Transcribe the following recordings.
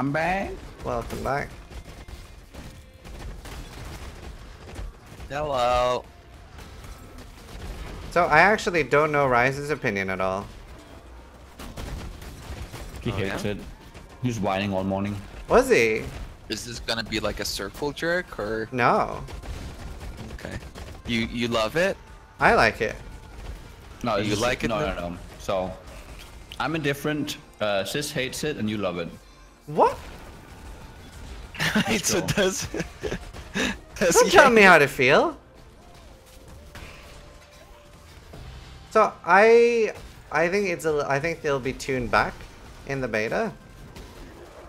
I'm back. Welcome back. Hello. So I actually don't know Raiz's opinion at all. He hates it. He's whining all morning. Was he? Is this gonna be like a circle jerk or? No. Okay. You love it? I like it. No, You like it? No. So, I'm indifferent. Sis hates it, and you love it. What? So does Don't tell me how to feel. So I think they'll be tuned back in the beta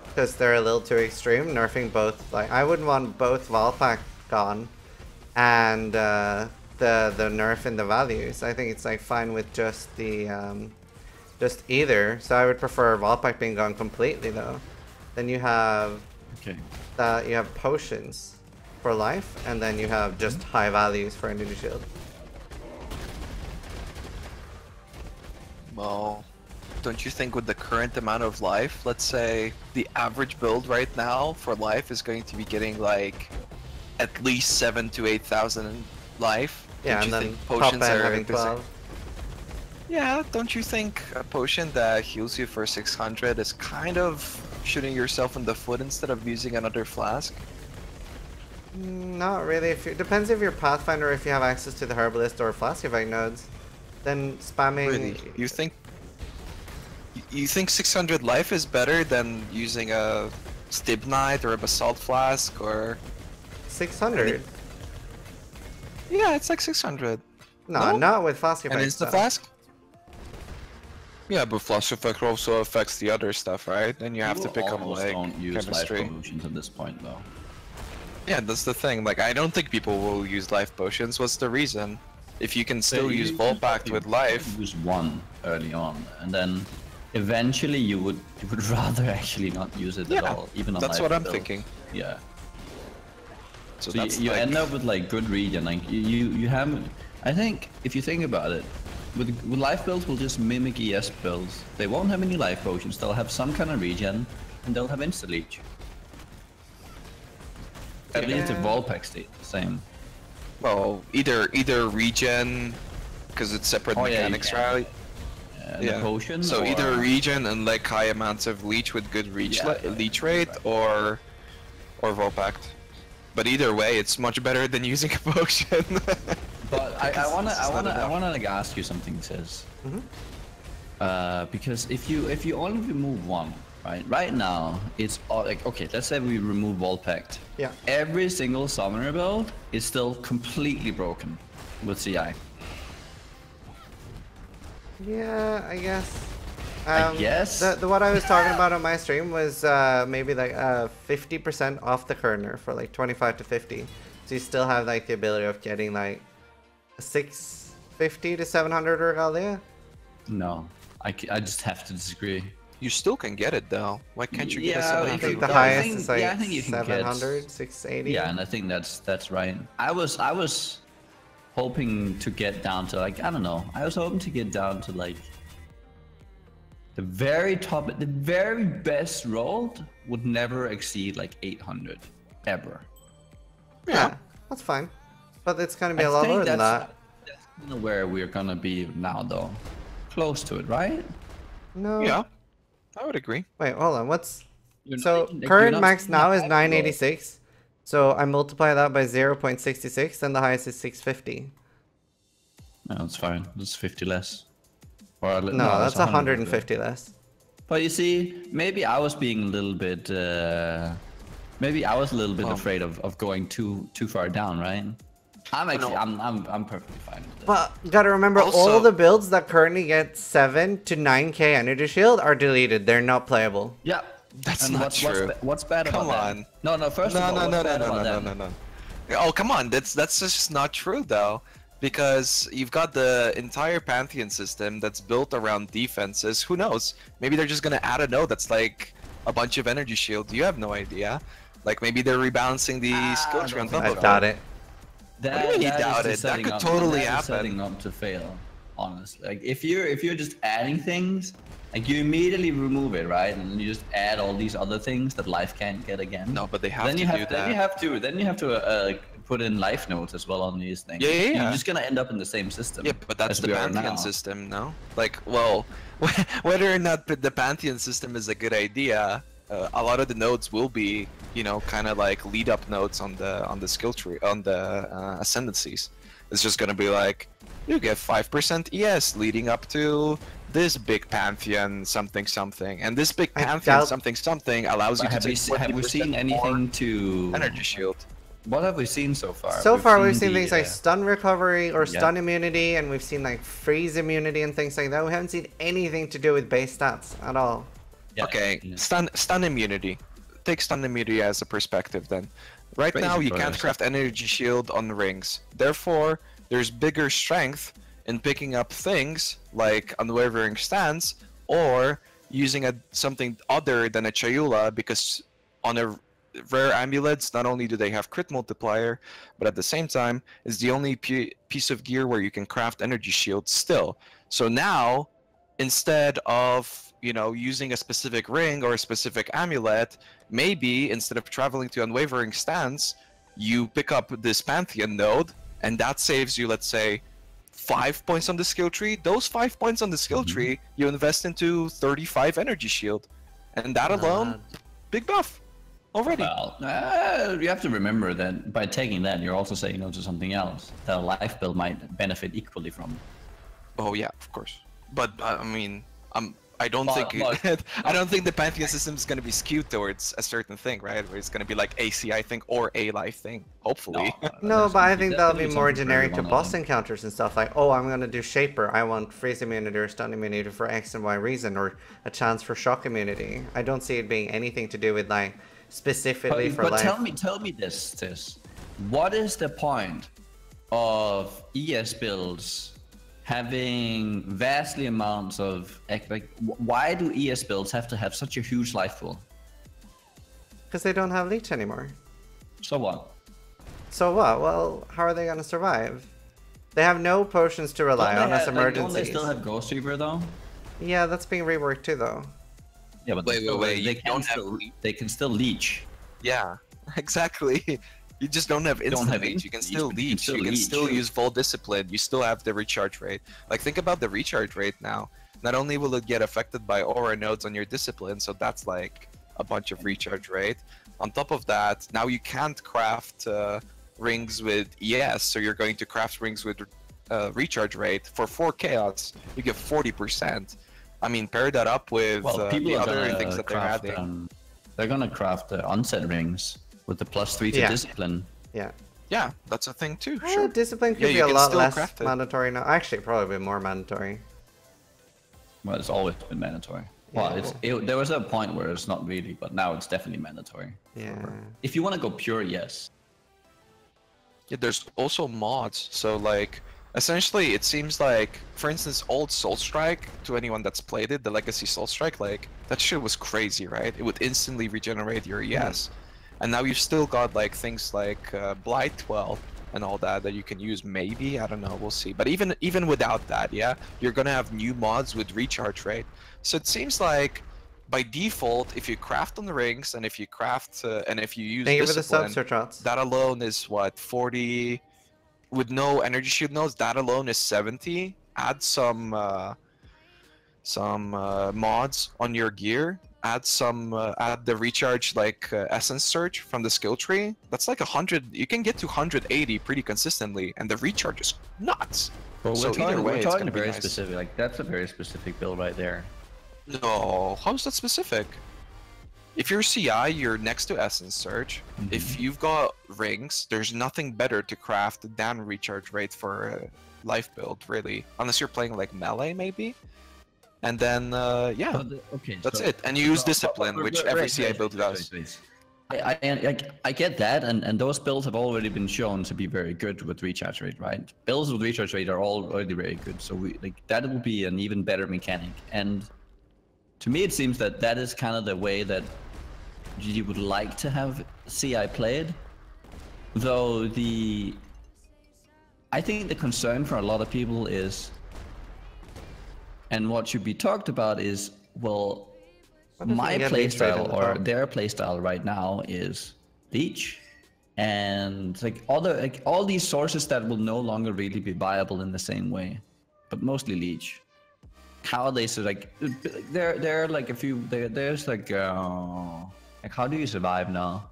because they're a little too extreme, nerfing both. Like I wouldn't want both Volpack gone and the nerf in the values. I think it's like fine with just the just either. So I would prefer Volpack being gone completely though. Then you have you have potions for life, and then you have just high values for energy shield. Well, don't you think with the current amount of life, let's say the average build right now for life is going to be getting like at least 7,000 to 8,000 life? Yeah, don't and you then think potions top end are having 12. Yeah, don't you think a potion that heals you for 600 is kind of shooting yourself in the foot instead of using another flask? Not really. If depends if you're Pathfinder, if you have access to the Herbalist or Flask effect nodes. Then spamming. Really? You think 600 life is better than using a Stibnite or a Basalt Flask or 600? Yeah, it's like 600. No, not with Flask effect. And it's the Flask? Yeah, but Flask effect also affects the other stuff, right? And you have to pick up like don't use chemistry. life potions at this point though. Yeah, that's the thing. Like, I don't think people will use life potions. What's the reason? If you can still use Volpact with life. Use one early on, and then eventually you would rather actually not use it at all, even on that's life what I'm build. thinking. Yeah. So you end up with like good regen. Like you have. I think if you think about it, with life builds, will just mimic ES builds. They won't have any life potions. They'll have some kind of regen, and they'll have insta leech. At least the Volpack stayed the same. Well, either regen, because it's separate mechanics, right? Yeah. Potion. So either regen and like high amounts of leech with good leech rate, or Volpact. But either way, it's much better than using a potion. But I wanna like ask you something, Sis. Because if you only remove one, right? Right now, it's all like, okay, let's say we remove Volpact. Yeah. Every single summoner build is still completely broken with CI. Yeah, I guess. I guess. The what I was talking about on my stream was maybe like 50% off the current for like 25 to 50. So you still have like the ability of getting like 650 to 700 regalia. No, I just have to disagree. You still can get it though. Why can't you get a I 700? think the highest is like I think you can 700, 680. Yeah, and I think that's right. I was hoping to get down to like, I don't know. I was hoping to get down to like the very top, the very best rolled would never exceed like 800 ever. Yeah, that's fine. But it's gonna be a lot lower than that. That's kind of where we're gonna be now, though. Close to it, right? No. Yeah, I would agree. Wait, hold on. What's You're so not- current you're not- max now is you're not 986. So I multiply that by 0.66, then the highest is 650. No, that's fine. That's 50 less. Or No, that's 150 less. But you see, maybe I was being a little bit. Maybe I was a little bit afraid of going too far down, right? I'm actually, I'm perfectly fine with it. But you gotta remember, all the builds that currently get 7 to 9k energy shield are deleted. They're not playable. Yeah, That's not true. What's bad about that? Come on. No. First of all, what's bad about that? No. Oh, come on. That's just not true though. Because you've got the entire Pantheon system that's built around defenses. Who knows? Maybe they're just gonna add a node that's like a bunch of energy shield. You have no idea. Like maybe they're rebalancing the skill tree on top I of it. doubt it. What do you mean you doubt it? That could totally happen. Setting up to fail. honestly. Like if you're just adding things, like you immediately remove it, right? And then you just add all these other things that life can't get again. No, but they have then to you have, do then that. You have to put in life nodes as well on these things. Yeah. You're just gonna end up in the same system. Yeah, but that's as the we are Pantheon now. system, no? Like, well, whether or not the Pantheon system is a good idea, a lot of the nodes will be, you know, kind of like lead up nodes on the skill tree, on the ascendancies. It's just gonna be like, you get 5% ES leading up to this big Pantheon something something, and this big Pantheon something something allows you to take have we seen anything to energy shield? What have we seen so far? So far, we've seen things like stun recovery or yeah. stun immunity, and we've seen like freeze immunity and things like that. We haven't seen anything to do with base stats at all. Yeah. Okay, stun immunity. Take stun immunity as a perspective then. Right now, you can't craft energy shield on rings. Therefore, there's bigger strength in picking up things like unwavering stance or using something other than a Chayula, because on a rare amulets, not only do they have crit multiplier, but at the same time, it's the only piece of gear where you can craft energy shields still. So now, instead of, you know, using a specific ring or a specific amulet, maybe instead of traveling to unwavering stance, you pick up this Pantheon node, and that saves you, let's say, 5 points on the skill tree. Those 5 points on the skill tree, you invest into 35 energy shield, and that alone, big buff already. Well, you have to remember that by taking that, you're also saying no to something else that a life build might benefit equally from. Oh yeah, of course. But I mean, I don't think I don't think the Pantheon system is going to be skewed towards a certain thing, right? Where it's going to be like ACI thing or a life thing, hopefully. No, but I think that'll be more generic to boss encounters and stuff like, oh, I'm going to do Shaper. I want freeze immunity or stun immunity for X and Y reason, or a chance for shock immunity. I don't see it being anything to do with like specifically for life. But tell me this. What is the point of ES builds having vastly amounts of, like, why do ES builds have to have such a huge life pool? Because they don't have leech anymore. So what? So what? Well, how are they going to survive? They have no potions to rely on as emergencies. Don't they still have Ghost Reaper though? Yeah, that's being reworked too though. Yeah, but they can still leech. Yeah, exactly. You just don't have instant leech. You can still leech. You can still use Vol Discipline. You still have the recharge rate. Like, think about the recharge rate now. Not only will it get affected by aura nodes on your discipline, so that's like a bunch of recharge rate. On top of that, now you can't craft rings with ES, so you're going to craft rings with recharge rate. For 4 chaos, you get 40%. I mean, pair that up with the other things that they're adding. They're gonna craft onset rings with the +3 to discipline. Yeah, that's a thing too. Sure. Discipline could be a lot less mandatory now. Actually, probably more mandatory. Well, it's always been mandatory. Well, there was a point where it's not really, but now it's definitely mandatory. Yeah. If you want to go pure, yes. Yeah, there's also mods. So like, essentially, it seems like, for instance, old Soul Strike, to anyone that's played it, the Legacy Soul Strike, like, that shit was crazy, right? It would instantly regenerate your ES. And now you've still got like things like Blight 12 and all that you can use, maybe, I don't know, we'll see. But even without that, yeah, you're gonna have new mods with recharge rate. So it seems like by default, if you craft on the rings and if you craft and if you use discipline, that alone is what, 40 with no energy shield nodes. That alone is 70. Add some mods on your gear. Add the recharge like essence surge from the skill tree. That's like 100. You can get to 180 pretty consistently, and the recharge is nuts. Well, so either way, we're talking very nice. specific. Like, that's a very specific build right there. No, how is that specific? If you're CI, you're next to essence surge. If you've got rings, there's nothing better to craft than recharge rate for a life build, really, unless you're playing like melee, maybe. And then, yeah, that's it. And you use discipline, which every CI build does. I get that, and those builds have already been shown to be very good with recharge rate, right? Builds with recharge rate are already very good, so that will be an even better mechanic. And to me, it seems that that is kind of the way that GG would like to have CI played. Though I think the concern for a lot of people is And what should be talked about is, well, What if my we get leech right in playstyle the or top? their playstyle right now is leech, and like all these sources that will no longer really be viable in the same way, but mostly leech. How are they so like there are like a few there's like how do you survive now?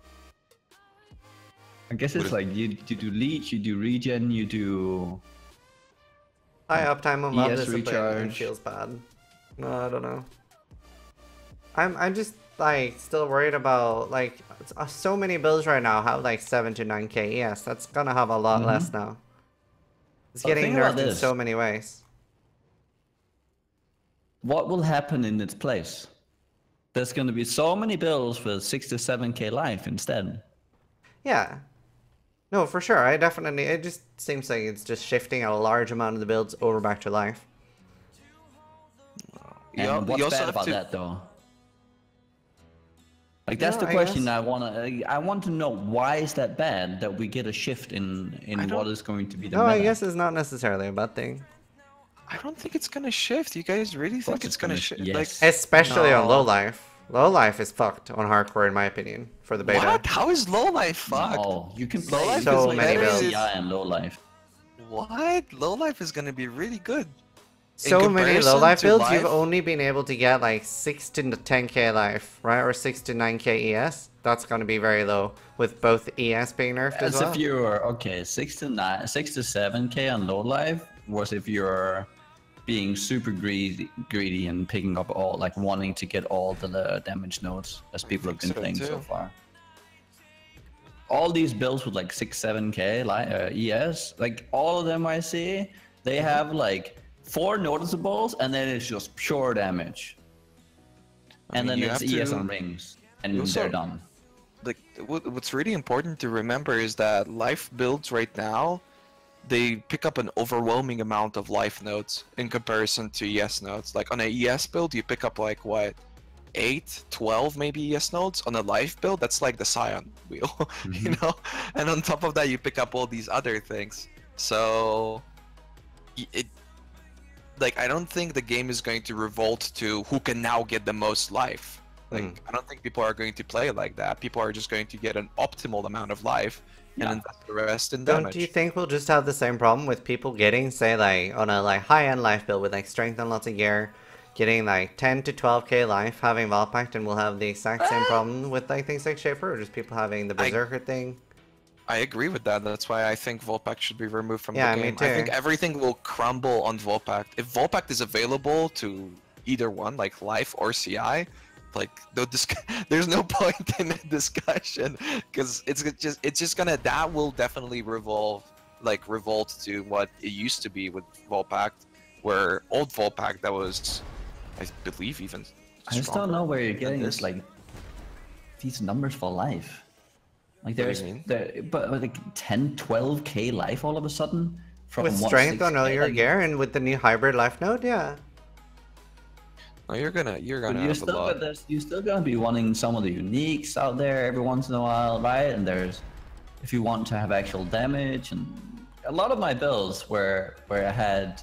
I guess it's like you do leech, you do regen, you do High uptime on mob ES discipline and recharge. feels bad. No, I don't know. I'm just like still worried about like so many builds right now have like 7 to 9k ES. That's gonna have a lot less now. It's But getting think about nerfed in this. so many ways. What will happen in its place? There's going to be so many builds with 6 to 7k life instead. Yeah. No, for sure. I definitely. It just seems like it's just shifting a large amount of the builds over back to life. And what's also bad have about to- that though? Like that's No, the I question guess- I want to know. Why is that bad that we get a shift in what is going to be the No, meta? I guess it's not necessarily a bad thing. I don't think it's gonna shift. You guys really think it's gonna shift? yes. Like, Especially on No. low life. Low life is fucked on hardcore in my opinion for the beta. what? How is low life fucked? Oh, you can Low play life So is many better builds. CI and low life. What? Low life is gonna be really good. So many comparison low life to builds, you've life- only been able to get like 6 to 10k life, right? Or 6 to 9k ES. That's gonna be very low with both ES being nerfed as As well. if you're okay, 6 to 7k on low life was if you're being super greedy and picking up all, like wanting to get all the damage nodes as people have been think so, playing so too. far. All these builds with like 6-7k ES, like all of them I see, they have like 4 noticeables and then it's just pure damage. I And mean, then you it's have ES to- on rings, and you also- they're done. Like, what's really important to remember is that life builds right now, they pick up an overwhelming amount of life nodes in comparison to ES nodes. Like on a ES build, you pick up like what, 8, 12 maybe ES nodes. On a life build, that's like the Scion wheel, you know. And on top of that, you pick up all these other things. So, I don't think the game is going to revolt to who can now get the most life. Like, I don't think people are going to play like that. People are just going to get an optimal amount of life and invest the rest in damage. Don't you think we'll just have the same problem with people getting, say, like, on a like high-end life build with like strength and lots of gear, getting like 10 to 12k life, having Valpact, and we'll have the exact same problem with like things like Shaper, or just people having the Berserker thing? I agree with that. That's why I think Volpact should be removed from Yeah, the me game. I think too. everything will crumble on Volpact. If Volpact is available to either one, like Life or CI, like there's no point in a discussion because it's just gonna, that will definitely revolt to what it used to be with Volpact, where old Volpact that was, I believe, even I just don't know where you're getting this, like, these numbers for life. Like do you there's mean? but like 10, 12k life all of a sudden from With what, strength on all 6K? your Like, gear and with the new hybrid life node, yeah. No, you're gonna but have a lot. you're still gonna be wanting some of the uniques out there every once in a while, right? And there's, if you want to have actual damage, and a lot of my builds where I had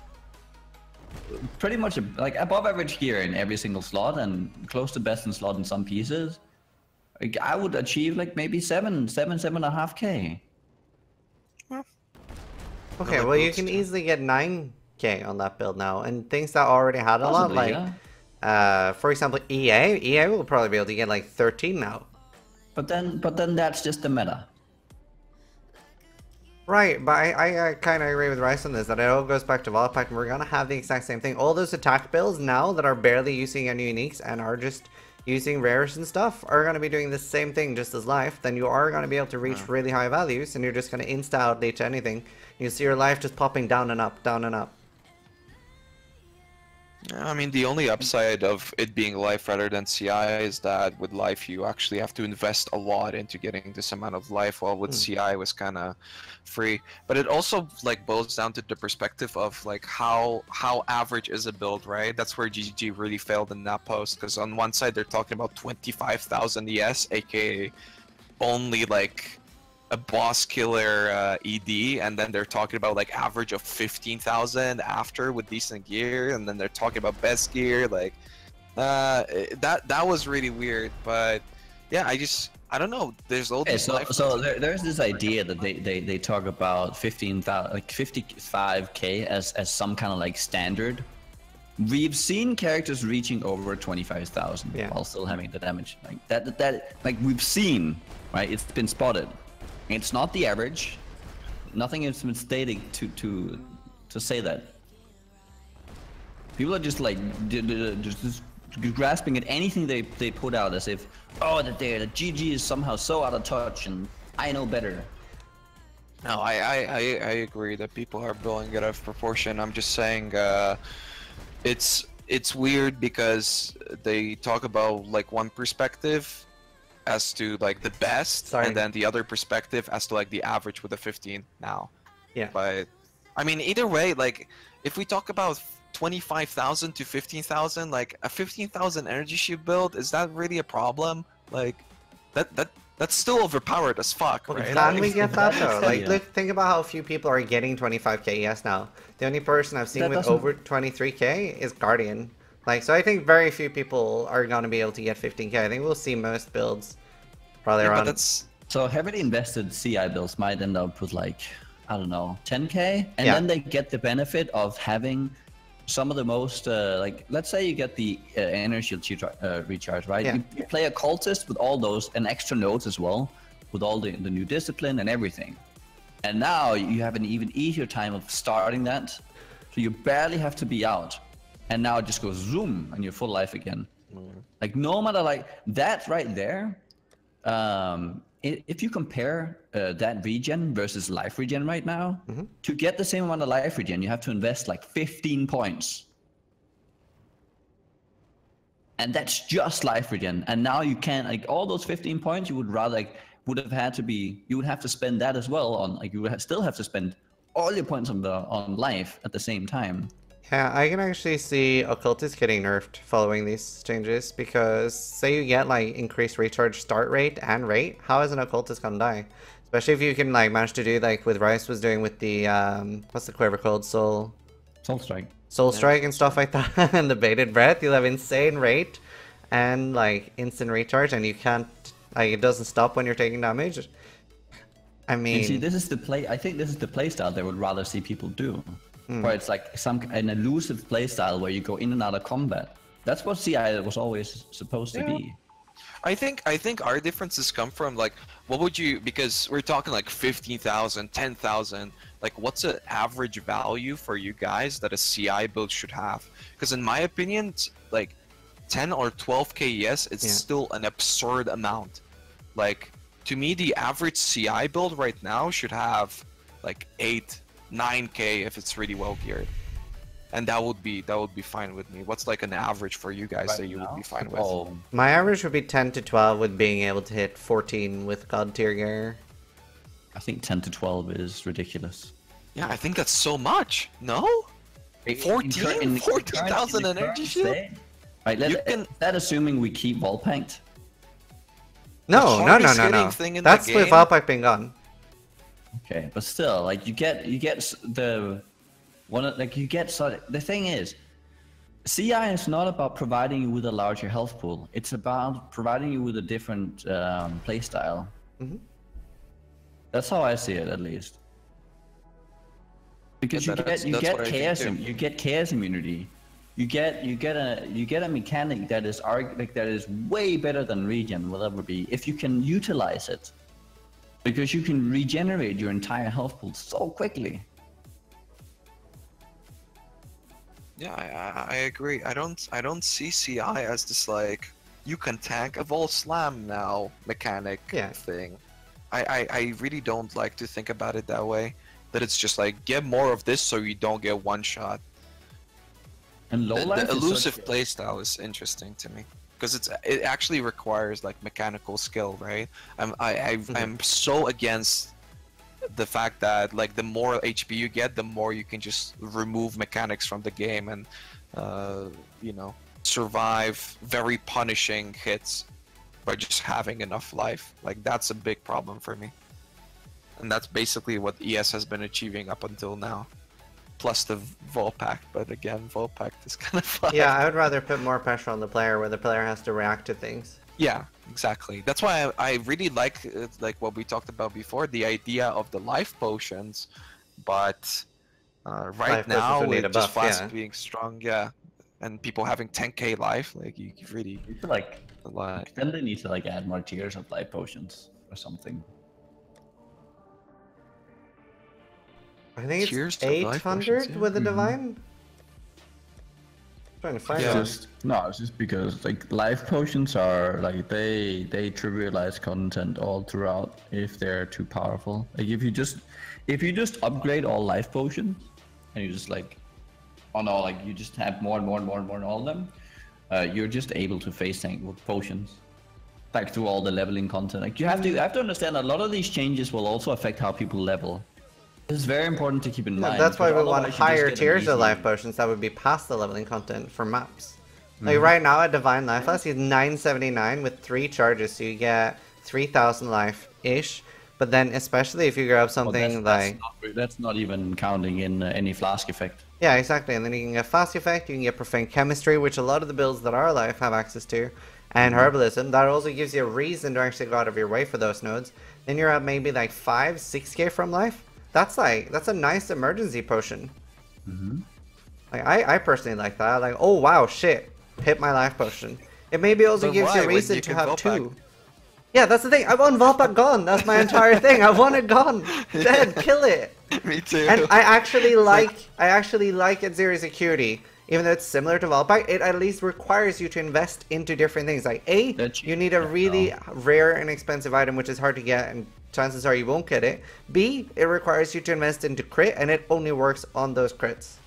pretty much like above average gear in every single slot and close to best in slot in some pieces, like I would achieve like maybe 7.5k. Okay, Another well you boost, can yeah. easily get 9k on that build now, and things that already had a lot, Possibly, like, yeah. for example, EA will probably be able to get like 13 now. But then that's just the meta. Right, but I kind of agree with Raiz on this, that it all goes back to Volpact, and we're going to have the exact same thing. All those attack builds now that are barely using any uniques and are just using rares and stuff are going to be doing the same thing just as life. Then you are going to be able to reach really high values, and you're just going to insta-outlead to anything. You see your life just popping down and up, down and up. I mean, the only upside of it being life rather than CI is that with life you actually have to invest a lot into getting this amount of life, while with CI it was kind of free. But it also like boils down to the perspective of like how average is a build, right? That's where GGG really failed in that post, because on one side they're talking about 25,000 ES, aka only like a boss killer ED, and then they're talking about like average of 15,000 after with decent gear, and then they're talking about best gear. Like that was really weird. But yeah, I don't know. There's all these. So there's this idea that they talk about 15,000, like 55k as some kind of like standard. We've seen characters reaching over 25,000 while still having the damage. Like that like we've seen, right? It's been spotted. It's not the average. Nothing has been stated to say that. People are just like just grasping at anything they put out as if, oh, that GG is somehow so out of touch and I know better. No, I agree that people are blowing it out of proportion. I'm just saying, it's weird because they talk about like one perspective as to like the best, and then the other perspective as to like the average with the 15 now. Yeah. But I mean, either way, like if we talk about 25,000 to 15,000, like a 15,000 energy shield build, is that really a problem? Like that's still overpowered as fuck, right? Can we get that though? Like, look, think about how few people are getting 25k ES now. The only person I've seen with over 23k is Guardian. Like, so I think very few people are gonna be able to get 15k. I think we'll see most builds probably around. So heavily invested CI builds might end up with like, I don't know, 10k, and then they get the benefit of having some of the most like, let's say you get the energy recharge, right? You play a cultist with all those and extra nodes as well, with all the new discipline and everything, and now you have an even easier time of starting that, so you barely have to be out, and now it just goes zoom and you're full life again. Like, no matter, like that right there, if you compare that regen versus life regen right now, to get the same amount of life regen, you have to invest like 15 points. And that's just life regen. And now you can't, like, all those 15 points, you would rather, like, would have had to be, you would have to spend that as well on, like, you would still have to spend all your points on life at the same time. Yeah, I can actually see Occultist getting nerfed following these changes, because say you get like increased recharge start rate and rate, how is an Occultist gonna die? Especially if you can like manage to do like with Raiz was doing with the what's the quiver called? Soul Strike and stuff like that, and the baited breath. You'll have insane rate and like instant recharge, and you can't, like, it doesn't stop when you're taking damage. I mean, see, this is the play. I think this is the playstyle they would rather see people do. Where it's like an elusive playstyle where you go in and out of combat. That's what CI was always supposed to be. I think our differences come from like, what would you, because we're talking like 15,000, 10,000, like what's an average value for you guys that a CI build should have? Because in my opinion, like 10 or 12k ES, it's still an absurd amount. Like, to me, the average CI build right now should have like 9k if it's really well geared, and that would be fine with me. What's like an average for you guys that you would be fine with? My average would be 10 to 12 with being able to hit 14 with god tier gear. I think 10 to 12 is ridiculous. Yeah, I think that's so much. No? 14,000 energy shield? Right, that assuming we keep Volpact? No. That's with Volpact being gone. Okay, but still, like, you get the one, like, you get, so the thing is, CI is not about providing you with a larger health pool. It's about providing you with a different playstyle. That's how I see it, at least. Because you get chaos immunity. You get a mechanic that is way better than regen will ever be if you can utilize it. Because you can regenerate your entire health pool so quickly. Yeah, I agree. I don't see CI as this like, you can tank a Vol Slam now mechanic thing. I really don't like to think about it that way. That it's just like, get more of this so you don't get one shot. And low life, the elusive playstyle is interesting to me. Because it actually requires like mechanical skill, right? I'm so against the fact that like the more HP you get, the more you can just remove mechanics from the game and you know, survive very punishing hits by just having enough life. Like, that's a big problem for me. And that's basically what ES has been achieving up until now. Plus the Vol Pact, but again, Vol Pact is kind of fucked. Yeah, I would rather put more pressure on the player where the player has to react to things. Yeah, exactly. That's why I really like what we talked about before, the idea of the life potions, but right now with just Flask being strong, yeah, and people having 10k life, like you really need to then they need to like add more tiers of life potions or something. I think it's 800 with the divine. Trying to find it. No, it's just because like life potions are like they trivialize content all throughout if they're too powerful. Like if you just upgrade all life potions and you just like you just have more and more and more and more and all of them, you're just able to face tank with potions. Like through all the leveling content. Like you have to understand a lot of these changes will also affect how people level. It's very important to keep in mind. That's why we want higher tiers of life potions that would be past the leveling content for maps. Like right now at Divine Life Flask, he's 979 with 3 charges, so you get 3000 life-ish. But then especially if you grab something that's not even counting in any Flask effect. Yeah, exactly. And then you can get Flask effect, you can get Profane Chemistry, which a lot of the builds that are alive have access to. And Herbalism, that also gives you a reason to actually go out of your way for those nodes. Then you're at maybe like 5-6k from life. That's a nice emergency potion. Like I personally like that. Like, oh wow, shit, hit my life potion. It maybe also gives you a reason to have 2. Yeah, that's the thing. I want Volpac gone. That's my entire thing. I want it gone. Dead. Kill it. Me too. And I actually like its zero security. Even though it's similar to Volpac, it at least requires you to invest into different things. Like you need a really rare and expensive item, which is hard to get, and chances are you won't get it. B, it requires you to invest into crit, and it only works on those crits.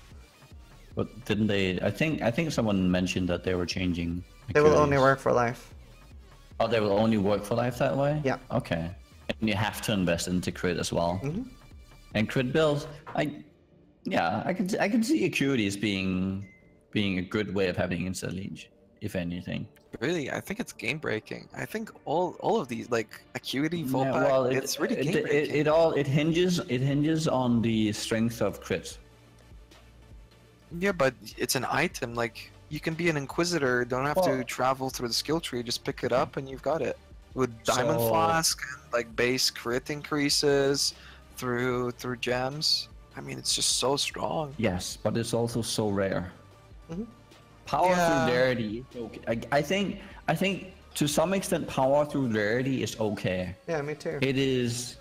But didn't they? I think someone mentioned that they were changing. They will only work for life. Oh, they will only work for life that way? Yeah. Okay. And you have to invest into crit as well. And crit builds, I can see acuity as being a good way of having instant leech, if anything. Really, I think it's game breaking. I think all of these like acuity, Volpac, it's really game breaking. It hinges on the strength of crits. Yeah, but it's an item. Like you can be an Inquisitor, don't have to travel through the skill tree. Just pick it up and you've got it. With Diamond Flask, like base crit increases through gems. I mean, it's just so strong. Yes, but it's also so rare. Power through rarity is okay. I think to some extent power through rarity is okay. Yeah, me too. It is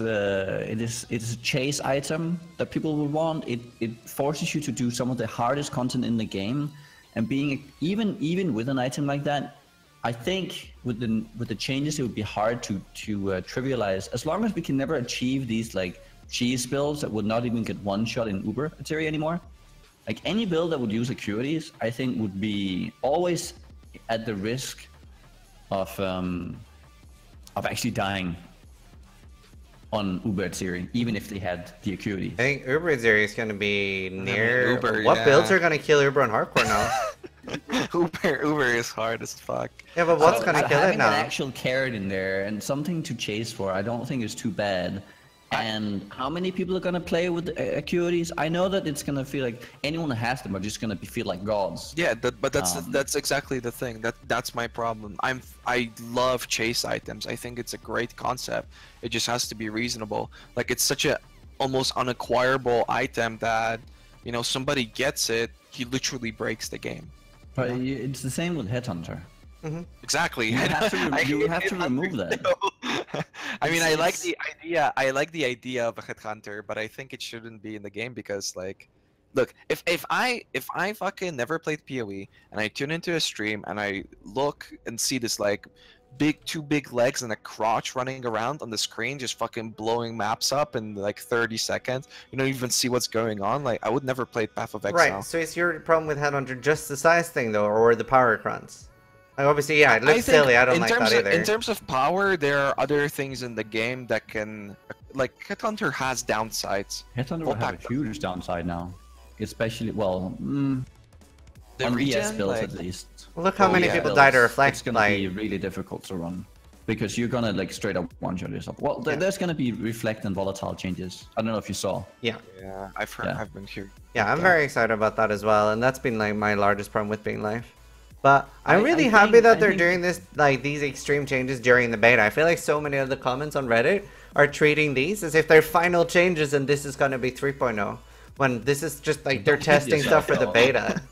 a chase item that people will want. It forces you to do some of the hardest content in the game, and even with an item like that, I think with the changes it would be hard to trivialize. As long as we can never achieve these like cheese builds that would not even get one shot in Uber Ateri anymore. Like any build that would use acuities, I think would be always at the risk of actually dying on Uber Ateri, even if they had the acuity. I think Uber Ateri is going to be near. Uber, what builds are going to kill Uber on hardcore now? Uber is hard as fuck. Yeah, but what's going to kill it now? Having an actual carrot in there and something to chase for, I don't think is too bad. And how many people are gonna play with acuities? I know that it's gonna feel like anyone who has them are just gonna feel like gods. Yeah, but that's exactly the thing. That's my problem. I love chase items. I think it's a great concept. It just has to be reasonable. Like it's such a almost unacquirable item that somebody gets it, he literally breaks the game. But it's the same with Headhunter. Exactly. You have to remove that. I mean, I like the idea. I like the idea of a Headhunter, but I think it shouldn't be in the game because, like, look, if I fucking never played PoE and I tune into a stream and I look and see this like two big legs and a crotch running around on the screen, just fucking blowing maps up in like 30 seconds, you don't even see what's going on. Like, I would never play Path of Exile. Right. So is your problem with Headhunter just the size thing though, or the power crunch? Like obviously, yeah, it looks silly. I don't like that either. In terms of power, there are other things in the game that can, like, Headhunter has downsides. Headhunter will have a huge downside now, especially on ES builds at least. Well, look how many people die to Reflect. It's gonna be really difficult to run. because you're gonna like straight up one-shot yourself. Well, there's gonna be reflect and volatile changes. I don't know if you saw. Yeah. Yeah, I've heard. Yeah. I've been here. Yeah, I'm very excited about that as well, and that's been like my largest problem with being live. But I'm really happy that they're doing this, like these extreme changes during the beta. I feel like so many of the comments on Reddit are treating these as if they're final changes and this is gonna be 3.0, when this is just like they're testing stuff for the beta.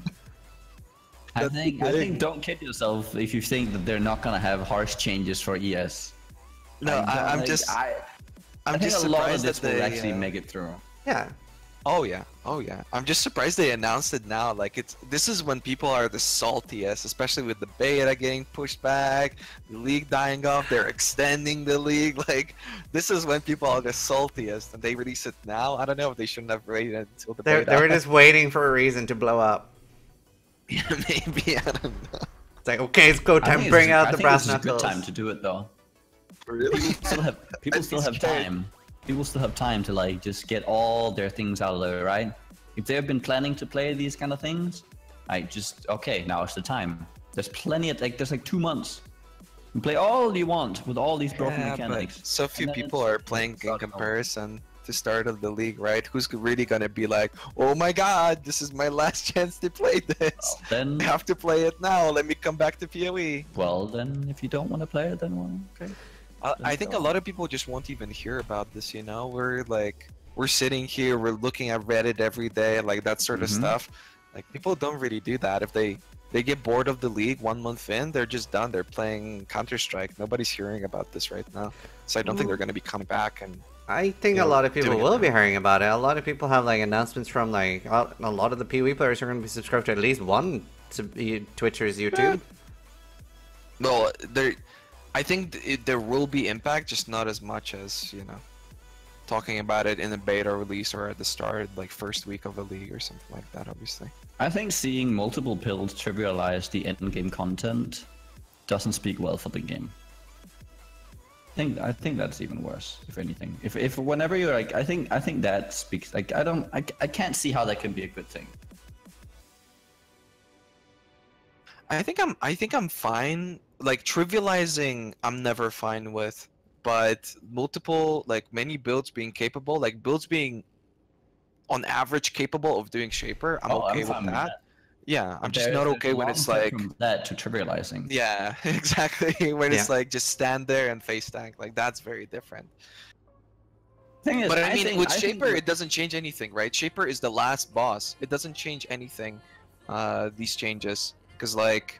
I think don't kid yourself if you think that they're not gonna have harsh changes for ES. No, I'm just surprised a lot of this that will actually make it through. Yeah. Oh yeah, oh yeah. I'm just surprised they announced it now. Like this is when people are the saltiest, especially with the beta getting pushed back, the league dying off, they're extending the league. Like this is when people are the saltiest, and they release it now. I don't know if they shouldn't have waited until the beta. They were just waiting for a reason to blow up. Yeah, maybe, I don't know. It's like, okay, it's go time, bring out the brass knuckles. knuckles. It's a good time to do it though. Really? People still have time. People still have time to like just get all their things out of there, right? If they've been planning to play these kind of things, okay, now is the time. There's plenty of there's like 2 months. You can play all you want with all these broken mechanics. But so few people are playing in comparison to start of the league, right? Who's really gonna be like, oh my god, this is my last chance to play this. Well, then I have to play it now. Let me come back to PoE. Well, then if you don't want to play it, then well, okay. I think a lot of people just won't even hear about this, you know? We're sitting here, we're looking at Reddit every day, like that sort of stuff. Like people don't really do that. If they get bored of the league 1 month in, they're just done. They're playing Counter-Strike. Nobody's hearing about this right now. So I don't think they're going to be coming back. And I think a lot of people will be hearing about it. A lot of people have like announcements from like a lot of the PoE players are going to be subscribed to at least one Twitcher's YouTube. No, I think there will be impact, just not as much as, you know, talking about it in a beta release or at the start, like first week of a league or something like that, obviously. I think seeing multiple builds trivialize the end-game content doesn't speak well for the game. I think that's even worse, if anything. If whenever you're like, I think that speaks, like, I can't see how that can be a good thing. I think I'm fine. Like trivializing, I'm never fine with, but multiple, like many builds being capable, like builds being on average capable of doing Shaper, I'm okay with that. Yeah, I'm just not okay when it's like that to trivializing. Yeah, exactly. When it's like just stand there and face tank, like that's very different. Thing is, but I mean, with Shaper, it doesn't change anything, right? Shaper is the last boss. It doesn't change anything. These changes, because like.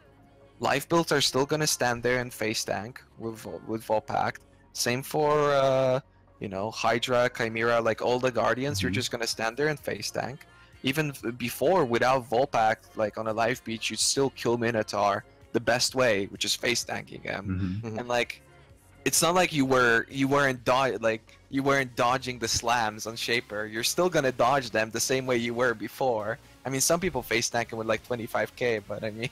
Life builds are still gonna stand there and face tank with Volpact. Same for you know, Hydra, Chimera, like all the Guardians. You're just gonna stand there and face tank. Even before, without Volpact, like on a live beach, you still kill Minotaur the best way, which is face tanking him. And like, it's not like you weren't dodging the slams on Shaper. You're still gonna dodge them the same way you were before. I mean, some people face tanking with like 25k, but I mean,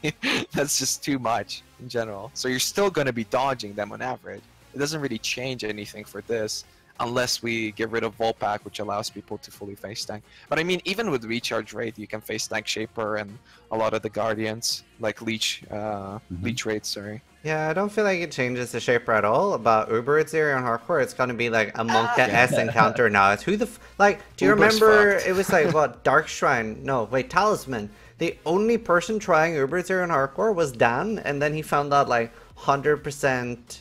that's just too much in general. So you're still gonna be dodging them on average. It doesn't really change anything for this, unless we get rid of Volpack, which allows people to fully face tank. But I mean, even with recharge rate, you can face tank Shaper and a lot of the Guardians, like leech rate, sorry. Yeah, I don't feel like it changes the Shaper at all. About Uber Zero on hardcore, it's gonna be like a Monk S encounter now. It's who the like. Do you remember? It was like what Dark Shrine? No, wait, Talisman. The only person trying Uber Zero on hardcore was Dan, and then he found out like 100%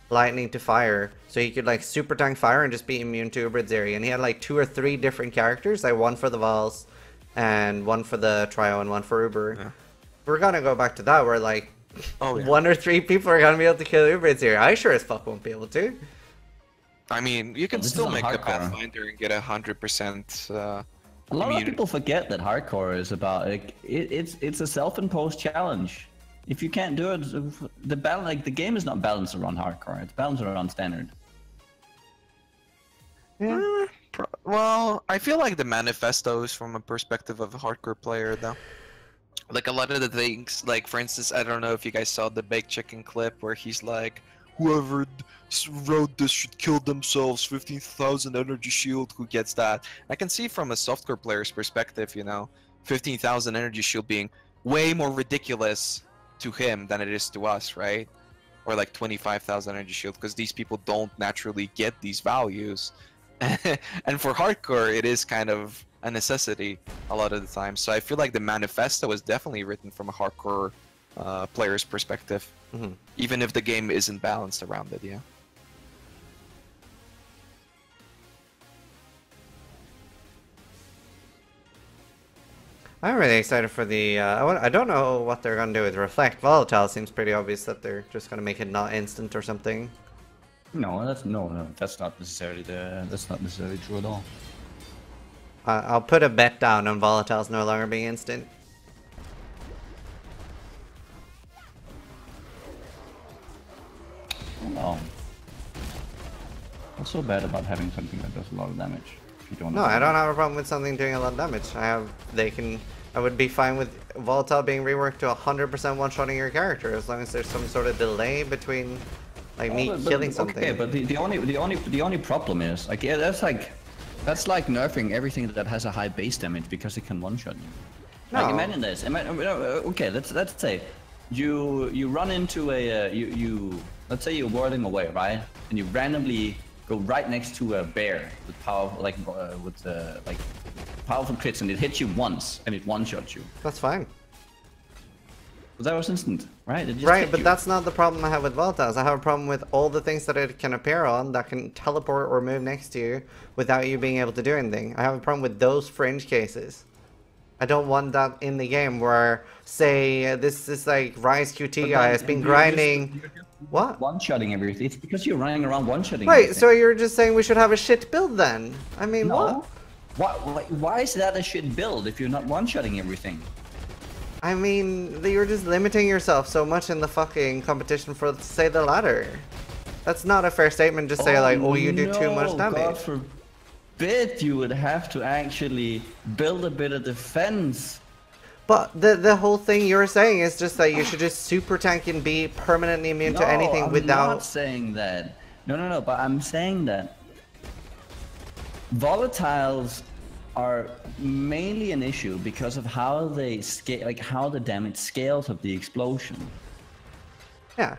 lightning to fire, so he could like super tank fire and just be immune to Uber Zero. And he had like 2 or 3 different characters, like one for the Vals, and one for the Trio, and one for Uber. Yeah. We're gonna go back to that, where like. 1 or 3 people are gonna be able to kill Ubers here. I sure as fuck won't be able to. I mean, you can still make the Pathfinder and get 100%. A lot of people forget that hardcore is about like it's a self-imposed challenge. If you can't do it, the game is not balanced around hardcore. It's balanced around standard. Yeah. Well, I feel like the manifesto is from a perspective of a hardcore player, though. Like a lot of the things, like for instance, I don't know if you guys saw the baked chicken clip where he's like, whoever wrote this should kill themselves, 15,000 energy shield, who gets that? I can see from a softcore player's perspective, you know, 15,000 energy shield being way more ridiculous to him than it is to us, right? or like 25,000 energy shield, because these people don't naturally get these values. And for hardcore, it is kind of a necessity a lot of the time. So I feel like the manifesto was definitely written from a hardcore player's perspective, even if the game isn't balanced around it. Yeah. I'm really excited for the, I don't know what they're going to do with Reflect. Volatile seems pretty obvious that they're just going to make it not instant or something. No, that's not necessarily true at all. I'll put a bet down on Volatiles no longer being instant. Oh. What's so bad about having something that does a lot of damage? If you don't No, I don't have a problem with something doing a lot of damage. I would be fine with Volatile being reworked to 100% one-shotting your character as long as there's some sort of delay between like killing something. Okay, but the only problem is like, yeah, that's like nerfing everything that has a high base damage because it can one-shot you. No. Like imagine this. Okay, let's say you run into a let's say you're whirling away, right? And you randomly go right next to a bear with powerful powerful crits, and it hits you once and it one-shots you. That's fine. But that was instant, right? Right, but that's not the problem I have with Volatiles. I have a problem with all the things that it can appear on that can teleport or move next to you without you being able to do anything. I have a problem with those fringe cases. I don't want that in the game where, say, this is like Raiz QT guy has been grinding. What? One-shotting everything. It's because you're running around one-shotting. Wait, so you're just saying we should have a shit build then? I mean, no. what? Why is that a shit build if you're not one-shotting everything? I mean, you're just limiting yourself so much in the fucking competition for, say, the ladder. That's not a fair statement to say, like, oh, you do too much damage. God forbid you would have to actually build a bit of defense. But the whole thing you're saying is just that you should just super tank and be permanently immune to anything without... I'm not saying that. No, but I'm saying that volatiles are mainly an issue because of how they scale, like how the damage scales of the explosion. Yeah.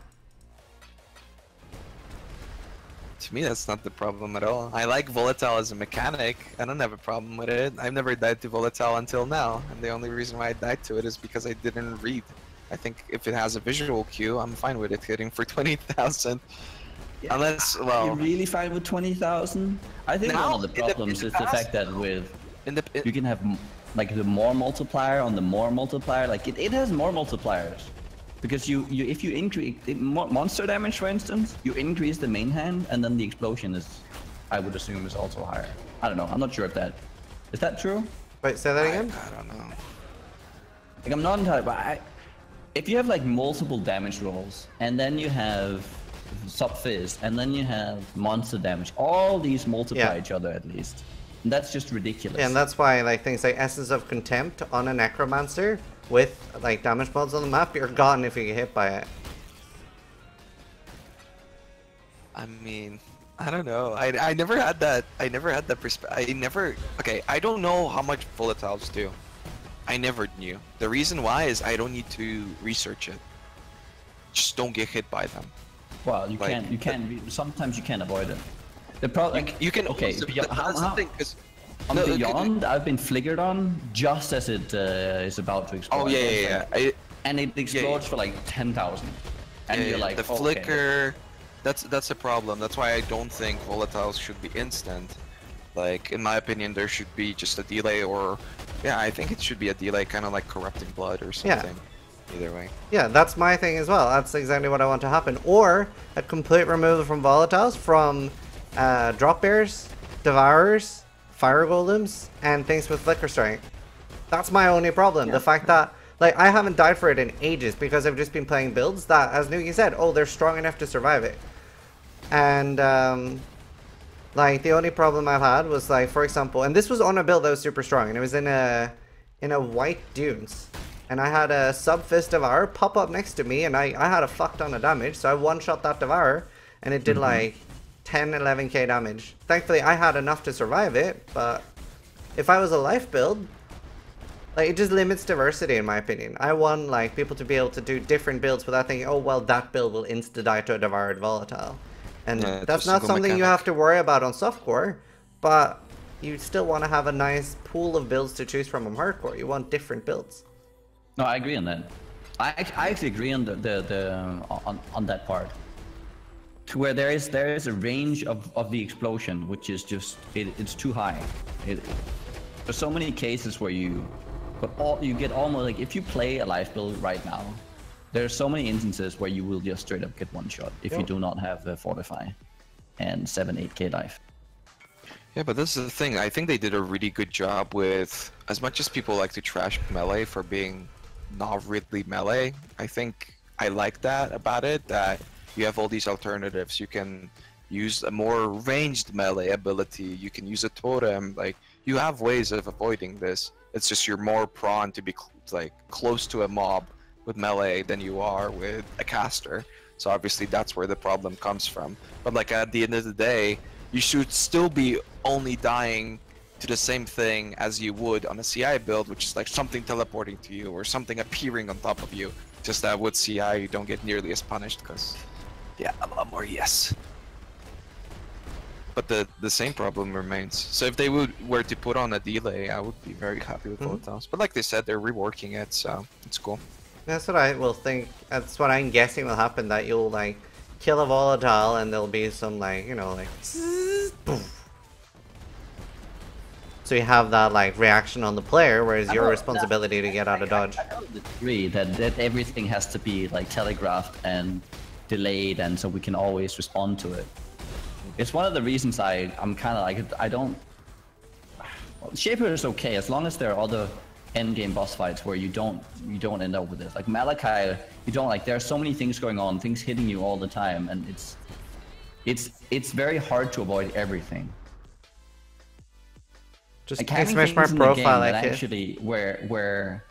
To me, that's not the problem at all. I like volatile as a mechanic. I don't have a problem with it. I've never died to volatile until now, and the only reason why I died to it is because I didn't read. I think if it has a visual cue, I'm fine with it hitting for 20,000. Yeah, unless, well... You're really fine with 20,000? I think one of the problems is the fact that with... you can have like the more multiplier on the more multiplier. Like it has more multipliers. Because if you increase monster damage, for instance, you increase the main hand, and then the explosion is, I would assume, is also higher. I don't know. I'm not sure if that is that true. Wait, say that again. I don't know. Like I'm not entirely, but if you have like multiple damage rolls, and then you have sub-fizz, and then you have monster damage, all these multiply each other at least. And that's just ridiculous. Yeah, and that's why like things like Essence of Contempt on a Necromancer with like damage mods on the map, you're gone if you get hit by it. I mean, I don't know. I never had that. I never had that perspective. Okay, I don't know how much volatiles do. I never knew. The reason why is I don't need to research it. Just don't get hit by them. Well, you can't. Sometimes you can't avoid it. The problem, you can. Okay, that's the thing. On Beyond, I've been flickered on just as it is about to explode. Oh yeah. And it explodes for like 10,000. And you're like, the flicker. That's a problem. That's why I don't think volatiles should be instant. Like in my opinion, there should be just a delay, or I think it should be a delay, kind of like corrupting blood or something. Yeah. Either way. Yeah, that's my thing as well. That's exactly what I want to happen. Or a complete removal from volatiles from drop bears, devourers, fire golems, and things with flicker strength. That's my only problem. The fact that like I haven't died for it in ages because I've just been playing builds that, as Nugi said, oh, they're strong enough to survive it. And like the only problem I've had was like, for example, and this was on a build that was super strong, and it was in a white dunes, and I had a sub-fist devourer pop up next to me, and I had a fuck ton of damage, so I one-shot that devourer, and it did like 10-11k damage. Thankfully I had enough to survive it, but if I was a life build, Like, it just limits diversity, in my opinion. I want, like, people to be able to do different builds without thinking, oh, well, that build will insta-die to a devoured volatile. And that's not something you have to worry about on softcore, but you still want to have a nice pool of builds to choose from on hardcore. You want different builds. No, I agree on that. I actually agree on on that part. To where there is a range of the explosion, which is just it's too high. There's so many cases where you get almost like if you play a life build right now, there's so many instances where you will just straight up get one shot if you do not have the fortify and 7-8k life. Yeah, but this is the thing. I think they did a really good job with, as much as people like to trash melee for being not really melee, I think I like that about it, that you have all these alternatives. You can use a more ranged melee ability, you can use a totem, like, you have ways of avoiding this. It's just you're more prone to be like close to a mob with melee than you are with a caster. So obviously that's where the problem comes from. But like at the end of the day, you should still be only dying to the same thing as you would on a CI build, which is like something teleporting to you or something appearing on top of you. Just that with CI you don't get nearly as punished because, yeah, a lot more yes. But the same problem remains. So if they were to put on a delay, I would be very happy with volatiles. But like they said, they're reworking it, so it's cool. That's what I will think. That's what I'm guessing will happen. That you'll like kill a volatile, and there'll be some like, you know, like boom. So you have that like reaction on the player, whereas your responsibility to get out of dodge. I don't agree that everything has to be like telegraphed and delayed, and so we can always respond to it. It's one of the reasons I'm kind of like, I don't... Shaper is okay, as long as there are other endgame boss fights where you don't end up with this. Like Malachi, you don't like, there are so many things going on, things hitting you all the time, and it's very hard to avoid everything. Just like having smash my things in profile the game that like actually where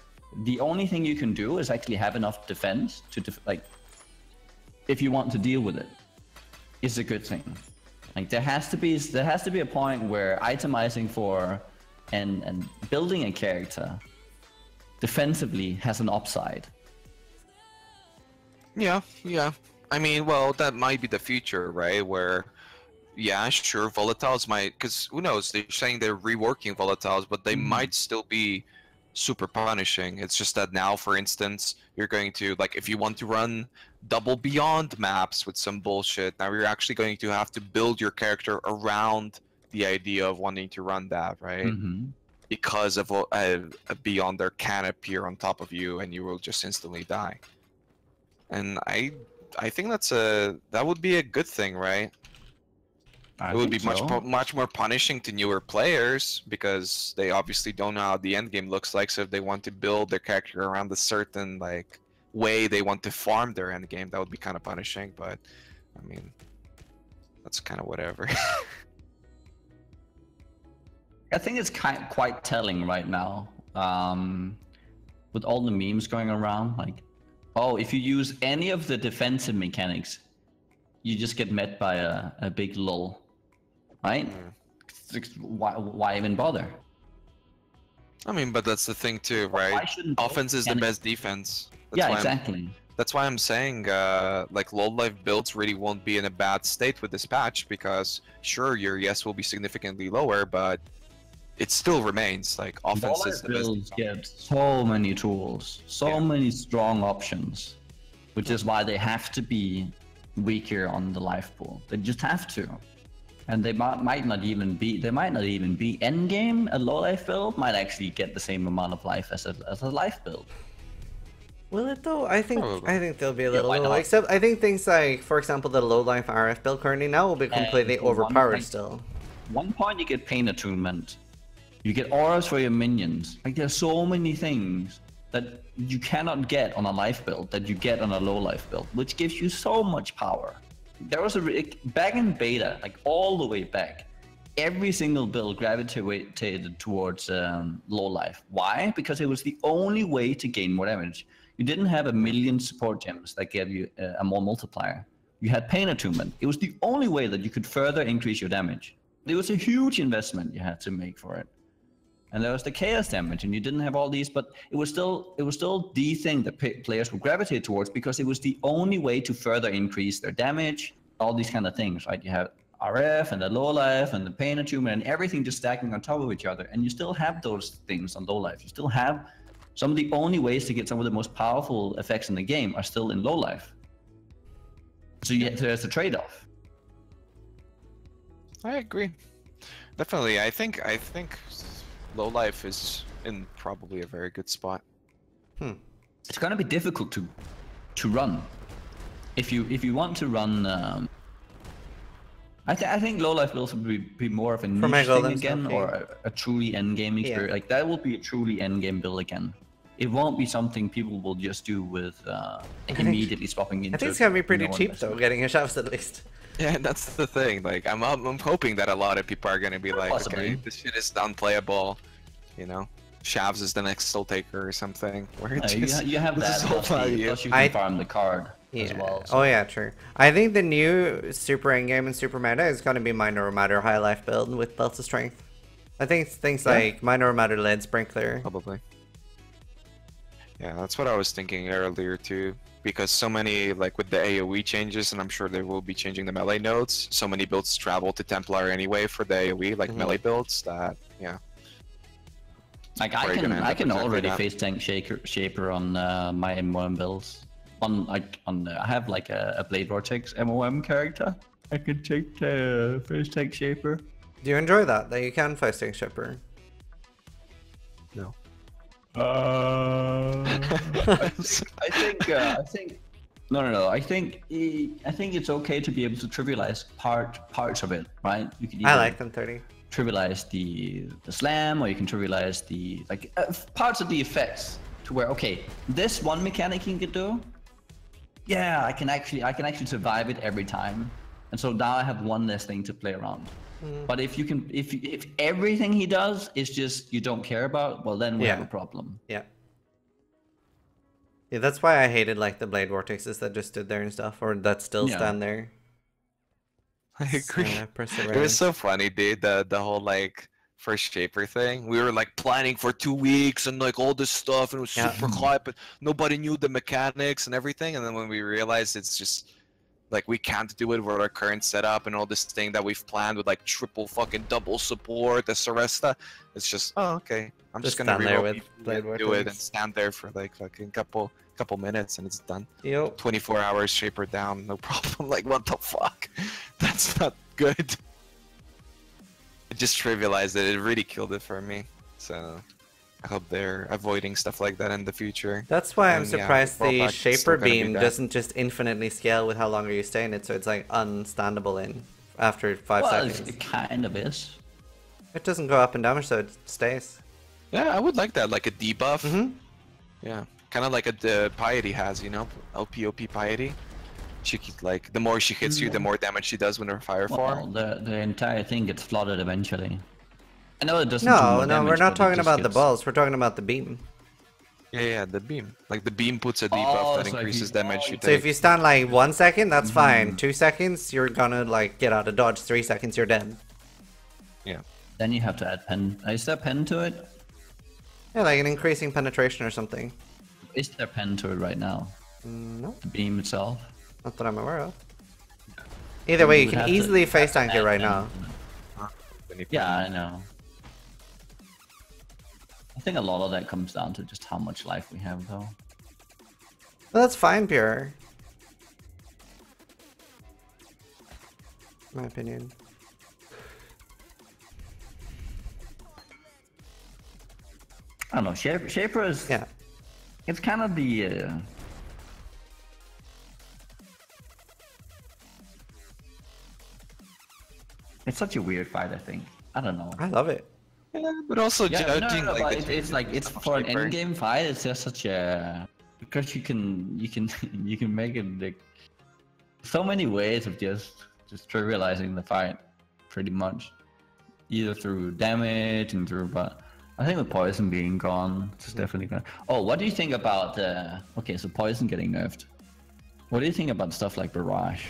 the only thing you can do is actually have enough defense to like, if you want to deal with it, is a good thing. Like there has to be a point where itemizing for and building a character defensively has an upside. Yeah. I mean, well, that might be the future, right? Where, yeah, sure, volatiles might, because who knows? They're saying they're reworking volatiles, but they might still be super punishing. It's just that now, for instance, you're going to, like, if you want to run double beyond maps with some bullshit, now you're actually going to have to build your character around the idea of wanting to run that, right? Because of a beyond there can appear on top of you and you will just instantly die. And I think that would be a good thing, right? It would be much more punishing to newer players because they obviously don't know how the end game looks like. So if they want to build their character around a certain like way they want to farm their end game, that would be kind of punishing. But I mean, that's kind of whatever. I think it's quite telling right now, with all the memes going around. Like, oh, if you use any of the defensive mechanics, you just get met by a big lull. Right? Why even bother? I mean, but that's the thing too, right? Offense is the best defense. That's exactly. That's why I'm saying, like, low-life builds really won't be in a bad state with this patch, because defense your yes will be significantly lower, but it still remains like offense is the best. Builds get so many tools, so many strong options, which is why they have to be weaker on the life pool. They just have to. And they might not even be end game. A low life build might actually get the same amount of life as a life build. Will it though? I think they'll be a little low. Except I think things like, for example, the low life RF build currently now will be completely overpowered still. One point you get pain attunement, you get auras for your minions. Like there's so many things that you cannot get on a life build that you get on a low life build, which gives you so much power. There was back in beta, like all the way back, every single build gravitated towards low life. Why? Because it was the only way to gain more damage. You didn't have a million support gems that gave you a more multiplier. You had pain attunement. It was the only way that you could further increase your damage. It was a huge investment you had to make for it. and there was the chaos damage, and you didn't have all these, but it was still the thing that players would gravitate towards because it was the only way to further increase their damage, all these kind of things, right? You have RF and the low life and the pain attunement and everything just stacking on top of each other, and you still have those things on low life. You still have some of the only ways to get some of the most powerful effects in the game are still in low life. So there's a trade-off. I agree. Definitely. I think low life is in probably a very good spot. It's gonna be difficult to run. If you want to run, I think low life will also be more of a niche thing again, or a truly end game experience. Like that will be a truly end game build again. It won't be something people will just do with immediately swapping into. I think it's gonna be pretty cheap though, getting your shafts at least. Yeah, that's the thing. Like, I'm hoping that a lot of people are gonna be like, okay, this shit is unplayable. You know, Shavs is the next Soul Taker or something. Where you have that. Plus you can farm the card as well. So. Oh yeah, true. I think the new super endgame and super meta is gonna be minor matter high life build with belts of strength. I think it's things like minor matter lead sprinkler. Probably. Yeah, that's what I was thinking earlier too. Because so many, like with the AoE changes, and I'm sure they will be changing the melee nodes, so many builds travel to Templar anyway for the AoE, like melee builds, that, yeah. Like I can already face tank Shaper on my MOM builds. I have like a Blade Vortex MOM character. I can take the face tank Shaper. Do you enjoy that you can face tank Shaper? No. I think no. I think it's okay to be able to trivialize parts of it, right? You can I like them 30. Trivialize the slam, or you can trivialize the parts of the effects to where this one mechanic you can do. Yeah, I can actually survive it every time, and so now I have one less thing to play around. But if everything he does is just you don't care about, well then we have a problem. Yeah, that's why I hated like the Blade Vortexes that just stood there and stuff, or that still stand there. I agree. It was so funny, dude. The whole like first Shaper thing. We were like planning for 2 weeks and like all this stuff, and it was super hype, but nobody knew the mechanics and everything. And then when we realized it's just like we can't do it with our current setup and all this thing that we've planned with like triple fucking double support, the Saresta, it's just okay. I'm just gonna reroll do it and stand there for like fucking couple minutes and it's done. 24 hours Shaper down, no problem. Like what the fuck? That's not good. It just trivialized it. It really killed it for me. So I hope they're avoiding stuff like that in the future. That's why I'm surprised the Shaper beam doesn't just infinitely scale with how longer you stay in it, so it's like unstandable in after 5 seconds. It kind of is. It doesn't go up in damage, so it stays. Yeah, I would like that, like a debuff. Yeah, kind of like the Piety has, you know, LPOP Piety. She like the more she hits you, the more damage she does when her fire form. The entire thing gets flooded eventually. I know it doesn't. No, we're not talking about the balls. We're talking about the beam. Yeah, the beam. Like the beam puts a debuff that increases damage you take. So if you stand like 1 second, that's fine. 2 seconds, you're gonna like get out of dodge. 3 seconds, you're dead. Yeah. Then you have to add pen. Is there pen to it? Yeah, like an increasing penetration or something. Is there pen to it right now? No. The beam itself? Not that I'm aware of. Either way, you can easily face tank it right now. Yeah, I know. I think a lot of that comes down to just how much life we have, though. Well, that's fine, Pure. My opinion. I don't know. Shaper is. Yeah. It's kind of the. It's such a weird fight, I think. I don't know. I love it. Yeah, but also judging like it's for an end game fight. It's just such a because you can make it like so many ways of just trivializing the fight, pretty much, either through damage and through. But I think with poison being gone, it's definitely gonna. Oh, what do you think about okay, so poison getting nerfed? What do you think about stuff like barrage?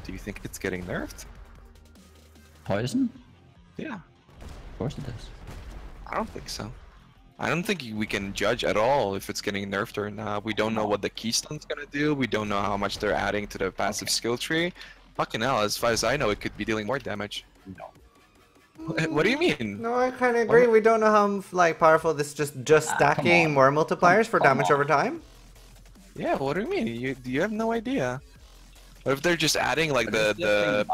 Do you think it's getting nerfed? Poison? Yeah. Of course it is. I don't think so. I don't think we can judge at all if it's getting nerfed or not. We don't know what the Keystone's gonna do. We don't know how much they're adding to the passive skill tree. Fucking hell, as far as I know, it could be dealing more damage. No. What do you mean? No, I kind of agree. We don't know how like powerful this just stacking more multipliers for damage over time. Yeah, what do you mean? You have no idea. What if they're just adding like the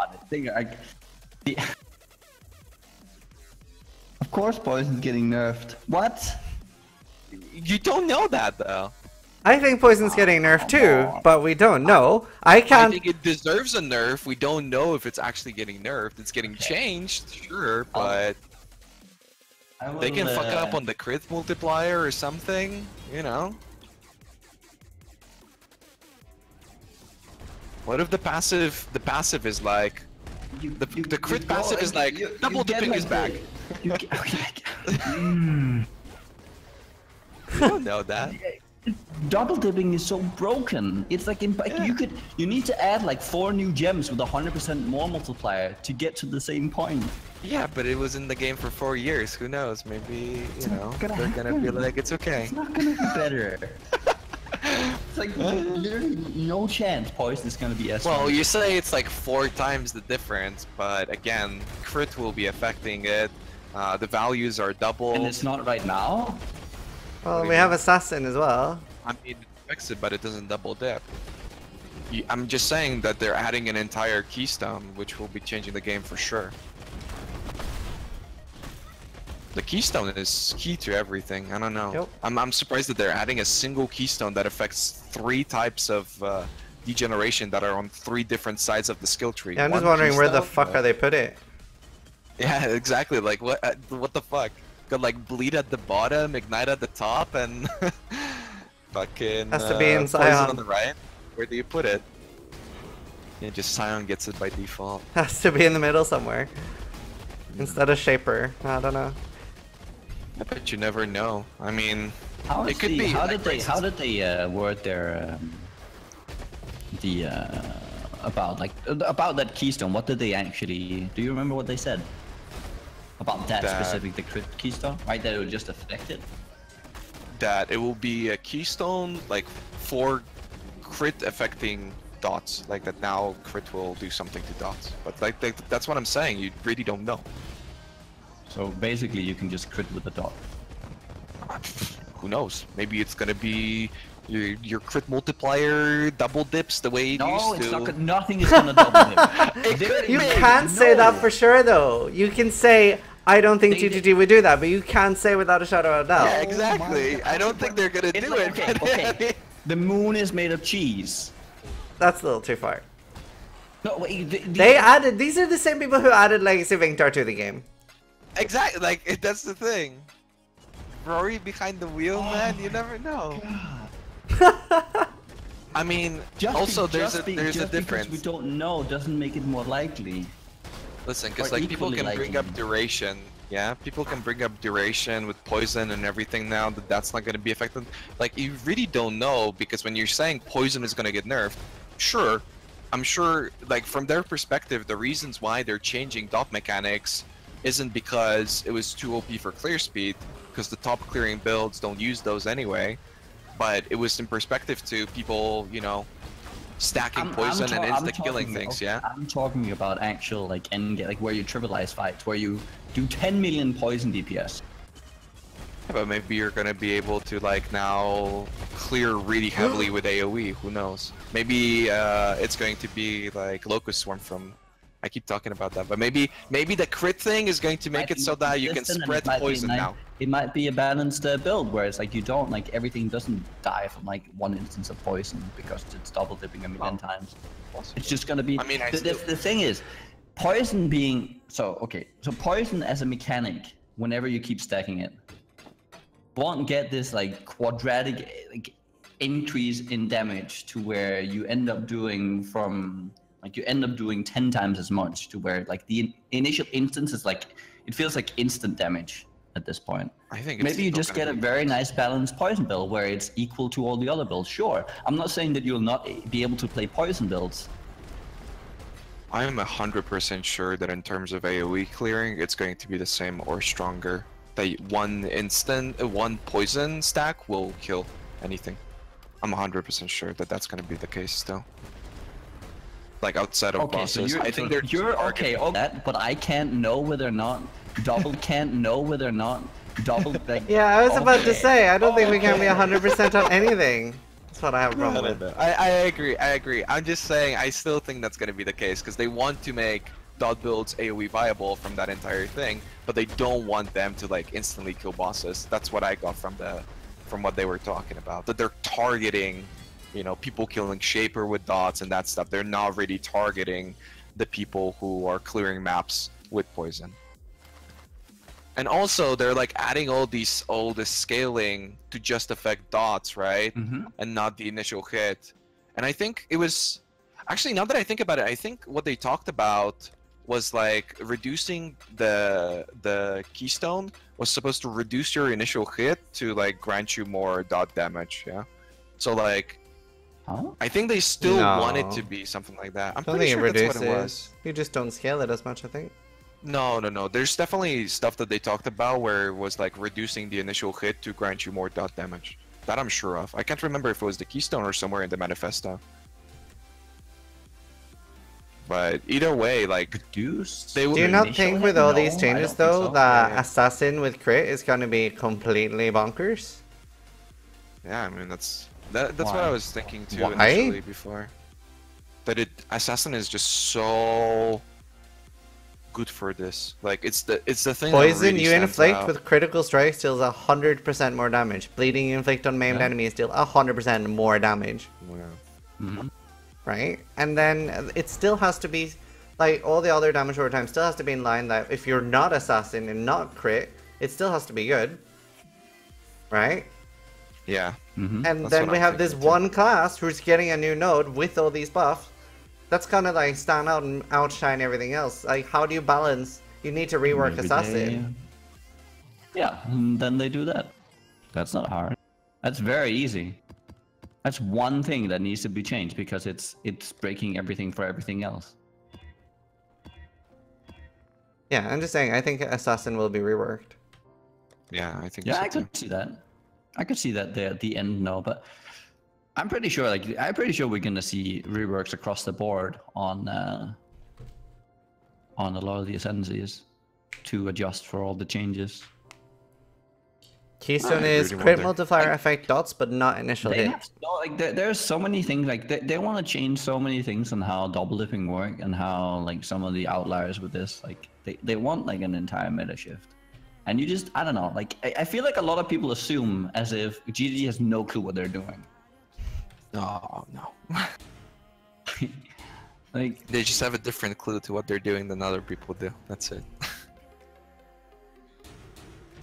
Of course, Poison's getting nerfed. What? You don't know that though. I think Poison's getting nerfed too, but we don't know. I can't. I think it deserves a nerf. We don't know if it's actually getting nerfed. It's getting changed, sure, but they can fuck up on the crit multiplier or something, you know. What if the passive is like the crit passive is like double dipping his back? You don't know that. Double dipping is so broken. It's like you need to add like 4 new gems with 100% more multiplier to get to the same point. Yeah, but it was in the game for 4 years. Who knows? Maybe they're gonna be like, it's okay. It's not gonna be better. It's like literally no chance Poison is gonna be as well. You say it's like 4 times the difference, but again, crit will be affecting it. The values are double. And it's not right now. Well, we have Assassin as well. I mean, it affects it, but it doesn't double dip. I'm just saying that they're adding an entire keystone, which will be changing the game for sure. The keystone is key to everything. I don't know. Yep. I'm surprised that they're adding a single keystone that affects 3 types of degeneration that are on 3 different sides of the skill tree. Yeah, I'm just wondering where the fuck are they put it? Yeah, exactly. Like what the fuck? Got like bleed at the bottom, ignite at the top, and fucking has to be in Poison Scion on the right. Where do you put it? Yeah, just Scion gets it by default. Has to be in the middle somewhere instead of Shaper. I don't know. I bet you never know. I mean, it could be. How did they word their about that keystone? What did they actually? Do you remember what they said about that specific the crit keystone? Right, that it would just affect it. That it will be a keystone like for crit affecting dots. Like that now crit will do something to dots. But like that's what I'm saying. You really don't know. So basically, you can just crit with a dot. Who knows? Maybe it's gonna be your crit multiplier double dips the way it used to. No, it's not. Nothing is gonna double dip. You can't say that for sure, though. You can say, I don't think GGG would do that, but you can't say without a shadow of a doubt. Yeah, exactly. I don't think they're gonna do it. Okay. The moon is made of cheese. That's a little too far. No, wait. They added. These are the same people who added Legacy of Ingtar to the game. Exactly. Like that's the thing. Rory behind the wheel, man. You never know. I mean, there's a difference. Because we don't know doesn't make it more likely. Listen, because like people can bring up duration. Yeah, people can bring up duration with poison and everything now. That's not going to be affected. Like you really don't know, because when you're saying poison is going to get nerfed, sure, I'm sure. Like from their perspective, the reasons why they're changing dot mechanics isn't because it was too OP for clear speed, because the top clearing builds don't use those anyway. But it was in perspective to people, you know, stacking poison and insta-killing things, yeah? I'm talking about actual, like, endgame, like, where you trivialize fights, where you do 10 million poison DPS. Yeah, but maybe you're gonna be able to, like, now clear really heavily with AoE, who knows? Maybe it's going to be, like, Locust Swarm from... I keep talking about that, but maybe the crit thing is going to make it so that you can spread poison now. It might be a balanced build, where it's like you don't, like, everything doesn't die from like one instance of poison because it's double dipping a million times. It's just gonna be. I mean, the thing is, poison being so poison as a mechanic, whenever you keep stacking it, won't get this like quadratic like increase in damage to where you end up doing from. Like you end up doing 10 times as much, to where like the initial instance is like, it feels like instant damage at this point. I think maybe you just get a very nice balanced poison build where it's equal to all the other builds. Sure, I'm not saying that you'll not be able to play poison builds. I'm 100% sure that in terms of AoE clearing, it's going to be the same or stronger that one poison stack will kill anything. I'm 100% sure that that's gonna be the case still. Like outside of bosses, so I think they're okay. That, but I can't know whether or not double can't know whether or not double. Like, Yeah, I was about to say, I don't think we can be 100% on anything. That's what I have a problem with. I agree. I'm just saying, I still think that's gonna be the case because they want to make dot builds AoE viable from that entire thing, but they don't want them to like instantly kill bosses. That's what I got from what they were talking about. That they're targeting, you know, people killing Shaper with dots and that stuff. They're not really targeting the people who are clearing maps with poison. And also, they're like adding all this scaling to just affect dots, right? And not the initial hit. And I think it was actually, now that I think about it, I think what they talked about was like reducing the keystone was supposed to reduce your initial hit to like grant you more dot damage. Yeah. So like, I think they still want it to be something like that. I'm pretty sure that's what it was. You just don't scale it as much, I think. No. There's definitely stuff that they talked about where it was like reducing the initial hit to grant you more dot damage. That I'm sure of. I can't remember if it was the keystone or somewhere in the manifesto. But either way, like, do you not think with all these changes though, that assassin with crit is going to be completely bonkers? Yeah, I mean that's what I was thinking too initially before. That assassin is just so good for this. Like it's the thing. Poison that really you inflict with critical strikes deals 100% more damage. Bleeding you inflict on maimed enemies deal 100% more damage. Yeah. Right? And then it still has to be, like, all the other damage over time still has to be in line that if you're not assassin and not crit, it still has to be good. Right? Yeah. And then we have this one class who's getting a new node with all these buffs. That's kind of like stand out and outshine everything else. Like, how do you balance? You need to rework assassin. Yeah, and then they do that. That's not hard. That's very easy. That's one thing that needs to be changed because it's breaking everything for everything else. Yeah, I'm just saying, I think Assassin will be reworked. Yeah, I think so I could see that. I could see that there at the end now, but I'm pretty sure we're gonna see reworks across the board on a lot of the ascendancies to adjust for all the changes. Keystone is crit multiplier effect dots, but not initial hit. There's so many things, like they want to change so many things on how double dipping work and how like some of the outliers with this, like they want like an entire meta shift. And you just, I don't know, like I feel like a lot of people assume as if GG has no clue what they're doing. Oh no. Like they just have a different clue to what they're doing than other people do. That's it.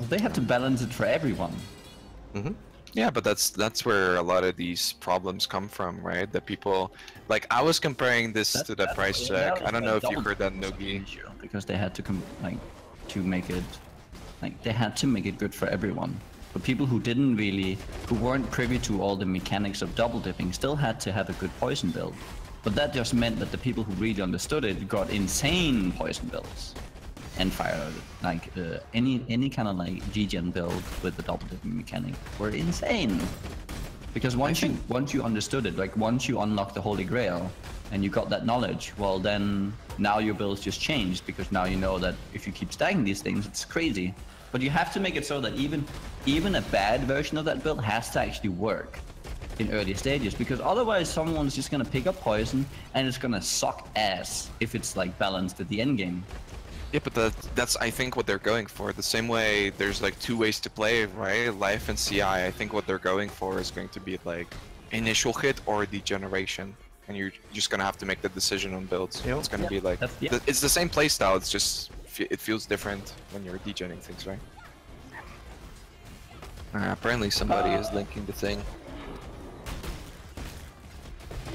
They have to balance it for everyone. Yeah, but that's where a lot of these problems come from, right? That people, like, I was comparing this to the price check. I don't know if you heard that, Nugi. Because they had to they had to make it good for everyone. But people who weren't privy to all the mechanics of double dipping still had to have a good poison build. But that just meant that the people who really understood it got insane poison builds. And fire like any kind of like G-Gen build with the double dipping mechanic were insane. Because once you understood it, like once you unlocked the Holy Grail and you got that knowledge, well then now your builds just changed because now you know that if you keep stacking these things, it's crazy. But you have to make it so that even a bad version of that build has to actually work in early stages, because otherwise someone's just gonna pick up poison and it's gonna suck ass if it's like balanced at the end game. Yeah, but that's I think what they're going for. The same way there's like two ways to play, right? Life and CI. I think what they're going for is going to be like initial hit or degeneration, and you're just gonna have to make the decision on builds. Yep. It's gonna be like it's the same playstyle. It's just it feels different when you're degenning things, right? Apparently somebody is linking the thing.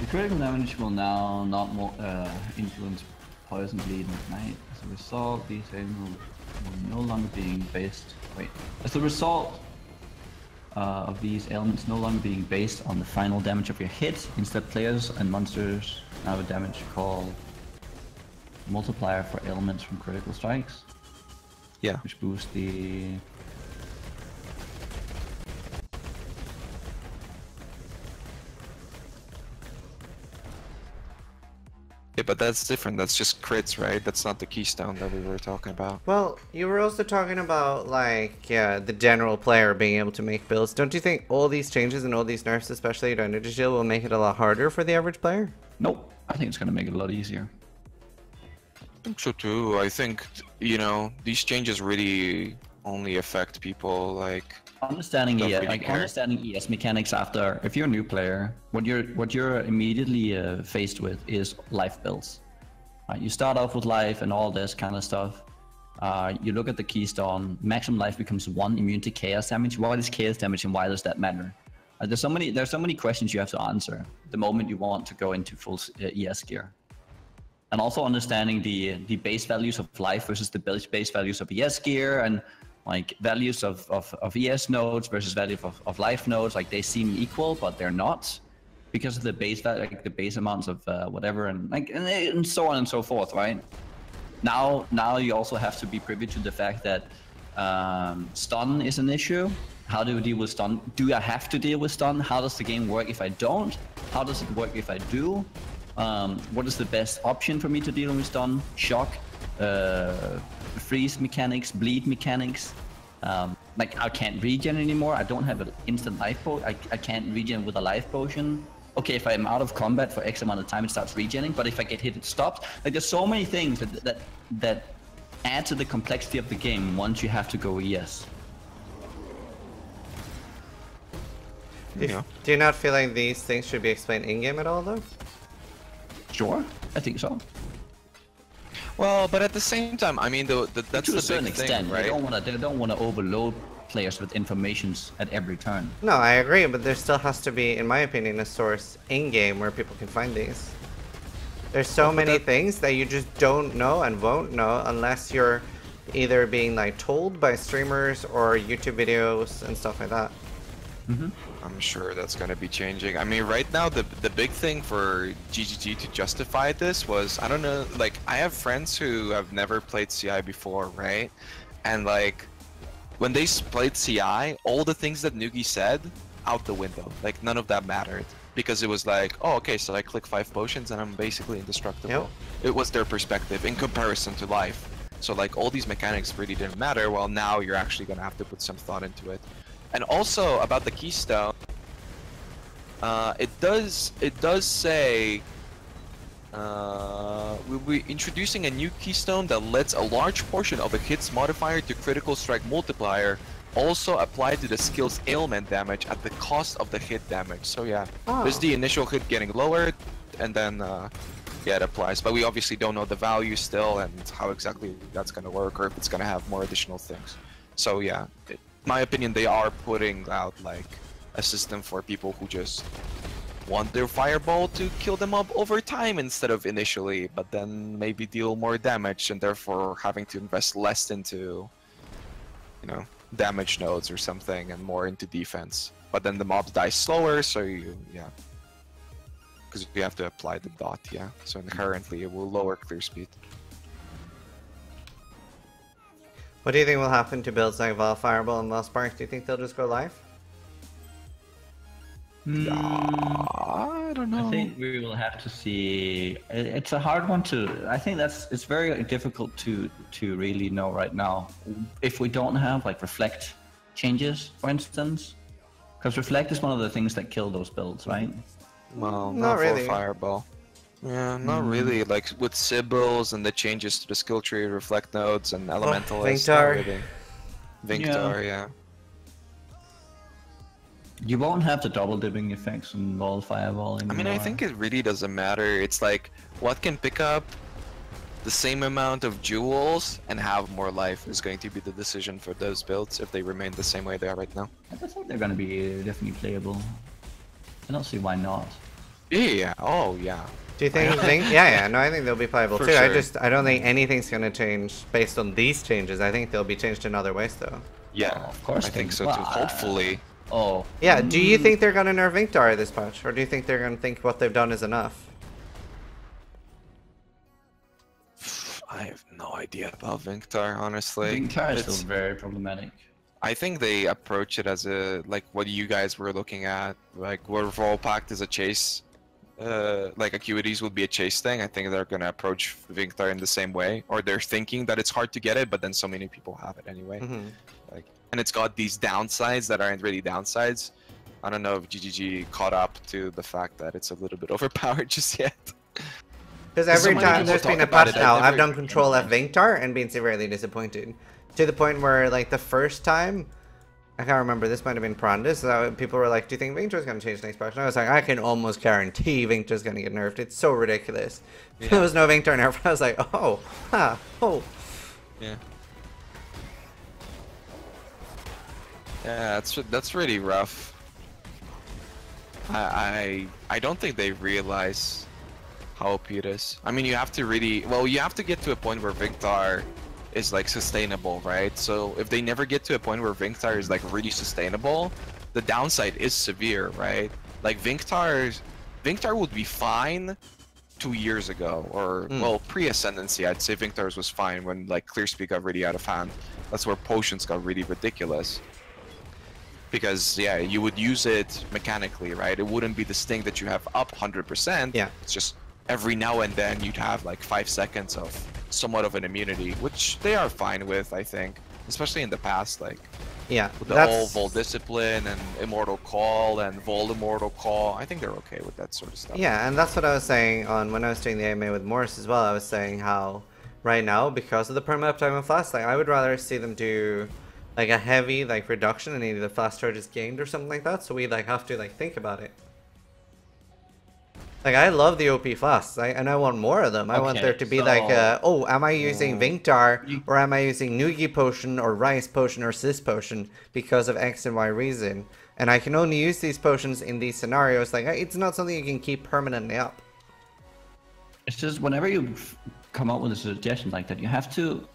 The critical damage will now not more influence poison bleed and ignite. As a result, these elements will no longer being based. As a result of these elements no longer being based on the final damage of your hit, instead players and monsters now have a damage called multiplier for elements from critical strikes. Yeah. Which boosts the Yeah, but that's different. That's just crits, right? That's not the keystone that we were talking about. Well, you were also talking about, like, yeah, the general player being able to make builds. Don't you think all these changes and all these nerfs, especially to Energy Shield, will make it a lot harder for the average player? Nope. I think it's gonna make it a lot easier. I think so too. I think, you know, these changes really only affect people like Understanding don't ES, really like care. understanding ES mechanics after, if you're a new player, what you're immediately faced with is life builds. You start off with life and all this kind of stuff. You look at the keystone, maximum life becomes 1, immune to chaos damage. What is chaos damage and why does that matter? There's so many questions you have to answer the moment you want to go into full ES gear. And also understanding the base values of life versus the base values of ES gear, and like values of ES nodes versus value of life nodes. Like they seem equal, but they're not, because of the base value, like the base amounts of whatever, and like and so on and so forth, right? Now you also have to be privy to the fact that stun is an issue. How do we deal with stun? Do I have to deal with stun? How does the game work if I don't? How does it work if I do? What is the best option for me to deal with stun? Shock, freeze mechanics, bleed mechanics. Like I can't regen anymore. I don't have an instant life potion. I can't regen with a life potion. Okay, if I'm out of combat for X amount of time, it starts regenning. But if I get hit, it stops. Like there's so many things that add to the complexity of the game once you have to go ES. Do you not feel like these things should be explained in-game at all, though? Sure, I think so. Well, but at the same time, I mean, that's to the a big certain extent, thing, right? they don't want to overload players with informations at every turn. No, I agree, but there still has to be, in my opinion, a source in-game where people can find these. There's so many things that you just don't know and won't know unless you're either being like told by streamers or YouTube videos and stuff like that. Mm-hmm. I'm sure that's gonna be changing. I mean, right now the big thing for GGG to justify this was, I don't know, like I have friends who have never played CI before, right? And like when they played CI, all the things that Nugi said out the window. Like none of that mattered, because it was like, oh, okay, so I click 5 potions and I'm basically indestructible. Yep. It was their perspective in comparison to life. So like all these mechanics really didn't matter. Well, now you're actually gonna have to put some thought into it. And also about the keystone, it does say we'll be introducing a new keystone that lets a large portion of a hit's modifier to critical strike multiplier also apply to the skill's ailment damage at the cost of the hit damage. So yeah, there's the initial hit getting lowered, and then yeah, it applies. But we obviously don't know the value still and how exactly that's gonna work, or if it's gonna have more additional things. So yeah, in my opinion, they are putting out like a system for people who just want their fireball to kill them up over time instead of initially, but then maybe deal more damage and therefore having to invest less into, you know, damage nodes or something and more into defense. But then the mobs die slower, so yeah, because you have to apply the dot, yeah. So inherently it will lower clear speed. What do you think will happen to builds like Val Fireball and Val Spark? Do you think they'll just go live? I don't know. I think we will have to see. It's a hard one to. I think it's very difficult to really know right now. If we don't have like reflect changes, for instance, because reflect is one of the things that kill those builds, right? Well, Not not really. for fireball. Yeah, not really. Like with Sybils and the changes to the skill tree, reflect nodes and elementalists. Vinctar. Not really. Vinctar, yeah. You won't have the double dipping effects on Ball Fireball anymore. I mean, I think it really doesn't matter. It's like what can pick up the same amount of jewels and have more life is going to be the decision for those builds if they remain the same way they are right now. I think they're gonna be definitely playable. I don't see why not. Yeah. Oh, yeah. Do you think? Yeah, no, I think they'll be playable For too. sure. I don't think anything's gonna change based on these changes. I think they'll be changed in other ways though. Yeah, Oh, of course I think they- so well, too. Hopefully. Oh. Yeah, do you think they're gonna nerf Vinctar this patch, or do you think they're gonna think what they've done is enough? I have no idea about Vinctar, honestly. Vinctar is It's- still very problematic. I think they approach it as a like what you guys were looking at, like where Vol Pact is a chase like Acuities would be a chase thing, I think they're gonna approach Vinctar in the same way, or they're thinking that it's hard to get it, but then so many people have it anyway. Like, and it's got these downsides that aren't really downsides. I don't know if GGG caught up to the fact that it's a little bit overpowered just yet. Because every many time people there's talk been a about patch it, now, I've I've never- done Control F Vinctar and been severely disappointed. To the point where, like, the first time, I can't remember, this might have been Prandis, so people were like, do you think Vinctar's going to change next patch? And I was like, I can almost guarantee Vinctar's going to get nerfed. It's so ridiculous. Yeah. There was no Vinctar nerf. I was like, oh, ha, oh. Yeah. Yeah, that's really rough. I don't think they realize how OP it is. I mean, you have to really, well, you have to get to a point where Vinctar is like sustainable, right? So if they never get to a point where Vinctar is like really sustainable, the downside is severe, right? Like Vinctar would be fine 2 years ago, or well, pre-ascendancy, I'd say Vinctar's was fine when like clear speed got really out of hand. That's where potions got really ridiculous. Because yeah, you would use it mechanically, right? It wouldn't be this thing that you have up 100%. Yeah. It's just every now and then you'd have like 5 seconds of somewhat of an immunity, which they are fine with, I think. Especially in the past, like Yeah, with the whole Vol Discipline and Immortal Call and Vol Immortal Call. I think they're okay with that sort of stuff. Yeah, and that's what I was saying on when I was doing the AMA with Morris as well. I was saying how right now, because of the perma uptime of Flask, like, I would rather see them do like a heavy like reduction in either the Flask charges gained or something like that, so we like have to like think about it. Like, I love the OP Flasks, and I want more of them. I want there to be like, oh, am I using Vinctar, or am I using Nugi Potion, or Rice Potion, or Sis Potion, because of X and Y reason? And I can only use these potions in these scenarios. Like, it's not something you can keep permanently up. It's just whenever you come up with a suggestion like that, you have to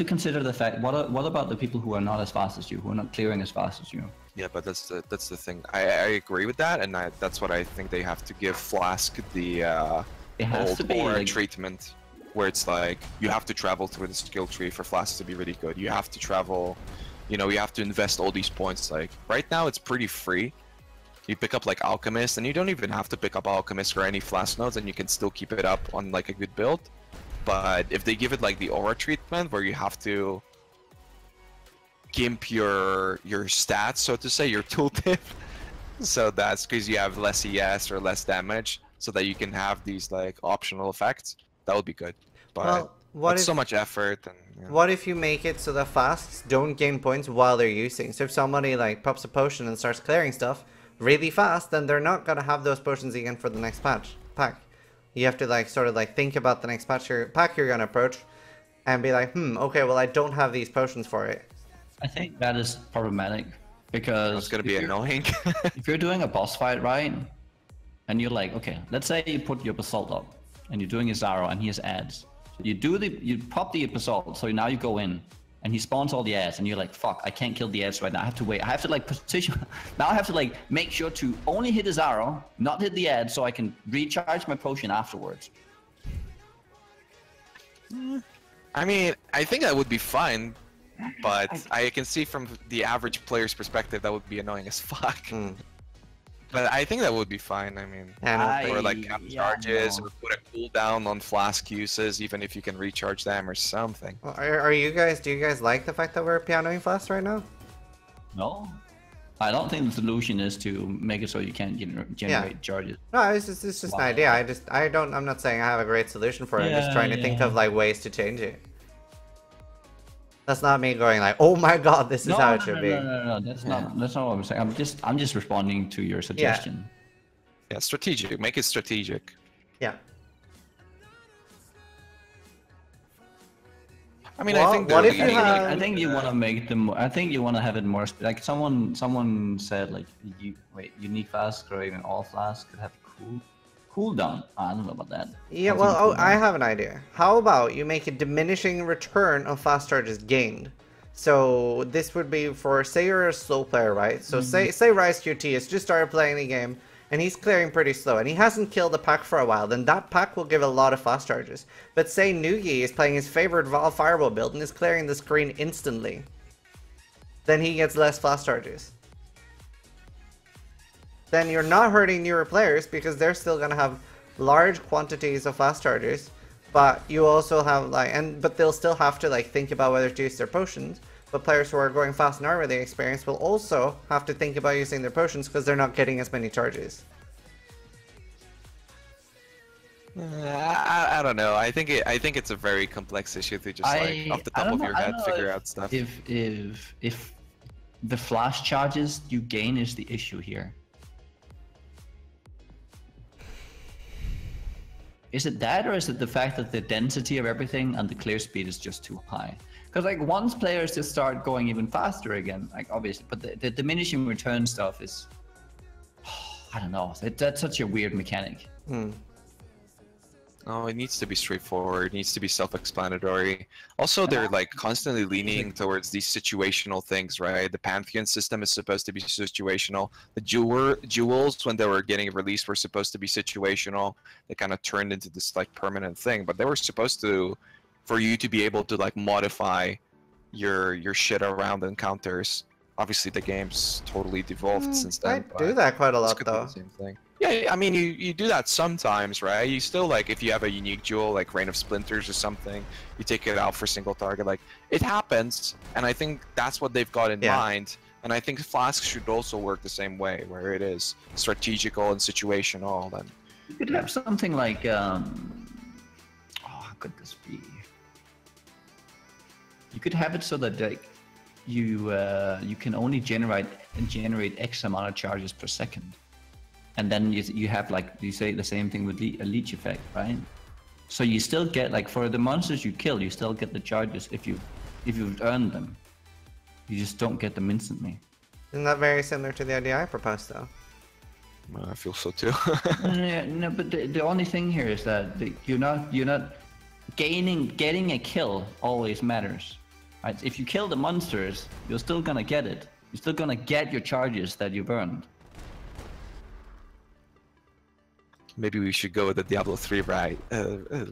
consider the fact, what about the people who are not as fast as you, who are not clearing as fast as you? Yeah, but that's the thing. I agree with that, and that's what I think they have to give Flask the old aura like treatment, where it's like you have to travel through the skill tree for Flask to be really good. You have to travel, you know, you have to invest all these points. Like right now, it's pretty free. You pick up like Alchemist, and you don't even have to pick up Alchemist or any Flask nodes, and you can still keep it up on like a good build. But if they give it like the aura treatment, where you have to gimp your stats, so to say, your tooltip, so that's because you have less ES or less damage, so that you can have these like optional effects. That would be good. But well, it's so much effort. And yeah. What if you make it so that Flasks don't gain points while they're using? So if somebody like pops a potion and starts clearing stuff really fast, then they're not gonna have those potions again for the next pack. You have to like sort of like think about the next pack you're gonna approach, and be like, okay, well, I don't have these potions for it. I think that is problematic, because it's gonna be annoying. If you're doing a boss fight, right, and you're like, okay, let's say you put your Basalt up, and you're doing a Zaro, and he has ads. So you pop the Basalt, so now you go in, and he spawns all the ads, and you're like, fuck, I can't kill the ads right now. I have to wait. I have to like position. Now I have to like make sure to only hit the Zaro, not hit the ads, so I can recharge my potion afterwards. I mean, I think that would be fine. But I can see from the average player's perspective that would be annoying as fuck. But I think that would be fine. I mean, or like cap charges, or put a cooldown on Flask uses, even if you can recharge them or something. Well, do you guys like the fact that we're pianoing Flask right now? No, I don't think the solution is to make it so you can't generate charges. No, it's just an idea. I'm not saying I have a great solution for it. I'm just trying to think of like ways to change it. That's not me going like, oh my god, this is how it should be. No, that's not what I'm saying. I'm just responding to your suggestion. Yeah, strategic. Make it strategic. Yeah. I mean, well, I think what if you have... I think you want to make them. I think you want to have it more like someone said like unique Flask or even all Flasks could have cooldown. I don't know about that. Yeah, well, I have an idea. How about you make a diminishing return on fast charges gained? So this would be for, say you're a slow player, right? So say Raiz QT has just started playing the game, and he's clearing pretty slow, and he hasn't killed a pack for a while, then that pack will give a lot of fast charges. But say Nugi is playing his favorite Valve Fireball build and is clearing the screen instantly, then he gets less fast charges. then you're not hurting newer players because they're still gonna have large quantities of fast charges, but you also have like, but they'll still have to like think about whether to use their potions. But players who are going fast and are really experienced will also have to think about using their potions because they're not getting as many charges. I don't know. I think it's a very complex issue to just like off the top of your head figure out stuff. If the flash charges you gain is the issue here. Is it that, or is it the fact that the density of everything and the clear speed is just too high? Because like once players just start going even faster again, like obviously, but the diminishing return stuff is, I don't know. That's such a weird mechanic. Oh, it needs to be straightforward. It needs to be self-explanatory. Also, they're like constantly leaning towards these situational things, right? The Pantheon system is supposed to be situational. The jewels, when they were getting released, were supposed to be situational. They kind of turned into this like permanent thing, but they were supposed to, for you to be able to like modify your shit around encounters. Obviously, the game's totally devolved since then. I do that quite a lot, though. Same thing. Yeah, I mean, you do that sometimes, right? You still, like, if you have a unique jewel, like Rain of Splinters or something, you take it out for single target. Like, it happens, and I think that's what they've got in mind. And I think Flask should also work the same way, where it is strategical and situational. Then you could have something like, how could this be? You could have it so that like you can only generate X amount of charges per second. And then you have like you say the same thing with a leech effect, right? So you still get like for the monsters you kill, you still get the charges if you've earned them. You just don't get them instantly. Isn't that very similar to the idea I proposed, though? I feel so too. No, but the only thing here is that you're not getting a kill always matters, right? If you kill the monsters, you're still gonna get it. You're still gonna get your charges that you've earned. Maybe we should go with the Diablo 3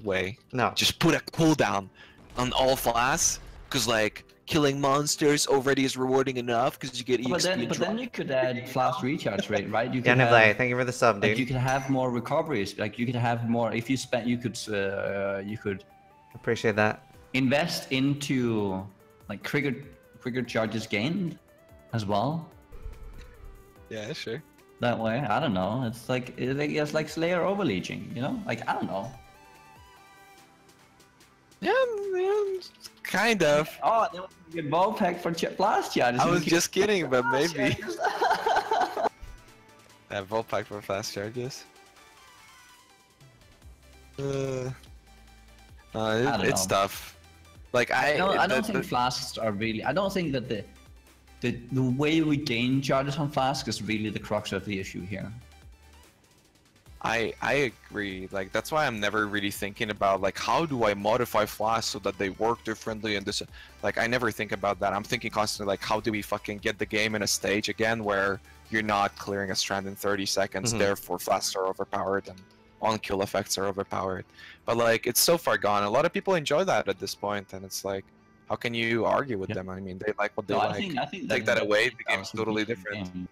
way. No. Just put a cooldown on all Flasks, because like killing monsters already is rewarding enough because you get EXP. But then you could add Flask recharge rate, right? You could thank you for the sub, dude. Like you could have more recoveries. Like you could have more if you spent. You could appreciate that. Invest into like triggered charges gained as well. Yeah, sure. That way, I don't know. It's like Slayer overleaching, you know? Like I don't know. Yeah, kind of. Oh, they want to get ball pack for Flask charges. I was just kidding, but maybe. That ball pack for fast charges. It's tough. Like I don't think Flasks are really. I don't think that the way we gain charges on Flask is really the crux of the issue here. I agree. Like that's why I'm never really thinking about like how do I modify Flask so that they work differently and this. Like I never think about that. I'm thinking constantly like how do we fucking get the game in a stage again where you're not clearing a strand in 30 seconds. Therefore, Flasks are overpowered and on-kill effects are overpowered. But like it's so far gone. A lot of people enjoy that at this point, and it's like. How can you argue with them? I mean, they like what they like. I think take that away, the game's totally different.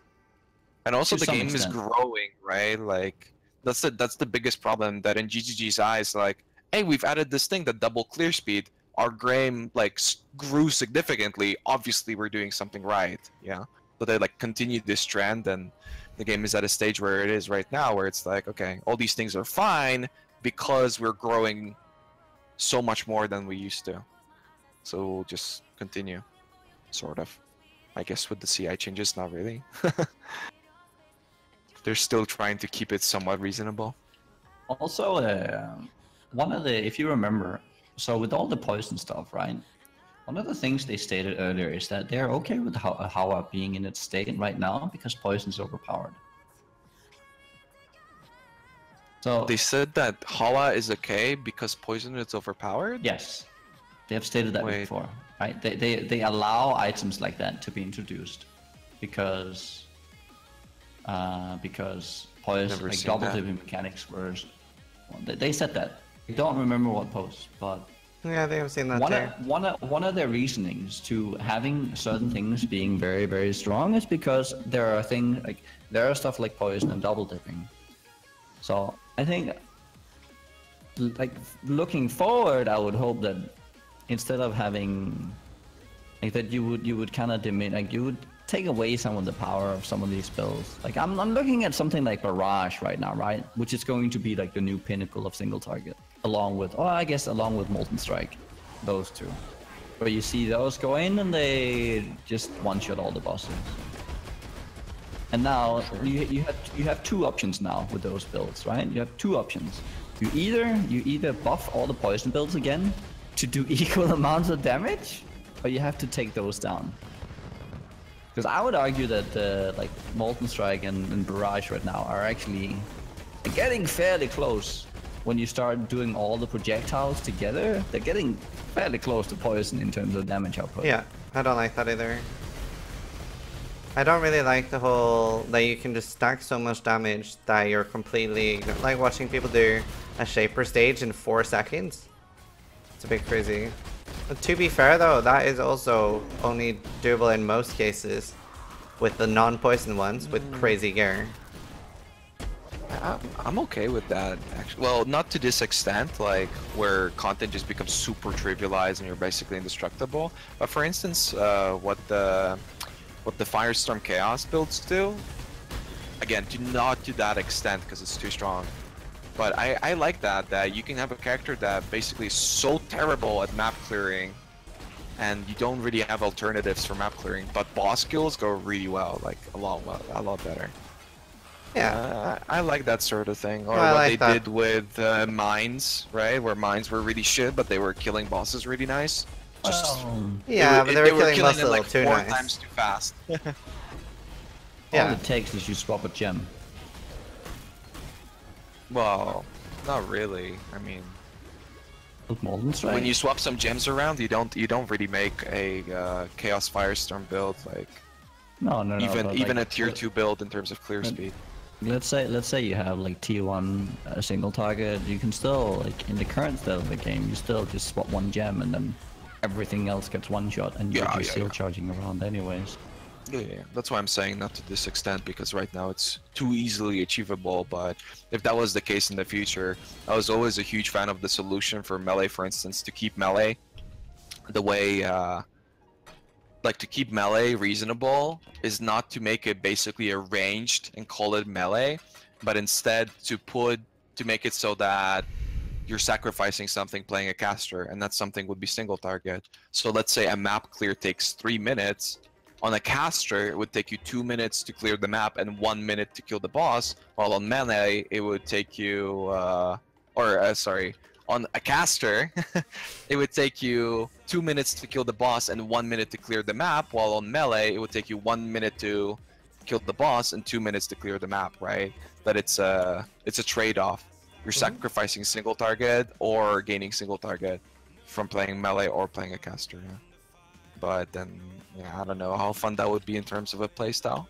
And also, the game is growing, right? Like that's the biggest problem. That in GGG's eyes, like, hey, we've added this thing that double clear speed. Our game like grew significantly. Obviously, we're doing something right, yeah. So they like continue this trend, and the game is at a stage where it is right now, where it's like, okay, all these things are fine because we're growing so much more than we used to. So we'll just continue, sort of. I guess with the CI changes, not really. They're still trying to keep it somewhat reasonable. Also, one of the, if you remember, so with all the poison stuff, right? One of the things they stated earlier is that they're okay with Hawa being in its state right now because poison's overpowered. So they said that Hawa is okay because poison is overpowered? Yes. They have stated that before, right? They allow items like that to be introduced because poison, like double dipping mechanics were. They said that. I don't remember what post, but Yeah, I think I've seen that too. One of their reasonings to having certain things being very, very strong is because there are things like there are stuff like poison and double dipping. So I think, like looking forward, I would hope that instead of having like that, you would kind of diminish, like you would take away some of the power of some of these spells. Like I'm looking at something like Barrage right now, right? Which is going to be like the new pinnacle of single target, along with along with Molten Strike, those two. Where you see those go in and they just one-shot all the bosses. And now you have two options now with those builds, right? You have two options. You either buff all the poison builds again to do equal amounts of damage, or you have to take those down. Because I would argue that like Molten Strike and Barrage right now are actually getting fairly close. When you start doing all the projectiles together, they're getting fairly close to poison in terms of damage output. Yeah, I don't like that either. I don't really like the whole that you can just stack so much damage that you're completely like watching people do a Shaper stage in 4 seconds. It's a bit crazy. But to be fair though, that is also only doable in most cases with the non-poison ones with crazy gear. I'm okay with that, actually. Well, not to this extent, like where content just becomes super trivialized and you're basically indestructible. But for instance, what the Firestorm Chaos builds do, again, do not to that extent because it's too strong. But I like that you can have a character that basically is so terrible at map clearing, and you don't really have alternatives for map clearing, but boss kills go really well, like a lot better. Yeah, I like that sort of thing. Or well, what like they did with mines, right? Where mines were really shit, but they were killing bosses really nice. Just yeah, but they were killing bosses them, like, too 4 nice. times too fast. Yeah. All it takes is you swap a gem. Well, not really. I mean, Molten Strike. when you swap some gems around, you don't really make a Chaos Firestorm build like no, even like, a tier 2 build in terms of clear speed. Let's say you have like tier 1 single target, you can still, like in the current state of the game, you still just swap one gem and then everything else gets one shot and you're just still charging around anyways. Yeah, that's why I'm saying not to this extent, because right now it's too easily achievable. But if that was the case in the future, I was always a huge fan of the solution for melee, for instance, to keep melee the way like to keep melee reasonable is not to make it basically a ranged and call it melee, but instead to make it so that you're sacrificing something playing a caster, and that something would be single target. So let's say a map clear takes 3 minutes. On a caster, it would take you 2 minutes to clear the map and 1 minute to kill the boss, while on melee, it would take you, on a caster, it would take you 2 minutes to kill the boss and 1 minute to clear the map, while on melee, it would take you 1 minute to kill the boss and 2 minutes to clear the map, right? That it's a trade-off. You're sacrificing single target or gaining single target from playing melee or playing a caster, yeah. But then, yeah, I don't know how fun that would be in terms of a playstyle.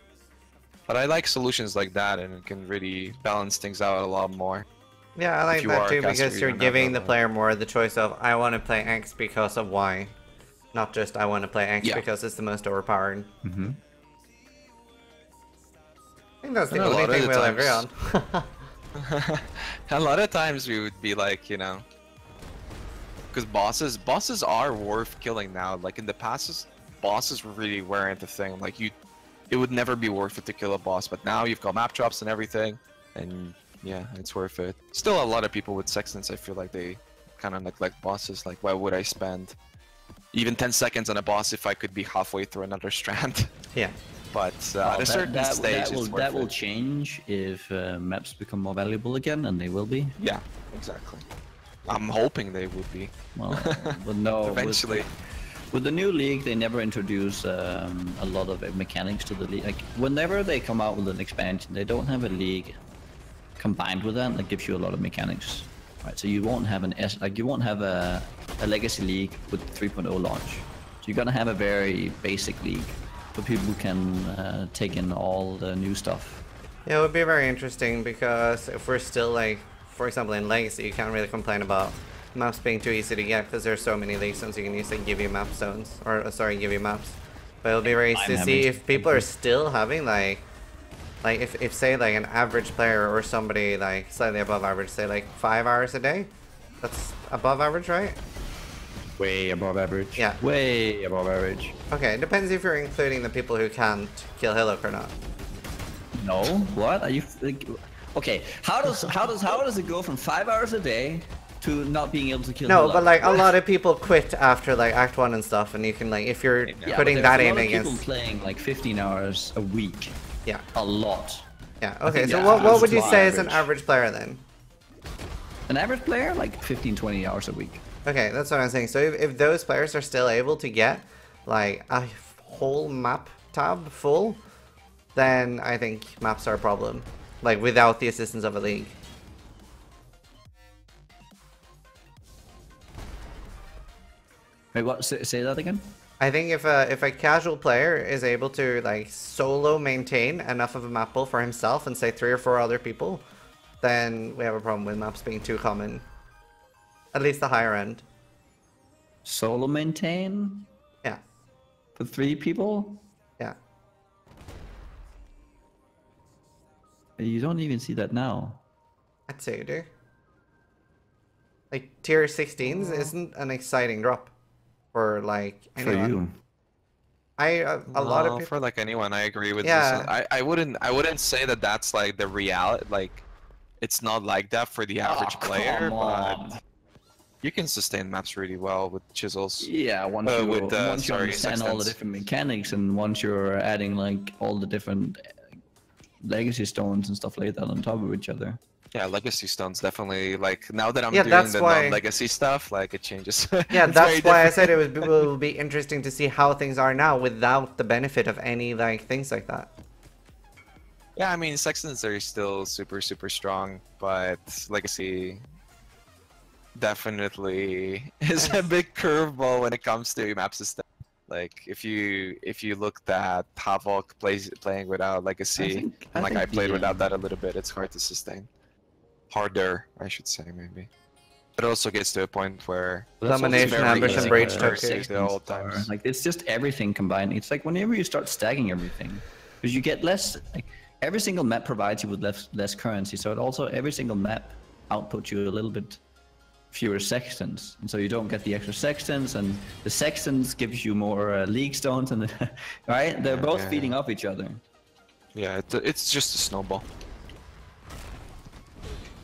But I like solutions like that, and it can really balance things out a lot more. Yeah, I like that too, because you're giving the player more the choice of, I want to play X because of Y. Not just, I want to play X because it's the most overpowered. Mm-hmm. I think that's the only thing we'll agree on. A lot of times we would be like, you know, because bosses are worth killing now. Like in the past, bosses really weren't the thing. Like it would never be worth it to kill a boss, but now you've got map drops and everything, and yeah, it's worth it. Still, a lot of people with Sextants, I feel like they kind of neglect bosses. Like, why would I spend even 10 seconds on a boss if I could be halfway through another strand? Yeah. But at a certain stage, that will change if maps become more valuable again, and they will be. Yeah, exactly. I'm hoping they would be. Well, but no. Eventually. With the new league, they never introduce a lot of mechanics to the league. Like whenever they come out with an expansion, they don't have a league combined with that gives you a lot of mechanics. Right, so you won't have a legacy league with 3.0 launch. So you're gonna have a very basic league, so people can take in all the new stuff. Yeah, it would be very interesting, because if we're still like, for example, in Legacy, you can't really complain about maps being too easy to get because there's so many league zones you can use, like give you map zones, or sorry, give you maps. But it'll be very easy to see if people are still having like if say like an average player or somebody like slightly above average, say like 5 hours a day. That's above average, right? Way above average. Yeah. Way above average. Okay, it depends if you're including the people who can't kill Hillock or not. No, what are you? Okay, how does it go from 5 hours a day to not being able to kill? No, Hillock? but like a lot of people quit after like Act 1 and stuff, and you can like if you're putting that in against. People playing like 15 hours a week. Yeah. A lot. Yeah. Okay. So what would you say is an average player then? An average player, like 15-20 hours a week. Okay, that's what I'm saying. So if those players are still able to get like a whole map tab full, then I think maps are a problem. Like without the assistance of a league. Wait, what? Say that again? I think if a casual player is able to like solo maintain enough of a map pool for himself and say 3 or 4 other people, then we have a problem with maps being too common. At least the higher end. Solo maintain? Yeah. For 3 people? Yeah. You don't even see that now. I'd say you do. Like tier 16s isn't an exciting drop for like anyone. For you. A lot of people. For like anyone, I agree with Yeah. this. I wouldn't say that that's like the reality. Like, it's not like that for the average player, but you can sustain maps really well with chisels. Yeah, once you understand all the different mechanics, and once you're adding like all the different legacy stones and stuff like that on top of each other. Yeah, legacy stones definitely, like, now that I'm Yeah, doing that's the why- non-legacy stuff, like, it changes. Yeah, It's that's very why I different. said it will be interesting to see how things are now without the benefit of any like things like that. Yeah, I mean, Sextants are still super, super strong, but legacy definitely is a big curveball when it comes to map system. Like, if you looked at Havoc playing without legacy, I played without that a little bit, it's hard to sustain. Harder, I should say, maybe. But it also gets to a point where Domination, ambush, and breach took it. all times. Like, it's just everything combined. It's like whenever you start stacking everything, because you get less. Like, every single map provides you with less currency, so it also every single map outputs you a little bit fewer sextants, and so you don't get the extra sextants, and the sextants gives you more league stones, and right, they're both feeding off each other. Yeah, it's just a snowball.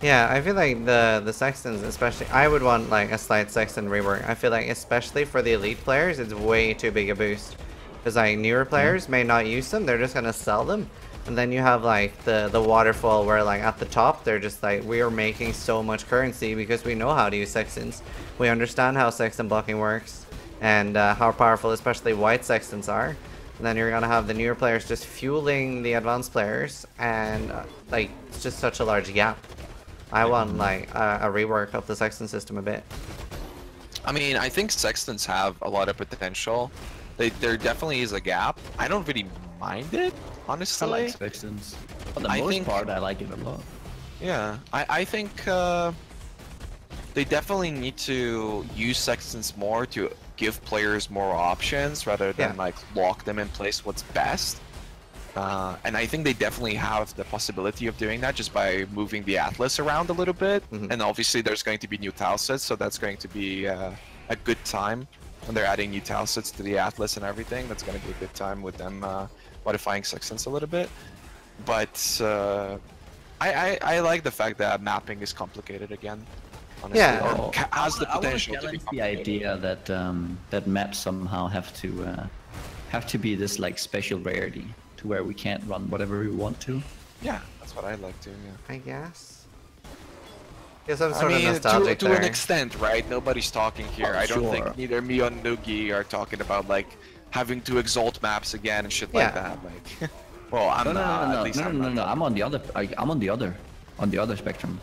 Yeah, I feel like the Sextants, especially, I would want like a slight Sextant rework. I feel like especially for the elite players, it's way too big a boost. Because like newer players may not use them, they're just gonna sell them. And then you have like the waterfall where like at the top, they're just like, we are making so much currency because we know how to use Sextants. We understand how Sextant blocking works and how powerful especially white Sextants are. And then you're gonna have the newer players just fueling the advanced players, and like it's just such a large gap. I want like a rework of the Sextant system a bit. I mean, I think Sextants have a lot of potential. There definitely is a gap. I don't really mind it, honestly. I like Sextants. For the most part, I like it a lot. Yeah, I think they definitely need to use Sextants more to give players more options rather than like lock them in place what's best. And I think they definitely have the possibility of doing that just by moving the Atlas around a little bit. And obviously there's going to be new tile sets, so that's going to be a good time when they're adding new tile sets to the Atlas and everything. That's going to be a good time with them modifying Sextants a little bit. But I like the fact that mapping is complicated again. Honestly, or has the potential to be complicated. The idea that that maps somehow have to be this like special rarity, to where we can't run whatever we want to. Yeah, that's what I like to. Yeah. I guess. There's some sort of nostalgic to an extent, right? Nobody's talking here. I don't think neither me or Nugi are talking about like having to exalt maps again and shit like that. Like, well, I'm no. I'm on the other. I'm on the other spectrum.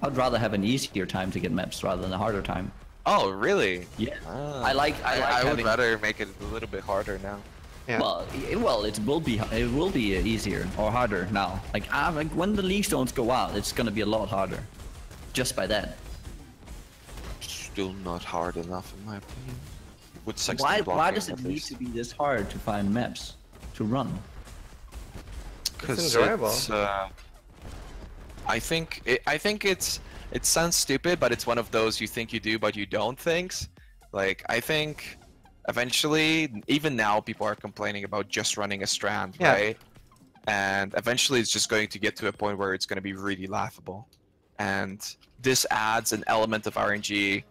I'd rather have an easier time to get maps rather than a harder time. Oh, really? Yeah. Oh. I would rather make it a little bit harder now. Yeah. Well, it will be easier or harder now. Like when the league stones go out, it's gonna be a lot harder. Just by that. still not hard enough in my opinion. With Sextant Why blocking, does it at need least. to be this hard to find maps to run? Because enjoyable. I think it sounds stupid, but it's one of those you think you do but you don't things. Like I think eventually, even now, people are complaining about just running a strand, Yeah. right? And eventually, it's just going to get to a point where it's going to be really laughable. And this adds an element of RNG,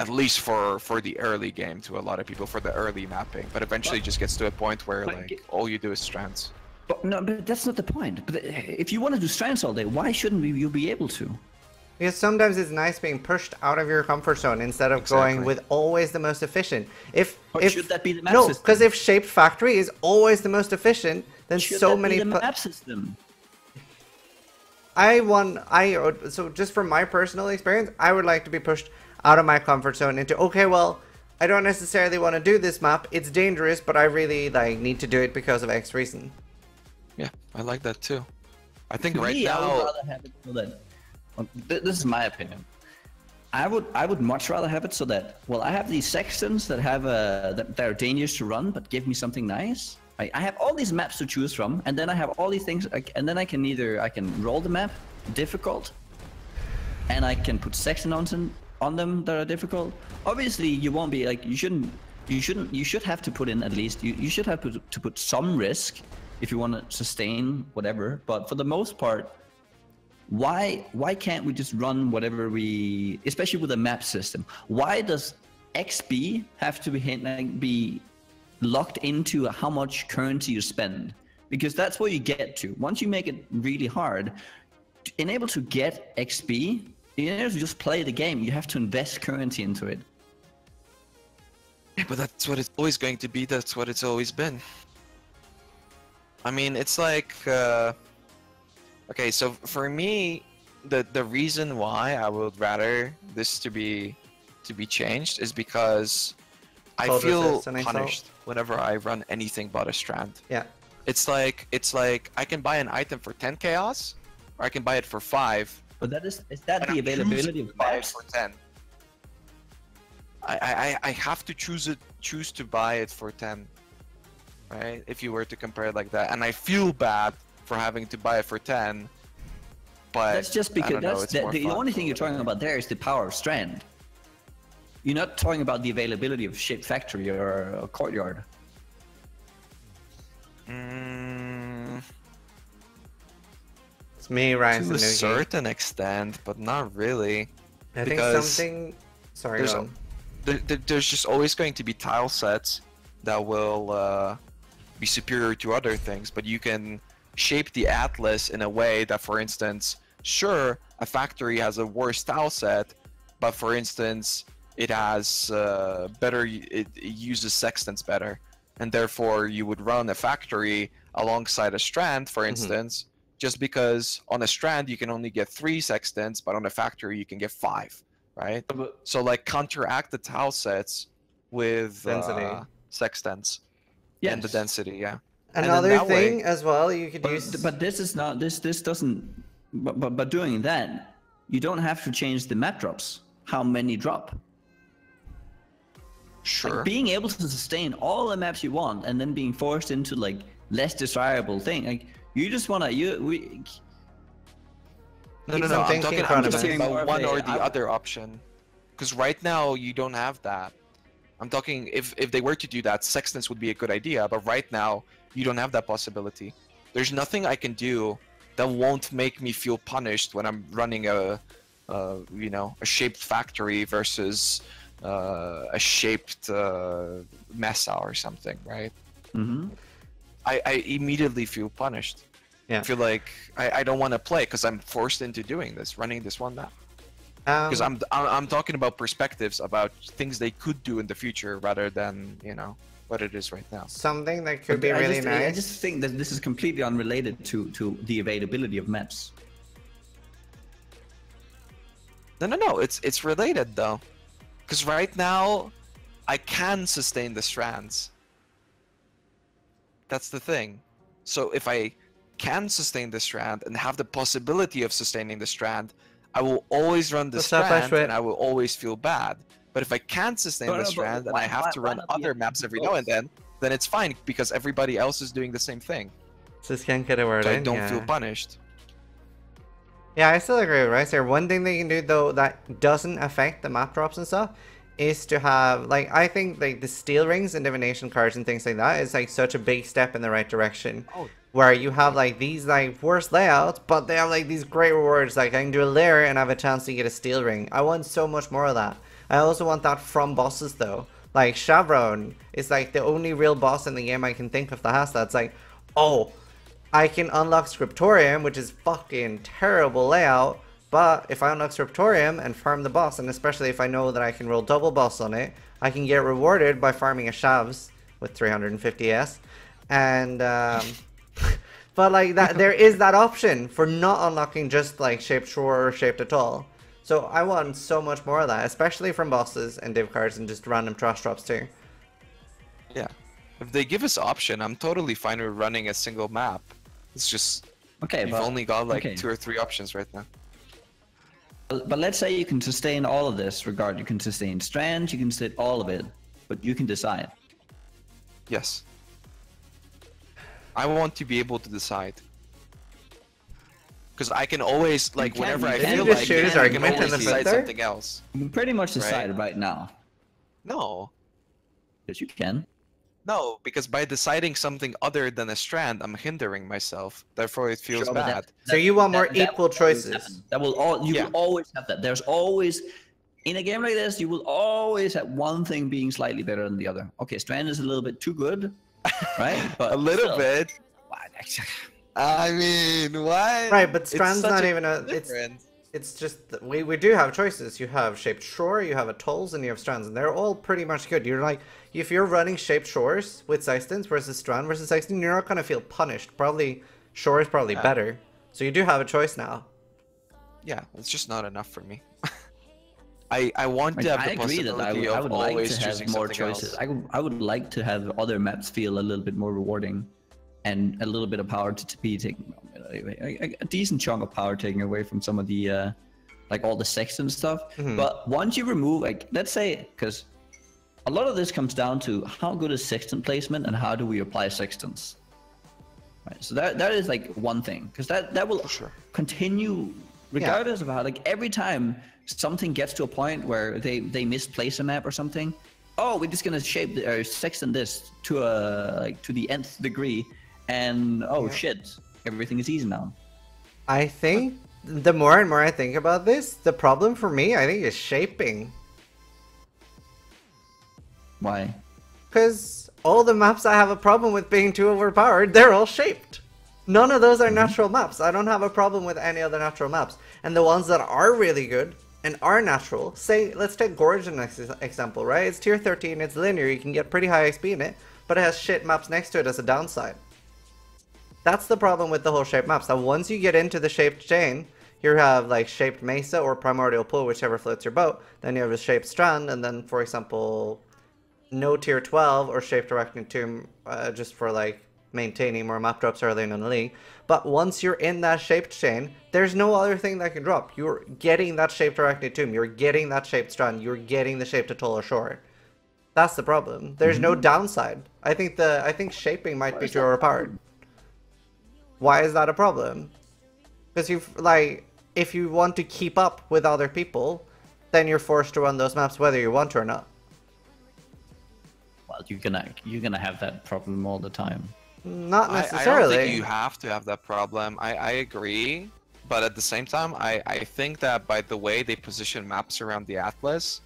at least for the early game, to a lot of people, for the early mapping. But eventually, it just gets to a point where like all you do is strands. But no, but that's not the point. But if you want to do strands all day, why shouldn't you be able to? Because sometimes it's nice being pushed out of your comfort zone instead of going with always the most efficient. If should that be the map no, system? because if Shaped Factory is always the most efficient, then Should so that many. be the map system? So just from my personal experience, I would like to be pushed out of my comfort zone into, okay, well, I don't necessarily want to do this map. It's dangerous, but I really need to do it because of X reason. Yeah, I like that too. I think To right me, I now. would rather have it so that. This is my opinion. I would much rather have it so that, well, I have these Sextants that have that are dangerous to run, but give me something nice. I have all these maps to choose from, and then I have all these things, and then I can roll the map difficult, and I can put Sextant on them that are difficult. Obviously, you won't be like you should have to put in at least you should have to put some risk if you want to sustain whatever. But for the most part, why can't we just run whatever we, especially with a map system? Why does XP have to be locked into how much currency you spend? Because that's what you get to. Once you make it really hard, in able to get XP, you know, to just play the game, you have to invest currency into it. Yeah, but that's what it's always going to be. That's what it's always been. I mean, it's like, okay, so for me, the reason why I would rather this to be changed is because I feel punished whenever I run anything but a strand. Yeah. It's like I can buy an item for 10 chaos, or I can buy it for 5. But is that the availability of maps? For 10. I have to choose to buy it for 10, right? If you were to compare it like that, and I feel bad for having to buy it for 10, but that's just because the only thing you're talking about there is the power of strand. You're not talking about the availability of Shaped Factory or a Courtyard. It's me, Ryan, to a Nugi. certain extent, but not really. I think something. Sorry, go on. There's just always going to be tile sets that will be superior to other things, but you can shape the atlas in a way that, for instance, sure, a factory has a worse tile set, but for instance, it has it uses sextants better, and therefore you would run a factory alongside a strand, for instance, just because on a strand you can only get 3 sextants, but on a factory you can get 5. Right? So like counteract the tile sets with sextants and the density, yeah. Another thing as well you could use. But this is not this doesn't. But doing that, you don't have to change the map drops. How many drop? Sure. Like being able to sustain all the maps you want and then being forced into like less desirable thing. Like you just wanna No, I'm talking about one or the other option. Because right now, you don't have that. I'm talking, if they were to do that, Sextants would be a good idea, but right now, you don't have that possibility. There's nothing I can do that won't make me feel punished when I'm running a shaped factory versus a shaped mesa or something, right? I immediately feel punished. Yeah. I feel like I don't want to play because I'm forced into doing this, running this one map. Because I'm talking about perspectives about things they could do in the future rather than what it is right now. Something that could be really nice. I just think that this is completely unrelated to the availability of maps. No. It's related though, because right now I can sustain the strands. That's the thing. So if I can sustain the strand and have the possibility of sustaining the strand, I will always run the What's up, strand, Ashwin? and I will always feel bad. But if I can't sustain No, the no, but strand, and why- I have to why run not the other maps every now and then it's fine because everybody else is doing the same thing. Just can't get a word So I in. don't Yeah. feel punished. Yeah, I still agree with Raiz here. One thing they can do though that doesn't affect the map drops and stuff is to have, like, I think like the steel rings and divination cards and things like that is like such a big step in the right direction. Oh. Where you have like these like worst layouts, but they have like these great rewards. Like I can do a lair and have a chance to get a steel ring. I want so much more of that. I also want that from bosses though. Like Chevron is like the only real boss in the game I can think of that has that. It's like, oh, I can unlock Scriptorium, which is fucking terrible layout. But if I unlock Scriptorium and farm the boss, and especially if I know that I can roll double boss on it, I can get rewarded by farming a Shavs with 350s. And but like that, there is that option for not unlocking just like Shaped Shore or Shaped at all. So I want so much more of that, especially from bosses and div cards and just random trash drops too. Yeah. If they give us option, I'm totally fine with running a single map. It's just Okay, you've but only got like okay. 2 or 3 options right now. But let's say you can sustain all of this. Regard, you can sustain strands, you can sustain all of it, but you can decide. Yes. I want to be able to decide. Because I can always, like, can- whenever you I can feel just like shoot his it, I can argument always in the decide center? something else. You can pretty much decide right now. No. Because you can. No, because by deciding something other than a strand, I'm hindering myself. Therefore, it feels Sure, but bad. So you want more that equal will always choices. happen. That will all you Yeah. will always have that. There's always in a game like this, you will always have one thing being slightly better than the other. Okay, strand is a little bit too good, right? But A little still. bit. I mean, what? Right, but It's strand's such not a even a. difference. It's just that we do have choices. You have Shaped Shore, you have Atolls, and you have Strands, and they're all pretty much good. You're like, if you're running Shaped Shores with Sextants versus Strand versus Sextant, you're not gonna feel punished. Probably Shore is probably better. So you do have a choice now. Yeah, it's just not enough for me. I want to have I the agree that possibility I of would like always to have choosing more something choices. else. I would like to have other maps feel a little bit more rewarding, and a little bit of power to be taken, a decent chunk of power taken away from some of the like all the sextant stuff. But once you remove, like, let's say, because a lot of this comes down to how good is sextant placement and how do we apply sextants. Right. So that is like one thing, because that will continue regardless of how, like, every time something gets to a point where they misplace a map or something, oh, we're just gonna shape the sextant this to to the nth degree, and oh shit, everything is easy now. I think the more and more I think about this, the problem for me, I think, is shaping. Why? Because all the maps I have a problem with being too overpowered, they're all shaped. None of those are natural maps. I don't have a problem with any other natural maps. And the ones that are really good and are natural, say, let's take Gorge as an example, right? It's tier 13, it's linear, you can get pretty high XP in it, but it has shit maps next to it as a downside. That's the problem with the whole shaped maps. That once you get into the shaped chain, you have like shaped mesa or primordial pool, whichever floats your boat. Then you have a shaped strand, and then, for example, no tier 12 or shaped arachnid tomb, just for like maintaining more map drops early in the league. But once you're in that shaped chain, there's no other thing that can drop. You're getting that shaped arachnid tomb, you're getting that shaped strand, you're getting the shaped atoll or shore. That's the problem. There's no downside. I think shaping might be too overpowered. Why is that a problem? Because if you want to keep up with other people, then you're forced to run those maps whether you want to or not. Well, you're gonna have that problem all the time. Not I necessarily. don't think you have to have that problem. I agree, but at the same time, I think that by the way they position maps around the Atlas,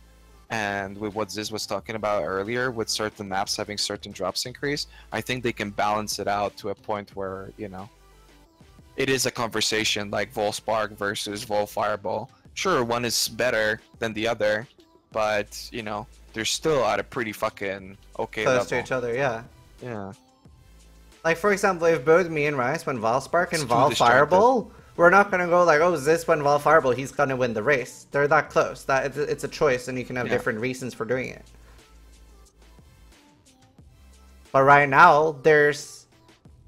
and with what Ziz was talking about earlier, with certain maps having certain drops increase, I think they can balance it out to a point where, you know, it is a conversation like Vol Spark versus Vol Fireball. Sure, one is better than the other, but, you know, they're still at a pretty fucking okay Close level. to each other, yeah. Yeah. Like, for example, if both me and Raiz went Valspark and It's too Val distracted. Fireball, we're not gonna go like, oh, this went Val Fireball, he's gonna win the race. They're that close. That it's a choice, and you can have different reasons for doing it. But right now, there's,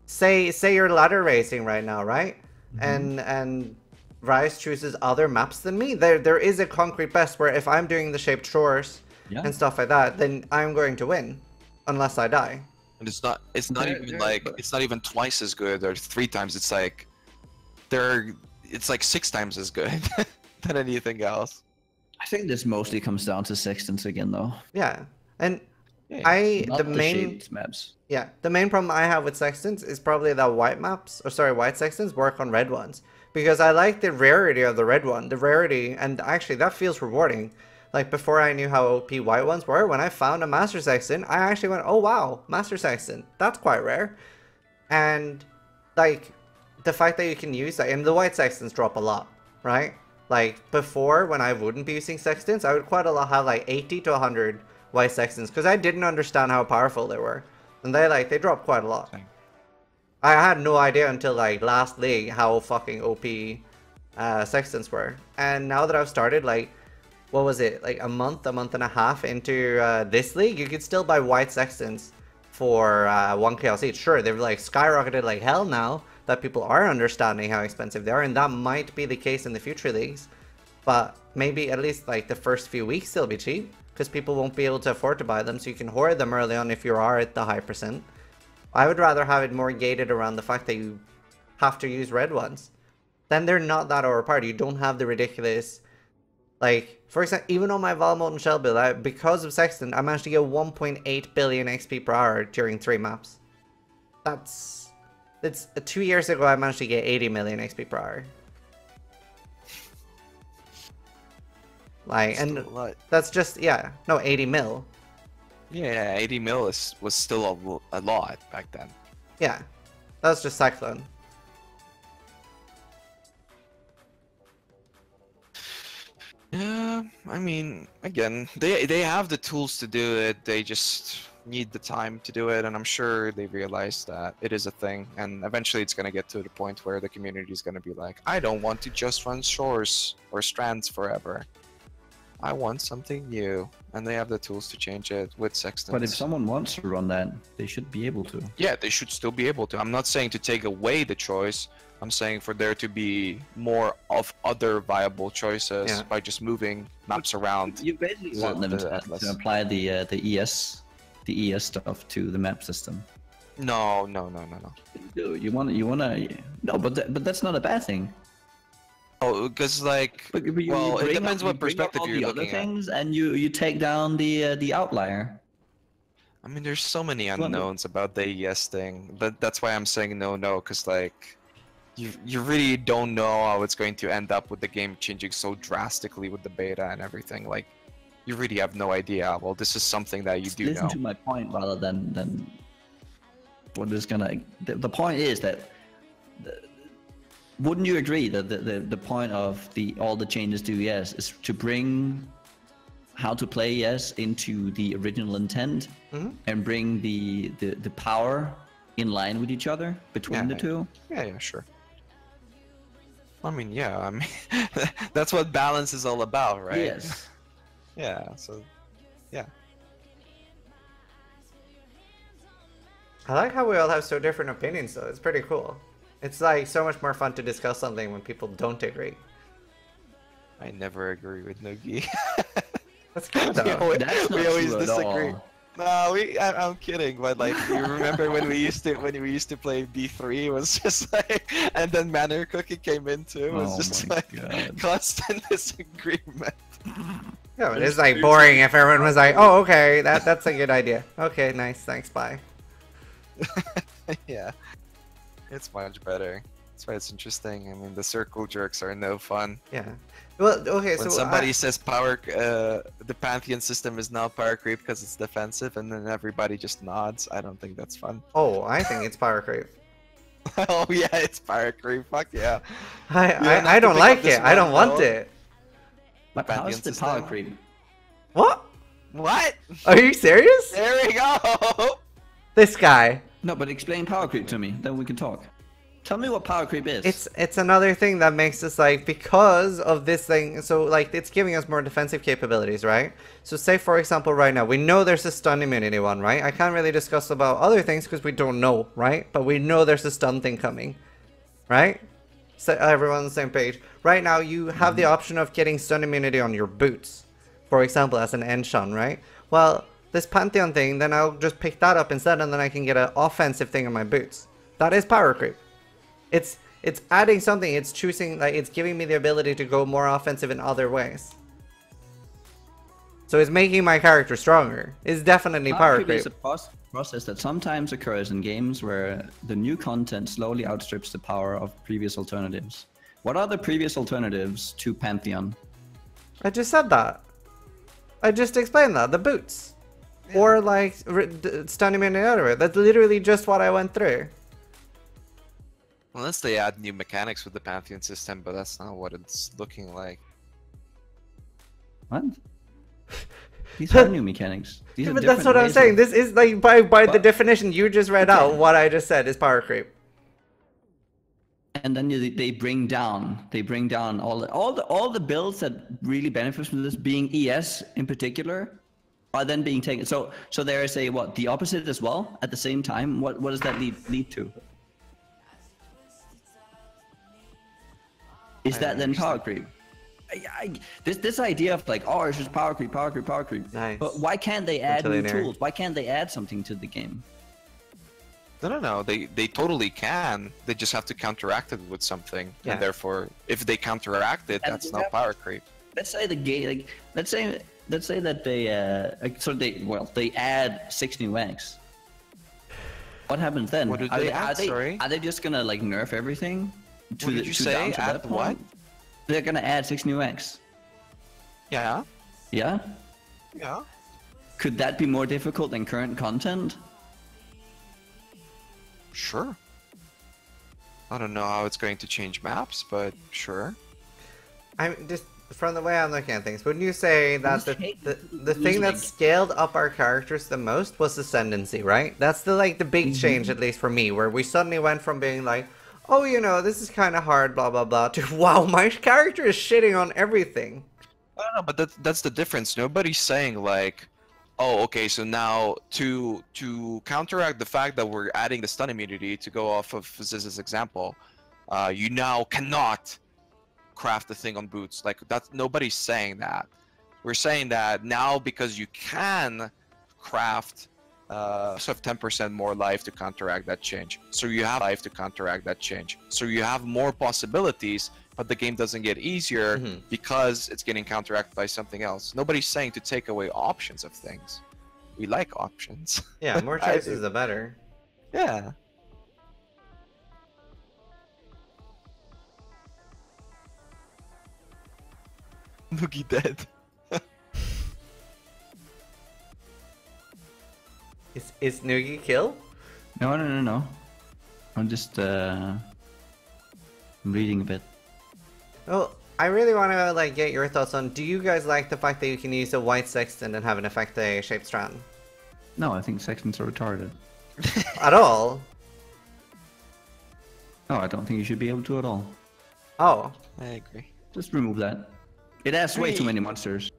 say you're ladder racing right now, right? And Raiz chooses other maps than me. There is a concrete best where if I'm doing the shaped shores and stuff like that, then I'm going to win, unless I die. And it's not even like it's not even twice as good or 3 times. It's like it's like 6 times as good than anything else. I think this mostly comes down to Sextants again, though. Yeah, and Not the the main shaped maps. Yeah, the main problem I have with Sextants is probably that white Sextants work on red ones. Because I like the rarity of the red one. The rarity, and actually that feels rewarding. Like before I knew how OP white ones were, when I found a Master Sextant, I actually went, oh wow, Master Sextant, that's quite rare. And like, the fact that you can use that, and the white Sextants drop a lot, right? Like before, when I wouldn't be using Sextants, I would quite a lot have like 80 to 100 white Sextants, because I didn't understand how powerful they were. And they drop quite a lot. I had no idea until like last league how fucking OP Sextants were. And now that I've started, like, what was it, like a month and a half into this league, you could still buy white Sextants for 1 KLC each. Sure, they've like skyrocketed like hell now that people are understanding how expensive they are, and that might be the case in the future leagues. But maybe at least like the first few weeks they'll be cheap, because people won't be able to afford to buy them, so you can hoard them early on if you are at the high percent. I would rather have it more gated around the fact that you have to use red ones. Then they're not that overpowered. You don't have the ridiculous, like, for example, even on my Val Molten Shell build, because of Sextant, I managed to get 1.8 billion XP per hour during 3 maps. It's 2 years ago I managed to get 80 million XP per hour. Like, and that's just, yeah, no, 80 mil. Yeah, 80 mil was still a lot back then. Yeah, that was just Cyclone. Yeah, I mean, again, they have the tools to do it. They just need the time to do it, and I'm sure they realize that it is a thing. And eventually, it's gonna get to the point where the community is gonna be like, I don't want to just run shores or strands forever. I want something new, and they have the tools to change it with Sextants. But if someone wants to run that, they should be able to. Yeah, they should still be able to. I'm not saying to take away the choice. I'm saying for there to be more of other viable choices by just moving maps around. You basically want them to apply the ES stuff to the map system. No. You wanna. No, but that's not a bad thing. Oh, because like, well, it depends what perspective you're looking at. And you take down the outlier. I mean, there's so many unknowns about the ES thing, but that's why I'm saying no, because like, you really don't know how it's going to end up with the game changing so drastically with the beta and everything. Like, you really have no idea. Well, this is something that you do know. Listen to my point rather than what is gonna. The point is that. Wouldn't you agree that the point of all the changes to ES is to bring how to play ES into the original intent and bring the power in line with each other between the two? Yeah, sure. I mean, that's what balance is all about, right? Yes. Yeah, so, yeah. I like how we all have so different opinions, though. It's pretty cool. It's like so much more fun to discuss something when people don't agree. I never agree with Nugi. That's good though. We always disagree. No, I'm kidding, but like, you remember when we used to play B3? It was just like, and then Manor Cookie came in too. It was just like constant disagreement. Yeah, but it's like boring if everyone was like, "Oh, okay, that's a good idea. Okay, nice, thanks, bye." Yeah. It's much better. That's why it's interesting. I mean, the circle jerks are no fun. Yeah. Well, okay, when somebody says the Pantheon system is now power creep because it's defensive, and then everybody just nods, I don't think that's fun. Oh, I think it's power creep. Oh yeah, it's power creep. Fuck yeah. I don't like it. I don't want it. How is the power creep? What? What? Are you serious? There we go. This guy. No, but explain power creep to me, then we can talk. Tell me what power creep is. It's another thing that makes us like, because of this thing, so like it's giving us more defensive capabilities, right? So say for example right now, we know there's a stun immunity one, right? I can't really discuss about other things because we don't know, right? But we know there's a stun thing coming, right? so everyone's on the same page. Right now, you have the option of getting stun immunity on your boots, for example, as an enchant, right? Well, this Pantheon thing, then I'll just pick that up instead, and then I can get an offensive thing on my boots. That is power creep. It's adding something. It's choosing, like, it's giving me the ability to go more offensive in other ways. So it's making my character stronger. It's definitely power creep. It's a process that sometimes occurs in games where the new content slowly outstrips the power of previous alternatives. What are the previous alternatives to Pantheon? I just said that. I just explained that. The boots. Yeah. Or like stun immunity out of it. That's literally just what I went through. Unless they add new mechanics with the Pantheon system, but that's not what it's looking like. What? These are new mechanics. These yeah, are but that's what I'm saying. This is like by the definition you just read out. What I just said is power creep. And then they bring down all the builds that really benefit from this, being ES in particular, are then being taken. So there is a the opposite as well at the same time. What does that lead to? Is that then power creep? This idea of like, oh, it's just power creep. Nice. But why can't they add new tools? Why can't they add something to the game? No. They totally can. They just have to counteract it with something. Yeah. And therefore, if they counteract it, that's not power creep. Let's say the game, like, let's say that they add 6 new eggs. What happens then? What do they add? Are they just gonna like nerf everything? What did you say? Add what? They're gonna add 6 new eggs. Yeah. Yeah? Yeah. Could that be more difficult than current content? Sure. I don't know how it's going to change maps, but sure. I'm just from the way I'm looking at things. Wouldn't you say that the thing that scaled up our characters the most was ascendancy, right? That's the big change, at least for me, where we suddenly went from being like, oh, you know, this is kind of hard, blah, blah, blah, to, wow, my character is shitting on everything. I don't know, but that's the difference. Nobody's saying, like, oh, okay, so now to counteract the fact that we're adding the stun immunity, to go off of Ziz's example, you now cannot craft the thing on boots. Like, that's nobody's saying that. We're saying that now because you can craft so have 10% more life to counteract that change. So you have life to counteract that change. So you have more possibilities, but the game doesn't get easier because it's getting counteracted by something else. Nobody's saying to take away options of things. We like options. Yeah, more choices the better. Yeah. Nugi dead. Is Nugi killed? No. I'm just reading a bit. Well, I really want to get your thoughts on. Do you guys like the fact that you can use a white Sextant and have an affect a shaped strand? No, I think Sextants are retarded. At all? No, I don't think you should be able to at all. Oh, I agree. Just remove that. It adds way too many monsters.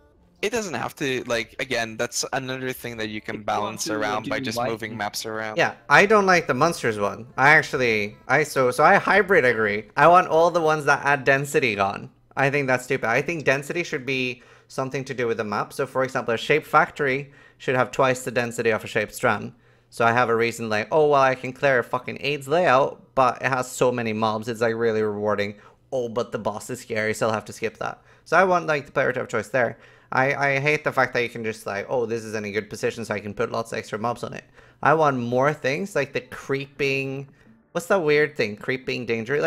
It doesn't have to, again, that's another thing that you can balance around by just moving maps around. Yeah, I don't like the monsters one. I hybrid agree. I want all the ones that add density gone. I think that's stupid. I think density should be something to do with the map. So for example, a shaped factory should have twice the density of a shaped strand. So I have a reason oh well, I can clear a fucking AIDS layout, but it has so many mobs, it's really rewarding. Oh, but the boss is scary, so I'll have to skip that. So I want the player to have choice there. I hate the fact that you can just oh, this is in a good position so I can put lots of extra mobs on it. I want more things like the creeping, what's that weird thing? Creeping danger?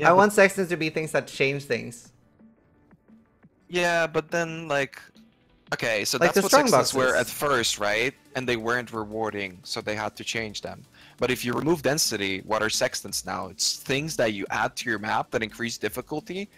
I want Sextants to be things that change things. Yeah, but then okay, so that's what Sextants were at first, right? And they weren't rewarding, so they had to change them. But if you remove density, what are Sextants now? It's things that you add to your map that increase difficulty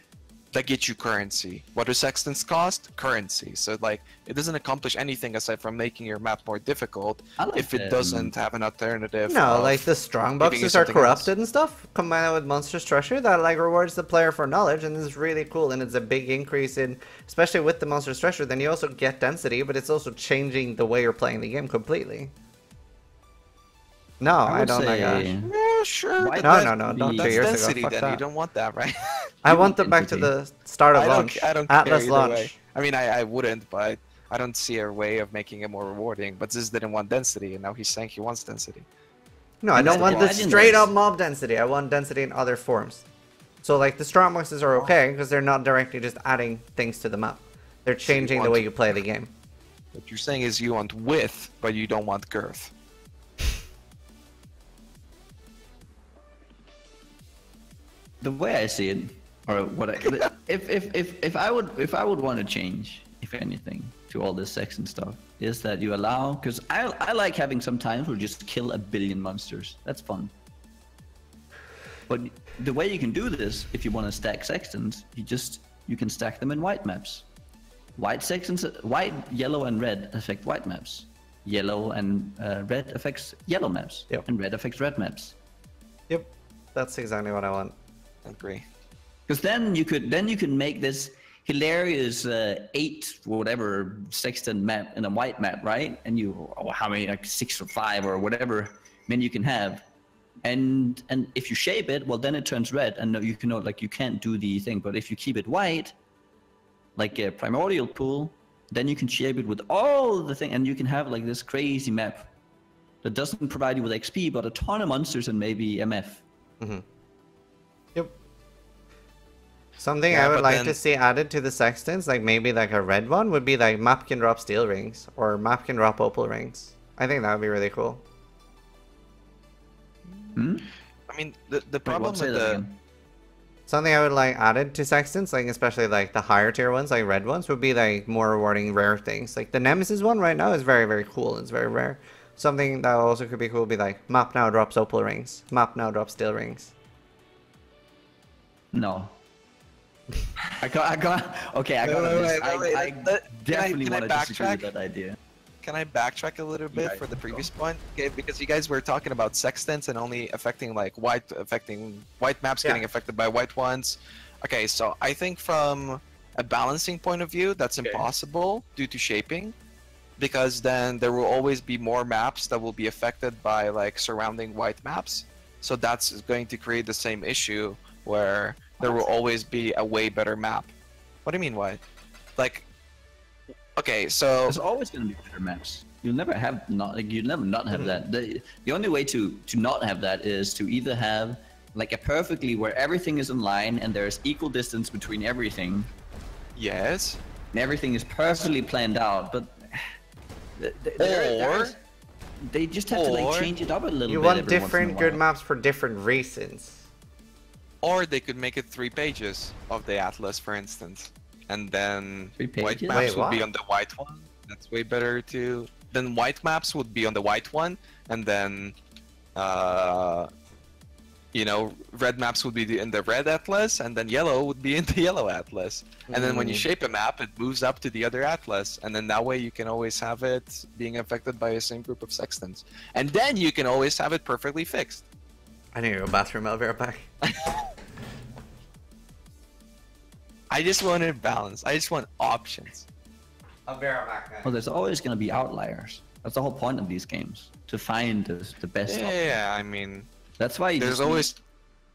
that get you currency. What do Sextants cost? Currency. So it doesn't accomplish anything aside from making your map more difficult if it doesn't have an alternative. No, the strong boxes are corrupted and stuff, combined with Monstrous Treasure that rewards the player for knowledge, and is really cool, and it's a big increase in, especially with the Monstrous Treasure, then you also get density, but it's also changing the way you're playing the game completely. No, I don't like that. Yeah, sure. White No, must no, no, be- not 2 That's years density. ago. Fuck Then you that. don't want that, right? I You want want them back to density. the start of launch. I don't care Atlas either launch. way. I mean, I wouldn't, but I don't see a way of making it more rewarding. But Ziz didn't want density, and now he's saying he wants density. No, I And don't that's want the the straight up blindness. mob density. I want density in other forms. So like the Strongboxes are okay because they're not directly just adding things to the map. They're changing the want- way you play the game. What you're saying is you want width, but you don't want girth. The way I see it, or what I, if I would want to change, if anything, to all this Sextant stuff, is that you allow, because I like having some times where you just kill 1 billion monsters. That's fun. But the way you can do this, if you want to stack Sextants, you can stack them in white maps. White Sextants, white, yellow, and red affect white maps. Yellow and red affects yellow maps, Yep. and red affects red maps. Yep, that's exactly what I want. Agree. Because then you could make this hilarious 8 whatever Sextant map in a white map, right? And how many, like 6 or 5 or whatever many you can have, and if you shape it, well then it turns red, and you can like you can't do the thing. But if you keep it white, like a primordial pool, then you can shape it with all the thing, and you can have like this crazy map that doesn't provide you with XP, but a ton of monsters and maybe MF. Mm-hmm. Yep. Something Yeah, I would but like then- to see added to the Sextants, like maybe like a red one, would be like map can drop steel rings or map can drop opal rings. I think that would be really cool. Hmm? I mean, the Wait, problem what? Say with that the again. Something I would like added to Sextants, like especially like the higher tier ones, like red ones, would be like more rewarding rare things. Like the Nemesis one right now is very, very cool. It's very rare. Something that also could be cool would be like map now drops opal rings. Map now drops steel rings. No. I can't. Okay, I gotta. wait, I definitely can I want to disagree with backtrack? that idea. Can I backtrack a little bit Yeah, for the go. previous point? Okay, because you guys were talking about Sextants and only affecting like white maps getting Yeah. affected by white ones. Okay, so I think from a balancing point of view, that's impossible due to shaping, because then there will always be more maps that will be affected by like surrounding white maps. So that's going to create the same issue where there will always be a way better map. What do you mean why? Like, okay, so There's always gonna be better maps. You'll never have you'll never not have that. The only way to not have that is to either have like a perfectly where everything is in line and there's equal distance between everything, yes. and everything is perfectly planned out, but they just have to like Or change it up a little You bit. want every once in a different good while. maps for different reasons. Or they could make it 3 pages of the atlas, for instance, and then 3 white pages? maps Wait, would be what? on the white one. That's way better too. Then white maps would be on the white one, and then, you know, red maps would be in the red atlas, and then yellow would be in the yellow atlas. And then when you shape a map, it moves up to the other atlas, and then that way you can always have it being affected by the same group of sextants. And then you can always have it perfectly fixed. I need to go bathroom. I'll be right back. I just wanted balance. I just want options. I'll be right back. Well, there's always gonna be outliers. That's the whole point of these games, to find the best. option. Yeah, I mean, That's why you there's just always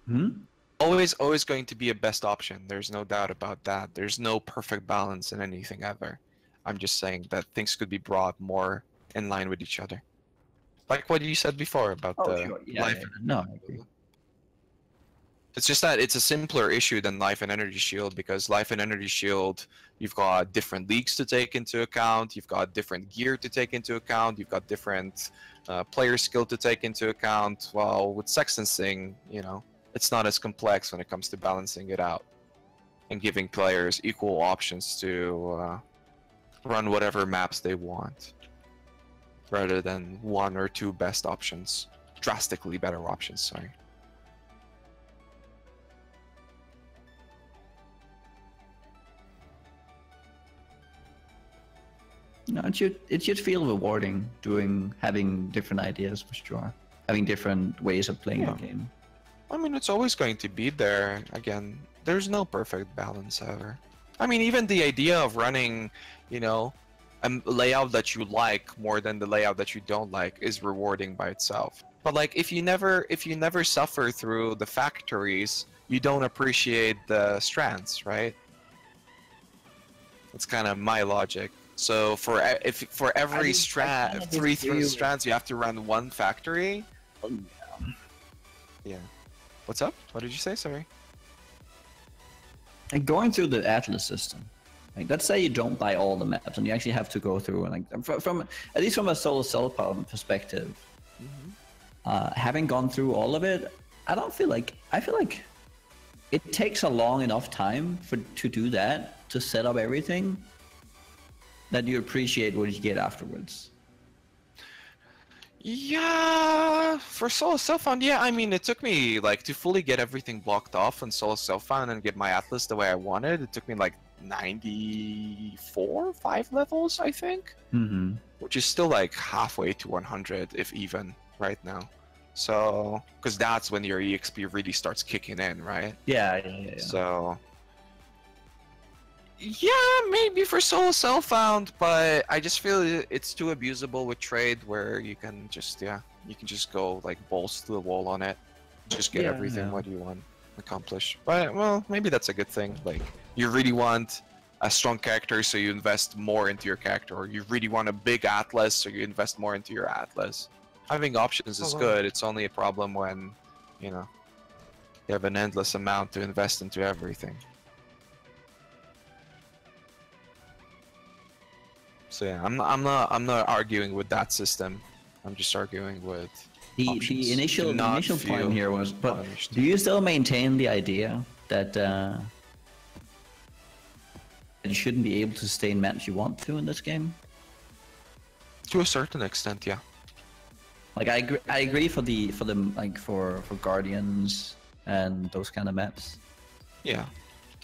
Hmm? always going to be a best option. There's no doubt about that. There's no perfect balance in anything ever. I'm just saying that things could be brought more in line with each other. Like what you said before about Oh, the sure. Yeah, life. yeah. No, I agree. It's just that it's a simpler issue than Life and Energy Shield, because Life and Energy Shield, you've got different leagues to take into account, you've got different gear to take into account, you've got different player skill to take into account. While with Sextancing, you know, it's not as complex when it comes to balancing it out and giving players equal options to run whatever maps they want, rather than 1 or 2 best options, drastically better options, sorry. No, it should feel rewarding having different ideas for sure, having different ways of playing Yeah. the game. I mean, it's always going to be there. Again, there's no perfect balance ever. I mean, even the idea of running, you know, a layout that you like more than the layout that you don't like is rewarding by itself. But like, if you never suffer through the factories, you don't appreciate the strands, right? That's kind of my logic. So for every strand, three strands, you have to run one factory. Yeah. What's up? What did you say? Sorry. And going through the Atlas system, like let's say you don't buy all the maps and you actually have to go through and like from at least from a solo self perspective, having gone through all of it, I feel like it takes a long enough time to do that, to set up everything, that you appreciate what you get afterwards. Yeah, for solo self-found, yeah, I mean, it took me, like, to fully get everything blocked off on solo self-found and get my Atlas the way I wanted, it took me, like, 5 levels, I think? Mm-hmm. Which is still, like, halfway to 100, if even, right now. So, because that's when your EXP really starts kicking in, right? Yeah. So... yeah, maybe for solo self-found, but I just feel it's too abusable with trade, where you can just go like balls to the wall on it, just get everything what you want accomplished. But well, maybe that's a good thing. Like, you really want a strong character, so you invest more into your character, or you really want a big Atlas, so you invest more into your Atlas. Having options is good. It's only a problem when, you know, you have an endless amount to invest into everything. So yeah, I'm not arguing with that system. I'm just arguing with the initial point here was, but do you still maintain the idea that you shouldn't be able to sustain maps you want to in this game? To a certain extent, yeah. Like I agree for the like for Guardians and those kind of maps. Yeah.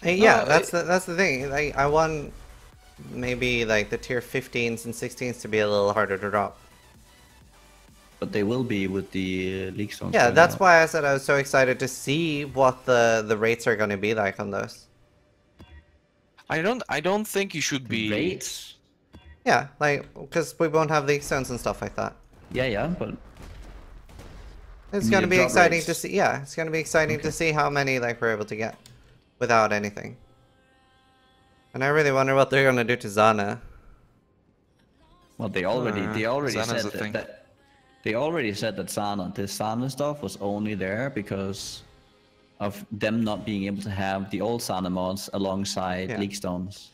Hey, yeah, that's the thing. Like, I want maybe like the tier 15s and 16s to be a little harder to drop. But they will be with the league stones. Yeah, that's why I said I was so excited to see what the rates are going to be like on those. I don't think you should be rates. Yeah, like, because we won't have league stones and stuff like that. Yeah, but it's going to be exciting to see. Yeah, it's going to be exciting to see how many like we're able to get without anything. And I really wonder what they're gonna do to Zana. Well, they already said that they already said that this Zana stuff was only there because of them not being able to have the old Zana mods alongside League Stones.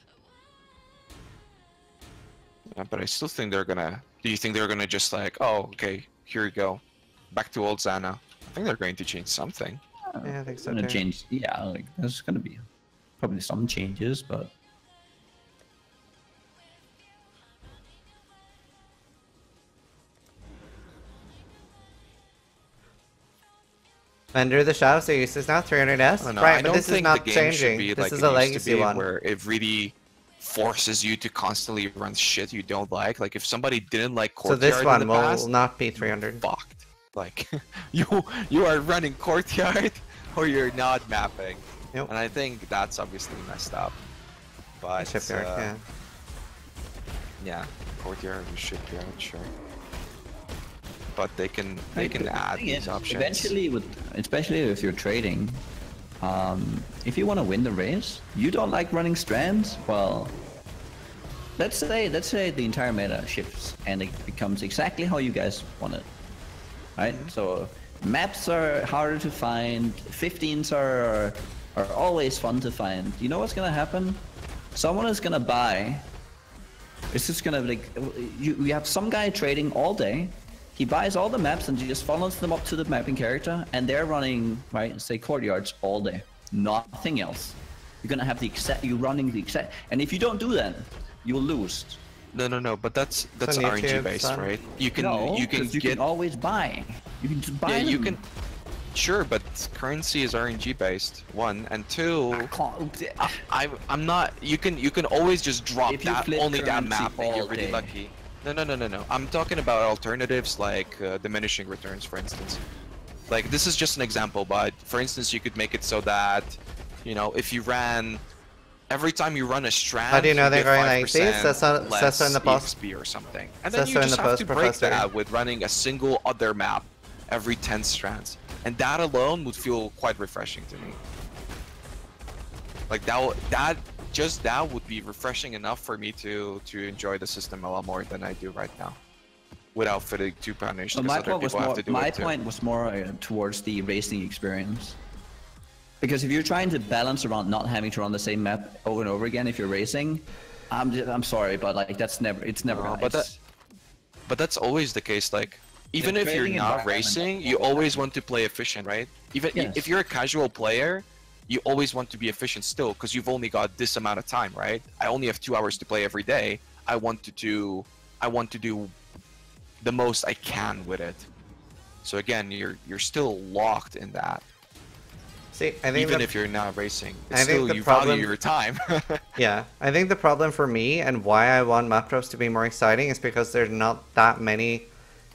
Yeah, but I still think they're gonna. Do you think they're gonna just like, oh, okay, here you go, back to old Zana? I think they're going to change something. Yeah, I think so too. Change. Yeah, like there's gonna be probably some changes, but. Under the Shadow series is now 300S. Right, but this is not changing. This is a legacy one. Where it really forces you to constantly run shit you don't like. Like if somebody didn't like Courtyard, so this one will not be 300. Fucked. Like you are running Courtyard or you're not mapping. Yep. And I think that's obviously messed up. But Shipyard, yeah, Courtyard and Shipyard, sure. But they can add these options. Eventually, especially if you're trading, if you want to win the race, you don't like running strands. Well, let's say the entire meta shifts and it becomes exactly how you guys want it, right? So maps are harder to find. 15s are always fun to find. You know what's gonna happen? Someone is gonna buy. It's just gonna like you have some guy trading all day. He buys all the maps and just follows them up to the mapping character, and they're running, right, say Courtyards all day. Nothing else. You're gonna have you're running the exact, and if you don't do that, you'll lose. No, but that's RNG based, right? You can always buy. You can just buy them. You can. Sure, but currency is RNG based. 1 and 2. I'm not. You can always just drop only that map and you're really lucky. No. I'm talking about alternatives like diminishing returns, for instance. Like, this is just an example, but for instance, you could make it so that, you know, if you ran... Every time you run a strand, how do you know they're going like this? That's in the post. EXP or something. And then you just have to break that with running a single other map every 10 strands. And that alone would feel quite refreshing to me. Like just that would be refreshing enough for me to enjoy the system a lot more than I do right now, without feeling too punished. So my point was more towards the racing experience. Because if you're trying to balance around not having to run the same map over and over again if you're racing, I'm sorry, but like it's never but that's always the case. Like even if you're not racing, you always want to play efficient, right? Even if you're a casual player, you always want to be efficient still, because you've only got this amount of time, right? I only have 2 hours to play every day. I want to do the most I can with it. So again, you're still locked in that. See, I think even if you're not racing, it's still you value your time. Yeah, I think the problem for me and why I want map drops to be more exciting is because there's not that many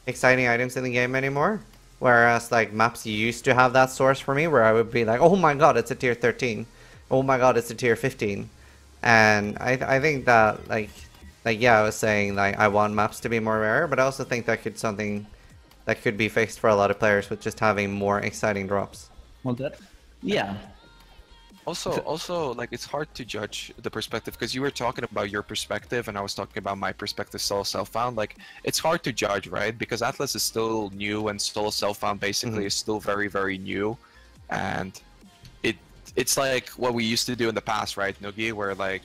exciting items in the game anymore. Whereas like maps used to have that source for me, where I would be like, oh my god, it's a tier 13. Oh my god, it's a tier 15. And I think that like yeah, I was saying like I want maps to be more rare, but I also think that could be fixed for a lot of players with just having more exciting drops. Well, yeah. Also, like it's hard to judge the perspective, because you were talking about your perspective and I was talking about my perspective, solo self-found. Like it's hard to judge, right? Because Atlas is still new and solo self-found basically is still very, very new, and it's like what we used to do in the past, right, Nugi? Where like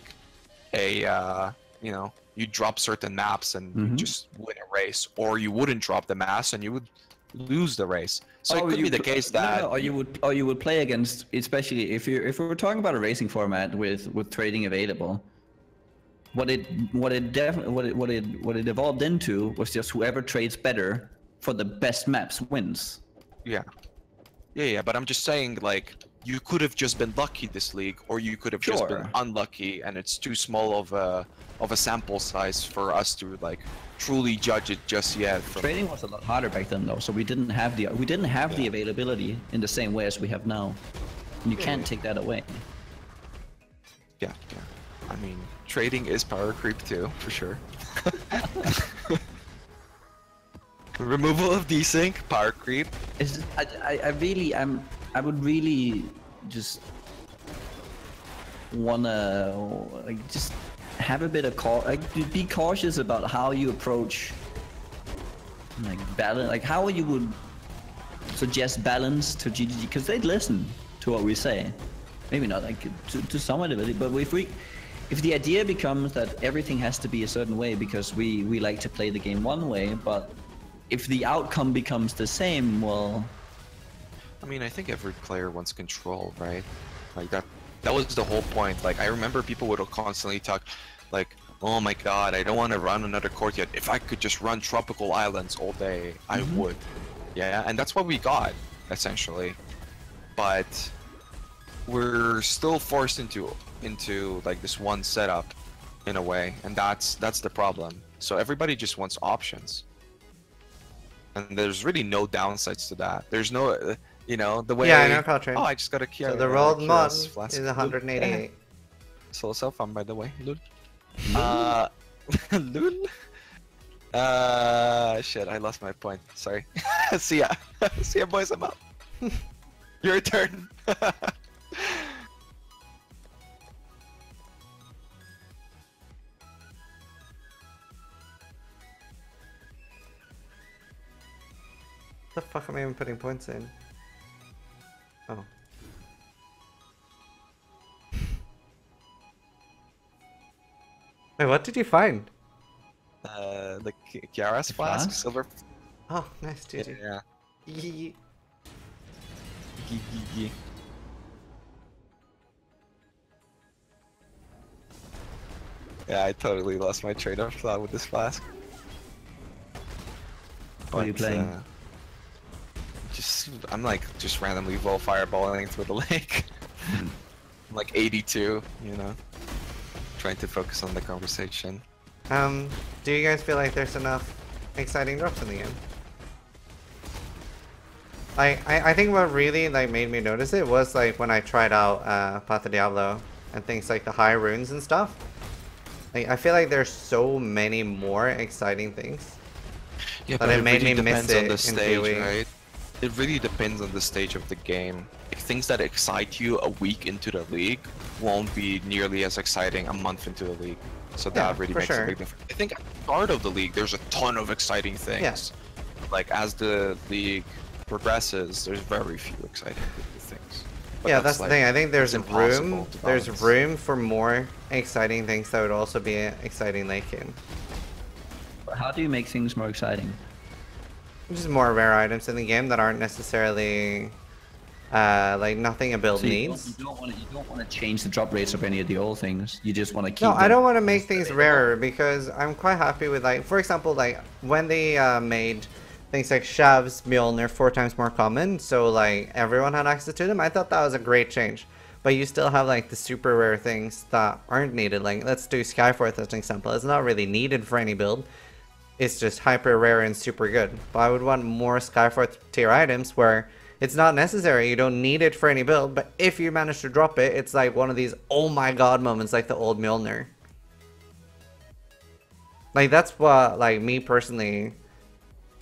you drop certain maps and you just win a race, or you wouldn't drop the maps and you would lose the race. So it could be the case that or you would play against, especially if we were talking about a racing format with trading available. What it evolved into was just whoever trades better for the best maps wins. Yeah. But I'm just saying, like, you could have just been lucky this league, or you could have just been unlucky, and it's too small of a sample size for us to like truly judge it just yet. Trading was a lot harder back then, though, so we didn't have the availability in the same way as we have now. And you can't take that away. Yeah. I mean, trading is power creep too, for sure. Removal of desync, power creep. I would really just wanna just have a bit of be cautious about how you approach like balance, like how you would suggest balance to GGG, because they'd listen to what we say. Maybe not like to some of it, but if the idea becomes that everything has to be a certain way because we like to play the game one way, but if the outcome becomes the same, well, I mean, I think every player wants control, right? Like that was the whole point. Like I remember people would constantly talk like, oh my god, I don't want to run another court yet. If I could just run tropical islands all day, I would. Yeah, and that's what we got, essentially. But we're still forced into like this one setup in a way, and that's the problem. So everybody just wants options. And there's really no downsides to that. There's no the way I know Caltrain. Oh, I just got a Kia. So the rolled mod Flask is 188. Solo self-found, by the way. Lul. Lul. Shit, I lost my point. Sorry. See ya. See ya, boys. I'm out. Your turn. The fuck am I even putting points in? Oh. Wait, what did you find? The Kiara's flask, silver. Oh, nice, dude. Yeah. Yeah, I totally lost my train of thought with this flask. What are you playing? I'm like just randomly fireballing through the lake. I'm like 82, trying to focus on the conversation. Do you guys feel like there's enough exciting drops in the game? I think what really like made me notice it was like when I tried out Path of Diablo and things like the high runes and stuff. Like I feel like there's so many more exciting things. Yeah, but but it made me really miss depends on it the in stage, PoE. right? it really depends on the stage of the game. Like, things that excite you a week into the league won't be nearly as exciting a month into the league. So that really makes a big difference. I think at the start of the league, there's a ton of exciting things. Yeah. Like, as the league progresses, there's very few exciting things. But yeah, that's the thing. I think there's room for more exciting things that would also be exciting late game. How do you make things more exciting? Just more rare items in the game that aren't necessarily like nothing a build needs. You don't want to change the drop rates of any of the old things. You just want to keep. No, I don't want to make things rarer because I'm quite happy with, like, for example, like when they made things like Shav's Mjolnir 4 times more common, so like everyone had access to them. I thought that was a great change. But you still have like the super rare things that aren't needed. Like, let's do Skyforth as an example. It's not really needed for any build. It's just hyper rare and super good. But I would want more Skyforth tier items where it's not necessary. You don't need it for any build. But if you manage to drop it, it's like one of these oh my god moments like the old Mjolnir. Like, that's what, like, me personally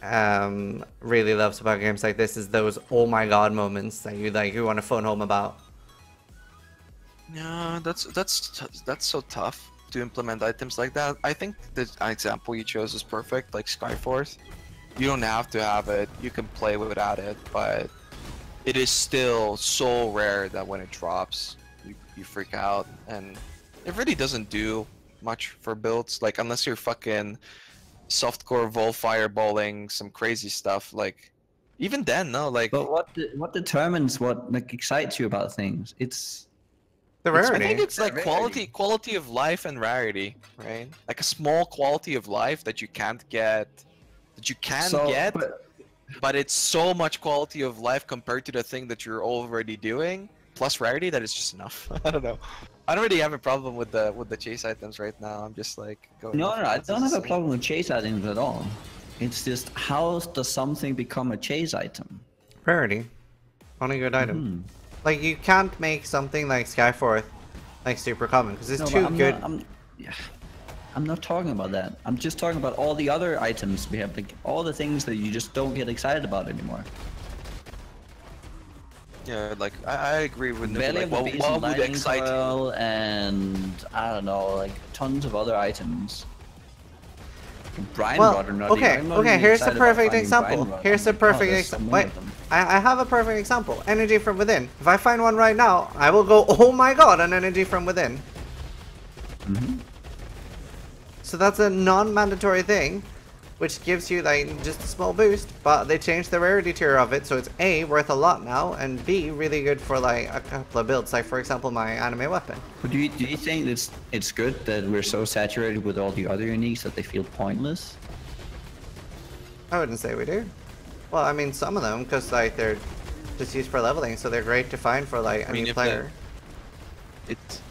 really loves about games like this, is those oh my god moments that you want to phone home about. Yeah, that's so tough to implement items like that. I think the example you chose is perfect, like Skyforth. You don't have to have it, you can play without it, but it is still so rare that when it drops, you freak out, and it really doesn't do much for builds, like, unless you're fucking softcore vol fireballing some crazy stuff, like, even then, no, like. But what determines what, like, excites you about things? It's the rarity. I think it's like quality of life and rarity, right? Like a small quality of life that you can't get, but it's so much quality of life compared to the thing that you're already doing, plus rarity, that is just enough. I don't know. I don't really have a problem with the chase items right now. I'm just like going. No, I don't have a problem with chase items at all. It's just, how does something become a chase item? Rarity. On a good item. Like, you can't make something like Skyforth like super common because it's too good. I'm not talking about that. I'm just talking about all the other items we have, like all the things that you just don't get excited about anymore. Yeah, like I agree with Belly Nugi. Like, what would excite you? And I don't know, like tons of other items. Brine Well, rod or not. okay, here's a perfect example. Here's a perfect example. Wait, I have a perfect example. Energy from within. If I find one right now, I will go, oh my god, an energy from within. So that's a non-mandatory thing, which gives you like just a small boost, but they changed the rarity tier of it, so it's A, worth a lot now, and B, really good for like a couple of builds, like for example my anime weapon. But do you think it's good that we're so saturated with all the other uniques that they feel pointless? I wouldn't say we do. Well, I mean some of them, because like they're just used for leveling, so they're great to find for like a new player.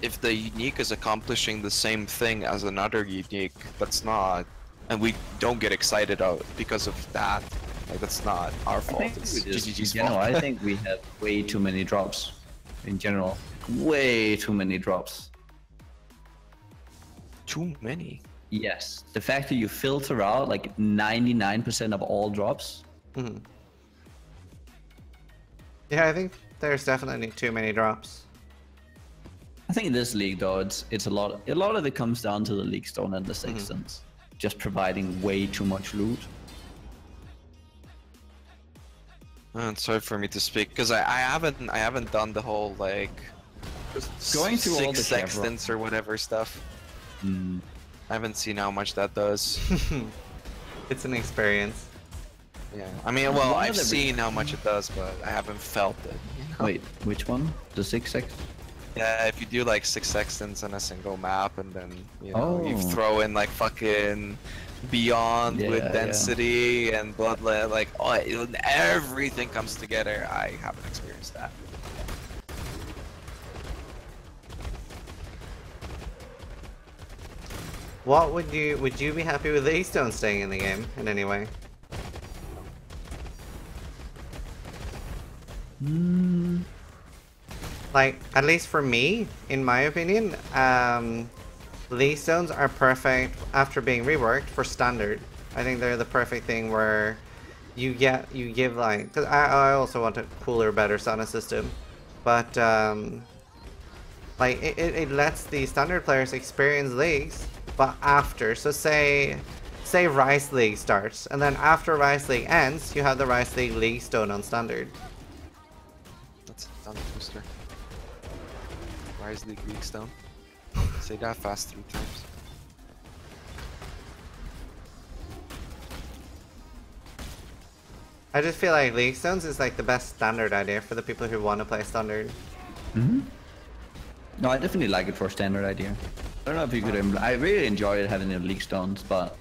If the unique is accomplishing the same thing as another unique, that's not, and we don't get excited out because of that, like that's not our fault. It's GGG's fault. I think we have way too many drops in general. Way too many drops. Too many? Yes. The fact that you filter out like 99% of all drops. Yeah, I think there's definitely too many drops. I think in this league though, it's a lot of it comes down to the League Stone and the Sextants. Just providing way too much loot. It's hard for me to speak because I haven't done the whole like going through all the Sextants or whatever stuff. I haven't seen how much that does. It's an experience. Yeah, I mean, well, I've seen how much it does, but I haven't felt it. You know? Wait, which one? The 6 Sext? Yeah, if you do like 6 Sextants on a single map, and then you know you throw in like fucking Beyond with density and Bloodlet, like everything comes together. I haven't experienced that. What would you be happy with League Stone staying in the game in any way? Like, at least for me, in my opinion, League Stones are perfect after being reworked for standard. I think they're the perfect thing where you give like, cause I also want a cooler, better sauna system, but like it lets the standard players experience leagues, but after. So say Raiz League starts, and then after Raiz League ends, you have the Raiz League Stone on standard. That's a tongue twister. Raiz League Stone. Say that fast 3 times. I just feel like League Stones is like the best standard idea for the people who want to play standard. Mm-hmm. No, I definitely like it for a standard idea. I don't know if you could. I really enjoyed having the League Stones, but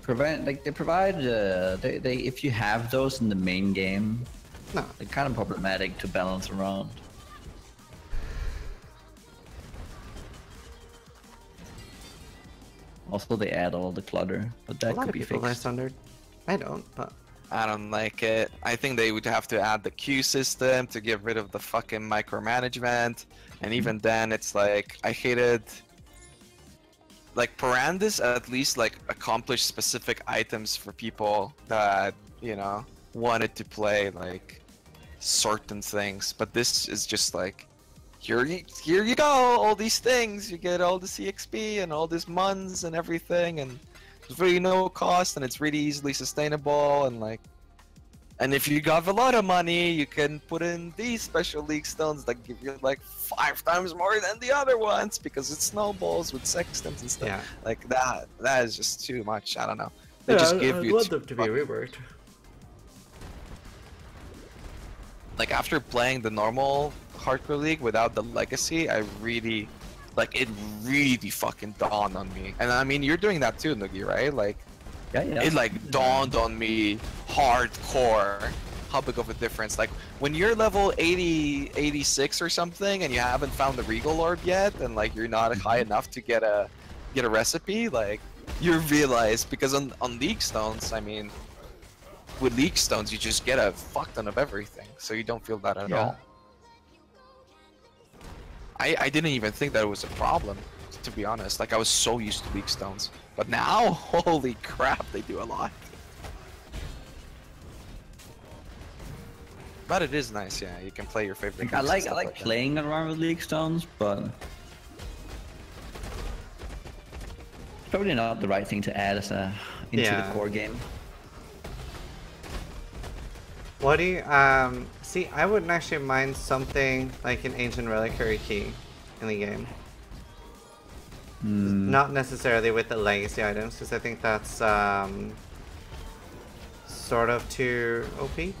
they provide if you have those in the main game, no, they're kind of problematic to balance around. Also, they add all the clutter, but that could be fixed. A lot of people play standard. I don't, but I don't like it. I think they would have to add the queue system to get rid of the fucking micromanagement. And even then, it's like, I hated... Like, Parandis at least, like, accomplished specific items for people that, you know, wanted to play, like, certain things. But this is just like, here you go, all these things. You get all the CXP and all these muns and everything, and it's really no cost, and it's really easily sustainable, and like, and if you got a lot of money, you can put in these special league stones that give you like 5 times more than the other ones because it snowballs with sextants and stuff. Yeah. Like that is just too much. I don't know. They just give you. I'd love them to be reworked. Like after playing the normal hardcore league without the legacy, I really. Like, it really fucking dawned on me. And I mean, you're doing that too, Nugi, right? Like, yeah. It like dawned on me hardcore how big of a difference. Like, when you're level 80, 86 or something, and you haven't found the Regal Orb yet, and like, you're not high enough to get a recipe, like, you realize, because on League Stones, I mean, with League Stones, you just get a fuck ton of everything, so you don't feel that at all. I didn't even think that it was a problem, to be honest. Like, I was so used to League Stones. But now, holy crap, they do a lot. But it is nice, yeah. You can play your favorite games. I like playing around with League Stones, but it's probably not the right thing to add as into the core game. What do you see? I wouldn't actually mind something like an ancient reliquary key in the game. Not necessarily with the legacy items, because I think that's sort of too OP.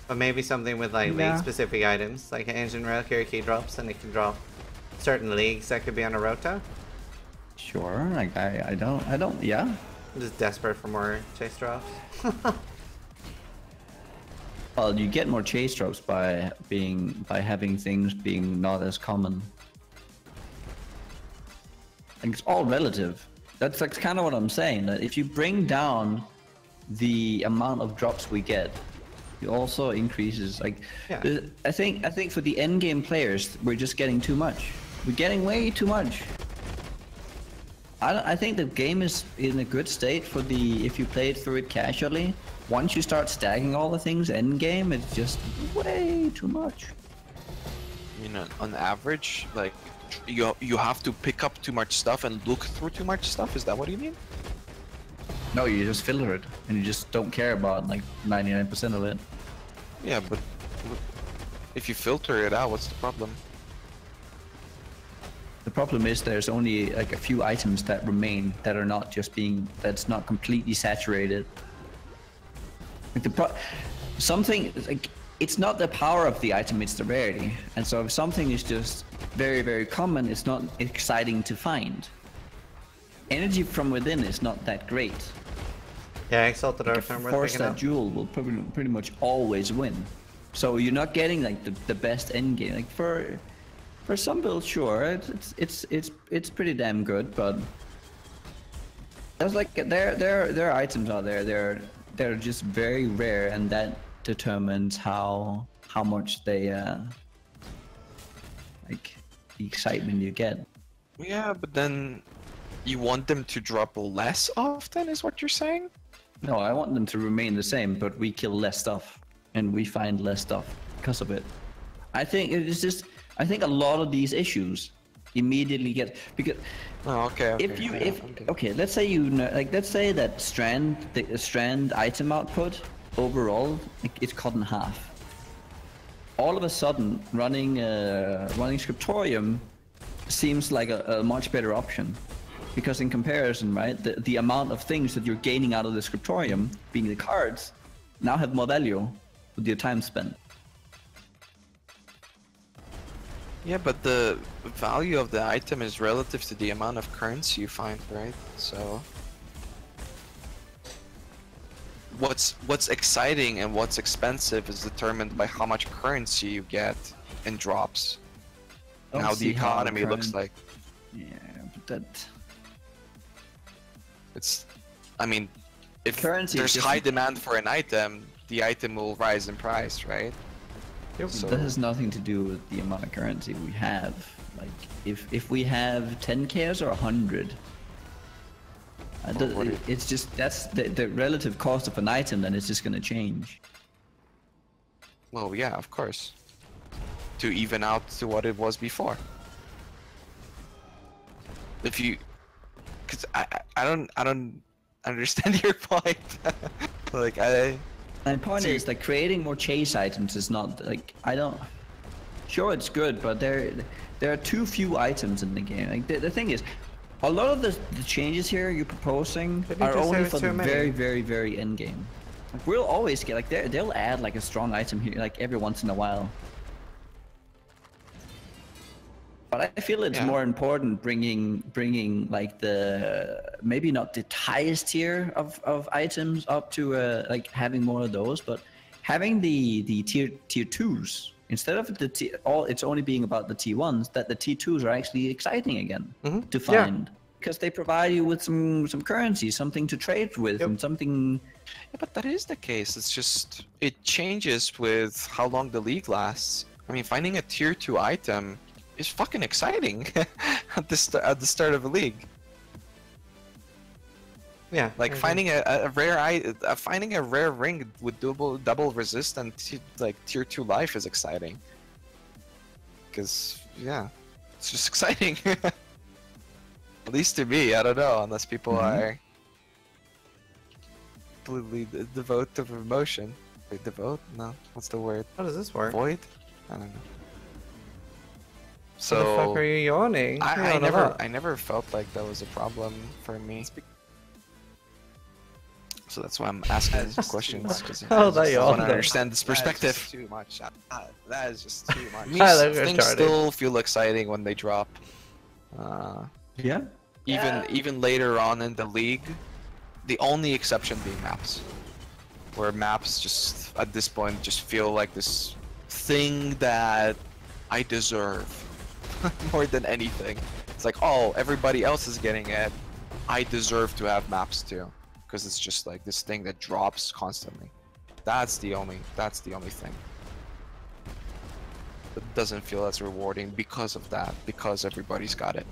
But maybe something with like league-specific items, like an ancient reliquary key drops, and it can drop certain leagues that could be on a rota. Sure, like I don't, yeah. I'm just desperate for more chase drops. Well, you get more chase drops by having things being not as common. And it's all relative. That's kind of what I'm saying. That if you bring down the amount of drops we get, it also increases. Like, I think for the end game players, we're just getting too much. We're getting way too much. I think the game is in a good state for if you play through it casually. Once you start stacking all the things end game, it's just way too much. You know, on average, like you have to pick up too much stuff and look through too much stuff. Is that what you mean? No, you just filter it, and you just don't care about like 99% of it. Yeah, but if you filter it out, what's the problem? The problem is there's only like a few items that remain that are not just that's not completely saturated. Like something like it's not the power of the item, it's the rarity. And so if something is just very, very common, it's not exciting to find. Energy from within is not that great. Yeah, Exalted like Earth a force that jewel will pretty much always win. So you're not getting like the best end game. Like for some builds, sure, it's pretty damn good, but there's like there are items out there. They're just very rare, and that determines how much they like the excitement you get. Yeah, but then You want them to drop less often, is what you're saying? No, I want them to remain the same, but we kill less stuff, and we find less stuff because of it. I think it's just. I think a lot of these issues immediately get because. Oh, okay. Okay, let's say let's say that the strand item output overall it's cut in half. All of a sudden, running Scriptorium seems like a much better option. Because in comparison, right, the amount of things that you're gaining out of the Scriptorium, being the cards, now have more value with your time spent. Yeah, but the value of the item is relative to the amount of currency you find, right? So what's exciting and what's expensive is determined by how much currency you get in drops and how the economy looks like. Yeah, but that. It's, I mean, if currency there's high demand for an item, the item will rise in price, right? Yep. So that has nothing to do with the amount of currency we have. Like, if we have 10 Ks or 100, it's just that's the relative cost of an item. Then it's just gonna change. Well, yeah, of course. To even out to what it was before. If you. Cause I don't understand your point. Like My point is that creating more chase items is not like Sure, it's good, but there are too few items in the game. Like the thing is, a lot of the changes here you're proposing are only for the very end game. Like, we'll always get like they'll add like a strong item here like every once in a while. But I feel it's more important bringing like maybe not the highest tier of items up to like having more of those, but having the tier 2s instead of it's only being about the T1s, that the T2s are actually exciting again to find because they provide you with some currency, something to trade with, and something. Yeah, but that is the case. It's just it changes with how long the league lasts. I mean, finding a tier 2 item is fucking exciting at the start of a league. Yeah, like finding a rare ring with double resist and like tier 2 life is exciting. Because yeah, it's just exciting. At least to me, I don't know, unless people are completely devote to emotion. Wait, devote? No, what's the word? How does this work? Void? I don't know. So what the fuck are you yawning? I never felt like that was a problem for me. So that's why I'm asking these questions. How that I want to understand this perspective. That is too much. That is just too much. Things still feel exciting when they drop. Yeah. Even later on in the league, the only exception being maps, where maps just at this point just feel like this thing that I deserve more than anything. It's like, oh, everybody else is getting it, I deserve to have maps too, because it's just like this thing that drops constantly. That's the only thing. It doesn't feel as rewarding because of that, because everybody's got it.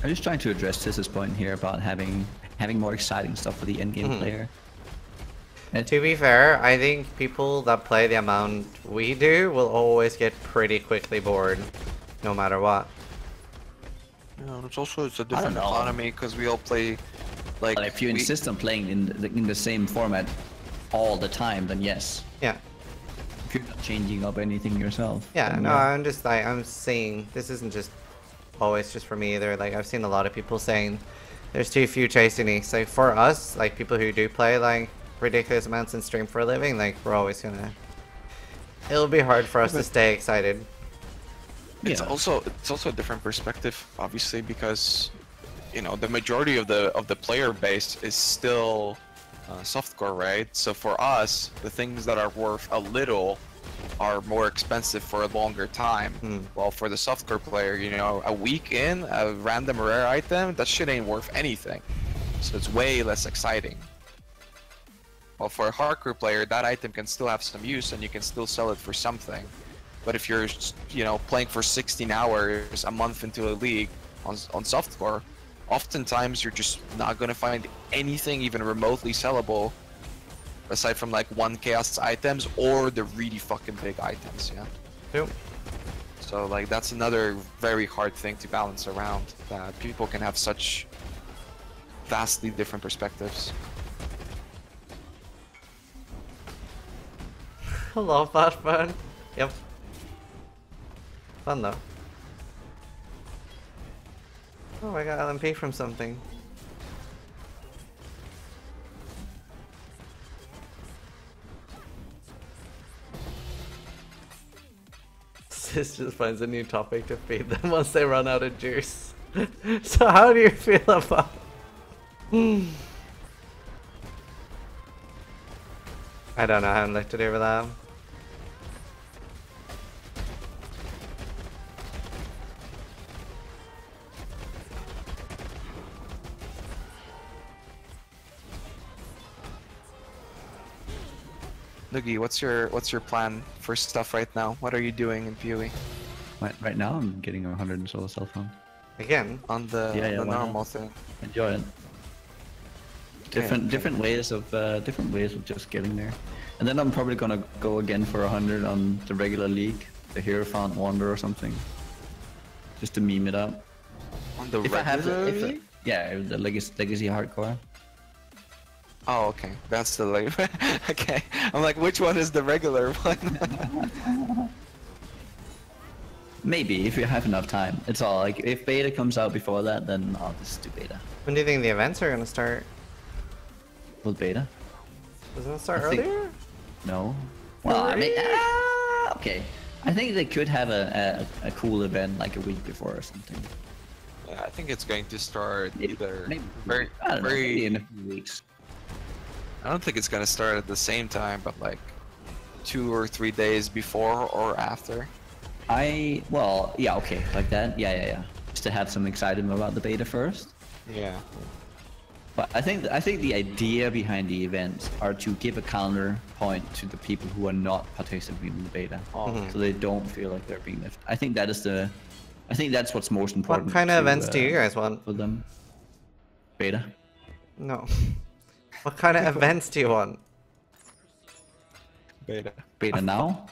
I'm just trying to address this point here about having more exciting stuff for the endgame player. And to be fair, I think people that play the amount we do will always get pretty quickly bored, no matter what. Yeah, it's a different economy because we all play like. But if you insist on playing in the same format all the time, then yes. Yeah. If you're not changing up anything yourself. Yeah, no, I'm just like I'm seeing this isn't just always just for me either. Like I've seen a lot of people saying there's too few chase uniques. Like for us, like people who do play like ridiculous amounts in stream for a living, like we're always gonna. It'll be hard for us to stay excited. It's also a different perspective, obviously, because you know the majority of the player base is still softcore, right? So for us, the things that are worth a little are more expensive for a longer time. While for the softcore player, you know, a week in, a random rare item, that shit ain't worth anything. So it's way less exciting. While for a hardcore player, that item can still have some use and you can still sell it for something. But if you're, you know, playing for 16 hours a month into a league on softcore, oftentimes you're just not gonna find anything even remotely sellable, aside from like 1 chaos items or the really fucking big items. Yeah. Yep. So like that's another very hard thing to balance around. That people can have such vastly different perspectives. Hello, Flashburn. Yep. Fun though. Oh, I got LMP from something. Sis just finds a new topic to feed them once they run out of juice. So how do you feel about... I don't know, I haven't looked at it over that. Nugi, what's your plan for stuff right now? What are you doing in PoE? Right now, I'm getting 100 in solo self farm. Again? On the, Yeah, the why not? normal thing. Enjoy it. Different ways of just getting there. And then I'm probably gonna go again for 100 on the regular league, the Hierophant Wander or something, just to meme it up. On the If I have regular the, league? yeah, the legacy hardcore. Oh, okay. That's the like. Okay. I'm like, which one is the regular one? Maybe if you have enough time. It's all like if beta comes out before that, then I'll just do beta. When do you think the events are gonna start? Will beta? Doesn't it start I think- earlier? No. Well, I mean, okay. I think they could have a cool event like a week before or something. Yeah, I think it's going to start either Maybe very, I don't know, maybe very. in a few weeks. I don't think it's gonna start at the same time, but like 2 or 3 days before or after. Well, yeah, okay, like that. Yeah. Just to have some excitement about the beta first. Yeah. But I think the idea behind the events are to give a counterpoint to the people who are not participating in the beta, so they don't feel like they're being left. I think that's what's most important. What kind of events do you guys want? for them? Beta. No. What kind of events do you want? Beta now.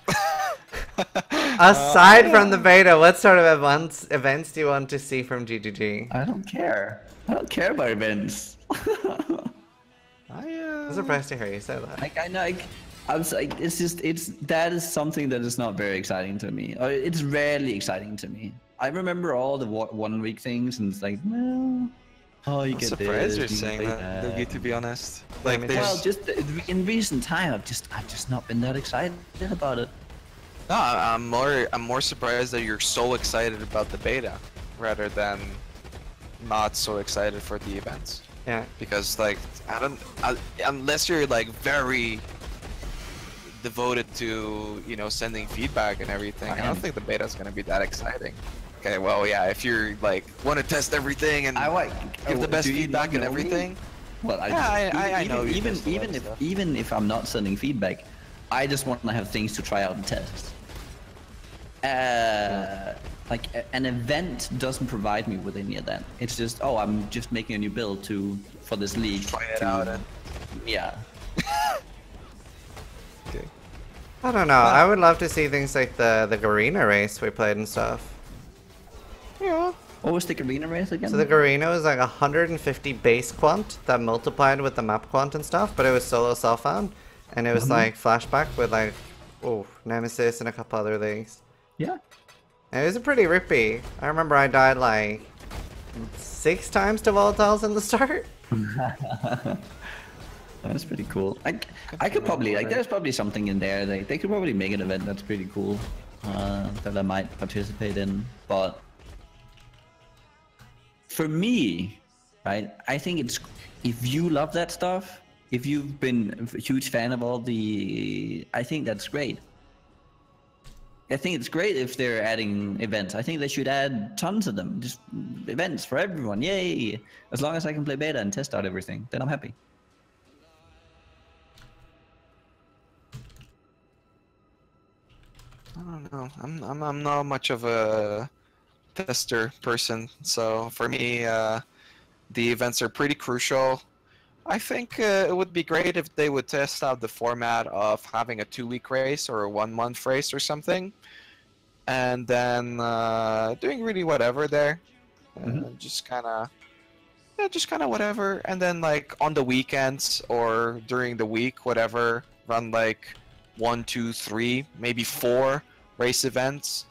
Aside from the beta, what sort of events do you want to see from GGG? I don't care. I don't care about events. I'm surprised to hear you say that. Like I know, I was like, that is something that is not very exciting to me. Or it's rarely exciting to me. I remember all the 1 week things, and it's like, well, oh, you I'm get surprised this, you're you can saying play that, Nugi, to be honest. Yeah, Like, me there's... too. Well, just in recent time, I've just not been that excited about it. No, I'm more surprised that you're so excited about the beta, rather than not so excited for the events. Yeah. Because like unless you're like very devoted to, you know, sending feedback and everything, I don't think the beta is gonna be that exciting. Okay, well, yeah, if you're like want to test everything and give the best feedback and everything. Well, I know you even test a lot of stuff. even if I'm not sending feedback, I just want to have things to try out and test. Like an event doesn't provide me with any of that. It's just, oh, I'm just making a new build for this league. Try it out and... Yeah. Okay. I don't know. I would love to see things like the Garena race we played and stuff. Yeah. What was the arena race again? So the Garena was like 150 base quant that multiplied with the map quant and stuff, but it was solo self-found, and it was like flashback with like, Nemesis and a couple other leagues. Yeah. And it was pretty rippy. I remember I died like 6 times to volatiles in the start. That's pretty cool. I could probably, like, there's probably something in there. They could probably make an event that's pretty cool that I might participate in. But for me, right, I think it's, if you love that stuff, if you've been a huge fan of all the, I think that's great. I think it's great if they're adding events. I think they should add tons of them. Just events for everyone. Yay! As long as I can play beta and test out everything, then I'm happy. don't know. I'm not much of a tester person, so for me, the events are pretty crucial. I think it would be great if they would test out the format of having a 2-week race or a 1-month race or something, and then doing really whatever there, just kind of. Yeah, just kind of whatever, and then like on the weekends or during the week, whatever, run like 1, 2, 3, maybe 4 race events,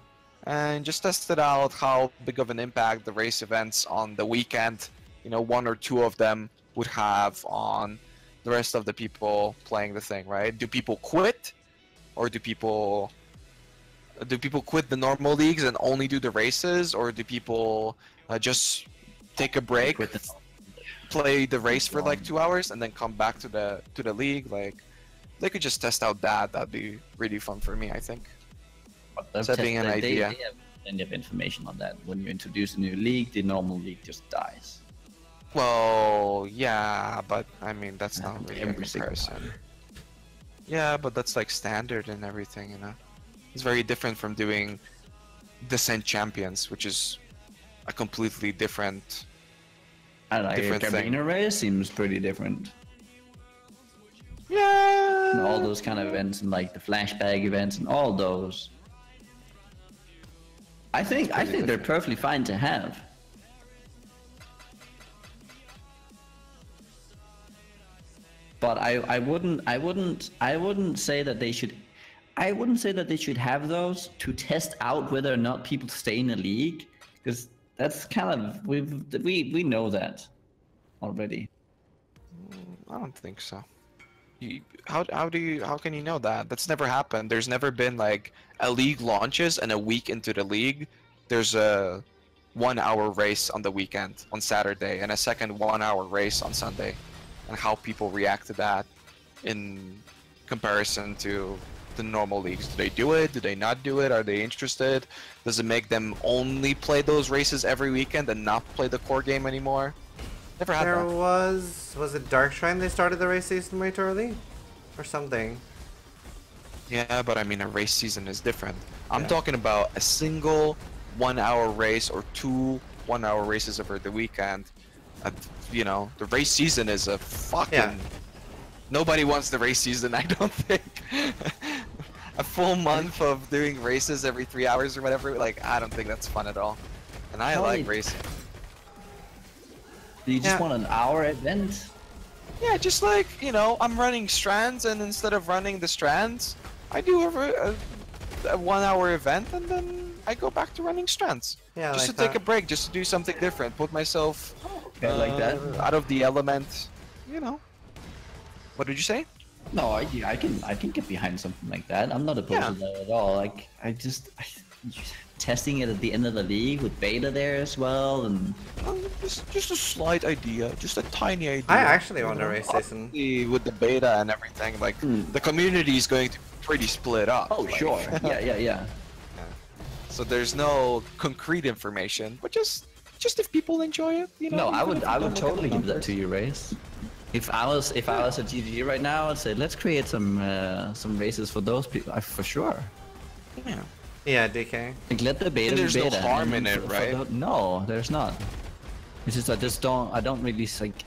and just test it out how big of an impact the race events on the weekend, 1 or 2 of them would have on the rest of the people playing the thing, right? Do people quit, or do people quit the normal leagues and only do the races, or do people just take a break, play the race for like 2 hours, and then come back to the league? Like, they could just test out that. That'd be really fun for me, I think. Setting an idea. They have plenty of information on that. When you introduce a new league, the normal league just dies. Well, yeah, but I mean that's not really a comparison. Yeah, but that's like standard and everything, It's very different from doing Descent Champions, which is a completely different. I don't know. Arena race seems pretty different. Yeah. And all those kind of events, and like the flashback events, and all those. I think they're perfectly fine to have. But I wouldn't say that they should. I wouldn't say that they should have those to test out whether or not people stay in a league, because that's kind of we know that already. I don't think so. How can you know that? That's never happened. There's never been like a league launches and a week into the league, there's a 1-hour race on the weekend on Saturday and a second 1-hour race on Sunday, and how people react to that in comparison to the normal leagues. Do they do it? Do they not do it? Are they interested? Does it make them only play those races every weekend and not play the core game anymore? Never had that. Was it Dark Shrine they started the race season way too early? Or something? Yeah, but I mean a race season is different. I'm talking about a single 1-hour race or 2 1-hour races over the weekend. The race season is a fucking... Yeah. Nobody wants the race season, I don't think. A full month of doing races every 3 hours or whatever, like, I don't think that's fun at all. And I like racing. Do you just want an hour event? Yeah, just like, I'm running strands, and instead of running the strands, I do a 1-hour event, and then I go back to running strands. Yeah, just like to take a break, just to do something different, put myself like that out of the element, What did you say? No, I can get behind something like that. I'm not opposed to that at all. Like, testing it at the end of the league with beta there as well, and just a slight idea, just a tiny idea. I actually want a race season with the beta and everything. Like the community is going to be pretty split up. Oh, like, sure. Yeah. So there's no concrete information, but just if people enjoy it, No, I would totally give that to you, Raiz. If I was at GG right now, I'd say let's create some races for those people. For sure. Yeah. Yeah, DK. Like, let the beta be beta. There's no harm in it, right? No, there's not. It's just I don't really like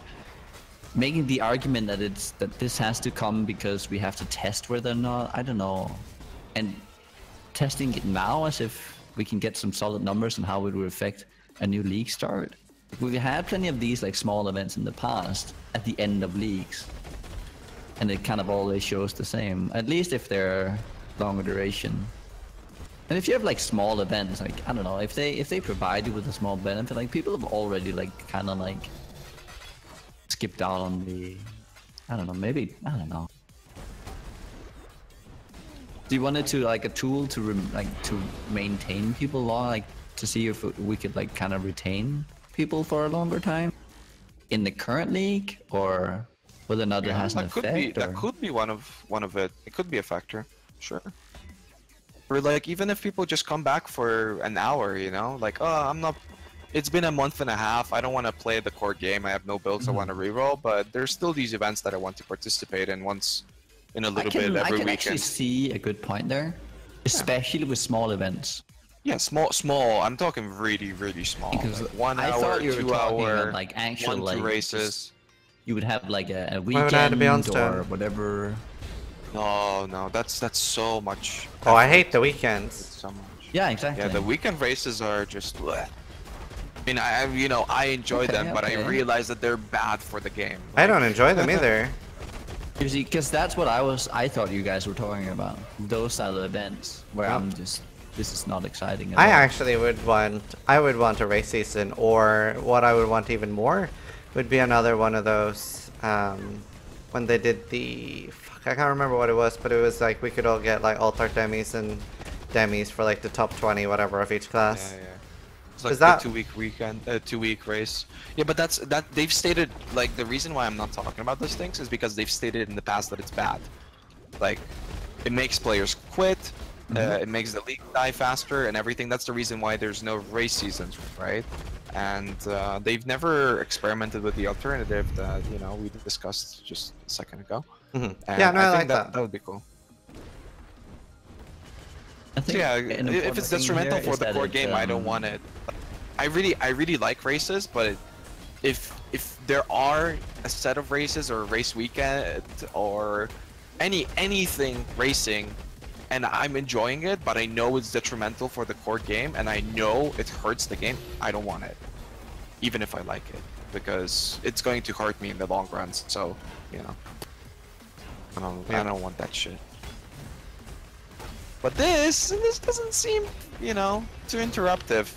making the argument that this has to come because we have to test whether or not, I don't know, and testing it now as if we can get some solid numbers on how it would affect a new league start. We've had plenty of these like small events in the past at the end of leagues, and it kind of always shows the same, at least if they're longer duration. And if you have like small events, like, I don't know, if they provide you with a small benefit, like, people have already like kind of like skipped out on the, I don't know, maybe, I don't know. Do you want it to like a tool to to maintain people long, like to see if we could like kind of retain people for a longer time in the current league, or whether or not it has an effect? That could be one of it. It could be a factor, sure. Or like, even if people just come back for an hour, like, oh, it's been a month and a half, I don't want to play the core game, I have no builds I want to reroll, but there's still these events that I want to participate in once in a little bit every weekend. I can actually see a good point there. especially with small events. Yeah, small. I'm talking really small. Because Like 1 I hour, thought you were 2 talking hour, about like actual 1-2 like races. you would have like a Why would I have to be on weekend or stone? whatever. No, that's so much. Oh, I effort. hate the weekends. It's so much. Yeah, exactly. Yeah, the weekend races are just. Bleh. I mean, I enjoy Okay, them, but I okay. realize that they're bad for the game. I don't enjoy them either. You see, because that's what I thought you guys were talking about. Those style of events where Yeah. I'm just, this is not exciting at I all. actually would want a race season, or what I would want even more would be another one of those, when they did the, fuck, I can't remember what it was, but it was like we could all get like altar demis and demis for like the top 20, whatever, of each class. Yeah. It's like Is that- the 2-week weekend, 2-week race. Yeah, but that they've stated, like, the reason why I'm not talking about those things is because they've stated in the past that it's bad. Like, it makes players quit, it makes the league die faster and everything. That's the reason why there's no race seasons, right? And they've never experimented with the alternative that, we discussed just a second ago. Mhm. And Yeah, no, I think like that. That would be cool. I think Yeah, an if important it's thing detrimental here for is the that core it, game, I don't want it. I really like races, but if there are a set of races or a race weekend or anything racing, and I'm enjoying it, but I know it's detrimental for the core game, and I know it hurts the game, I don't want it, even if I like it, because it's going to hurt me in the long run. So, I don't want that shit. But this doesn't seem, too interruptive.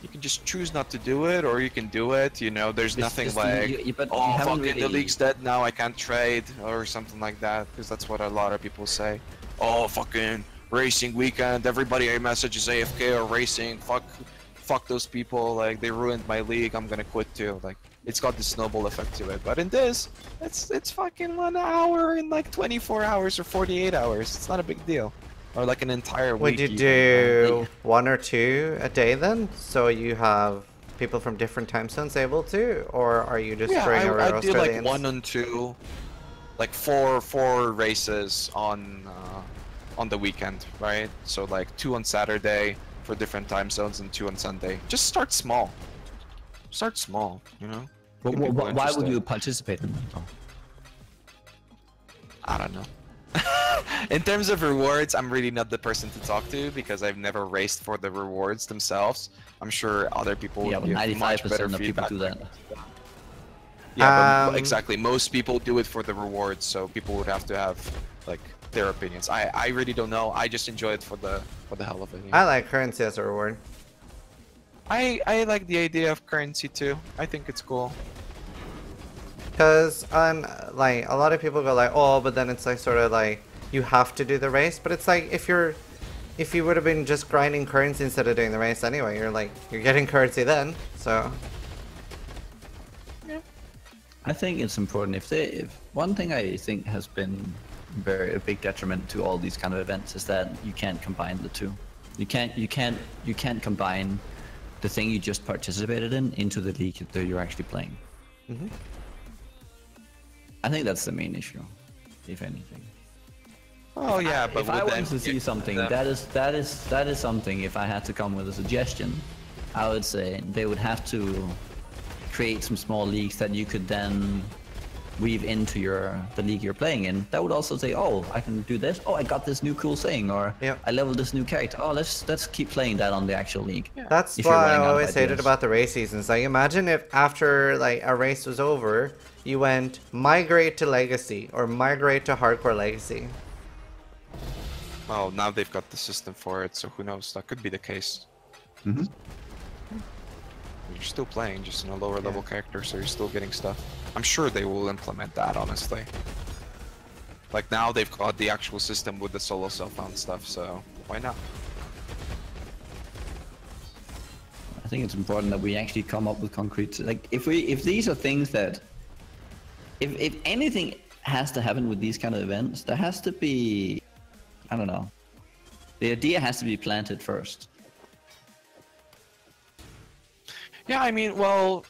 You can just choose not to do it, or you can do it. There's nothing just like, but you oh, haven't fucking the really- league's dead now, I can't trade, or something like that, because that's what a lot of people say. Oh, fucking racing weekend, everybody I message is AFK or racing, fuck those people, like, they ruined my league, I'm gonna quit too. Like, it's got the snowball effect to it. But in this, it's fucking 1 hour in like 24 hours or 48 hours. It's not a big deal. Or like an entire week. Would you even. do 1 or 2 a day then? So you have people from different time zones able to? Or are you just Yeah, throwing around I'd do like Australians? 1 and 2, like four races on the weekend, right? So like 2 on Saturday for different time zones and 2 on Sunday. Just start small. Start small, But Get people why would interested. you participate in that though? I don't know. In terms of rewards, I'm really not the person to talk to because I've never raced for the rewards themselves. I'm sure other people would Yeah, but give much 95% better of people feedback. do that. Yeah, but Um, exactly. Most people do it for the rewards, so people would have to have like their opinions. I really don't know. I just enjoy it for the hell of it. I like currency as a reward. I like the idea of currency too. I think it's cool. Because like a lot of people go like, oh, but then it's like sort of like you have to do the race. But it's like if you would have been just grinding currency instead of doing the race anyway, you're getting currency then. So I think it's important if one thing I think has been a big detriment to all these kind of events is that you can't combine the two. You can't combine the thing you just participated in into the league that you're actually playing. I think that's the main issue, if anything. Oh yeah, but If I with wanted them- to see something, them- that is something. If I had to come with a suggestion, I would say they would have to create some small leagues that you could then weave into the league you're playing in. That would also say, oh, I can do this. Oh, I got this new cool thing, or Yep. I leveled this new character. Oh, let's keep playing that on the actual league. that's If you're why I running out of always hated ideas. about the race seasons. Like imagine if after like a race was over, you went migrate to legacy or migrate to hardcore legacy. Well, now they've got the system for it, so who knows? That could be the case. You're still playing, just in a lower level character, so you're still getting stuff. I'm sure they will implement that, honestly. Like now they've got the actual system with the solo self-found stuff, so why not? I think it's important that we actually come up with concrete. Like if these are things that, if anything has to happen with these kind of events, there has to be, I don't know, the idea has to be planted first. Yeah, I mean, well,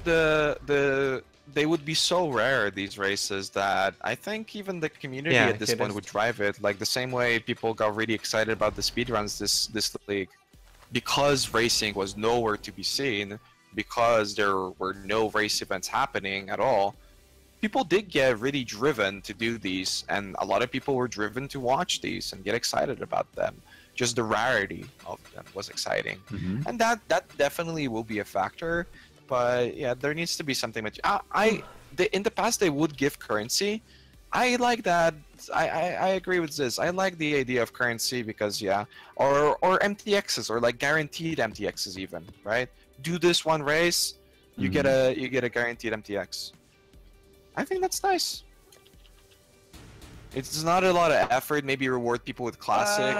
the they would be so rare, these races, that I think even the community Yeah, at this point would drive it. Like the same way people got really excited about the speedruns this league, because racing was nowhere to be seen, because there were no race events happening at all. People did get really driven to do these, and a lot of people were driven to watch these and get excited about them. Just the rarity of them was exciting, and that definitely will be a factor. But yeah, there needs to be something that in the past they would give currency. I like that. I agree with this. I like the idea of currency because or MTXs, or like guaranteed MTXs even, right? Do this one race, you get a guaranteed MTX. I think that's nice. It's not a lot of effort. Maybe reward people with classic.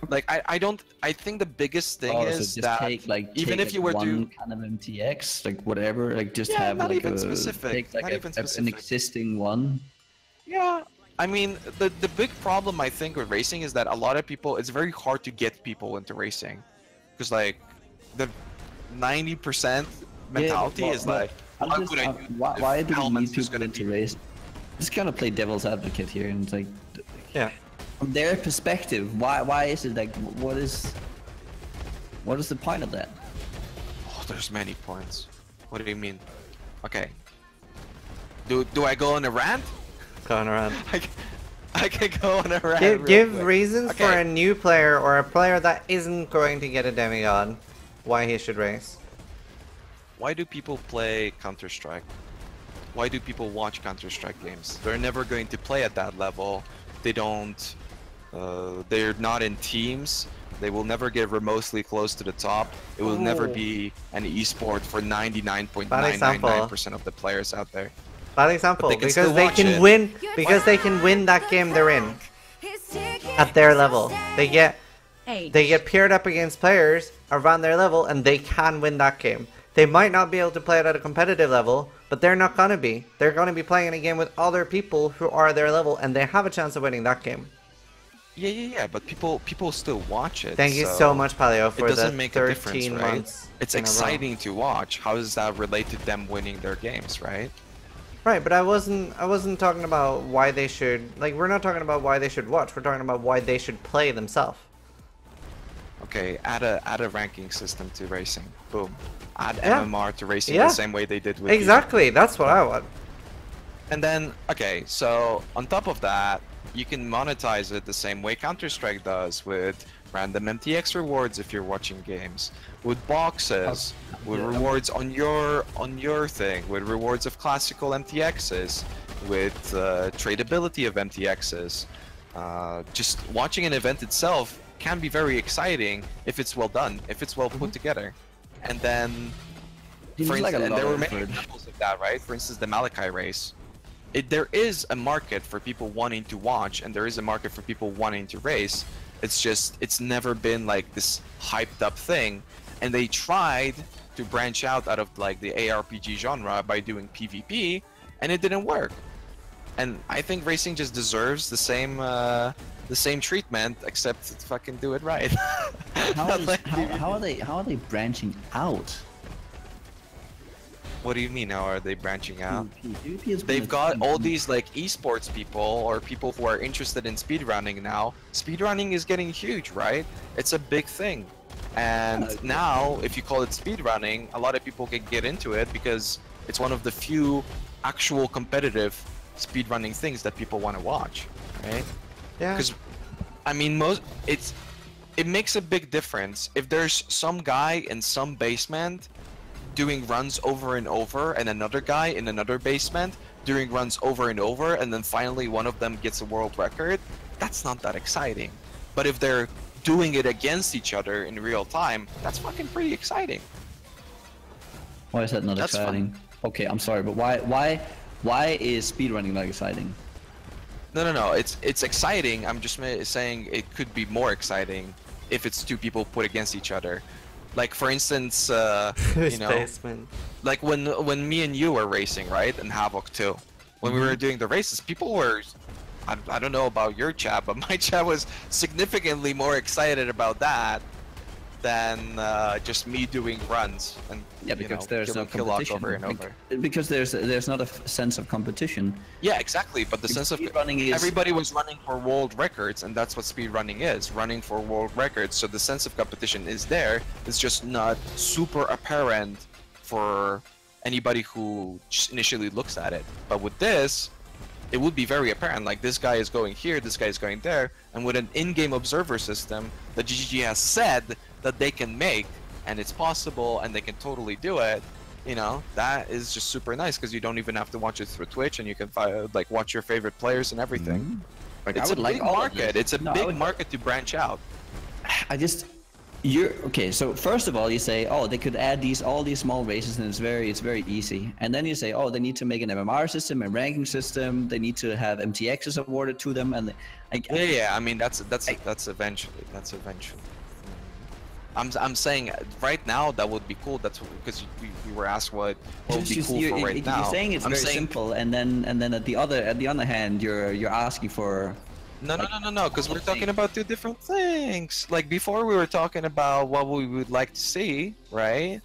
Like I think the biggest thing is so that even if you were one kind of MTX, like whatever, like just have not like even a specific. take like Not even an specific. existing one. Yeah, I mean the big problem I think with racing is that a lot of people, it's very hard to get people into racing, because like the 90% mentality is like, why do we need people into race? Just kind of play devil's advocate here, and it's like, Yeah. from their perspective, why is it like, what is the point of that? Oh, there's many points. What do you mean? Okay. Do I go on a rant? Going around. I can go on a rant. real Give quick. reasons for Okay. a new player or a player that isn't going to get a demigod why he should race. Why do people play Counter-Strike? Why do people watch Counter-Strike games? They're never going to play at that level. They don't. They're not in teams. They will never get remotely close to the top. It will never be an esport for 99.999% of the players out there. Bad example, But they can because still they watch can it. win. Because they can win that game they're in at their level. They get paired up against players around their level, and they can win that game. They might not be able to play it at a competitive level, but they're not gonna be. They're gonna be playing in a game with other people who are their level, and they have a chance of winning that game. Yeah, but people still watch it. Thank you so much, Paleo, for it the doesn't make a difference, 13 right? months. It's in a row. exciting to watch. How does that relate to them winning their games, right? Right, but I wasn't talking about why they should, like, we're not talking about why they should watch. We're talking about why they should play themselves. Okay, add a ranking system to racing. Boom. Add Yeah. MMR to racing Yeah. the same way they did with Exactly, that's what I want. And then, okay, so on top of that, you can monetize it the same way Counter-Strike does, with random MTX rewards if you're watching games, with boxes, with rewards on your thing, with rewards of classical MTXs, with tradability of MTXs. Just watching an event itself can be very exciting if it's well done, if it's well put together. And then, Seems like a and lot there were of many effort. examples of that, right? For instance, the Malachi race. There is a market for people wanting to watch, and there is a market for people wanting to race. It's just, it's never been like this hyped up thing. And they tried to branch out of like the ARPG genre by doing PvP, and it didn't work. And I think racing just deserves the same treatment, except fucking do it right. How are they branching out? What do you mean? How are they branching out? PvP is They've gonna- got all these like esports people, or people who are interested in speedrunning now. Speedrunning is getting huge, right? It's a big thing. And now, if you call it speedrunning, a lot of people can get into it because it's one of the few actual competitive speedrunning things that people want to watch, right? Yeah. Because, I mean, it makes a big difference if there's some guy in some basement doing runs over and over, and another guy in another basement doing runs over and over, and then finally one of them gets a world record. That's not that exciting. But if they're doing it against each other in real time, that's fucking pretty exciting. Why is that not That's exciting? Okay, I'm sorry, but why is speedrunning not exciting? No. It's exciting. I'm just saying it could be more exciting if it's two people put against each other. Like for instance, you know, basement. like when me and you were racing, right, and Havoc too. When we were doing the races, people were, I don't know about your chat, but my chat was significantly more excited about that than just me doing runs and Yeah, because there's no kill lock competition. over and over. Because there's not a sense of competition. Yeah, exactly. But the sense of Speedrunning is everybody was running for world records, and that's what speedrunning is, running for world records. So the sense of competition is there. It's just not super apparent for anybody who just initially looks at it. But with this, it would be very apparent, like this guy is going here, this guy is going there, and with an in-game observer system that GGG has said that they can make, and it's possible, and they can totally do it, you know, that is just super nice, because you don't even have to watch it through Twitch, and you can like watch your favorite players and everything. Mm-hmm. Like, It's I would a big like market. It's a big market to branch out. Okay, so first of all, you say, oh, they could add all these small races, and it's very easy. And then you say, oh, they need to make an MMR system, a ranking system. They need to have MTXs awarded to them, and Yeah. I mean, that's eventually. That's eventually. I'm saying right now that would be cool. That's because we were asked what would be cool for right now. You're saying it's very simple, and then at the other hand, you're asking for. No, because we're talking about two different things. Like before, we were talking about what we would like to see, right?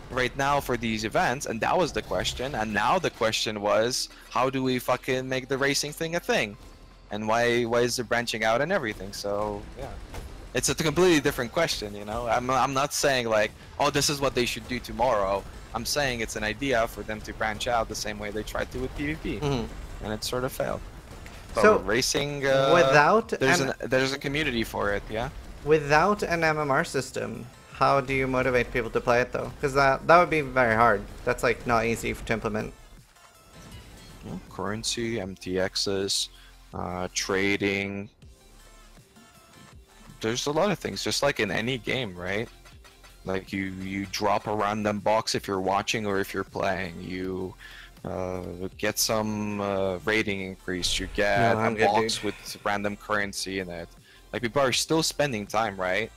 Right now for these events, and that was the question. And now the question was, how do we fucking make the racing thing a thing? And why is it branching out and everything? So yeah, it's a completely different question, you know. I'm not saying like, oh, this is what they should do tomorrow. I'm saying it's an idea for them to branch out the same way they tried to with PvP, and it sort of failed. But So racing, there's a community for it, yeah. Without an MMR system, how do you motivate people to play it though? Because that would be very hard. That's like not easy to implement. Well, currency, MTXs, trading. There's a lot of things, just like in any game, right? Like you drop a random box if you're watching or if you're playing. You get some rating increase. You get a box with random currency in it. Like people are still spending time, right?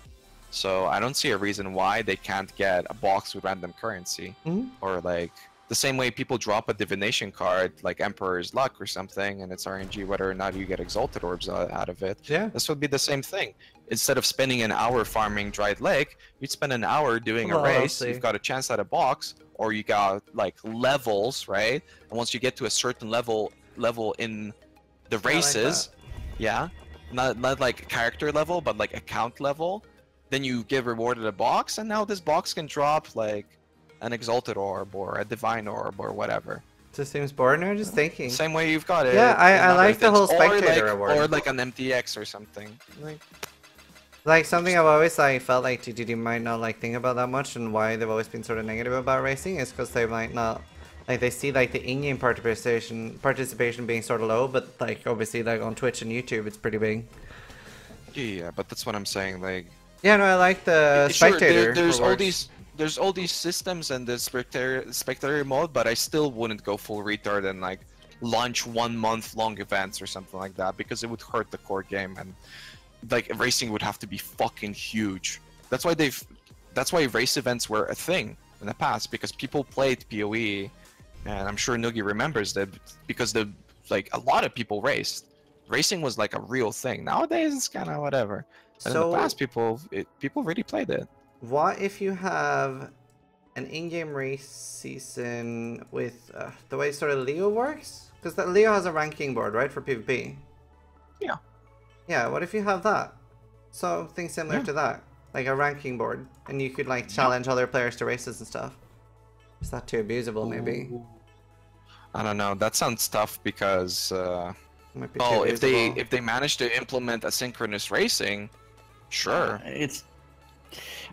So I don't see a reason why they can't get a box with random currency, or like the same way people drop a divination card like Emperor's Luck or something, and it's RNG whether or not you get exalted orbs out of it. Yeah, this would be the same thing. Instead of spending an hour farming Dried Lake, you'd spend an hour doing a race. You've got a chance at a box, or you got like levels, right? And once you get to a certain level in the races, yeah, not like character level, but like account level, then you get rewarded a box, and now this box can drop like an exalted orb or a divine orb or whatever. Just seems boring. I'm just thinking. Same way you've got it. Yeah, I like the whole spectator award. Or like an MTX or something. Like something I've always like felt like TGD might not like think about that much, and why they've always been sort of negative about racing is because they might not like they see like the in-game participation being sort of low, but like obviously like on Twitch and YouTube it's pretty big. Yeah, but that's what I'm saying. Like yeah, no, I like the spectator. Sure, there's all these systems and the spectator mode, but I still wouldn't go full retard and like launch 1 month long events or something like that, because it would hurt the core game, and like racing would have to be fucking huge. That's why race events were a thing in the past, because people played PoE, and I'm sure Nugi remembers that, because a lot of people raced. Racing was like a real thing. Nowadays it's kind of whatever. And in the past people really played it. What if you have an in-game race season with the way sort of Leo works? Because Leo has a ranking board, right, for PvP? Yeah. Yeah, what if you have that? Something similar to that. Like a ranking board. And you could like challenge other players to races and stuff. Is that too abusable, maybe? I don't know. That sounds tough because if they manage to implement asynchronous racing, sure.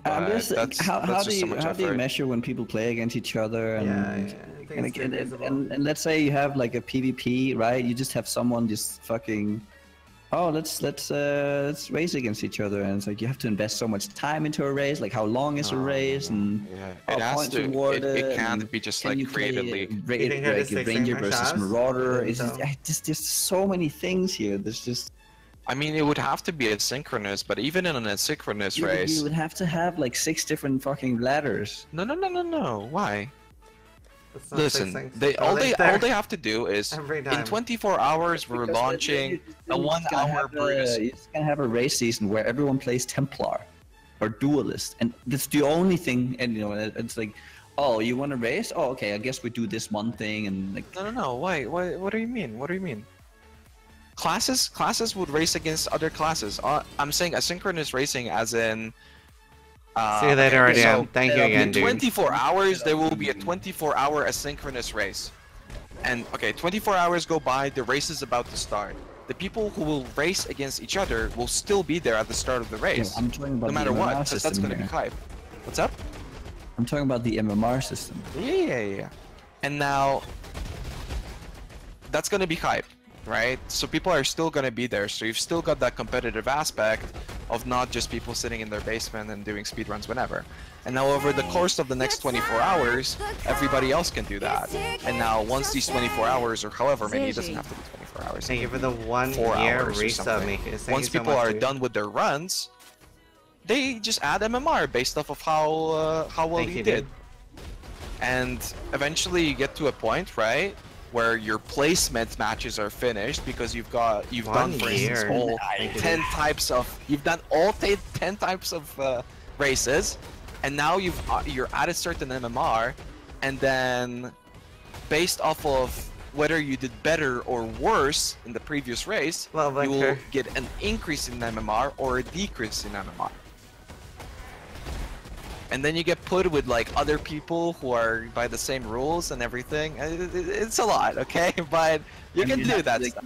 I'm just how do you measure when people play against each other? And, and let's say you have like a PvP, right? You just have someone just fucking, oh, let's race against each other, and it's like you have to invest so much time into a race. Like how long is a race, and it has to. It can't be just like creatively. Ranger versus Marauder. It's just so many things here. There's just. I mean, it would have to be asynchronous, but even in an asynchronous race, you would have to have like 6 different fucking ladders. No. Why? Listen, all they have to do is in 24 hours we're launching a 1 hour Brutus. You're just gonna have a race season where everyone plays Templar, or duelist, and that's the only thing. And you know, it's like, oh, you want to race? Oh, okay, I guess we do this one thing, and like. No. Why? What do you mean? What do you mean? Classes would race against other classes. I'm saying asynchronous racing, as in. See you later, okay, RDM. Thank you again, in dude. 24 hours, there will be a 24-hour asynchronous race. And, okay, 24 hours go by, the race is about to start. The people who will race against each other will still be there at the start of the race. Yeah, I'm talking about no matter the what, MMR because that's going to be system hype. What's up? I'm talking about the MMR system. Yeah. And now, that's going to be hype, right? So people are still going to be there. So you've still got that competitive aspect of not just people sitting in their basement and doing speedruns whenever. And now over the course of the next 24 hours, everybody else can do that. And now once these 24 hours, or however many, it doesn't have to be 24 hours. Thank you for the 1 4 year hours or resub, something. Mikis. Once people are done with their runs, they just add MMR based off of how well you did. And eventually you get to a point, right, where your placement matches are finished because you've done, for instance, all 10 types of races, and now you're at a certain MMR, and then based off of whether you did better or worse in the previous race, you will get an increase in MMR or a decrease in MMR. And then you get put with like other people who are by the same rules and everything. It's a lot, okay? But you can do that stuff.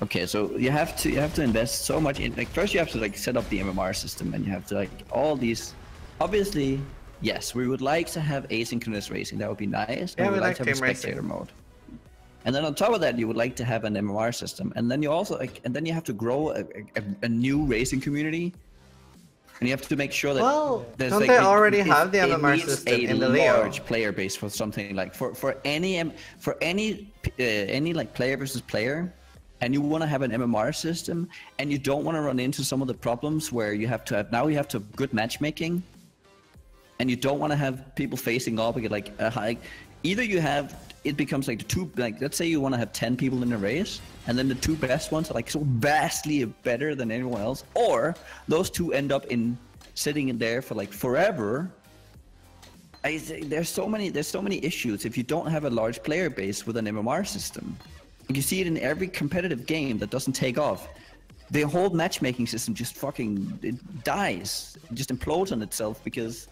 Okay, so you have to invest so much in, like, first you have to like set up the MMR system, and you have to like all these. Obviously, yes, we would like to have asynchronous racing. That would be nice. Yeah, we would like to have a spectator mode. And then on top of that, you would like to have an MMR system, and then you also like, and then you have to grow a new racing community. And you have to make sure that don't they already have the MMR system in the Leo? Large player base for something like for any like player versus player, and you want to have an MMR system, and you don't want to run into some of the problems where you have to have good matchmaking, and you don't want to have people facing off against like a high. Either you have it becomes like the two, like let's say you want to have 10 people in a race, and then the two best ones are like so vastly better than anyone else, or those two end up in sitting in there for like forever. There's so many issues if you don't have a large player base with an MMR system. You see it in every competitive game that doesn't take off. The whole matchmaking system just it dies, it just implodes on itself because.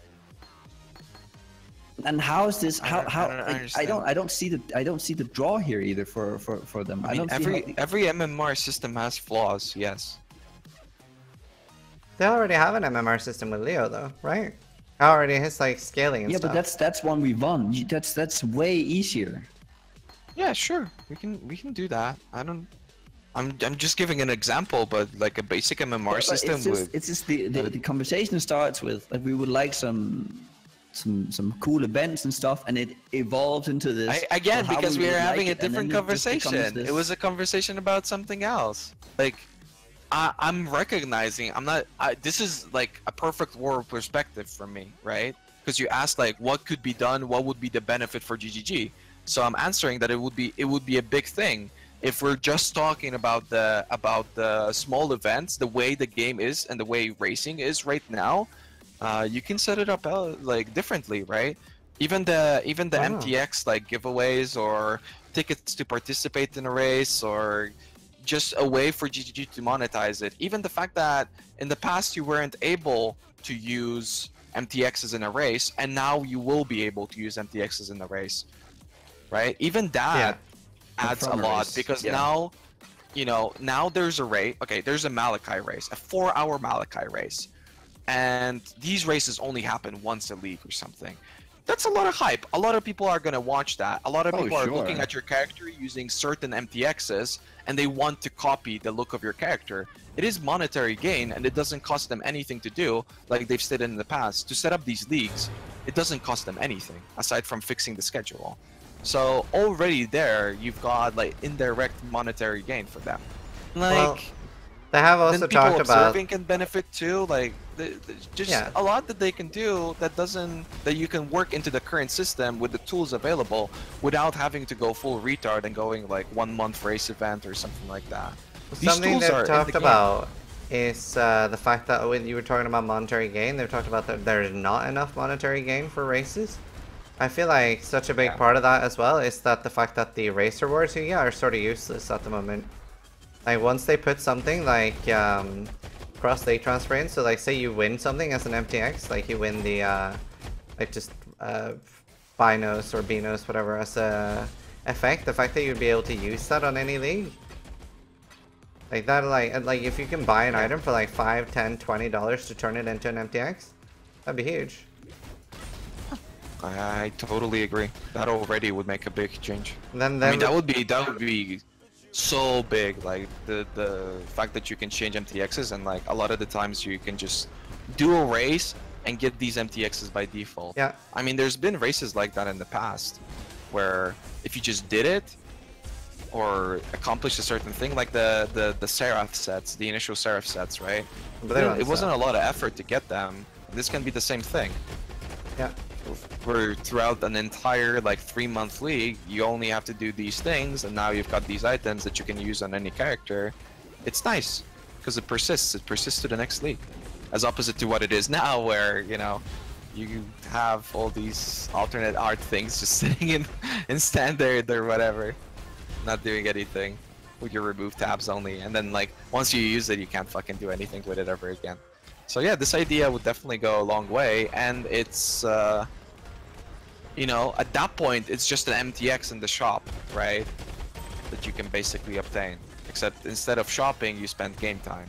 And how is this? I don't see the draw here either for them. I mean, every MMR system has flaws. Yes. They already have an MMR system with Leo, though, right? Already has like scaling and stuff. Yeah, but that's one we won. That's way easier. Yeah, sure. We can do that. I'm just giving an example, but like a basic MMR system. It's just the conversation starts with like we would like some cool events and stuff, and it evolves into this. Again, because we are having a different conversation. It was a conversation about something else. Like, I'm recognizing this is like a perfect world perspective for me, right? Because you asked like what could be done, what would be the benefit for GGG. So I'm answering that it would be a big thing if we're just talking about the small events, the way the game is and the way racing is right now. You can set it up like differently, right? Even the MTX like giveaways or tickets to participate in a race or just a way for GGG to monetize it. Even the fact that in the past you weren't able to use MTXs in a race, and now you will be able to use MTXs in the race, right? Even that adds a lot because now, now there's a race. Okay, there's a Malachi race, a 4-hour Malachi race. And these races only happen once a league or something. That's a lot of hype. A lot of people are going to watch that. A lot of people are looking at your character using certain MTXs, and they want to copy the look of your character. It is monetary gain, and it doesn't cost them anything to do, like they've stated in the past. To set up these leagues, it doesn't cost them anything, aside from fixing the schedule. So already there, you've got like indirect monetary gain for them. Like, they have also then people talked about observing can benefit too. Like, just a lot that they can do that you can work into the current system with the tools available without having to go full retard and going like 1 month race event or something like that. Something they've talked about is the fact that when you were talking about monetary gain, they've talked about that there's not enough monetary gain for races. I feel like such a big part of that as well is that the fact that the race rewards you get are sort of useless at the moment. Like once they put something like cross state transfer in, so like say you win something as an MTX, like you win the like just Binos or Binos, whatever, as a effect, the fact that you'd be able to use that on any league. Like that, like if you can buy an item for like $5, $10, $20 to turn it into an MTX, that'd be huge. I totally agree. That already would make a big change. Then I mean, that would be so big. Like the fact that you can change MTXs, and like a lot of the times you can just do a race and get these MTXs by default. Yeah. I mean, there's been races like that in the past, where if you just did it or accomplished a certain thing, like the Seraph sets, the initial Seraph sets, right? But it wasn't a lot of effort to get them. This can be the same thing. Yeah. Where throughout an entire like 3-month league, you only have to do these things, and now you've got these items that you can use on any character. It's nice because it persists. It persists to the next league, as opposite to what it is now, where you know you have all these alternate art things just sitting in standard or whatever, not doing anything with your remove tabs only, and then like once you use it, you can't fucking do anything with it ever again. So yeah, this idea would definitely go a long way, and it's you know, at that point it's just an MTX in the shop, right? That you can basically obtain. Except instead of shopping, you spend game time.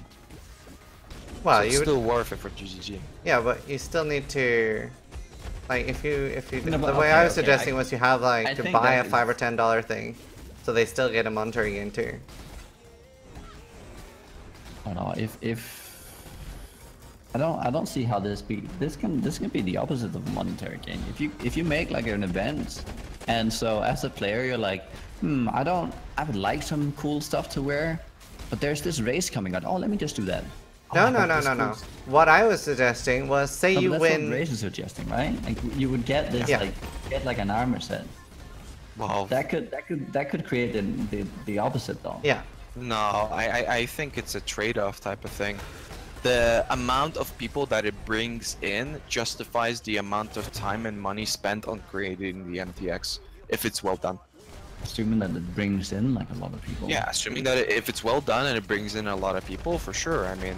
Well, so it's you still worth it for GGG. Yeah, but you still need to, like, if you No, the but way okay, I was okay, suggesting was you have like I to think buy a that $5 or is- $10 thing, so they still get a monetary gain too. I don't know if I don't see how this can be the opposite of monetary gain. If you make like an event, and so as a player you're like, I would like some cool stuff to wear, but there's this race coming out. Oh, let me just do that. No, I no, got no, this no, cool no. stuff. What I was suggesting was, say No, you but that's win. what Raiz is suggesting, right? Like you would get this Yeah. get like an armor set. Wow. That could create the opposite though. Yeah. No, I think it's a trade-off type of thing. The amount of people that it brings in justifies the amount of time and money spent on creating the MTX, if it's well done. Assuming that it brings in like a lot of people. Yeah, assuming that if it's well done and it brings in a lot of people, for sure. I mean,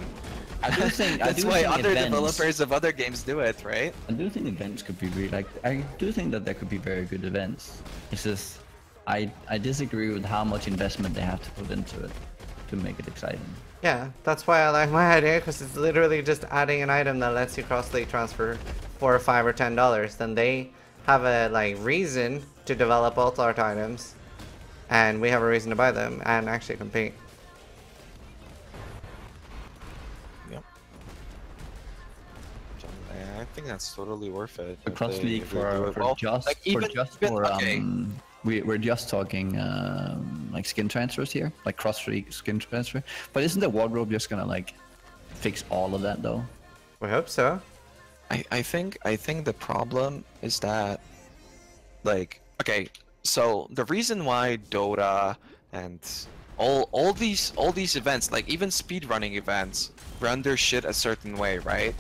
I do think that's why other developers of other games do it, right? I do think events could be really like. I do think that there could be very good events. It's just I disagree with how much investment they have to put into it to make it exciting. Yeah, that's why I like my idea, because it's literally just adding an item that lets you cross-league transfer for $5 or $10. Then they have a like reason to develop alt art items, and we have a reason to buy them and actually compete. Yep. I think that's totally worth it. The if cross they- league if they do it well. Like, okay. We're just talking like skin transfers here, like cross league skin transfer. But isn't the wardrobe just gonna like fix all of that though? We hope so. I think the problem is that, like, okay, so the reason why Dota and all these events, like even speedrunning events, run their shit a certain way, right?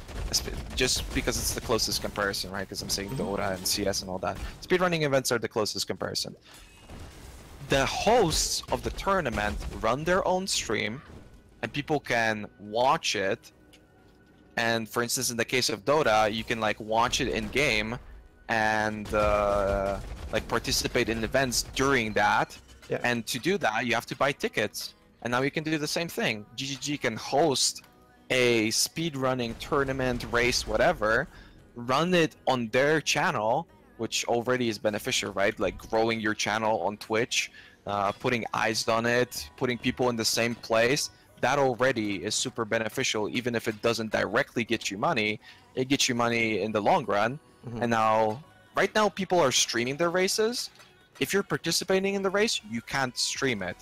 Just because it's the closest comparison, right? Because I'm saying Dota and CS and all that. Speedrunning events are the closest comparison. The hosts of the tournament run their own stream, and people can watch it. And for instance, in the case of Dota, you can like watch it in game and like participate in events during that. Yeah. And to do that, you have to buy tickets. And now you can do the same thing. GGG can host a speedrunning tournament, race, whatever, run it on their channel, which already is beneficial, right? Like growing your channel on Twitch, putting eyes on it, putting people in the same place. That already is super beneficial, even if it doesn't directly get you money. It gets you money in the long run. And now, right now, people are streaming their races. If you're participating in the race, you can't stream it.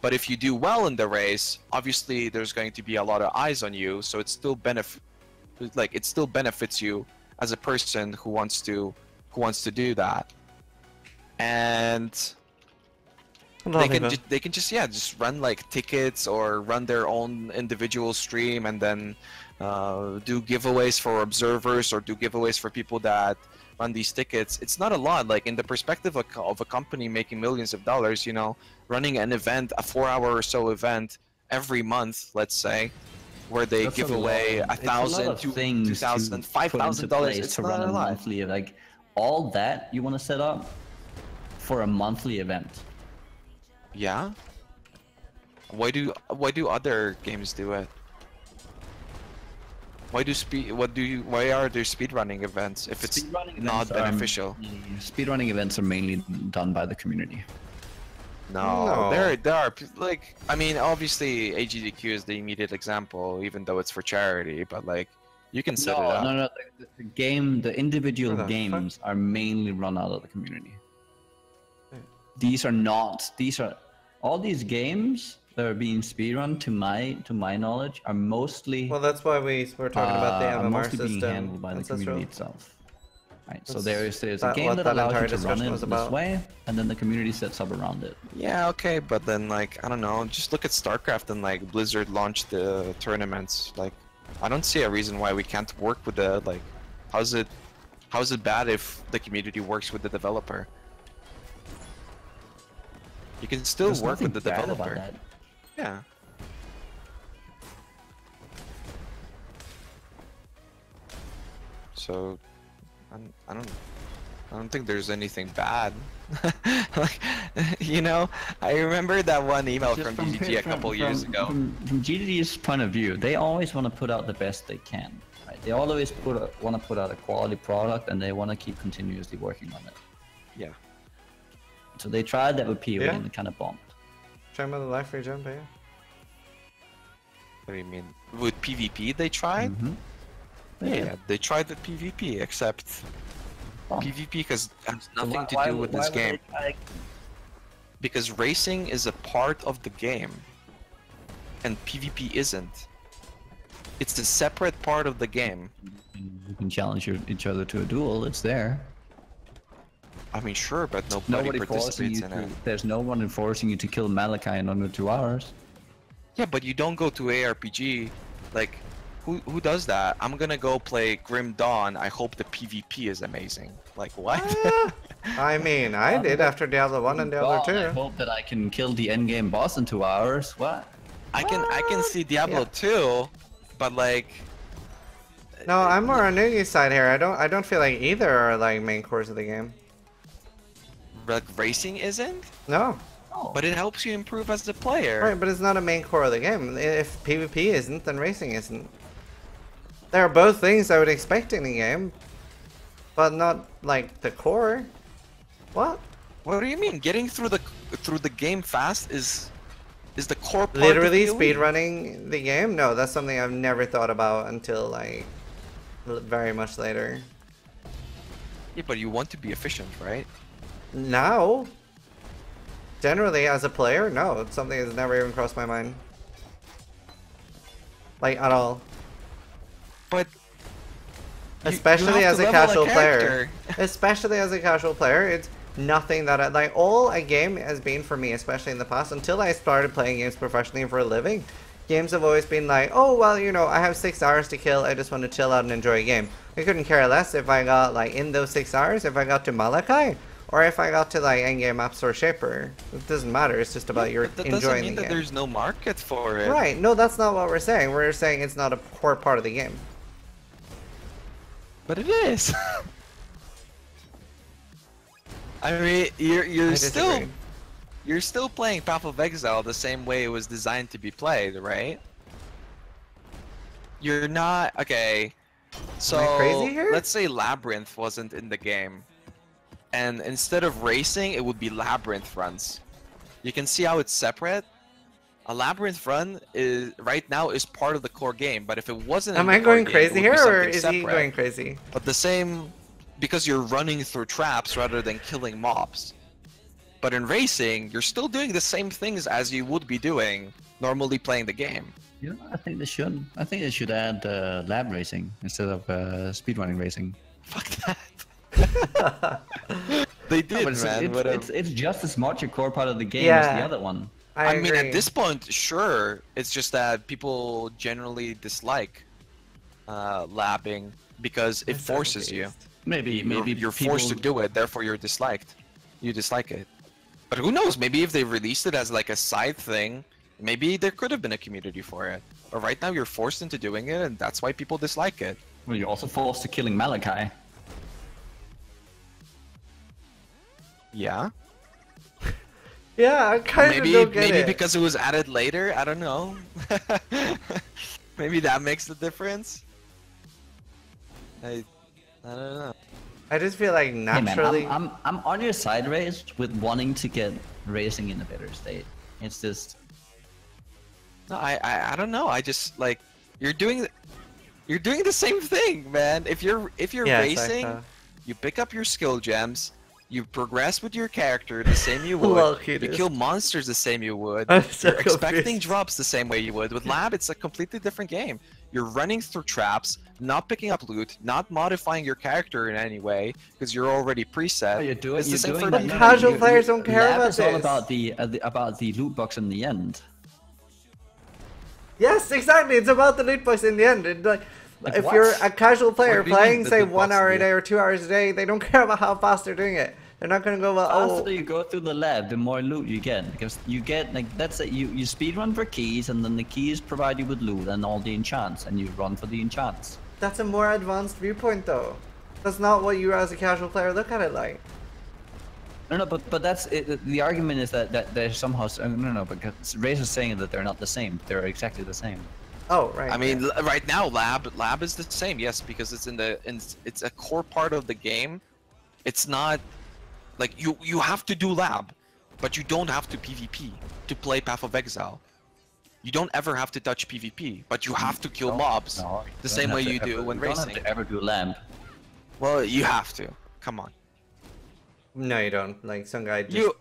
But if you do well in the race, obviously there's going to be a lot of eyes on you, so it still benefits you as a person who wants to do that. And They can just just run like tickets or run their own individual stream and then do giveaways for observers or do giveaways for people that run these tickets. It's not a lot. Like in the perspective of a company making millions of dollars, you know, running an event, a 4-hour or so event every month, let's say, where they give away $1,000, $2,000, $5,000. It's not a lot. Monthly, like all that you want to set up for a monthly event. Yeah. Why do other games do it? Why are there speedrunning events if it's not beneficial? Speedrunning events are mainly done by the community. No, there are like, I mean, obviously AGDQ is the immediate example, even though it's for charity, but like you can set it up. No, the individual games are mainly run out of the community. These are all these games that are being speedrun, to my knowledge, are mostly. Well, that's why we were talking about the MMR system. Being handled by the community itself. Right. So there's a game that allows you to run it this way, and then the community sets up around it. Yeah, okay, but then like I don't know, just look at StarCraft and like Blizzard launched the tournaments. Like, I don't see a reason why we can't work with the like. How's it bad if the community works with the developer? You can still work with the developer. Yeah. So, I don't think there's anything bad. Like, you know, I remember that one email from GDG a couple years ago. From GDG's point of view, they always want to put out the best they can. Right? They always want to put out a quality product, and they want to keep continuously working on it. Yeah. So they tried that with PoE and it kind of bombed. Talking about the life free jump, yeah. What do you mean? With PvP they tried? Yeah, they tried with PvP, except PvP has nothing to do with this game. Because racing is a part of the game, and PvP isn't. It's a separate part of the game. You can challenge each other to a duel, it's there. I mean, sure, but nobody participates in it. There's no one enforcing you to kill Malachi in under 2 hours. Yeah, but you don't go to ARPG. Like, who does that? I'm gonna go play Grim Dawn. I hope the PvP is amazing. Like, what? I mean, I did after Diablo 1 and Diablo 2. I hope that I can kill the endgame boss in 2 hours. What? I can see Diablo 2, but like. No, I'm more on Nugi's side here. I don't feel like either are like main cores of the game. Like racing isn't? No. But it helps you improve as a player. Right, but it's not a main core of the game. If PvP isn't, then racing isn't. There are both things I would expect in a game, but not like the core. What? What do you mean? Getting through the game fast is the core part Literally of speedrunning the game? No, that's something I've never thought about until like very much later. Yeah, but you want to be efficient, right? Now, generally as a player, no, it's something that's never even crossed my mind. Like, at all. But especially as a casual player. Especially as a casual player, it's nothing that like all a game has been for me, especially in the past, until I started playing games professionally for a living. Games have always been like, oh, well, you know, I have 6 hours to kill, I just want to chill out and enjoy a game. I couldn't care less if I got, like, in those 6 hours, if I got to Malachi, or if I got to, like, endgame maps or Shaper. It doesn't matter, it's just about your enjoying the game. That doesn't mean that there's no market for it. Right, no, that's not what we're saying. We're saying it's not a core part of the game. But it is. I mean, you're still playing Path of Exile the same way it was designed to be played, right? You're not okay. So am I crazy here? Let's say Labyrinth wasn't in the game, and instead of racing, it would be Labyrinth runs. You can see how it's separate. A Labyrinth run is right now is part of the core game, but if it wasn't, am I going crazy here, or is he going crazy? But the same, because you're running through traps rather than killing mobs. But in racing, you're still doing the same things as you would be doing normally playing the game. You know, I think they should. I think they should add lab racing instead of speedrunning racing. Fuck that. They No, did, but man. it's just as much a core part of the game as Yeah. the other one. I mean, agree. at this point, sure. It's just that people generally dislike labbing because it That's so forces you. confused. Maybe You're forced to do it, therefore you're disliked. You dislike it. But who knows? Maybe if they released it as like a side thing, maybe there could have been a community for it. But right now you're forced into doing it, and that's why people dislike it. Well, you're also forced to killing Malachi. Yeah. Yeah, I kind of don't get Maybe it. because it was added later. I don't know. Maybe that makes the difference. I don't know. I just feel like Hey naturally. man, I'm on your side, Raiz, with wanting to get racing in a better state. It's just No, I don't know. I just like you're doing the same thing, man. If you're Yeah, racing, Sextant. you pick up your skill gems, you progress with your character the same you would. Look, You it is. kill monsters the same you would. I'm so You're expecting confused. drops the same way you would. With lab, it's a completely different game. You're running through traps, not picking up loot, not modifying your character in any way because you're already preset. It's the same for But the casual players don't care Lab about is all this. about the loot box in the end. Yes, exactly. It's about the loot box in the end. Like if what? you're a casual player What do you playing, mean the say, loot 1 box hour in a the day or 2 hours a day, they don't care about how fast they're doing it. They're not gonna go, well, The oh, faster you go through the lab, the more loot you get, because you get like that's it. You speed run for keys, and then the keys provide you with loot and all the enchants, and you run for the enchants. that's a more advanced viewpoint, though. That's not what you as a casual player look at it like. No, but that's it. The argument is that they're somehow no, because Raiz is saying that they're not the same. They're exactly the same. Oh, right. I mean, yeah. right now, lab is the same, yes, because it's it's a core part of the game. It's not like you have to do lab, but you don't have to PvP to play Path of Exile. You don't ever have to touch PvP, but you have to kill mobs the same way you do when racing. You don't have to ever do lamp. Well, you have to. Come on. No, you don't. Like, some guy just...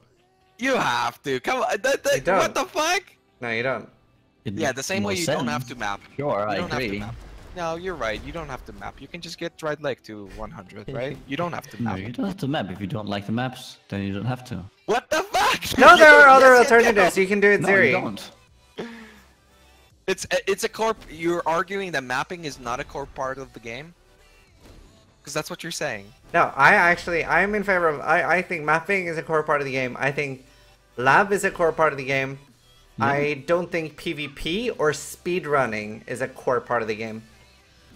You have to. Come on. You don't. What the fuck? No, you don't. It Yeah, makes the same no way you don't have sense. to map. Sure, I You don't have to agree. map. No, you're right. You don't have to map. You can just get Dried Lake to 100, right? You don't have to No, map. you don't have to map. If you don't like the maps, then you don't have to. What the fuck? No, there are other Yes, you do. alternatives. You can do it No, you Zeri. don't. It's a core. You're arguing that mapping is not a core part of the game? Because that's what you're saying. No, I'm in favor of... I think mapping is a core part of the game. I think lab is a core part of the game. Yeah. I don't think PvP or speedrunning is a core part of the game.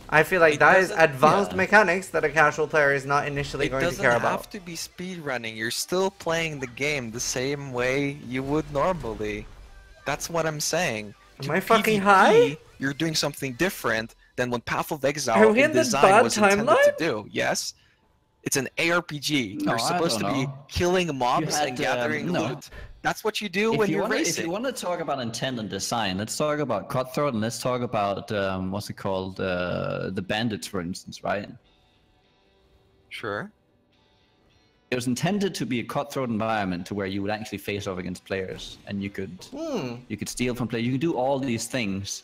I feel like It that is doesn't- advanced yeah. mechanics that a casual player is not initially It going to doesn't care have about. to be speedrunning. You're still playing the game the same way you would normally. That's what I'm saying. Am To I fucking PvP, high? You're doing something different than what Path of Are Exile we in in the design bad was intended to timeline? do. Yes. It's an ARPG. No, You're I supposed to don't be know. killing mobs had, and gathering no. loot. That's what you do when you're If racing. you want to talk about intent and design, let's talk about Cutthroat and let's talk about what's it called, the Bandits, for instance, right? Sure. It was intended to be a cutthroat environment to where you would actually face off against players, and you could steal from players. You could do all these things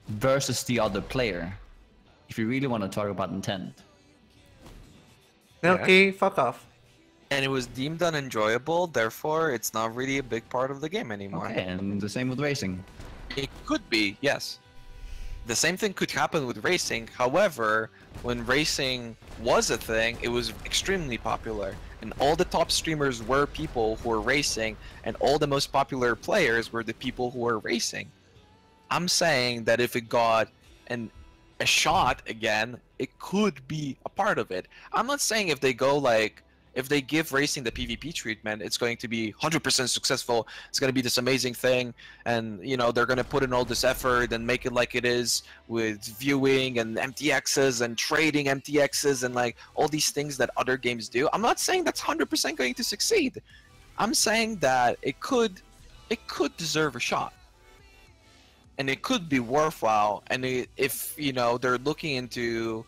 versus the other player. If you really want to talk about intent. Milky, fuck off. And it was deemed unenjoyable, therefore it's not really a big part of the game anymore. Okay, and the same with racing. It could be, yes. The same thing could happen with racing. However, when racing was a thing, it was extremely popular. And all the top streamers were people who were racing, and all the most popular players were the people who were racing. I'm saying that if it got a shot again, it could be a part of it. I'm not saying if they go like, if they give racing the PvP treatment, it's going to be 100% successful. It's going to be this amazing thing, and you know they're going to put in all this effort and make it like it is with viewing and MTXs and trading MTXs and like all these things that other games do. I'm not saying that's 100% going to succeed. I'm saying that it could deserve a shot, and it could be worthwhile. And if you know they're looking into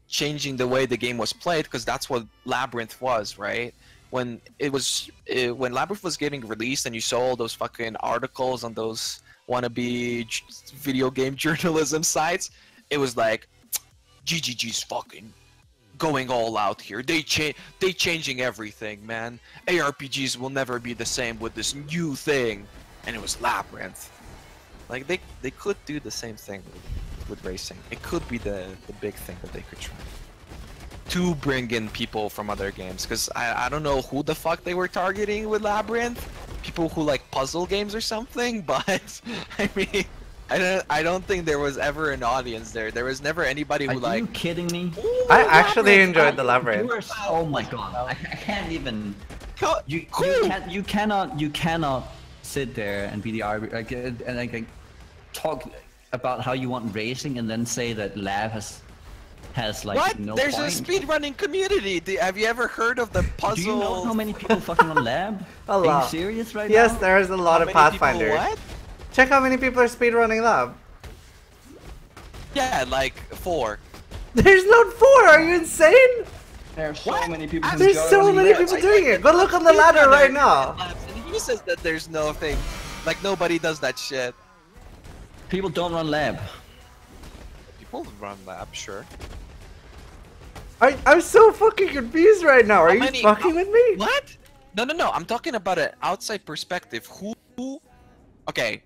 changing the way the game was played, because that's what Labyrinth was, right? When when Labyrinth was getting released and you saw all those fucking articles on those wannabe video game journalism sites, it was like GGG's fucking going all out here. They changing everything, man. ARPGs will never be the same with this new thing. And it was Labyrinth. Like they could do the same thing with racing. It could be the big thing that they could try to bring in people from other games, because I don't know who the fuck they were targeting with Labyrinth, people who like puzzle games or something, but I mean, I don't think there was ever an audience there. There was never anybody who Are you kidding me? I actually enjoyed the Labyrinth. Oh my god, I can't even. You cannot sit there and be the arbiter and talk about how you want racing and then say that Lab has like what? no There's point. a speedrunning community. Have you ever heard of the puzzle? Do you know how many people fucking on Lab? A lot. Are you serious right now? Yes, there's a lot How of many people Pathfinders. what? Check how many people are speedrunning Lab. Yeah, like 4. There's not 4. Are you insane? There's so many people. There's so many people doing it. Go look on the ladder right now. And he says that there's no thing, like nobody does that shit. People don't run Lab. People run Lab, sure. I'm so fucking confused right now. Are you fucking with me? What? No. I'm talking about an outside perspective. Who? Okay.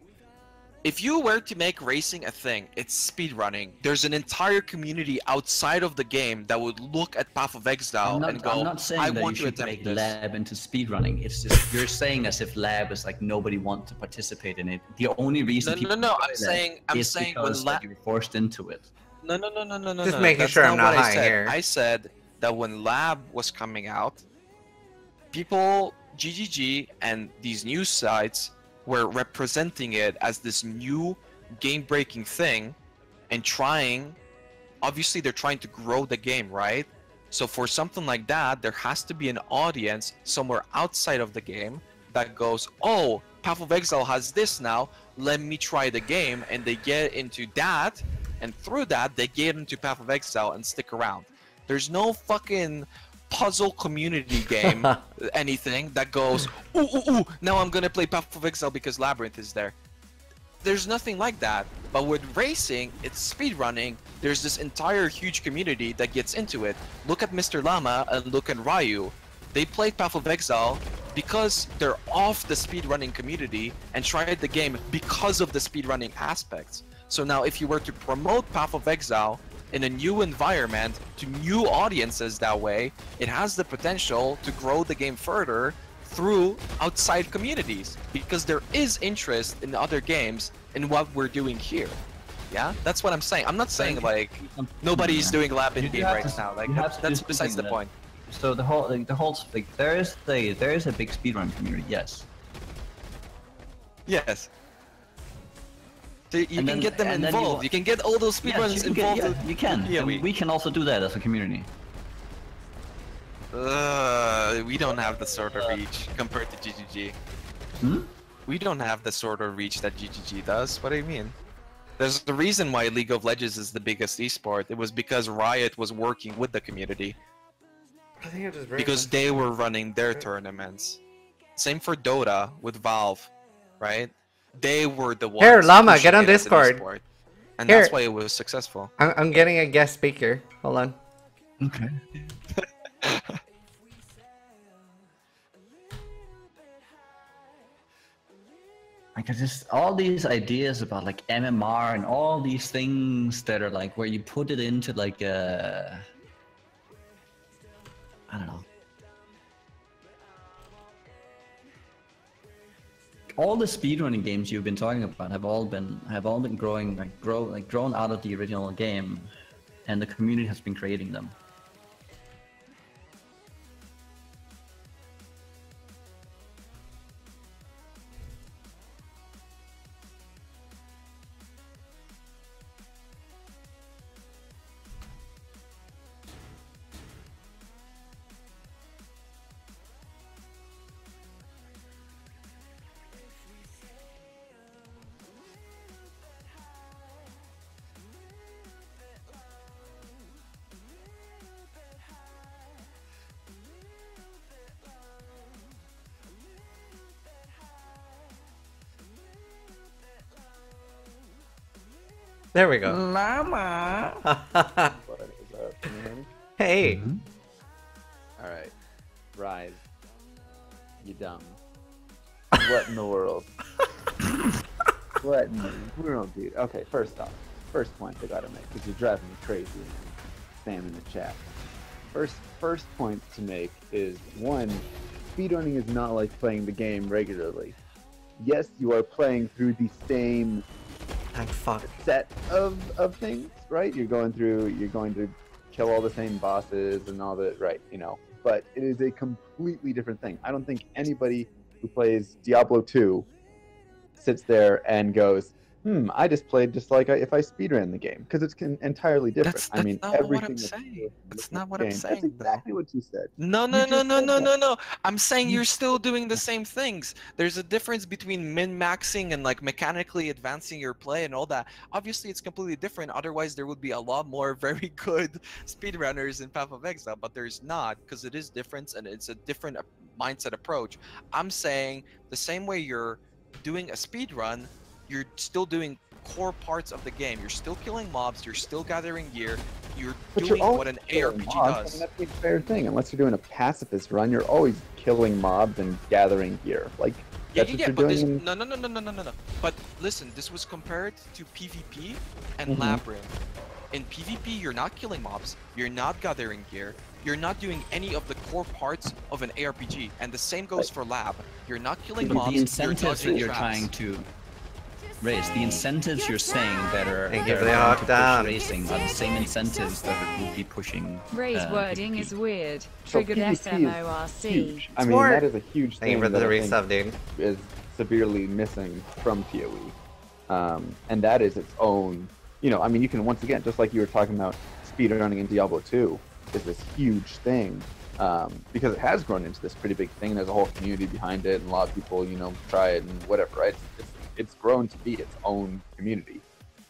If you were to make racing a thing, it's speedrunning. There's an entire community outside of the game that would look at Path of Exile and go, I'm not saying I that want you to should make attempt this. Lab into speedrunning. It's just you're saying as if Lab is like nobody wants to participate in it. The only reason people No. play I'm saying when because like, you're forced into it. No. Just making That's sure I'm not what high here. I said that when Lab was coming out, people, GGG, and these news sites were representing it as this new game-breaking thing and trying. Obviously, they're trying to grow the game, right? So for something like that, there has to be an audience somewhere outside of the game that goes, oh, Path of Exile has this now, let me try the game, and they get into that, and through that, they get into Path of Exile and stick around. There's no fucking puzzle community game, anything, that goes, ooh, now I'm gonna play Path of Exile because Labyrinth is there. There's nothing like that. But with racing, it's speedrunning. There's this entire huge community that gets into it. Look at Mr. Llama and look at Ryu. They played Path of Exile because they're off the speedrunning community and tried the game because of the speedrunning aspects. So now if you were to promote Path of Exile in a new environment to new audiences that way, it has the potential to grow the game further through outside communities, because there is interest in other games in what we're doing here. Yeah, that's what I'm saying. I'm not saying like nobody's doing Lab in game right now. Like that's besides the point. So the whole like there is a big speedrun community. Yes. Yes. So you can get them involved. You can get all those speedrunners involved. You can. Yeah, we can also do that as a community. We don't have the sort of reach compared to GGG. Hmm? We don't have the sort of reach that GGG does. What do you mean? There's a reason why League of Legends is the biggest esport. It was because Riot was working with the community. I think it was very Because they were running their tournaments. Same for Dota with Valve, right? They were the ones. Here, Llama, pushing get on it as an Discord. esport. And Here. that's why it was successful. I'm getting a guest speaker. Hold on. Okay. Like just all these ideas about like MMR and all these things that are like where you put it into like I don't know. All the speedrunning games you've been talking about have all been growing grown out of the original game, and the community has been creating them. There we go. Llama. Hey, A. All right, Raiz, you dumb. What in the world? What in the world, dude? Okay, first off, first point I gotta make, because you're driving me crazy, Sam in the chat. First point to make is, one, speedrunning is not like playing the game regularly. Yes, you are playing through the same set of things, right? You're going to kill all the same bosses and all that, right? You know, but it is a completely different thing. I don't think anybody who plays Diablo 2 sits there and goes, I just played just like if I speedran the game, because it's entirely different. That's I mean, not what I'm everything saying. That's not what I'm saying. That's exactly what you said. No. I'm saying you're still doing the same things. There's a difference between min-maxing and like mechanically advancing your play and all that. Obviously, it's completely different. Otherwise, there would be a lot more very good speedrunners in Path of Exile, but there's not, because it is different and it's a different mindset approach. I'm saying the same way you're doing a speedrun, you're still doing core parts of the game. You're still killing mobs. You're still gathering gear. You're doing what an ARPG does. That's a fair thing. Unless you're doing a pacifist run, you're always killing mobs and gathering gear. Like that's what you're doing. No. But listen, this was compared to PvP and Labyrinth. In PvP, you're not killing mobs. You're not gathering gear. You're not doing any of the core parts of an ARPG. And the same goes for Lab. You're not killing mobs. The incentives you're that you're traps. trying to raise, the incentives you're saying that are give the going hawk to push down. racing are the same incentives that will be pushing. Ray's wording PvP. is weird. So Triggered PvP is SMORC. huge. I mean, Smart. that is a huge Thank you thing for the that I think resub, dude. is severely missing from PoE. And that is its own, you know, I mean, you can, once again, just like you were talking about speedrunning in Diablo 2, is this huge thing. Because it has grown into this pretty big thing. There's a whole community behind it, and a lot of people, you know, try it and whatever, right? It's grown to be its own community.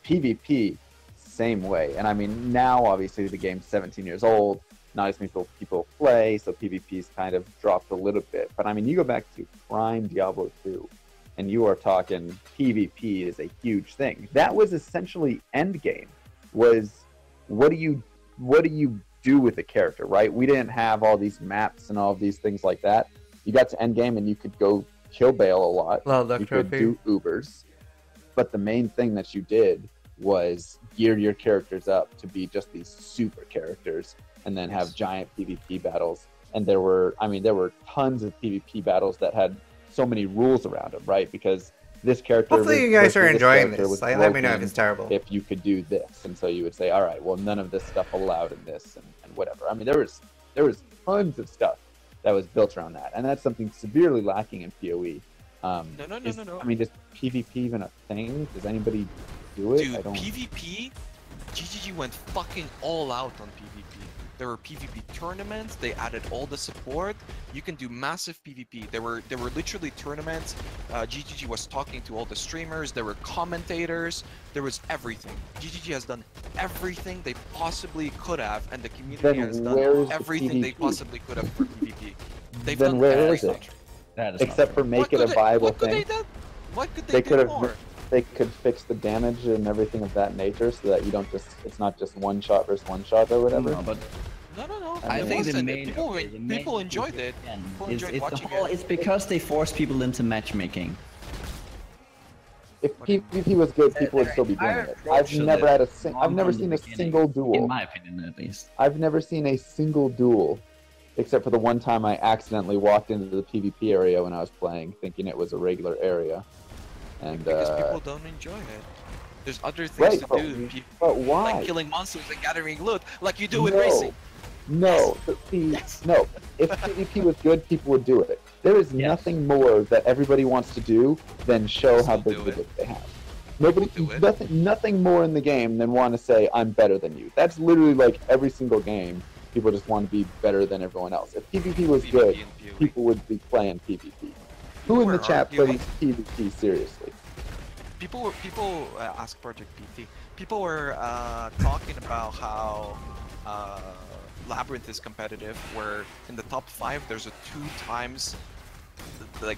PvP, same way. And I mean, now obviously the game's 17 years old, not as many people play, so PvP's kind of dropped a little bit. But I mean, you go back to prime Diablo 2, and you are talking PvP is a huge thing. That was essentially endgame. Was what do you do with the character, right? We didn't have all these maps and all of these things like that. You got to endgame and you could go kill Bale a lot. You could do Ubers. But the main thing that you did was gear your characters up to be just these super characters and then have giant PvP battles. And there were tons of PvP battles that had so many rules around them, right? Because this character. Hopefully you guys are enjoying this. Like, let me know if it's terrible. If you could do this, and so you would say, all right, well, none of this stuff allowed in this, and whatever. I mean, there was tons of stuff that was built around that, and that's something severely lacking in PoE. No. I mean, is PvP even a thing? Does anybody do it? Dude, I don't. PvP, GGG went fucking all out on PvP. There were PvP tournaments. They added all the support. You can do massive PvP. There were literally tournaments. GGG was talking to all the streamers. There were commentators. There was everything. GGG has done everything they possibly could have, and the community has done everything they possibly could have for PvP. They've done everything. That is Except for make it a viable thing. What could they do more? They could fix the damage and everything of that nature, so that you don't it's not just one shot versus one shot or whatever. No, but no. I think the main people enjoyed it. People enjoyed watching it. It's because they force people into matchmaking. If PvP was good, people would still be doing it. I've never seen a single duel. In my opinion, at least. I've never seen a single duel, except for the one time I accidentally walked into the PvP area when I was playing, thinking it was a regular area. And because people don't enjoy it. There's other things to do. But why? Like killing monsters and gathering loot, like you do with racing. No, no. If PvP was good, people would do it. There is nothing more that everybody wants to do than show how big of a dick they have. Nothing more in the game than want to say, I'm better than you. That's literally like every single game. People just want to be better than everyone else. If PvP was good, people would be playing PvP. Who in the chat plays PvP seriously? People ask Project PT. People were talking about how Labyrinth is competitive, where in the top 5 there's a 2 times like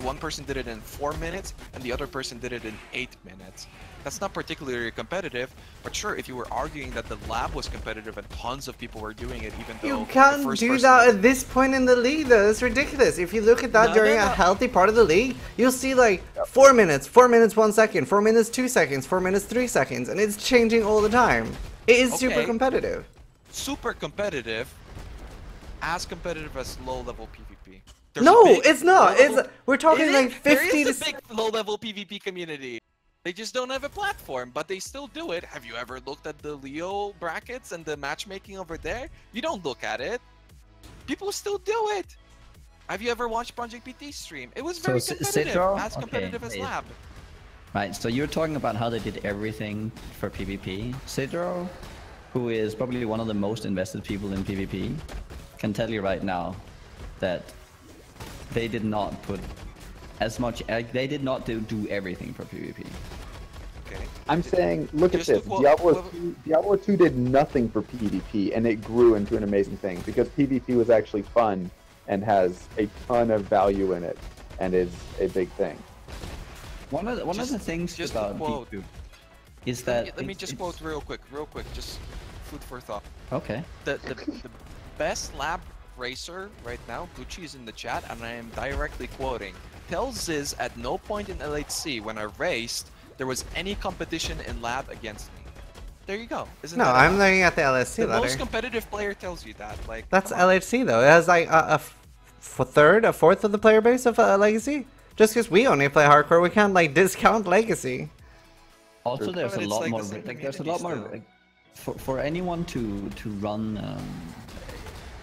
one person did it in 4 minutes and the other person did it in 8 minutes. That's not particularly competitive, but sure, if you were arguing that the lab was competitive and tons of people were doing it, even though You can't the first do person that at this point in the league, though. It's ridiculous. If you look at that during a healthy part of the league, you'll see like 4 minutes, 4 minutes 1 second, 4 minutes 2 seconds, 4 minutes 3 seconds, and it's changing all the time. It is super competitive. Super competitive, as competitive as low-level PvP. No, it's not. We're talking like 50 There to... is a big low-level PvP community. They just don't have a platform, but they still do it. Have you ever looked at the Leo brackets and the matchmaking over there? You don't look at it. People still do it. Have you ever watched Project PT stream? It was very competitive, as competitive as Lab. Right, so you're talking about how they did everything for PvP. Sidro, who is probably one of the most invested people in PvP, can tell you right now that they did not put as much, they did not do everything for PvP. Okay. I'm saying, look at this. Diablo 2 did nothing for PvP, and it grew into an amazing thing because PvP was actually fun and has a ton of value in it, and is a big thing. One of the things about DQ is that let me just quote real quick, just food for thought. Okay. The best lab racer right now, Gucci is in the chat, and I am directly quoting. Tell Ziz at no point in LHC when I raced there was any competition in lab against me. There you go. Isn't that I'm looking at the LHC ladder. The ladder. most competitive player tells you that. Like that's LHC though. It has like a fourth of the player base of Legacy. Just because we only play hardcore, we can't like discount Legacy. Also, there's a lot more. Like, there's a lot more. Like, for anyone to run,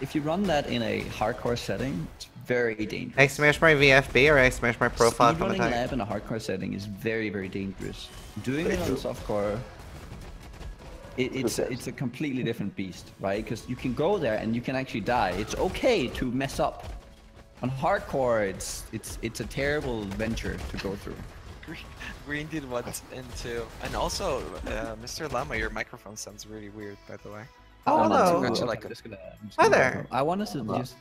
if you run that in a hardcore setting, it's very dangerous. I smash my VFB or I smash my profile from running attack. lab in a hardcore setting is very, very dangerous. Doing it on softcore, it's a completely different beast, right? Because you can go there and you can actually die. It's okay to mess up. On hardcore, it's a terrible venture to go through. Greendude went into, and also, Mr. Llama, your microphone sounds really weird, by the way. Oh, hello. Hi there. I wanted to just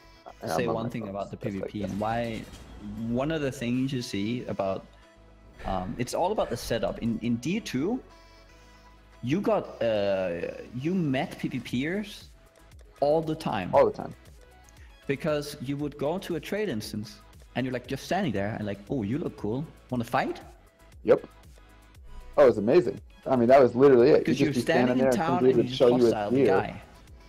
say one thing about the PvP and why. One of the things you see about, it's all about the setup. In D2, you met PvPers all the time. All the time. Because you would go to a trade instance and you're like just standing there and like, oh, you look cool. Want to fight? Yep. Oh, it was amazing. I mean, that was literally it. Because you're standing in town and you just hostile the guy.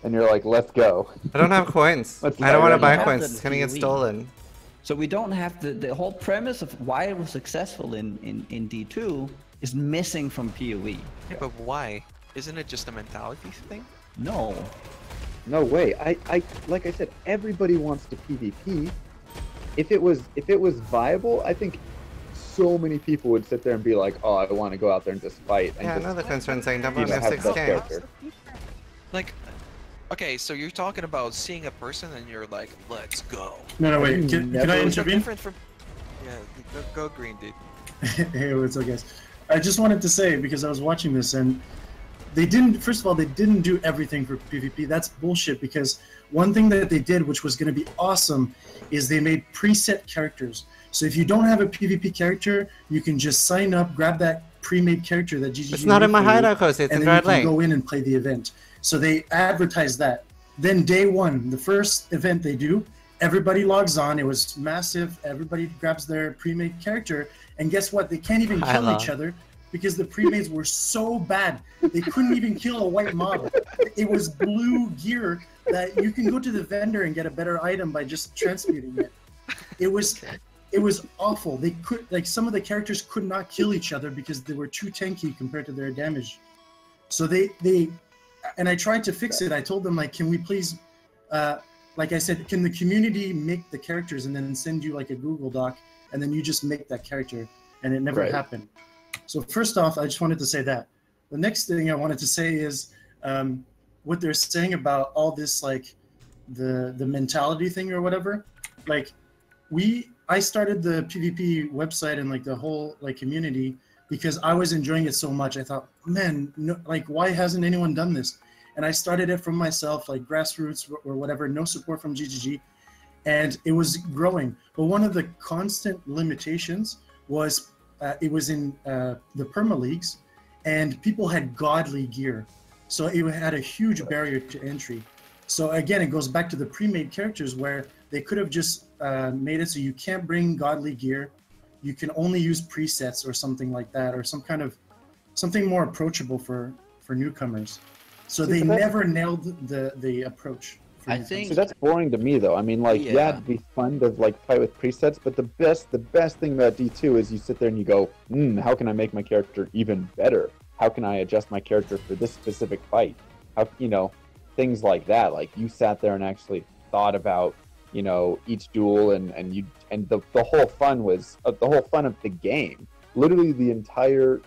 And you're like, let's go. I don't have coins. I don't want to buy coins. It's gonna get stolen. So we don't have the whole premise of why it was successful in D2 is missing from PoE. Yeah, but why? Isn't it just a mentality thing? No. No way. I like I said, everybody wants to PvP. If it was viable, I think so many people would sit there and be like, "Oh, I want to go out there and just fight." And yeah, just, another concern saying double have the best F6 character. Like, okay, so you're talking about seeing a person and you're like, "Let's go." No, wait. Can I intervene? Different from... Yeah, go green, dude. Hey, what's up, guys? I just wanted to say, because I was watching this and they didn't, first of all, they didn't do everything for PvP. That's bullshit, because one thing that they did, which was going to be awesome, is they made preset characters. So if you don't have a PvP character, you can just sign up, grab that pre-made character that GGG. It's not in my hideout course, it's in Red Lake. And then you can go in and play the event. So they advertise that. Then day one, the first event they do, everybody logs on. It was massive. Everybody grabs their pre-made character. And guess what? They can't even kill each other, because the pre-mades were so bad. They couldn't even kill a white mob. It was blue gear that you can go to the vendor and get a better item by just transmuting it. It was awful. They could, like, some of the characters could not kill each other because they were too tanky compared to their damage. So and I tried to fix it. I told them, like, can we please, like I said, can the community make the characters and then send you like a Google Doc and then you just make that character? And it never happened. So first off, I just wanted to say that. The next thing I wanted to say is what they're saying about all this, like the mentality thing or whatever. Like I started the PvP website and like the whole like community because I was enjoying it so much. I thought, man, no, like why hasn't anyone done this? And I started it from myself, like grassroots or whatever, no support from GGG. and it was growing. But one of the constant limitations was it was in the perma leagues, and people had godly gear, so it had a huge barrier to entry. So again, it goes back to the pre-made characters where they could have just made it so you can't bring godly gear, you can only use presets or something like that, or something more approachable for newcomers. So they never nailed the approach. I think So that's boring to me, though. I mean, like, yeah, it'd be fun to like play with presets, but the best thing about D2 is you sit there and you go, how can I make my character even better? How can I adjust my character for this specific fight? How, things like that. Like, you sat there and actually thought about, each duel, and the whole fun was the whole fun of the game. Literally, the entire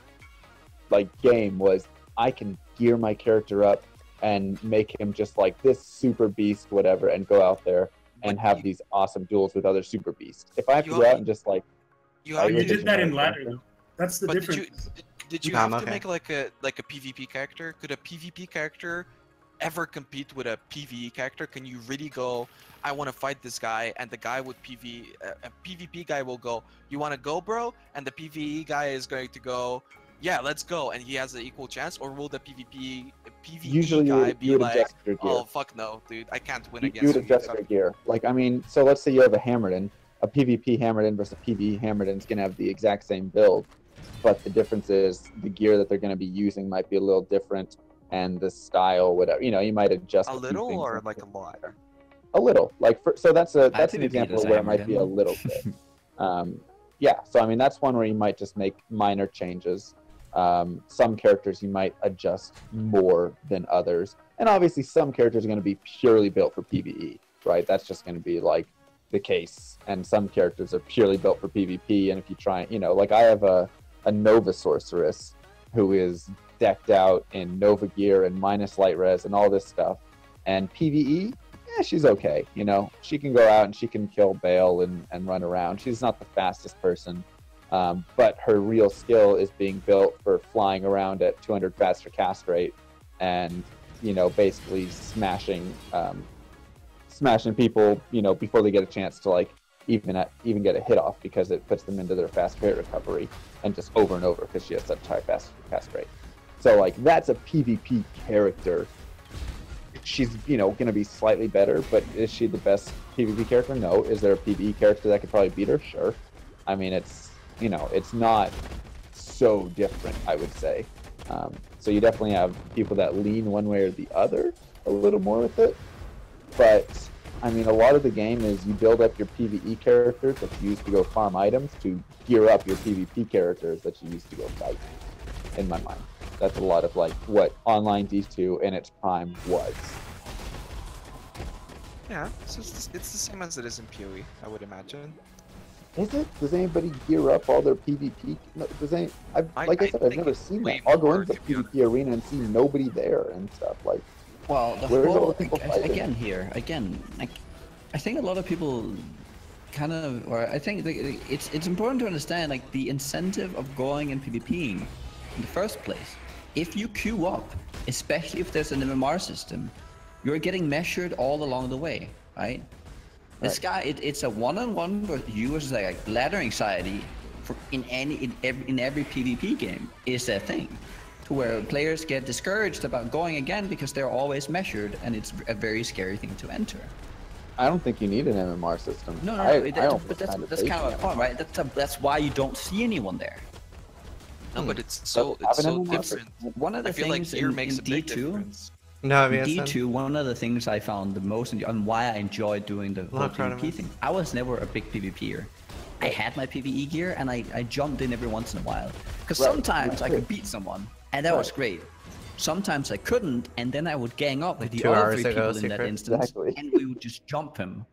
game was I can gear my character up and make him just like this super beast, whatever, and go out there and have these awesome duels with other super beasts. If I have to go out and just like... You did that in ladder, though. That's the difference. Did you have to make like a PvP character? Could a PvP character ever compete with a PvE character? Can you really go, I want to fight this guy, and the guy with a PvP guy will go, you want to go, bro? And the PvE guy is going to go, yeah, let's go, and he has an equal chance? Or will the PvP guy be like, oh, fuck no, dude, I can't win against you? You would adjust your gear. Like, I mean, so let's say you have a Hammerton. A PvP Hammerton versus a PvE Hammerton is going to have the exact same build, but the difference is the gear that they're going to be using might be a little different, and the style, whatever. You might adjust a little or like a lot. A little, like so that's an example where it might be a little bit. Yeah, so I mean that's one where you might just make minor changes. Some characters you might adjust more than others, and obviously some characters are going to be purely built for PvE, right? That's just going to be like the case, and some characters are purely built for PvP. And if you try, like I have a Nova Sorceress who is decked out in Nova gear and minus light res and all this stuff, and PvE, she's okay. She can go out and she can kill Bale and run around. She's not the fastest person. But her real skill is being built for flying around at 200 faster cast rate, and basically smashing people before they get a chance to like even get a hit off, because it puts them into their fast hit recovery, and just over and over because she has such high fast cast rate. So like that's a PvP character. She's going to be slightly better, but is she the best PvP character? No. Is there a PvE character that could probably beat her? Sure. I mean, it's not so different, I would say. So you definitely have people that lean one way or the other a little more with it. But, I mean, a lot of the game is you build up your PvE characters that you use to go farm items to gear up your PvP characters that you use to go fight, in my mind. That's a lot of, like, what online D2 in its prime was. Yeah, it's the same as it is in PoE, I would imagine. Is it? Does anybody gear up all their PvP? No, like I said, I've never seen that. I'll go into the PvP arena and see nobody there and stuff. Like, well, the whole again, I think a lot of people kind of, or I think it's important to understand like the incentive of going and PvPing in the first place. If you queue up, especially if there's an MMR system, you're getting measured all along the way, right? This guy, it's a one-on-one with you versus like ladder anxiety in every PvP game is a thing, to where players get discouraged about going again because they're always measured, and it's a very scary thing to enter. I don't think you need an MMR system. No, but that's kind of a point, right? That's why you don't see anyone there. No, but it's so different. One of the things like in D2. No, D2, one of the things I found the most, and why I enjoyed doing the whole PvP thing, I was never a big PvPer. I had my PvE gear, and I jumped in every once in a while. Because sometimes I could beat someone, and that was great. Sometimes I couldn't, and then I would gang up with the other 3 people in that instance, and we would just jump him.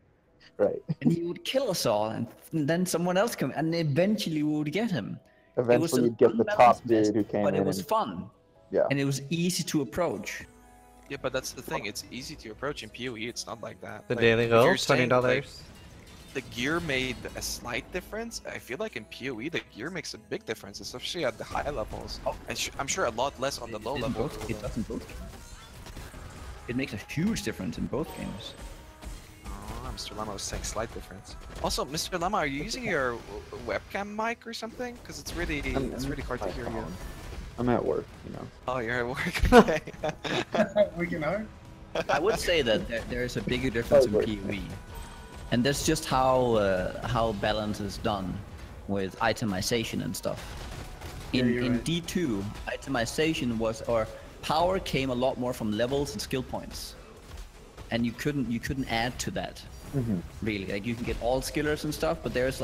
Right. And he would kill us all, and then someone else come, and eventually we would get him. Eventually you'd get the top dude who came in. But it was fun. Yeah. And it was easy to approach. Yeah, but that's the thing. It's easy to approach in PoE. It's not like that. The daily goal, $20. The gear made a slight difference. I feel like in PoE, the gear makes a big difference, especially at the high levels. And I'm sure a lot less on the low level. It does in both games. It makes a huge difference in both games. Mr. Llama was saying slight difference. Also, Mr. Llama, are you using your webcam mic or something? Because it's really hard to hear you. I'm at work, you know. Oh, you're at work. Okay. Working hard. I would say that there is a bigger difference in PoE, and that's just how balance is done with itemization and stuff. In D2, itemization was, or power came a lot more from levels and skill points, and you couldn't add to that. Really, like you can get all skillers and stuff, but there's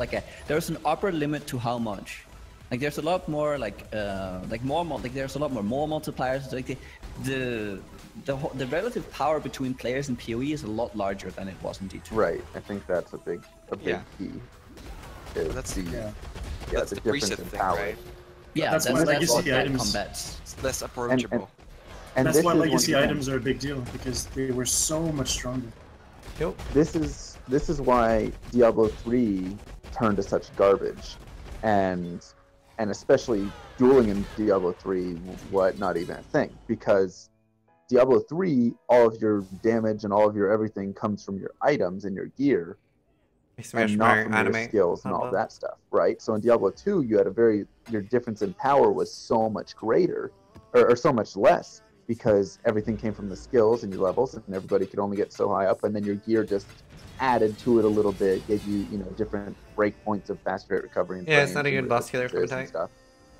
an upper limit to how much. Like there's a lot more there's a lot more multipliers. Like the relative power between players in PoE is a lot larger than it was in D2. Right. I think that's a big key. That's the the difference preset in thing, power. right? Yeah, That's why legacy items. combats. It's less approachable. And That's this why is legacy one- items are a big deal, because they were so much stronger. This is why Diablo 3 turned to such garbage, and especially dueling in Diablo 3 not even a thing, because Diablo 3, all of your damage and all of your everything comes from your items and your gear, and not from your skills and all that stuff, right? So in Diablo 2, you had your difference in power was so much greater, or so much less, because everything came from the skills and your levels, and everybody could only get so high up, and then your gear just added to it a little bit, gave you, different breakpoints of fast rate recovery. And yeah, it's not a good boss killer from stuff.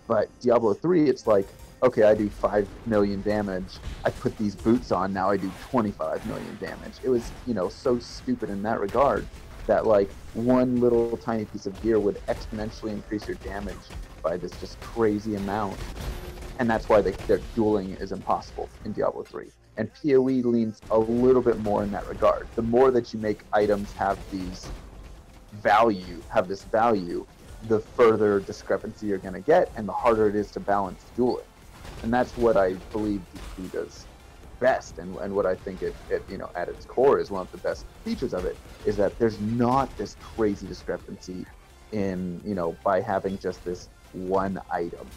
But Diablo 3, it's like, okay, I do 5 million damage. I put these boots on, now I do 25 million damage. It was, so stupid in that regard that like one little tiny piece of gear would exponentially increase your damage by this just crazy amount. And that's why their dueling is impossible in Diablo 3. And PoE leans a little bit more in that regard. The more that you make items have this value, the further discrepancy you're going to get, and the harder it is to balance dueling. And that's what I believe D2 does best, and what I think it at its core is one of the best features of it, is that there's not this crazy discrepancy in, by having just this one item.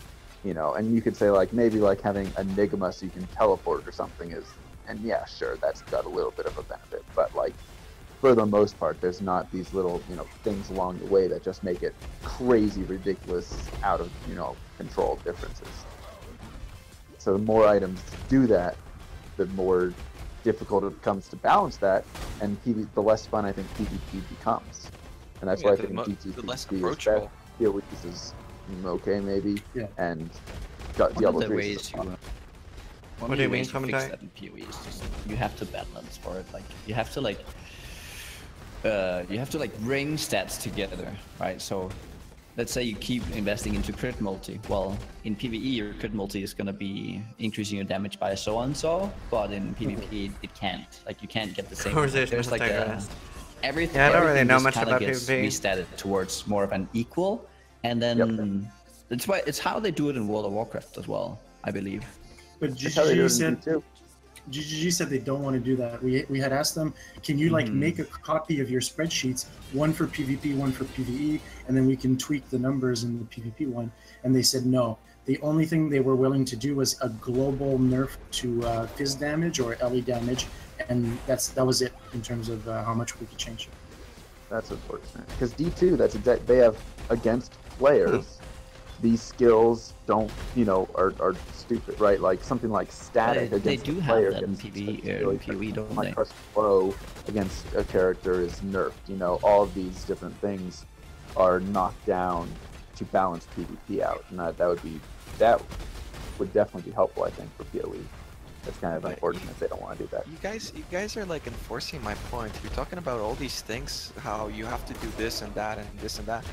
And you could say like maybe like having Enigma so you can teleport or something and yeah, sure, that's got a little bit of a benefit, but like for the most part, there's not these little things along the way that just make it crazy, ridiculous, out of control differences. So the more items do that, the more difficult it becomes to balance that, and the less fun I think PvP becomes, and that's why I think the less PvP approachable. is okay, maybe. Yeah. And One Diablo of the 3 ways is to What do you mean, fix Commentary? that in PoE is just you have to balance for it. Like you have to bring stats together, right? So let's say you keep investing into crit multi. Well, in PvE your crit multi is gonna be increasing your damage by so and so, but in PvP it can't. Like you can't get the same. There's like everything. Yeah, I don't really know just much kinda about gets PvP. restatted towards more of an equal, and then it's how they do it in World of Warcraft as well, I believe. But That's how they do it in GGG D2. said they don't want to do that. We had asked them, can you like make a copy of your spreadsheets, one for PvP, one for PvE, and then we can tweak the numbers in the PvP one? And they said no. The only thing they were willing to do was a global nerf to fizz damage or LE damage, and that was it in terms of how much we could change. That's unfortunate, because D2, they have against players. These skills don't, are stupid, right? Like something like static They against do a have player that in gets PvE, don't my they? trust flow against a character is nerfed. All of these different things are knocked down to balance PvP out, and that would definitely be helpful, I think, for PoE. It's kind of unfortunate they don't want to do that. You guys are like enforcing my point. You're talking about all these things, how you have to do this and that and this and that.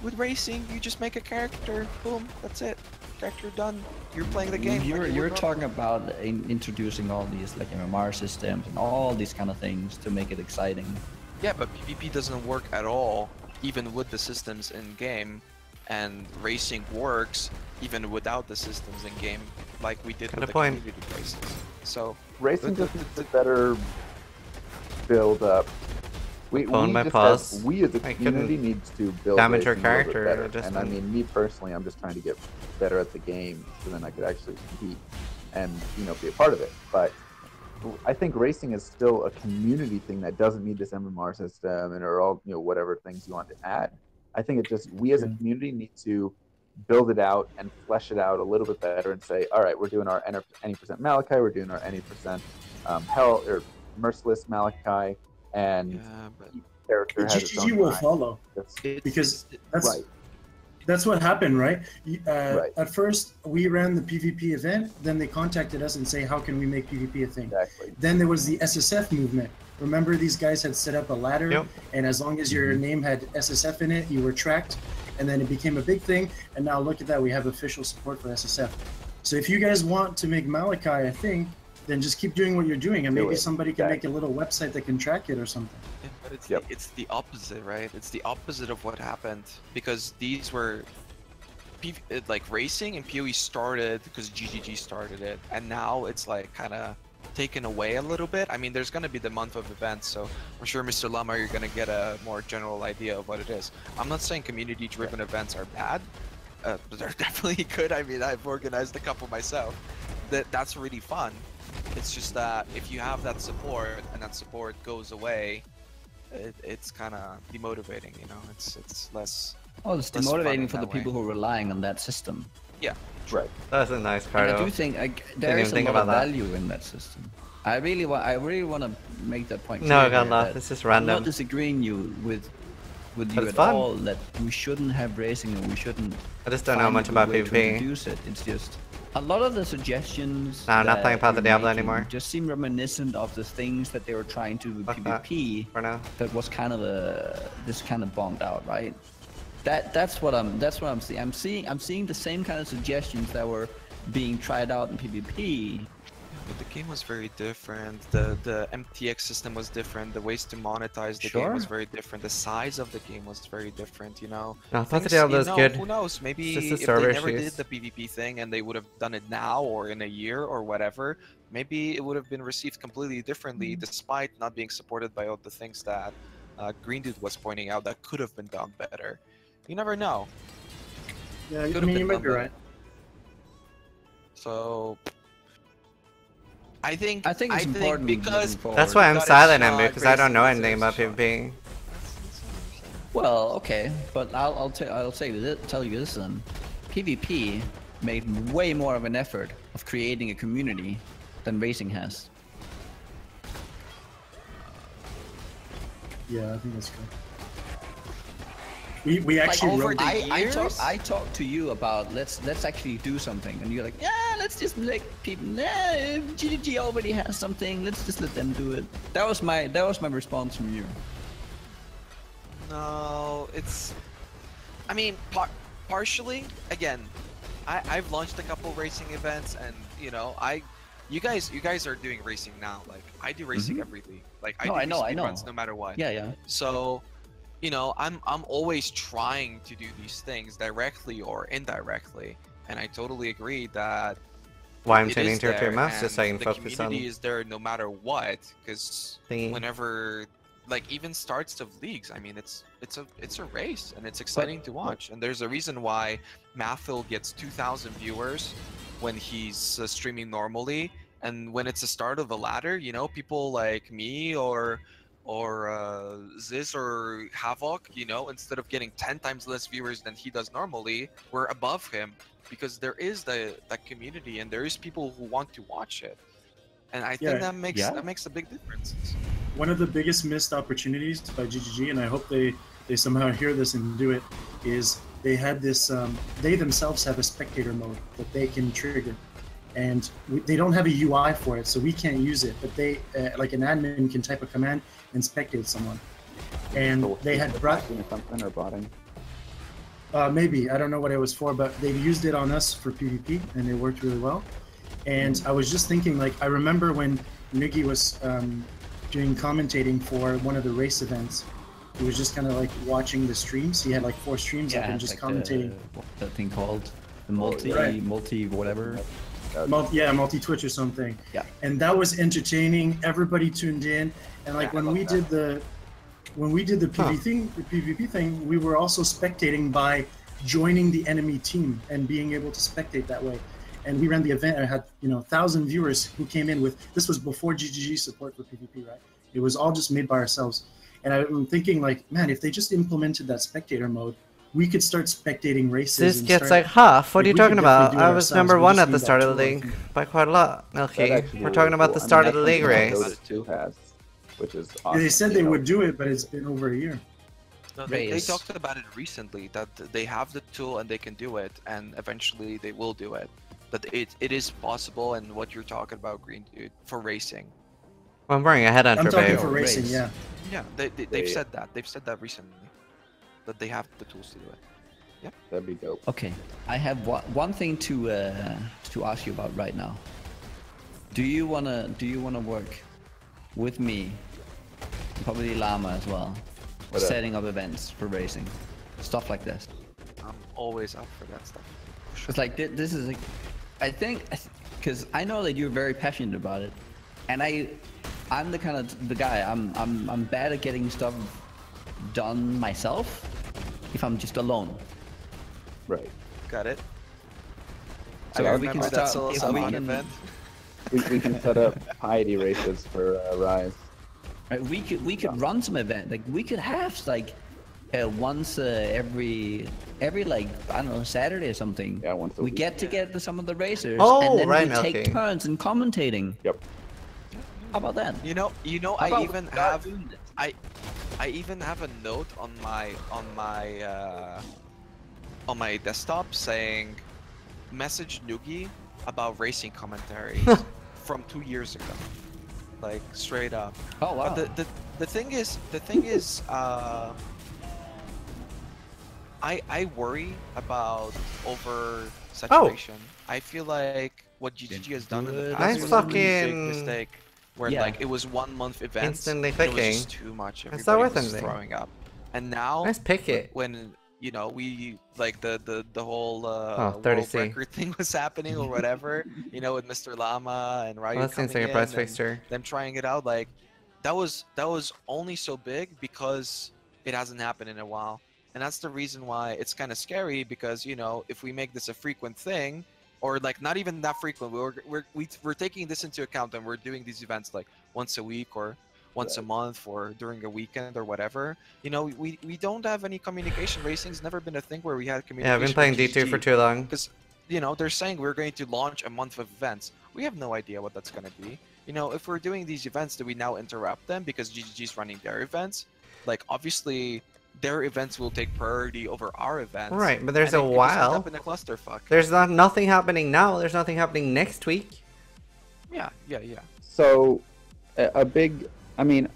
With racing, you just make a character, boom, that's it. Character done. You're playing the game. You're talking about introducing all these like MMR systems and all these kind of things to make it exciting. Yeah, but PvP doesn't work at all, even with the systems in game, and racing works even without the systems in game, like we did with the community races. So racing just needs a better build up. We as a community needs to build damage our racing a little bit character. better. And I mean, me personally, I'm just trying to get better at the game so then I could actually compete and be a part of it. But I think racing is still a community thing that doesn't need this MMR system and or all whatever things you want to add. I think it just we as a community need to build it out and flesh it out a little bit better and say, all right, we're doing our any percent Malachi, we're doing our any percent Hell or Merciless Malachi, and each character has its own GGG will time. follow because that's right. That's what happened, right? Right. At first, we ran the PvP event. Then they contacted us and say, how can we make PvP a thing? Exactly. Then there was the SSF movement. Remember, these guys had set up a ladder, and as long as your name had SSF in it, you were tracked. And then it became a big thing. And now look at that, we have official support for SSF. So if you guys want to make Malachi a thing, then just keep doing what you're doing, and maybe somebody can make a little website that can track it or something. Yeah, but it's the opposite, right? It's the opposite of what happened, because these were like racing and PoE started because GGG started it, and now it's like kind of taken away a little bit. I mean, there's going to be the month of events, so I'm sure Mr. Llama, you're going to get a more general idea of what it is. I'm not saying community-driven events are bad, but they're definitely good. I mean, I've organized a couple myself. That's really fun. It's just that if you have that support and that support goes away, it's kind of demotivating, you know. It's less. Oh, it's demotivating for the people who are relying on that system. Yeah. Right. That's a nice card. I do think there is a lot of value in that system. I really want to make that point. No, God, this is random. I'm not disagreeing with you at all that we shouldn't have racing and we shouldn't. I just don't know much about PvP. Introduce it. It's just a lot of the suggestions. No, I'm not playing Path of Diablo anymore. Just seem reminiscent of the things that they were trying to do with PvP. For now. That was kind of this kind of bombed out, right? That's what I'm seeing. I'm seeing the same kind of suggestions that were being tried out in PvP. But the game was very different. The MTX system was different. The ways to monetize the game was very different. The size of the game was very different. You know. No, Path of Diablo is good. Who knows? Maybe if they never did the PvP thing and they would have done it now or in a year or whatever, maybe it would have been received completely differently, despite not being supported by all the things that Greendude was pointing out that could have been done better. You never know. Yeah, I mean, you might be right. So I think it's important because that's why I'm silent, Ember, because I don't know anything about PvP. Well, okay, but I'll tell you this then. PvP made way more of an effort of creating a community than racing has. Yeah, I think that's good. We actually like I talked to you about let's actually do something, and you're like, yeah, let's just let people. Nah, GGG already has something. Let's just let them do it. That was my response from you. No, it's. I mean, partially. Again, I've launched a couple racing events, and you know, you guys are doing racing now. Like I do racing every week. Like I do speedruns no matter what. Yeah. So. You know, I'm always trying to do these things directly or indirectly, and I totally agree that why I'm tuning to your mouse just so I can focus on. The community is there no matter what, because whenever, like even starts of leagues, I mean it's a race and it's exciting to watch, and there's a reason why Mathil gets 2,000 viewers when he's streaming normally, and when it's the start of a ladder, you know, people like me or Ziz or Havoc, you know, instead of getting 10 times less viewers than he does normally, we're above him because there is that community and there is people who want to watch it, and I think that makes a big difference. One of the biggest missed opportunities by GGG, and I hope they somehow hear this and do it, is they had this. They themselves have a spectator mode that they can trigger. And they don't have a UI for it, so we can't use it. But they, like an admin, can type a command and spectate someone. And they had brought something or botting. Maybe, I don't know what it was for, but they used it on us for PvP, and it worked really well. And I was just thinking, like, I remember when Nugi was doing commentating for one of the race events. He was just kind of like watching the streams. He had like 4 streams up and just like commentating. What's that thing called? The multi whatever. Multi-Twitch or something. Yeah. And that was entertaining. Everybody tuned in, and like when we did the PvP thing, we were also spectating by joining the enemy team and being able to spectate that way. and we ran the event. I had 1,000 viewers who came in with. This was before GGG support for PvP, right? It was all just made by ourselves. And I'm thinking like, man, if they just implemented that spectator mode, we could start spectating races. This and gets start, like half. What are you we could talking about? definitely do it I was ourselves. number We one just at the need start that of the tool, I league think. by quite a lot. That Okay, actually we're really talking about cool. the start of the that's league something race. Dota 2 has, which is awesome. They said you they know. would do it, but it's been over a year. No, they Raiz. talked about it recently that they have the tool and they can do it, and eventually they will do it. That it is possible, and what you're talking about, Greendude, for racing. I'm wearing a headhunter, I'm talking babe. for racing, Race. yeah. Yeah, they've said that. They've said that recently. That they have the tools to do it. That'd be dope. Okay, I have one thing to ask you about right now. Do you wanna work with me, probably Llama as well, What up? setting up events for racing, stuff like this? I'm always up for that stuff. It's like this is like, I think, because I know that you're very passionate about it, and I'm the kind of the guy. I'm bad at getting stuff done myself if I'm just alone. Right. Got it. So I if we can remember that start, if Zizaran we can, event. We can set up piety races for Raiz. right, we could run some event. Like we could have like once every like I don't know Saturday or something. Yeah, once a we week. get together some of the racers Oh, and then right, we take okay. turns in commentating. Yep. How about that? You know, How I about even we start have doing this? I even have a note on my desktop saying, message Nugi about racing commentaries from 2 years ago, like straight up. Oh wow. But the thing is, I worry about over saturation. I feel like what GGG has done in the Good. past I was a really big fucking- mistake. Where Yeah. like it was 1 month events, Instantly and it was clicking. just too much. It's Everybody not worth was anything. throwing up, and now Nice pick it. when we like the whole Oh, world 30C. record thing was happening or whatever, with Mr. Llama and Ryu Well, that seems coming like a price in and fixture. them trying it out, like that was only so big because it hasn't happened in a while, and that's the reason why it's kind of scary, because if we make this a frequent thing, or like not even that frequent, we're taking this into account and we're doing these events like once a week or once a month or during a weekend or whatever. We don't have any communication. Racing's never been a thing where we had communication. Yeah, I've been playing D2 for too long. Because they're saying we're going to launch a month of events. We have no idea what that's going to be. If we're doing these events, do we now interrupt them because GGG's running their events? Like obviously their events will take priority over our events. Right, but there's and a it just ends while. up in a clusterfuck. There's nothing happening now. There's nothing happening next week. Yeah. So, a big, I mean,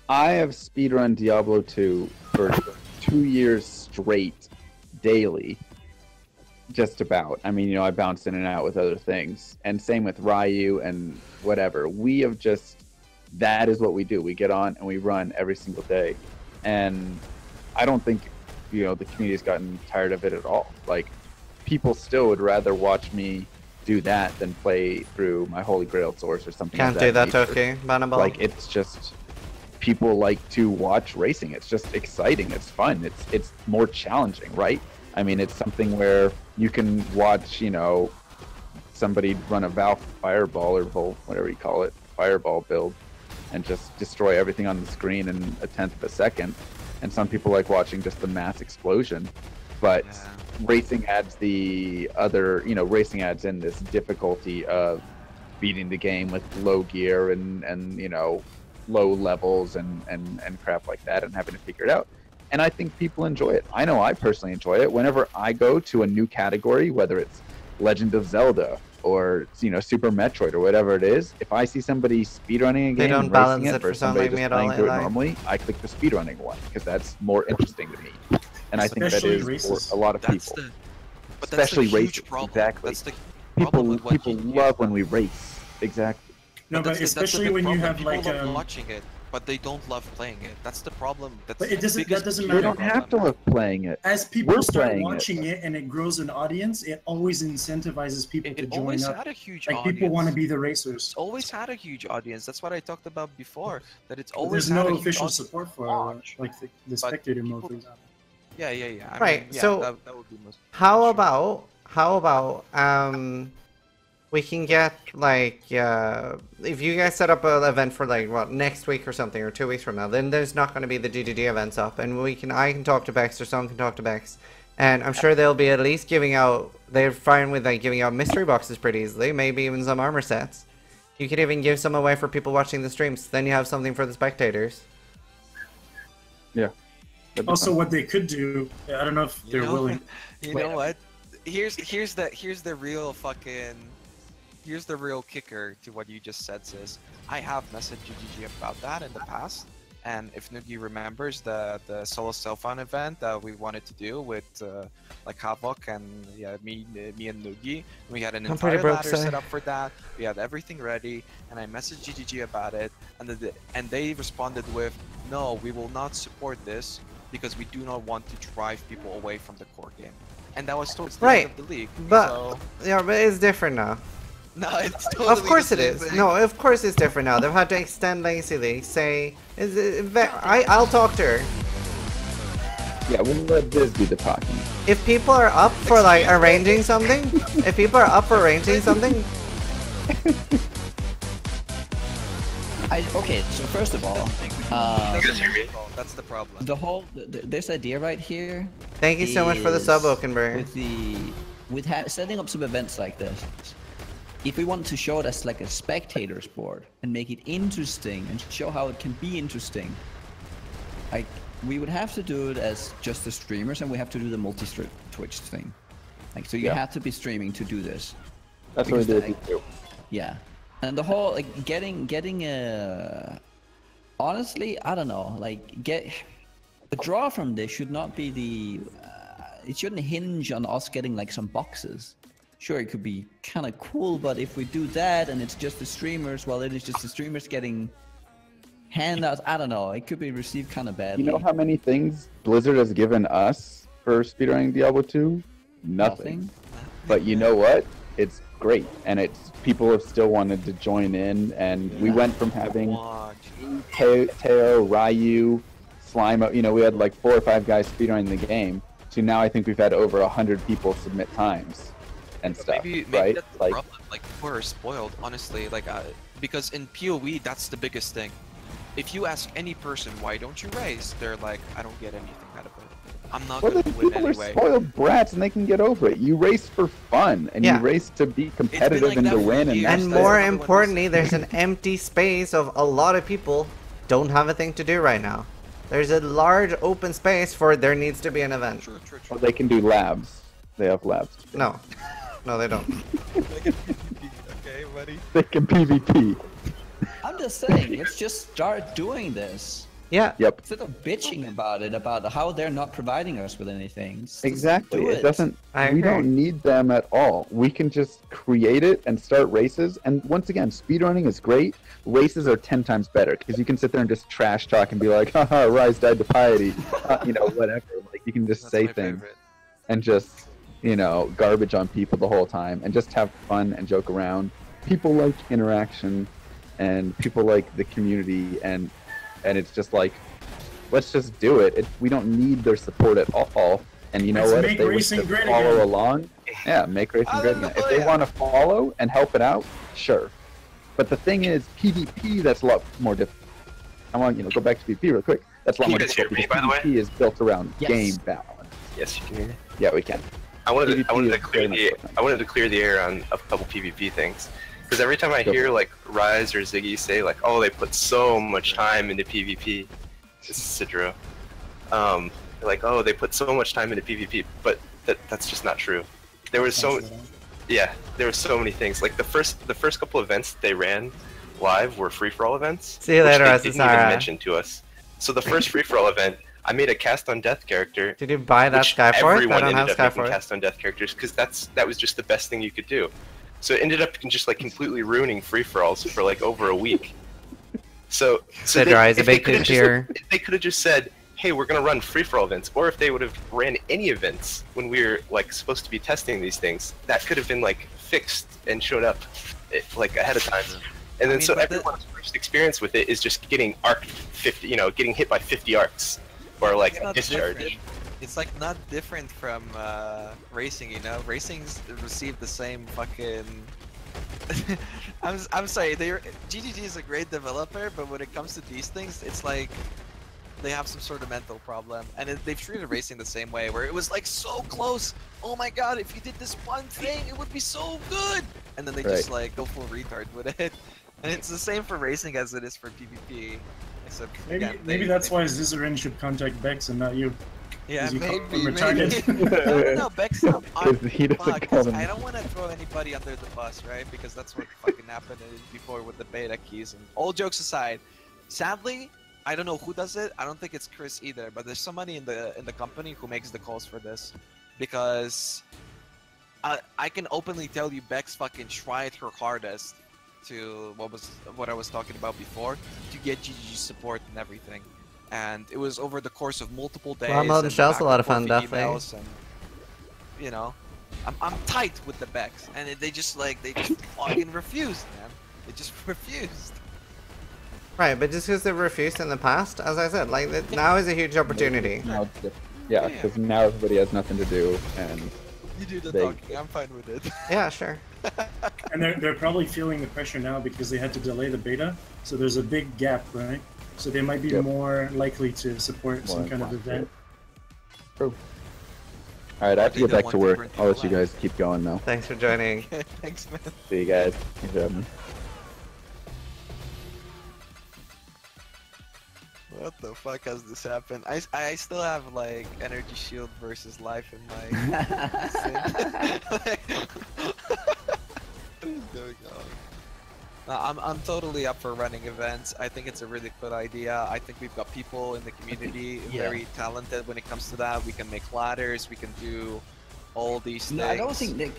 I have speedrun Diablo 2 for 2 years straight, daily, just about. I mean, I bounced in and out with other things, and same with Ryu and whatever. We have that is what we do. We get on and we run every single day, and I don't think, the community's gotten tired of it at all. Like, people still would rather watch me do that than play through my Holy Grail source or something. Can't of do that, nature. Toki. Bannable. Like, it's just, people like to watch racing. It's just exciting. It's fun. It's more challenging, right? I mean, it's something where you can watch, somebody run a Valve Fireball or Volt, whatever you call it, Fireball build, and just destroy everything on the screen in 1/10 of a second. And some people like watching just the mass explosion. But racing adds racing adds in this difficulty of beating the game with low gear and low levels and crap like that, and having to figure it out. And I think people enjoy it. I know I personally enjoy it. Whenever I go to a new category, whether it's Legend of Zelda or Super Metroid or whatever it is, if I see somebody speedrunning a They game don't and balance racing it it for versus someone somebody like me just at all, playing through it Eli. normally, I click the speedrunning one because that's more interesting to me. And I think that Especially is races. for a lot of That's people. But Especially that's the huge racing, problem. exactly. That's the problem with what People GGG love has when done. we race. Exactly. No, but that's the especially big when you problem. have People like love watching it, but they don't love playing it. That's the problem. That's But it the doesn't- that biggest doesn't They matter. don't have to problem. love playing it. as people We're start playing it. watching it and it grows an audience, it always incentivizes people to It join always up. had a huge Like audience. people want to be the racers. It's always had a huge audience. That's what I talked about before. That it's But always there's had no a huge official audience. support for watch. like the But spectator mode, people- for example. Yeah. I Right, mean, yeah, so that would be most. How sure. how about we can get like if you guys set up an event for like what next week or something or 2 weeks from now, then there's not going to be the GGG events up, and I can talk to Bex or someone can talk to Bex, and I'm sure they'll be at least giving out. They're fine with like giving out mystery boxes pretty easily, maybe even some armor sets. You could even give some away for people watching the streams. Then you have something for the spectators. Yeah. Also, what they could do, I don't know if they're willing. You know what? Here's the real fucking. Here's the real kicker to what you just said, sis. I have messaged GGG about that in the past, and if Nugi remembers the solo self-found event that we wanted to do with like Havoc and me and Nugi, we had an entire ladder set up for that. We had everything ready, and I messaged GGG about it, and they responded with, "No, we will not support this because we do not want to drive people away from the core game." And that was towards the end of the league. But so... yeah, but it's different now. No, it's totally of course it the same is. thing. No, of course it's different now. They've had to extend Lazy League. I'll talk to her. Yeah, we'll let Biz do the talking. If people are up for like arranging something, Okay, so first of all, That's the problem. the whole this idea right here. Thank you so much for the sub, Oakenberg. With setting up some events like this, if we want to show it as like a spectator sport and make it interesting and show how it can be interesting, like we would have to do it as just the streamers, and we have to do the multi-Twitch thing. Like, so you have to be streaming to do this. That's what we did too. Yeah, and the whole like getting a. Honestly, I don't know. Like, the draw from this should not be the. It shouldn't hinge on us getting like some boxes. Sure, it could be kind of cool, but if we do that and it's just the streamers, well, it is just the streamers getting handouts. I don't know. It could be received kind of badly. You know how many things Blizzard has given us for speedrunning Diablo 2? Nothing. But you know what? It's great, and it's people have still wanted to join in, and we went from having Teo, Ryu, Slime. You know, we had like 4 or 5 guys speedrunning the game. So now I think we've had over 100 people submit times and stuff, maybe right? That's the problem. Like, people are spoiled, honestly. Like, because in PoE, that's the biggest thing. If you ask any person, why don't you race? They're like, I don't get anything out of it. I'm not going to win people anyway. are spoiled brats, and they can get over it. You race for fun, and you race to be competitive like and that to for win. years. And more importantly, there's an empty space of a lot of people don't have a thing to do right now. There's a large open space for there needs to be an event. True. Or they can do labs. They have labs. No, they don't. Okay, buddy. They can PvP. I'm just saying, let's just start doing this. Yeah. Yep. Instead of bitching about it, about how they're not providing us with anything. Just Exactly. do It doesn't. I We agree. don't need them at all. We can just create it and start races. And once again, speedrunning is great. Races are 10 times better because you can sit there and just trash talk and be like, haha, Raiz died to piety. You know, whatever. Like, you can just That's say my things favorite. and just, you know, garbage on people the whole time and just have fun and joke around. People like interaction and people like the community, and it's just like, let's just do it. We don't need their support at all. And you know Let's what? make If they wish racing to great follow again. along, yeah, make racing great again. If they want to follow and help it out, sure. But the thing is, PvP, that's a lot more difficult. I want go back to PvP real quick. That's a lot Can more you guys hear difficult me, by the way? PvP is built around Yes. game balance. Yes, you can hear me. Yeah, we can. I wanted to PvP is clear very the much different. I wanted to clear the air on a couple PvP things, because every time I Go hear for it. like Raiz or Ziggy say like, oh, they put so much time into PvP, this is Sidro. Like, oh, they put so much time into PvP, but that's just not true. There was so many things. Like the first couple events they ran live were free-for-all events. See you which later, they didn't even Zizaran. mention to us. So the first free-for-all event, I made a cast on death character. Did you buy that which Skyforce? everyone I don't have ended up making Skyforce. cast on death characters because that was just the best thing you could do. So it ended up just like completely ruining free-for-alls for like over a week. So Sidro is a if they big could've tier. if they could have just said, hey, we're gonna run free-for-all events, or if they would have ran any events when we were like supposed to be testing these things, that could have been like fixed and showed up like ahead of time. And then mean, so but everyone's first experience with it is just getting arced 50, getting hit by 50 arcs, or like It's not discharge. different. It's like not different from racing, you know. Racing's received the same fucking. I'm sorry. GGG is a great developer, but when it comes to these things, it's like they have some sort of mental problem, and they've treated racing the same way, where it was like so close. Oh my god, if you did this one thing, it would be so good, and then they just like go full retard with it. And it's the same for racing as it is for PvP. Except Maybe that's why Zizaran should contact Bex and not you. Yeah, You call maybe. him retarded. No, Bex. I doesn't don't want to throw anybody under the bus, right? Because that's what fucking happened before with the beta keys. And all jokes aside, sadly, I don't know who does it. I don't think it's Chris either. But there's somebody in the company who makes the calls for this, because I can openly tell you, Bex fucking tried her hardest to what I was talking about before, to get GGG support and everything. And it was over the course of multiple days. Well, Molten Shell's a lot of fun, definitely. And, you know, I'm tight with the Bex, and they just fucking refused, man. They just refused. Right, but just because they refused in the past, as I said, like now is a huge opportunity. Now it's different. Yeah, because now everybody has nothing to do, and you do the talking. I'm fine with it. Yeah, sure. And they're probably feeling the pressure now because they had to delay the beta, so there's a big gap, right? So they might be more likely to support some kind of event. True. Alright, I have to get back to work. I'll let you guys keep going now. Thanks for joining. Thanks, man. See you guys. Thanks for having me. What the fuck has this happened? I still have like energy shield versus life in my what is going on? I'm totally up for running events. I think it's a really good idea. I think we've got people in the community very talented when it comes to that. We can make ladders. We can do all these things. No, I don't think Nick.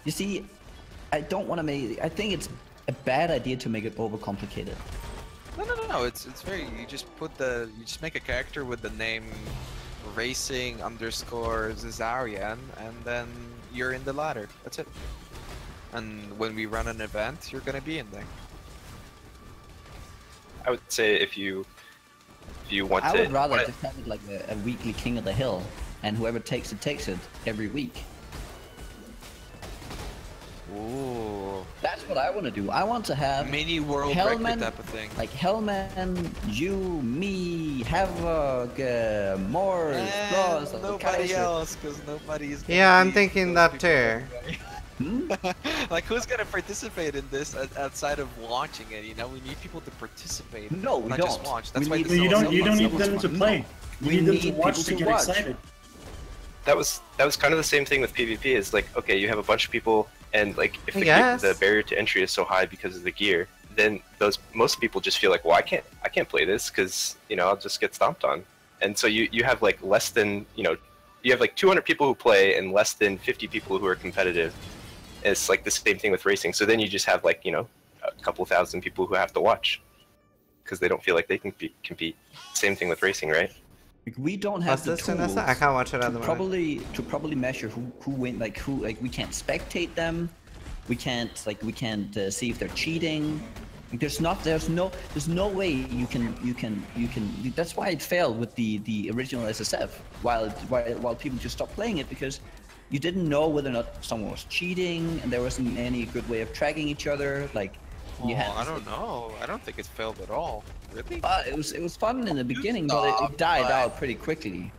You see, I don't want to make. I think it's a bad idea to make it overcomplicated. No. It's very. You just make a character with the name Racing _ Zizaran, and then you're in the ladder. That's it. And when we run an event, you're gonna be in there. I would say if you want to. I would rather just have it like a weekly King of the Hill, and whoever takes it every week. Ooh. That's what I want to do. I want to have mini world Hellman, record type of thing. Like Hellman, you, me, Havoc, Morris, Ross, nobody else, because nobody's. Yeah, I'm thinking that too. Like, who's gonna participate in this outside of launching it? You know, we need people to participate. No, we not don't. Just launch. That's why you don't need them to play. No. You need them to watch to get excited. That was kind of the same thing with PvP. Is like, okay, you have a bunch of people, and like if the barrier to entry is so high because of the gear, then most people just feel like, well, I can't play this because I'll just get stomped on. And so you have like less than you have like 200 people who play and less than 50 people who are competitive. It's like the same thing with racing. So then you just have like a couple thousand people who have to watch because they don't feel like they can compete. Same thing with racing, right? We don't have the tools. I can't watch it at the moment. To probably measure who win, like we can't spectate them. We can't see if they're cheating. Like, there's no way you can. That's why it failed with the original SSF. While people just stopped playing it because you didn't know whether or not someone was cheating, and there wasn't any good way of tracking each other. Like, I don't know. I don't think it failed at all. Really? It was fun in the beginning, but it died out pretty quickly.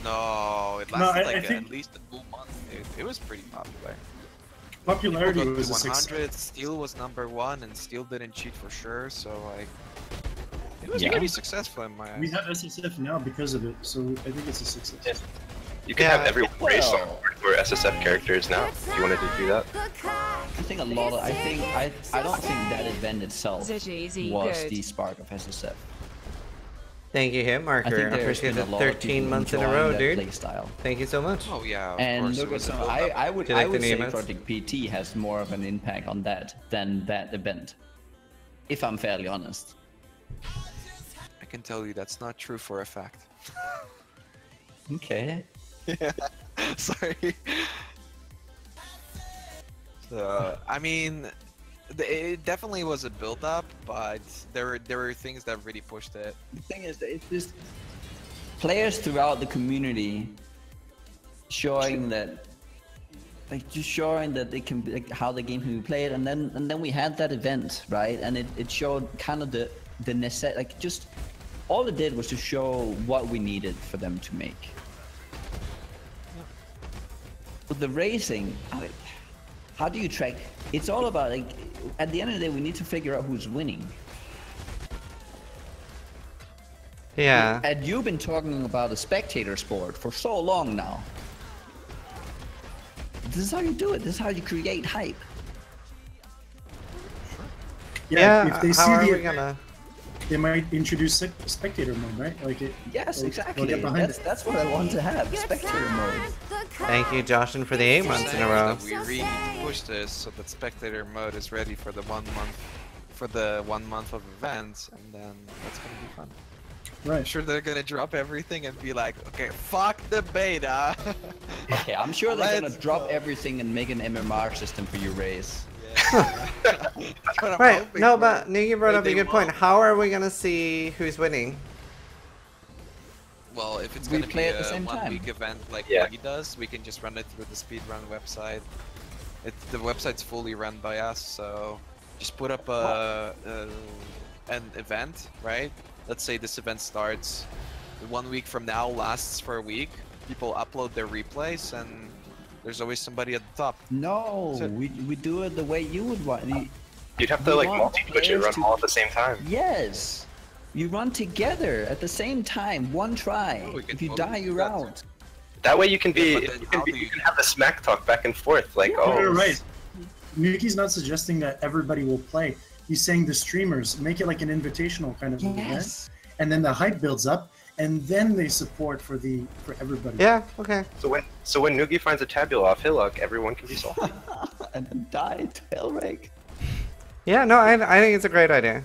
No, it lasted at least a full month. It was pretty popular. Popularity was 100. Steel was #1, and Steel didn't cheat for sure. So like, it was pretty successful in my eyes. We have SSF now because of it, so I think it's a success. Yeah. You can have every race on for SSF characters now. If you wanted to do that. I think I don't think that event itself was the spark of SSF. Thank you, Hitmarker. I appreciate it. 13 months in a row, dude. Thank you so much. Oh yeah. And look at I would say Project PT has more of an impact on that than that event, if I'm fairly honest. I can tell you that's not true for a fact. Okay. Yeah. Sorry. So, I mean, it definitely was a build-up, but there were things that really pushed it. The thing is, it's just players throughout the community showing that, like, just showing that they can, like, how the game can be played, and then we had that event, right? And it showed kind of the necessity, like, just all it did was to show what we needed for them to make. But the racing, like, how do you track? It's all about, like, at the end of the day, we need to figure out who's winning. Yeah. And you've been talking about a spectator sport for so long now. This is how you do it. This is how you create hype. Yeah, if they how see are the we gonna... they might introduce spectator mode, right? Like it. Yes, they'll exactly. get behind it. That's what I want to have, spectator mode. Thank you, Joshin, for the 8 months in a row. That we really push this so that spectator mode is ready for the 1 month, for the 1 month of events, and then that's gonna be fun. I'm Right. sure they're gonna drop everything and be like, okay, fuck the beta. Okay, I'm sure they're gonna Let's drop everything and make an MMR system for you, Raiz. That's what I'm Right, hoping no, for. but Nugi brought up a They good point. won't. How are we gonna see who's winning? Well, if it's We gonna play be at the a same time. 1 week event like Yeah. Nugi does, we can just run it through the speedrun website. The website's fully run by us, so just put up an event, right? Let's say this event starts 1 week from now, lasts for a week. People upload their replays, and there's always somebody at the top. No, So- we do it the way you would want. You'd have to We like want multi-push it, players run to- all at the same time. Yes, you run together at the same time, one try. Oh, we can If you totally die, do you're that. out. That way you can be, Yeah, but then how do you you- can have the smack talk back and forth, like, oh, You're right. Nuki's not suggesting that everybody will play. He's saying the streamers make it like an invitational kind of event, Yes. and then the hype builds up, and then they support for everybody. Yeah, okay. So when Nugi finds a tabula off Hillock, everyone can be salty. And then die to Hellrake. Yeah, no, I think it's a great idea.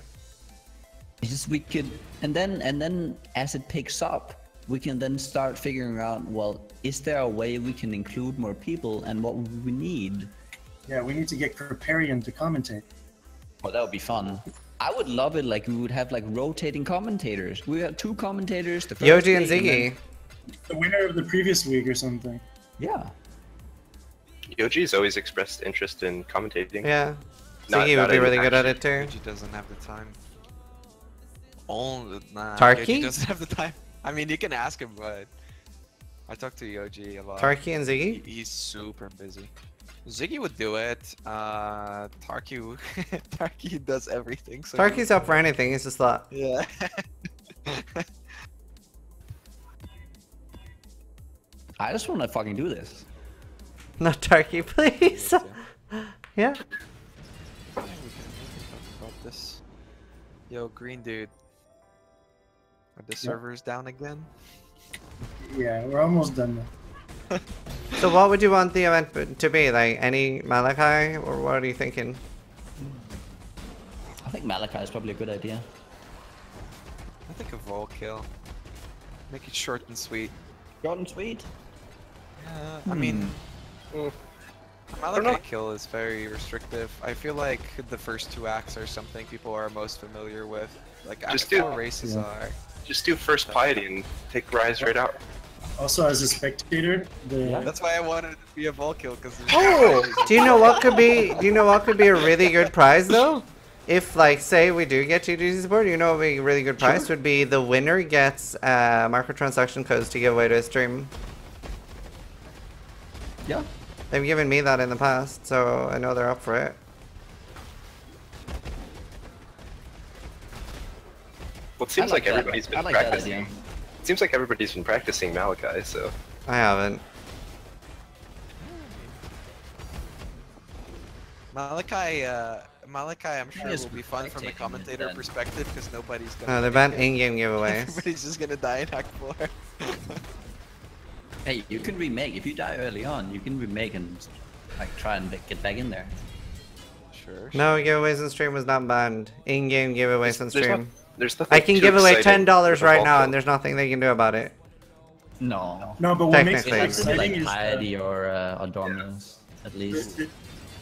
It's just we could, and then as it picks up, we can then start figuring out, well, is there a way we can include more people, and what would we need? Yeah, we need to get Kriparian to commentate. Well, that would be fun. I would love it, like we would have like rotating commentators. We have 2 commentators. The first Yoji and week, Ziggy. The winner of the previous week or something. yeah. Yoji's always expressed interest in commentating. Yeah. Not- Ziggy not would be in really good at action. it too. Yoji doesn't have the time. Oh, nah. Tarky? Yoji doesn't have the time. I mean, you can ask him, but I talk to Yoji a lot. Tarky and Ziggy? He's super busy. Ziggy would do it. Tarky, Tarky does everything. So Tarky's up for anything, it's just that. Yeah. I just want to fucking do this. Not Tarky, please. Yeah. We can talk about this. Yo, Greendude. Are the servers down again? Yeah, we're almost done now. So what would you want the event to be? Like any Malachi, or what are you thinking? I think Malachi is probably a good idea. I think a vol kill. Make it short and sweet. Short and sweet. I mean, Mm. a Malachi kill is very restrictive. I feel like the first 2 acts are something people are most familiar with. Like Just act do- 4 races are. Just do first piety and take Raiz right out. Also, as a spectator, That's why I wanted it to be a vol kill because. Oh, do you know what could be? Do you know what could be a really good prize though? If like say we do get GG's support, you know what would be a really good prize would be the winner gets microtransaction codes to give away to a stream. Yeah. They've given me that in the past, so I know they're up for it. Well, it seems I like that. everybody's been I like that practicing. idea. It seems like everybody's been practicing Malachi, so I haven't. Malachi, I'm sure is will be fun from the spectating commentator then. perspective because nobody's gonna. They make banned it. in-game giveaways. Everybody's just gonna die in Act 4. Hey, you can remake. If you die early on, you can remake and like try and get back in there. Sure. No, giveaways on stream was not banned. In-game giveaways on stream. there's nothing. I can too give away exciting $10 with a right ball now, kill. and there's nothing they can do about it. No. No, but what makes it Technically. It's like exciting is piety or Dominus, at least.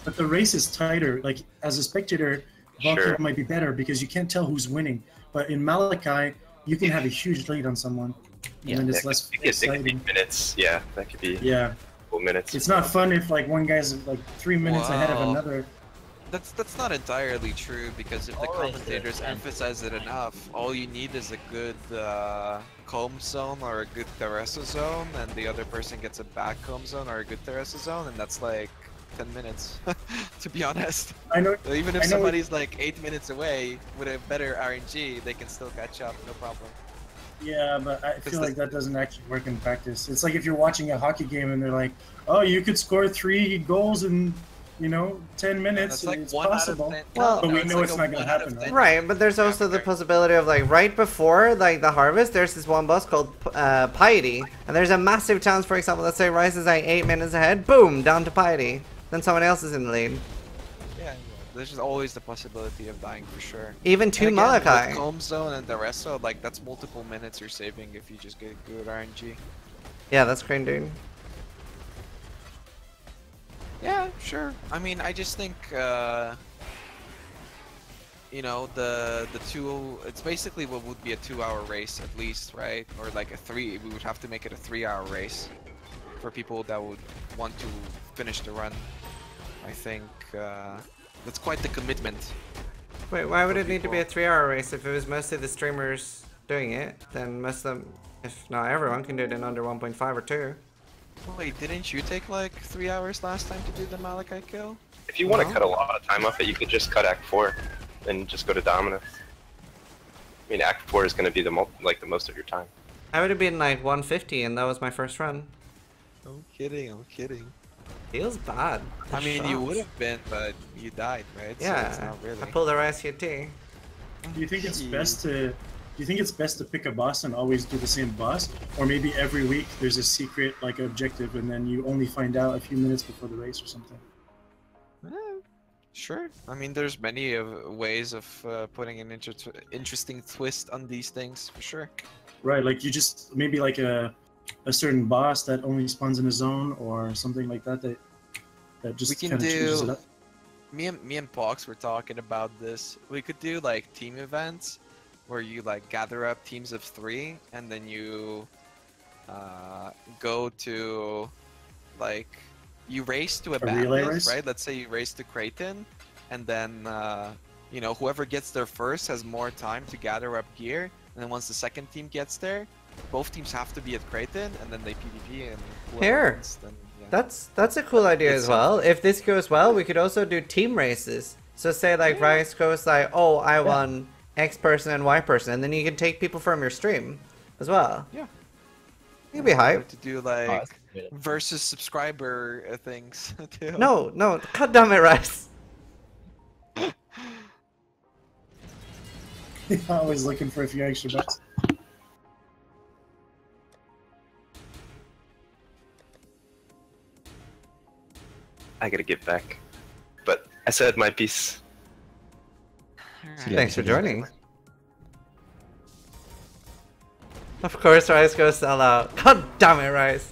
but the race is tighter. Like as a spectator, Valkyrie Sure. might be better because you can't tell who's winning. But in Malachi, you can have a huge lead on someone, and then it's less it could be exciting. minutes. Yeah, that could be Yeah, couple minutes. it's not fun if like one guy's like 3 minutes ahead of Wow. another. That's not entirely true, because if the commentators emphasize it enough, all you need is a good comb zone or a good Teresa zone, and the other person gets a back comb zone or a good Teresa zone, and that's like 10 minutes, to be honest. I know. So even if I know somebody's like 8 minutes away with a better RNG, they can still catch up, no problem. Yeah, but I feel like that doesn't actually work in practice. It's like if you're watching a hockey game and they're like, "Oh, you could score 3 goals in, 10 minutes." That's like it's 1 out of possible. 10. Well- But we know like it's a not gonna 1 out of happen, 10. Right, but there's also the possibility of like right before like the harvest, there's this one boss called Piety, and there's a massive chance, for example, let's say Raiz is like 8 minutes ahead, boom, down to Piety. Then someone else is in the lead. Yeah, there's just always the possibility of dying for sure. Even two And again, Malachi. with comb zone and the rest of like that's multiple minutes you're saving if you just get good RNG. Yeah, that's Greendude. Yeah, sure. I mean, I just think the two. It's basically what would be a 2-hour race at least, right? Or like a 3. We would have to make it a 3-hour race for people that would want to finish the run. I think that's quite the commitment. Wait, why would it need to be a people. 3-hour race if it was mostly the streamers doing it? Then most of them, if not everyone, can do it in under 1.5 or 2. Wait, didn't you take like 3 hours last time to do the Malachi kill? If you want to No. cut a lot of time off it, you could just cut Act 4 and just go to Dominus. I mean, Act 4 is going to be the most of your time. I would have been like 150 and that was my first run. I'm kidding, I'm kidding. Feels bad. I mean, you Shots. would have been, but you died, right? So Yeah, it's not really. I pulled a Raiz QT. Do you think it's best to? Do you think it's best to pick a boss and always do the same boss, or maybe every week there's a secret like objective and then you only find out a few minutes before the race or something? Sure. I mean, there's many ways of putting an interesting twist on these things, for sure. Right, like you just maybe like a certain boss that only spawns in a zone or something like that that just We can kind of changes it do. up. Me and Pox were talking about this. We could do like team events where you like gather up teams of 3 and then you go to like you race to a relay bandit, race? right? Let's say you race to Kraton, and then whoever gets there first has more time to gather up gear. And then once the second team gets there, both teams have to be at Kraton, and then they PvP and whoever Here. wins, then, yeah. That's a cool idea It's as well. If this goes well, we could also do team races. So say like Raiz goes like, oh, I won X person and Y person, and then you can take people from your stream as well. Yeah. You'd be hype. To do Oh, like that's good. versus subscriber things too. No, god damn it, Raiz. Always looking for a few extra bucks. I gotta get back. But I said my piece. Thanks for joining. Of course, Raiz goes sell out. God damn it, Raiz.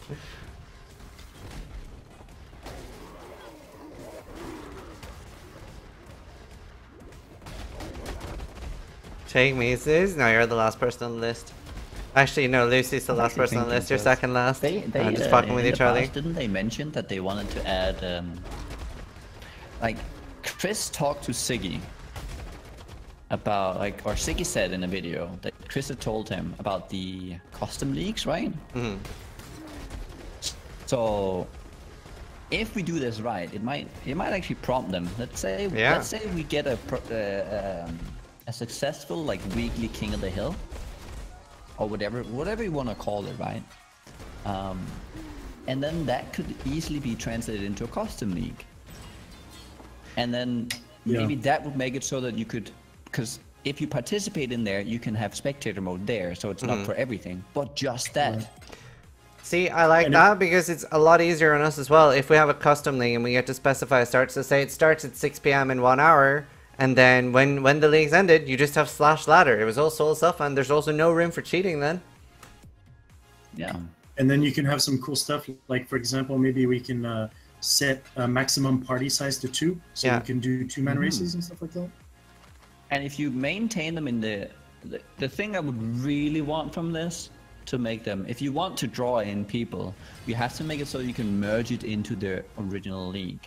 Take me, Sis. No, you're the last person on the list. Actually, no, Lucy's the last person on the list. You're second last. I'm just fucking with you, Charlie. Didn't they mention that they wanted to add, like, Chris talked to Siggy about, like, or Siggy said in a video that Chris had told him about the custom leagues, right? Mm-hmm. So, if we do this right, it might actually prompt them. Let's say we get a successful like weekly King of the Hill, or whatever you want to call it, right? And then that could easily be translated into a custom league. And then maybe that would make it so that you could, because if you participate in there, you can have spectator mode there, so it's not for everything, but just that. See, I like that because it's a lot easier on us as well. If we have a custom league and we get to specify start, so say it starts at 6 PM in 1 hour, and then when the league's ended, you just have slash ladder. It was all solo stuff, and there's also no room for cheating then. Yeah. And then you can have some cool stuff, like for example, maybe we can set a maximum party size to 2, so we can do 2-man races and stuff like that. And if you maintain them in the the thing I would really want from this to make them, if you want to draw in people, you have to make it so you can merge it into the original league.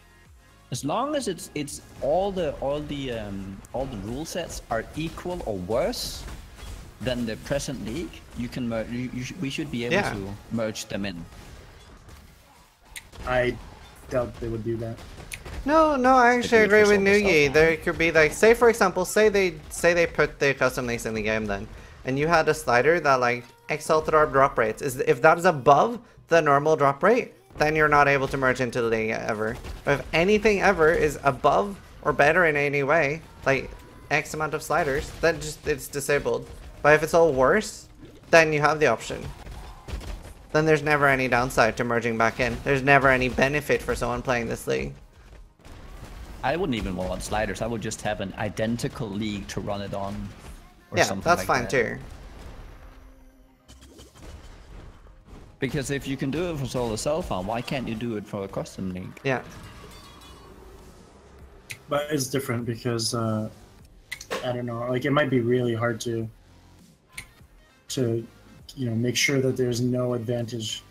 As long as it's all the rule sets are equal or worse than the present league, you can merge. We should be able to merge them in. I doubt they would do that. No, I actually agree with Nugi. There could be like, say for example, say they put the custom links in the game then, and you had a slider that like exalted our drop rates. If that is above the normal drop rate, then you're not able to merge into the league ever. But if anything ever is above or better in any way, like X amount of sliders, then it's disabled. But if it's all worse, then you have the option. Then there's never any downside to merging back in. There's never any benefit for someone playing this league. I wouldn't even want sliders. I would just have an identical league to run it on. Or Yeah, something that's like fine that. too. Because if you can do it for solo self-farm, why can't you do it for a custom league? Yeah. But it's different because I don't know, like it might be really hard to make sure that there's no advantage.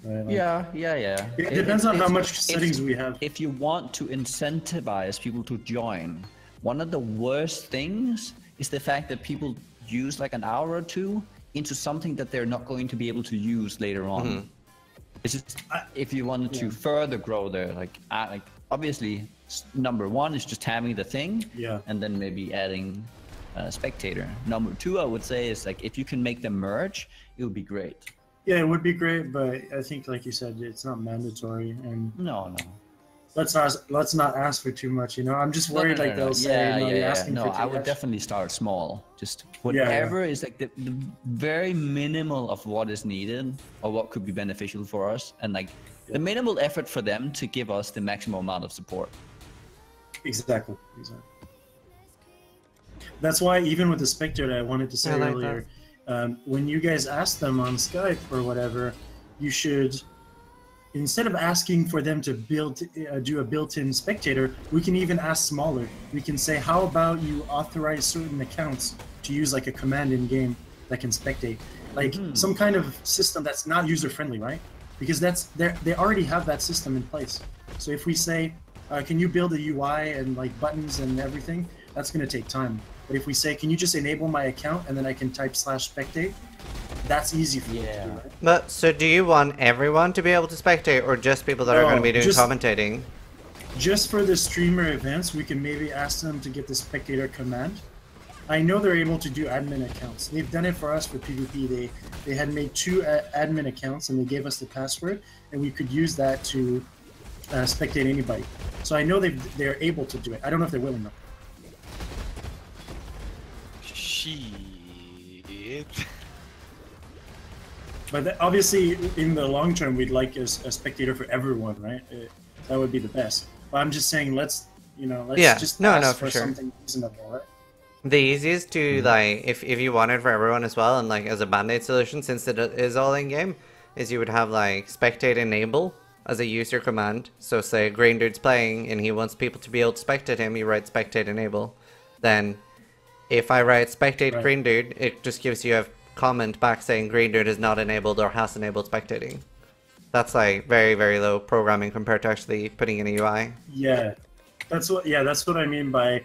Right? Like, yeah. It depends on how much settings we have. If you want to incentivize people to join, one of the worst things is the fact that people use like an hour or two into something that they're not going to be able to use later on. It's just, if you wanted to further grow there, like obviously number one is just having the thing, and then maybe adding a spectator. Number two, I would say, is like if you can make them merge, it would be great. Yeah, it would be great, but I think, like you said, it's not mandatory, and no. Let's not ask for too much. I'm just worried they'll say, you're asking for too I would much. definitely start small. Just whatever is like the very minimal of what is needed or what could be beneficial for us, and like the minimal effort for them to give us the maximum amount of support. Exactly. That's why even with the spectator, I wanted to say earlier, when you guys ask them on Skype or whatever, you should, instead of asking for them to do a built-in spectator, we can even ask smaller. We can say, how about you authorize certain accounts to use like a command in game that can spectate, like some kind of system that's not user-friendly, right? Because they already have that system in place. So if we say, can you build a UI and like buttons and everything, that's going to take time. But if we say, can you just enable my account and then I can type /spectate, that's easy for you to do, right? But so do you want everyone to be able to spectate, or just people that are going to be doing commentating? Just for the streamer events, we can maybe ask them to get the spectator command. I know they're able to do admin accounts. They've done it for us for PvP. They had made 2 admin accounts and they gave us the password, and we could use that to spectate anybody. So I know they're able to do it. I don't know if they're willing though. Shit. But obviously, in the long term, we'd like a spectator for everyone, right? That would be the best. But I'm just saying, let's just ask for something reasonable, right? The easiest to like, if you want it for everyone as well, and like as a band-aid solution, since it is all in game, is you would have like spectate enable as a user command. So say Greendude's playing and he wants people to be able to spectate him, you write spectate enable. Then if I write spectate Greendude, it just gives you a comment back saying Greendude is not enabled or has enabled spectating. That's like very, very low programming compared to actually putting in a UI. Yeah, that's what I mean by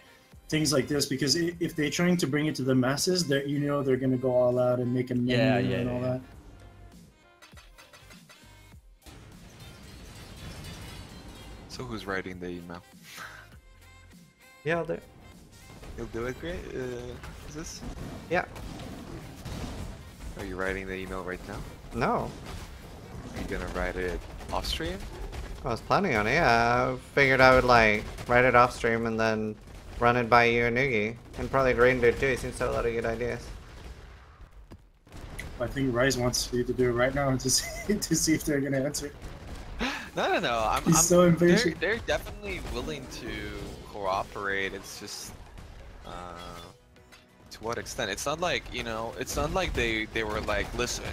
things like this, because if they're trying to bring it to the masses, they're going to go all out and make a menu and all that. So who's writing the email? Yeah, I'll do it. You'll do it, great. Is this? Yeah. Are you writing the email right now? No. Are you gonna write it off stream? I was planning on it, yeah. I figured I would like write it off stream and then run it by you and Nugi. And probably Greendude too, he seems to have a lot of good ideas. I think Raiz wants you to do it right now to see if they're gonna answer. No. He's so impatient. They're definitely willing to cooperate. It's just to what extent? It's not like, it's not like they were like, listen,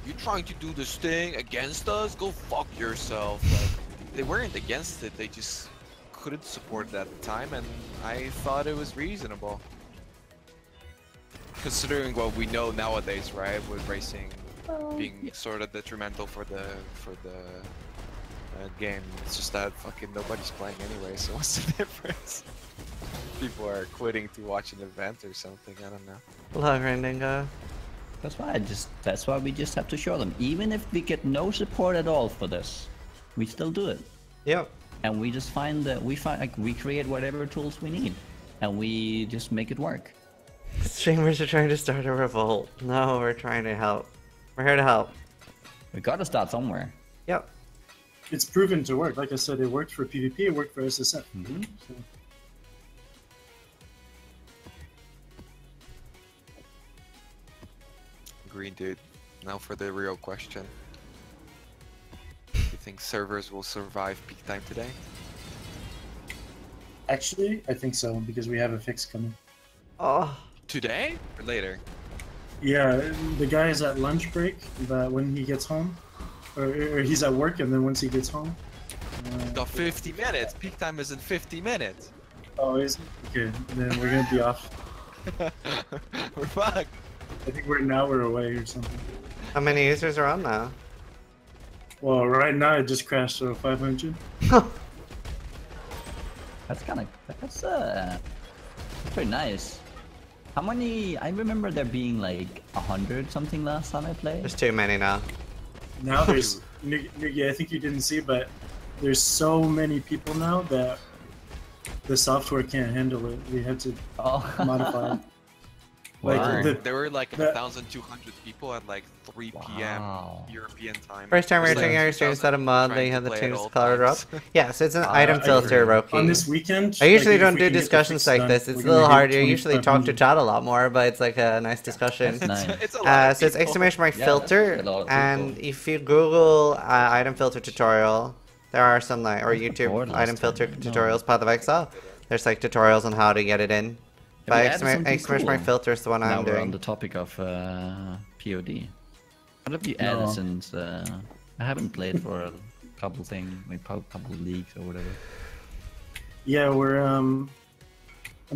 you trying to do this thing against us? Go fuck yourself. Like, they weren't against it. They just couldn't support it at the time, and I thought it was reasonable. Considering what we know nowadays, right, with racing being sort of detrimental for the game, it's just that fucking nobody's playing anyway. So what's the difference? People are quitting to watch an event or something. I don't know. Love Rendingo. That's why we just have to show them. Even if we get no support at all for this, we still do it. Yep. And we just we create whatever tools we need, and we just make it work. Streamers are trying to start a revolt. No, we're trying to help. We're here to help. We gotta start somewhere. Yep. It's proven to work. Like I said, it worked for PvP, it worked for SSF. Mm-hmm. So. Greendude, now for the real question. You think servers will survive peak time today? Actually, I think so, because we have a fix coming. Oh. Today or later? Yeah, the guy is at lunch break, but when he gets home, or he's at work, and then once he gets home... The 50 minutes! Peak time is in 50 minutes! Oh, is it? Okay, then we're gonna be off. We're fucked! I think we're away or something. How many users are on now? Well, right now it just crashed, so 500. That's pretty nice. How many? I remember there being like 100 something last time I played. There's too many now. Now there's Nugi, I think you didn't see, but there's so many people now that the software can't handle it. We had to modify it. Wow. There were like 1,200 people at like 3 p.m. European time. First time we're Like checking our streams that a mod, they have the trying to tunes play at all colored up. times. Yeah, so it's an item filter, Roki. On this weekend, I usually like, don't if we do can get the discussions fix like done, this. It's we're a little gonna hard. hit You usually talk to 2,500. chat a lot more, but it's like a nice discussion. That's nice. It's a lot of So it's people. exclamation mark Yeah, filter, that's a lot of and people. if you Google item filter tutorial, there are some like, or bored YouTube last item filter time. tutorials, Path of Exile. There's like tutorials on how to get it in. Yeah, But we added something exclamation mark cool. filter is the one Now I'm we're on doing. the topic of POD. What have you added since? I haven't played for a couple things, like couple leagues or whatever. Yeah, we're I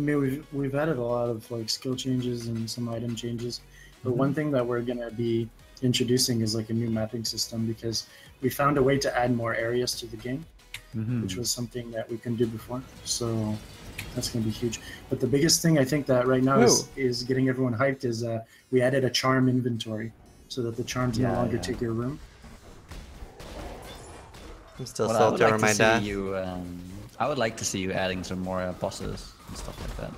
mean we've added a lot of like skill changes and some item changes. But one thing that we're gonna be introducing is like a new mapping system, because we found a way to add more areas to the game, which was something that we couldn't do before. So that's gonna be huge. But the biggest thing I think that right now is getting everyone hyped is we added a charm inventory, so that the charms no longer take your room. I'm still Well, I would salty over like my to see dad. you. I would like to see you adding some more bosses and stuff like that.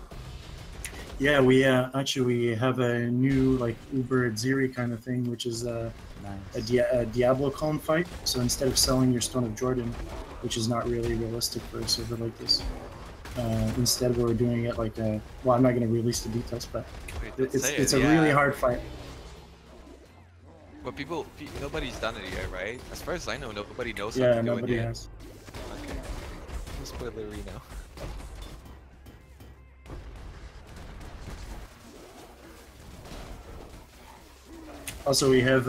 Yeah, we actually we have a new like Uber Ziri kind of thing, which is a Diablo Calm fight. So instead of selling your Stone of Jordan, which is not really realistic for a server like this, instead we're doing it like a. Well, I'm not going to release the details, but it's a really hard fight. But nobody's done it yet, right? As far as I know, nobody knows how Yeah, to do nobody it yet. has. Okay. No spoilery now. Also, we have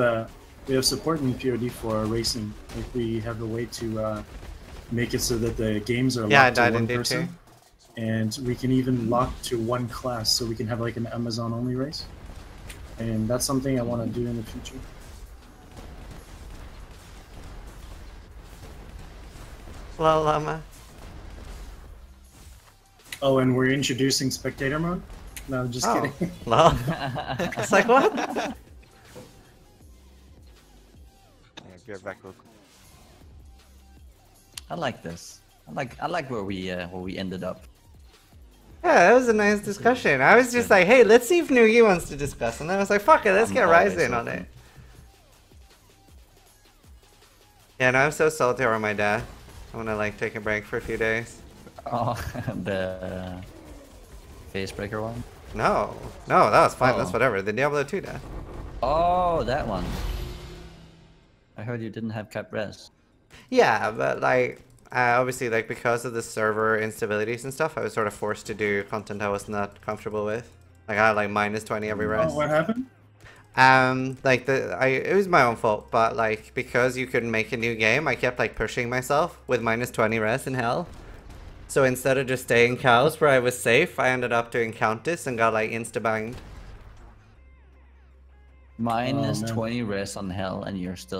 support in POD for racing. Like we have a way to make it so that the games are locked to one person, and we can even lock to one class, so we can have like an Amazon only race. And that's something I want to do in the future. Hello, Llama. Oh, and we're introducing spectator mode? No, just kidding. Lol. It's like, what? Yeah, get back real quick. I like this. I like where we ended up. Yeah, that was a nice discussion. I was just like, hey, let's see if Nugi wants to discuss. And then I was like, fuck it, let's get Raiz in on it. Yeah, no, I'm so salty over my dad. I want to like take a break for a few days. Oh, the facebreaker one? No, that was fine. That's whatever. The Diablo 2 dad. Oh, that one. I heard you didn't have cap res. Yeah, but like, obviously, like because of the server instabilities and stuff, I was sort of forced to do content I was not comfortable with. Like I had like -20 every rest. Oh, what happened? Like it was my own fault, but like because you couldn't make a new game, I kept like pushing myself with -20 res in hell. So instead of just staying cows where I was safe, I ended up doing Countess and got like insta-banged. Minus man. 20 res on hell, and you're just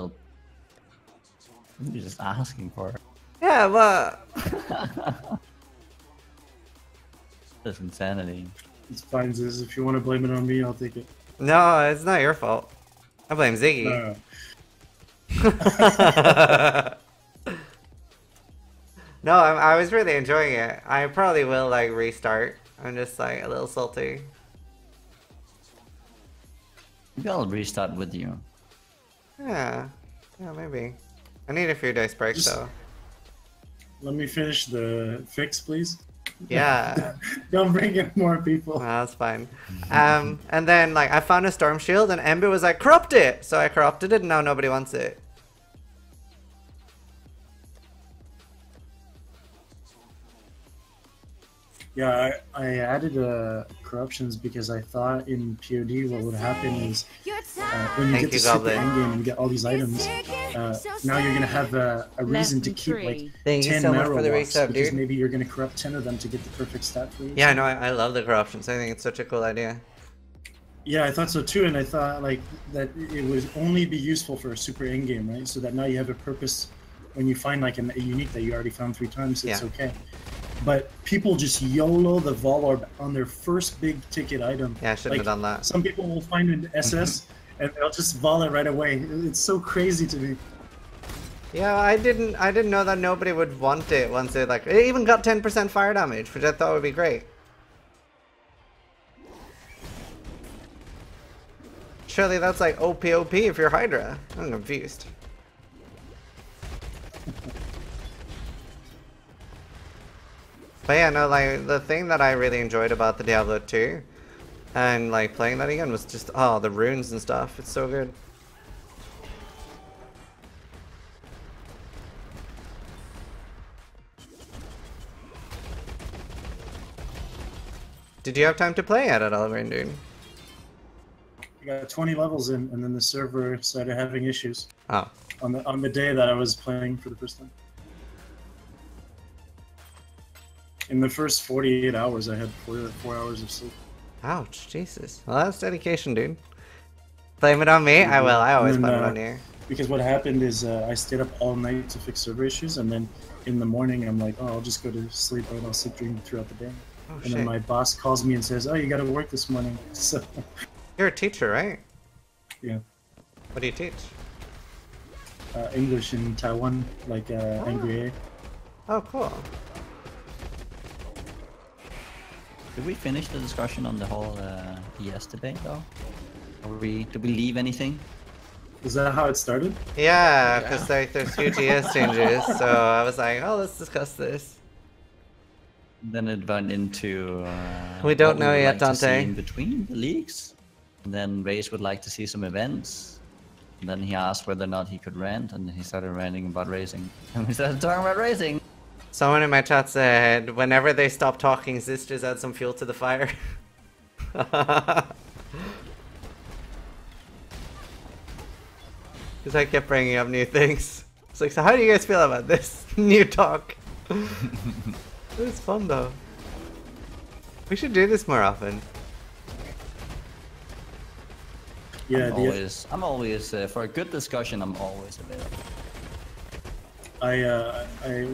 asking for it. Yeah, but That's insanity. It's fine, Ziz. If you want to blame it on me, I'll take it. no, it's not your fault. I blame Ziggy. No. No, I was really enjoying it. I probably will like restart. I'm just like a little salty. Maybe I'll restart with you. Yeah, maybe. I need a few dice breaks Just- though. Let me finish the fix, please. Yeah, Don't bring in more people. that's fine. And then like I found a storm shield, and Ember was like, corrupt it. So I corrupted it, and now nobody wants it. Yeah, I added corruptions because I thought in POD what would happen is when you Thank get you, to super Goblin. endgame and you get all these items, now you're gonna have a reason to keep like Thank you 10 so much marrow for the walks, resub, because dude. maybe you're gonna corrupt 10 of them to get the perfect stat for you. Yeah, no, I love the corruptions. I think it's such a cool idea. Yeah, I thought so too, and I thought like that it would only be useful for a super endgame, right? So that now you have a purpose when you find like a unique that you already found 3 times, it's Yeah. okay. But people just YOLO the Vol Orb on their first big ticket item. Yeah, I shouldn't have done that. Some people will find an SS and they'll just Vol it right away. It's so crazy to me. Yeah, I didn't know that nobody would want it once it like it even got 10% fire damage, which I thought would be great. Surely that's like OP if you're Hydra. I'm confused. But yeah, no, like the thing that I really enjoyed about the Diablo 2 and like playing that again was just the runes and stuff. It's so good. Did you have time to play it at all, Greendude? I got 20 levels in, and then the server started having issues Oh. on the day that I was playing for the first time. In the first 48 hours, I had 4 hours of sleep. Ouch, Jesus. Well, that's dedication, dude. Blame it on me? I will. I always And blame then, it on you. Because what happened is I stayed up all night to fix server issues, and then in the morning I'm like, oh, I'll just go to sleep, and I'll sleep throughout the day. Oh, And shit. then my boss calls me and says, oh, you got to work this morning. So, You're a teacher, right? yeah, What do you teach? English in Taiwan, like Angry A. Oh, cool. Did we finish the discussion on the whole ES debate though? Did we leave anything? Is that how it started? Yeah, because like there's huge ES changes, so I was like, oh, let's discuss this. Then it went into We don't what know would yet, like to see Dante. in between the leagues. And then Raiz would like to see some events. And then he asked whether or not he could rant, and he started ranting about racing. And we started talking about racing. Someone in my chat said, whenever they stop talking, Ziz just add some fuel to the fire. Because I kept bringing up new things. It's like, so how do you guys feel about this new talk? It was fun though. We should do this more often. Yeah, I'm always for a good discussion. I'm always available.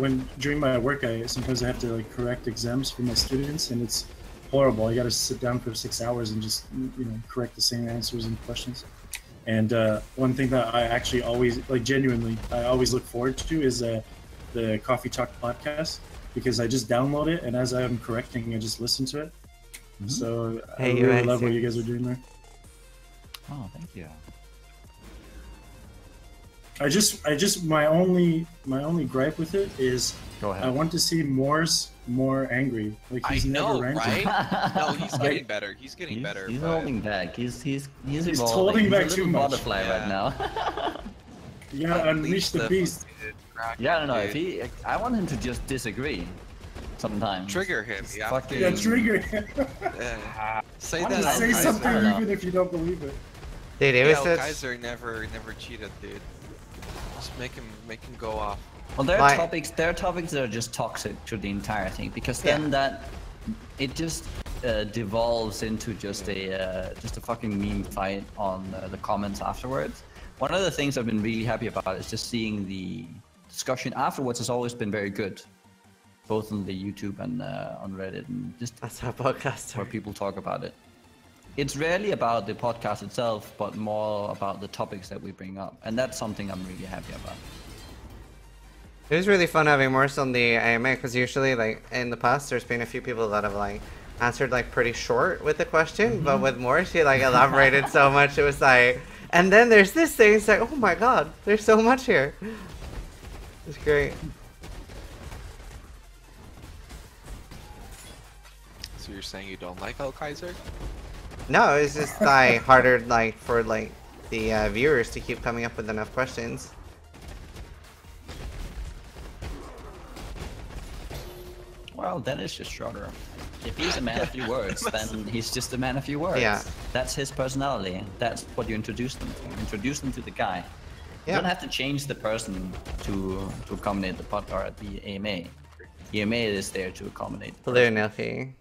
when during my work, sometimes I have to like correct exams for my students, and it's horrible. I got to sit down for 6 hours and just correct the same answers and questions. And one thing that I actually always genuinely I always look forward to is the Coffee Talk podcast, because I just download it, and as I'm correcting, I just listen to it. Mm-hmm. So Hey, I you really ain't love what you serious. guys are doing there. Oh, thank you. I just my only gripe with it is Go I ahead. want to see Moore's more angry. Like I he's know, never ranting. right? No, he's getting better. He's getting He's, better. he's but- holding back. He's evolving. holding back He's a too little much. butterfly Yeah. right now. You gotta unleash the beast. Yeah, I don't know. If I want him to just disagree. Sometimes. Trigger him. Yeah. Fucking. Yeah, trigger him. Say Why that. does on Say I something don't know. even if you don't believe it. Dude, it Yeah, was such... Kaiser never cheated, dude. Just make him go off. Well, there My- are topics that are just toxic to the entire thing, because then it just devolves into just a fucking meme fight on the comments afterwards. One of the things I've been really happy about is just seeing the discussion afterwards has always been very good, both on the YouTube and on Reddit, and just That's our podcast. where people talk about it. It's rarely about the podcast itself, but more about the topics that we bring up, and that's something I'm really happy about. It was really fun having Morse on the AMA because usually, like in the past, there's been a few people that have like answered like pretty short with the question, but with Morse, he like elaborated so much. It was like, and then there's this thing. It's like, oh my god, there's so much here. It's great. So you're saying you don't like El Kaiser? No, it's just like harder like for like the viewers to keep coming up with enough questions. Well, then it's just shorter. If he's a man of few words, then he's just a man of few words. Yeah. That's his personality. That's what you introduce them to. Introduce them to the guy. You Yeah. don't have to change the person to accommodate the podcast at the AMA. The AMA is there to accommodate the Blue person. Nilky.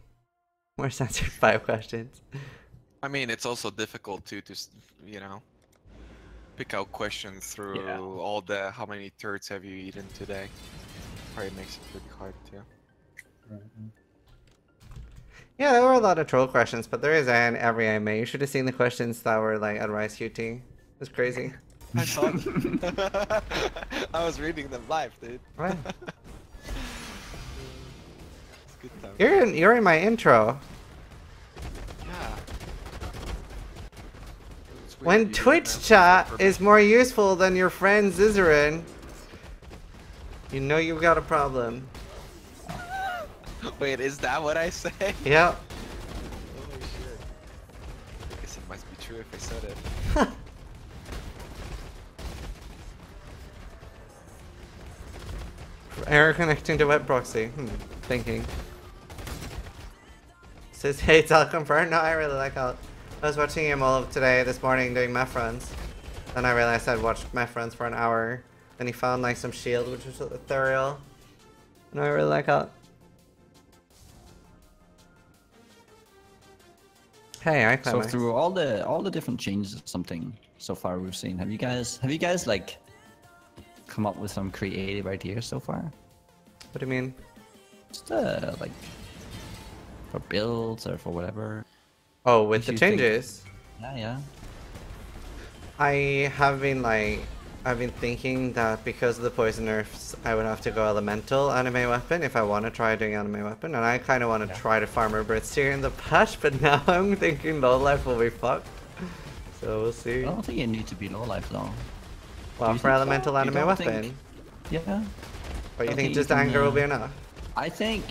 Morse answered 5 questions. I mean, it's also difficult to you know, pick out questions through Yeah. all the how many turds have you eaten today. Probably makes it pretty hard too. Yeah, there were a lot of troll questions, but there is an every AMA. You should have seen the questions that were like at Raiz QT. It was crazy. I saw them. I was reading them live, dude. Right. It's good time. You're in my intro. Yeah. It's weird When you didn't Twitch answer chat that is more useful than your friend Zizaran, you know you've got a problem. Wait, is that what I say? Yep. Holy shit. I guess it must be true if I said it. Error connecting to web proxy. Thinking. Says, hey, it's all confirmed. No, I really like how I was watching him all of today, this morning, doing meth runs. Then I realized I'd watched meth runs for an hour. Then he found like some shield, which was ethereal. And I really like how. Hey, I So climax. through all the different changes, something so far we've seen, have you guys like come up with some creative ideas so far? What do you mean? Just like for builds or for whatever. Oh, with the you think- changes? Yeah. I have been like, I've been thinking that because of the poison nerfs, I would have to go elemental anime weapon if I want to try doing anime weapon, and I kind of want to try to farm Brits here in the patch, but now I'm thinking low life will be fucked. So we'll see. I don't think you need to be low life though. Well, you for think so? elemental You anime don't weapon. think- Yeah. But you don't think think just you can, anger will be enough? I think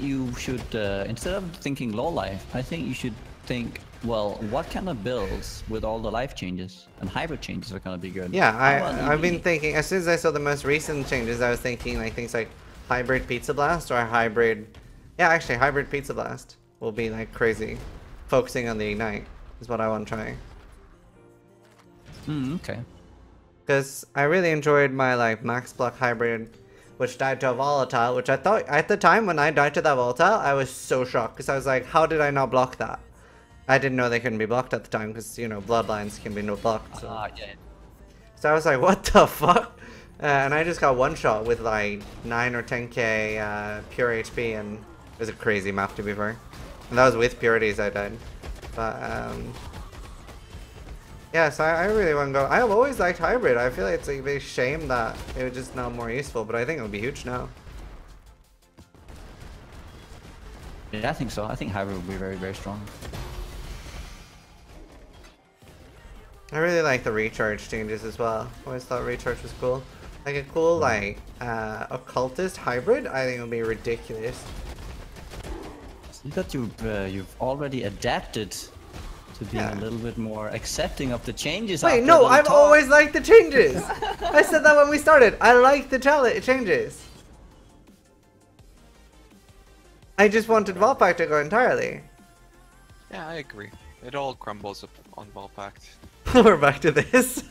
you should instead of thinking low life, I think you should think, well, what kind of builds with all the life changes and hybrid changes are gonna be good? Yeah, How about I've been EV? thinking, as soon as I saw the most recent changes, I was thinking like things like hybrid Pizza Blast or hybrid, yeah, actually hybrid Pizza Blast will be like crazy. Focusing on the Ignite is what I want to try. Okay. Because I really enjoyed my like max block hybrid, which died to a volatile, which I thought at the time when I died to that volatile, I was so shocked because I was like, how did I not block that? I didn't know they couldn't be blocked at the time because, you know, bloodlines can be no blocked. So. Yeah. So I was like, what the fuck? And I just got one shot with like 9 or 10k pure HP, and it was a crazy map to be fair. And that was with purities I died. But yeah, so I really want to go. I've always liked hybrid. I feel like it's a big shame that it was just not more useful, but I think it would be huge now. Yeah, I think so. I think hybrid will be very, very strong. I really like the recharge changes as well. Always thought recharge was cool. Like a cool like occultist hybrid, I think it would be ridiculous. See that you've already adapted to being Yeah. a little bit more accepting of the changes. Wait, after no, the I've talk. always liked the changes. I said that when we started. I like the changes. I just wanted Volpack to go entirely. Yeah, I agree. It all crumbles up on Volpact. We're back to this.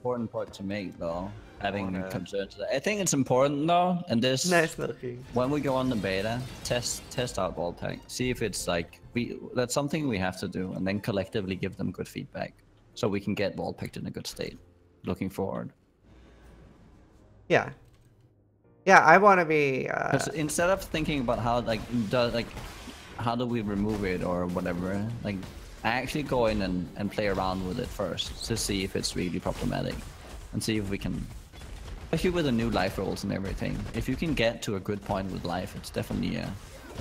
important point to make, though. Having concerns. I think it's important, though, and this. Nice milky. When we go on the beta, test out Volpack. See if it's like that's something we have to do, and then collectively give them good feedback, so we can get Volpacked in a good state. Looking forward. Yeah. Yeah, I want to be. Instead of thinking about how how do we remove it or whatever, like I actually go in and play around with it first to see if it's really problematic, and see if we can. Especially with the new life rolls and everything, if you can get to a good point with life, it's definitely a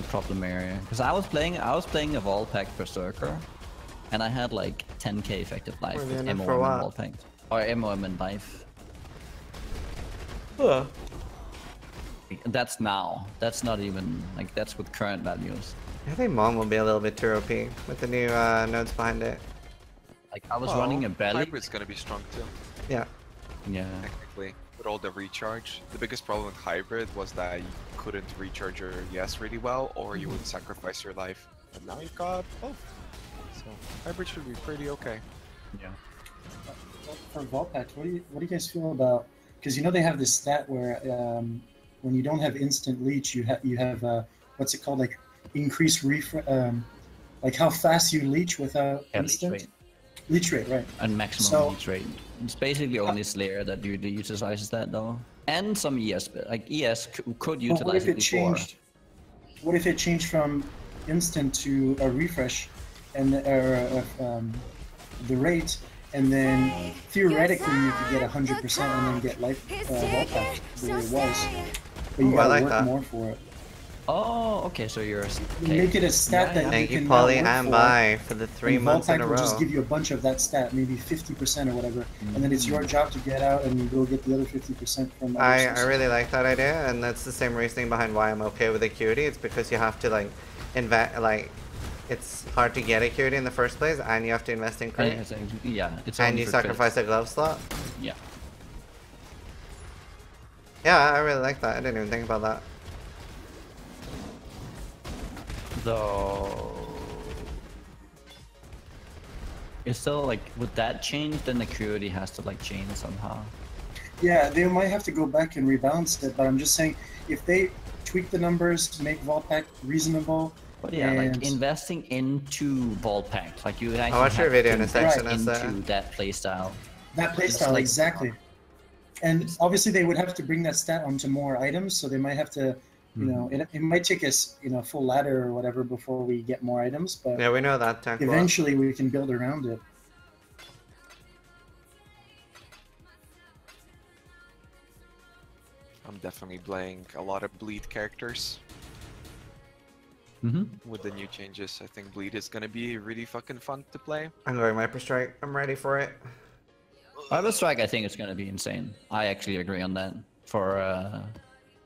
problem area. Because I was playing a Volpack Berserker, and I had like 10k effective life with MOM and Volpack, or MOM and life. Huh. That's now. That's not even like that's with current values. I think Mom will be a little bit too OP with the new nodes behind it. Like I was running a belly. Hybrid's gonna be strong too. Yeah. Yeah. Technically, with all the recharge, the biggest problem with hybrid was that you couldn't recharge your ES really well, or you would sacrifice your life. But now you've got both, so hybrid should be pretty okay. Yeah. For Volpack, what do you guys feel about? Because you know they have this stat where when you don't have instant leech, you have what's it called, like increased like how fast you leech without instant leech rate, right? And maximum leech rate. It's basically only Slayer that utilizes that though, and some ES. Like ES could utilize what if it before. What if it changed from instant to a refresh, and the rate, and then theoretically you could get 100% and then get life Volpack the way it was, but you gotta work more for it. Oh, okay. So you're. You make it a stat that Thank you you, can Polly work and Bye for the 3 months in a row. Volpack will just give you a bunch of that stat, maybe 50% or whatever, and then it's your job to get out and you go get the other 50% from. I really like that idea, and that's the same reasoning behind why I'm okay with Acuity. It's because you have to like it's hard to get Acuity in the first place, and you have to invest in crit. Yeah, and you sacrifice a glove slot. Yeah. Yeah, I really like that. I didn't even think about that. Though it's still like, would that change? Then the Acuity has to like change somehow. Yeah, they might have to go back and rebalance it, but I'm just saying if they tweak the numbers to make Volpack reasonable. But yeah, like investing into Volpack, like you actually I'll watch your video in a section into that playstyle. That playstyle, like, exactly. And obviously they would have to bring that stat onto more items, so they might have to, you know, it might take us, full ladder or whatever before we get more items, but yeah, we know that. Eventually we can build around it. I'm definitely playing a lot of bleed characters. With the new changes, I think bleed is gonna be really fucking fun to play. I'm going Viper Strike. I'm ready for it. Viper Strike, I think it's gonna be insane. I actually agree on that.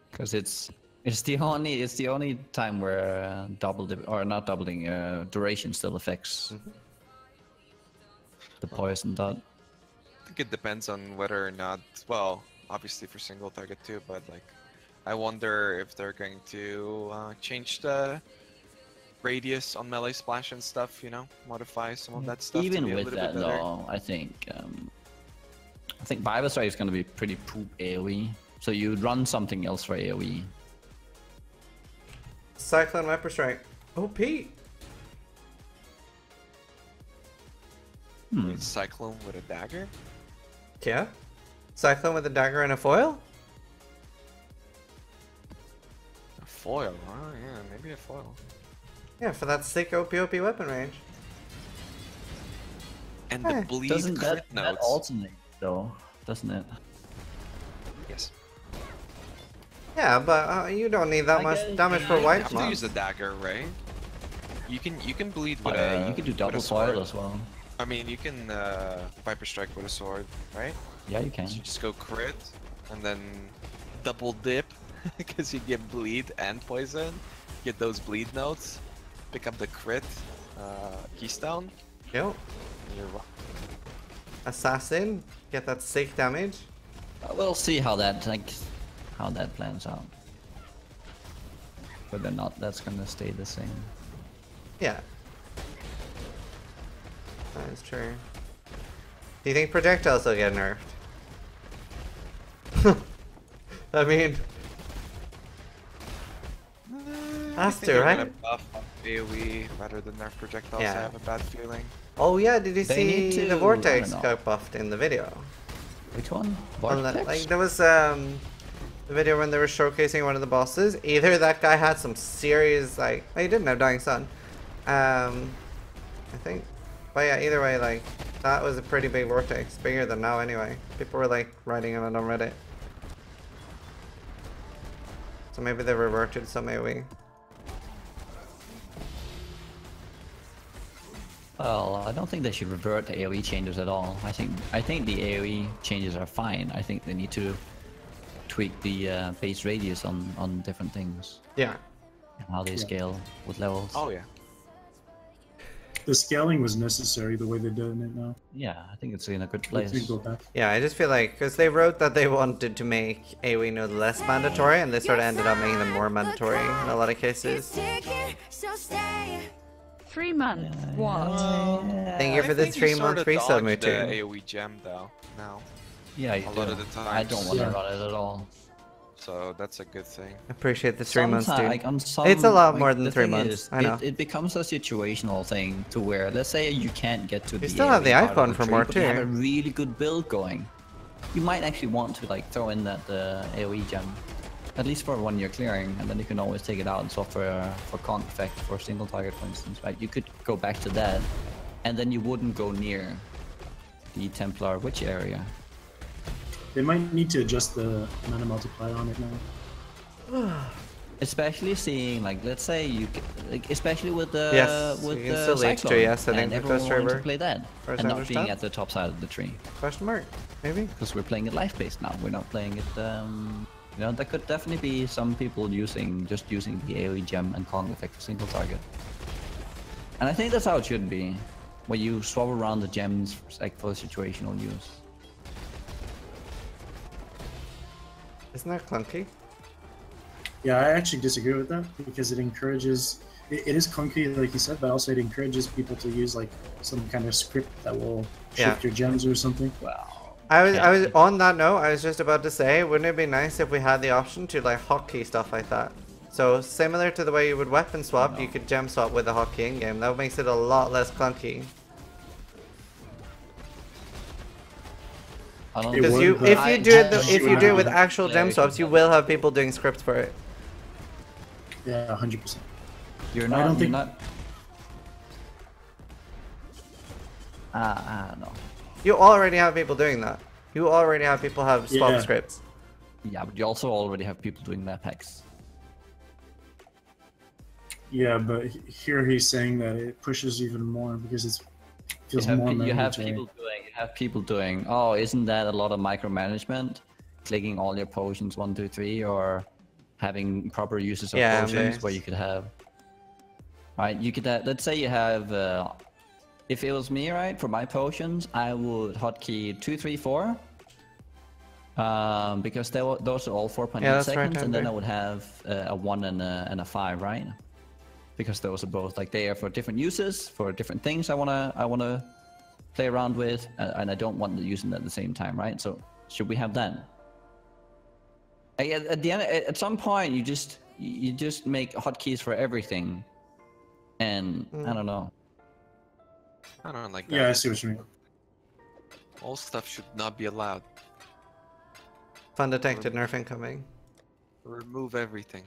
Because it's the only time where duration still affects the poison dot. I think it depends on whether or not, well, obviously for single target too, but like, I wonder if they're going to change the radius on melee splash and stuff, modify some of that stuff. Even with that though, I think Viper Strike is going to be pretty poop AoE. So you'd run something else for AoE. Cyclone Viper Strike. OP. Cyclone with a dagger? Yeah. Cyclone with a dagger and a foil? A foil? Oh yeah, maybe a foil. Yeah, for that sick OP weapon range. And the bleed doesn't crit that notes. alternate though, doesn't it? Yes. Yeah, but you don't need that much damage for white You have to use the dagger, right? You can bleed with you can do double foil as well. I mean, you can Viper Strike with a sword, right? Yeah, you can. So you just go crit, and then double dip, because you get bleed and poison. Get those bleed notes, pick up the crit keystone. Yo. Assassin, get that sick damage. We'll see how that plans out. Whether or not that's gonna stay the same. Yeah. That is true. Do you think projectiles will get nerfed? I mean, has to, right? Buff AoE rather than nerf projectiles. Yeah. I have a bad feeling. Oh yeah, did you They see need to- the I vortex don't know. got buffed in the video? Which one? On the, Vortex? like there was the video when they were showcasing one of the bosses. Either that guy had some serious like, oh, he didn't have Dying Sun, I think. But yeah, either way, like that was a pretty big vortex, bigger than now anyway. People were like writing on it on Reddit. So maybe they reverted some AoE. Well, I don't think they should revert the AoE changes at all. I think the AoE changes are fine. I think they need to tweak the base radius on different things Yeah. and how they scale with levels. Oh yeah. The scaling was necessary the way they're doing it now. Yeah, I think it's in a good They place. didn't go back. Yeah, I just feel like, because they wrote that they wanted to make AoE node less mandatory, and they sort of ended up making them more mandatory in a lot of cases. 3 months. What? Thank you for the 3-month resub, the Mutu. AoE gem though. Now, Yeah, you a do. lot of the I times. don't want to Yeah. run it at all. so that's a good thing. Appreciate the 3 months, Sometimes, dude. like, on some, It's a lot like, more than the 3 thing months, is, I know. It becomes a situational thing to where, let's say you can't get to the still have the AoE part of icon the for tree, more but you have too. a really good build going. You might actually want to like throw in that AoE gem, at least for one year clearing, and then you can always take it out and swap for conk effect for single target, for instance. Right? You could go back to that, and then you wouldn't go near the Templar Witch area. They might need to adjust the mana multiplier on it now. Especially seeing, like, let's say you, like, especially with the Yes, with you can the still leech Cyclone, to yes, I think, and the everyone Coast wanting River, to play that, as and I not understand. being at the top side of the tree, Question mark? Maybe? because we're playing it life-based now. We're not playing it. You know, there could definitely be some people using the AoE gem and Kong effect for single target, and I think that's how it should be, where you swap around the gems like for situational use. Isn't that clunky? Yeah, I actually disagree with that because it encourages. It is clunky, like you said, but also it encourages people to use like some kind of script that will shift your gems or something. Wow. I was on that note, I was just about to say, wouldn't it be nice if we had the option to like hotkey stuff like that? So similar to the way you would weapon swap, you could gem swap with a hotkey in game. That makes it a lot less clunky. I don't It Because would, but if you do it with I- actual gem swaps, you will have people doing scripts for it. Yeah, 100%. You're I not. don't You're think- not. I don't know. You already have people doing that. You already have people have swap Yeah. scripts. Yeah, but you also already have people doing map hacks. Yeah, but here he's saying that it pushes even more because it feels more You have mandatory. people doing. Oh, isn't that a lot of micromanagement? Clicking all your potions 1, 2, 3, or having proper uses of Yeah, potions base. where you could have. Right, you could have, let's say you have. If it was me, right, for my potions, I would hotkey 2, 3, 4. Because those are all 4.8 Yeah, that's right, seconds, and then Amber. I would have a 1 and a 5, right? Because those are both like they are for different uses, for different things I wanna play around with, and I don't want to use them at the same time, right? So should we have that? At the end, at some point, you just make hotkeys for everything, and I don't know. I don't like that. Yeah, I see what you mean. All stuff should not be allowed. Fun detected, nerf incoming. Remove everything.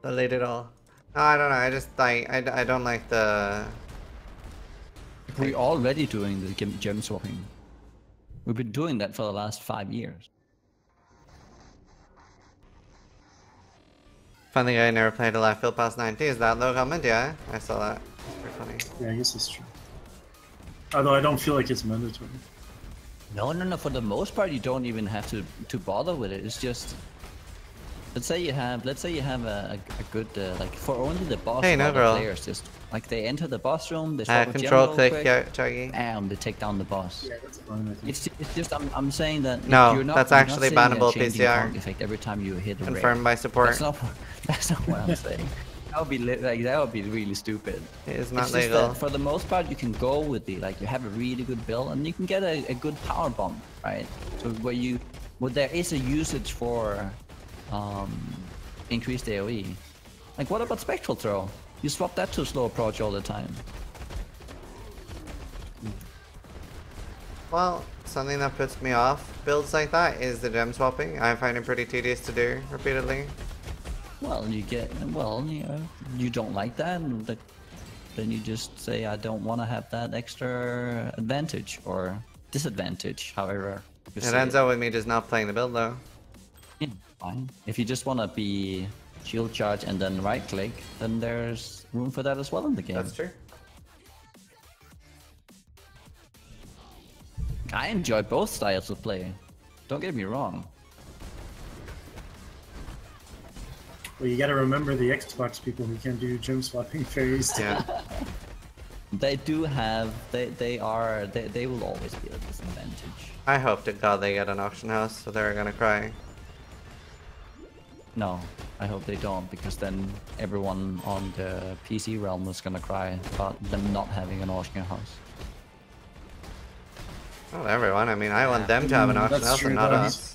Delete it all. No, I don't know. I just like I don't like the. We're already doing the gem swapping. We've been doing that for the last 5 years. Funny guy never played a live field past 90. Is that low comment? Yeah, I saw that. It's pretty funny. Yeah, I guess it's true. Although I don't feel like it's mandatory. No. For the most part, you don't even have to bother with it. It's just, let's say you have a good like for only the boss Hey, no girl. players, just like they enter the boss room, they swap a gem Control real click, quick, yeah, Chuggy. bam, they take down the boss. Yeah, that's fine, I think. It's just I'm saying that No, you're not, that's you're not actually sitting there bannable changing PCR. conk effect every time you hit a Confirmed by support. That's not what I'm saying. That would be like that would be really stupid. It's not It's just legal. that for the most part, you can go with the like you have a really good build and you can get a good power bomb, right? So where there is a usage for increased AOE. Like what about spectral throw? You swap that to slow approach all the time. Well, something that puts me off builds like that is the gem swapping. I find it pretty tedious to do repeatedly. Well, you don't like that, and then you just say I don't want to have that extra advantage or disadvantage, however. It ends up with me just not playing the build though. Yeah, fine. If you just want to be shield charge and then right click, then there's room for that as well in the game. That's true. I enjoy both styles of play. Don't get me wrong. Well, you gotta remember the Xbox people who can't do gem swapping fairies. Yeah. They do have, they will always be a disadvantage. I hope to God they get an auction house, so they're gonna cry. No, I hope they don't, because then everyone on the PC realm is gonna cry about them not having an auction house. Not everyone. I mean, I want them to have an auction That's house true, and not though. us.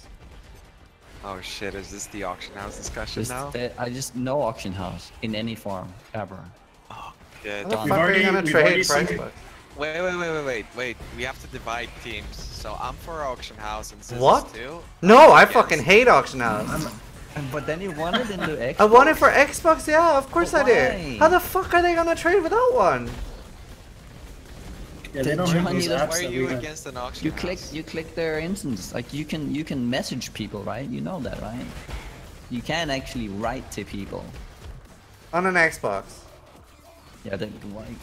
Oh shit, is this the auction house discussion now? I just no auction house in any form ever. Oh, good. How the Done. fuck are you gonna we've already trade for seen- Xbox? Wait. We have to divide teams. So I'm for auction house and Ziz What? is too. No, I Yes. fucking hate auction house. But then you want it into Xbox. I want it for Xbox, yeah, of course I But do. why? How the fuck are they gonna trade without one? Yeah, they don't have Johnny, those that's apps Why are that you we have. against an auction You house? click their instance. Like you can message people, right? You know that, right? You can actually write to people. On an Xbox. Yeah,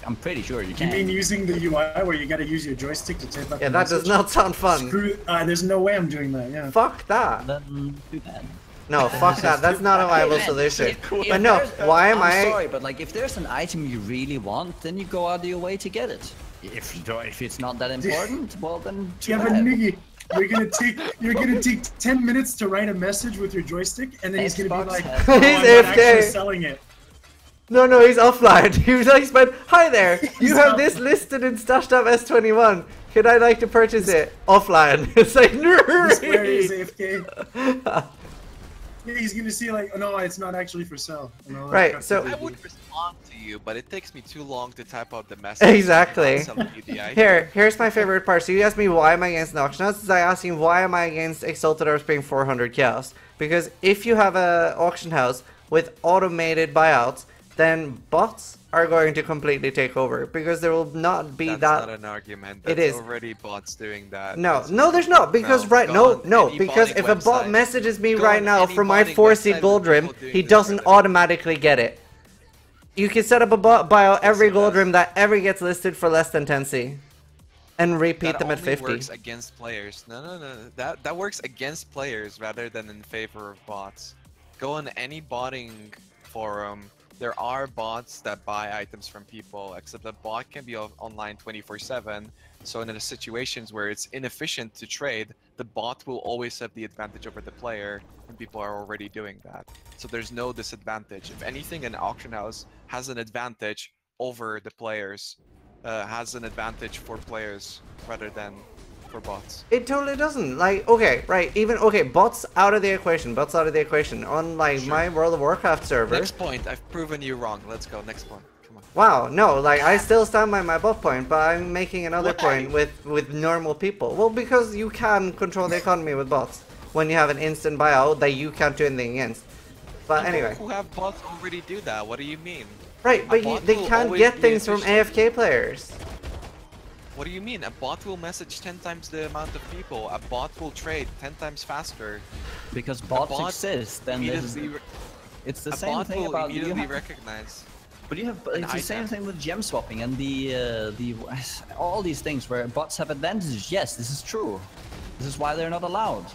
I'm pretty sure you You can. mean using the UI where you gotta use your joystick to type up Yeah, the that does message? not sound fun. Screw, there's no way I'm doing that, yeah. Fuck that. Then do that. No, fuck that. That's not a viable solution. But no, why am I'm I? sorry, but like if there's an item you really want, then you go out of your way to get it. If it's not that important, well then. too Yeah, but bad. Nugi, you're gonna take 10 minutes to write a message with your joystick, and then he's gonna Xbox be like, has- oh, I'm He's not AFK. actually selling it. No, he's offline. He was like, "But hi there, you He's have off- this listed in Stashed Up S21. Could I like to purchase it offline?" It's like, This player is no. AFK. Yeah, he's gonna see like, oh no, it's not actually for sale. And all that Right, crap so- that I they would do. respond to you, but it takes me too long to type out the message. Exactly. without selling you the item. Here's my favorite part. So you asked me why am I against an auction house? I asked you why am I against Exalted Orbs being 400 chaos? Because if you have an auction house with automated buyouts, then bots are going to completely take over because there will not be That's that. not an argument. It That's is. already bots doing that. No, That's- no, there's not because No, right, go no, on any because botting if a bot website. messages me Go right on now any for my botting 4 seed website gold with rim, people doing he this doesn't already. automatically get it. You can set up a bot buyout every he gold does. rim that ever gets listed for less than 10C, and repeat That them at only 50. works against players. No. That works against players rather than in favor of bots. Go on any botting forum. There are bots that buy items from people, except the bot can be online 24/7. So in the situations where it's inefficient to trade, the bot will always have the advantage over the player when people are already doing that. So there's no disadvantage. If anything, an auction house has an advantage over the players, has an advantage for players rather than for bots. It totally doesn't. Like, okay, right, okay, bots out of the equation, On, like, Sure. my World of Warcraft server. Next point. I've proven you wrong. Let's go. Next point. Come on. Wow, no, like, I still stand by my bot point, but I'm making another Why? point with normal people. Well, because you can control the economy with bots when you have an instant buyout that you can't do anything against. But People anyway. who have bots already do that. What do you mean? Right, but bot they will can't always get be things from efficient. AFK players. What do you mean? A bot will message 10 times the amount of people. A bot will trade 10 times faster. Because bots bot exist, then there's, Immediately, it's the a same bot thing will about you. immediately Have, recognize. but you have an it's the same item. thing with gem swapping and the all these things where bots have advantages. Yes, this is true. This is why they're not allowed.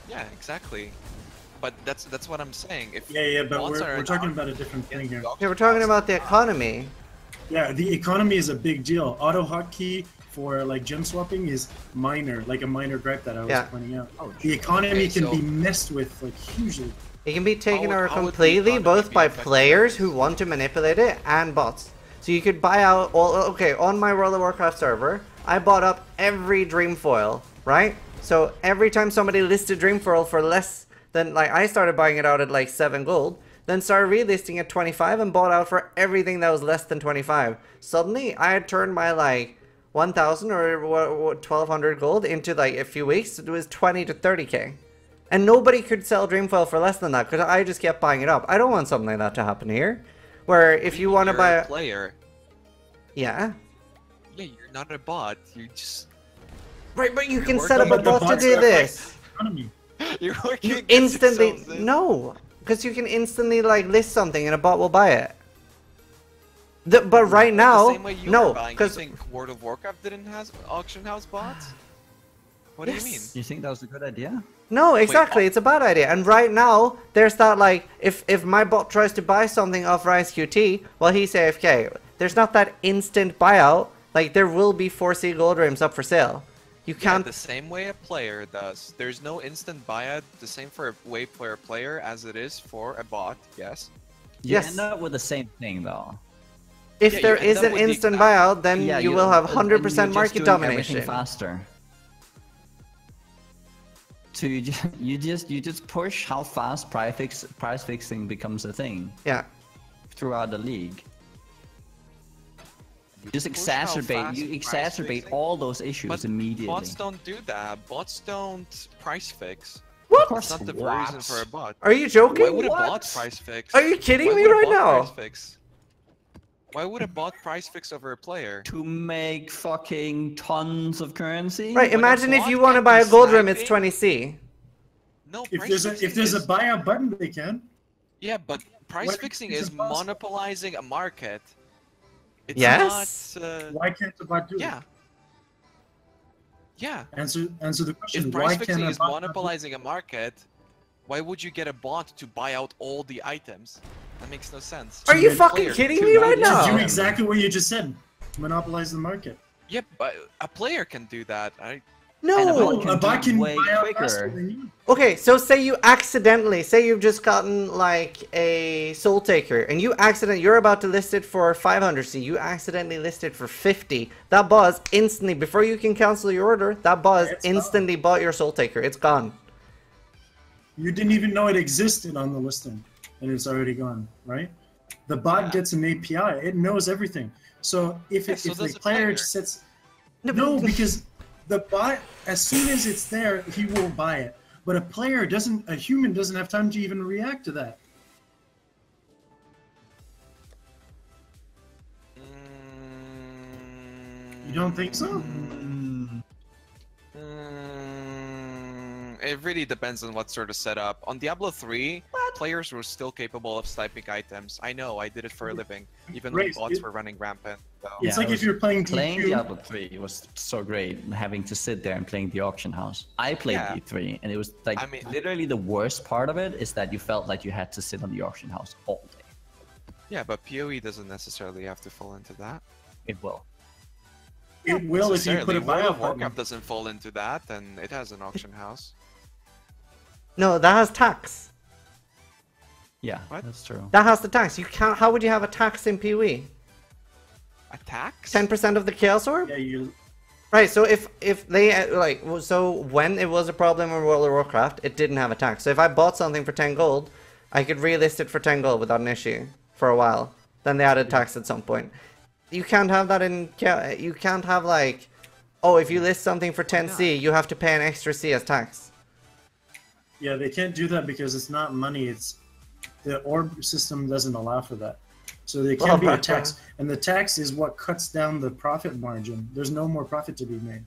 Yeah, exactly. But that's what I'm saying. If Yeah, but bots are we're an talking argument about a different thing against here. the Yeah, we're auction talking house, about the economy. Yeah, the economy is a big deal. Auto hotkey for like gem swapping is minor, like a minor gripe that I was pointing out. Oh, The economy okay, can so- be messed with like hugely. It can be taken over how would the completely, economy both be by affected? players who want to manipulate it and bots. So you could buy out all. Okay, on my World of Warcraft server, I bought up every Dreamfoil, right? So every time somebody listed Dreamfoil for less than, like, I started buying it out at like 7 gold, then started relisting at 25 and bought out for everything that was less than 25. Suddenly, I had turned my like 1,000 or 1,200 gold into like a few weeks. It was 20 to 30k. And nobody could sell Dreamfoil for less than that because I just kept buying it up. I don't want something like that to happen here. Where if you want to buy a player. Yeah. Yeah, you're not a bot. You're just Right, but you can working set up a with the bot to bots do that this. Economy. you're working You against instantly... yourselves, eh? No. Because you can instantly like list something and a bot will buy it. But right now... the same way you No. were buying. You Because... think World of Warcraft didn't have auction house bots? What do you mean? You think that was a good idea? No, exactly. It's a bad idea. And right now, there's that like, if my bot tries to buy something off Raiz QT, well, he's AFK. There's not that instant buyout. Like, there will be 4C gold rims up for sale. You Yeah, can't... the same way a player does. There's no instant buyout, the same for a way for a player as it is for a bot, yes? You Yes. end up with the same thing though. If Yeah, there you end is up an with the instant exact- buyout, then you will have 100% market domination. Faster. So you just push how fast price fixing becomes a thing Yeah. throughout the league. You just Push how exacerbate fast price exacerbate fixing- all those issues But immediately. bots don't do that. Bots don't price fix. What? Of course It's not the not. reason for a bot. Are you Why joking? would a What? bot price fix? Are you kidding Why me would a right bot now? price fix? Why would a bot price fix over a player? To make fucking tons of currency. Right, But a imagine if bot you want to can buy be a gold rim, it's sniping. 20C. No, If price there's a fixing if there's a is- buyout button, they can. Yeah, but price What fixing is is impossible? monopolizing a market. It's Yes? not. Why can't the bot do it? Yeah. Yeah. Answer the question. If Why price can't fixing a is bot not do it? monopolizing a market, why would you get a bot to buy out all the items? That makes no sense. Are you To fucking player kidding to me right buy To now? do exactly what you just said. Monopolize the market. Yeah, but a player can do that. No. And a No, bot a bot do can way buy out quicker. faster than you. Okay, so say you accidentally, say you've just gotten like a Soul Taker, and you're about to list it for 500C, you accidentally list it for 50. That buzz instantly, before you can cancel your order, that buzz It's instantly bought your Soul Taker. It's gone. You didn't even know it existed on the listing, and it's already gone, right? The bot gets an API. It knows everything. So if Yeah, so if does the a player player. sets... No, because the bot, as soon as it's there, he will buy it. But a human doesn't have time to even react to that. You don't think so? It really depends on what sort of setup. On Diablo 3, players were still capable of sniping items. I know, I did it for a living, even when Right, bots it- were running rampant. So. It's Yeah, like it if you're playing Playing DQ. Diablo 3 was so great, having to sit there and playing the auction house. I played Yeah. D3, and it was like I mean- literally the worst part of it is that you felt like you had to sit on the auction house all day. Yeah, but PoE doesn't necessarily have to fall into that. It will. It will if you put a World buyout of button. Warcraft doesn't fall into that, and it has an auction house. No, that has tax. Yeah, What? that's true. That has the tax. You can't. How would you have a tax in PoE? Attacks? 10% of the Chaos Orb? Yeah, you. Right, so if they like, so when it was a problem in World of Warcraft, it didn't have a tax. So if I bought something for 10 gold, I could relist it for 10 gold without an issue for a while. Then they added tax at some point. You can't have that in, you can't have like, oh, if you list something for 10C, you have to pay an extra C as tax. Yeah, they can't do that because it's not money. It's the orb system doesn't allow for that. So there can't be a tax, and the tax is what cuts down the profit margin. There's no more profit to be made.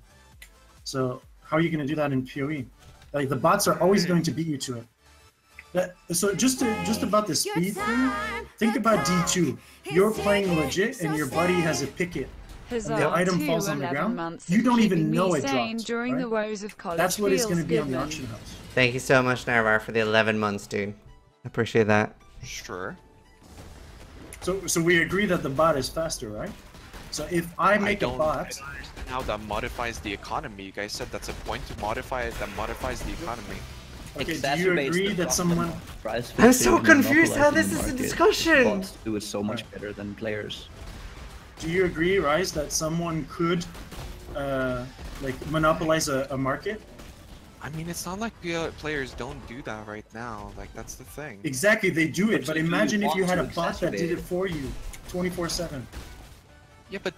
So how are you going to do that in PoE? Like the bots are always going to beat you to it. So just about the speed thing, think about D2. You're playing legit, and your buddy has a picket. Huzzah, The item to falls on the 11 ground, months you of don't even keeping me know it sane dropped, during the right? woes of college That's what it's going to feels be on the given. auction house. Thank you so much, Narvar, for the 11 months, dude. Appreciate that. Sure. So we agree that the bot is faster, right? So if I make a don't- bot, how that modifies the economy. You guys said that's a point to modify it that modifies the economy. Okay, do you agree that someone... I'm so confused how this is a discussion! Bots do it so much better than players. Do you agree, Raiz, that someone could like monopolize a market? I mean, it's not like players don't do that right now. Like, that's the thing. Exactly, they do it, but imagine if you had a bot that did exacerbate it for you 24/7. Yeah, but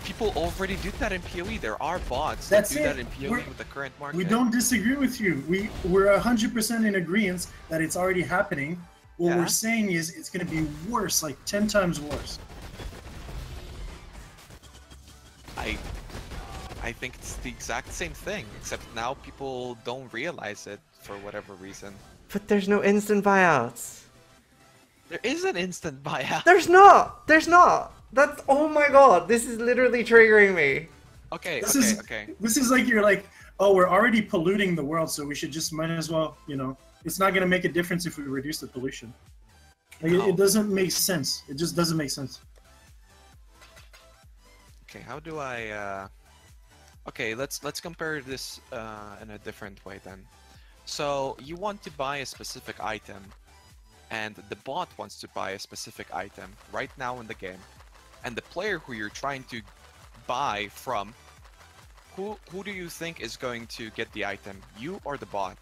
people already do that in PoE. There are bots That's that do that it. in PoE with the current market. We don't disagree with you. We're 100% in agreement that it's already happening. What Yeah. we're saying is it's going to be worse, like 10 times worse. I think it's the exact same thing, except now people don't realize it for whatever reason. But there's no instant buyouts. There is an instant buyout. There's not! There's not! That's, oh my god, this is literally triggering me. Okay, This okay. This is like you're like, oh, we're already polluting the world, so we should just might as well, you know, it's not going to make a difference if we reduce the pollution. Like, No. it doesn't make sense. It just doesn't make sense. Okay, how do I okay, let's compare this in a different way then. So you want to buy a specific item, and the bot wants to buy a specific item right now in the game, and the player who you're trying to buy from, who do you think is going to get the item, you or the bot?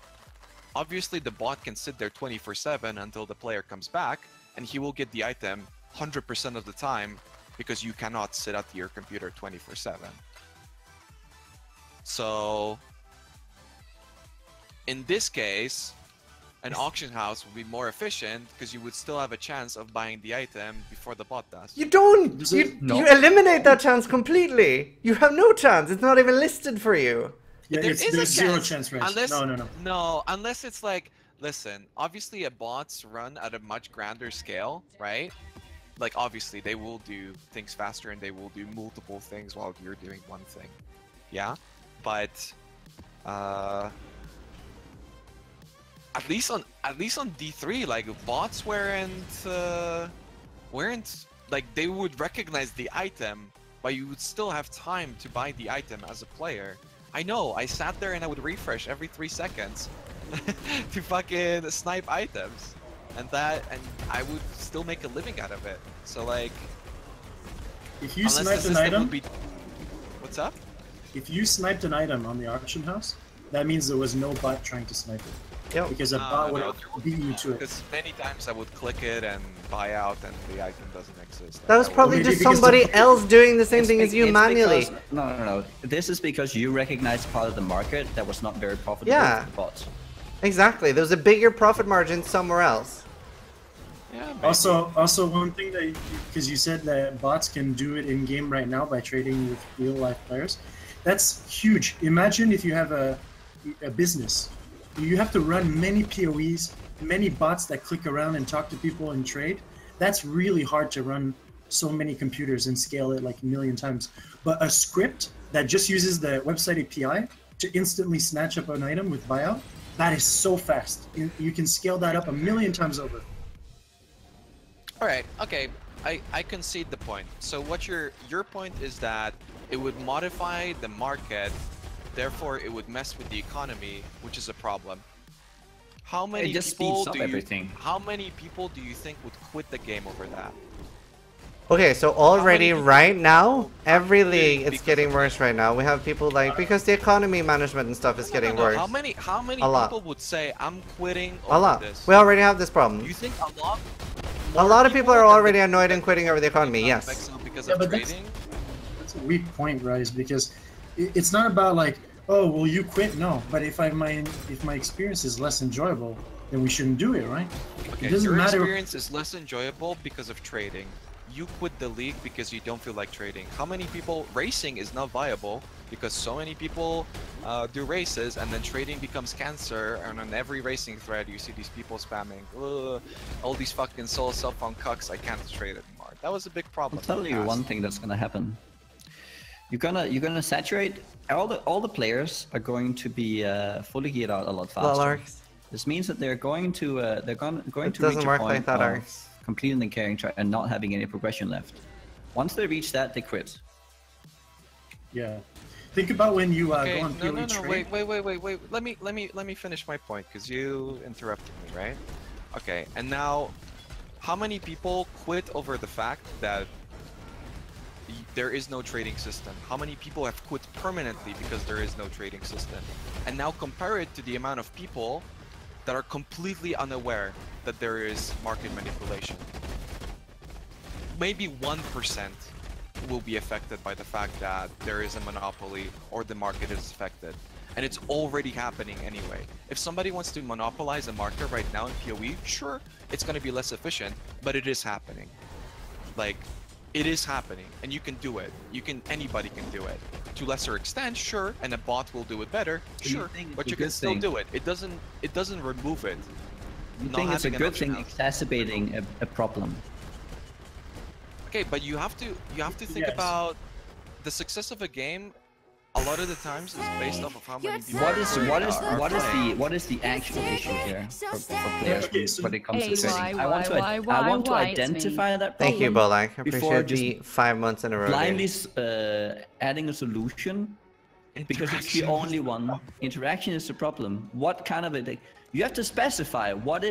Obviously the bot can sit there 24/7 until the player comes back, and he will get the item 100% of the time, because you cannot sit at your computer 24/7. So in this case, an auction house would be more efficient because you would still have a chance of buying the item before the bot does. You don't! You eliminate that chance completely! You have no chance, it's not even listed for you! Yeah, There is a there's zero chance, chance, Raiz. unless No. no, unless it's like, listen, obviously a bots run at a much grander scale, right? Like obviously they will do things faster and they will do multiple things while you're doing one thing. Yeah? But at least on D3, like bots weren't like, they would recognize the item, but you would still have time to buy the item as a player. I know, I sat there and I would refresh every 3 seconds to fucking snipe items, and I would still make a living out of it. So like, If you unless the sniped an system item, would be... What's up? if you sniped an item on the auction house, that means there was no bot trying to snipe it. Yep. Because a bot would have beat you to it. Because many times I would click it and buy out, and the item doesn't exist. That was probably Maybe just because somebody the- else doing the same It's thing as you it's manually. because- no. This is because you recognize part of the market that was not very profitable Yeah. for the bots. Exactly, there was a bigger profit margin somewhere else. Yeah, maybe. Also, one thing that, because you said that bots can do it in game right now by trading with real life players, that's huge. Imagine if you have a business, you have to run many PoEs, many bots that click around and talk to people and trade. That's really hard to run so many computers and scale it like a million times. But a script that just uses the website API to instantly snatch up an item with buyout, that is so fast. You can scale that up a million times over. Alright, okay, I concede the point. So what your point is that it would modify the market, therefore it would mess with the economy, which is a problem. How many just people speeds up everything. How many people do you think would quit the game over that? Okay, so already people- right now, every league it's because getting of- worse right now. We have people like, because the economy management and stuff is getting No, worse. How many A lot. people would say I'm quitting A over lot. this? We already have this problem. You think a lot? A lot of people are than already the- annoyed and quitting over the economy, yes. Because Yeah, of but that's- trading? That's a weak point, Raiz, because it's not about like, oh, will you quit? No, but if my experience is less enjoyable, then we shouldn't do it, right? Okay, It doesn't your matter. experience is less enjoyable because of trading. You quit the league because you don't feel like trading. How many people... Racing is not viable because so many people do races, and then trading becomes cancer, and on every racing thread you see these people spamming, "Ugh, all these fucking solo self-found cucks, I can't trade anymore." That was a big problem. I'll tell you one thing that's gonna happen. You're gonna saturate. All the players are going to be fully geared out a lot faster. Well, Arx, This means that they're going to it reach doesn't a work point like that, of Arx. completing the carrying track and not having any progression left. Once they reach that, they quit. Yeah. Think about when you Okay, go on PoE trade. wait. Let me finish my point because you interrupted me, right? Okay, and now, how many people quit over the fact that there is no trading system? How many people have quit permanently because there is no trading system? And now compare it to the amount of people that are completely unaware that there is market manipulation. Maybe 1% will be affected by the fact that there is a monopoly or the market is affected. And it's already happening anyway. If somebody wants to monopolize a market right now in PoE, sure, it's going to be less efficient, but it is happening. Like, it is happening, and you can do it. Anybody can do it. To lesser extent, sure, and a bot will do it better, sure, but you can still do it. It doesn't remove it. You think it's a good thing exacerbating a problem? Okay, but you have to think about the success of a game. A lot of the times is based off of how many people. What is the actual issue here for players when it comes to trading? I want to identify that problem. Thank you, Bolak. I before appreciate the 5 months in a row. Blindly adding a solution because it's the only one. Interaction is the problem. What kind of it? You have to specify what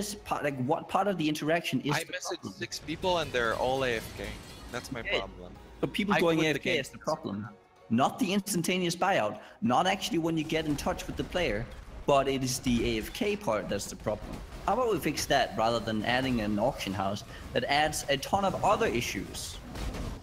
part of the interaction is. I messaged 6 people and they're all AFK. That's my problem. But people going AFK is the problem. Not the instantaneous buyout, not actually when you get in touch with the player, but it is the AFK part that's the problem. How about we fix that rather than adding an auction house that adds a ton of other issues?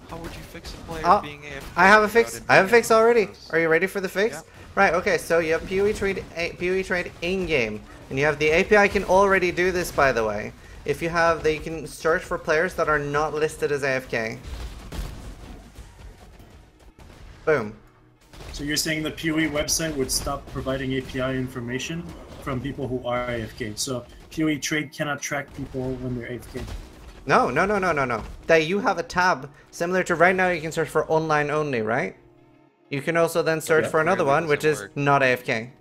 How would you fix a player being AFK? I have a fix. I have a fix already. Are you ready for the fix? Yeah. Right, okay, so you have PoE trade in-game, and you have the API can already do this, by the way. If you have, you can search for players that are not listed as AFK. Boom. So you're saying the PoE website would stop providing API information from people who are AFK. So PoE trade cannot track people when they're AFK. No. That you have a tab similar to right now. You can search for online only, right? You can also then search for another one, which is not AFK.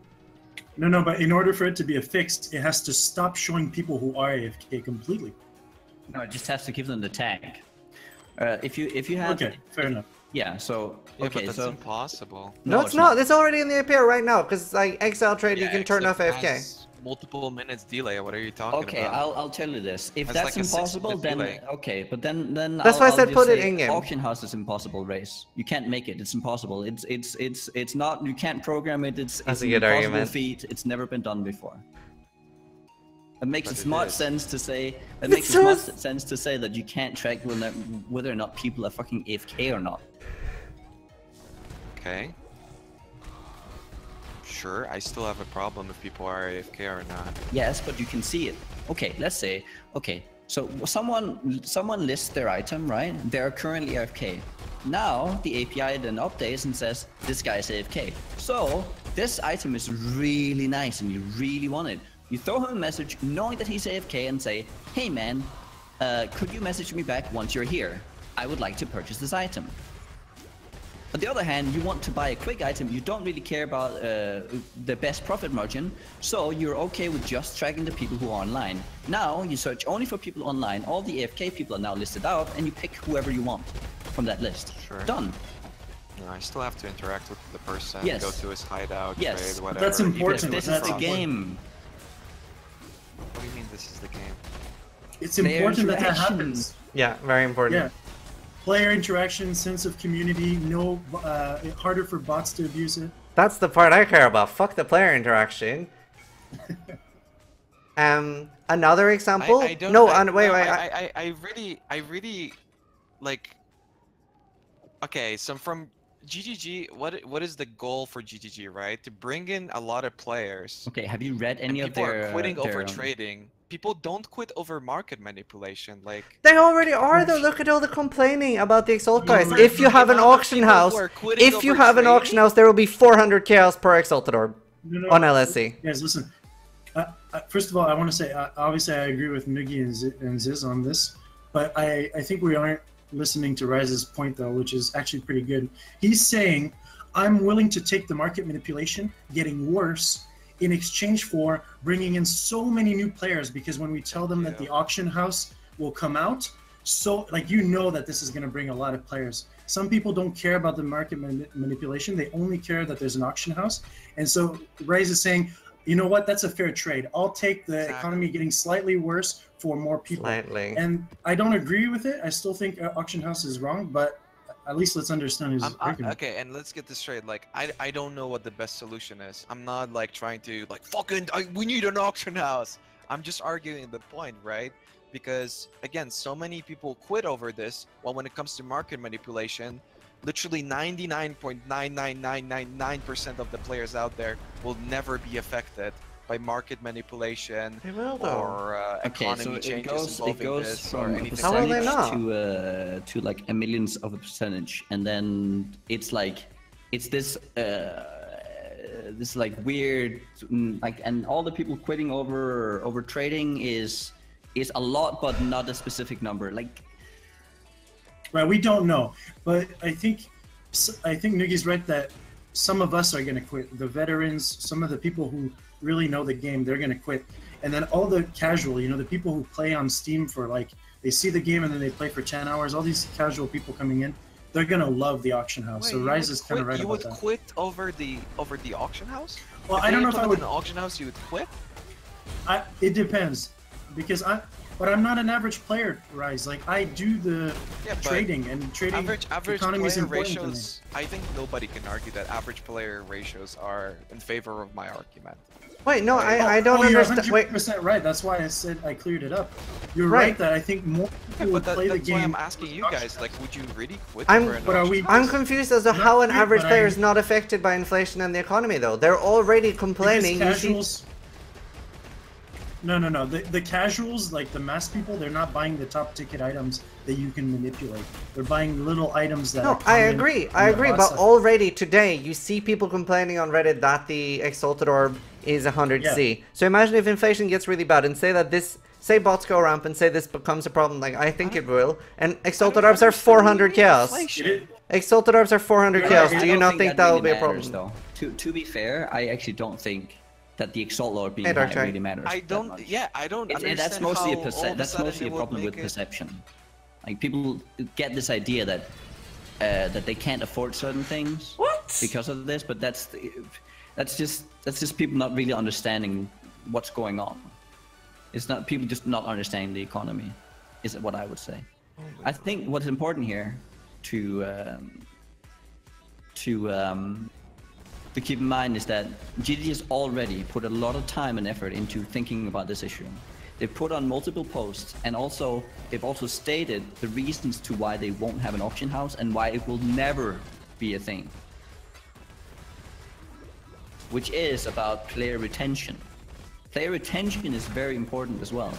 No, but in order for it to be a fix, it has to stop showing people who are AFK completely. No, it just has to give them the tag. If you have. Okay, fair enough. Yeah, so okay, but that's impossible. No, it's not. It's already in the API right now because like Excel trade, you can turn off AFK. Multiple minutes delay. What are you talking about? Okay, I'll tell you this. If that's impossible, then okay, but then that's why I said put it in game. Auction house is impossible, Raiz. You can't make it. It's impossible. It's not. You can't program it. It's an impossible feat. It's never been done before. It makes as much sense to say. It makes as much sense to say that you can't track whether or not people are fucking AFK or not. Okay. Sure, I still have a problem if people are AFK or not. Yes, but you can see it. Okay, let's say, okay, so someone lists their item, right? They're currently AFK. Now, the API then updates and says, this guy is AFK. So, this item is really nice and you really want it. You throw him a message knowing that he's AFK and say, hey man, could you message me back once you're here? I would like to purchase this item. On the other hand, you want to buy a quick item, you don't really care about the best profit margin, so you're okay with just tracking the people who are online. Now, you search only for people online, all the AFK people are now listed out, and you pick whoever you want from that list. Sure. Done. No, I still have to interact with the person, yes. Go to his hideout, yes. trade, whatever. That's important. This is the game. What do you mean this is the game? It's important that happens. Yeah, very important. Yeah. Player interaction, sense of community, harder for bots to abuse it. That's the part I care about. Fuck the player interaction. Another example? I really like. Okay, so from GGG, what is the goal for GGG, right? To bring in a lot of players. Okay, have you read any of their? People are quitting over trading. People don't quit over market manipulation, like... They already are though, look at all the complaining about the Exalt price. If you have an auction house, there will be 400 chaos per Exalted Orb on LSC. Guys, listen. First of all, I want to say, obviously I agree with Nugi and Ziz on this, but I think we aren't listening to Raiz's point though, which is actually pretty good. He's saying, I'm willing to take the market manipulation getting worse in exchange for bringing in so many new players, because when we tell them that the auction house will come out, so like you know that this is going to bring a lot of players. Some people don't care about the market manipulation. They only care that there's an auction house. And so Raiz is saying, you know what, that's a fair trade. I'll take the economy getting slightly worse for more people. Slightly. And I don't agree with it. I still think auction house is wrong, but at least let's understand his argument. Okay, and let's get this straight. Like, I don't know what the best solution is. I'm not like trying to like we need an auction house. I'm just arguing the point, right? Because again, so many people quit over this. Well, when it comes to market manipulation, literally 99.99999% of the players out there will never be affected by market manipulation or economy changes it goes this from or a anything. How will they not? to like a millions of a percentage, and then it's like it's this this like weird like, and all the people quitting over trading is a lot, but not a specific number. Like, right, we don't know, but I think Nugi's right that some of us are going to quit. The veterans, some of the people who really know the game, they're going to quit. And then all the casual, you know, the people who play on Steam for like, they see the game and then they play for 10 hours, all these casual people coming in, they're going to love the auction house. Wait, so Raiz is kind of right you about would that. quit over the auction house? Well, If I don't they know if I would. an auction house, you would quit? It depends, because but I'm not an average player, Raiz. Like I do the trading, and trading average economy is player important to me. ratios. I think nobody can argue that average player ratios are in favor of my argument. Wait, no, I don't understand. You're Wait, 100% right. That's why I said I cleared it up. You're Right. right that I think more people would play the That's why game. I'm asking you guys. Like, would you really quit I'm- over an But are auction we- I'm house? confused as to Not how an clear, average but player I- is not affected by inflation and the economy, though. They're already Because complaining. You see- casuals. No. The casuals, like the mass people, they're not buying the top ticket items that you can manipulate. They're buying little items that. No, are I common agree. in I the agree. boss But set. already today, you see people complaining on Reddit that the Exalted Orb is 100C. So imagine if inflation gets really bad and say that this, say bots go ramp and say this becomes a problem. Like I think it will. And Exalted Orbs are 400 chaos. Exalted Orbs are 400 chaos. Do you not think that will be a problem? Though? To be fair, I actually don't think that the Exalt Lord being Hey, Dark high Side. really matters. I that don't. much. Yeah, I don't understand. That's mostly how all of that's sudden mostly it a would problem with make it- perception. Like people get this idea that that they can't afford certain things because of this, but that's just people not really understanding what's going on. It's not people just not understanding the economy, is what I would say. I think what's important here to keep in mind is that GG has already put a lot of time and effort into thinking about this issue. They've put on multiple posts, and they've also stated the reasons to why they won't have an auction house and why it will never be a thing. Which is about player retention. Player retention is very important as well.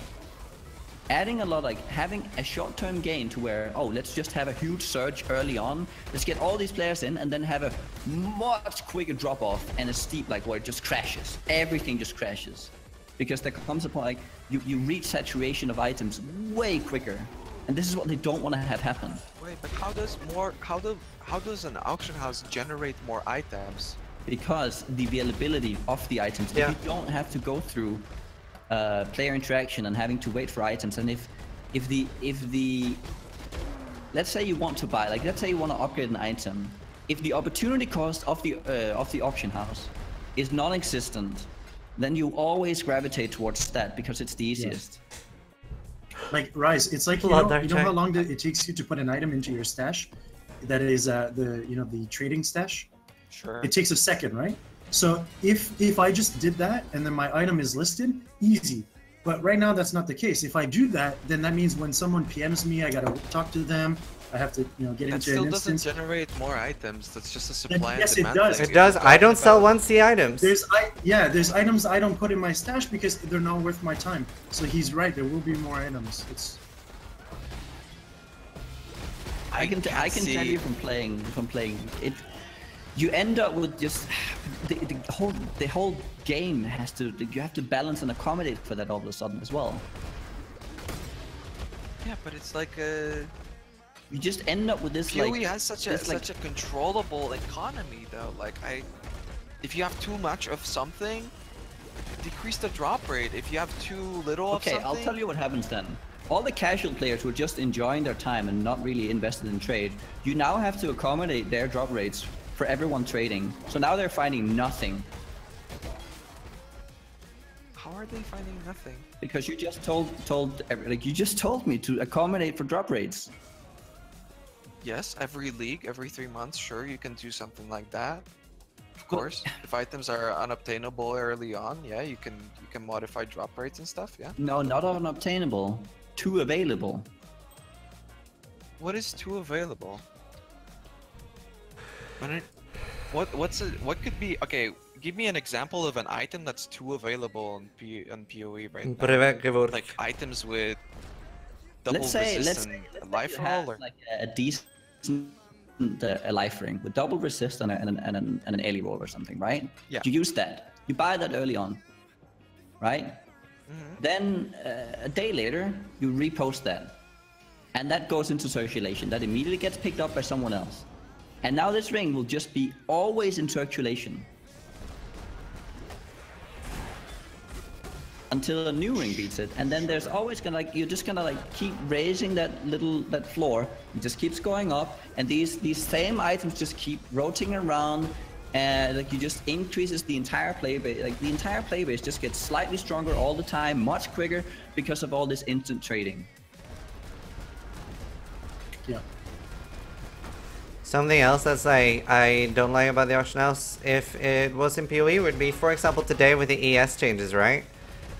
Adding a lot, like having a short-term gain to where, oh, let's just have a huge surge early on, let's get all these players in, and then have a much quicker drop-off and a steep, like where it just crashes. Everything just crashes. Because there comes a point, like, you reach saturation of items way quicker. And this is what they don't want to have happen. Wait, but how does an auction house generate more items? Because the availability of the items, if you don't have to go through player interaction and having to wait for items, and if the let's say you want to buy, like let's say you want to upgrade an item, if the opportunity cost of the auction house is non-existent, then you always gravitate towards that because it's the easiest. Like Raiz, it's like you know how long it takes you to put an item into your stash. That is the trading stash. Sure. It takes a second, right? So if I just did that and then my item is listed, easy. But right now that's not the case. If I do that, then that means when someone PMs me, I gotta talk to them. I have to get That into still an doesn't instance. generate more items. That's just a supply Yes, and it demand does. thing. It does. I don't sell 1C items. There's items I don't put in my stash because they're not worth my time. So he's right. There will be more items. It's. I can tell you from playing it. You end up with just the whole game has to, you have to balance and accommodate for that all of a sudden as well. Yeah, but it's like You just end up with this PoE like has such a controllable economy though. Like if you have too much of something, decrease the drop rate. If you have too little of okay, something. I'll tell you what happens then. all the casual players who are just enjoying their time and not really invested in trade, you now have to accommodate their drop rates for everyone trading. So now they're finding nothing. How are they finding nothing? Because you just you just told me to accommodate for drop rates. Yes, every league, every 3 months, sure, you can do something like that. Of course, if items are unobtainable early on, yeah, you can modify drop rates and stuff, yeah. No, not unobtainable. Too available. What is too available? What could be? Okay, give me an example of an item that's too available on PoE right now. Like items with double resist and life roll, or like a decent life ring with double resist and an Ellie roll or something, right? Yeah. You use that. You buy that early on, right? Mhm. Then a day later, you repost that, and that goes into circulation. That immediately gets picked up by someone else, and now this ring will just be always in circulation until a new ring beats it. And then there's always gonna you're just gonna keep raising that floor. It just keeps going up, and these same items just keep rotating around, and you just increases the entire play base. The entire play base just gets slightly stronger all the time, much quicker because of all this instant trading. Yeah. Something else that's I don't like about the auction house, if it was in PoE, would be, for example, today with the ES changes, right?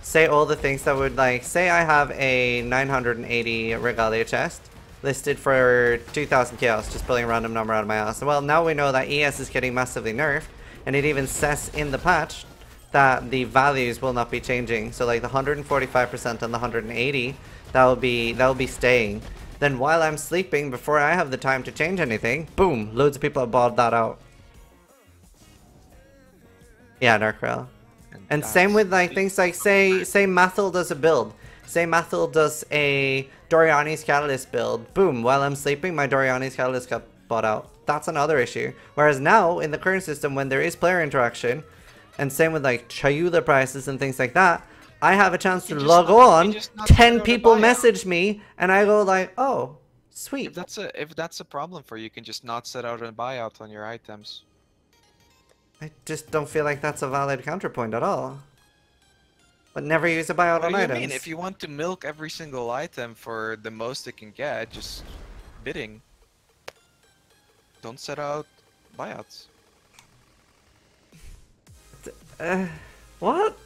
Say all the things that would say I have a 980 regalia chest listed for 2000 chaos, just pulling a random number out of my ass. Well, now we know that ES is getting massively nerfed, and it even says in the patch that the values will not be changing. So like the 145% and the 180, that will be staying. Then while I'm sleeping, before I have the time to change anything, boom, loads of people have bought that out. Yeah, Darkrell. And same with things like say Mathil does a build. Say Mathil does a Doriani's Catalyst build. Boom, while I'm sleeping, my Doriani's Catalyst got bought out. That's another issue. Whereas now, in the current system, when there is player interaction, and same with Chayula prices and things like that, I have a chance to log on, 10 people message me, and I go oh, sweet. If that's a problem for you, you can just not set out a buyout on your items. I just don't feel like that's a valid counterpoint at all. But never use a buyout on items. I mean, if you want to milk every single item for the most it can get, just bidding. Don't set out buyouts. What?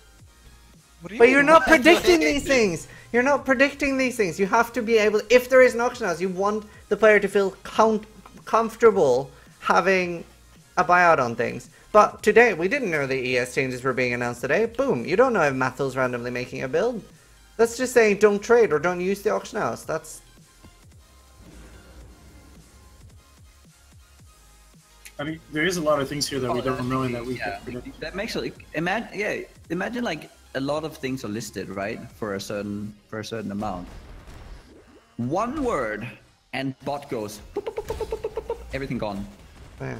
What do you But mean? you're not predicting these things! You're not predicting these things! You have to be able... If there is an auction house, you want the player to feel comfortable having a buyout on things. But today, we didn't know the ES changes were being announced today. Boom, you don't know if Mathil's randomly making a build. That's just saying don't trade or don't use the auction house. That's... I mean, there is a lot of things here that we don't know and that we can predict. That makes it imagine a lot of things are listed, right, for a certain amount. One word and bot goes boop, boop, boop, boop, boop, boop, boop, everything gone. Yeah.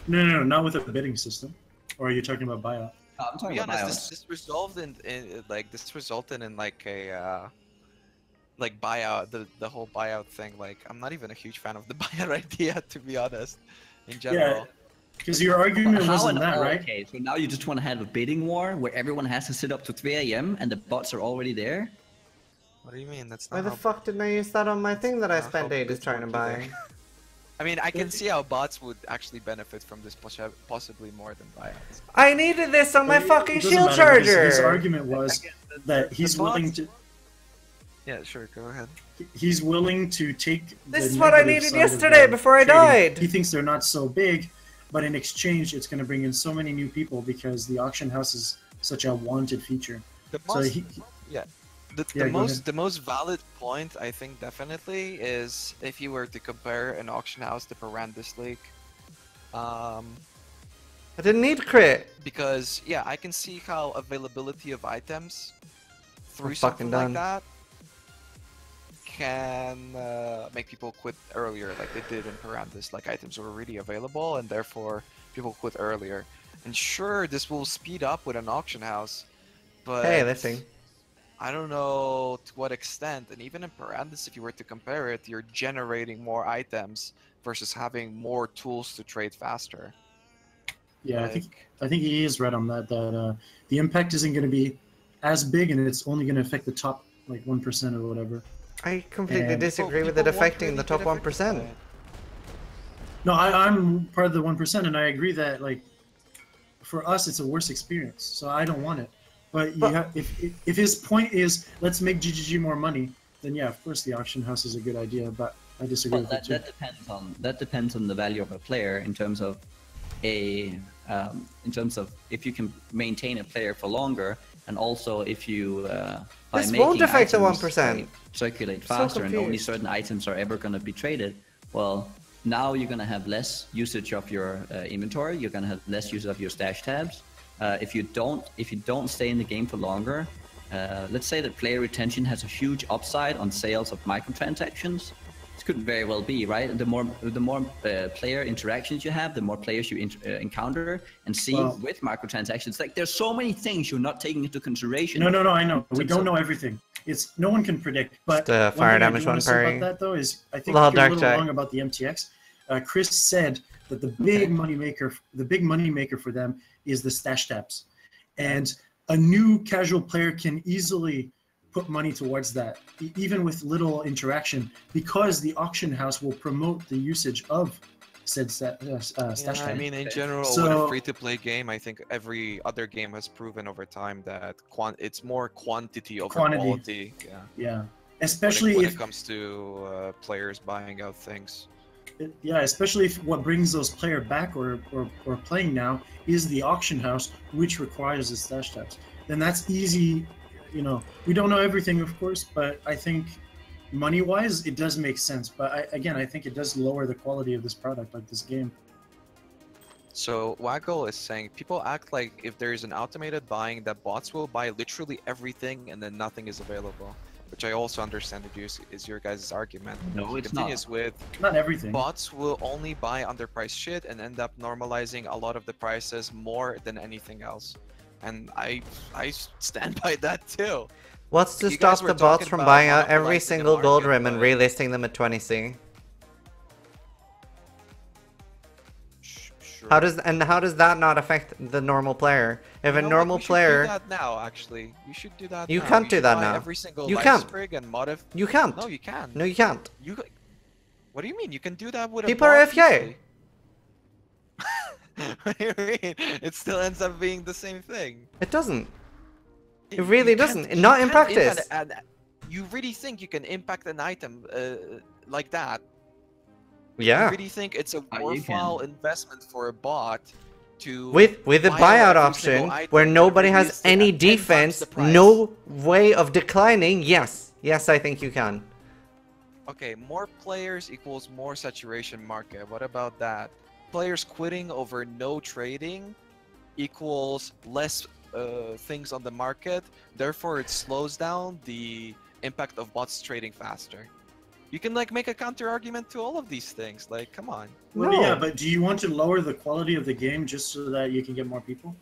No, not with a bidding system. Or are you talking about buyout? I'm talking To be about honest, buyouts. this resulted in a buyout, the whole buyout thing. I'm not even a huge fan of the buyout idea, to be honest, in general. Yeah, because your argument How wasn't in that, all right? case? So now you just want to have a bidding war where everyone has to sit up to 3 AM and the bots are already there? What do you mean? That's not Why the how... fuck didn't I use that on my thing that I Not spent how ages bids trying to work buy? either. I mean, I can see how bots would actually benefit from this possibly more than buyouts. I needed this on my fucking It doesn't shield matter, because charger! His argument was that he's bots- willing to... Yeah, sure, go ahead. He's willing to take This the is what I negative needed side of yesterday before I trading. died. He thinks they're not so big, but in exchange, it's going to bring in so many new people because the auction house is such a wanted feature. The So most, he, yeah, Yeah, go ahead. the most valid point I think definitely is if you were to compare an auction house to Parandis League. I didn't need crit. Because yeah, I can see how availability of items through We're something fucking done. like that can make people quit earlier, like they did in Parandis. Like items were already available, and therefore people quit earlier. And sure, this will speed up with an auction house, but Hey, listen. I don't know to what extent, and even in parentheses, if you were to compare it, you're generating more items versus having more tools to trade faster. Yeah, Like, I think he is right on that. That the impact isn't going to be as big, and it's only going to affect the top like 1% or whatever. I completely And- disagree with it people won't affecting really the top get affected by 1%. it. No, I'm part of the 1%, and I agree that like for us it's a worse experience. So I don't want it. But you have, if his point is let's make GGG more money, then yeah, of course the auction house is a good idea. But I disagree Well, with it too. that depends on the value of a player in terms of if you can maintain a player for longer, and also if you by This making won't affect the items, 1%. like, circulate So faster and only confused. certain items are ever going to be traded. Well, now you're going to have less usage of your inventory. You're going to have less use of your stash tabs. If you don't stay in the game for longer, let's say that player retention has a huge upside on sales of microtransactions. This could very well be, right? The more player interactions you have, the more players you encounter and see with microtransactions. Like, there's so many things you're not taking into consideration. No, I know. We don't know everything. It's no one can predict. But The one fire thing I damage do want one to say parry. about that though is I think Law you're a Dark little Jack. wrong about the MTX. Chris said that the big money maker for them is the stash tabs, and a new casual player can easily put money towards that, even with little interaction, because the auction house will promote the usage of said stash tabs. I mean, in general, with So- a free-to-play game, I think every other game has proven over time that it's more quantity over Quantity. quality. Yeah. Yeah, especially when if it comes to players buying out things. especially if what brings those players back or playing now is the auction house, which requires the stash tabs. Then that's easy. You know, we don't know everything, of course, but I think money-wise, it does make sense. But I think it does lower the quality of this product, like this game. So Waggle is saying people act like if there is an automated buying that bots will buy literally everything and then nothing is available, which I also understand is your guys' argument. No, He it's continues with Not everything. bots will only buy underpriced shit and end up normalizing a lot of the prices more than anything else. And I stand by that too. What's to You guys stop were the bots talking from about buying out every monopolizing the single gold market, rim and but- relisting them at 20C? Sure. How does that not affect the normal player? If You a know what? normal We should player, do that now, actually. You should do that You now. can't do should that buy now. Every single You life can't. sprig and modif. you can't. No, you can. No, you can't. You. What do you mean? You can do that with People a are bot AFK. easily. What do you mean? It still ends up being the same thing. It doesn't. It You really can't- doesn't. you Not in can't practice. You really think you can impact an item like that? You Yeah. really think it's a you can. worthwhile investment for a bot to With the buy out buyout every single option, item where and nobody has reduce it any at 10 times defense, the price? no way of declining. Yes, I think you can. Okay, more players equals more saturation market. What about that? Players quitting over no trading equals less things on the market. Therefore, it slows down the impact of bots trading faster. You can like make a counter argument to all of these things. Like, come on. Well, No. yeah, but do you want to lower the quality of the game just so that you can get more people?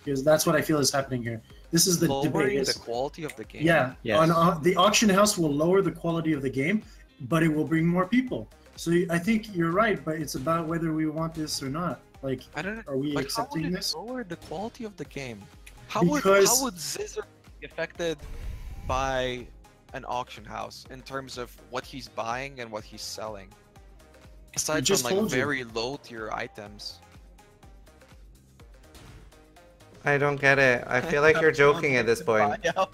Because that's what I feel is happening here. This is the debate. Lowering is- the quality of the game. Yeah, Yes. the auction house will lower the quality of the game, but it will bring more people. So I think you're right, but it's about whether we want this or not. Like, I don't know. are we Like, accepting how would this? it lower the quality of the game? How Because- would Zizaran be affected by an auction house in terms of what he's buying and what he's selling? Aside just from like told you. very low tier items. I don't get it. I feel like you're joking at this point. Buyout.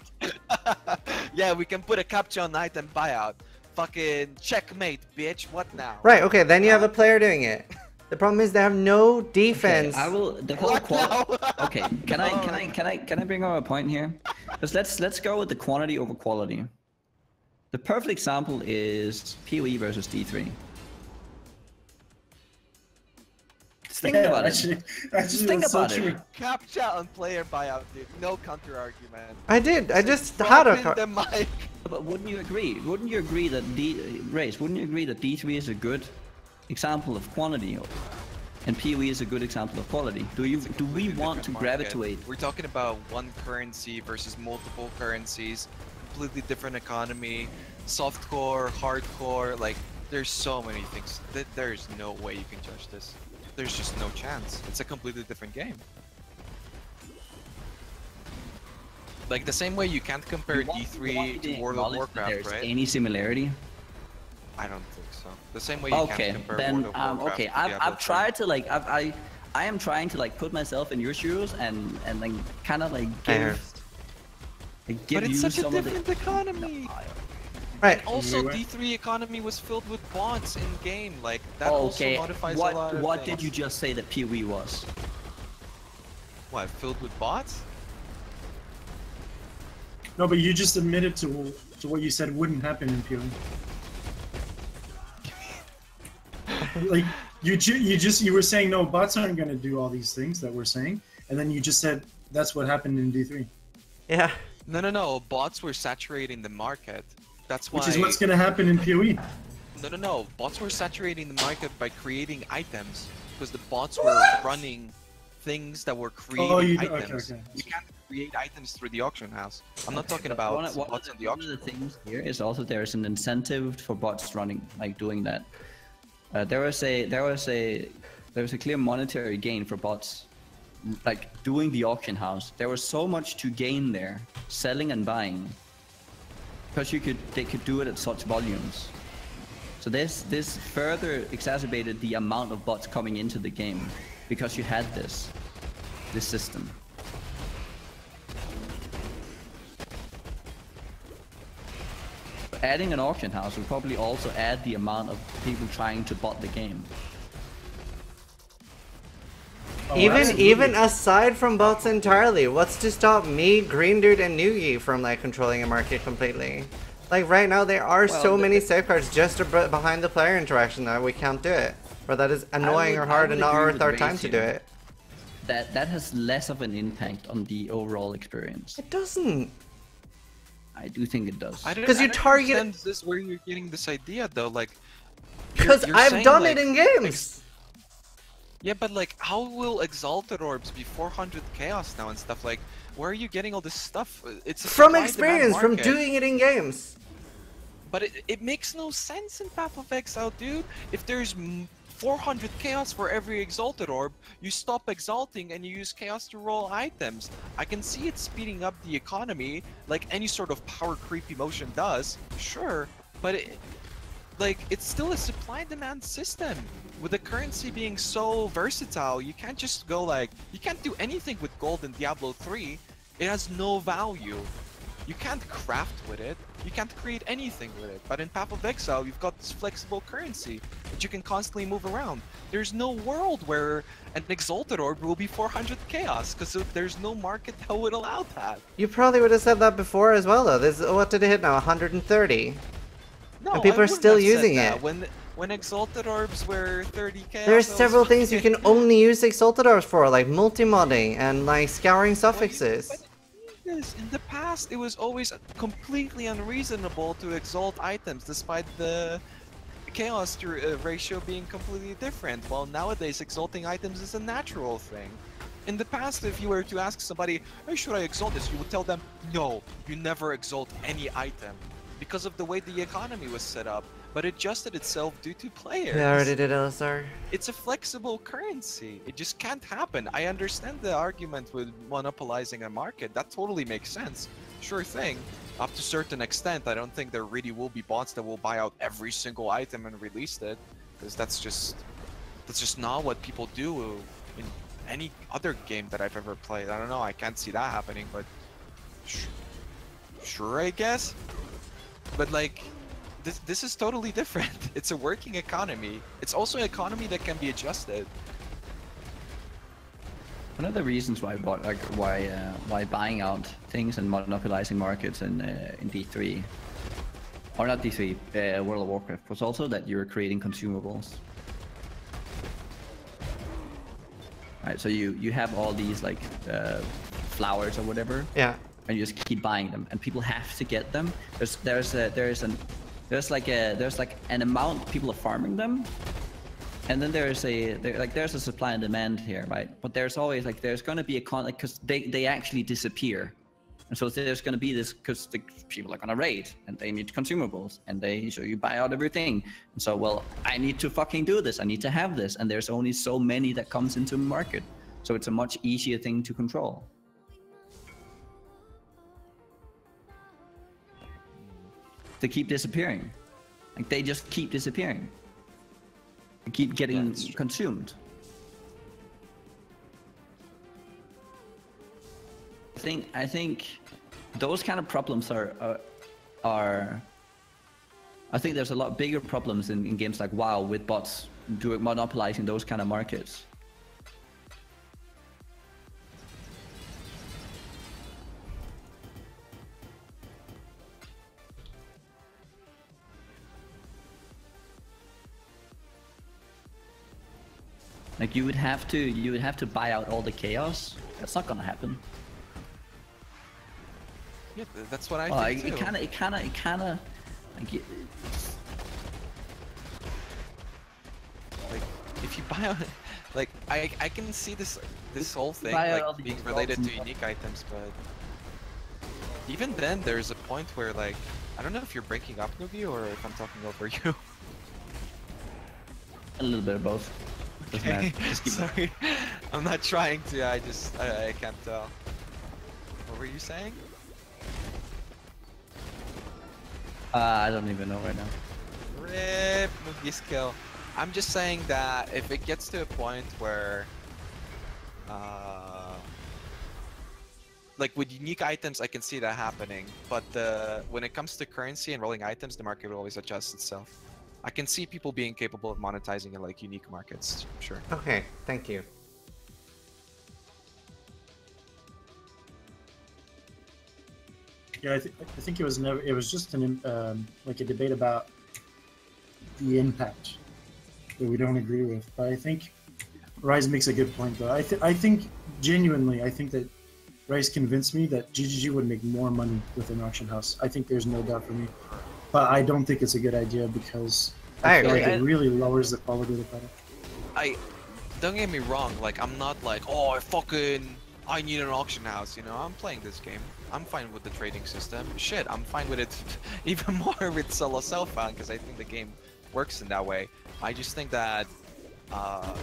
Yeah, we can put a capture on item buyout. Fucking checkmate, bitch. What now? Right, okay, then you have a player doing it. The problem is they have no defense. Okay, I will. The whole What now? Okay, can I bring up a point here? Because let's go with the quantity over quality. The perfect example is PoE versus D3. Just think about it. Actually, think that's so about it. true. Capture on player buyout, dude. No counter argument. I did. I just had a. Drop in the mic. But wouldn't you agree? Wouldn't you agree that Raiz? Wouldn't you agree that D3 is a good example of quantity? And PoE is a good example of quality. Do we want to gravitate? We're talking about one currency versus multiple currencies, completely different economy, softcore, hardcore. Like, there's so many things. There's no way you can judge this. There's just no chance. It's a completely different game. Like the same way you can't compare D3 to World of Warcraft, right? Any similarity? I don't think so. The same way you can't compare World of Warcraft. Okay, I've tried to like I am trying to like put myself in your shoes and like kind of like give but it's you such a some of different the economy. Right. And also, D3 economy was filled with bots in game. Like that also modifies a lot of what things. did you just say that PoE was? What, filled with bots? No, but you just admitted to what you said wouldn't happen in PoE. Like you were saying no, bots aren't gonna do all these things that we're saying, and then you just said that's what happened in D3. Yeah. No. Bots were saturating the market. That's why. Which is what's gonna happen in PoE. No. Bots were saturating the market by creating items because the bots were running things that were creating items. Okay. You can't create items through the auction house. I'm not talking about bots in the auction. One of the things here is also there is an incentive for bots running, like doing that. There was a clear monetary gain for bots, like doing the auction house. There was so much to gain there, selling and buying, because they could do it at such volumes. So this further exacerbated the amount of bots coming into the game, because you had this system. Adding an auction house would probably also add the amount of people trying to bot the game. Oh, Even aside from bots entirely, what's to stop me, Greendude, and Nugi from like controlling a market completely? Like right now, there are so many safeguards just behind the player interaction that we can't do it, or that is annoying or hard and not worth our time to do it. That has less of an impact on the overall experience. It doesn't. I do think it does. Because you target. Understand this where you're getting this idea though, like. Because I've saying, done like, it in games. Yeah, but like, how will Exalted Orbs be 400 Chaos now and stuff? Like, where are you getting all this stuff? It's a From supply-demand experience, from market. doing it in games. But it makes no sense in Path of Exile, dude. If there's 400 Chaos for every Exalted Orb, you stop exalting and you use Chaos to roll items. I can see it speeding up the economy, like any sort of power creep emotion does, sure, but it's still a supply-demand system. With the currency being so versatile, you can't just go you can't do anything with gold in Diablo 3. It has no value. You can't craft with it. You can't create anything with it. But in Path of Exile, you've got this flexible currency that you can constantly move around. There's no world where an Exalted Orb will be 400 Chaos, because there's no market that would allow that. You probably would have said that before as well, though. What did it hit now? 130. No, and people are still using it. When Exalted Orbs were 30 Chaos, There's several things you can only use Exalted Orbs for, like multi-modding and like scouring suffixes. In the past, it was always completely unreasonable to exalt items despite the chaos ratio being completely different. While nowadays, exalting items is a natural thing. In the past, if you were to ask somebody, hey, should I exalt this? You would tell them, no, you never exalt any item. Because of the way the economy was set up, but it adjusted itself due to players. We already did LSR. It's a flexible currency. It just can't happen. I understand the argument with monopolizing a market. That totally makes sense. Sure thing. Up to a certain extent, I don't think there really will be bots that will buy out every single item and release it, because that's just not what people do in any other game that I've ever played. I don't know. I can't see that happening, but sure, I guess. But like, this is totally different. It's a working economy. It's also an economy that can be adjusted. One of the reasons why buying out things and monopolizing markets in D3, or not D3, World of Warcraft, was also that you're creating consumables. Right, so you have all these like flowers or whatever. Yeah. And you just keep buying them, and people have to get them. There's like an amount people are farming them, And then there's a supply and demand here, right? But there's always like there's going to be a conflict because they actually disappear, and so there's going to be this because the people are going to raid and they need consumables and so you buy out everything. And so well, I need to fucking do this. I need to have this, and there's only so many that comes into the market, so it's a much easier thing to control. They keep disappearing, like they just keep disappearing. Keep getting consumed. I think those kind of problems are I think there's a lot bigger problems in games like WoW with bots monopolizing those kind of markets. Like you would have to buy out all the chaos. That's not gonna happen. Yeah, that's what I think it too. It kind of like if you buy out, like I can see this whole thing buy out all like the being exalts related to and- unique items, but even then there's a point where like I don't know if you're breaking up, Nugi, or if I'm talking over you. a little bit of both. Doesn't matter. Okay, Just keep- sorry. I'm not trying to, I can't tell. What were you saying? I don't even know right now. Rip Nugi's kill. I'm just saying that if it gets to a point where like with unique items I can see that happening, but when it comes to currency and rolling items, the market will always adjust itself. I can see people being capable of monetizing in like unique markets, sure. Okay, thank you. Yeah, I think it was never. It was just an like a debate about the impact that we don't agree with. But I think Raiz makes a good point, though. I think genuinely, I think that Raiz convinced me that GGG would make more money with an auction house. I think there's no doubt for me. But I don't think it's a good idea because I feel like it really lowers the quality of the product. Don't get me wrong, like I'm not like, oh I need an auction house, you know, I'm playing this game. I'm fine with the trading system. Shit, I'm fine with it even more with solo self-found because I think the game works in that way. I just think that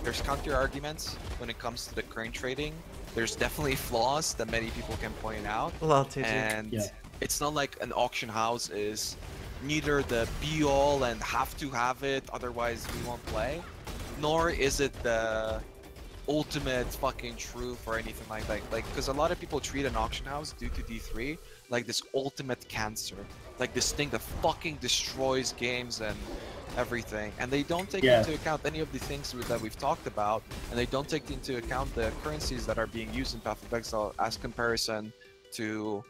there's counter arguments when it comes to the current trading. There's definitely flaws that many people can point out. And it's not like an auction house is neither the be-all and have to have it, otherwise we won't play, nor is it the ultimate fucking truth or anything like that. Like, because a lot of people treat an auction house due to D3 like this ultimate cancer, like this thing that fucking destroys games and everything, and they don't take into account any of the things that we've talked about, and they don't take into account the currencies that are being used in Path of Exile as comparison to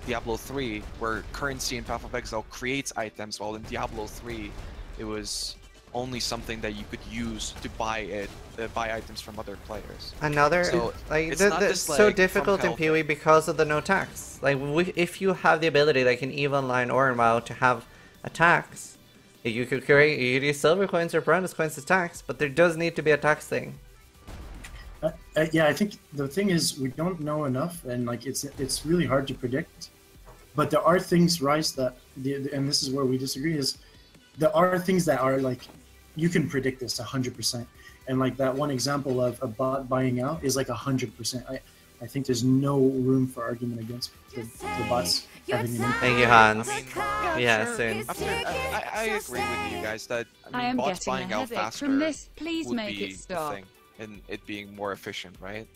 Diablo 3, where currency in Path of Exile creates items, while in Diablo 3 it was only something that you could use to buy items from other players. Another, so like, it's that's so difficult in PoE because of the no tax. Like, if you have the ability, like in EVE Online or in WoW, to have a tax, you could use silver coins or branded coins as tax, but there does need to be a tax thing. Yeah, I think the thing is we don't know enough, and like it's really hard to predict. But there are things, Raiz, that and this is where we disagree, is there are things that are like you can predict this 100%, and like that one example of a bot buying out is like 100%. I think there's no room for argument against the bots having an impact. Thank you, Hans. I mean, yeah, sure. soon. I agree with you guys that I am bots getting a buying out headache faster from this. Please would make be it stop. the thing, and it being more efficient, right?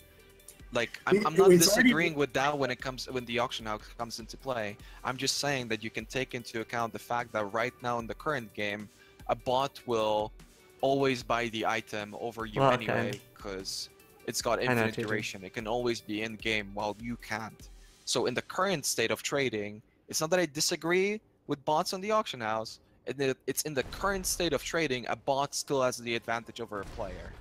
Like I'm not it's disagreeing with that when the auction house comes into play. I'm just saying that you can take into account the fact that right now in the current game, a bot will always buy the item over you anyway because it's got infinite duration. It can always be in game while you can't. So in the current state of trading, it's not that I disagree with bots on the auction house. It's in the current state of trading, a bot still has the advantage over a player.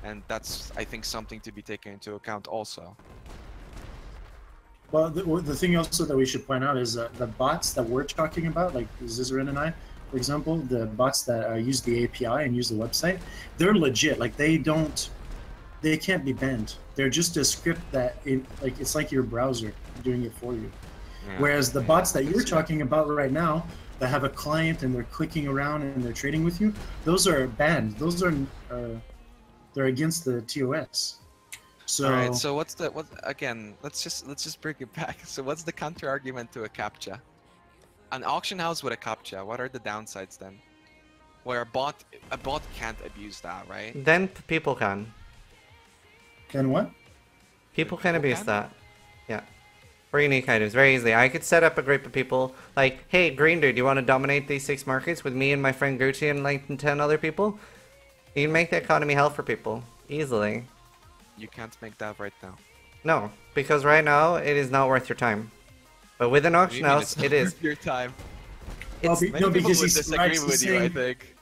And that's, I think, something to be taken into account also. Well, the thing also that we should point out is that the bots that we're talking about, like Zizaran and I, for example, the bots that use the API and use the website, they're legit. Like they can't be banned. They're just a script that it's like your browser doing it for you. Yeah. Whereas the bots that you're talking about right now, that have a client and they're clicking around and they're trading with you, those are banned. Those are they're against the TOS. So all right. So again? Let's just bring it back. So what's the counter argument to a CAPTCHA? An auction house with a CAPTCHA. What are the downsides then? Where a bot can't abuse that, right? Then people can. Then what? People can abuse that. Yeah. For unique items, very easily. I could set up a group of people like, hey, Greendude, do you want to dominate these 6 markets with me and my friend Gucci and like 10 other people? You can make the economy hell for people. Easily. You can't make that right now. No, because right now it is not worth your time. But with an auction house, it is. Worth your time. It's, no, because he's disagree with you, I think.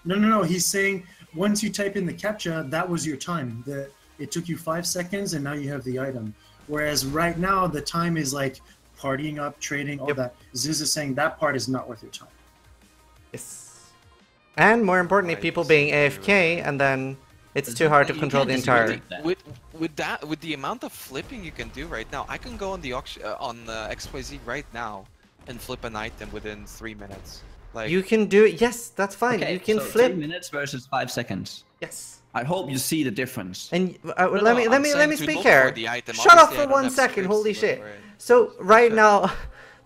No. He's saying once you type in the CAPTCHA, that was your time. It took you 5 seconds, and now you have the item. Whereas right now, the time is like partying up, trading, all that. Ziz is saying that part is not worth your time. yes. And more importantly, people being AFK, and then it's too hard to control the entire. With the amount of flipping you can do right now, I can go on the auction on XYZ right now and flip an item within 3 minutes. Like You can do it. Yes, that's fine. Okay, you can so flip. 3 minutes versus 5 seconds. Yes. I hope you see the difference. And No, let I'm me saying to speak look here. for the item. Shut up Obviously, for I don't 1 have second. scripts Holy to shit. look for it. So right now,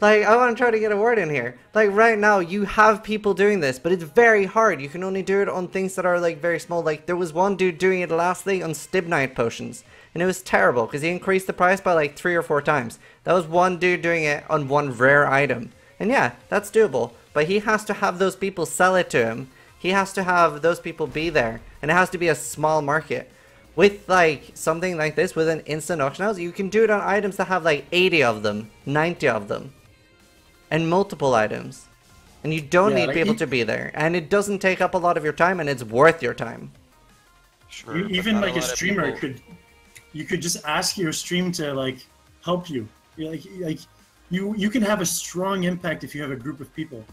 like I want to try to get a word in here. Like right now, you have people doing this, but it's very hard. You can only do it on things that are like very small. Like there was one dude doing it last thing on Stibnite potions, and it was terrible because he increased the price by like 3 or 4 times. That was one dude doing it on one rare item, and yeah, that's doable. But he has to have those people sell it to him. He has to have those people be there, and it has to be a small market. With like something like this, with an instant auction house, you can do it on items that have like 80 of them, 90 of them, and multiple items. And you don't need like people to be there, and it doesn't take up a lot of your time, and it's worth your time. Sure, but Even not like a lot of streamer people- you could just ask your stream to like help you. You can have a strong impact if you have a group of people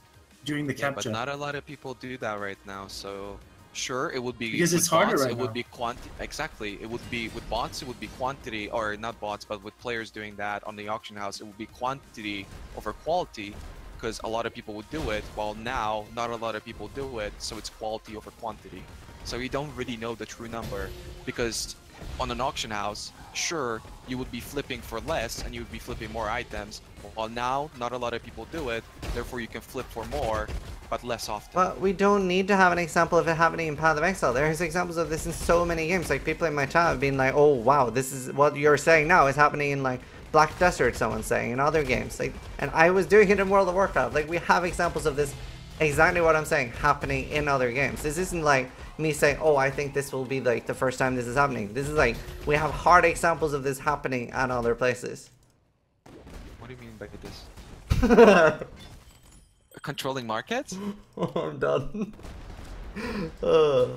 doing the Yeah, but CAPTCHA. not a lot of people do that right now. So sure, it would be Because with it's harder bots, right it would now. be quantity. Exactly, it would be with bots. It would be quantity, or not bots, but with players doing that on the auction house, it would be quantity over quality, because a lot of people would do it. While now, not a lot of people do it, so it's quality over quantity. So you don't really know the true number, because on an auction house, sure, you would be flipping for less and you would be flipping more items, while now not a lot of people do it, therefore you can flip for more but less often. But we don't need to have an example of it happening in Path of Exile. There's examples of this in so many games. Like people in my chat have been like, oh wow, this is what you're saying now is happening in like Black Desert, someone's saying, in other games. Like, and I was doing it in World of Warcraft. Like we have examples of this, exactly what I'm saying, happening in other games. This isn't like me saying, oh, I think this will be like the first time this is happening. This is like, we have hard examples of this happening at other places. What do you mean by this? Controlling markets? Oh, I'm done. The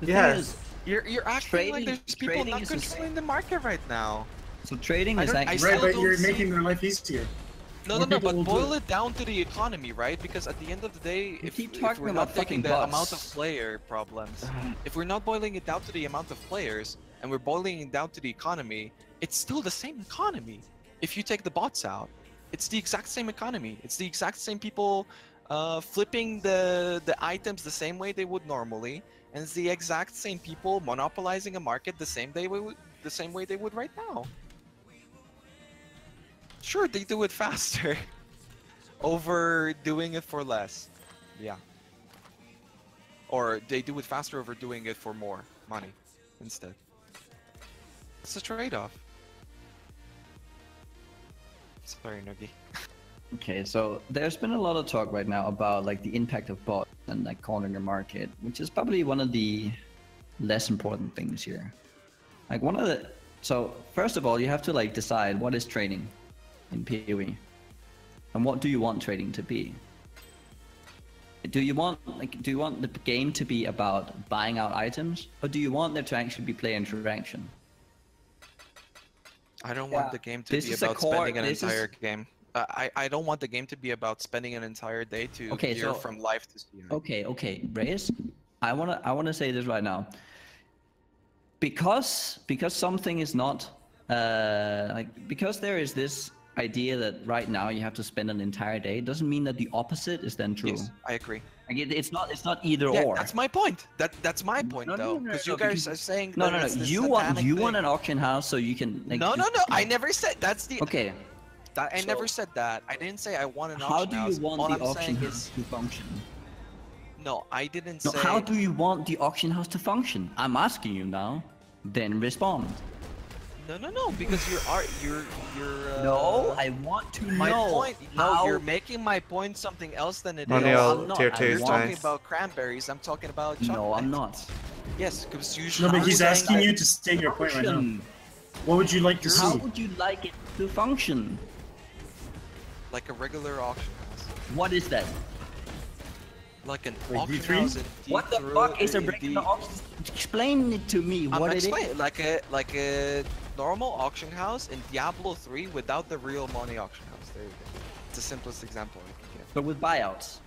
thing Yes. is, You're acting Trading- like there's people trading not is controlling the market right now. so trading I is don't- I actually still Right, but don't you're see- making their life easier. No, More no, people but will do boil it. it down to the economy, right? Because at the end of the day, if keep if talking we're about not taking fucking the bots. amount of player problems, if we're not boiling it down to the amount of players, and we're boiling it down to the economy, it's still the same economy. If you take the bots out, it's the exact same economy. It's the exact same people flipping the items the same way they would normally, and it's the exact same people monopolizing a market the same way they would right now. Sure, they do it faster. Over doing it for less. Yeah. Or they do it faster over doing it for more money instead. It's a trade-off. Sorry, Nugi. Okay, so there's been a lot of talk right now about like the impact of bots and like cornering the market, which is probably one of the less important things here. Like so first of all, you have to like decide what is trading in PoE, and what do you want trading to be? Do you want the game to be about buying out items, or do you want there to actually be player interaction? I don't Yeah. want the game to This be is a about core- spending an this is- entire game. I don't want the game to be about spending an entire day to Okay, gear so- from life to CI. Okay, Reyes, I wanna say this right now. Because something is not because there is this idea that right now you have to spend an entire day, doesn't mean that the opposite is then true. Yes, I agree. Like it's not either Yeah, or. that's my point. That's my point though, because you guys are saying No, that it's this You satanic want thing. an auction house so you can. Like, No. I never said that's the. Okay. I so- never said that. I didn't say I want an How auction do house. you want All the I'm auction saying house to function? No, I didn't No, say. how do you want the auction house to function? I'm asking you now. Then respond. No, because you're. No, I want to My know. point. No, how- you're making my point something else than it is. Only No, all I'm not. tier I 2s You're talking times. about cranberries. I'm talking about chocolate. No, I'm not. Yes, because you. No, but he's saying asking that- you to state your point right now. Function. What would you like to How see? would you like it to function? like a regular auction house, What is that? like an Like auction D3? house. In What the D3 fuck is a D- regular auction? Explain it to me. I'm What it explaining is. like a normal auction house in Diablo 3 without the real money auction house. There you go. It's the simplest example I can give. But with buyouts.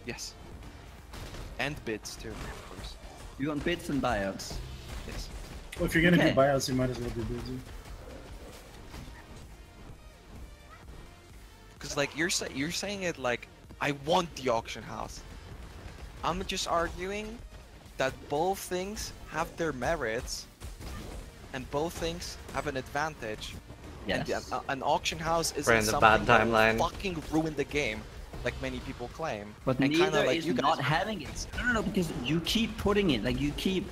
Yes. And bids too, of course. You want bits and buyouts. Yes. Well, if you're gonna Okay. do buyouts, you might as well do bids. Because like you're saying it like I want the auction house. I'm just arguing that both things have their merits, and both things have an advantage. Yes. And an auction house isn't We're in the something bad that timeline. fucking ruin the game, like many people claim. But and kinda neither like is you not guys. having it. No, because you keep putting it, like you keep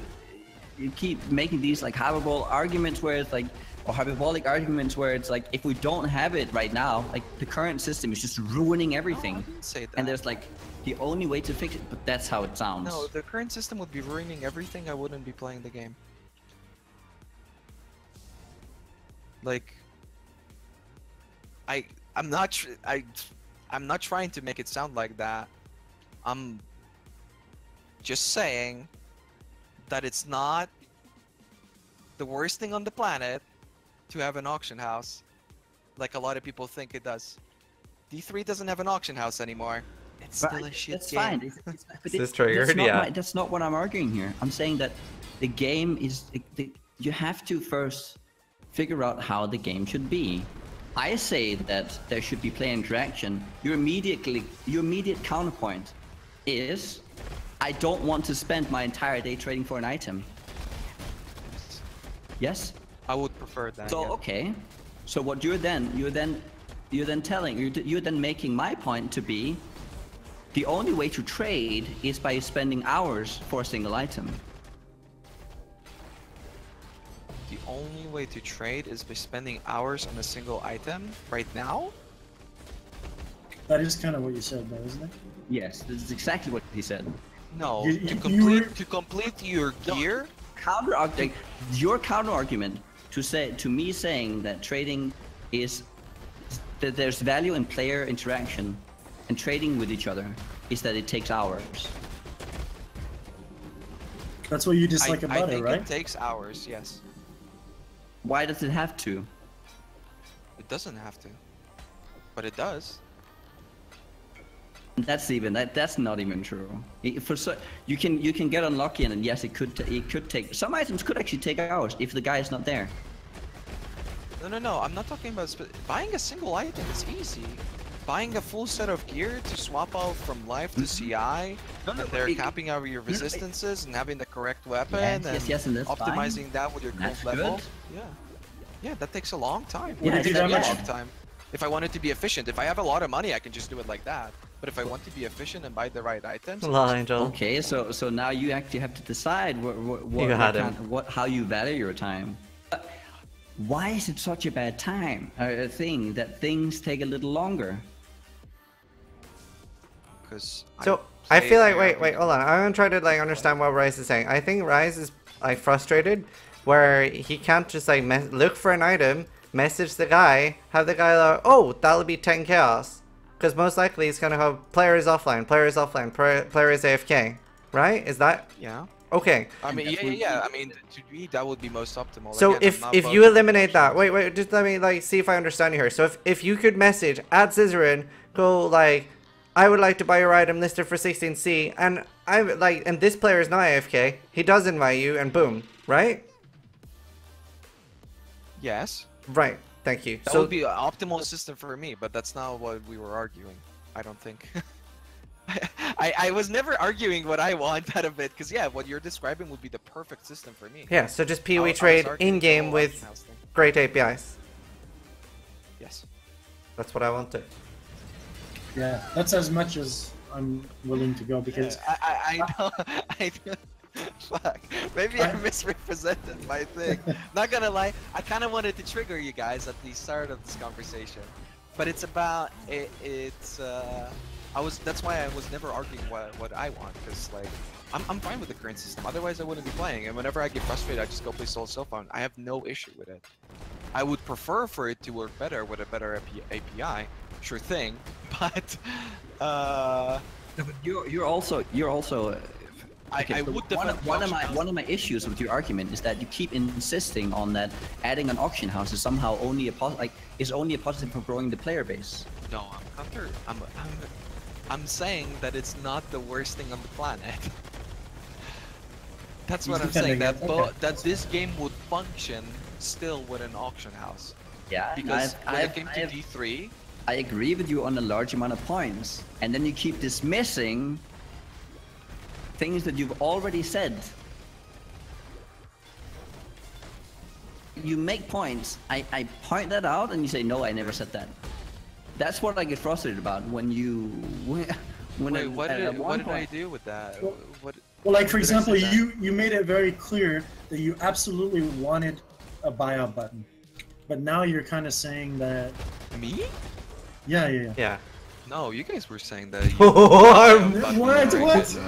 making these like hyperbolic arguments where it's like, or hyperbolic arguments where it's like, if we don't have it right now, like the current system is just ruining everything. No, I didn't say that. And there's like the only way to fix it, but that's how it sounds. No, if the current system would be ruining everything, I wouldn't be playing the game. Like, I'm not trying to make it sound like that. I'm just saying that it's not the worst thing on the planet to have an auction house, like a lot of people think it does. D3 doesn't have an auction house anymore. It's But still a shit that's game. fine. But This triggered, yeah. That's not what I'm arguing here. I'm saying that the game is. You have to first figure out how the game should be. I say that there should be player interaction. Your immediate counterpoint is, I don't want to spend my entire day trading for an item. Yes. I would prefer that. So yeah. okay. So what you're then making my point to be, the only way to trade is by spending hours for a single item. The only way to trade is by spending hours on a single item right now? That is kind of what you said, though, isn't it? Yes, this is exactly what he said. No, You- to you were- complete your gear. Your counter argument to me saying that trading is that there's value in player interaction and trading with each other is that it takes hours. That's what you I dislike about it, think right? it takes hours. Yes, Why does it have to? it doesn't have to, but it does. That's not even true. You can get unlucky and yes, it could take some items could actually take hours if the guy is not there. No. I'm not talking about buying a single item. Is easy. Buying a full set of gear to swap out from life to CI, No, and they're it- capping out your resistances and having the correct weapon Yes, and that's optimizing fine. that with your That's current level. good. Yeah, that takes a long time. Yeah, It it's takes a that long much. time. If I want it to be efficient, if I have a lot of money, I can just do it like that. But if I want to be efficient and buy the right items, Hello, Angel. Okay, so now you actually have to decide how you value your time. Why is it such a bad thing that things take a little longer? because So I feel like wait, hold on. I'm gonna try to like understand what Raiz is saying. I think Raiz is like frustrated where he can't just like look for an item, message the guy, have the guy like, oh, that'll be 10 chaos, because most likely it's gonna have player is offline, player is AFK, right? Is that? Yeah. Okay. I mean, yeah. I mean, to me, that would be most optimal. So Again, if you eliminate that, wait, just let me like see if I understand you here. So if you could message at Zizaran, go like, I would like to buy your item listed for 16C, and and this player is not AFK. He does invite you, and boom, right? Yes. Right. Thank you. That would be an optimal system for me, but that's not what we were arguing. I don't think. I was never arguing what I want out of it, because yeah, what you're describing would be the perfect system for me. Yeah, so just PoE trade in-game with great APIs. Yes. That's what I wanted. Yeah, that's as much as I'm willing to go, because I know. Fuck. Maybe I misrepresented my thing. Not gonna lie, I kind of wanted to trigger you guys at the start of this conversation, but it's about that's why I was never arguing what I want, because like I'm fine with the current system. Otherwise, I wouldn't be playing. And whenever I get frustrated, I just go play solo self-found. I have no issue with it. I would prefer for it to work better with a better API, sure thing. But you're also. Okay, I would defend one of my issues with your argument is that you keep insisting on that adding an auction house is somehow only a positive for growing the player base. No, I'm saying that it's not the worst thing on the planet. That's what I'm saying. That this game would function still with an auction house. Yeah, because when it came to D3, I agree with you on a large amount of points, and then you keep dismissing things that you've already said. You make points, I point that out, and you say, no, I never said that. That's what I get frustrated about when you... Wait, what did I do with that? Well, like for example, you made it very clear that you absolutely wanted a buyout button, but now you're kind of saying that... Me? Yeah. No, you guys were saying that. What?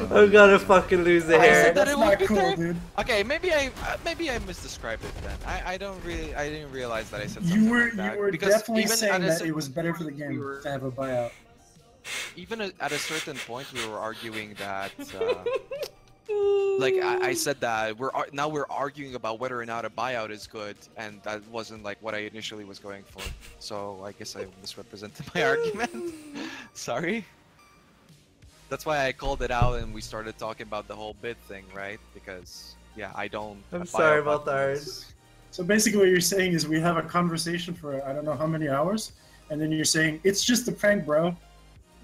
I'm gonna fucking lose the hair. That's not cool, dude. Okay, maybe I misdescribed it then. I didn't realize that I said something You were because definitely saying that it was better for the game to have a buyout. Even at a certain point, we were arguing that. Like I said that now we're arguing about whether or not a buyout is good, and that wasn't like what I initially was going for. So I guess I misrepresented my argument. Sorry. That's why I called it out, and we started talking about the whole bid thing, right? Because yeah, I'm sorry about that. So basically, what you're saying is we have a conversation for I don't know how many hours, and then you're saying it's just a prank, bro.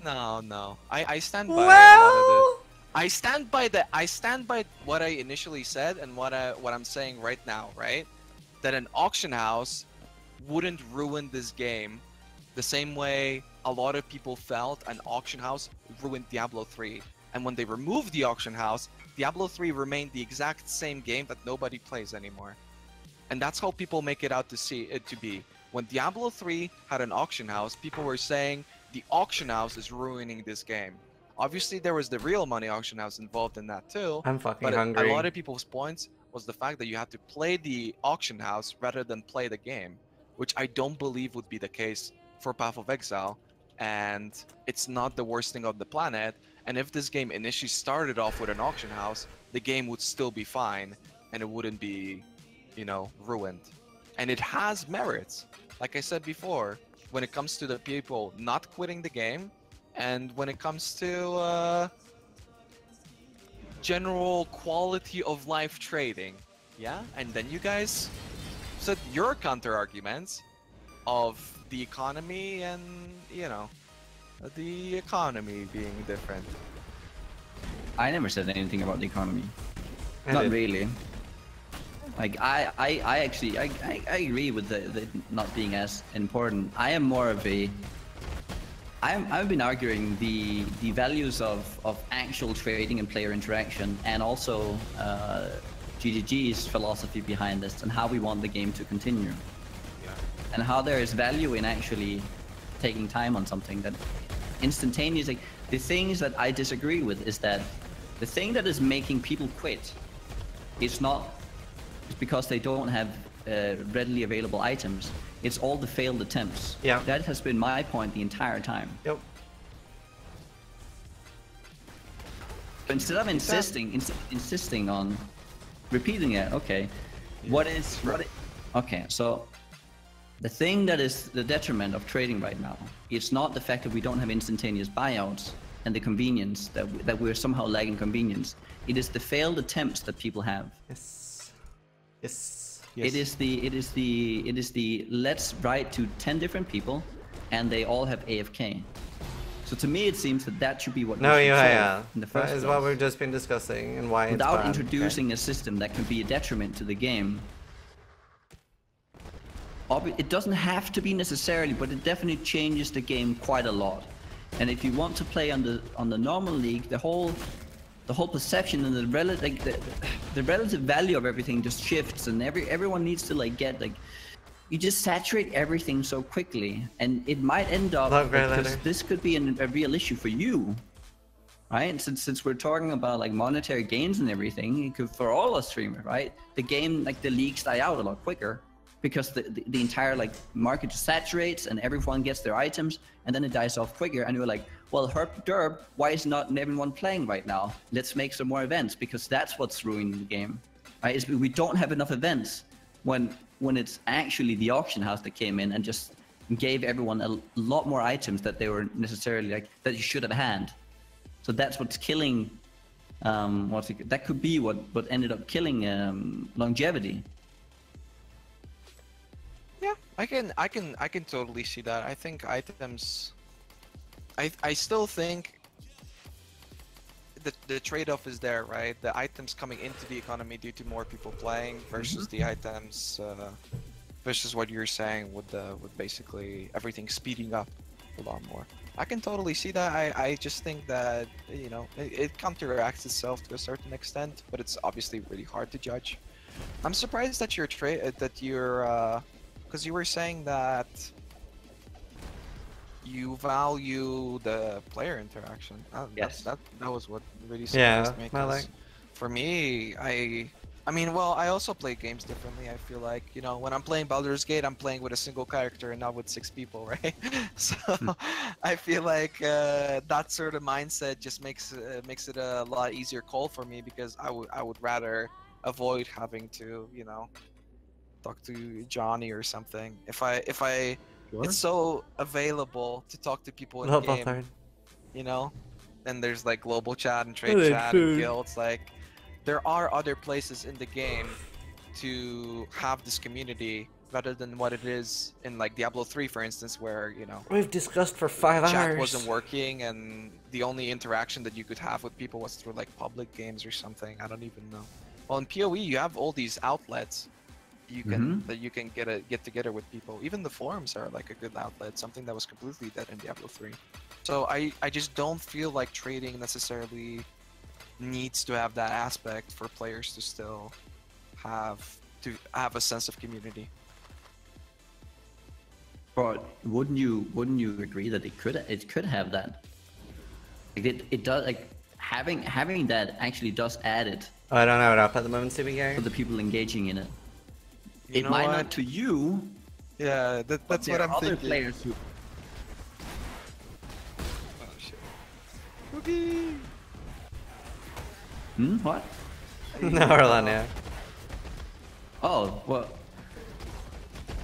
No. I stand by a lot of it. I stand by what I initially said and what I'm saying right now, right? That an auction house wouldn't ruin this game the same way a lot of people felt an auction house ruined Diablo 3. And when they removed the auction house, Diablo 3 remained the exact same game that nobody plays anymore. And that's how people make it out to be. When Diablo 3 had an auction house, people were saying the auction house is ruining this game. Obviously, there was the real money auction house involved in that too. I'm fucking but hungry. A lot of people's points was the fact that you had to play the auction house rather than play the game, which I don't believe would be the case for Path of Exile. And it's not the worst thing on the planet. And if this game initially started off with an auction house, the game would still be fine, and it wouldn't be, ruined. And it has merits. Like I said before, when it comes to the people not quitting the game, and when it comes to general quality of life trading, yeah? And then you guys said your counter arguments of the economy and, the economy being different. I never said anything about the economy. Not really. Like I actually agree with the not being as important. I am more of a I've been arguing the values of actual trading and player interaction, and also GGG's philosophy behind this, and how we want the game to continue. Yeah. And how there is value in actually taking time on something that instantaneously. The things that I disagree with is that the thing that is making people quit is not because they don't have readily available items. It's all the failed attempts. Yeah. That has been my point the entire time. Yep. instead of insisting on repeating it, okay, okay, so the thing that is the detriment of trading right now, it's not the fact that we don't have instantaneous buyouts and the convenience that we're somehow lagging convenience. It is the failed attempts that people have. Yes. Yes. It is the let's write to 10 different people and they all have AFK. So to me it seems that should be what No, we should yeah. in the first That is place. what we've just been discussing and why Without it's bad. introducing a system that can be a detriment to the game. It doesn't have to be necessarily, but it definitely changes the game quite a lot. And if you want to play on the normal league, the whole perception and the relative value of everything just shifts, and everyone needs to like get like, you just saturate everything so quickly, and it might end up because this could be a real issue for you, right? Since we're talking about like monetary gains and everything, it could for all us streamers, right? The game, like the leagues die out a lot quicker because the entire like market just saturates and everyone gets their items, and then it dies off quicker, and you're like, well, herp derp, why is not everyone playing right now? Let's make some more events, because that's what's ruining the game, right? Is we don't have enough events when it's actually the auction house that came in and just gave everyone a lot more items that they were necessarily like that you should have had. So that's what's killing. That could be what ended up killing longevity. Yeah, I can totally see that. I think items. I still think the trade-off is there, right? The items coming into the economy due to more people playing versus the items versus what you're saying with basically everything speeding up a lot more. I can totally see that. I just think that, you know, it counteracts itself to a certain extent, but it's obviously really hard to judge. I'm surprised that because you were saying that you value the player interaction. Yes. That was what really surprised me. Yeah, like... For me, I mean, well, I also play games differently. I feel like, you know, when I'm playing Baldur's Gate, I'm playing with a single character and not with 6 people, right? So I feel like that sort of mindset just makes it a lot easier call for me, because I would rather avoid having to, you know, talk to Johnny or something. If I It's so available to talk to people in game, you know, and there's like global chat and trade chat and guilds. Like, there are other places in the game to have this community rather than what it is in like Diablo 3, for instance, where, you know, we've discussed for 5 hours. Chat wasn't working, and the only interaction that you could have with people was through like public games or something. I don't even know. Well, in PoE, you have all these outlets you can that you can get together with people. Even the forums are like a good outlet, something that was completely dead in Diablo 3. So I just don't feel like trading necessarily needs to have that aspect for players to still have a sense of community. But wouldn't you agree that it could have that? Like it does, like having that actually does add it. Oh, I don't have it up at the moment, CBK. For the people engaging in it. You it might not to you. Yeah, that's what I'm thinking. Players who... Oh shit. Nugi! What? No, Orlando. Oh, well,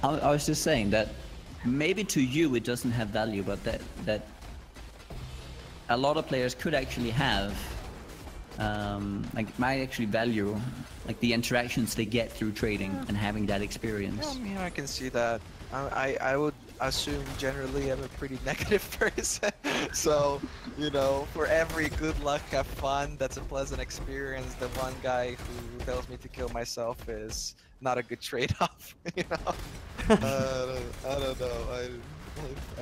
I was just saying that maybe to you it doesn't have value, but that a lot of players could actually have, like, might actually value like the interactions they get through trading and having that experience. Yeah, I mean, I can see that. I would assume generally I'm a pretty negative person, so, you know, for every good luck, have fun, that's a pleasant experience, the one guy who tells me to kill myself is not a good trade-off, you know? I don't know.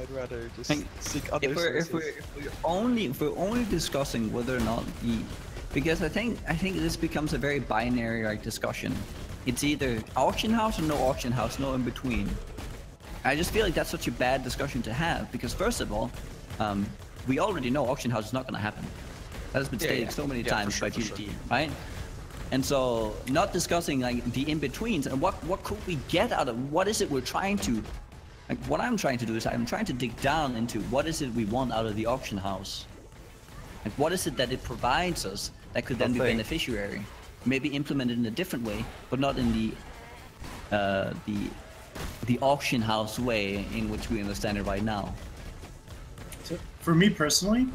I'd rather just seek other sources. If we're only discussing whether or not because I think this becomes a very binary like discussion. It's either auction house or no auction house, no in between. I just feel like that's such a bad discussion to have, because first of all, we already know auction house is not going to happen. That has been stated so many times by GG, right? And so, not discussing like the in-betweens and what could we get out of, what is it we're trying to, like what I'm trying to do is I'm trying to dig down into what is it we want out of the auction house. Like, what is it that it provides us that could then be Nothing. beneficiary? Maybe implemented in a different way, but not in the auction house way in which we understand it right now. So for me personally,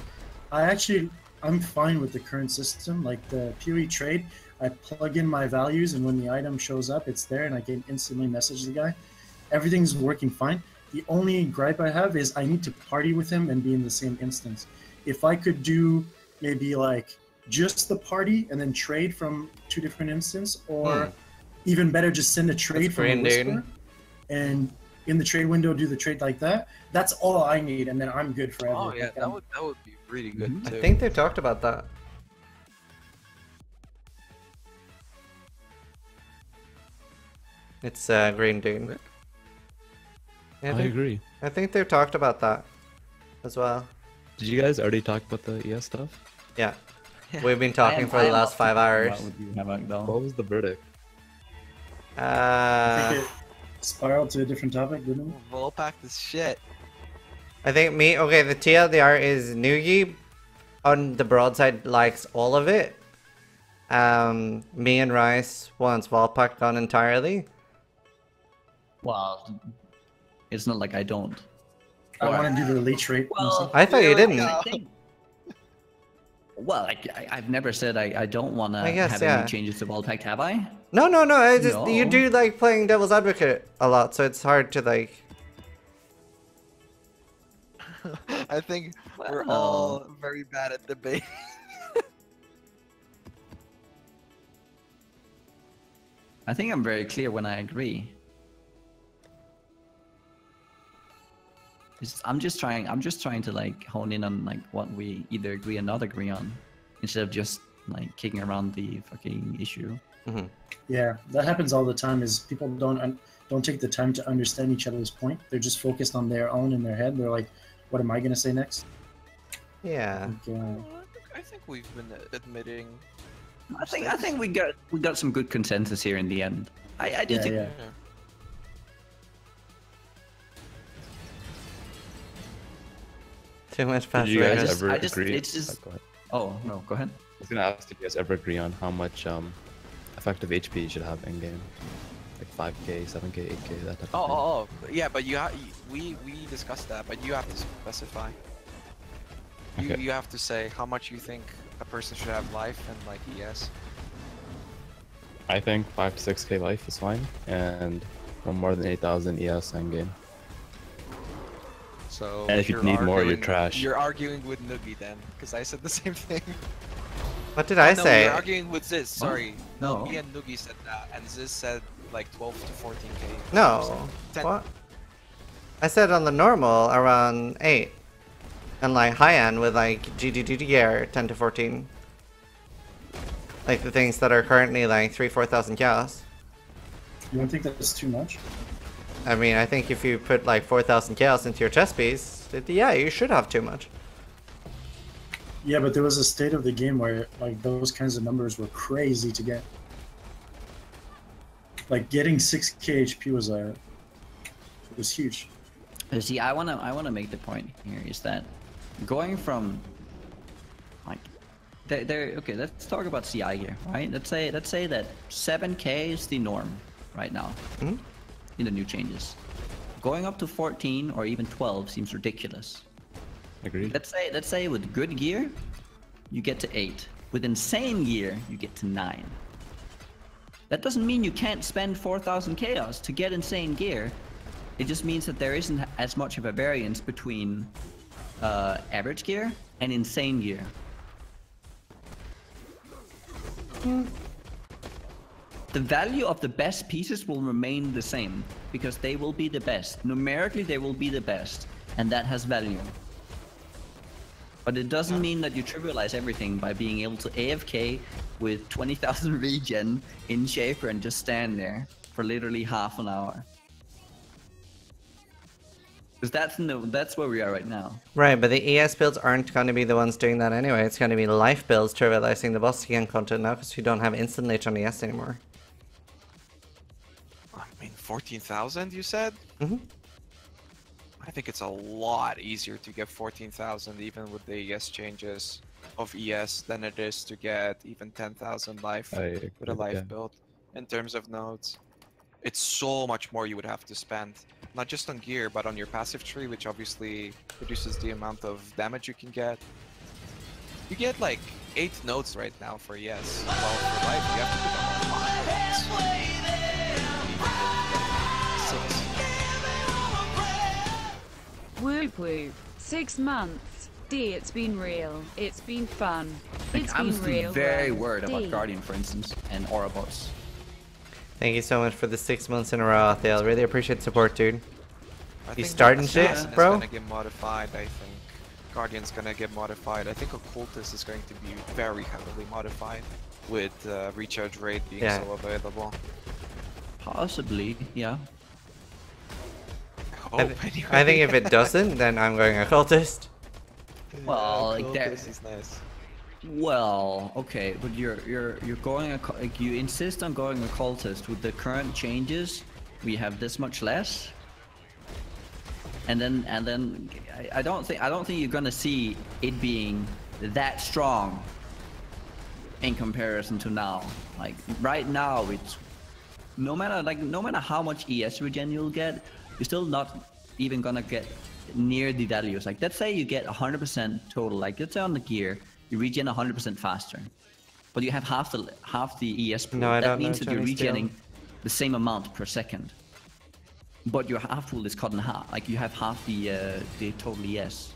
I'm fine with the current system. Like the PoE trade, I plug in my values, and when the item shows up, it's there, and I can instantly message the guy. Everything's working fine. The only gripe I have is I need to party with him and be in the same instance. If I could do maybe like just the party and then trade from 2 different instances, or even better, just send a trade That's from a Greendude. Whisper, and in the trade window do the trade like that. That's all I need, and then I'm good forever. Oh yeah, Like, that would be really good too. I think they've talked about that. It's Greendude. Yeah, I agree. I think they've talked about that as well. Did you guys already talk about the ES stuff? Yeah. We've been talking for the last 5 hours. What was the verdict? I think it spiraled to a different topic, didn't it? Volpack is shit. I think the TLDR is Nugi on the broadside likes all of it. Me and Raiz wants Volpack gone entirely. Well, it's not like I don't. I want to do the leech rate. Well, I thought you didn't. Well, I've never said I don't want to I guess, have yeah. any changes to Volpack, have I? No. I just you No. do like playing devil's advocate a lot, so it's hard to like. I think we're Well. all very bad at debate. I think I'm very clear when I agree. I'm just trying to like hone in on like what we either agree or not agree on, instead of just like kicking around the fucking issue. Yeah, that happens all the time. Is people don't take the time to understand each other's point. They're just focused on their own in their head. They're like, "What am I gonna say next?" Yeah. Like, I think we've been admitting. I think we got some good consensus here in the end. I do think. yeah. Too much Did past you guys Raiders. ever I just- agree? it's just- Go ahead. Oh no, go ahead. I was gonna ask if you guys ever agree on how much effective HP you should have in game, like 5k, 7k, 8k, that type of thing. Oh, yeah, but we discussed that, but you have to specify. Okay. You have to say how much you think a person should have life and like ES. I think 5 to 6k life is fine, and no more than 8,000 ES in game. So And if you you're need more, you're arguing- trash. You're arguing with Nugi then, because I said the same thing. What did I No, say? you're arguing with Ziz. Sorry. No. Me and Nugi said that, and Ziz said like 12 to 14k. No. 10. What? I said on the normal around 8. And like high end with like GGG gear 10 to 14. Like the things that are currently like 3,000-4,000 chaos. You don't think that's too much? I mean, I think if you put like 4,000 chaos into your chess piece, yeah, you should have too much. Yeah, but there was a state of the game where like those kinds of numbers were crazy to get. Like getting 6k HP was huge. See, I wanna make the point here is that going from like okay, let's talk about CI here, right? Let's say that 7k is the norm right now in the new changes. Going up to 14 or even 12 seems ridiculous. Agreed. Let's say with good gear, you get to 8. With insane gear, you get to 9. That doesn't mean you can't spend 4,000 chaos to get insane gear. It just means that there isn't as much of a variance between average gear and insane gear. The value of the best pieces will remain the same because they will be the best. Numerically, they will be the best, and that has value. But it doesn't mean that you trivialize everything by being able to AFK with 20,000 regen in Shaper and just stand there for literally half an hour. Because that's where we are right now. Right, but the ES builds aren't going to be the ones doing that anyway. It's going to be life builds trivializing the boss again content now because you don't have instant leech on ES anymore. I mean, 14,000 you said? Mm-hmm. I think it's a lot easier to get 14,000 even with the ES changes. of ES than it is to get even 10,000 life with a life build. In terms of nodes, it's so much more you would have to spend, not just on gear, but on your passive tree, which obviously reduces the amount of damage you can get. You get like 8 nodes right now for ES, while for life you have to put on 5 nodes. 6. Whoop whoop. 6 months. D, it's been real. It's been fun. It's I'm been still real. very world. worried about D. Guardian, for instance, and Ouroboros. Thank you so much for the 6 months in a row, Athel. Really appreciate the support, dude. I You think starting Assassin shit, bro? is gonna get modified, I think. Guardian's gonna get modified. I think Occultist is going to be very heavily modified with recharge rate being so available. Possibly, yeah. I think if it doesn't, then I'm going Occultist. Well, like that. Occultist is nice. Well, okay, but you're going like you insist on going occultist with the current changes. We have this much less, and then I don't think you're gonna see it being that strong in comparison to now. Like right now, it's no matter how much ES regen you'll get, you're still not even gonna get near the values. Like let's say you get 100% total. Like let's say on the gear. You regen 100% faster, but you have half the ES pool. No, I that don't means know that you're Chinese regenning the same amount per second, but your half pool is cut in half. Like you have half the total ES.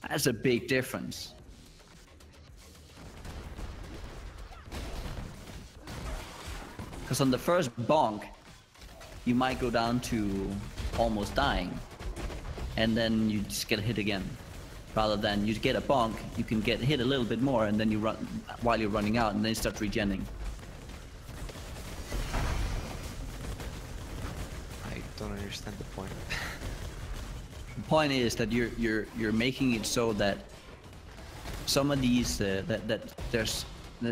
That's a big difference. Because on the first bonk, you might go down to almost dying, and then you just get hit again. Rather than you get a bonk, you can get hit a little bit more, and then you run while you're running out, and then you start regenning. I don't understand the point. The point is that you're making it so that some of these that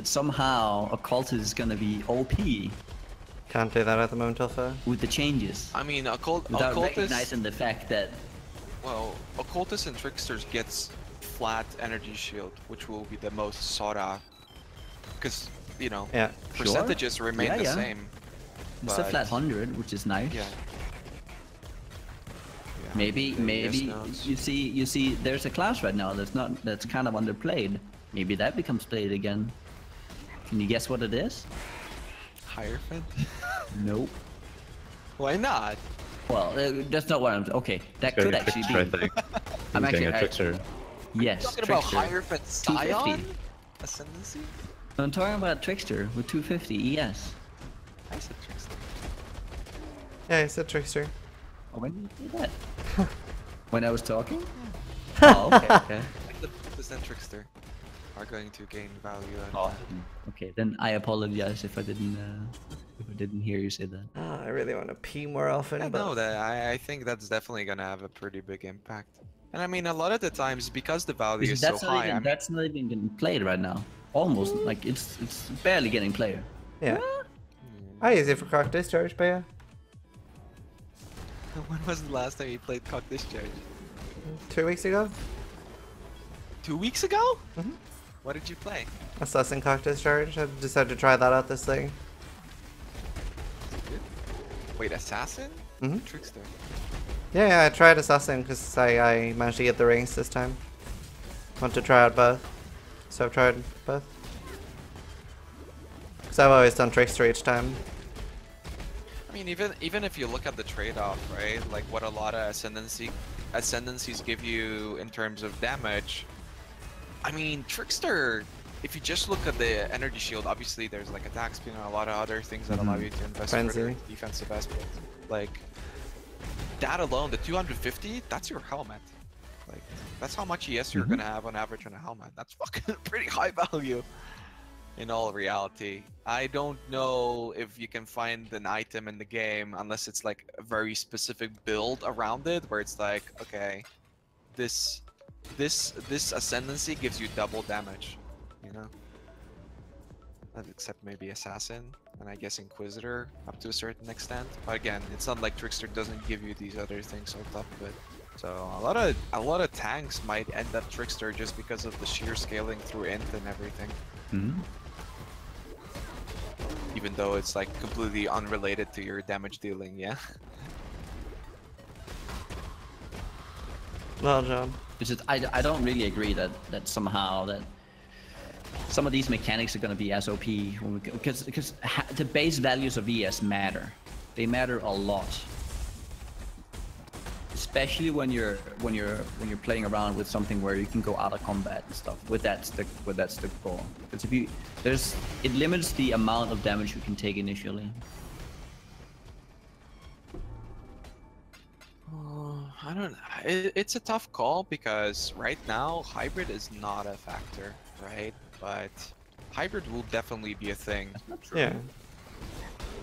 somehow occultist is gonna be OP. Can't do that at the moment, Alpha. With the changes. I mean, without Occultist, recognizing the fact that. Well, Occultist and Tricksters gets flat energy shield, which will be the most sought out. Because, you know, percentages remain the same. It's a flat 100, which is nice. Yeah. Maybe you see there's a class right now that's kind of underplayed. Maybe that becomes played again. Can you guess what it is? Hierophant? Nope. Why not? Well, that's not what I'm. Okay, that could actually be. I'm actually a trickster. Yes, talking trickster. about Hierophant Scion? Ascendancy? I'm talking about trickster with 250 ES. I said Trickster. Yeah, I said Trickster. Oh, when did you say that? When I was talking? Oh, okay. The percent Trickster are going to gain value. Okay, then I apologize if I didn't hear you say that. Oh, I really want to pee more often. I but... know that. I think that's definitely gonna have a pretty big impact. And I mean, a lot of the times, because the value is so high, that's not even getting played right now. Almost like it's barely getting played. Yeah. I use it for cock discharge, but yeah. When was the last time you played Cock Discharge? 2 weeks ago. 2 weeks ago? Mm-hmm. What did you play? Assassin cock discharge. I decided to try that out this thing. Wait, Assassin? Mm-hmm. Trickster. Yeah, I tried Assassin because I managed to get the rings this time. Want to try out both. So I've tried both. Because I've always done Trickster each time. I mean, even if you look at the trade-off, right? Like what a lot of ascendancies give you in terms of damage. I mean, Trickster, if you just look at the energy shield, obviously there's like attack speed and a lot of other things that allow you to invest further in defensive aspects. Like that alone, the 250, that's your helmet. Like that's how much ES you're gonna have on average on a helmet. That's fucking pretty high value. In all reality, I don't know if you can find an item in the game unless it's like a very specific build around it, where it's like, okay, this ascendancy gives you double damage, you know? Except maybe Assassin, and I guess Inquisitor up to a certain extent. But again, it's not like Trickster doesn't give you these other things on top of it. So a lot of tanks might end up Trickster just because of the sheer scaling through int and everything. Mm-hmm. Even though it's like completely unrelated to your damage dealing, yeah. Well, John. It's just, I don't really agree that somehow that some of these mechanics are going to be as OP because the base values of ES matter. They matter a lot, especially when you're playing around with something where you can go out of combat and stuff with that stick ball. Because it limits the amount of damage you can take initially. I don't know. It's a tough call because right now hybrid is not a factor, right? But hybrid will definitely be a thing. That's not true. Yeah.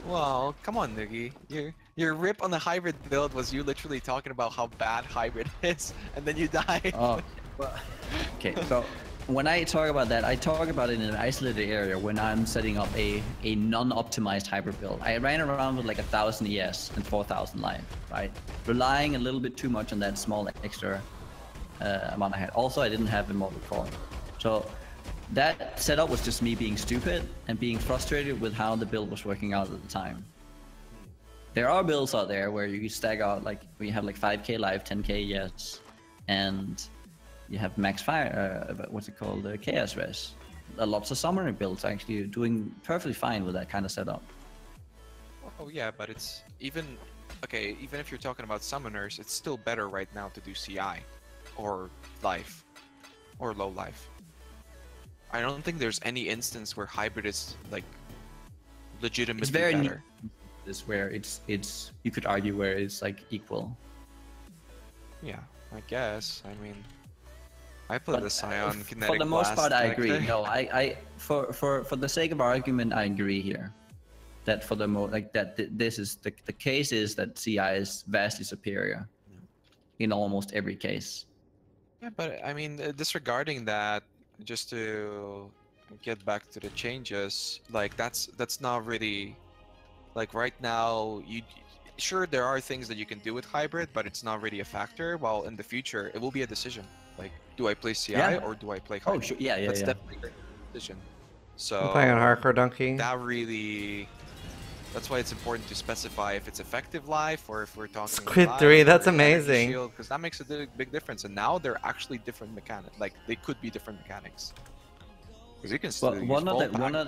Well, come on, Nugi. Your rip on the hybrid build was you literally talking about how bad hybrid is, and then you died. Oh, well, okay. So when I talk about that, I talk about it in an isolated area when I'm setting up a non-optimized hybrid build. I ran around with like 1000 ES and 4000 life, right? Relying a little bit too much on that small extra amount I had. Also, I didn't have immortal core, so that setup was just me being stupid and being frustrated with how the build was working out at the time. There are builds out there where you stack out like where you have like 5k life, 10k ES, and you have max fire, what's it called, chaos res. Lots of summoner builds actually doing perfectly fine with that kind of setup. Oh yeah, but it's even if you're talking about summoners, it's still better right now to do CI or life or low life. I don't think there's any instance where hybrid is like legitimately It's very better. This where it's you could argue where it's like equal. Yeah, I guess. I mean, I play the Scion kinetic for the most blast part, I deck. agree. No, for the sake of argument, I agree here. That for the this is the case is that CI is vastly superior in almost every case. Yeah, but I mean, disregarding that, just to get back to the changes, like that's not really like right now. Sure, there are things that you can do with hybrid, but it's not really a factor. While in the future, it will be a decision. Like, do I play CI or do I play hybrid? Oh, sure. Yeah, That's definitely a decision. So I'm playing on hardcore donkey. That's why it's important to specify if it's effective life or if we're talking Squid life 3, that's or energy amazing. shield, because that makes a big difference. And now they're actually different mechanics. Like they could be different mechanics. Because you can still use one of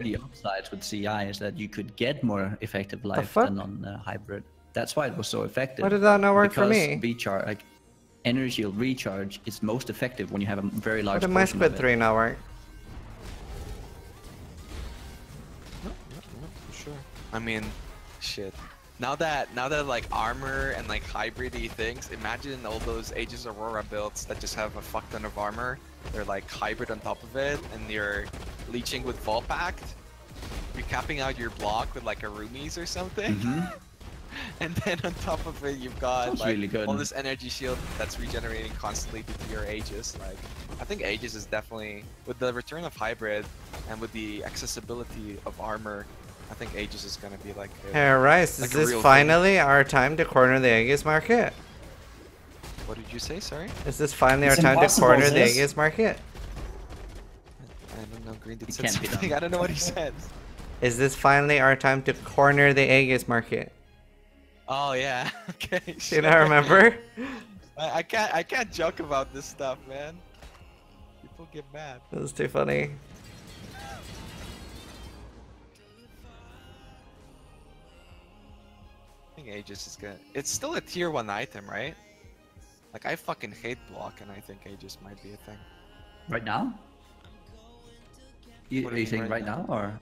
the upsides with CI is that you could get more effective life than on hybrid. That's why it was so effective. Why did that not work for me? Recharge, like energy recharge, is most effective when you have a very large. Why did my Squid 3 not work? No, for sure. I mean, shit. Now that like armor and like hybrid-y things, imagine all those Aegis Aurora builds that just have a fuck ton of armor. They're like hybrid on top of it, and you're leeching with Vol Pact. You're capping out your block with like a Rumies or something. And then on top of it, you've got like really good. all this energy shield that's regenerating constantly due to your Aegis. Like, I think Aegis is definitely, with the return of hybrid and with the accessibility of armor, I think Aegis is gonna be like. Hey, Raiz, is this finally our time to corner the Aegis market? What did you say? Sorry. Is this finally our time to corner the Aegis market? I don't know. Greendude said something. I don't know what he said. Is this finally our time to corner the Aegis market? Oh yeah. Okay. Do you not remember? I can't joke about this stuff, man. People get mad. That was too funny. I think Aegis is good. It's still a tier 1 item, right? Like, I fucking hate block, and I think Aegis might be a thing. Right now? You think right now, or?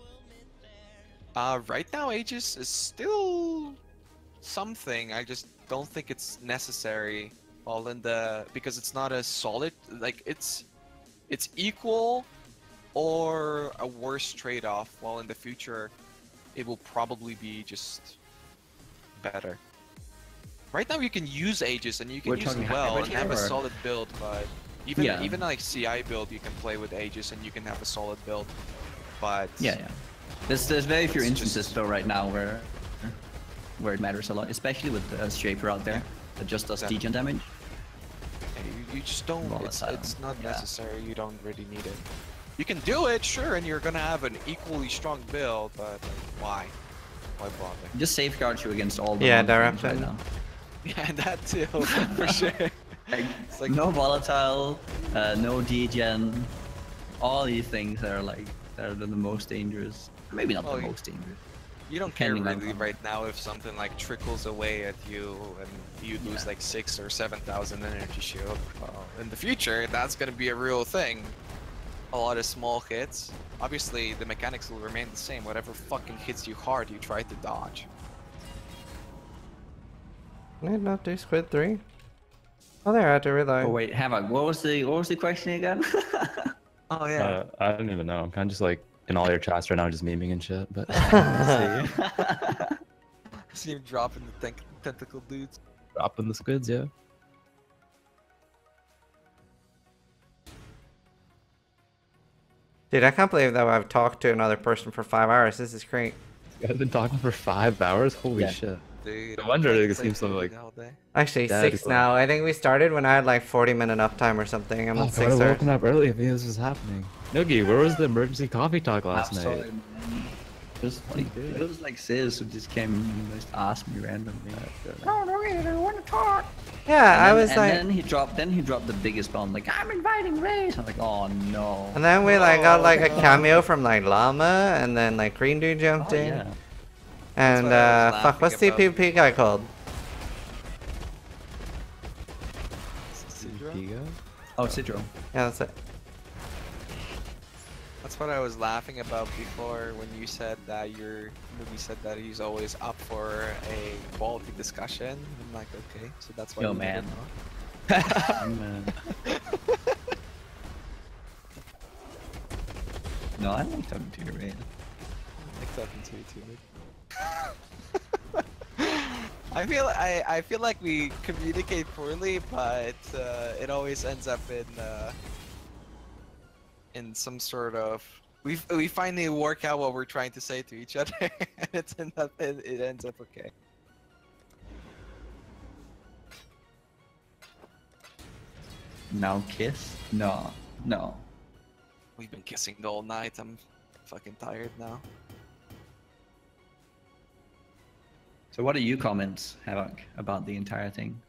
Right now, Aegis is still something. I just don't think it's necessary. All in the because it's not a solid. Like it's equal or a worse trade-off. While in the future, it will probably be just better. Right now, you can use Aegis and you can use it well and have a solid build, but even like CI build, you can play with Aegis and you can have a solid build. But there's very few instances though right now where it matters a lot, especially with Shaper out there. That just does Exactly. degen damage. You just don't. Volatile. It's not Yeah. necessary. You don't really need it. You can do it, sure, and you're gonna have an equally strong build, but like, why? Why bother? It just safeguards you against all the Yeah, wrong things direction. right now. Yeah, that too, for sure. Like, It's like no volatile, no degen, all these things are like that are the most dangerous. Maybe not Oh, the you- most dangerous. you don't care depending on really how- right now if something like trickles away at you and you lose like 6 or 7,000 energy shield. In the future, that's gonna be a real thing. A lot of small hits. Obviously, the mechanics will remain the same. Whatever fucking hits you hard, you try to dodge. Did not do Squid 3? Oh, there, I had to reload. Oh wait, Havoc, what was the question again? Oh yeah. I don't even know. I'm kind of just like in all your chats right now, just memeing and shit. But See him dropping the tentacle dudes. dropping the squids, yeah. Dude, I can't believe that I've talked to another person for 5 hours. This is great. You guys been talking for 5 hours? Holy Yeah. shit. Dude, No I'm wonder trying to it play seems so, Greendude like- all day. Actually, That 6 is now. I think we started when I had like 40-minute uptime or something. I'm Oh, at I 6 would have hours. woken up early if this was happening. Nugi, where was the emergency coffee talk last I'm night? sorry, man. Just like, it was like Sis who just came and just asked me randomly. No, no, I don't want to talk. Yeah, I was and like... then he dropped the biggest bomb, like, I'm inviting Raiz. I'm like, oh no. And then we like got like a cameo from like Llama, and then like Greendude jumped Oh, in. yeah. And what I was fuck, what's the laughing about. PvP guy called? Sidro? Piga? Oh, Sidro. Yeah, that's it. That's what I was laughing about before when you said that Nugi said that he's always up for a quality discussion. I'm like, okay, so that's why. Yo, you man. did it, huh? Man. No, I like talking to you, Raiz. I like talking to you too, Nugi. I feel like we communicate poorly, but it always ends up in some sort of we finally work out what we're trying to say to each other, and it ends up okay. Now kiss? No, no. We've been kissing the whole night. I'm fucking tired now. So what are your comments, Havoc, about the entire thing?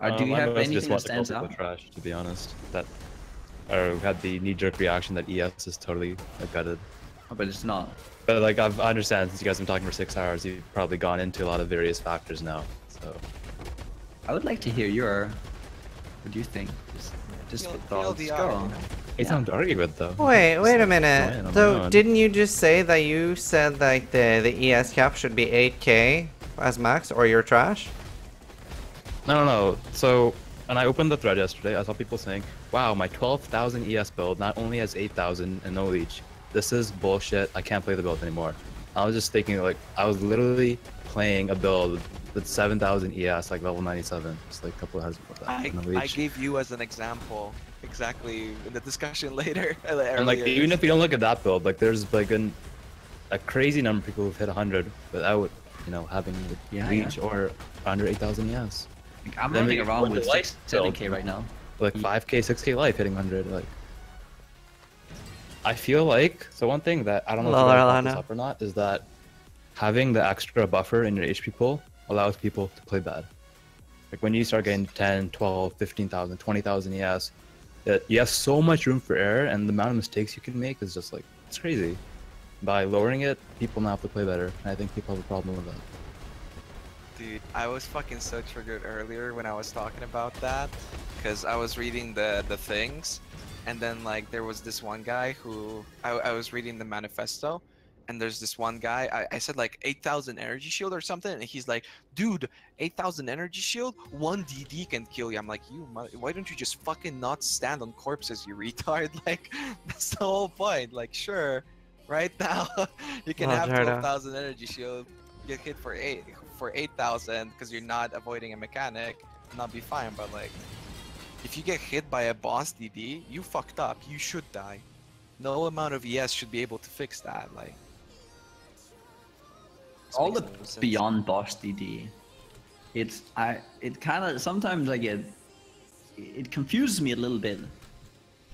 Or do you I have mostly anything that want to call stands people out? trash, to be honest. That or had the knee-jerk reaction that ES is totally gutted. Oh, but it's not. But like I understand, since you guys have been talking for 6 hours, you've probably gone into a lot of various factors now. So I would like to hear your. What do you think? Just Feel thoughts. the Go art, on. you know? it's not to argue with though. Wait It's a like, minute. man, oh my So God. didn't you just say that you said like the ES cap should be 8k as max, or you're trash? No. So, when I opened the thread yesterday, I saw people saying, wow, my 12,000 ES build not only has 8,000 and no leech. This is bullshit. I can't play the build anymore. I was just thinking, like, I was literally playing a build with 7,000 ES, like level 97. Just like a couple of hours before that. No I leech. gave you as an example exactly in the discussion later. And like, earlier. even if you don't look at that build, like, there's like a crazy number of people who've hit 100 without, you know, having the Yeah, leech or under 8,000 ES. Like, I'm Then running we- around what with the life 7k build? right now. Like 5k, 6k life hitting 100. Like, I feel like, so one thing that I don't know if you guys brought this up or not is that having the extra buffer in your HP pool allows people to play bad. Like when you start getting 10, 12, 15,000, 20,000 ES, you have so much room for error, and the amount of mistakes you can make is just like, it's crazy. By lowering it, people now have to play better, and I think people have a problem with that. Dude, I was fucking so triggered earlier when I was talking about that, because I was reading the things, and then like there was this one guy who I was reading the manifesto, and there's this one guy, I said like 8,000 energy shield or something, and he's like, dude, 8,000 energy shield, 1 DD can kill you. I'm like, why don't you just fucking not stand on corpses, you retard? Like, that's the whole point. Like, sure, right now you can have 12,000 energy shield, get hit for 8,000 because you're not avoiding a mechanic, and not be fine. But like, if you get hit by a boss DD, you fucked up. You should die. No amount of ES should be able to fix that. Like, All this the makes no sense. beyond boss DD it kind of sometimes I get it confuses me a little bit.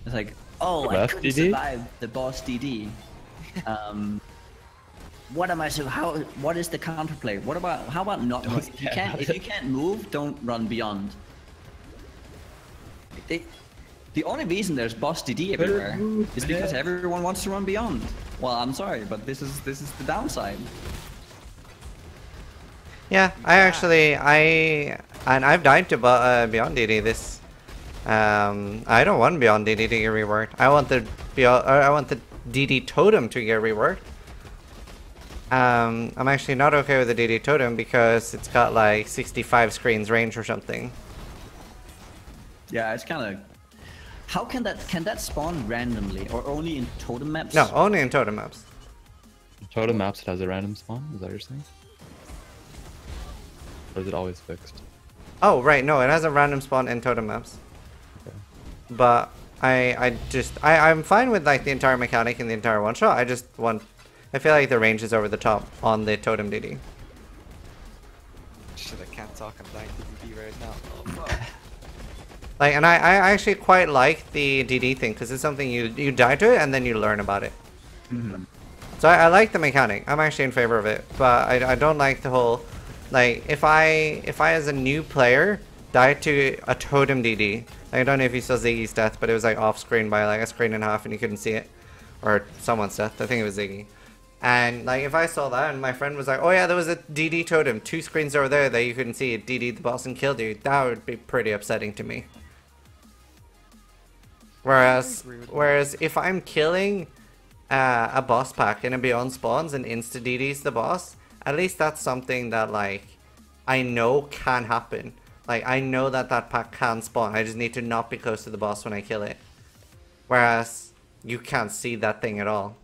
It's like, oh, I couldn't survive the boss DD. What am I so? What is the counterplay? How about not? If you can't move, don't run beyond. The only reason there's boss DD everywhere is because everyone wants to run beyond. Well, I'm sorry, but this is the downside. Yeah, I've died to beyond DD this. I don't want beyond DD to get reworked. I want the DD totem to get reworked. I'm actually not okay with the DD totem because it's got like 65 screens range or something. Yeah, it's kind of. How can that spawn randomly or only in totem maps? No, only in totem maps. Totem maps it has a random spawn. Is that what you're saying? Or is it always fixed? Oh right, no, it has a random spawn in totem maps. Okay. But I'm fine with like the entire mechanic and the entire one shot. I feel like the range is over the top on the totem DD. Shit, I can't talk. I'm dying to DD right now. Oh, fuck. Like, and I actually quite like the DD thing because it's something you die to it and then you learn about it. Mm-hmm. So I like the mechanic. I'm actually in favor of it, but I don't like the whole, like if I as a new player died to a totem DD. Like, I don't know if you saw Ziggy's death, but it was like off screen by like a screen and a half and you couldn't see it, or someone's death. I think it was Ziggy. And like if I saw that and my friend was like, oh yeah, there was a DD totem 2 screens over there that you couldn't see, it DD'd the boss and killed you, that would be pretty upsetting to me. Whereas if I'm killing a boss pack and a beyond spawns and insta DDs the boss, at least that's something that like I know can happen. Like I know that pack can spawn. I just need to not be close to the boss when I kill it. Whereas you can't see that thing at all.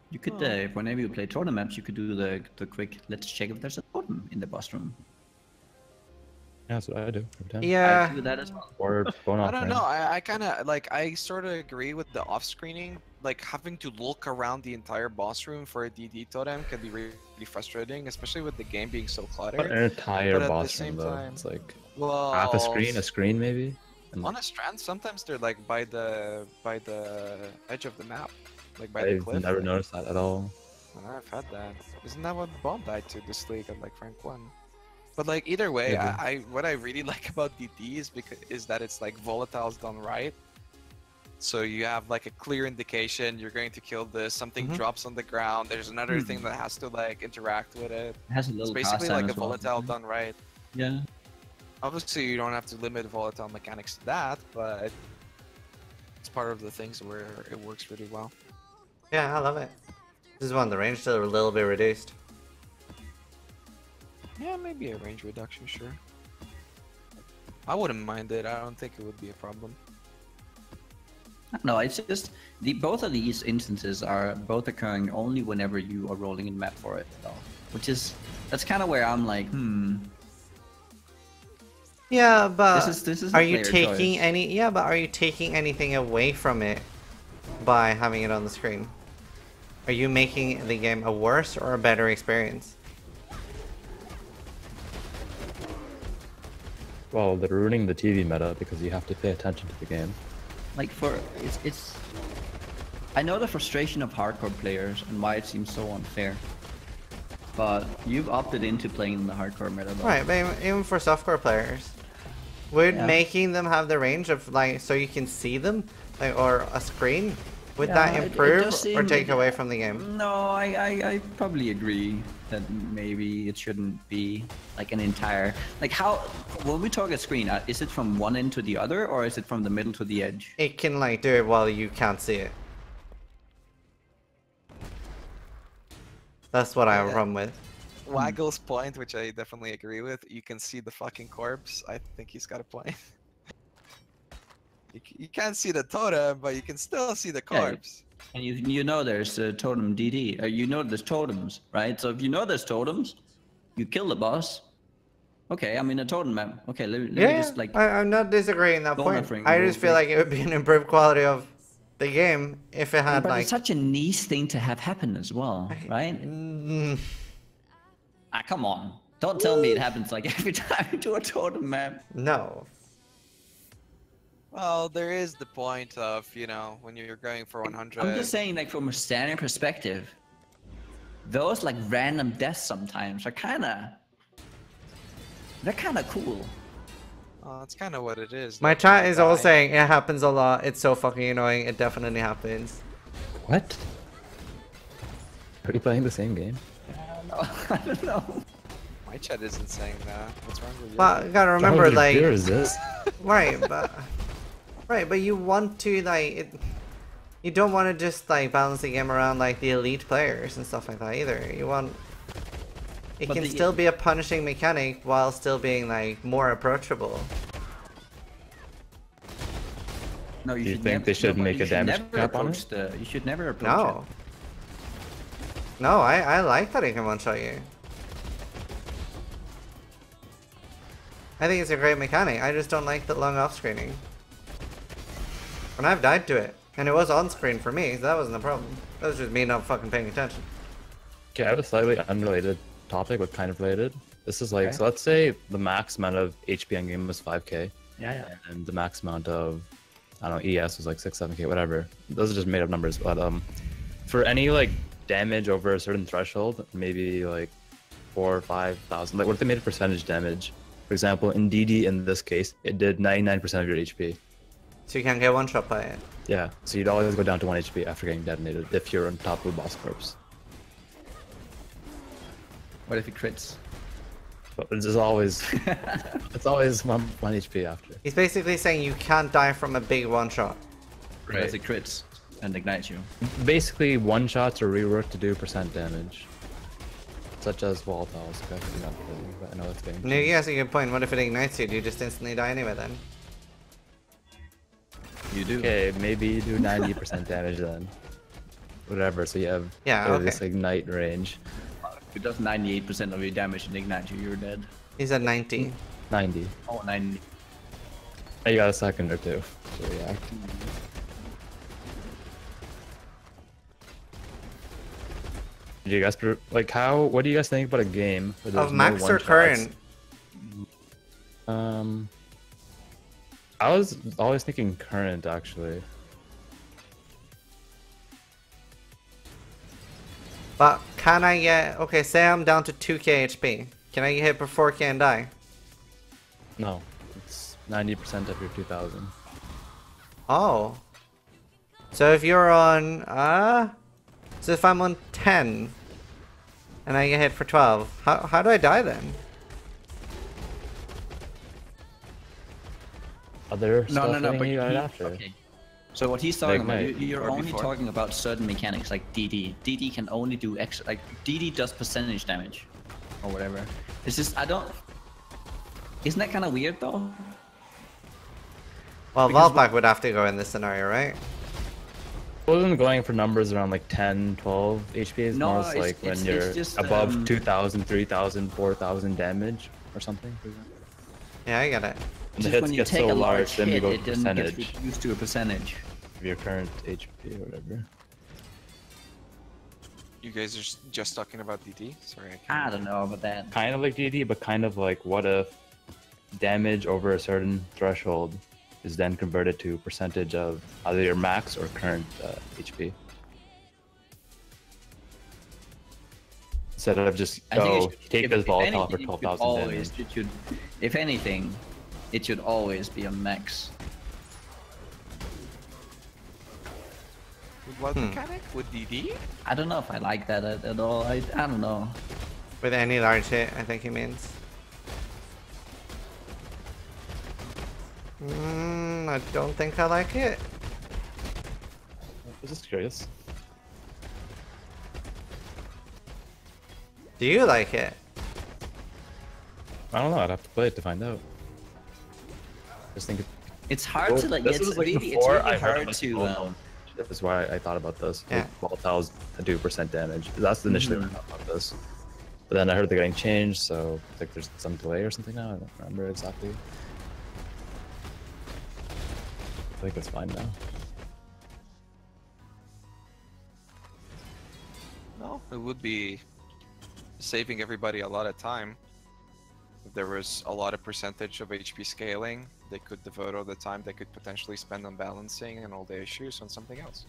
You could, whenever you play totem maps, you could do the quick, let's check if there's a totem in the boss room. Yeah, that's what I do every time. Yeah. I do that as well. Or going off. I don't know. I kind of like. I sort of agree with the off-screening. Like having to look around the entire boss room for a DD totem can be really frustrating, especially with the game being so cluttered. But an entire but boss room though. It's like well, half a screen maybe. And on a strand, sometimes they're like by the edge of the map, like by the I've cliff. never noticed that at all. I've had that. Isn't that what Bomb died to this league at like rank 1? But like either way, Yeah, what I really like about DD is that it's like volatiles done right. So you have like a clear indication you're going to kill this. Something drops on the ground. There's another thing that has to like interact with it. It has a little. It's basically like a well. volatile done right. Yeah. Obviously, you don't have to limit volatile mechanics to that, but it's part of the things where it works really well. Yeah, I love it. This is one the range still a little bit reduced. Yeah, maybe a range reduction, sure. I wouldn't mind it. I don't think it would be a problem. No, it's just both of these instances are both occurring only whenever you are rolling in map for it, though. That's kind of where I'm like, Yeah, but this is are you taking any? Yeah, but are you taking anything away from it by having it on the screen? Are you making the game a worse or a better experience? Well, they're ruining the TV meta because you have to pay attention to the game. Like it's. I know the frustration of hardcore players and why it seems so unfair. But you've opted into playing in the hardcore meta, though. Right, but even for softcore players, would making them have the range of like so you can see them, like, or a screen, would that improve or take away from the game? No, I probably agree that maybe it shouldn't be like an entire like how when we talk a screen, is it from one end to the other or is it from the middle to the edge? It can like do it while you can't see it. That's what I have a problem with. Waggle's point, which I definitely agree with, you can see the fucking corpse. I think he's got a point. You can't see the totem, but you can still see the corpse. And you know there's a totem DD. You know there's totems, right? So if you know there's totems, you kill the boss. Okay, I'm in a totem map. Okay, let me just like... I'm not disagreeing that point. I just feel like it would be an improved quality of the game if it had but it's such a niche thing to have happen as well, right? Mm. Come on. Don't tell me it happens like every time you do a totem map. No. Well, there is the point of, you know, when you're going for 100. I'm just saying, like, from a standard perspective, those, like, random deaths sometimes are they're kind of cool. It's kind of what it is. My Like, chat you is all die. saying it happens a lot. It's so fucking annoying. It definitely happens. What? Are we playing the same game? I don't know. My chat isn't saying that. What's wrong with you? But you gotta remember, How much like, beer is this? right, but you want to you don't want to just like balance the game around like the elite players and stuff like that either. You want it But can the- still be a punishing mechanic while still being like more approachable. No, Do you think they should make a damage cap on it? You should never approach No. No, I like that it can one-shot you. I think it's a great mechanic. I just don't like the long off-screening. And I've died to it. And it was on-screen for me, so that wasn't the problem. That was just me not fucking paying attention. Okay, I have a slightly unrelated topic, but kind of related. This is like, so let's say the max amount of HP on game was 5k. Yeah. And the max amount of, I don't know, ES was like 6, 7k, whatever. Those are just made up numbers, but for any like damage over a certain threshold, maybe like 4,000 or 5,000. Like, what if they made a percentage damage? For example, in DD in this case, it did 99% of your HP. So you can't get one-shot by it. Yeah, so you'd always go down to 1 HP after getting detonated if you're on top of the boss corpse. What if he crits? But it's always, it's always 1 HP after. He's basically saying you can't die from a big one-shot. Unless it crits and ignites you. Basically, one shots are reworked to do percent damage, such as volatiles. But I know that's getting. Nugi has a good point. What if it ignites you? Do you just instantly die anyway then? You do. Okay, maybe you do 90% damage then. Whatever, so you have this ignite range. If it does 98% of your damage and ignite you, you're dead. He's at 90. 90. Oh, 90. You got a second or two to react. Do you guys like what do you guys think about a game where there's Of max no or one-shots? current? I was always thinking current actually. But can I get... Okay, say I'm down to 2k HP. Can I get hit for 4k and die? No, it's 90% of your 2,000. Oh. So if you're on... So if I'm on 10... And I get hit for 12, how do I die then? Other No, stuff but you right after. okay. So what he's talking about, Ignite. you're Or only before. talking about certain mechanics like DD. DD can only do extra, like DD does percentage damage, or whatever. It's just Isn't that kind of weird though? Well, Because Volpack would have to go in this scenario, right? I wasn't going for numbers around like 10, 12 HP. It's No, more it's- like when it's you're just, above 2,000, 3,000, 4,000 damage or something. Yeah, I get it. And the Just hits when you get take so a large, large then you hit, go it then percentage gets reduced to a percentage. of your current HP or whatever. You guys are just talking about DD? Sorry, I can't I don't know about that. Kind of like DD, but kind of like what if damage over a certain threshold is then converted to percentage of either your max or current HP. Instead of just I think it should- take if- this if volatile anything, for it should 12,000 always, damage. it should, if anything, it should always be on max. With what mechanic? With DD? I don't know if I like that at all. I don't know. With any large hit, I think he means. I don't think I like it. I was just curious. Do you like it? I don't know. I'd have to play it to find out. Just think. It's hard to like. This It's was like really, it's before really I heard hard about to. the That is why I thought about this. Yeah. Like, volatiles do percent damage. That's initially when I thought about this. But then I heard they're getting changed, so I think there's some delay or something now. I don't remember exactly. I think it's fine now. No, it would be saving everybody a lot of time. If there was a lot of percentage of HP scaling, they could devote all the time they could potentially spend on balancing and all the issues on something else.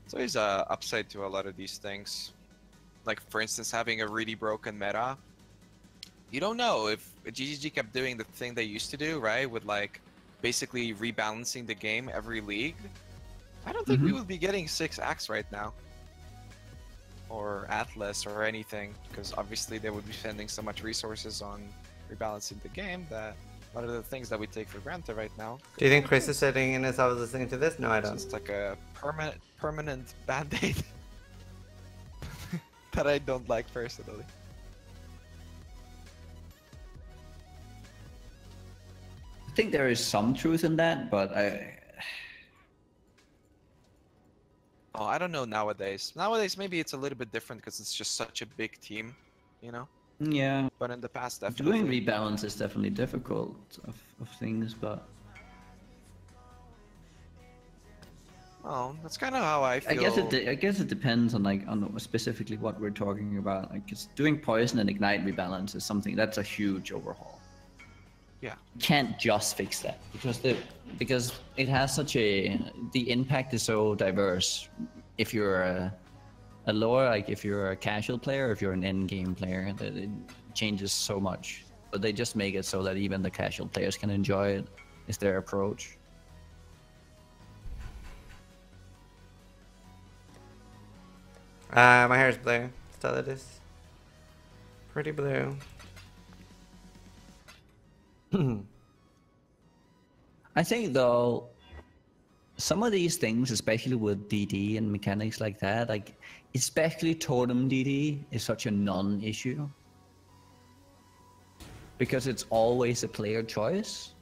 So there's a upside to a lot of these things. Like for instance, having a really broken meta. You don't know if GGG kept doing the thing they used to do, right? With like basically rebalancing the game every league. I don't think we would be getting 6 acts right now. Or Atlas or anything, because obviously they would be spending so much resources on rebalancing the game that a lot of the things that we take for granted right now. Do you think Chris is sitting in as I was listening to this? No, I don't. It's like a permanent band-aid that I don't like personally. I think there is some truth in that, but I don't know nowadays. Nowadays, maybe it's a little bit different because it's just such a big team, you know? yeah, But in the past, definitely. doing rebalance is definitely difficult of things, but Oh, that's kind of how I feel. I guess it depends on on specifically what we're talking about. Like, 'cause doing poison and ignite rebalance is something that's a huge overhaul. Yeah. You can't just fix that because it has such the impact is so diverse. If you're a lower, like if you're a casual player, if you're an end game player, that it changes so much. But they just make it so that even the casual players can enjoy it. Is their approach. My hair is blue. Still it is. Pretty blue. I think though, some of these things, especially with DD and mechanics like that, like especially totem DD is such a non-issue. Because it's always a player choice.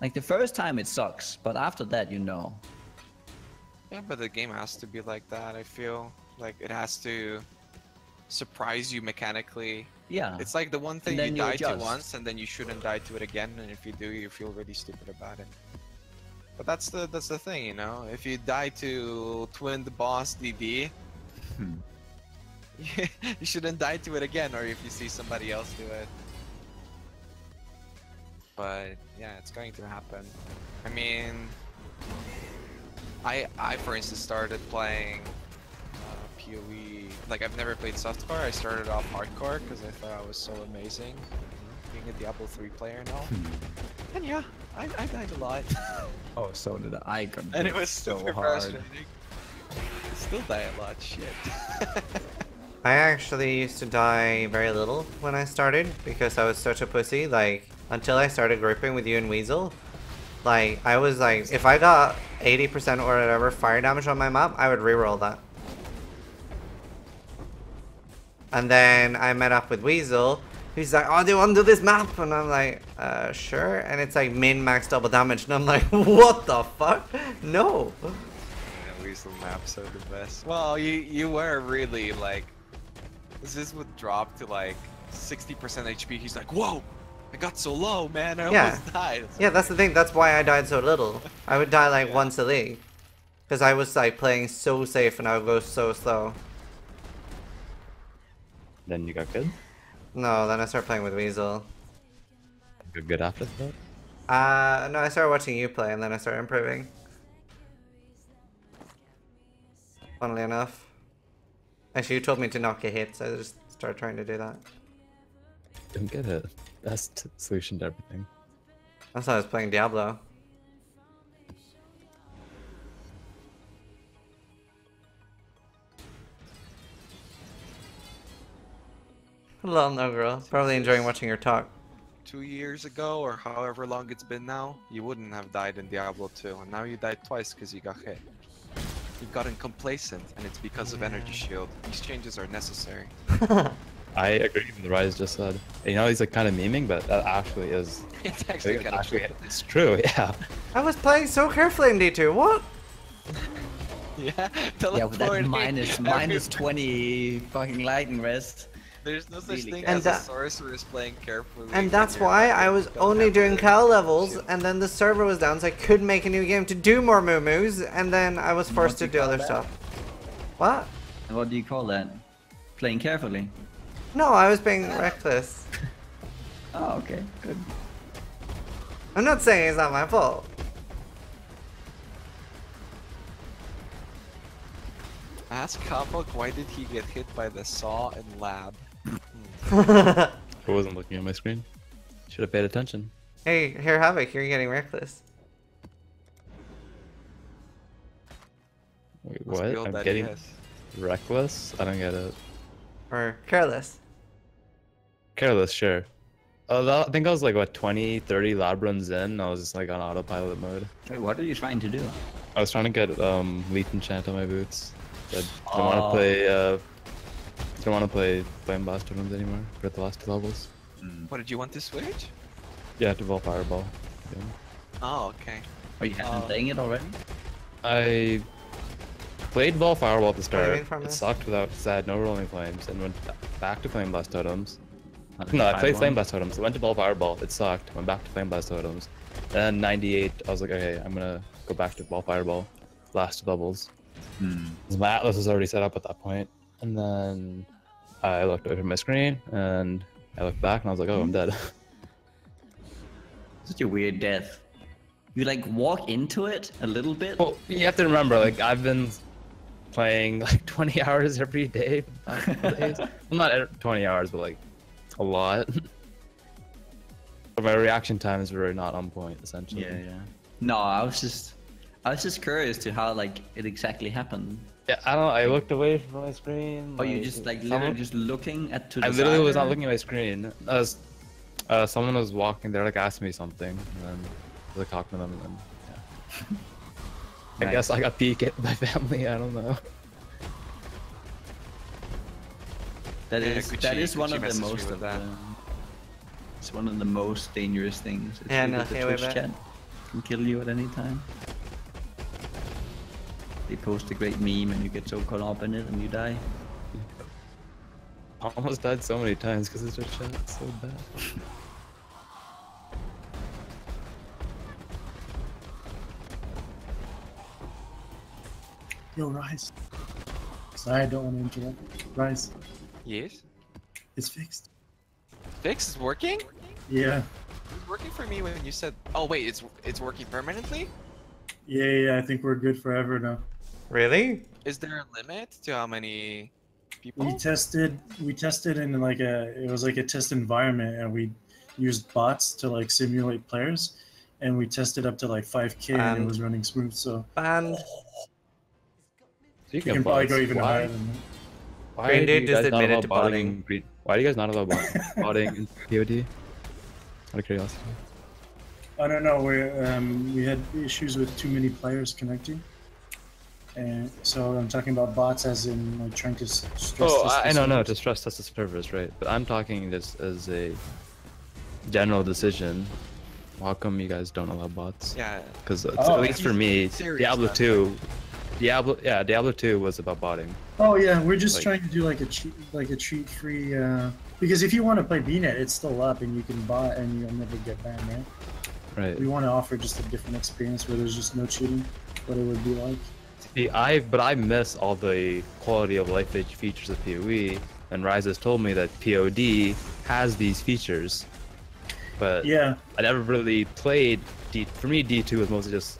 Like the first time it sucks, but after that you know. Yeah, but the game has to be like that, I feel. Like it has to surprise you mechanically. Yeah. It's like the one thing And you then die you to adjust. once and then you shouldn't die to it again, and if you do, you feel really stupid about it. But that's the thing, you know? If you die to twin the boss DD, you shouldn't die to it again, or if you see somebody else do it. But yeah, it's going to happen. I mean, I for instance started playing PoE. Like I've never played softcore. I started off hardcore because I thought I was so amazing, being a Diablo 3 player now. And yeah, I died a lot. Oh, so did I. And it was super frustrating. I still die a lot. Shit. I actually used to die very little when I started because I was such a pussy. Like until I started grouping with you and Weasel, like I was like, if I got 80% or whatever fire damage on my map, I would reroll that. And then I met up with Weasel. He's like, oh, do you want to do this map? And I'm like, sure. And it's like min-max double damage. And I'm like, what the fuck? No. Yeah, Weasel maps are the best. Well, you were really like, this would drop to like 60% HP. He's like, whoa, I got so low, man. I almost died. Yeah, that's the thing. That's why I died so little. I would die like once a league. Because I was like playing so safe and I would go so slow. Then you got good? No, then I started playing with Weasel. You got good after that? No, I started watching you play and then I started improving. Funnily enough. Actually, you told me to not get hit, so I just started trying to do that. Don't get it. Best solution to everything. That's why I was playing Diablo. Hello, no girl. Probably enjoying watching her talk. 2 years ago, or however long it's been now, you wouldn't have died in Diablo 2, and now you died twice because you got hit. You've gotten complacent, and it's because of Energy Shield. These changes are necessary. I agree with what Raiz just said. You know, he's like kind of memeing, but that actually is. It's actually kind of true. It's true, yeah. I was playing so carefully in D2. What? Yeah, Yeah, with that minus 20 fucking lightning rest. There's no such Really thing And as that- a sorceress playing carefully. And when that's you're why like, I was don't only have doing the Cal levels, shield. and then the server was down, so I couldn't make a new game to do more moo-moos, and then I was forced to do other stuff. What? What do you call that? Playing carefully. No, I was being reckless. Oh, okay, good. I'm not saying it's not my fault. Ask Havoc why did he get hit by the saw in lab? I wasn't looking at my screen. Should have paid attention. Hey, here, Havoc, you're getting reckless. Wait, Must what? be all I'm that getting yes. reckless? I don't get it. Or careless. Careless, sure. I think I was like, what, 20, 30 lab runs in. I was just like on autopilot mode. Wait, what are you trying to do? I was trying to get Leaf Enchant on my boots. I don't want to play. Don't want to play Flame Blast tournaments anymore for the last 2 levels. What did you want to switch? Yeah, to Vol Fireball. Yeah. Oh, okay. Are you been playing it already? I played Vol Fireball at the What do start. you mean from It this? sucked without sad, no rolling flames, and went back to Flame Blast totems. Not No, I tried played one? Flame Blast totems. I went to Vol Fireball. It sucked. Went back to Flame Blast totems. Then 98. I was like, okay, I'm gonna go back to Vol Fireball. Last 2 levels. Because my Atlas was already set up at that point. And then I looked over my screen and I looked back and I was like, oh, I'm dead. Such a weird death. You like walk into it a little bit. Well, you have to remember, like, I've been playing like 20 hours every day for the past couple days. Well, not 20 hours, but like a lot. But my reaction times were not on point, essentially. Yeah, yeah. No, I was just curious to how like it exactly happened. Yeah, I don't know. I looked away from my screen. Oh, you just like literally just looking at to the I literally side was not or- looking at my screen. Someone was walking there, like asking me something, and then I was like talking to them, and then yeah. I Nice. guess I got peeked at my family. I don't know. That Yeah, is Gucci one of the messaged me most with of that. it's one of the most dangerous things. It's Yeah, really no, the hey, wait Twitch back. chat can kill you at any time. They post a great meme and you get so caught up in it and you die. I almost died so many times because it's just chat so bad. Yo, Raiz. Sorry, I don't want to interrupt. Raiz, Yes. it's fixed. Fix is working? Yeah. It was working for me when you said. Oh wait, it's working permanently. Yeah, I think we're good forever now. Really? Is there a limit to how many people? We tested in like it was like a test environment, and we used bots to like simulate players, and we tested up to like 5K and it was running smooth. So Banned. you can probably go even higher than that. Why Greendude do you just guys not admitted allow to botting in Why do you guys not allow botting in POD? Out of curiosity. I don't know. We had issues with too many players connecting, and so I'm talking about bots as in like trying to stress. Oh, test I the know, no, servers. to stress test the servers, right? But I'm talking just as a general decision. How come you guys don't allow bots? Yeah. Because Oh, at least for me, serious Diablo then. 2, Diablo 2 was about botting. Oh yeah, we're just Like- trying to do like a cheat free. Because if you want to play BNet, it's still up and you can bot and you'll never get banned, right? Right. We want to offer just a different experience where there's just no cheating, what it would be like. See, I miss all the quality of life features of PoE, and Raiz has told me that POD has these features, but Yeah, I never really played for me, D2 was mostly just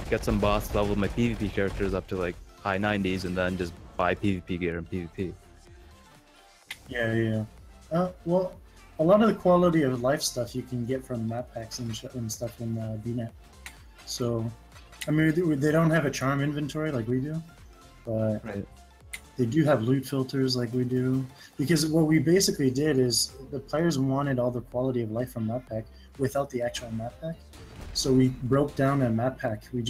get some boss, level my PvP characters up to like high 90s, and then just buy PvP gear and PvP. yeah. Well, a lot of the quality of life stuff you can get from map packs and stuff in BNet. So, I mean, they don't have a charm inventory like we do, but Right. they do have loot filters like we do. Because what we basically did is the players wanted all the quality of life from map pack without the actual map pack. So we broke down a map pack. We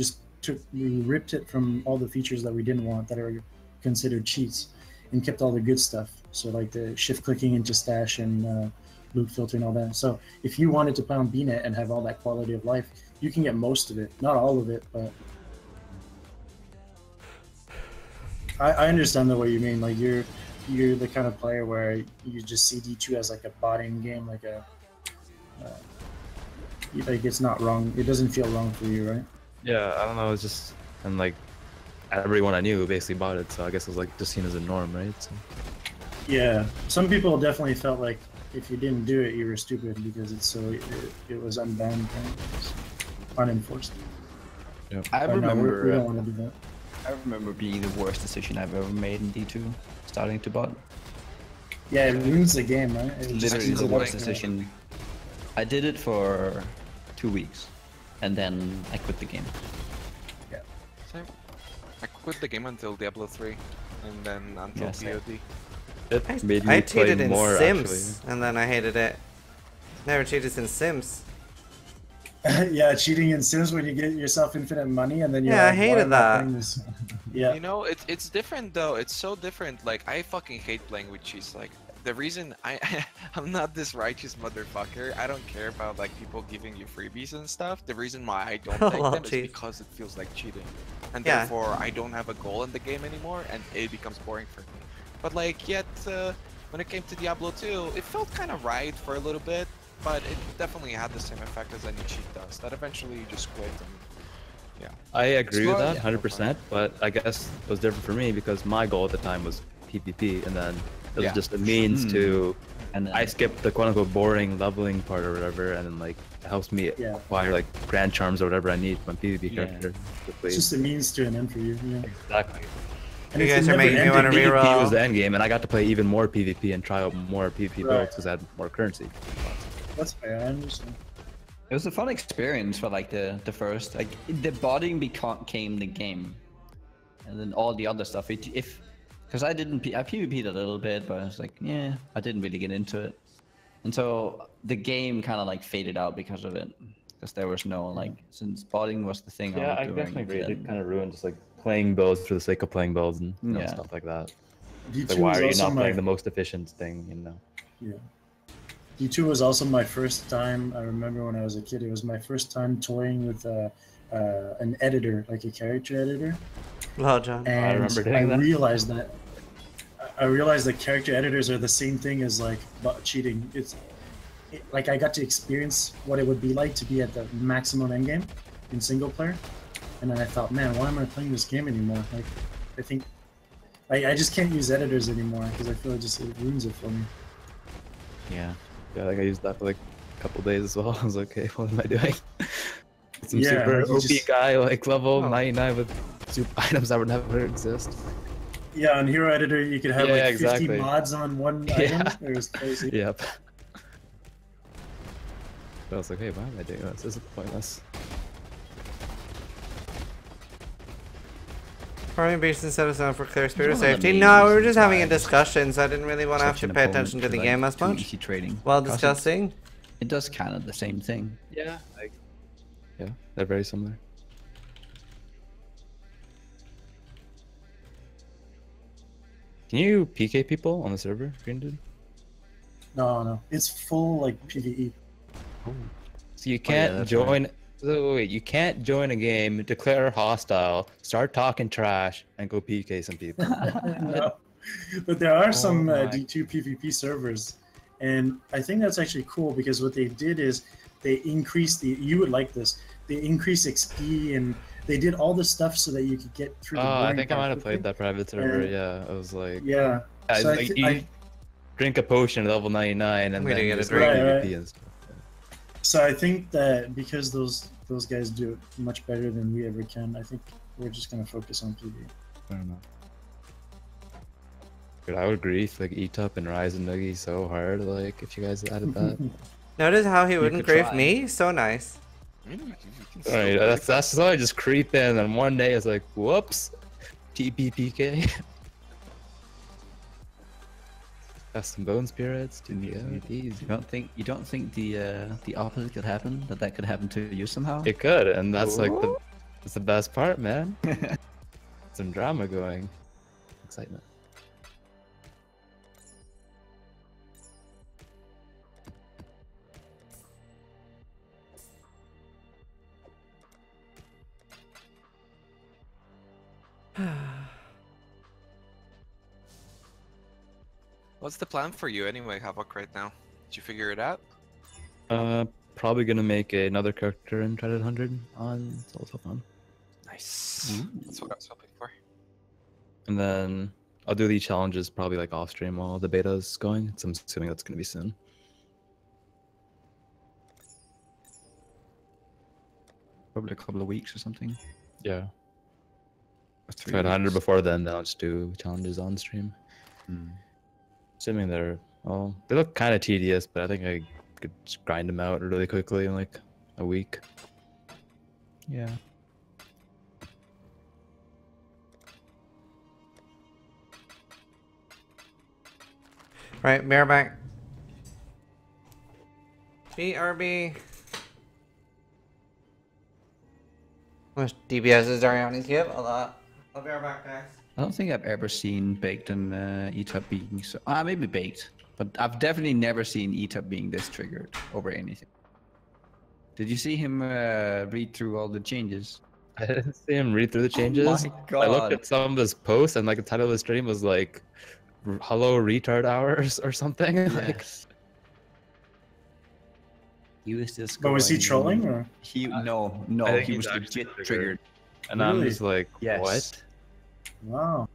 ripped it from all the features that we didn't want that are considered cheats, and kept all the good stuff. So like the shift clicking into stash and loot filter and all that. So if you wanted to play on BNet and have all that quality of life, you can get most of it, not all of it, but I understand the way you mean. Like you're the kind of player where you just see D2 as like a botting game, like a like it's not wrong. It doesn't feel wrong for you, right? Yeah, I don't know. It's just and like everyone I knew basically bought it, so I guess it was like just seen as a norm, right? So, Yeah, some people definitely felt like if you didn't do it, you were stupid because it was unbanned and it was unenforced. Yep. I But no, remember. we don't want to do that. I remember being the worst decision I've ever made in D2, starting to bot. Yeah, it ruins the game, right? It just Literally eats the it up. worst decision. I did it for 2 weeks, and then I quit the game. Same. I quit the game until Diablo 3, and then until Yeah, same. POD. It made me I play cheated in more, Sims, actually. and then I hated it. Never cheated in Sims. Yeah, cheating in Sims when you get yourself infinite money and then you're Yeah, I like, "Why hated am I that." playing this?" Yeah. You know, it's different though. It's so different. Like I fucking hate playing with cheats. Like the reason I'm not this righteous motherfucker. I don't care about like people giving you freebies and stuff. The reason why I don't take Love them is cheats. because it feels like cheating, and Yeah. therefore I don't have a goal in the game anymore, and it becomes boring for me. But like yet, when it came to Diablo 2, it felt kind of right for a little bit, but it definitely had the same effect as any cheat does. That eventually you just quit and yeah. I agree with that Yeah. 100%, but I guess it was different for me because my goal at the time was PvP, and then it was Yeah. just a means to. And then I skipped the quote-unquote boring leveling part or whatever, and then like it helps me Yeah. acquire like grand charms or whatever I need for my PvP Yeah. character. to play. It's just a means to an end for you. Yeah. Exactly. And You if guys it are never making me ended- wanna PvP reroll. was the end game, and I got to play even more PvP and try out more PvP Right. builds because I had more currency. That's fair. I understand. it was a fun experience for like the first, like the botting became the game, and then all the other stuff. Because I PvP'd a little bit, but I was like, yeah, I didn't really get into it, and so the game kind of like faded out because of it, because there was no like, since botting was the thing. Yeah, was I doing, definitely agree. It then- kind of ruined just like playing builds for the sake of playing builds and Yeah. stuff like that. D2 Like, why was are you also not my playing the most efficient thing? You know. Yeah. D2 was also my first time. I remember when I was a kid, it was my first time toying with an editor, like a character editor. Well, John. And remember doing that. realized that I realized that character editors are the same thing as like cheating. Like I got to experience what it would be like to be at the maximum endgame in single player, and then I thought, man, why am I playing this game anymore? Like, I think I just can't use editors anymore because I feel it ruins it for me. Yeah. Yeah, like I used that for like a couple days as well. I was like, okay, what am I doing? Some Yeah, super like, you OP just- guy, like level Oh. 99 with super items that would never exist. Yeah, on Hero Editor you could have Yeah, like 50 exactly. mods on one Yeah. item. It was crazy. Yep. But I was like, hey, why am I doing this? This is pointless. Farming beasts instead of zone for clear spirit of one of the safety. main No, we were reasons just having why a discussion, so I didn't really want to have such to an pay opponent attention to the like, game as too much. easy trading. While 'Cause discussing. it does kind of the same thing. Yeah. Like, yeah, they're very similar. Can you PK people on the server, Greendude? No, it's full like PvE. So you can't that's join. Wait, you can't join a game, declare hostile, start talking trash, and go PK some people. No. But there are some my. D2 PvP servers, and I think that's actually cool because what they did is they increased you would like this. They increased XP and they did all the stuff so that you could get through the Oh, I boring think I part might have quickly. played that private server. And- Yeah, I was like, Yeah. yeah, So like, you drink a potion at level 99 and We then didn't you get a just drink. go Right, PvP and stuff. So I think that because those guys do it much better than we ever can, I think we're just gonna focus on PvE. I don't know. Dude, I would grief like eat up and Raiz and Nugi so hard. Like if you guys added that. Notice how he wouldn't could grief try. me? So nice. Alright, that's so I just creep in and one day it's like, whoops, TPPK. Custom bone spirits, to me, easy. You don't think the opposite could happen? That could happen to you somehow? It could, and that's like that's the best part, man. Some drama going, excitement. What's the plan for you anyway, Havoc, right now? Did you figure it out? Probably gonna make another character in Dreaded 100 on Souls of Fun. Nice. That's what I was hoping for. And then I'll do the challenges probably like off stream while the beta is going. So I'm assuming that's gonna be soon. probably a couple of weeks or something. Yeah. Or 3 Tried 100 weeks. before then I'll just do challenges on stream. Assuming they're, well, they look kind of tedious, but I think I could just grind them out really quickly in like a week. Yeah. Right, Mirrorback. BRB. How much DBSs are you on ETF? A lot. I'll be right back, guys. I don't think I've ever seen baked and ETUB being so. Maybe baked, but I've definitely never seen ETUB being this triggered over anything. Did you see him read through all the changes? I didn't see him read through the changes. Oh my God. I looked at some of his posts and like the title of the stream was like "Hello Retard Hours" or something. Like, Yes. He was just. But was he going- trolling or? No, I think he he's was actually legit triggered. and I'm Really? just like, Yes. what? Wow.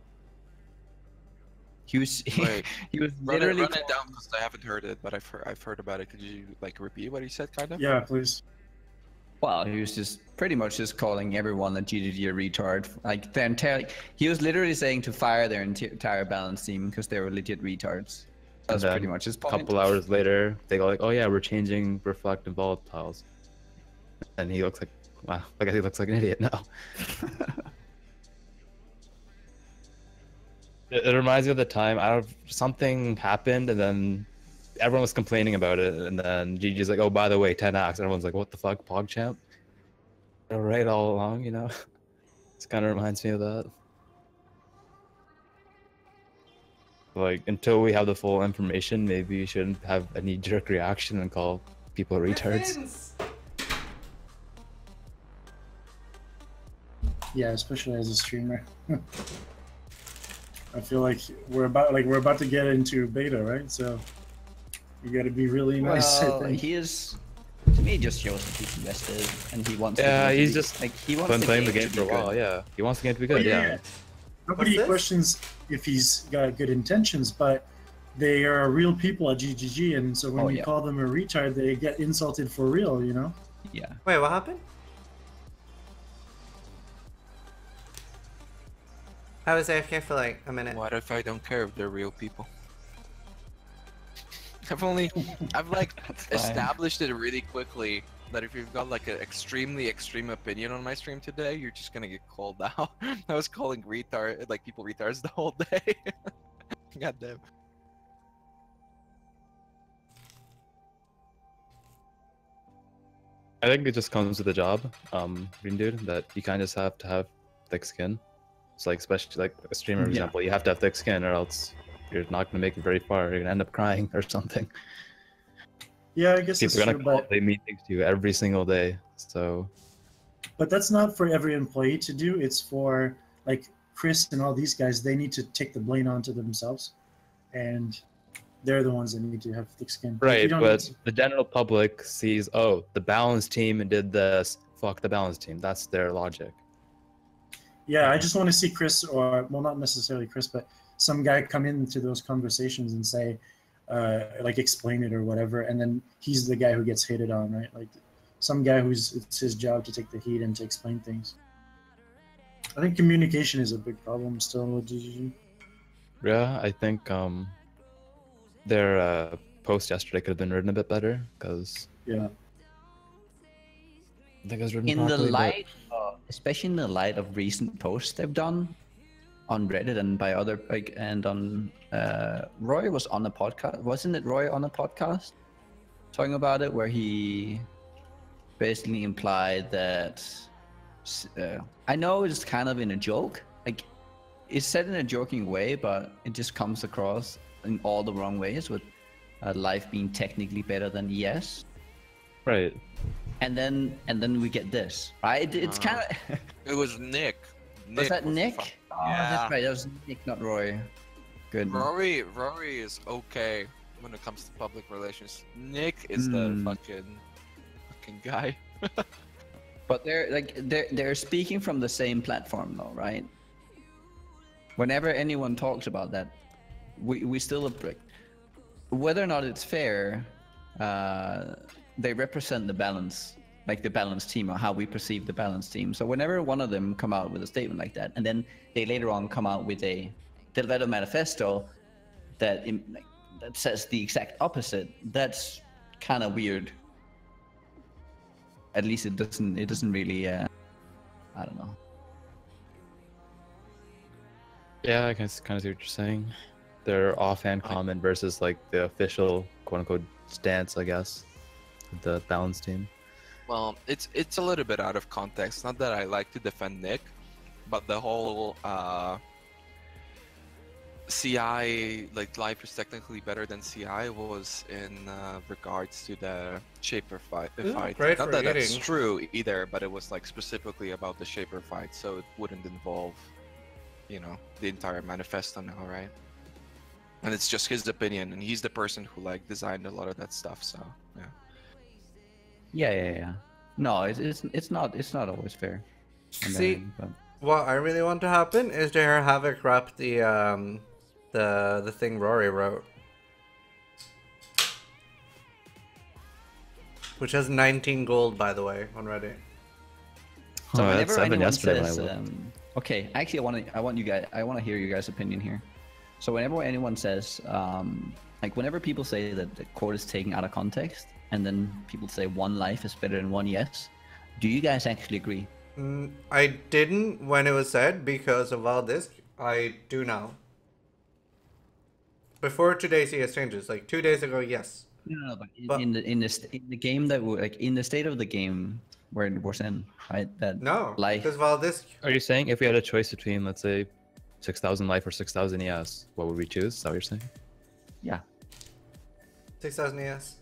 He was. Wait, He was run literally. it down because I haven't heard it, but I've heard about it. Could you like repeat what he said, kind of? Yeah, please. Well, he was just pretty much just calling everyone a GGG a retard. Like the entire, he was literally saying to fire their entire balance team because they were legit retards. That's then pretty much his A point. couple hours later, they go like, "Oh yeah, we're changing reflect and volatiles," and he looks like, wow, I guess he looks like an idiot now. It reminds me of the time something happened and then everyone was complaining about it, and then Gigi's like, "Oh, by the way, 10 acts." And everyone's like, "What the fuck, PogChamp?" All right, all along, you know. This kind of reminds me of that. Like, until we have the full information, maybe you shouldn't have a knee-jerk reaction and call people retards. Yeah, especially as a streamer. I feel like we're about to get into beta, right? So you got to be really nice. I Well, think. he is. To me, it just shows that he's invested and he wants. Yeah, the game he's to be, just like he wants been playing the game to for a be while. good. Yeah, he wants the game to be Oh, good. yeah, Yeah. yeah. Nobody What's this? questions if he's got good intentions, but they are real people at GGG, and so when Oh, you yeah. call them a retard, they get insulted for real, you know? Yeah. Wait, what happened? I was AFK for like a minute. What if I don't care if they're real people? I've like That's fine. established it really quickly that if you've got like an extremely extreme opinion on my stream today, you're just gonna get called out. I was calling people retards the whole day. God damn. I think it just comes with the job, Greendude, that you kind of just have to have thick skin. It's like, especially like a streamer, for Yeah. example, you have to have thick skin or else you're not going to make it very far. You're going to end up crying or something. Yeah, I guess People that's are true, going to but, play meetings to you every single day. So, but that's not for every employee to do. It's for, like, Chris and all these guys, they need to take the blame onto themselves. And they're the ones that need to have thick skin. Like, you right, don't but need to- the general public sees, oh, the balance team did this, fuck the balance team. That's their logic. Yeah, I just want to see Chris, or, well, not necessarily Chris, but some guy come into those conversations and say, like, explain it or whatever, and then he's the guy who gets hated on, right? Like, some guy it's his job to take the heat and to explain things. I think communication is a big problem still with GGG. Yeah, I think their post yesterday could have been written a bit better, because Yeah. I think it was written In the properly, but- light, especially in the light of recent posts they've done on Reddit and by other and on Roy was on a podcast, wasn't it? Roy on a podcast talking about it, where he basically implied that I know it's kind of in a joke, like it's said in a joking way, but it just comes across in all the wrong ways with life being technically better than ES. Right. And then we get this, right? It's kind of. It was Nick. Was that the Nick? fuck- Oh, Yeah. that's right. That was Nick, not Roy. Good. Rory is okay when it comes to public relations. Nick is the fucking guy. But they're speaking from the same platform, though, right? Whenever anyone talks about that, we still whether or not it's fair. They represent the balance like the balanced team or how we perceive the balanced team. So whenever one of them come out with a statement like that, and then they later on come out with a developer manifesto that that says the exact opposite, that's kind of weird. At least it doesn't really I don't know. Yeah, I can kind of see what you're saying. Their offhand comment versus like the official quote unquote stance, I guess, of the balance team. Well, it's a little bit out of context. Not that I like to defend Nick, but the whole CI, like life is technically better than CI, was in regards to the Shaper fight. Not that that's true either, but it was like specifically about the Shaper fight, so it wouldn't involve, you know, the entire manifesto now, right? And it's just his opinion, and he's the person who like designed a lot of that stuff. So Yeah. No, it's not always fair. See, what I really want to happen is to hear Havoc rap the thing Rory wrote, which has 19 gold, by the way, on Reddit. So oh, whenever anyone says, I okay, actually, I want to hear you guys' opinion here. So whenever anyone says, like whenever people say that the quote is taken out of context, and then people say one life is better than one yes, do you guys actually agree? I didn't when it was said because of all this. I do now. Before today's ES changes, like 2 days ago, yes. No, but in the game that we're like in the state of the game where it was in, right? That no, life. because of all this. Are you saying if we had a choice between, let's say, 6,000 life or 6,000 ES, what would we choose? Is that what you're saying? Yeah. 6,000 ES.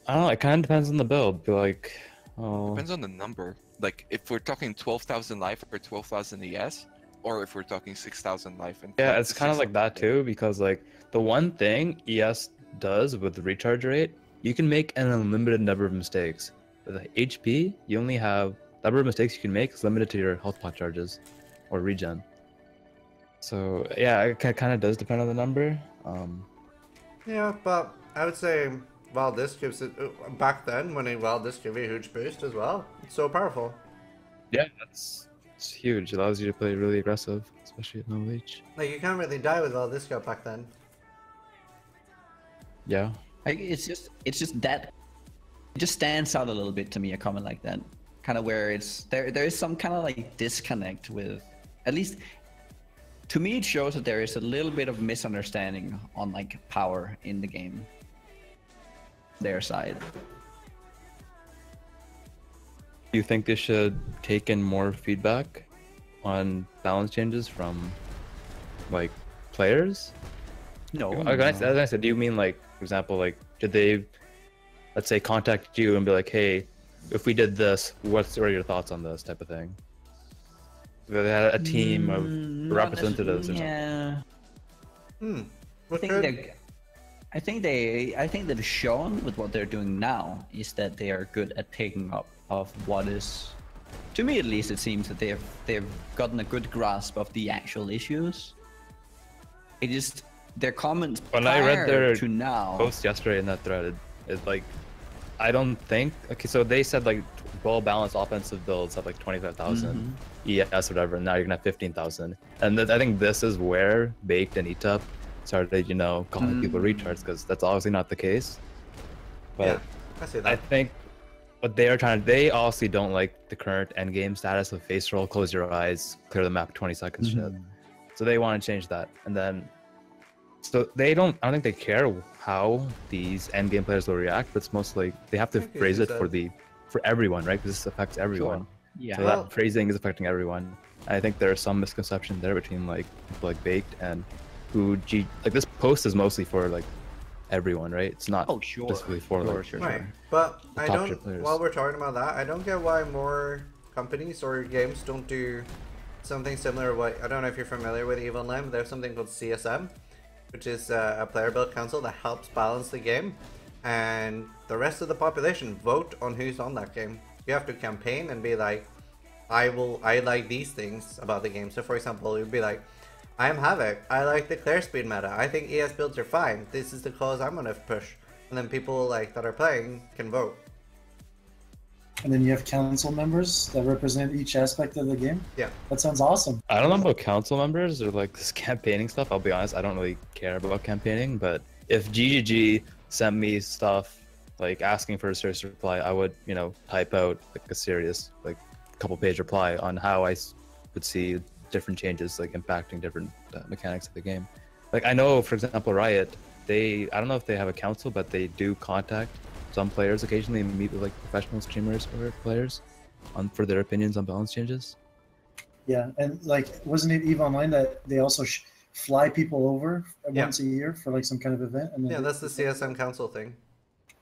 I don't know. It kind of depends on the build. But like, depends on the number. Like if we're talking 12,000 life or 12,000 ES, or if we're talking 6,000 life. And yeah, it's kind of like that too, because like the one thing ES does with the recharge rate, you can make an unlimited number of mistakes. With the HP, you only have the number of mistakes you can make is limited to your health pot charges or regen. So yeah, it kind of does depend on the number. Yeah, but I would say Valdis gives it back then when Valdis gave you a huge boost as well. It's so powerful. Yeah, it's huge. It allows you to play really aggressive, especially at no leech. Like you can't really die with Valdis back then. Yeah. It's just that it just stands out a little bit to me, a comment like that, kind of where it's there is some kind of like disconnect with, at least to me it shows that there is a little bit of misunderstanding on like power in the game, their side. Do you think they should take in more feedback on balance changes from like players? No. As I said, do you mean like, for example, like did they, let's say, contact you and be like, hey, if we did this, what are your thoughts on this type of thing? They had a team of representatives or something. Yeah. I think they've shown with what they're doing now is that they are good at taking up of what is, to me at least, it seems that they've gotten a good grasp of the actual issues. It just their comments when I read their to now post yesterday in that thread, it's like, I don't think, okay, so they said like well balanced offensive builds have like 25,000 ES whatever, and now you're gonna have 15,000, and I think this is where Baked and Etup started, you know, calling people retards, because that's obviously not the case. But yeah, I see that. I think what they are trying to, they obviously don't like the current end game status of face roll, close your eyes, clear the map 20 seconds shit. So they want to change that, and then so they don't, I don't think they care how these end game players will react, but it's mostly they have to phrase it for everyone, right? Because this affects everyone. Sure. Yeah. So that phrasing is affecting everyone. And I think there are some misconception there between like people like Baked and who like this post is mostly for like everyone, right? It's not specifically for right. But I don't, while we're talking about that, I don't get why more companies or games don't do something similar. What, I don't know if you're familiar with Evil Limb, there's something called CSM, which is a player build council that helps balance the game, and the rest of the population vote on who's on that game. You have to campaign and be like, I like these things about the game. So for example, you'd be like, I am Havoc, I like the clear speed meta, I think ES builds are fine, this is the cause I'm gonna push. and then people like that are playing can vote. And then you have council members that represent each aspect of the game. Yeah. That sounds awesome. I don't know about council members or like this campaigning stuff. I'll be honest, I don't really care about campaigning. But if GGG sent me stuff like asking for a serious reply, I would, you know, type out like a serious, like, couple-page reply on how I would see different changes like impacting different mechanics of the game. Like I know, for example, Riot, I don't know if they have a council, but they do contact some players occasionally and meet with like professional streamers or players for their opinions on balance changes. Yeah, and like, wasn't it EVE Online that they also fly people over once a year for like some kind of event? And then Yeah, that's the CSM council thing.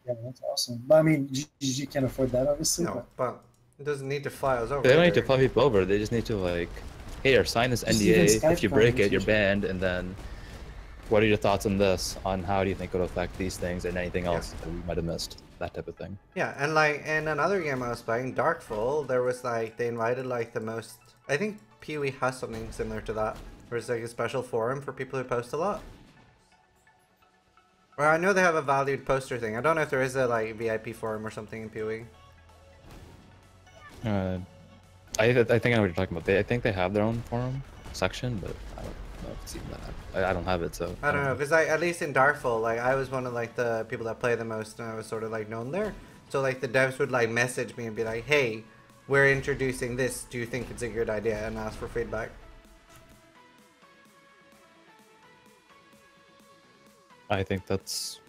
Yeah, that's awesome. But I mean, GG can't afford that, obviously. No, but it doesn't need to fly us over. They don't need to fly people over. They just need to like, hey, or sign this NDA. If you break it, you're banned. And then, what are your thoughts on this? On how do you think it'll affect these things and anything else that we might have missed? That type of thing. Yeah, and like in another game I was playing, Darkfall, there was like they invited like the most. I think PoE has something similar to that, where it's like a special forum for people who post a lot. Or I know they have a valued poster thing. I don't know if there is a like VIP forum or something in PoE. I think I know what you're talking about. I think they have their own forum section, but I don't know if it's even that. I don't have it, so. I don't know, because at least in Darkfall, like I was one of like the people that play the most, and I was sort of like known there. So like the devs would like message me and be like, "Hey, we're introducing this. Do you think it's a good idea?" and ask for feedback. I think that's.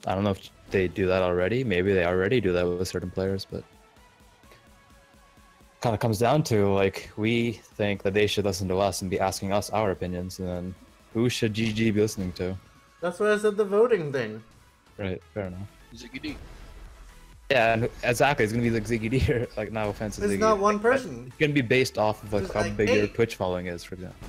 I don't know if they do that already. Maybe they already do that with certain players, but. Kind of comes down to like we think that they should listen to us and be asking us our opinions, and then who should GG be listening to? That's why I said the voting thing. Right, fair enough. Ziggity. Yeah, and exactly. It's gonna be like Ziggy D, or like no offense to Ziggy. It's not one person. It's gonna be based off of like It's how like big your 8. Twitch following is, for example.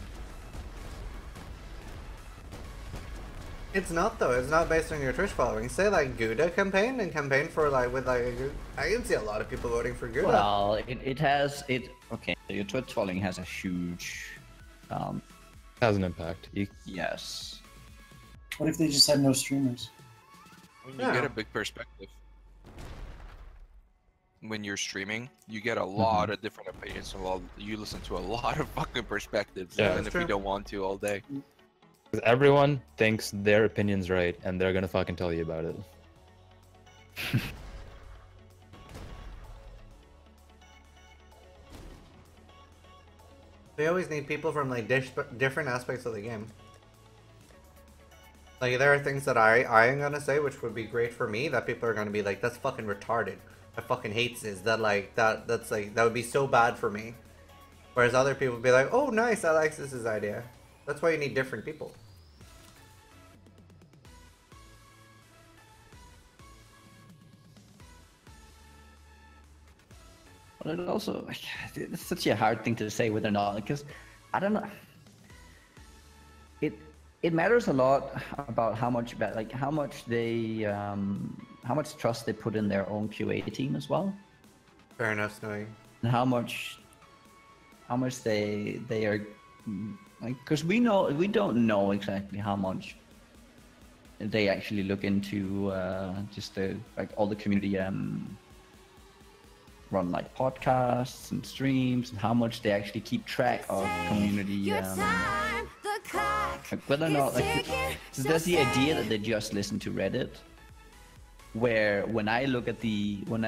It's not though. It's not based on your Twitch following. Say like Gouda campaign and campaign for like with like I can see a lot of people voting for Gouda. Well, it has it. Okay, your Twitch following has a huge. Has an impact. Yes. What if they just had no streamers? When you get a big perspective. When you're streaming, you get a lot of different opinions. You listen to a lot of fucking perspectives, Yeah, even if you don't want to all day. Because everyone thinks their opinion's right, and they're gonna fucking tell you about it. They always need people from like different aspects of the game. Like there are things that I am gonna say which would be great for me that people are gonna be like, that's fucking retarded. I fucking hate this. That's like that would be so bad for me. Whereas other people would be like, oh nice, I like this idea. That's why you need different people. But it also, it's such a hard thing to say whether or not, because I don't know. It matters a lot about how much they how much trust they put in their own QA team as well. Fair enough, Snowy. And how much they are like, because we don't know exactly how much they actually look into just the like all the community run like podcasts and streams, and how much they actually keep track of community like whether or not like there's the idea that they just listen to Reddit, where when I look at when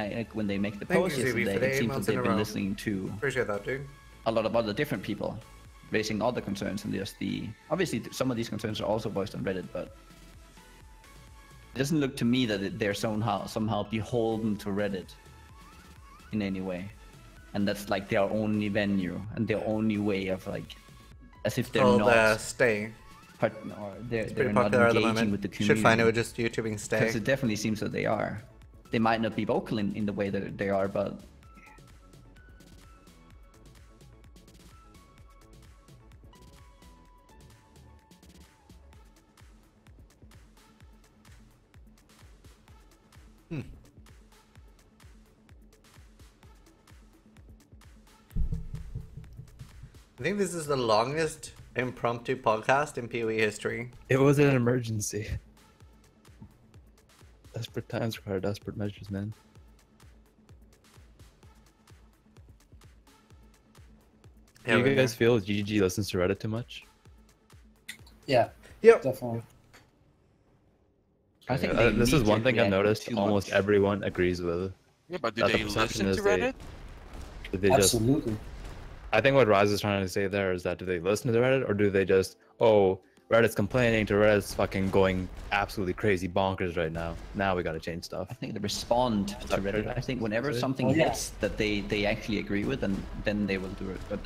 they make the post yesterday, it seems that they've been listening to appreciate that, dude. A lot of other different people raising other concerns, and just obviously some of these concerns are also voiced on Reddit, but it doesn't look to me that they're somehow beholden to Reddit in any way, and that's like their only venue and their only way of like, as if they're not stay. Or they're not engaging with the community. Should find it with just YouTubing stay. Because it definitely seems that they are. They might not be vocal in the way that they are, but I think this is the longest impromptu podcast in PoE history. It was an emergency. Desperate times require desperate measures, man. Do you guys feel GG listens to Reddit too much? Yeah. Yep. Definitely. I think this is one thing I've noticed. too Almost much. everyone agrees with. Yeah, but do they listen to Reddit? They Absolutely. Just, I think what Raiz is trying to say there is that do they listen to Reddit or do they just, oh, Reddit's complaining to Reddit's fucking going absolutely crazy bonkers right now. Now we gotta change stuff. I think they respond to Reddit. I think whenever something hits that they actually agree with, and then they will do it. But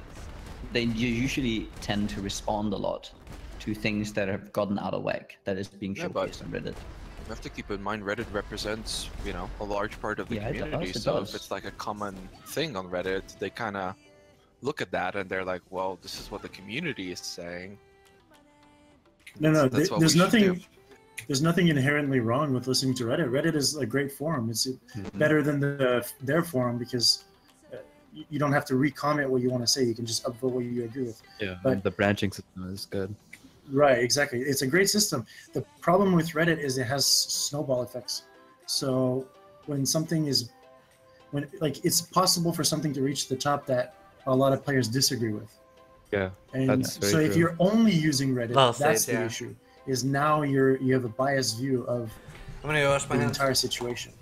they usually tend to respond a lot to things that have gotten out of whack that is being showcased on Reddit. You have to keep in mind Reddit represents, you know, a large part of the community. So if it's like a common thing on Reddit, they kind of look at that and they're like, well, this is what the community is saying. No, there's nothing. There's nothing inherently wrong with listening to Reddit. Reddit is a great forum. It's better than their forum because you don't have to re-comment what you want to say. You can just upvote what you agree with. Yeah, but the branching system is good. Right, exactly. It's a great system. The problem with Reddit is it has snowball effects. So when something is, it's possible for something to reach the top that a lot of players disagree with. Yeah, and so if you're only using Reddit, that's the issue. Is now you have a biased view of the entire situation.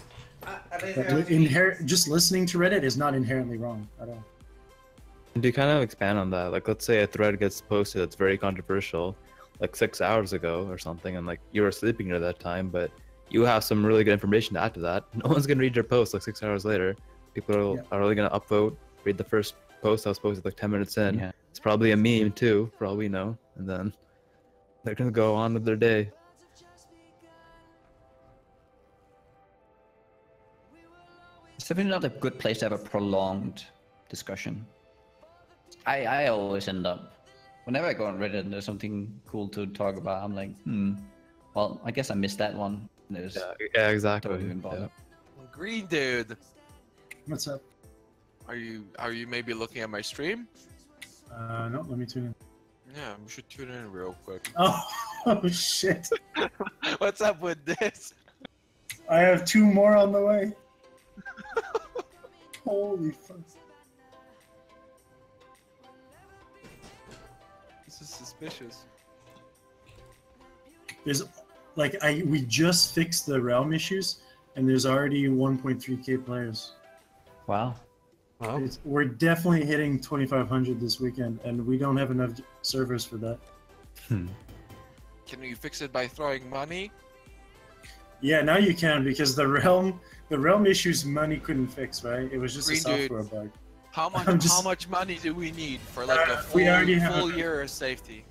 Just listening to Reddit is not inherently wrong at all. And to kind of expand on that, like let's say a thread gets posted that's very controversial, like 6 hours ago or something, and like you were sleeping at that time, but you have some really good information to add to that. No one's gonna read your post like 6 hours later. People are really gonna upvote, read the first post that was posted like 10 minutes in. Yeah. It's probably a meme too, for all we know, and then they're gonna go on with their day. It's definitely not a good place to have a prolonged discussion. I always end up, whenever I go on Reddit and there's something cool to talk about, I'm like, well, I guess I missed that one. Yeah, exactly. Don't even bother. Greendude. What's up? Are you maybe looking at my stream? No, let me tune in. Yeah, we should tune in real quick. Oh shit. What's up with this? I have 2 more on the way. Holy fuck. This is suspicious. There's we just fixed the realm issues and there's already 1.3k players. Wow. We're definitely hitting 2,500 this weekend, and we don't have enough servers for that. Can we fix it by throwing money? Yeah, now you can, because the realm issues money couldn't fix, right? It was just a software bug. How much money do we need for like a full year of safety?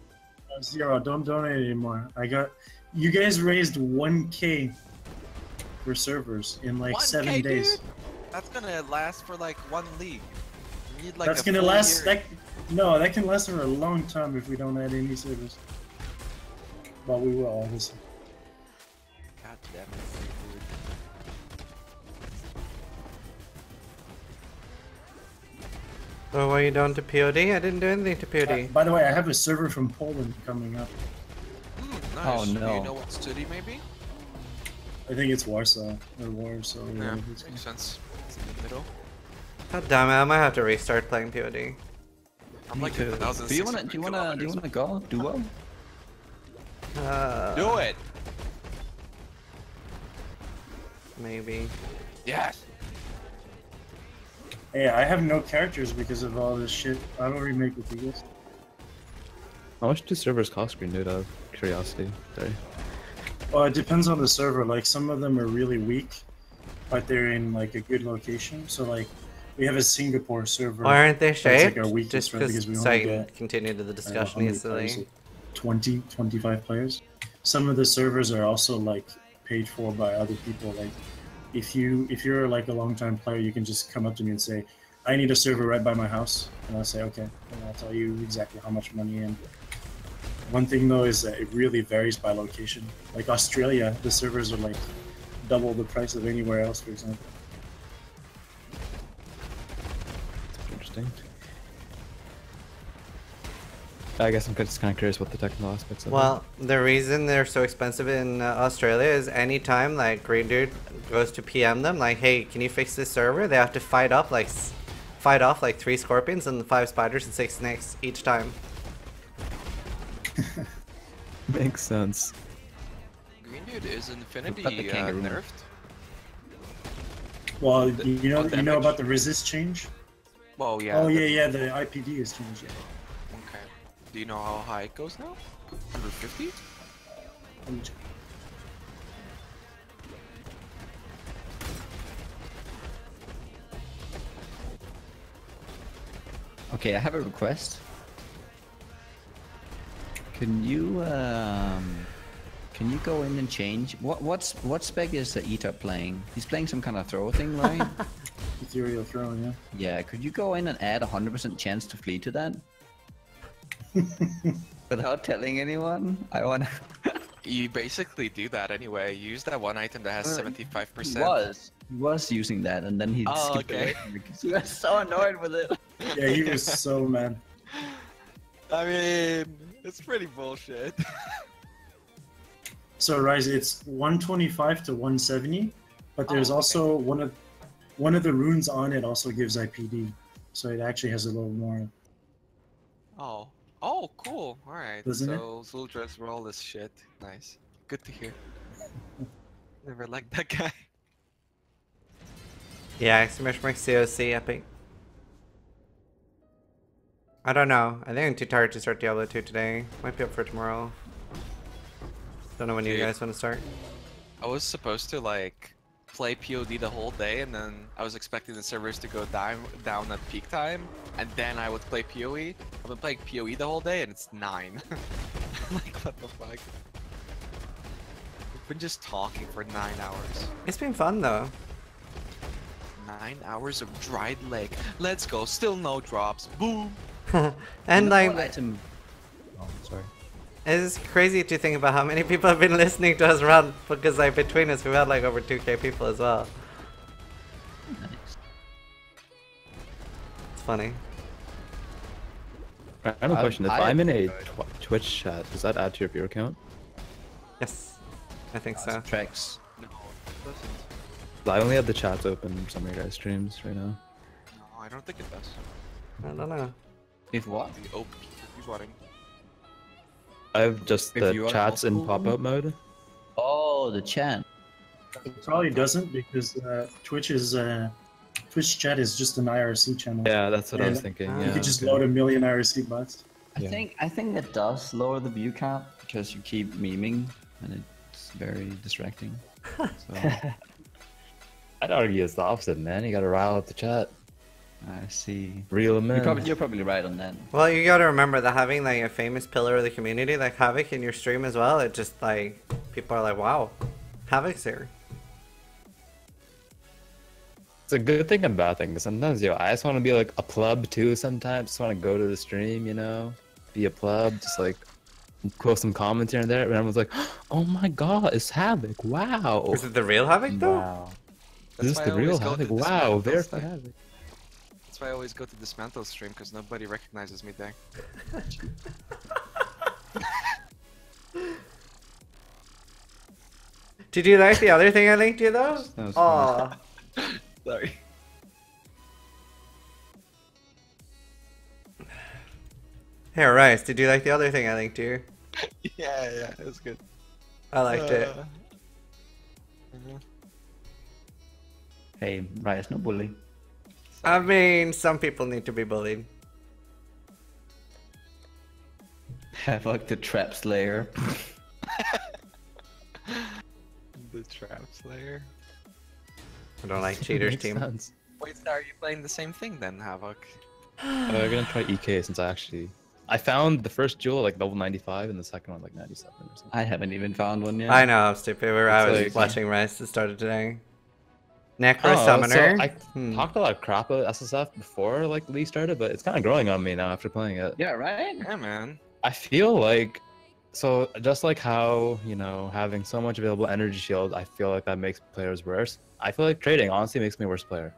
0. Don't donate anymore. You guys raised 1k for servers in like 7 days. Dude? That's gonna last for like 1 league. You need like that's gonna last. That can last for a long time if we don't add any servers. But we will, obviously. God damn it, So what are you doing to POD? I didn't do anything to POD. By the way, I have a server from Poland coming up. Nice. Oh no. Do you know what city maybe? I think it's Warsaw or Warsaw. Yeah, makes sense. It's in the middle. God damn it! I might have to restart playing POD. I'm like 1,000. Do you wanna go duo? Do it. Maybe. Yes. Hey, I have no characters because of all this shit. I don't remake with you guys. How much do servers cost, Greendude, out of curiosity? Sorry. Well, it depends on the server. Like, some of them are really weak, but they're in like a good location. So like, we have a Singapore server. Why aren't they shaped? Like our weakest, right? Because we only get, continue to the discussion easily. 20, 25 players. Some of the servers are also like paid for by other people. Like, if you're like a long-time player, you can just come up to me and say, I need a server right by my house, and I'll say okay, and I'll tell you exactly how much money. And one thing though is that it really varies by location. Like Australia, the servers are like double the price of anywhere else, for example. Interesting. I guess I'm just kind of curious what the technical aspects of it. Well, the reason they're so expensive in Australia is anytime like Greendude goes to PM them, like, hey, can you fix this server? They have to fight off like 3 scorpions and 5 spiders and 6 snakes each time. Makes sense. Greendude is Infinity kangaroo. nerfed. Well, you know about the resist change? Well, yeah. Oh yeah, the IPD is changed. Yeah. Okay. Do you know how high it goes now? 150? Let me check. Okay, I have a request. Can you go in and change? What spec is the Eater playing? He's playing some kind of throw thing, right? Ethereal throwing, yeah. Yeah, could you go in and add 100% chance to flee to that? Without telling anyone? I wanna... You basically do that anyway. You use that one item that has 75%. He was using that, and then he skipped okay. away because he was so annoyed with it. Yeah, he was so mad. I mean, it's pretty bullshit. So Raiz, it's 125 to 170, but there's also one of the runes on it also gives IPD, so it actually has a little more. Oh, cool. All right. Doesn't it? So Zuldra's roll is shit. Nice. Good to hear. Never liked that guy. Yeah, Smash my COC epic. I don't know. I think I'm too tired to start Diablo 2 today. Might be up for tomorrow. Don't know when you guys want to start. I was supposed to like play POD the whole day, and then I was expecting the servers to go down at peak time, and then I would play PoE. I've been playing PoE the whole day, and it's 9. Like, what the fuck? We've been just talking for 9 hours. It's been fun though. 9 hours of dried leg. Let's go. Still no drops. Boom. And like, Oh, sorry. it's crazy to think about how many people have been listening to us run, because like between us we've had like over 2k people as well. It's funny. I have a question. If I'm in a Twitch chat, does that add to your viewer count? Yes, I think so. Tracks. No, it doesn't. I only have the chats open for some of your guys' streams right now. No, I don't think it does. I don't know. If what? The OP. He's running. I have just If the you are chats in multiple- pop-up mode. Oh, the chat. It probably doesn't because Twitch chat is just an IRC channel. Yeah, that's what I was And thinking. you Yeah, You could just okay. load a million IRC bots. Yeah. I think that does lower the view count because you keep memeing and it's very distracting. So I'd argue it's the opposite, man. You gotta rile up the chat. I see. Reel them in. You're probably right on that. Well, you gotta remember that having like a famous pillar of the community like Havoc in your stream as well, it just like people are like, wow, Havoc's here. It's a good thing and a bad thing. 'Cause sometimes, I just want to be like a pleb too. Sometimes, just want to go to the stream, be a pleb, just like post some comments here and there. And everyone's like, "Oh my god, it's Havoc! Wow!" Is it the real Havoc though? Wow. That's Is this why the I real always go Havoc? to Wow, Dismantle verify stuff. Havoc. That's why I always go to Dismantle stream, because nobody recognizes me there. Did you like the other thing I linked you though? That was Aw. Sorry. Hey, Rice, did you like the other thing I linked you? Yeah, it was good. I liked it. Hey, Raiz, no bully. I mean, some people need to be bullied. Havoc the Trap Slayer. The Trap Slayer. I don't like cheaters Makes team. sense. Wait, so are you playing the same thing then, Havoc? I'm gonna try EK since I found the first jewel like level 95 and the second one like 97 or something. I haven't even found one yet. I know, I'm stupid. I was like- watching Rice that started today. Necro Oh, Summoner. So I talked a lot of crap about SSF before like League started, but it's kind of growing on me now after playing it. Yeah, right? Yeah, man. I feel like, so just like how, having so much available energy shield, I feel like that makes players worse. I feel like trading honestly makes me a worse player.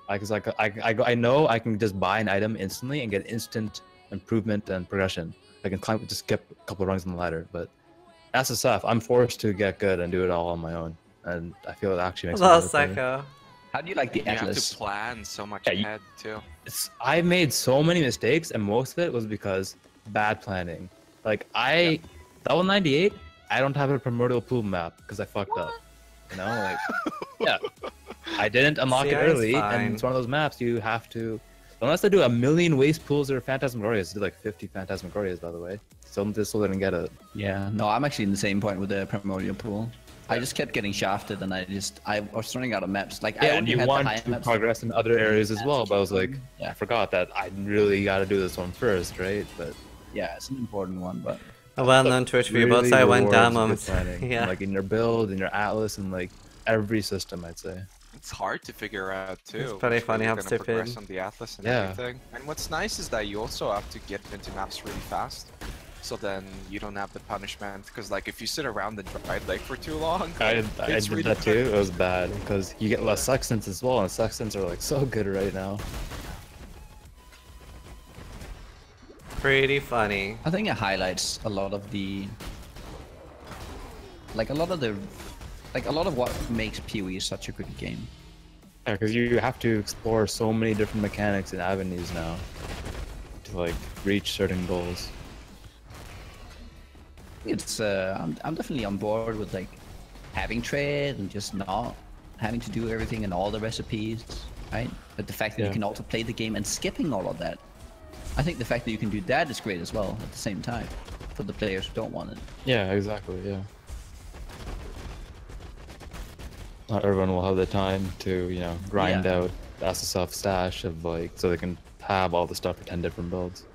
Cause I know I can just buy an item instantly and get instant improvement and progression. I can climb, just skip a couple of rungs on the ladder. But SSF, I'm forced to get good and do it all on my own, and I feel it actually makes me Hello, better player. Psycho. How do you like the You have Atlas? to plan so much Yeah, ahead too. I made so many mistakes, and most of it was because bad planning. Like level 98, I don't have a primordial pool map because I fucked up. You know, like yeah, I didn't unlock it CI is early, fine. and it's one of those maps you have to. Unless they do a million waste pools or phantasmagorias, do like 50 phantasmagorias, by the way. So they still didn't get it. Yeah, no, I'm actually in the same point with the primordial pool. I just kept getting shafted, and I was running out of maps. Like, I Yeah, and only you had the want high to maps. progress in other areas as well, but I was like, Yeah. I forgot that I really got to do this one first, right? But Yeah, it's an important one, but A well-known Twitch view, both really sides went down rewards good moments. planning, Yeah. like in your build, in your atlas, and like every system, I'd say. It's hard to figure out too. It's pretty which way funny you're how gonna progress stupid. on the Atlas and Yeah. everything. And what's nice is that you also have to get into maps really fast. So then you don't have the punishment, because like if you sit around the dried lake for too long, I it's did really that too. It was bad because you get less sextants as well, and sextants are like so good right now. Pretty funny. I think it highlights a lot of the, like a lot of what makes PoE such a good game. Yeah, because you have to explore so many different mechanics and avenues now to like reach certain goals. It's I'm definitely on board with like having trade and just not having to do everything and all the recipes, right? But the fact that you Yeah. can also play the game and skipping all of that, I think the fact that you can do that is great as well at the same time for the players who don't want it. Yeah, exactly. Yeah. Not everyone will have the time to, you know, grind Yeah. out the SSF stash of like, so they can have all the stuff for 10 different builds.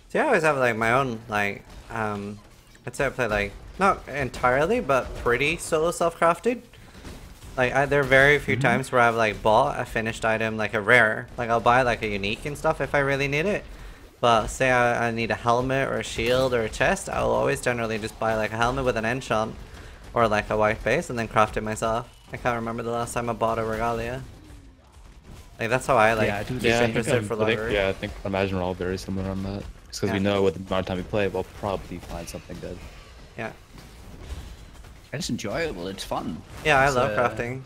See, I always have like my own like I'd say I play like not entirely but pretty solo self-crafted. Like there are very few times where I've like bought a finished item, like a rare. Like I'll buy like a unique and stuff if I really need it. But say I need a helmet or a shield or a chest, I'll always generally just buy like a helmet with an enchant or like a white base and then craft it myself. I can't remember the last time I bought a regalia. Like that's how I like Yeah, I do get the same. interested for lottery. I think imagine we're all very similar on that. Just because we know with the amount of time we play, we'll probably find something good. Yeah. It's enjoyable. It's fun. Yeah, I It's, love crafting.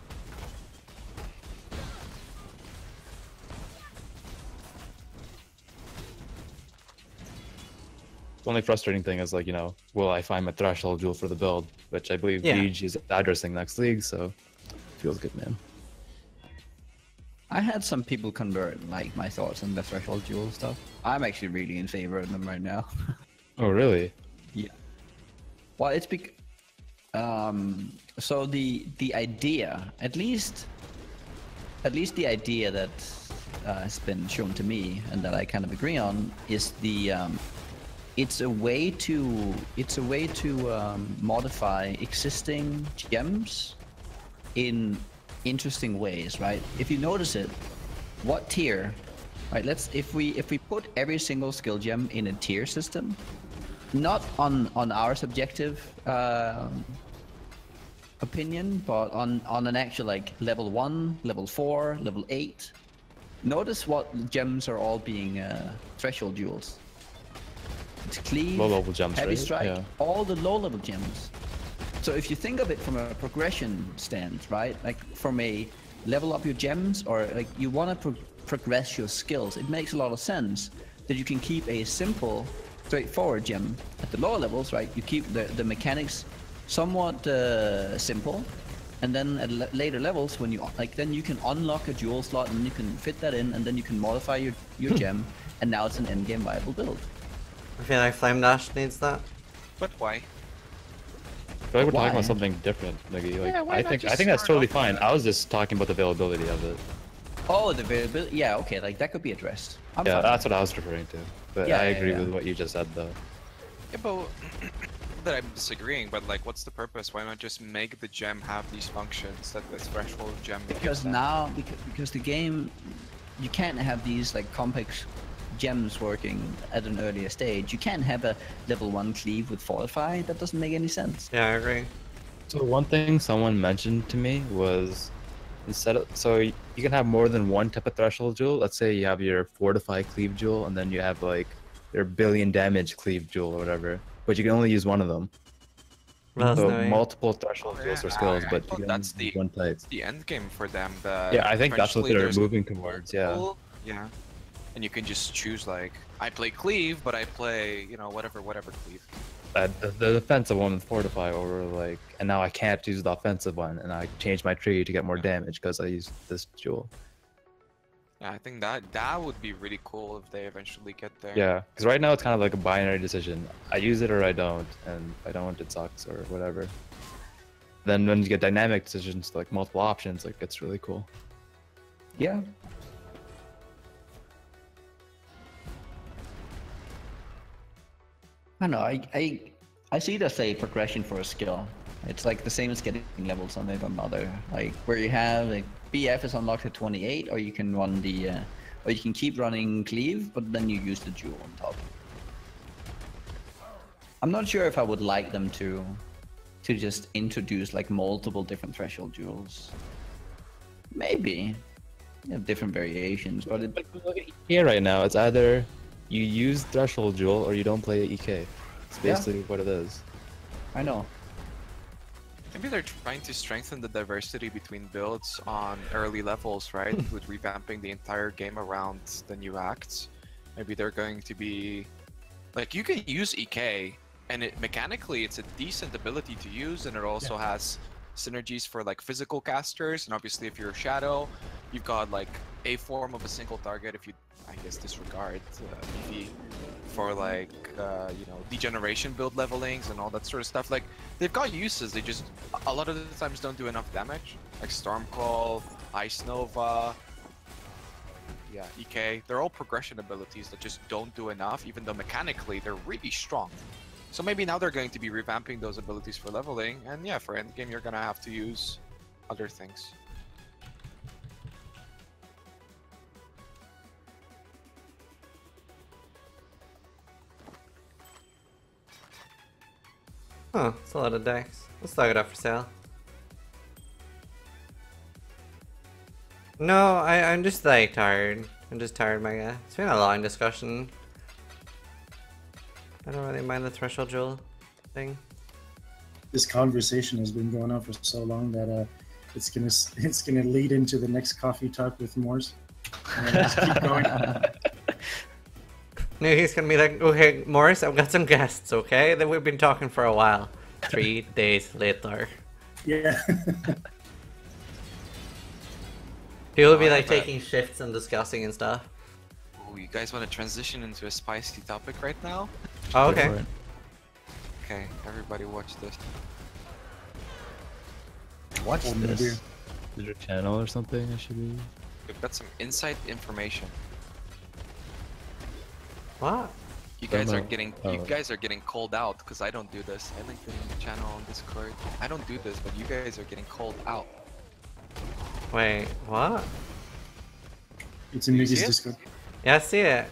The only frustrating thing is like, you know, will I find my threshold jewel for the build? Which I believe Yeah. Deej is addressing next league, so feels good, man. I had some people convert like my thoughts on the threshold jewel stuff. I'm actually really in favor of them right now. Oh, really? Yeah. Well, it's so the idea, at least the idea that has been shown to me and that I kind of agree on is the it's a way to modify existing gems in interesting ways, right? If you notice it, what tier, right? If we put every single skill gem in a tier system, not on our subjective opinion, but on an actual like level 1, level 4, level 8. Notice what gems are all being threshold jewels. It's cleave, Low level gems, heavy right? strike, Yeah. all the low level gems. So if you think of it from a progression stance, right? Like from a level up your gems, or like you want to progress your skills, it makes a lot of sense that you can keep a simple, straightforward gem at the lower levels, right? You keep the mechanics somewhat simple, and then at later levels, when you like, then you can unlock a jewel slot and you can fit that in, and then you can modify your gem, and now it's an endgame viable build. I feel like Flame Dash needs that. But why? I feel like we're Why? talking about something different, Nuggy. Like, Yeah, why I not think just that's start totally off fine. with that? I was just talking about the availability of it. Oh, the availability. Yeah, okay, like that could be addressed. I'm Yeah, fine. that's what I was referring to. But Yeah, I yeah, agree yeah. with what you just said, though. Yeah, but that I'm disagreeing. But like, what's the purpose? Why not just make the gem have these functions that the threshold gem? gives Because them? now, because the game, you can't have these like complex gems working at an earlier stage. You can't have a level 1 cleave with fortify. That doesn't make any sense. Yeah, I agree. So one thing someone mentioned to me was So you can have more than one type of threshold jewel. Let's say you have your fortify cleave jewel, and then you have like your billion damage cleave jewel or whatever. But you can only use one of them. So multiple threshold jewels or skills, but you can that's only use one type. the end game for them. Yeah, I think that's what they're moving towards. Yeah. Yeah. And you can just choose like I play cleave, but I play whatever cleave. The defensive one with fortify over like, and now I can't use the offensive one, and I change my tree to get more damage because I use this jewel. Yeah, I think that would be really cool if they eventually get there. Yeah, because right now it's kind of like a binary decision. I use it or I don't, and if I don't, it sucks or whatever. Then when you get dynamic decisions, like multiple options, like it's really cool. Yeah. I don't know, I see it as a progression for a skill. It's like the same as getting levels on Maybe Mother, like where you have like BF is unlocked at 28, or you can run the, or you can keep running cleave, but then you use the jewel on top. I'm not sure if I would like them to just introduce like multiple different threshold jewels. Maybe, you have different variations, but here right now it's either you use threshold jewel or you don't play EK. It's basically what it is. I know. Maybe they're trying to strengthen the diversity between builds on early levels, right? With revamping the entire game around the new acts. Maybe they're going to be like, you can use EK, and mechanically it's a decent ability to use, and it also has synergies for like physical casters, and obviously if you're a shadow, you've got like a form of a single target if you, I guess, disregard EV for like degeneration build levelings and all that sort of stuff. Like, they've got uses, they just a lot of the times don't do enough damage. Like Stormcall, Ice Nova, EK, they're all progression abilities that just don't do enough, even though mechanically they're really strong. So maybe now they're going to be revamping those abilities for leveling, and yeah, for endgame you're gonna have to use other things. Huh, it's a lot of decks. Let's log it up for sale. No, I'm just like tired. I'm just tired, my guy. It's been a long discussion. I don't really mind the threshold jewel thing. This conversation has been going on for so long that it's gonna lead into the next coffee talk with Morse. And just keep going. No, he's gonna be like, okay, Morris, I've got some guests, okay? Then we've been talking for a while. 3 days later. Yeah. He'll be like taking shifts and discussing and stuff. Oh, you guys want to transition into a spicy topic right now? Oh, okay. Okay, everybody watch this. Watch this. Is there a channel or something I should be? We've got some inside information. What? You guys are getting called out because I don't do this. I linked it in the channel on Discord. I don't do this, but you guys are getting called out. Wait, what? It's in Nugi's Discord. Yeah, I see it.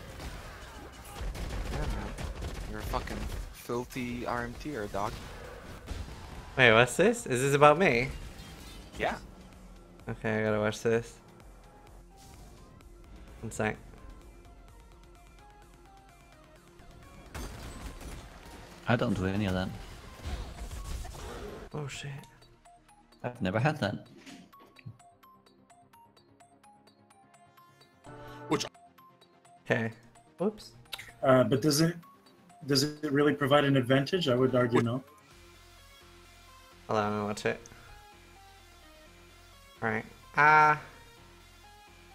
Yeah, man. You're a fucking filthy RMTer, dog. Wait, what's this? Is this about me? Yeah. Okay, I gotta watch this. One sec. I don't do any of that. Oh shit. I've never had that. Okay. Whoops. But does it really provide an advantage? I would argue no. Hold on, I'll watch it. Alright.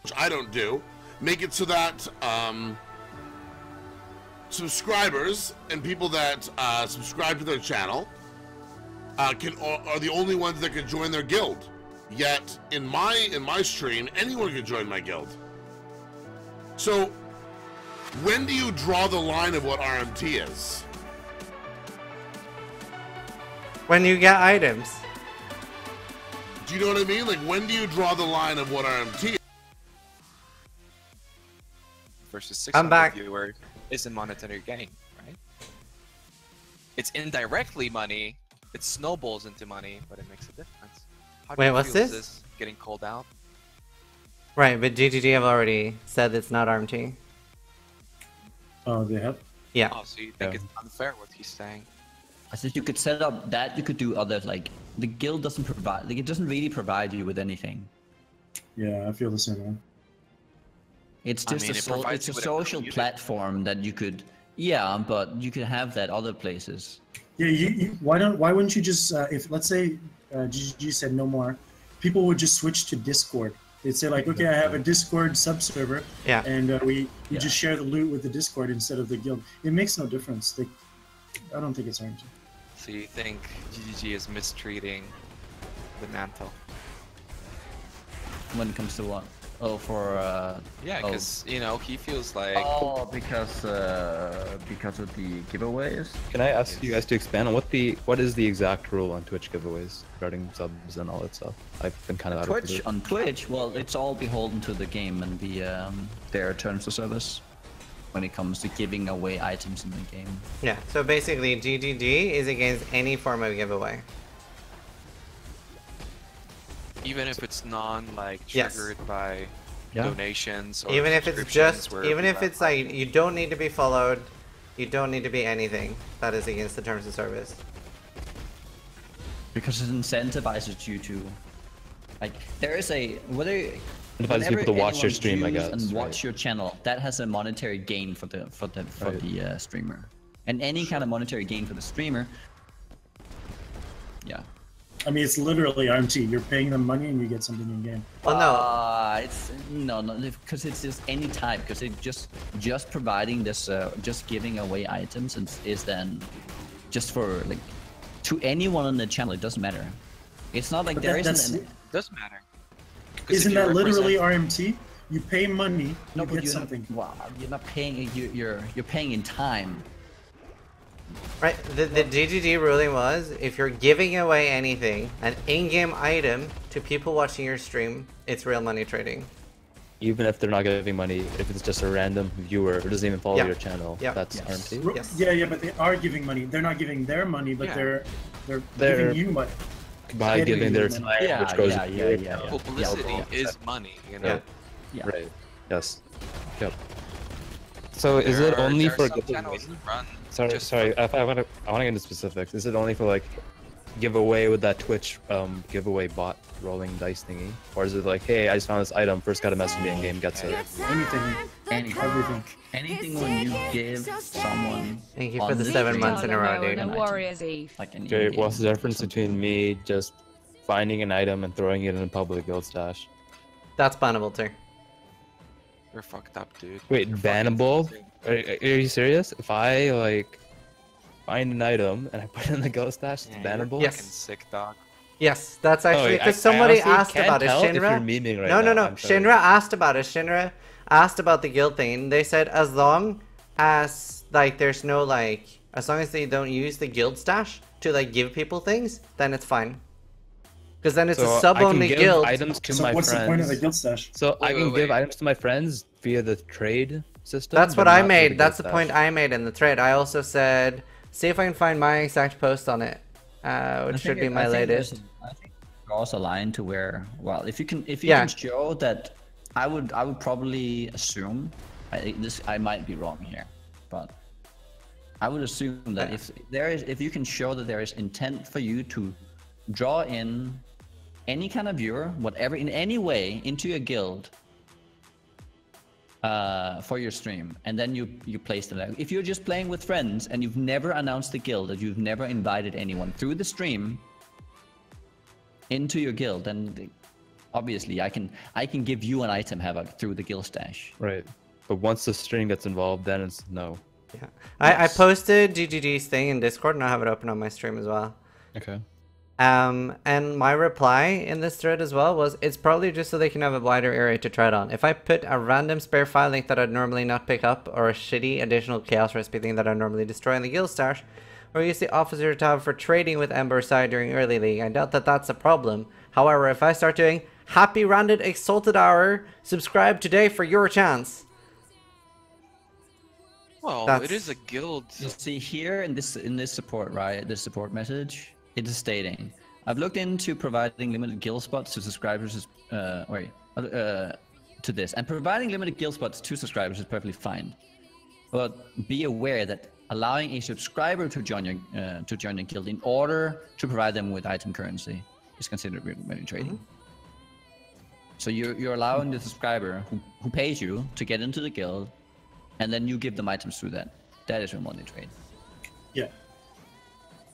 Which I don't do. Make it so that subscribers and people that subscribe to their channel are the only ones that can join their guild. Yet in my stream, anyone can join my guild. So when do you draw the line of what RMT is? When you get items. Do you know what I mean? Like, when do you draw the line of what RMT is? Versus 600 viewers isn't monetary gain, right? It's indirectly money. It snowballs into money, but it makes a difference. Wait, what's this? getting called out. Right, but GGG have already said it's not RMT. Oh, they have? Yeah. Oh, so you think it's unfair what he's saying? I said you could set up that, you could do others, like, the guild doesn't provide, like, it doesn't really provide you with anything. Yeah, I feel the same way. It's just it's a social platform that you could, but you could have that other places. Yeah, why wouldn't you just, if, let's say, GGG said no more, people would just switch to Discord. They'd say like, okay, I have a Discord sub-server, and we just share the loot with the Discord instead of the guild. It makes no difference. I don't think it's RNG. So you think GGG is mistreating the mantle? When it comes to what? Oh, for yeah, because you know he feels like because of the giveaways. Can I ask you guys to expand on what is the exact rule on Twitch giveaways regarding subs and all that stuff? I've been kind of out of it. On Twitch, well, it's all beholden to the game and their terms of service when it comes to giving away items in the game. Yeah, so basically GGG is against any form of giveaway. even if it's triggered by donations or even if it's like you don't need to be followed, you don't need to be anything, that is against the terms of service. Because it incentivizes you to, like, there is a incentivizes people to watch your stream, I guess, and watch your channel. That has a monetary gain for the streamer, and any kind of monetary gain for the streamer. Yeah. I mean, it's literally RMT. You're paying them money and you get something in game. Well, no. It's no, because it's just any type. Because it just providing this, just giving away items is then just for like to anyone on the channel. It doesn't matter. It's not like there isn't. It does matter. Isn't that literally RMT? You pay money, you get something. Wow, you're not paying. You're paying in time. Right, the GGG ruling was, if you're giving away anything, an in-game item, to people watching your stream, it's real money trading. Even if they're not giving money, if it's just a random viewer who doesn't even follow your channel, that's RMT? Yes. Yeah, but they are giving money. They're not giving their money, but they're giving you money. By giving their time, which goes publicity is money, you know? Yeah. Right, yes. Yep. So is it only for sorry, I want to get into specifics. Is it only for like giveaway with that Twitch giveaway bot rolling dice thingy, or is it like, hey, I just found this item, first got a message me in game, gets it? Anything when you give someone. Thank you for the 7 months in a row, dude. Okay, what's the difference between me just finding an item and throwing it in a public guild stash? That's bannable too. You're fucked up, dude. Wait, bannable? Are you serious? If I like find an item and I put it in the ghost stash, it's bannable? Yes. Sick dog. Yes, that's actually because somebody asked about it. Shinra. No. Shinra asked about it. Shinra asked about the guild thing. They said as long as like there's no like, as long as they don't use the guild stash to like give people things, then it's fine. Because then it's a sub-only guild. Items to my what's friends. The point of the guild stash? So I can give items to my friends via the trade system? That's what I made. That's the point I made in the thread. I also said, see if I can find my exact post on it, which should be my latest. I think draws a line to where, well, if you can show that, I would probably assume, I might be wrong here, but I would assume that if you can show that there is intent for you to draw in any kind of viewer, whatever, in any way into your guild for your stream, and then you place them there. If you're just playing with friends and you've never announced the guild, that you've never invited anyone through the stream into your guild, then obviously I can give you an item, Havoc, through the guild stash. Right, but once the stream gets involved, then it's no. Yeah, I posted GGG's thing in Discord, and I have it open on my stream as well. Okay. And my reply in this thread as well was, it's probably just so they can have a wider area to tread on. If I put a random spare file link that I'd normally not pick up, or a shitty additional chaos recipe thing that I normally destroy in the guild stash, or use the officer tab for trading with Ember side during early league, I doubt that that's a problem. However, if I start doing happy randed exalted hour, subscribe today for your chance. Well, it is a guild. You see here in this support, right? This support message, it is stating, I've looked into providing limited guild spots to subscribers. To this, and providing limited guild spots to subscribers is perfectly fine. But be aware that allowing a subscriber to join your guild in order to provide them with item currency is considered real money trading. So you're allowing the subscriber who pays you to get into the guild, and then you give them items through that. That is real money trade. Yeah.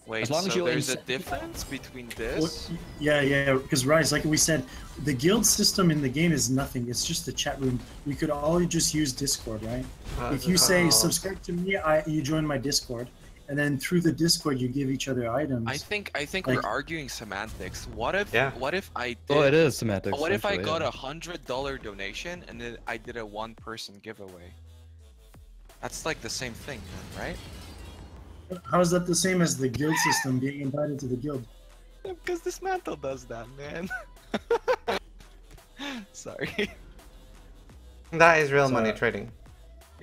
Wait, as long so as there's a difference between this? Well, yeah, because Raiz, like we said, the guild system in the game is nothing. It's just a chat room. We could all just use Discord, right? If you say subscribe to me, you join my Discord, and then through the Discord you give each other items. I think like, we're arguing semantics. What if I did? Oh, it is semantics. What if I got a $100 donation and then I did a one-person giveaway? That's like the same thing, right? How is that the same as the guild system being invited to the guild? Because Dismantle does that, man. Sorry. That is real money trading.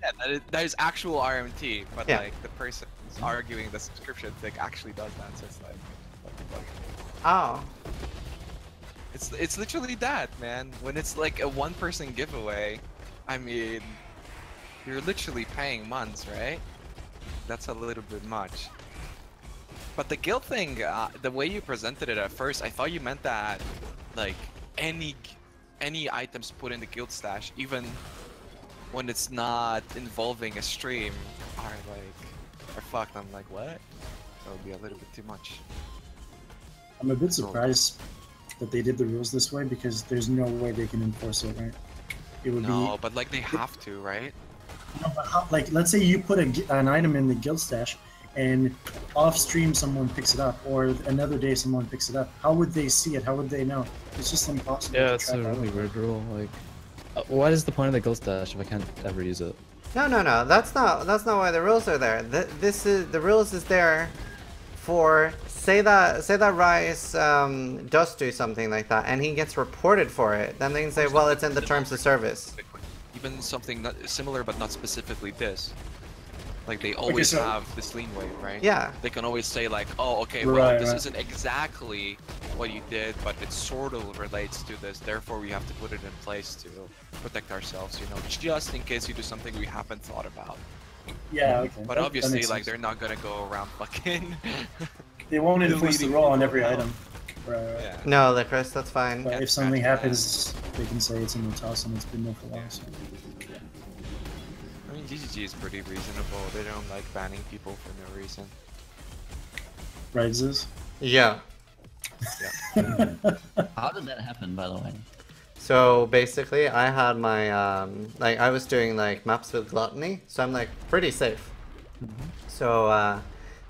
Yeah, that is actual RMT, but Yeah. like the person who's arguing the subscription thing actually does that, so it's like, what the fuck? Oh. It's literally that, man. When it's like a one-person giveaway, I mean, you're literally paying months, right? That's a little bit much. But the guild thing, the way you presented it at first, I thought you meant that like any items put in the guild stash, even when it's not involving a stream, are fucked. I'm like, what? That would be a little bit too much. I'm a bit surprised that they did the rules this way because there's no way they can enforce it, right? It would No, but like they have to, right? No, but how, like, let's say you put an item in the guild stash, and off stream someone picks it up, or another day someone picks it up. How would they see it? How would they know? It's just impossible. Yeah, to it's track a that. really weird rule. Like, what is the point of the guild stash if I can't ever use it? No. That's not why the rules are there. The rules is there for say that Raiz does do something like that and he gets reported for it. Then they can say, well, it's in the terms of service. Even something not similar, but not specifically this. Like they always have this leeway, right? Yeah. They can always say like, oh, okay, well, this isn't exactly what you did, but it sort of relates to this. Therefore, we have to put it in place to protect ourselves, you know, just in case you do something we haven't thought about. Yeah, okay. But obviously, like, they're not gonna go around fucking... They won't enforce the rule on every item. Right. Yeah. No, Licorice, that's fine. But if something happens, they can say it's in the toss and it's been there for a while. So. I mean, GGG is pretty reasonable. They don't like banning people for no reason. Right, Ziz? Yeah. How did that happen, by the way? So basically, I had my like I was doing like maps with gluttony, so I'm like pretty safe. So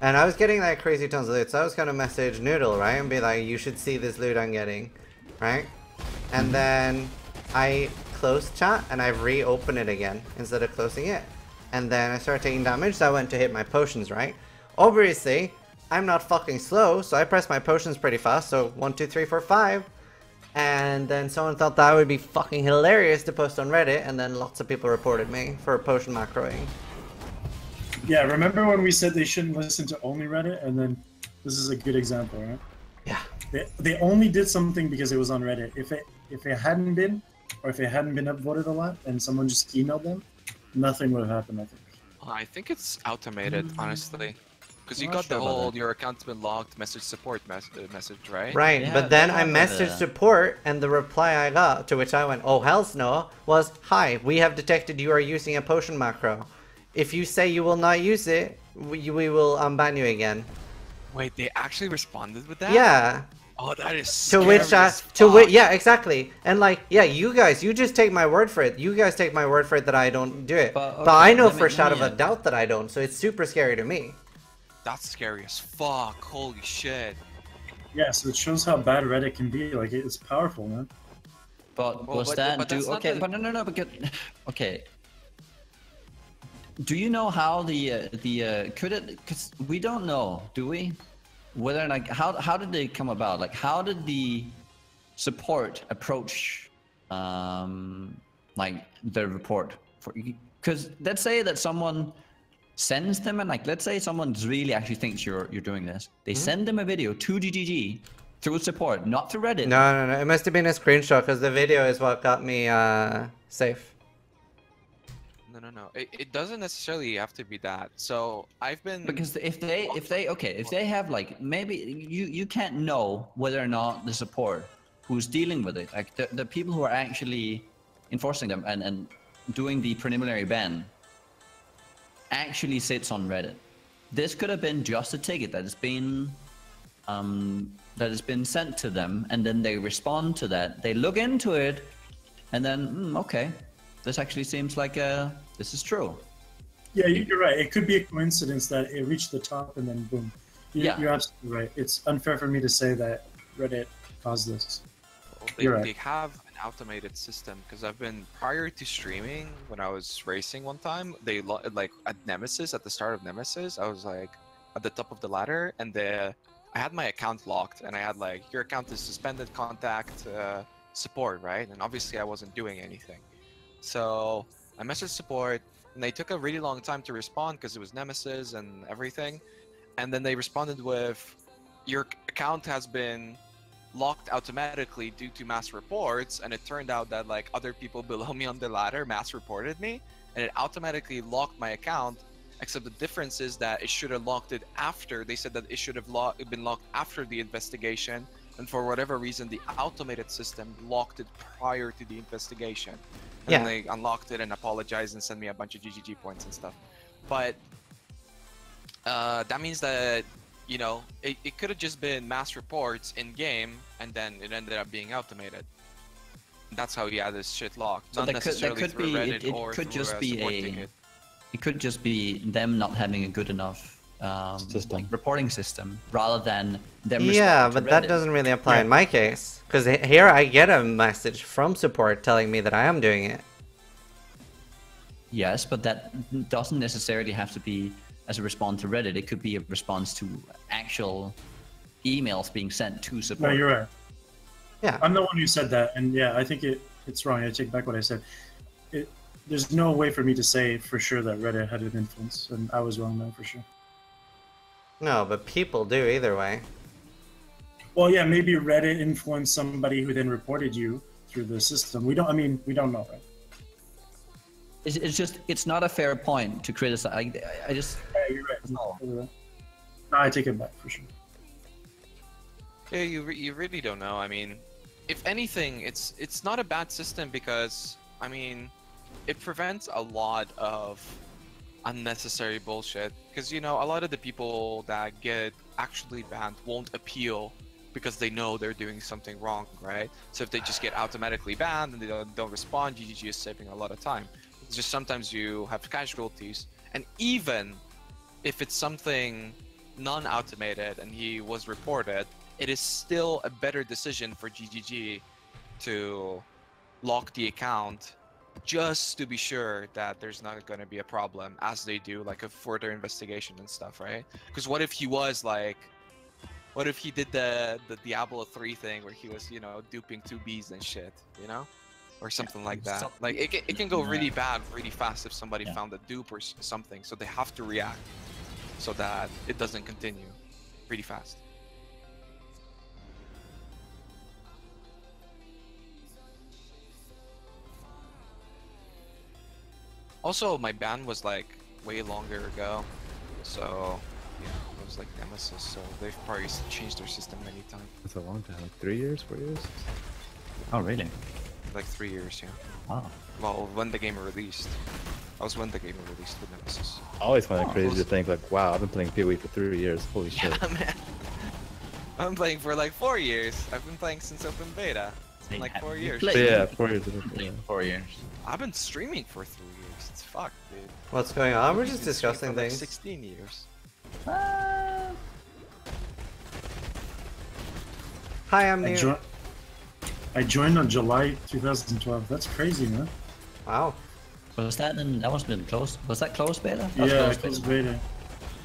and I was getting like crazy tons of loot, so I was gonna message Noodle, right, and be like, you should see this loot I'm getting, right? And then I closed chat and I reopened it again instead of closing it, and then I started taking damage, so I went to hit my potions, right? Obviously, I'm not fucking slow, so I pressed my potions pretty fast. So 1, 2, 3, 4, 5. And then someone thought that would be fucking hilarious to post on Reddit, and then lots of people reported me for potion macroing. Yeah, remember when we said they shouldn't listen to only Reddit, and then this is a good example, right? Yeah. They only did something because it was on Reddit. If it hadn't been, or if it hadn't been upvoted a lot, and someone just emailed them, nothing would have happened, I think. I think it's automated, honestly. Because you I'm got not sure the about whole that. your account's been logged message support message, right? Right, Yeah, but then they I have messaged a- support, and the reply I got, to which I went, oh hells no, was, hi, we have detected you are using a potion macro. If you say you will not use it, we will unban you again. Wait, they actually responded with that? Yeah. Oh, that is To scary which, as yeah, exactly. And like, yeah, you guys, you just take my word for it. You guys take my word for it that I don't do it. But, But I know okay, for a shadow of let a me, doubt that I don't, so it's super scary to me. That's scary as fuck. Holy shit. Yeah, so it shows how bad Reddit can be. Like, it's powerful, man. But Well, was but that that's do not okay? the- But no. But okay. Do you know how could it? Because we don't know, do we? Whether like how did they come about? Like how did the support approach like the report for? Because let's say that someone sends them, and like let's say someone really actually thinks you're doing this. They send them a video to GGG Through support, not through Reddit. No. It must have been a screenshot because the video is what got me safe. No. It doesn't necessarily have to be that. So I've been Because if they have like maybe you can't know whether or not the support who's dealing with it, like the people who are actually enforcing them and doing the preliminary ban actually sits on Reddit. This could have been just a ticket that has been sent to them, and then they respond to that. They look into it, and then okay, this actually seems like this is true. Yeah, you're right. It could be a coincidence that it reached the top and then boom. You're absolutely right. It's unfair for me to say that Reddit caused this. They have an automated system because I've been prior to streaming when I was racing one time. They like at Nemesis, at the start of Nemesis, I was like at the top of the ladder, and I had my account locked, and I had like your account is suspended, contact support, right? And obviously I wasn't doing anything, so I messaged support, and they took a really long time to respond because it was Nemesis and everything, and then they responded with, your account has been locked automatically due to mass reports, and it turned out that like other people below me on the ladder mass reported me, and it automatically locked my account, except the difference is that it should have locked it after. They said that it should have been locked after the investigation, and for whatever reason the automated system locked it prior to the investigation, and then they unlocked it and apologized and sent me a bunch of GGG points and stuff. But that means that, you know, it could have just been mass reports in game, and then it ended up being automated. That's how he had this shit locked. So not necessarily through Reddit or could through just a be support a ticket. it could just be them not having a good enough like reporting system, rather than them. Yeah, responding but to that Reddit. doesn't really apply in my case, because here I get a message from support telling me that I am doing it. Yes, but that doesn't necessarily have to be as a response to Reddit. It could be a response to actual emails being sent to support. No, you're right. Yeah. I'm the one who said that, and yeah, I think it's wrong. I take back what I said. There's no way for me to say for sure that Reddit had an influence, and I was wrong there for sure. No, but people do either way. Well, yeah, maybe Reddit influenced somebody who then reported you through the system. We don't know, right? It's not a fair point to criticize. I just. Yeah, you're right. No. No, I take it back for sure. Yeah, you really don't know. I mean, if anything, it's not a bad system because, I mean, it prevents a lot of unnecessary bullshit. Because, you know, a lot of the people that get actually banned won't appeal because they know they're doing something wrong, right? So if they just get automatically banned and they don't respond, GGG is saving a lot of time. It's just sometimes you have casualties, and even if it's something non-automated and he was reported, it is still a better decision for GGG to lock the account just to be sure that there's not going to be a problem, as they do like a further investigation and stuff, right? Because what if he was like, what if he did the Diablo 3 thing where he was, you know, duping 2Bs and shit, you know? Or something like that. Like, it can go really bad really fast if somebody found a dupe or something, so they have to react so that it doesn't continue really fast. Also, my ban was like way longer ago, so yeah, it was like Nemesis, so they've probably changed their system many times. That's a long time, like 3 years, 4 years? Oh, really? Like 3 years, yeah. Wow. Well, when the game released. I was when the game released with Nemesis. I always find it crazy to think like, wow, I've been playing PoE for 3 years. Holy shit. Yeah, man. I've been playing for like 4 years. I've been playing since open beta. Like 4 years. Yeah, 4 years. 4 years. I've been streaming for 3 years. It's fucked, dude. What's going on? We're just I've been streaming discussing for, like, things. 16 years. Hi, I'm new. I joined on July 2012. That's crazy, man. Wow. Was that that must have been close? Was that close beta? Yeah, close beta.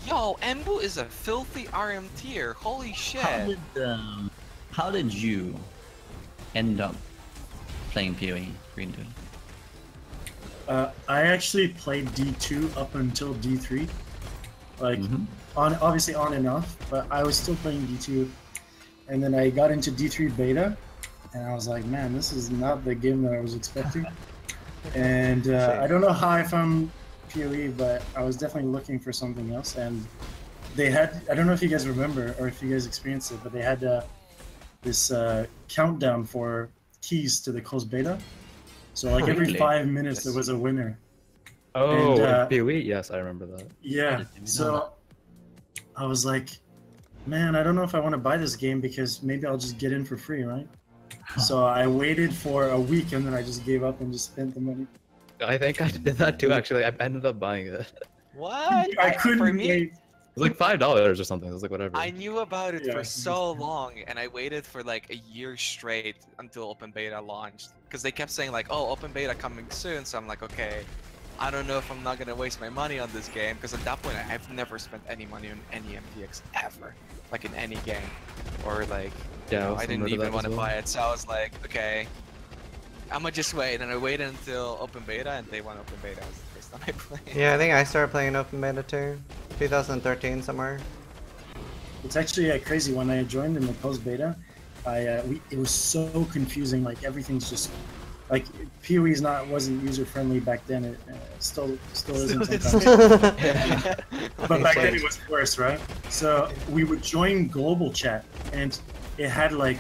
Yo, Embu is a filthy RM tier. Holy shit. How did you end up playing PoE, Greendude? I actually played D2 up until D3, like obviously on and off, but I was still playing D2, and then I got into D3 beta, and I was like, man, this is not the game that I was expecting. And I don't know how I found PoE, but I was definitely looking for something else. And they had, I don't know if you guys remember or if you guys experienced it, but they had this countdown for keys to the closed beta. So like every 5 minutes there was a winner. Oh, PoE? Yes, I remember that. Yeah, so I was like, man, I don't know if I want to buy this game because maybe I'll just get in for free, right? So I waited for a week and then I just gave up and just spent the money. I think I did that too, actually. I ended up buying it. What? I couldn't For me, wait. It was like $5 or something. It was like whatever. I knew about it Yeah. for so long, and I waited for like a year straight until open beta launched. Because they kept saying like, oh, open beta coming soon. So I'm like, okay, I don't know if I'm not gonna waste my money on this game. Because at that point, I've never spent any money on any MTX ever, like in any game, or like, Yeah, you know, I didn't similar to even that want to as well. buy it. So I was like, okay, I'm gonna just wait. And I waited until open beta, and day one open beta was the first time I played. Yeah, I think I started playing open beta too. 2013 somewhere. It's actually crazy. When I joined in the closed beta, it was so confusing. Like everything's just like PoE's wasn't user friendly back then. It still isn't sometimes. But back then it was worse, right? So we would join global chat, and it had like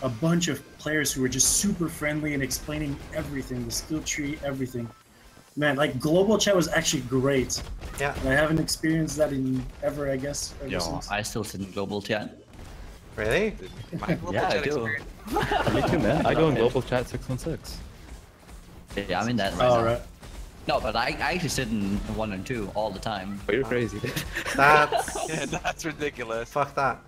a bunch of players who were just super friendly and explaining everything, the skill tree, everything. Man, like global chat was actually great. Yeah. And I haven't experienced that in ever, I guess. Ever Yo, since. I still sit in global chat. Really? My global Yeah, I chat do. experience- Me too, man. I go in global chat 616. Yeah, I'm in that right Oh, now. right. No, but I actually sit in 1 and 2 all the time. But you're crazy. That's Yeah, that's ridiculous. fuck that.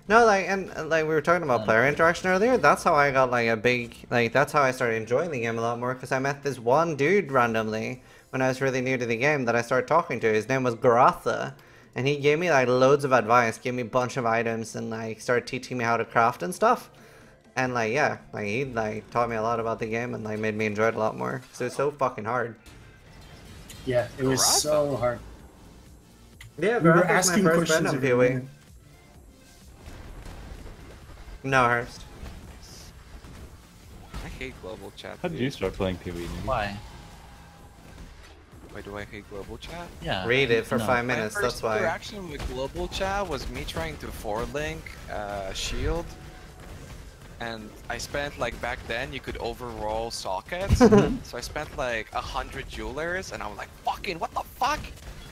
No, like, and like we were talking about player interaction earlier. That's how I got like a big, like that's how I started enjoying the game a lot more, because I met this one dude randomly when I was really new to the game that I started talking to. His name was Garatha, and he gave me like loads of advice, gave me a bunch of items, and like started teaching me how to craft and stuff. And like yeah, like he like taught me a lot about the game and like made me enjoy it a lot more. So it's so fucking hard. Yeah, it was Garatha. so hard. Yeah, We were Garatha's my asking first questions friend on every PoE. minute. No, Hurst. I hate global chat. How did dude. you start playing PoE? Why? Why do I hate global chat? Yeah. Read it for no. 5 My minutes, first that's why. interaction with global chat was me trying to forlink shield, and I spent like back then you could overroll sockets, so I spent like 100 jewelers, and I was like, fucking what the fuck?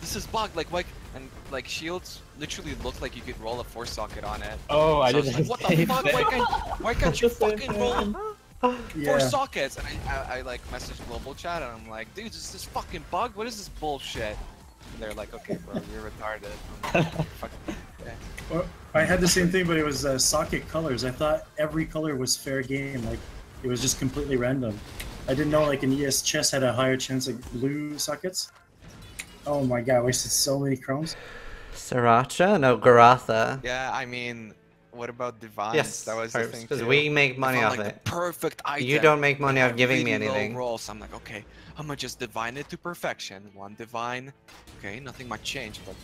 This is bugged. Like and like shields literally looked like you could roll a 4-socket on it. Oh, I So was did like, what the fuck? Why can't you fucking roll 4 Yeah. sockets? And I like messaged global chat, and I'm like, dude, is this fucking bug? What is this bullshit? And they're like, okay, bro, you're retarded. I'm like, fuck, okay. Well, I had the same thing, but it was socket colors. I thought every color was fair game. Like it was just completely random. I didn't know like an ES chess had a higher chance of blue sockets. Oh my god, I wasted so many chromes. Sriracha? No, Garatha. Yeah, I mean, what about divines? Yes, That was the thing because too. we make money I found, off like, it. the perfect item. You don't make money with off a giving me really low anything. roll, so I'm like, okay, I'm gonna just divine it to perfection. 1 divine, okay, nothing much changed, but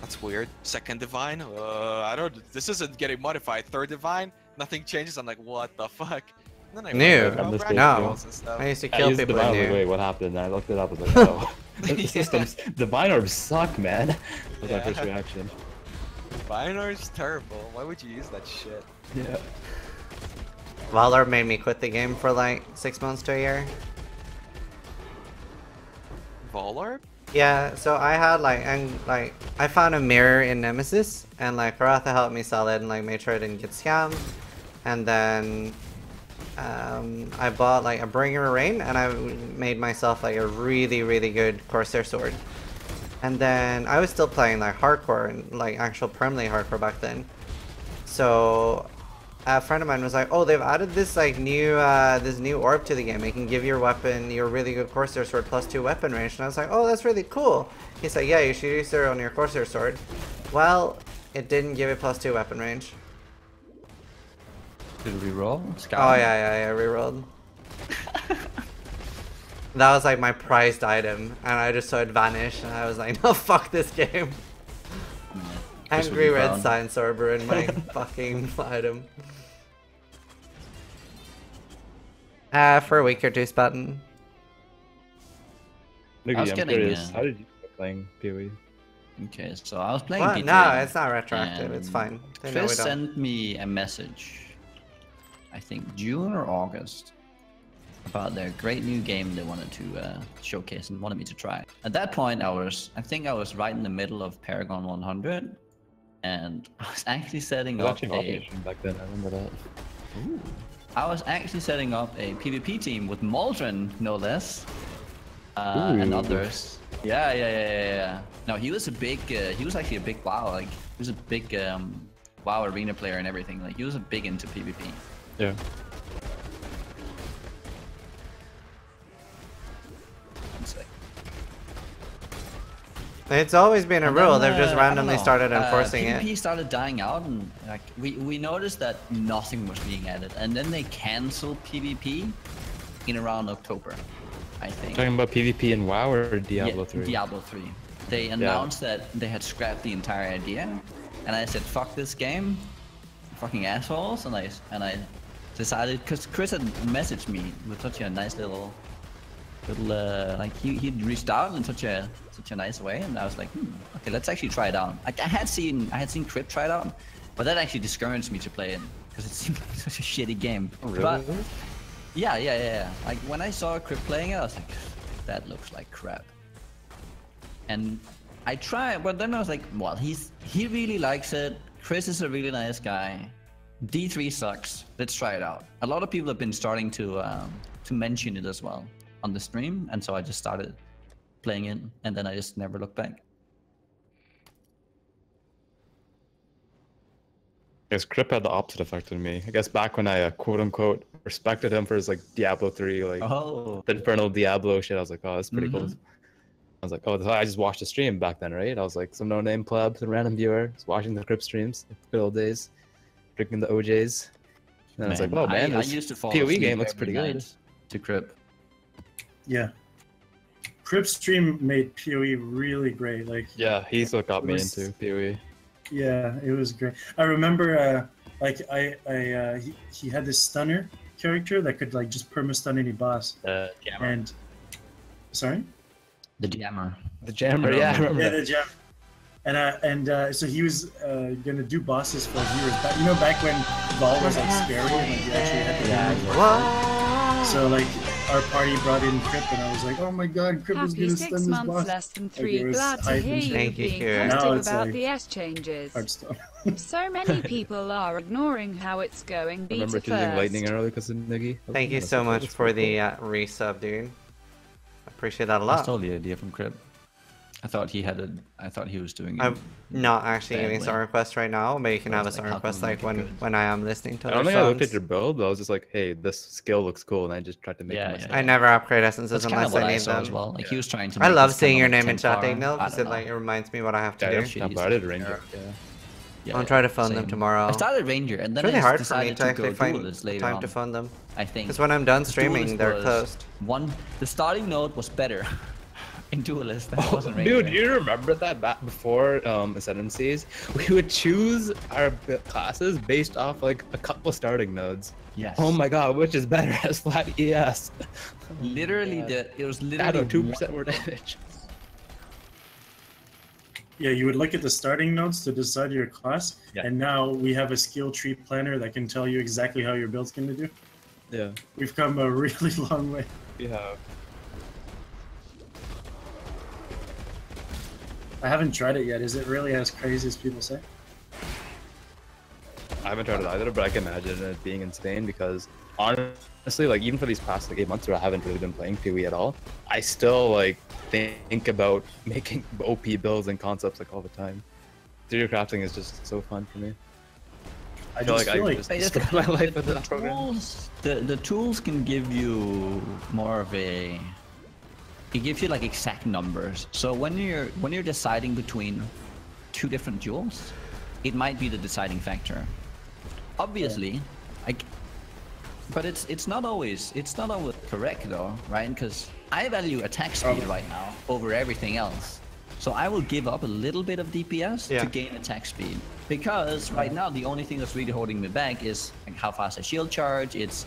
that's weird. 2nd divine, I don't. This isn't getting modified. 3rd divine, nothing changes. I'm like, what the fuck? And then I New. found out I'm about No. rolls and stuff. I used to I kill used people Divine, in I was like, new. wait, what happened? And I looked it up, I was like, oh. The systems, Divine Orbs suck, man. That was my first Yeah. reaction. Divine is terrible. Why would you use that shit? Yeah. Valor made me quit the game for like 6 months to a year. Volorb? Yeah, so I had I found a mirror in Nemesis, and like Garatha helped me sell it and like made sure I didn't get scammed. And then I bought like a Bringer Rain, and I made myself like a really good Corsair sword. And then I was still playing like hardcore and like actual permanently hardcore back then. So a friend of mine was like, "Oh, they've added this like new this new orb to the game. It can give your weapon your really good Corsair sword +2 weapon range." And I was like, "Oh, that's really cool." He's like, "Yeah, you should use it on your Corsair sword." Well, it didn't give it +2 weapon range. Did we roll? Oh yeah, rerolled. That was like my prized item, and I just saw it vanish, and I was like, "No, fuck this game." Angry red science arbor in my fucking item. For a week or two, Spartan. Nugi, I'm curious, how did you start playing PoE? Okay, so I was playing What? GTA. No, it's not retroactive. It's fine. They know we Chris don't. sent me a message, I think June or August, about their great new game they wanted to showcase and wanted me to try. At that point, I think I was right in the middle of Paragon 100, and I was actually setting up a... back then, I remember that. Ooh. I was actually setting up a PvP team with Maldron, no less, and others. Yeah. No, he was a big, he was actually a big WoW, like, he was a big WoW arena player and everything. Like, he was a big into PvP. Yeah. It's always been a rule. They've just randomly started enforcing PvP it. started dying out, and like we noticed that nothing was being added, and then they canceled PvP in around October, I think. Talking about PvP in WoW or Diablo 3? Diablo 3. They announced that they had scrapped the entire idea, and I said, "Fuck this game, fucking assholes!" And I decided, because Chris had messaged me with such a nice little like he reached out in such a nice way, and I was like, okay, let's actually try it out. Like I had seen Crypt try it out, but that actually discouraged me to play it because it seemed like such a shitty game. Oh, really? But yeah. Like when I saw Crypt playing it, I was like, that looks like crap. And I tried, but then I was like, well, he really likes it. Chris is a really nice guy. D3 sucks. Let's try it out. A lot of people have been starting to mention it as well on the stream, and so I just started playing it, and then I just never looked back. I guess Crip had the opposite effect on me. I guess back when I quote unquote respected him for his like Diablo 3, like the Infernal Diablo shit, I was like, oh, that's pretty cool. I was like, oh, I just watched the stream back then, right? I was like some no-name pleb, some random viewer, just watching the Crip streams, like the good old days, drinking the OJs. And then I was like, oh man, this PoE game looks pretty good. To Crip. Yeah. Crip stream made PoE really great. Like yeah, he's what got me into PoE. Yeah, it was great. I remember like he had this stunner character that could like just perma stun any boss. Jammer. And sorry? The Jammer. The Jammer, yeah, I remember. Yeah, the Jammer. And so he was gonna do bosses for viewers. But you know, back when Vol was like scary and like, you actually had to So like our party brought in Crip, and I was like, oh my god, Crip is gonna stun this boss. Less than 3. Glad to hear you being positive about the S changes. So many people are ignoring how it's going. I remember choosing Lightning early because of Nugi. Thank you so much for the resub, dude. Appreciate that a lot. I stole the idea from Crip. I thought he was doing it. I'm not actually giving star requests right now, but you can have a star request like when I am listening to I don't think I looked at your build, but I was just like, hey, this skill looks cool, and I just tried to make it myself. I never upgrade essences unless I need them. As well. Like he was trying to I love seeing your name in chat, Daniel, because it like it reminds me what I have to do. I did Ranger. I'll try to phone them tomorrow. I started Ranger, and then it's really hard for me to actually find time to phone them. I think because when I'm done streaming, they're closed. The starting node was better. In Duelist, that wasn't Ranger. Dude, you remember that back before Ascendancies? We would choose our classes based off like a couple starting nodes. Yes. Oh my god, which is better as flat ES? Literally, it was literally 2% more damage. Yeah, you would look at the starting nodes to decide your class, and now we have a skill tree planner that can tell you exactly how your build's going to do. Yeah. We've come a really long way. We have. I haven't tried it yet. Is it really as crazy as people say? I haven't tried it either, but I can imagine it being insane because honestly, like even for these past like 8 months where I haven't really been playing PoE at all, I still like think about making OP builds and concepts like all the time. 3D crafting is just so fun for me. I feel like I just spend my life with that program. The tools can give you more of a... It gives you like exact numbers. So when you're deciding between 2 different duels, it might be the deciding factor. Obviously, like, but it's not always correct though, right? Because I value attack speed right now over everything else. So I will give up a little bit of DPS to gain attack speed. Because right now, the only thing that's really holding me back is like how fast I shield charge. It's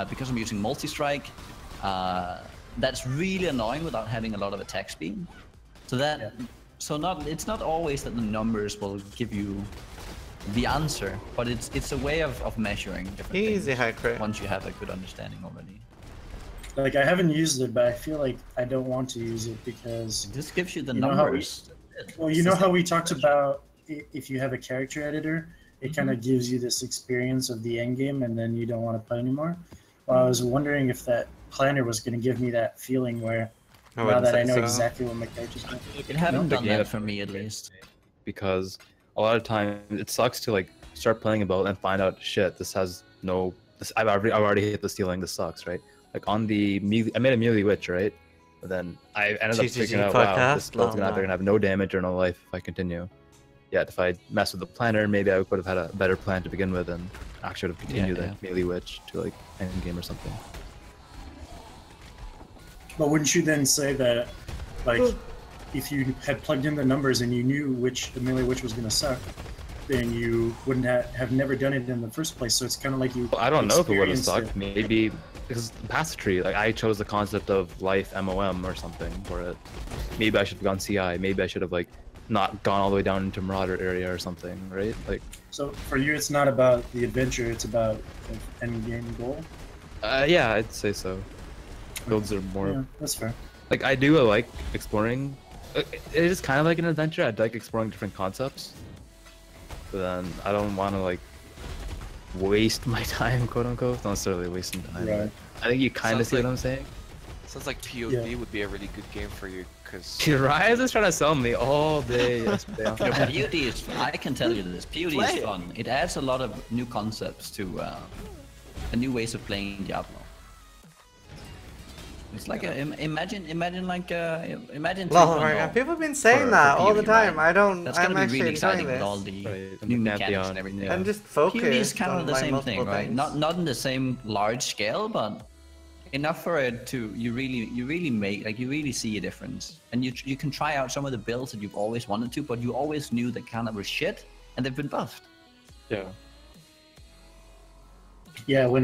because I'm using multi-strike. That's really annoying without having a lot of attack speed. So that, it's not always that the numbers will give you the answer, but it's a way of measuring different things once you have a good understanding already. Like, I haven't used it, but I feel like I don't want to use it because... This gives you the numbers. Well, you know how we talked about if you have a character editor, it kind of gives you this experience of the end game, and then you don't want to play anymore? Well, I was wondering if that planner was going to give me that feeling where, now that I know exactly what my character's going to do. It hasn't done that for me, at least. Because a lot of times, it sucks to, like, start playing a build and find out, shit, this has no... I've already hit the ceiling, this sucks, right? Like on the I made a melee witch, right? But then I ended up figuring out, wow, this build's gonna have no damage or no life if I continue. Yet if I mess with the planner, maybe I would have had a better plan to begin with and actually would have continued the melee witch to like end game or something. But wouldn't you then say that, like, if you had plugged in the numbers and you knew which the melee witch was gonna suck, then you wouldn't have never done it in the first place? So it's kind of like you. Well, I don't know if it would have sucked. Maybe. Because Passatory, like I chose the concept of life MOM or something for it. Maybe I should have gone CI. Maybe I should have like not gone all the way down into Marauder area or something, right? Like. So for you, it's not about the adventure; it's about the end game goal. Yeah, I'd say so. Builds are more. Yeah, that's fair. Like I do like exploring. It is kind of like an adventure. I like exploring different concepts. But then I don't want to like waste my time, quote unquote. Not necessarily wasting time. Right. I think you kind of see what I'm saying. Sounds like POD would be a really good game for you, because Raiz is trying to sell me all day. POD is. I can tell you this. POD is fun. It adds a lot of new concepts to new ways of playing Diablo. It's like imagine. Well, people have been saying that all the time. Right? I'm actually really exciting enjoying with all the new mechanics and everything. I'm just focused. POD is kind of the same thing, things. right? Not in the same large scale, but enough for it to you really see a difference, and you can try out some of the builds that you've always wanted to, but you always knew that kind of were shit, and they've been buffed. Yeah. Yeah, when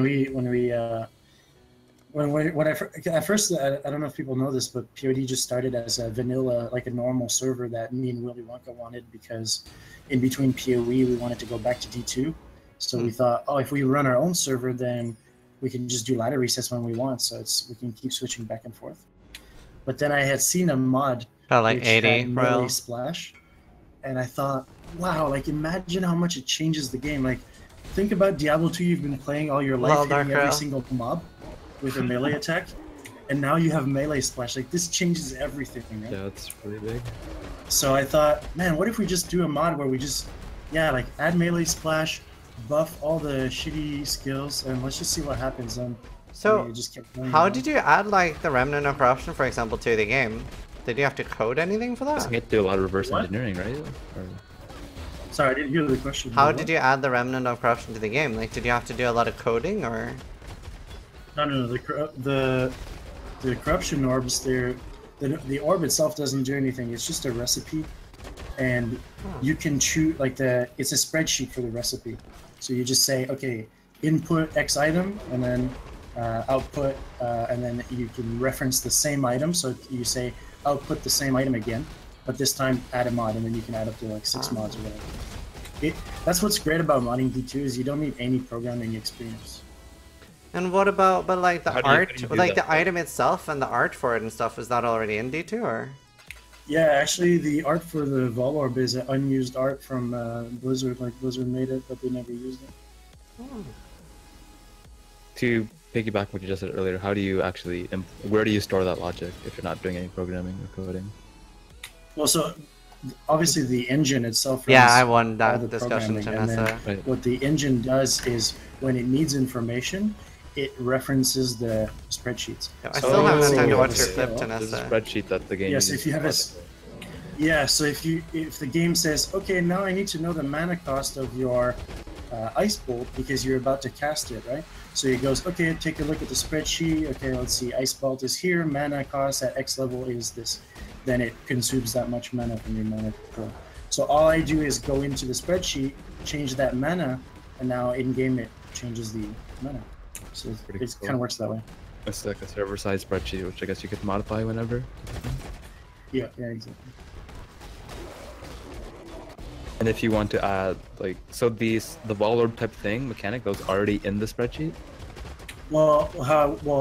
at first, I don't know if people know this, but POD just started as a vanilla, like a normal server that me and Willy Wonka wanted, because in between PoE we wanted to go back to D2. So we thought, oh, if we run our own server, then we can just do ladder resets when we want. So we can keep switching back and forth. But then I had seen a mod like 80 melee splash, and I thought, wow, like imagine how much it changes the game. Like think about Diablo 2, you've been playing all your life, hitting every single mob with a melee attack, and now you have melee splash. Like this changes everything, right? Yeah, it's really big. So I thought, man, what if we just do a mod where we just, like add melee splash, buff all the shitty skills, and let's just see what happens. And so, it just kept going how did you add like the Remnant of Corruption, for example, to the game? Did you have to code anything for that? You have to do a lot of reverse engineering, right? Or... Sorry, I didn't hear the question. How did you add the Remnant of Corruption to the game? Like, did you have to do a lot of coding, or? No. The corruption orbs, the orb itself doesn't do anything. It's just a recipe, and you can choose it's a spreadsheet for the recipe. So you just say, okay, input X item, and then output, and then you can reference the same item. So you say output the same item again, but this time add a mod, and then you can add up to like 6 mods or whatever. That's what's great about modding D2 is you don't need any programming experience. And what about, but like the art, like the item itself and the art for it and stuff, is that already in D2 or? Yeah, actually the art for the Vol Orb is an unused art from Blizzard, like Blizzard made it, but they never used it. Oh. To piggyback what you just said earlier, how do you actually, where do you store that logic if you're not doing any programming or coding? Well, so obviously the engine itself. Yeah, I won that discussion, Janessa. Right. What the engine does is when it needs information, it references the spreadsheets. I still haven't had time to watch your clip, Janessa. There's a spreadsheet that the game. Yes, if you have a. Yeah, so if the game says, okay, now I need to know the mana cost of your Ice Bolt because you're about to cast it, right? So he goes, okay, take a look at the spreadsheet. Okay, let's see, Ice Bolt is here. Mana cost at X level is this. Then it consumes that much mana from your mana pool. So all I do is go into the spreadsheet, change that mana, and now in game it changes the mana. So it cool. Kind of works that way. It's like a server-side spreadsheet, which I guess you could modify whenever. Yeah, exactly. And if you want to add, like, so the Warlord type thing mechanic that was already in the spreadsheet. Well,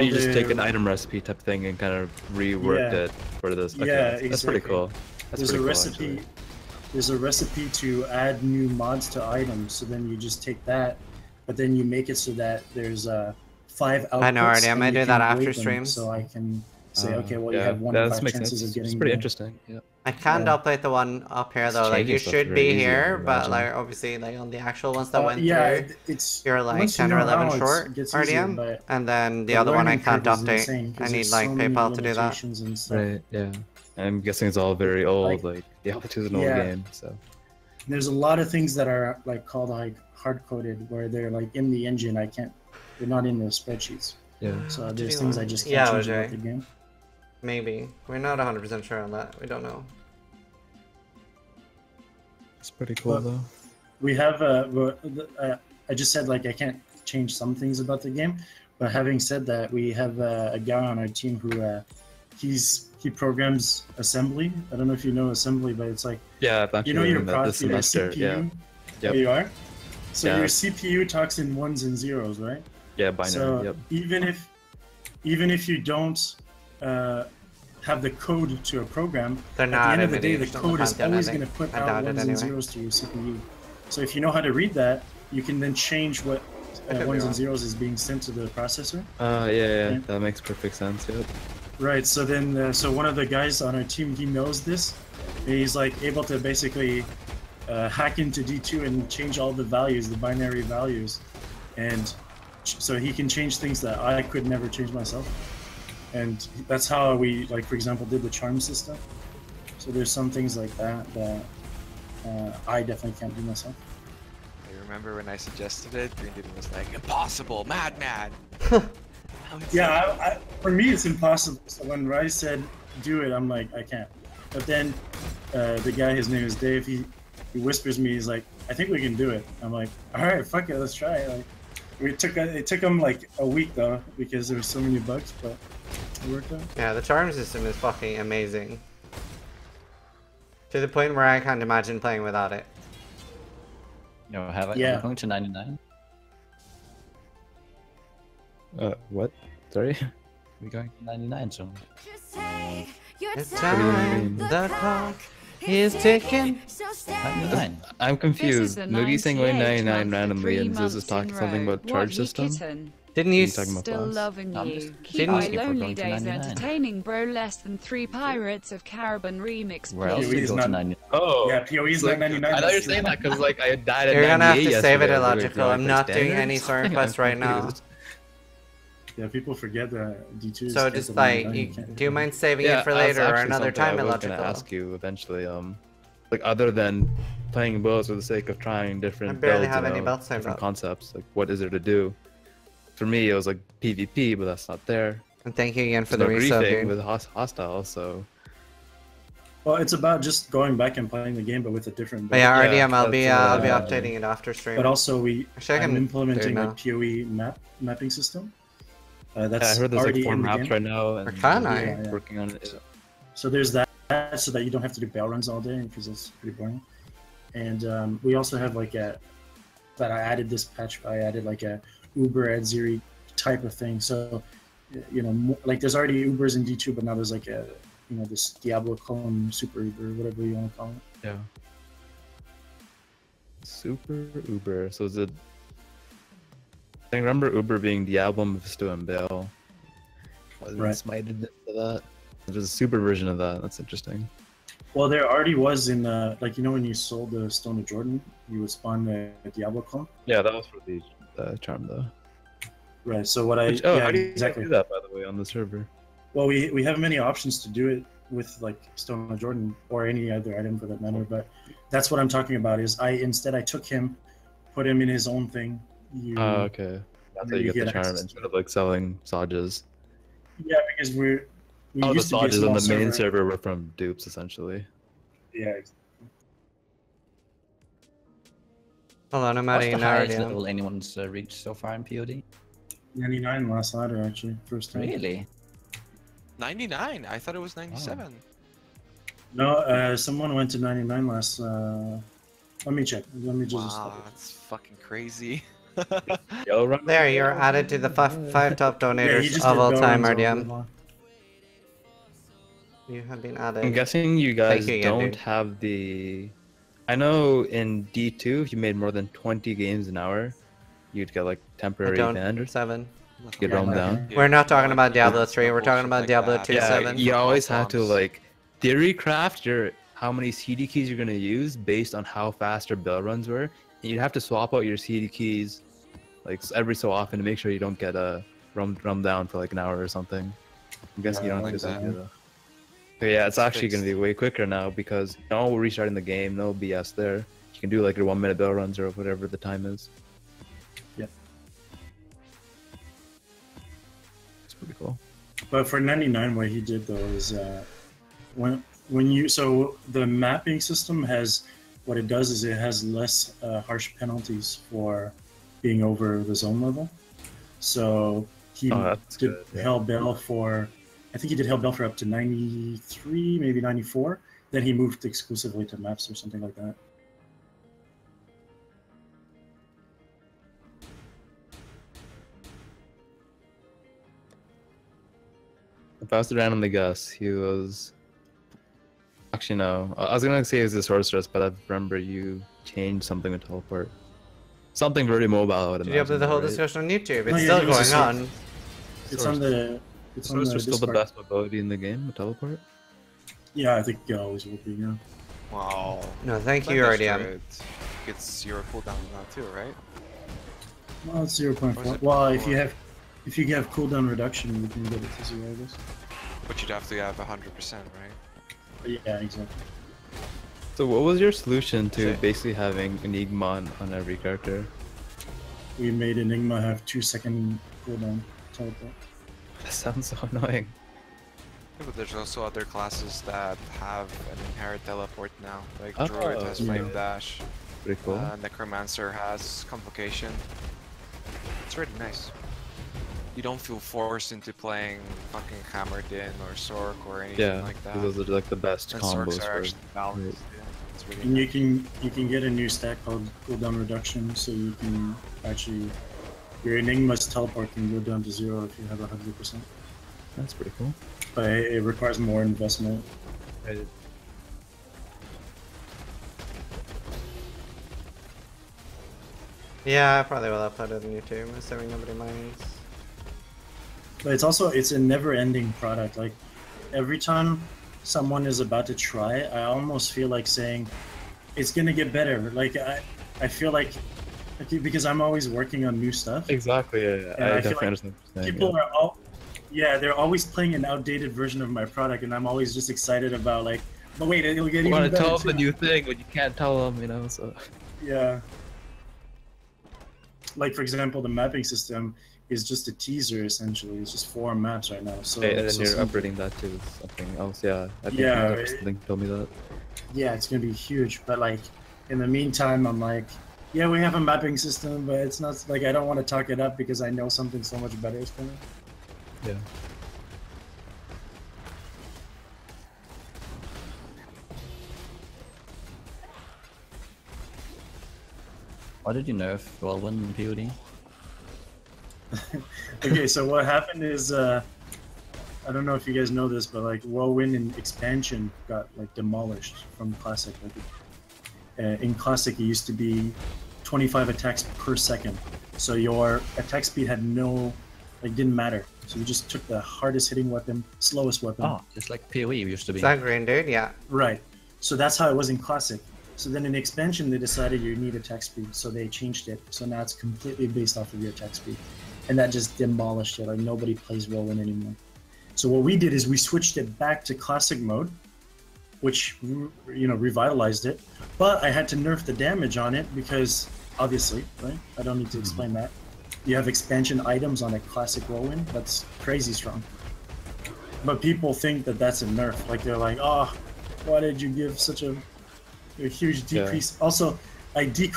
you just take an item recipe type thing and kind of reworked it for this. Okay, yeah, exactly. That's pretty cool. There's a recipe. Actually. There's a recipe to add new mods to items. So then you just take that, but then you make it so that there's 5 outputs. I know already. I might do that after stream. So I can say, okay, well, you have 1 in 5 chances of getting. It's pretty interesting. Yeah. I can't update the one up here though. Like you should be here, but like obviously like on the actual ones that went through, you're like 10 or 11 short RDM, and then the other one I can't update. I need like PayPal to do that. Right. Yeah. I'm guessing it's all very old. Like Diablo 2 is an old game, so. There's a lot of things that are like called like hard coded, where they're like in the engine. They're not in the spreadsheets. Yeah. So there's things I just can't change about the game. Maybe. We're not 100% sure on that. We don't know. It's pretty cool though. We have I just said like I can't change some things about the game, but having said that, we have a guy on our team who he programs assembly. I don't know if you know assembly, but it's like your CPU. Yeah. Yep. You are. So your CPU talks in 1s and 0s, right? Yeah, binary. So even if you don't have the code to a program, at the end of the day, the code is always going to put out 1s and 0s to your CPU. So if you know how to read that, you can then change what 1s and 0s is being sent to the processor. Yeah, that makes perfect sense. Yep. Right. So then, so one of the guys on our team, he knows this. And he's like able to basically hack into D2 and change all the values, the binary values, and so he can change things that I could never change myself. And that's how we, like, for example, did the charm system. So there's some things like that I definitely can't do myself. I remember when I suggested it, Greendude was like, impossible, madman. Yeah, for me it's impossible. So when Raiz said do it, I'm like, I can't. But then the guy, his name is Dave, he whispers me, he's like, I think we can do it. I'm like, all right, fuck it, let's try it. Like, it took him like a week though, because there were so many bugs, but it worked out. Yeah, the charm system is fucking amazing. To the point where I can't imagine playing without it. No, Havoc, are we going to 99? What? Sorry? We're going to 99 soon. It's time, the clock is ticking. 99. I'm confused. Nugi saying 99 randomly, and Ziz is talking something about charge system. Didn't you still loving you? Keep my lonely days entertaining, bro. Less than 3 Pirates of Caribbean remix. Where else we go to 99? Oh, yeah, PoE's like 99. I thought you were saying that because like I died at 98. You're gonna have to save it yesterday. illogical. I'm not doing any sort of quest right now. Yeah, people forget that D2 so just like, do you mind saving it for later or another time illogical? I was gonna ask you eventually, like other than playing bows for the sake of trying different builds, different concepts, like what is there to do? For me, it was like PvP, but that's not there. And thank you again for the resub with hostiles, so. Well, it's about just going back and playing the game, but with a different. But yeah, RDM, I'll be updating it after stream. But also, I'm implementing a PoE mapping system. That's I heard there's like 4 maps right now, and working on it. So there's that, so that you don't have to do bail runs all day, because that's pretty boring. And we also have like that I added this patch. I added like a Uber Adziri type of thing. So you know, like there's already Ubers in D2, but now there's like a this Diablo clone Super Uber, whatever you want to call it. Yeah. Super Uber. So is it? I remember Uber being Diablo, Mephisto, and Baal. Right. Smited into that. There's a super version of that. That's interesting. Well, there already was in like when you sold the Stone of Jordan, you would spawn a Diablo clone. Yeah, that was for the charm though. Right. So what how do you exactly do that, by the way, on the server? Well, we have many options to do it with like Stone of Jordan or any other item for that matter. But that's what I'm talking about. Is I took him, put him in his own thing. Oh, okay. That's how you get the charm instead of like selling Sajas. Yeah, because we the used to be a Sajas on the small main server. server were from dupes essentially. Yeah. Hold on, I'm What's adding the an highest RDM. level anyone's reached so far in POD? 99 last ladder actually, first time. Really? 99. I thought it was 97. No, someone went to 99 last. Let me check. Let me just. Wow, that's fucking crazy. There, you're added to the five top donators just of did all bell time, runs RDM. You have been added. I'm guessing you guys Thank you again, don't dude. have the. I know in D2, if you made more than 20 games an hour, you'd get like temporary banned or 7. get roamed down. We're not talking about Diablo 3. We're talking about Diablo 2 Yeah, 7. you always have to like theory craft your how many CD keys you're gonna use based on how fast your bell runs were. And you'd have to swap out your CD keys like every so often to make sure you don't get rummed down for like an hour or something. I'm guessing you don't have to do that either. But yeah, it's actually gonna be way quicker now because no restarting the game, no BS there. You can do like your 1 minute bell runs or whatever the time is. Yeah. It's pretty cool. But for 99, what he did though is when you the mapping system has what it does is it has less harsh penalties for being over the zone level. So he did Hell Bell for, I think he did Hell Bell for up to 93, maybe 94. Then he moved exclusively to maps or something like that. If I was to randomly guess, he was. Actually, no. I was gonna say he was a sorceress, but I remember you changed something with teleport. Something very mobile, I would Did you imagine. upload the whole right? discussion on YouTube? It's No, still it was going on. It's on the. It's on the Sorcerer's still the Discord. best mobility in the game with teleport. Yeah, I think it always will be. Yeah. Wow. No, thank you, RDM. Gets 0 cooldown now too, right? Well, it's 0.4. Well, if you have cooldown reduction, you can get it to 0, I guess. But you'd have to have 100%, right? Yeah, exactly. So what was your solution to basically having Enigma on every character? We made Enigma have 2-second cooldown teleport. That sounds so annoying. Yeah, but there's also other classes that have an inherent teleport now. Like Oh, Druid has yeah. Flame Dash. Pretty cool. Necromancer has Convocation. It's really nice. You don't feel forced into playing fucking Hammered In or Sork or anything Yeah, like that. those are like the best And combos Sorks are for actually balanced. Yeah, it's really And nice. you can get a new stack called cooldown reduction, so you can actually your Enigma's teleport can go down to 0 if you have 100%. That's pretty cool. But it requires more investment. Yeah, I probably will upload it on YouTube, assuming nobody minds. But it's a never-ending product. Like every time someone is about to try it, I almost feel like saying it's gonna get better. Like I feel like because I'm always working on new stuff. Exactly. Yeah, And I I feel definitely like understand what you're saying. People are all, yeah, they're always playing an outdated version of my product, and I'm always just excited about like, but wait, it'll get You even want to better tell them the too. new thing, but you can't tell them, you know. So. Yeah. Like for example, the mapping system is just a teaser essentially. It's just 4 maps right now. So Hey, and then so you're some- upgrading that to something else. Yeah. I think Yeah, you something told me that. yeah, it's gonna be huge. But like in the meantime, I'm like, yeah, we have a mapping system, but it's not like I don't want to talk it up because I know something so much better is coming. Yeah. Why did you nerf Whirlwind in POD? Okay, so what happened is, I don't know if you guys know this, but like Whirlwind in expansion got like demolished from Classic. Like, in Classic, it used to be 25 attacks per second, so your attack speed had didn't matter. So you just took the hardest hitting weapon, slowest weapon. Oh, just like PoE used to be. Is that Greendude? Yeah. Right. So that's how it was in Classic. So then in expansion, they decided you need attack speed, so they changed it. So now it's completely based off of your attack speed, and that just demolished it. Like nobody plays Whirlwind anymore. So what we did is we switched it back to Classic mode, which revitalized it. But I had to nerf the damage on it because obviously, right? I don't need to explain that. You have expansion items on a classic whirlwind. That's crazy strong. But people think that that's a nerf. Like they're like, oh, why did you give such a huge decrease? Yeah. Also, I did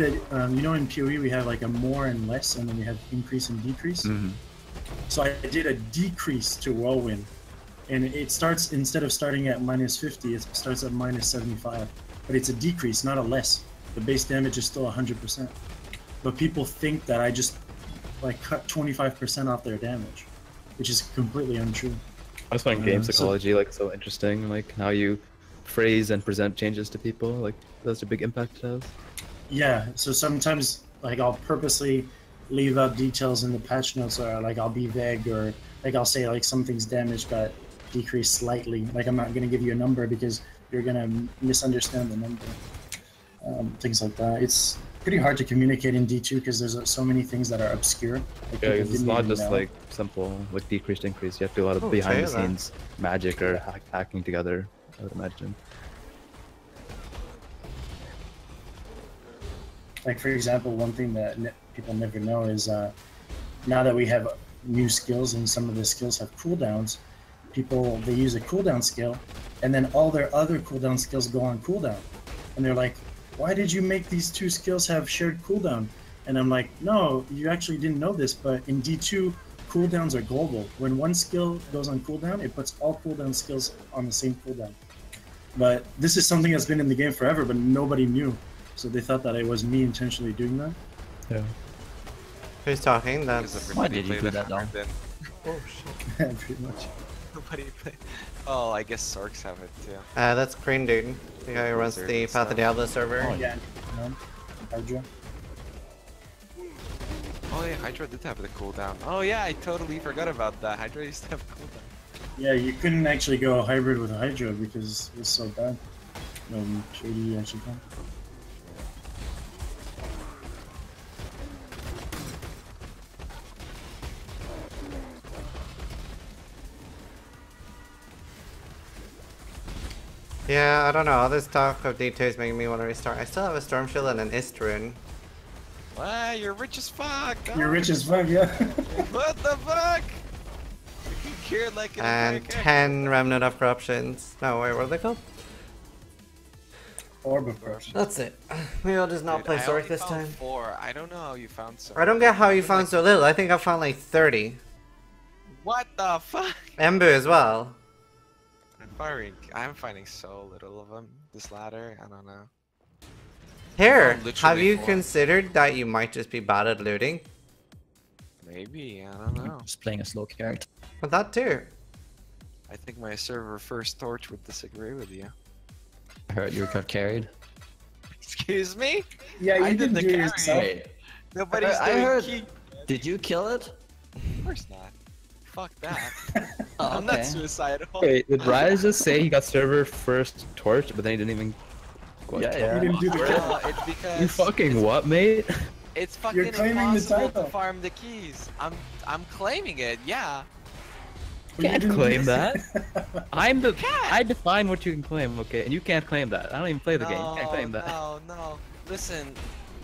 it. You know, in PoE we have like a more and less, and then we have increase and decrease. So I did a decrease to whirlwind, and it starts, instead of starting at -50, it starts at -75. But it's a decrease, not a less. The base damage is still 100%. But people think that I just like cut 25% off their damage, which is completely untrue. I just find game psychology like so interesting, like how you phrase and present changes to people, like that's a big impact it has. Yeah, so sometimes like I'll purposely leave out details in the patch notes, or like I'll be vague, or like I'll say like something's damage got decreased slightly. Like I'm not gonna give you a number because you're gonna misunderstand the number. Things like that. It's pretty hard to communicate in D2 because there's so many things that are obscure. Like, yeah, it's not just like simple, like decreased, increase. You have to do a lot of behind the scenes magic or hacking together, I would imagine. Like for example, one thing that people never know is now that we have new skills and some of the skills have cooldowns, they use a cooldown skill and then all their other cooldown skills go on cooldown. And they're like, why did you make these two skills have shared cooldown? And I'm like, no, you actually didn't know this, but in D2, cooldowns are global. When one skill goes on cooldown, it puts all cooldown skills on the same cooldown. But this is something that's been in the game forever, but nobody knew. So they thought that it was me intentionally doing that. Yeah. Who's talking? That's... Why did you do that, though? Oh, shit. Yeah, pretty much. Nobody play. Oh, I guess Sorks have it too. That's Greendude, the guy who runs the Path of Diablo server. Oh, yeah. Hydra. Oh yeah, Hydra did have the cooldown. Oh yeah, I totally forgot about that. Hydra used to have cooldown. Yeah, you couldn't actually go hybrid with Hydra because it was so bad. No, KD actually can. Yeah, I don't know. All this talk of D2 is making me want to restart. I still have a Storm Shield and an Istrun. Wow, you're rich as fuck. Dog. You're rich as fuck, yeah. What the fuck? You care like an and 10 Remnant of Corruptions. No, wait, what are they called? Orb of Corruption. That's it. Maybe I'll just not play Sork this time. 4. I don't know how you found so. I don't get how you found so little. I think I found like 30. What the fuck? Embu as well. I'm finding so little of them. This ladder, I don't know. Here, have you considered that you might just be bad at looting? Maybe, I don't know. Just playing a slow character. But that too. I think my server first torch would disagree with you. I heard you got carried. Excuse me? Yeah, you didn't do it yourself. Nobody's I heard. Key. Did you kill it? Of course not. Fuck that. Oh, I'm not suicidal. Wait, did Raiz just say he got server first torch, but then he didn't even... Yeah. You didn't do the kill. It's because... You fucking what, mate? It's fucking You're claiming impossible the title. to farm the keys. I'm claiming it, yeah. You can't claim that. I define what you can claim, okay? And you can't claim that. I don't even play the game. You can't claim that. No. Listen,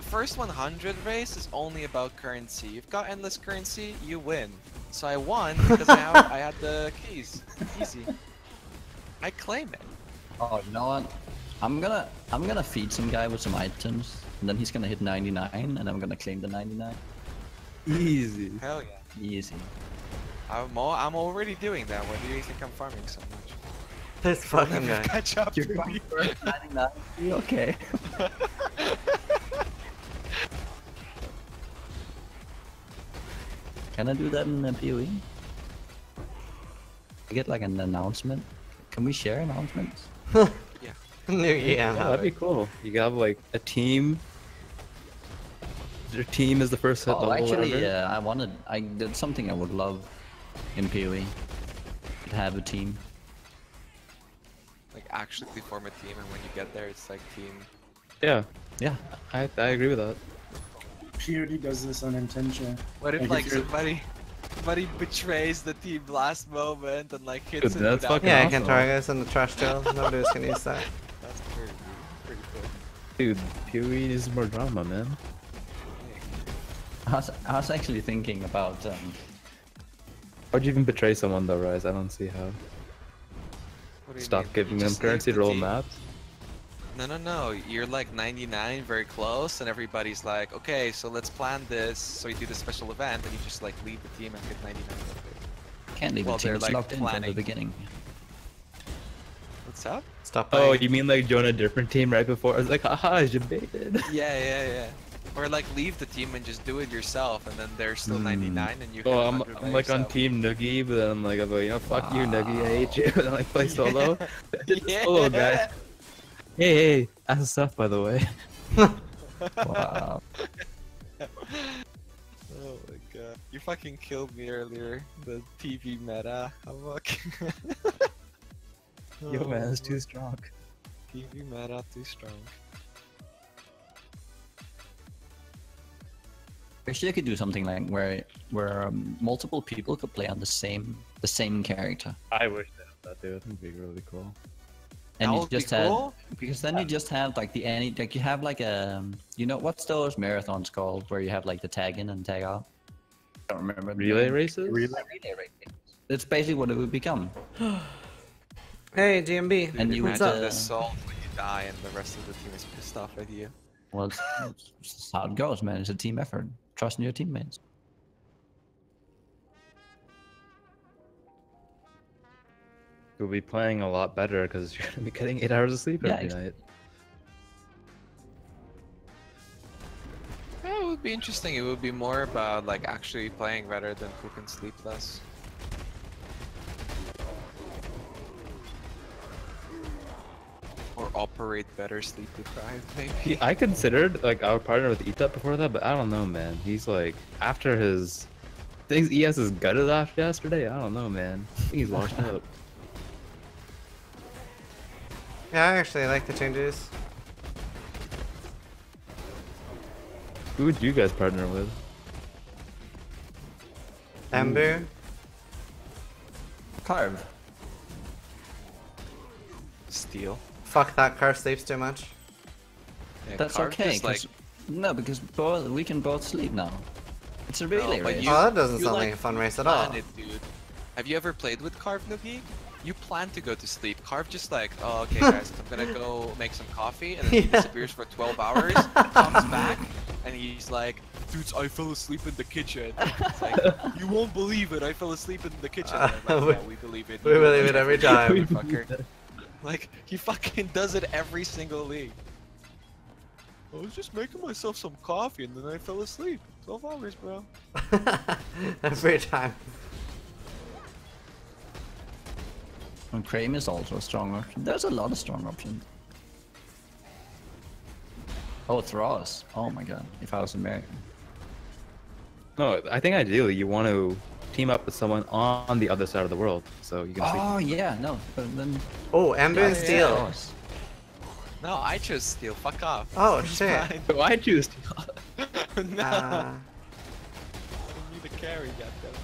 first 100 race is only about currency. You've got endless currency, you win. So I won because I had the keys. Easy. I claim it. Oh, you know what? I'm gonna feed some guy with some items, and then he's gonna hit 99, and I'm gonna claim the 99. Easy. Hell yeah. Easy. I'm already doing that. Why do you think I'm farming so much? This fucking guy. Catch up to me. 99. Okay. Can I do that in the PoE? I get like an announcement. Can we share announcements? Yeah. Nugi, Yeah, that'd be cool. You got like a team. Your team is the first hit level. Actually, yeah, I did something I would love in PoE. To have a team. Like actually form a team, and when you get there, it's like team. Yeah. I agree with that. POD does this unintentionally. What if like somebody betrays the team last moment and like hits it that's without... fucking Yeah, I awesome. can target us in the trash tail. Nobody's gonna use that. That's pretty cool. Dude, PoE is more drama, man. I was actually thinking about. Why'd you even betray someone though, Raiz? I don't see how. Stop giving them currency to roll maps. No. You're like 99, very close, and everybody's like, okay, so let's plan this. So you do the special event, and you just like leave the team and get 99. Can't leave the team. It's locked in from the beginning. What's up? Stop. Oh, you mean like join a different team right before? I was like, haha, you baited. Yeah. Or like leave the team and just do it yourself, and then they're still 99, and you. Oh, I'm like on team Nugi, but then I'm like, you know, fuck you, Nugi, I hate you. And then I play solo. Yeah. Solo guy. Hey, that's stuff by the way. Wow. Oh my god. You fucking killed me earlier. The TV meta. Havoc. Yo man, it's too strong. TV meta too strong. Actually, I could do something like where multiple people could play on the same character. I wish they had that, dude. That'd be really cool. And That you would just be cool? because then you just have like you have like a you know what's those marathons called where you have like the tag in and tag out. I don't remember. Relay races? Relay races. It's basically what it would become. Hey, GMB. And you Imagine would the salt when you die and the rest of the team is pissed off at you. well, it's how it goes, man. It's a team effort. Trust in your teammates. You'll be playing a lot better because you're gonna be getting 8 hours of sleep every night. Yeah, it would be interesting. It would be more about like actually playing better than who can sleep less. Or operate better sleep deprived, maybe. I considered like I would partner with Etap before that, but I don't know, man. He's like after his things ES is gutted off yesterday. I don't know, man. I think he's washed up. Yeah, I actually like the changes. Who would you guys partner with? Ember. Carve. Steel. Fuck that, car sleeps too much. Yeah, That's Carve okay. is like, No, because we can both sleep now. It's a relay but race. you- Oh, that doesn't you, sound like like, a fun race at all. plan it, dude. Have you ever played with Carve, Nugi? You plan to go to sleep. Carve just like, oh, okay, guys, I'm gonna go make some coffee, and then he disappears for 12 hours, comes back, and he's like, dudes, I fell asleep in the kitchen. It's like, you won't believe it, I fell asleep in the kitchen. And I'm like, yeah, we believe it. We believe it every time. Fucker. Like, he fucking does it every single league. I was just making myself some coffee, and then I fell asleep. 12 hours, bro. Every time. And Cream is also a strong option. There's a lot of strong options. Oh, Thross. Oh my god. If I was American. No, I think ideally you want to team up with someone on the other side of the world, so you can. Oh yeah, no. But then. Oh, Ember and Steel. No, I chose Steel. Fuck off. Oh It's shit. fine. So I choose Steel. No. I need a carry, goddammit.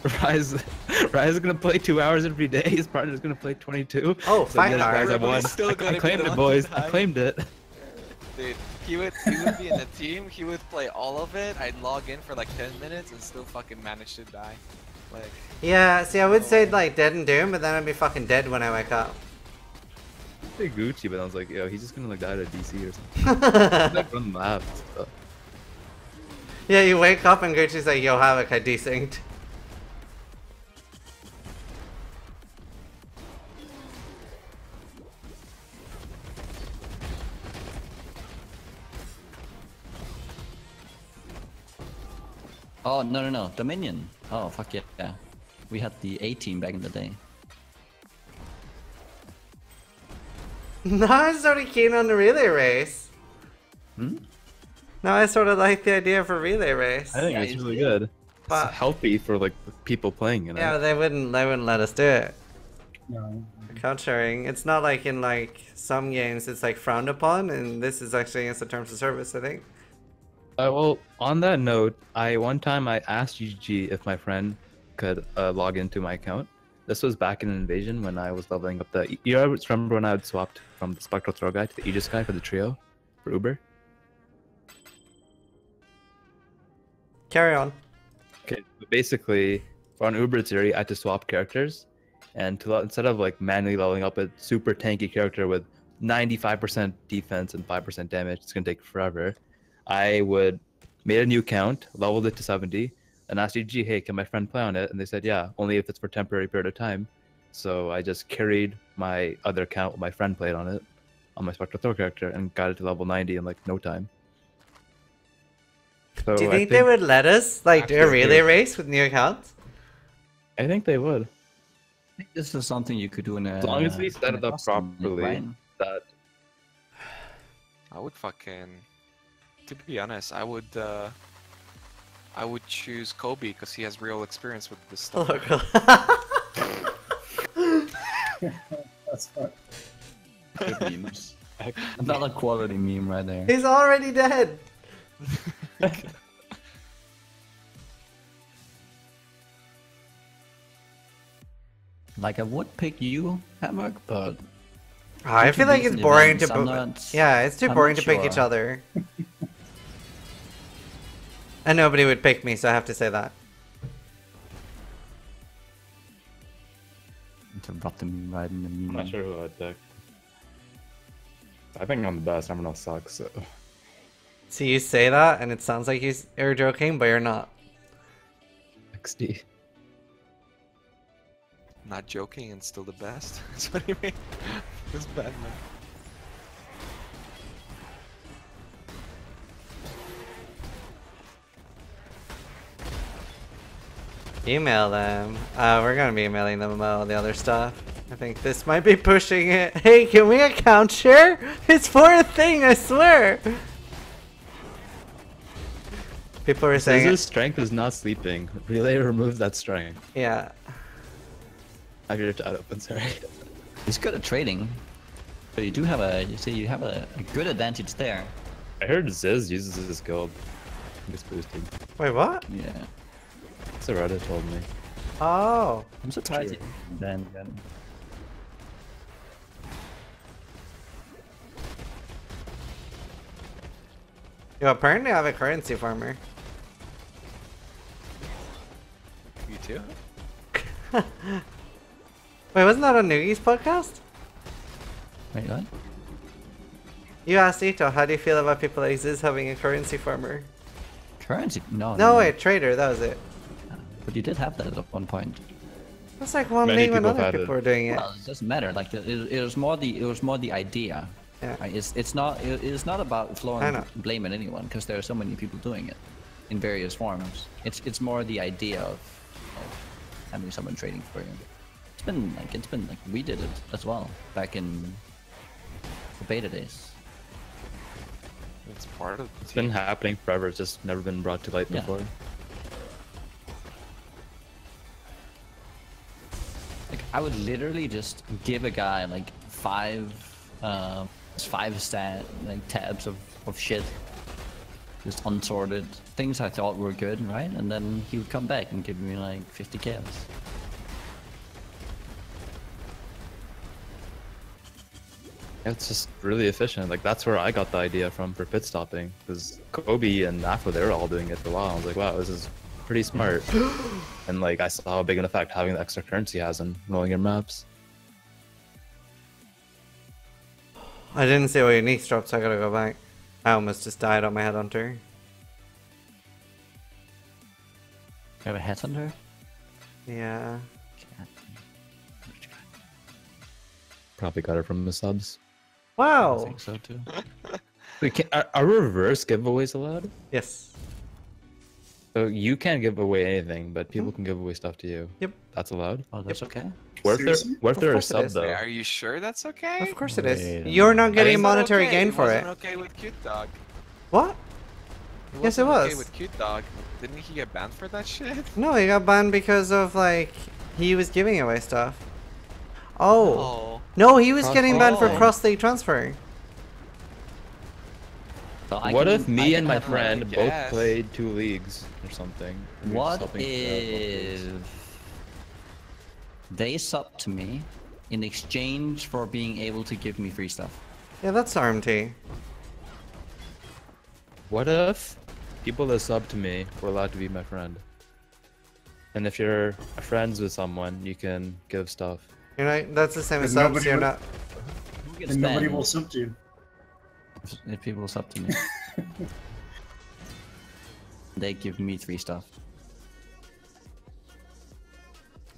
Raiz is gonna play 2 hours every day. His partner's gonna play 22. Oh, so 5 yes, hours. guys, I won. Still I gonna be claimed the it, one boys. to I die. claimed it. Dude, he would be in a team, he would play all of it, I'd log in for like 10 minutes and still fucking manage to die. Like, Yeah, see, I would say like Dead and Doom, but then I'd be fucking dead when I wake up. I say Gucci, but I was like, yo, he's just gonna like die to DC or something. Like run laps and stuff. Yeah, you wake up and Gucci's like, yo, Havoc, I desynced. Oh no, Dominion. Oh fuck yeah. We had the A team back in the day. Now I'm sort of keen on the relay race. Hmm? Now I sort of like the idea of a relay race. I think it's really good. But- It's healthy for like people playing, you know. Yeah, they wouldn't let us do it. No. Couch sharing. It's not like in like some games it's like frowned upon, and this is actually against the terms of service, I think. Well, on that note, one time I asked GG if my friend could log into my account. This was back in Invasion when I was leveling up the. You remember when I had swapped from the Spectral Throw guy to the Aegis guy for the trio for Uber? Carry on. Okay, basically, for an Uber theory, I had to swap characters, and instead of like manually leveling up a super tanky character with 95% defense and 5% damage, it's gonna take forever. I would made a new account, leveled it to 70, and asked GG, hey, can my friend play on it? And they said, yeah, only if it's for a temporary period of time. So I just carried my other account, my friend played on it, on my Spectral Throw character, and got it to level 90 in like no time. So do you think they would let us like do a relay race with new accounts? I think they would. I think this is something you could do in a. As long as we set it up properly, right? that. I would fucking. To be honest, I would choose Kobe because he has real experience with this stuff. That's fun. Good memes. Another quality meme right there. He's already dead. Like I would pick you, Havoc, but I feel like it's boring to yeah, it's too I'm boring not to pick sure. each other. And nobody would pick me, so I have to say that. Interrupting me right in the meme. I'm not sure who I'd pick. I think I'm the best. Everyone else sucks. So. So you say that, and it sounds like you're joking, but you're not. XD. Not joking and still the best. That's what you mean. It's bad, man. Email them. We're gonna be emailing them about all the other stuff. I think this might be pushing it. Hey, can we account share? It's for a thing, I swear. People are saying his strength is not sleeping. Relay removes that strength. Yeah. I have your chat open, sorry. He's good at trading. So you do have a, you have a good advantage there. I heard Ziz uses his guild. It's boosted. Wait, what? Yeah. So Reddit told me. Oh. I'm surprised. Then. Yo, apparently I have a currency farmer. You too? Wait, wasn't that on Nugi's podcast? Wait, what? You asked Ito, how do you feel about people like Ziz having a currency farmer? Currency? No. No, wait, trader, that was it. But you did have that at one point. That's like one Many name when people other had people it. were doing it. Well, it doesn't matter. Like it was more the idea. Yeah. Right? It's not about I throwing know. blame at anyone because there are so many people doing it in various forms. It's more the idea of having someone trading for you. It's been like we did it as well back in the beta days. It's part of It's been happening forever, it's just never been brought to light Yeah. before. Like I would literally just give a guy like five stat like tabs of shit, just unsorted things I thought were good, right? And then he would come back and give me like 50 calves. It's just really efficient. Like that's where I got the idea from for pit stopping, because Kobe and Afro, they were all doing it for a while. I was like, wow, this is pretty smart. And like I saw how big an effect having the extra currency has in rolling your maps. I didn't see what uniques dropped, so I gotta go back. I almost just died on my headhunter. You have a headhunter? Yeah. Probably got it from the subs. I Wow. think so too. Are reverse giveaways allowed? Yes. So you can't give away anything, but people can give away stuff to you. Yep. That's allowed? Oh, that's okay. What if Seriously? they're a course it sub is. though? Are you sure that's okay? Of course it is. Wait a You're not getting It's not monetary okay. gain for it. Wasn't okay with Cute Dog. What? Yes, it wasn't okay was. with Cute Dog. Didn't he get banned for that shit? No, he got banned because of like he was giving away stuff. Oh. Oh. No, he was getting banned for Oh. cross-league transferring. So I What can- if I me can and my have, like, friend both guess. played 2 leagues or something? and we were What subbing for both leagues? if they sub to me in exchange for being able to give me free stuff? Yeah, that's RMT. What if people that sub to me were allowed to be my friend. And if you're friends with someone, you can give stuff. You know, that's the same as subs. You're not. And nobody will sub to you. If people sub to me, they give me 3 stuff.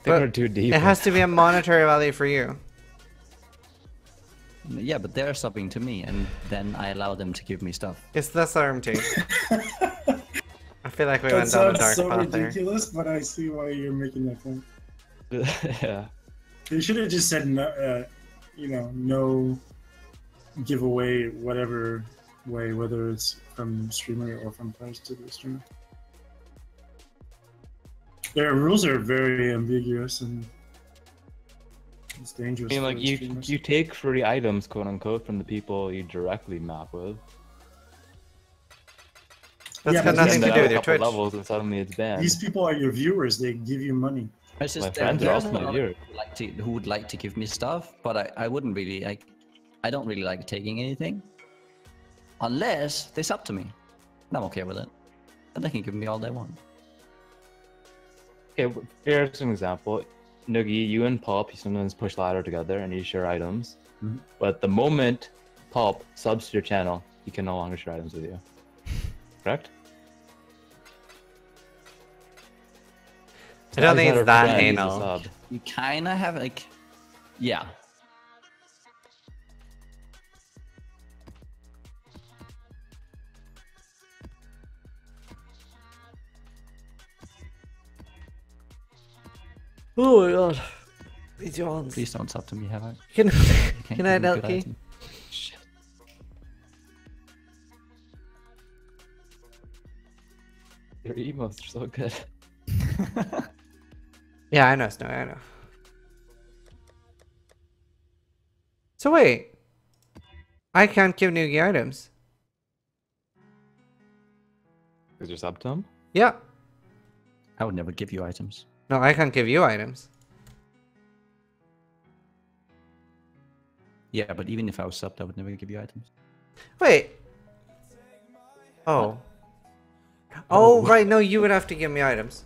But too deep. It has to be a monetary value for you. Yeah, but they're subbing to me, and then I allow them to give me stuff. It's the SRMT. I feel like we went down a dark so path there. ridiculous, but I see why you're making that point. Yeah. They should have just said, no, you know, no giveaway, whatever way, whether it's from streamer or from price to the streamer. Their rules are very ambiguous and it's dangerous. I mean, like you take free items, quote unquote, from the people you directly map with. That's got nothing to do with your Twitch. Levels and suddenly it's banned. These people are your viewers. They give you money. It's just my friends are also my viewers. Who would like to give me stuff, but I wouldn't really like. I don't really like taking anything, unless they sub to me. And I'm okay with it, and they can give me all they want. Okay, here's an example. Nugi, you and Pulp, you sometimes push ladder together and you share items. Mm-hmm. But the moment Pulp subs to your channel, he can no longer share items with you. Correct? I don't think it's that anal. You kind of have like, yeah. Oh my god. These yawns. Please don't sub to me, Havoc. Can I help you? Shit. Your emotes are so good. Yeah, I know, Snow, I know. So wait. I can't give Nugi items. Because you're sub to him? Yeah. I would never give you items. No, I can't give you items. Yeah, but even if I was subbed, I would never give you items. Wait. Oh. Oh, right. No, you would have to give me items.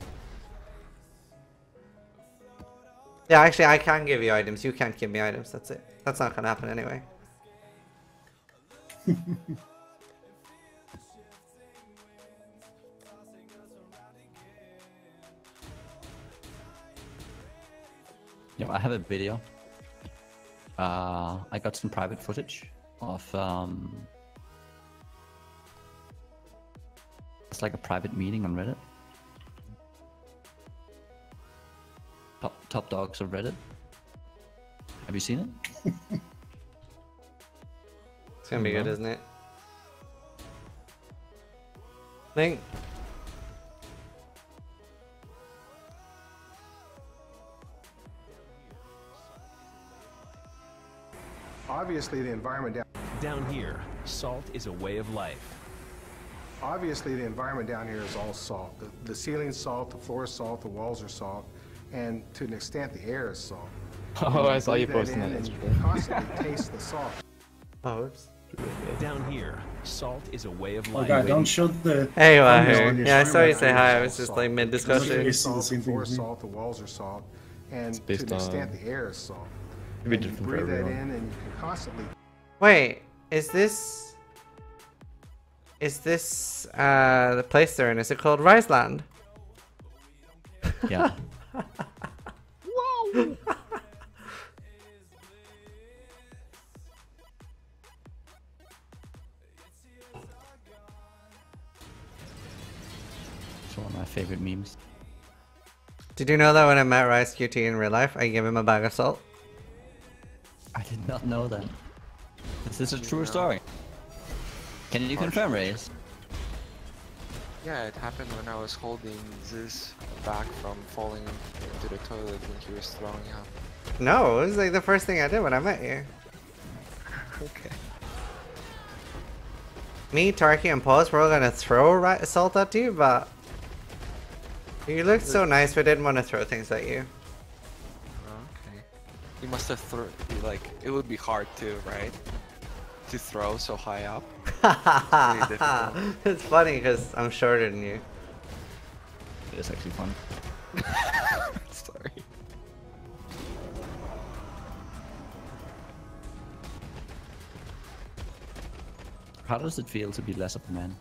Yeah, actually, I can give you items. You can't give me items. That's it. That's not gonna happen anyway. Yeah, I have a video. I got some private footage of it's like a private meeting on Reddit. Top dogs of Reddit. Have you seen it? It's gonna be good, isn't it? Link. Obviously, the environment down here, salt is a way of life. Obviously, the environment down here is all salt. The ceiling's salt, the floor is salt, the walls are salt, and to an extent, the air is salt. Oh, I saw you posting that. And you constantly taste the salt. Oh, oops. Down here, salt is a way of Oh life. god, don't show the... Hey, yeah, I saw you say hi. I was just like mid-discussion. The floor is salt, the walls are salt, and to an extent, the air is salt. Maybe and you different breathe for that everyone. in and you can constantly... Wait, is this the place they're in? Is it called Riceland? Yeah. Whoa! It's one of my favorite memes. Did you know that when I met Rice QT in real life, I gave him a bag of salt? I did not know that. This is a true story. Can you confirm, Raiz? Yeah, it happened when I was holding Ziz back from falling into the toilet when he was throwing up. No, it was like the first thing I did when I met you. Okay. Me, Tarky, and Paws were all gonna throw salt at you, but you looked so nice we didn't want to throw things at you. Okay. You must have thrown, like, it would be hard too, right? to throw so high up. It's funny because I'm shorter than you. It's actually fun. Sorry. How does it feel to be less of a man?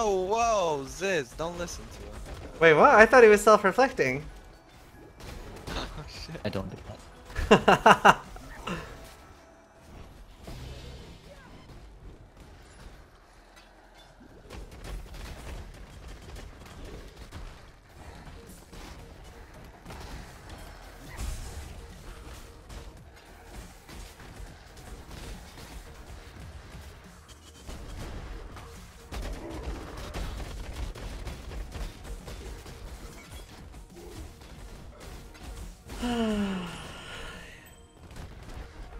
Oh, whoa, Ziz, don't listen to him. Wait, what? I thought he was self-reflecting. Oh, shit. I don't do that.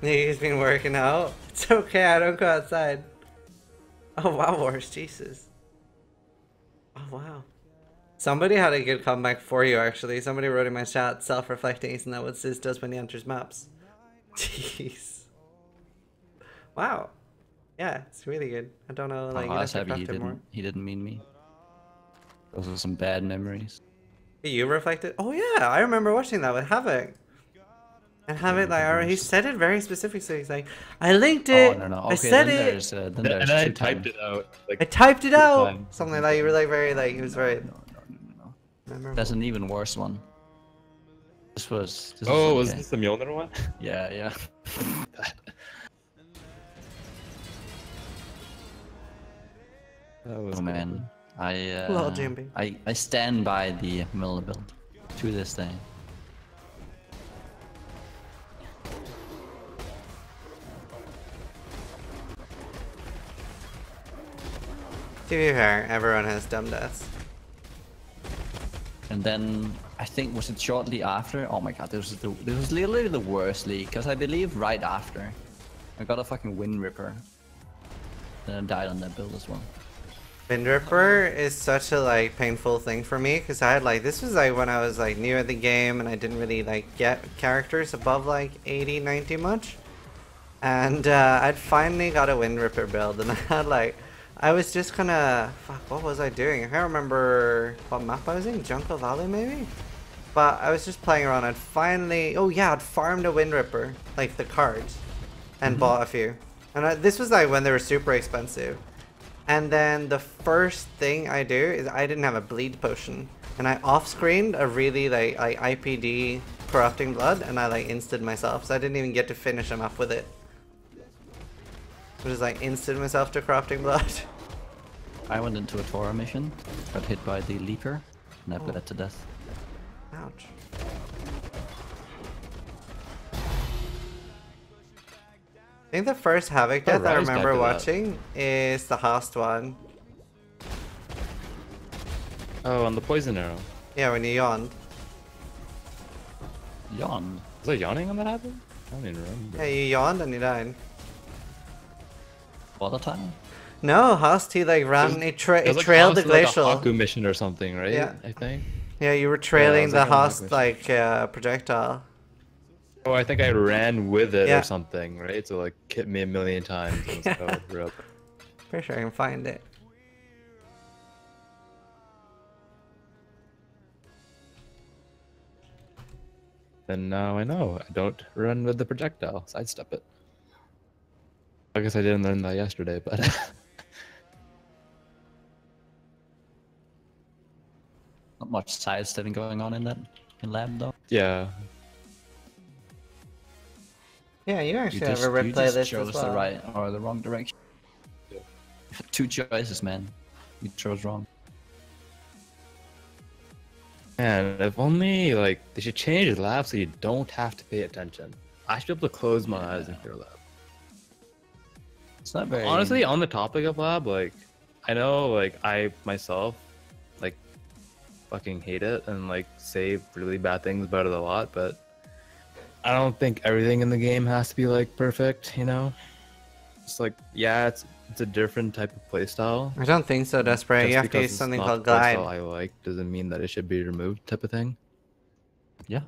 He's been working out. It's okay, I don't go outside. Oh wow, Wars, Jesus. Oh wow. Somebody had a good comeback for you actually. Somebody wrote in my chat, self-reflecting isn't that what Sis does when he enters maps? Jeez. Wow. Yeah, it's really good. I don't know, like, I was happy he didn't mean me. Those are some bad memories. You reflected? Oh yeah, I remember watching that with Havoc. And Havoc, like, he said it very specifically. He's like, I linked it. Oh, no. Okay, I said then it. There's, then there's and I typed it out. Like, I typed it out. times. Something like you were like very like he was very. No. That's an even worse one. This was this the Mjolnir one? Yeah. Oh man, I stand by the Miller build to this day. To be fair, everyone has dumb deaths. And then I think was it shortly after? Oh my god, this was literally the worst league because I believe right after I got a fucking Wind Ripper. Then I died on that build as well. Wind Ripper is such a like painful thing for me because I had like this was like when I was like new at the game and I didn't really like get characters above like 80, 90 much. And I'd finally got a Wind Ripper build and I had like I was just kinda fuck, what was I doing? I can't remember what map I was in, Jungle Valley maybe? But I was just playing around. I'd finally I'd farmed a Wind Ripper, like the cards, and bought a few. And this was like when they were super expensive. And then the first thing I do is I didn't have a bleed potion. And I off-screened a really like IPD corrupting blood and I like insted myself. So I didn't even get to finish him up with it. Just like insted myself to corrupting blood. I went into a Torah mission, got hit by the leaper, and I bled to death. Ouch. I think the first Havoc death I remember watching is the Host one. Oh, on the poison arrow. Yeah, when you yawned. Yawned? Was I yawning on that happen? I don't even remember. Yeah, you yawned and you died. Volatile? No, Host, he like ran, he trailed the glacial. Like a Haku mission or something, right? Yeah. I think. Yeah, you were trailing the Host like projectile. Oh, I think I ran with it or something, right? So like hit me a million times. And Pretty sure I can find it. Then now I know. I don't run with the projectile. Sidestep it. I guess I didn't learn that yesterday, but... Not much sidestepping going on in lab though. Yeah. Yeah, you actually have a replay this chose as well. the right or the wrong direction. Yeah. Two choices, man. You chose wrong. Man, if only like they should change the lab so you don't have to pay attention. I should be able to close my eyes and hear lab. It's not very. Honestly, on the topic of lab, like I know, like I myself, like fucking hate it and like say really bad things about it a lot, but I don't think everything in the game has to be like perfect, you know? It's like, yeah, it's a different type of playstyle. I don't think so, Desperate. You have to use something called Glide. I like doesn't mean that it should be removed, type of thing. Yeah,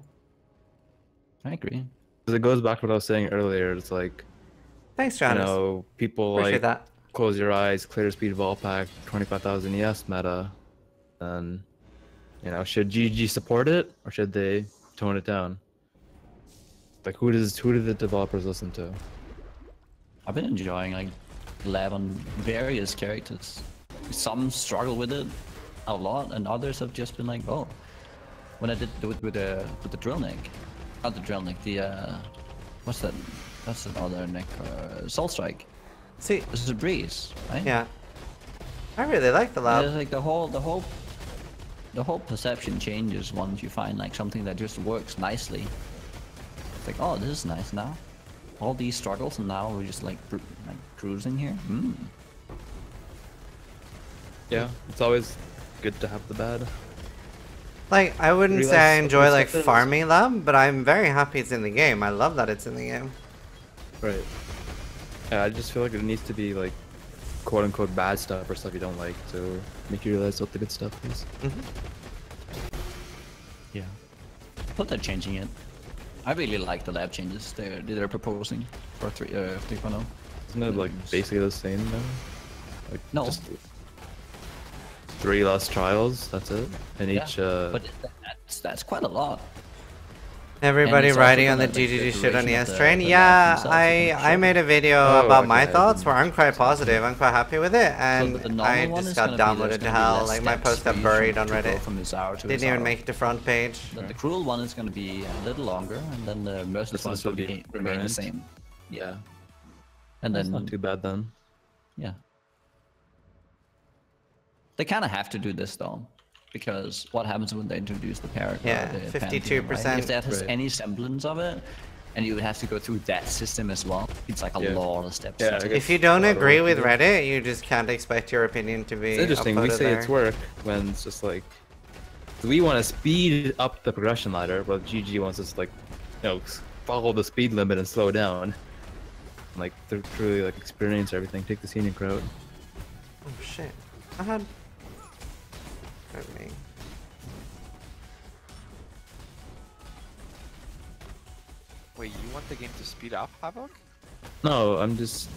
I agree. Because it goes back to what I was saying earlier. It's like Thanks, Jonas. You know, people Appreciate like that. Close Your Eyes, Clear Speed Vol Pack, 25,000 ES meta. Then, you know, should GG support it or should they tone it down? Like, who do the developers listen to? I've been enjoying like lab on various characters. Some struggle with it a lot, and others have just been like, oh. When I did do it with the drill neck, not the drill neck, the what's that? That's another neck. Soul Strike. See, this is a breeze, right? Yeah. I really like the lab. It's like the whole perception changes once you find like something that just works nicely. It's like, oh, this is nice now. All these struggles, and now we're just like cruising here. Yeah, it's always good to have the bad. Like, I wouldn't say I enjoy like farming lab, but I'm very happy it's in the game. I love that it's in the game. Right. Yeah, I just feel like it needs to be like quote unquote bad stuff or stuff you don't like to make you realize what the good stuff is. Yeah. But they're changing it. I really like the lab changes they're proposing for 3.0. Isn't it like basically the same now? Like, no. Just 3 less trials, that's it? And each but that's quite a lot. Everybody riding on the GGG shit on ES train? Yeah, I made a video about my thoughts where I'm quite positive, I'm quite happy with it, and I just got downloaded to hell, like my post got buried on Reddit. Didn't even make it to front page. The cruel one is going to be a little longer, and then the merciless one will remain the same. Yeah. And that's then not too bad then. Yeah. They kind of have to do this though, because what happens when they introduce the character? Yeah, 52%. Right? If that has any semblance of it, and you would have to go through that system as well, it's like a lot of steps. Yeah, if you don't agree with Reddit, you just can't expect your opinion to be. It's interesting. We say there. It's work when it's just like we want to speed up the progression ladder, but GG wants us like, you know, follow the speed limit and slow down. Like they're truly like experience everything. Take the scenic route. Oh shit! I had. Me. Wait, you want the game to speed up, Havoc? No, I'm just.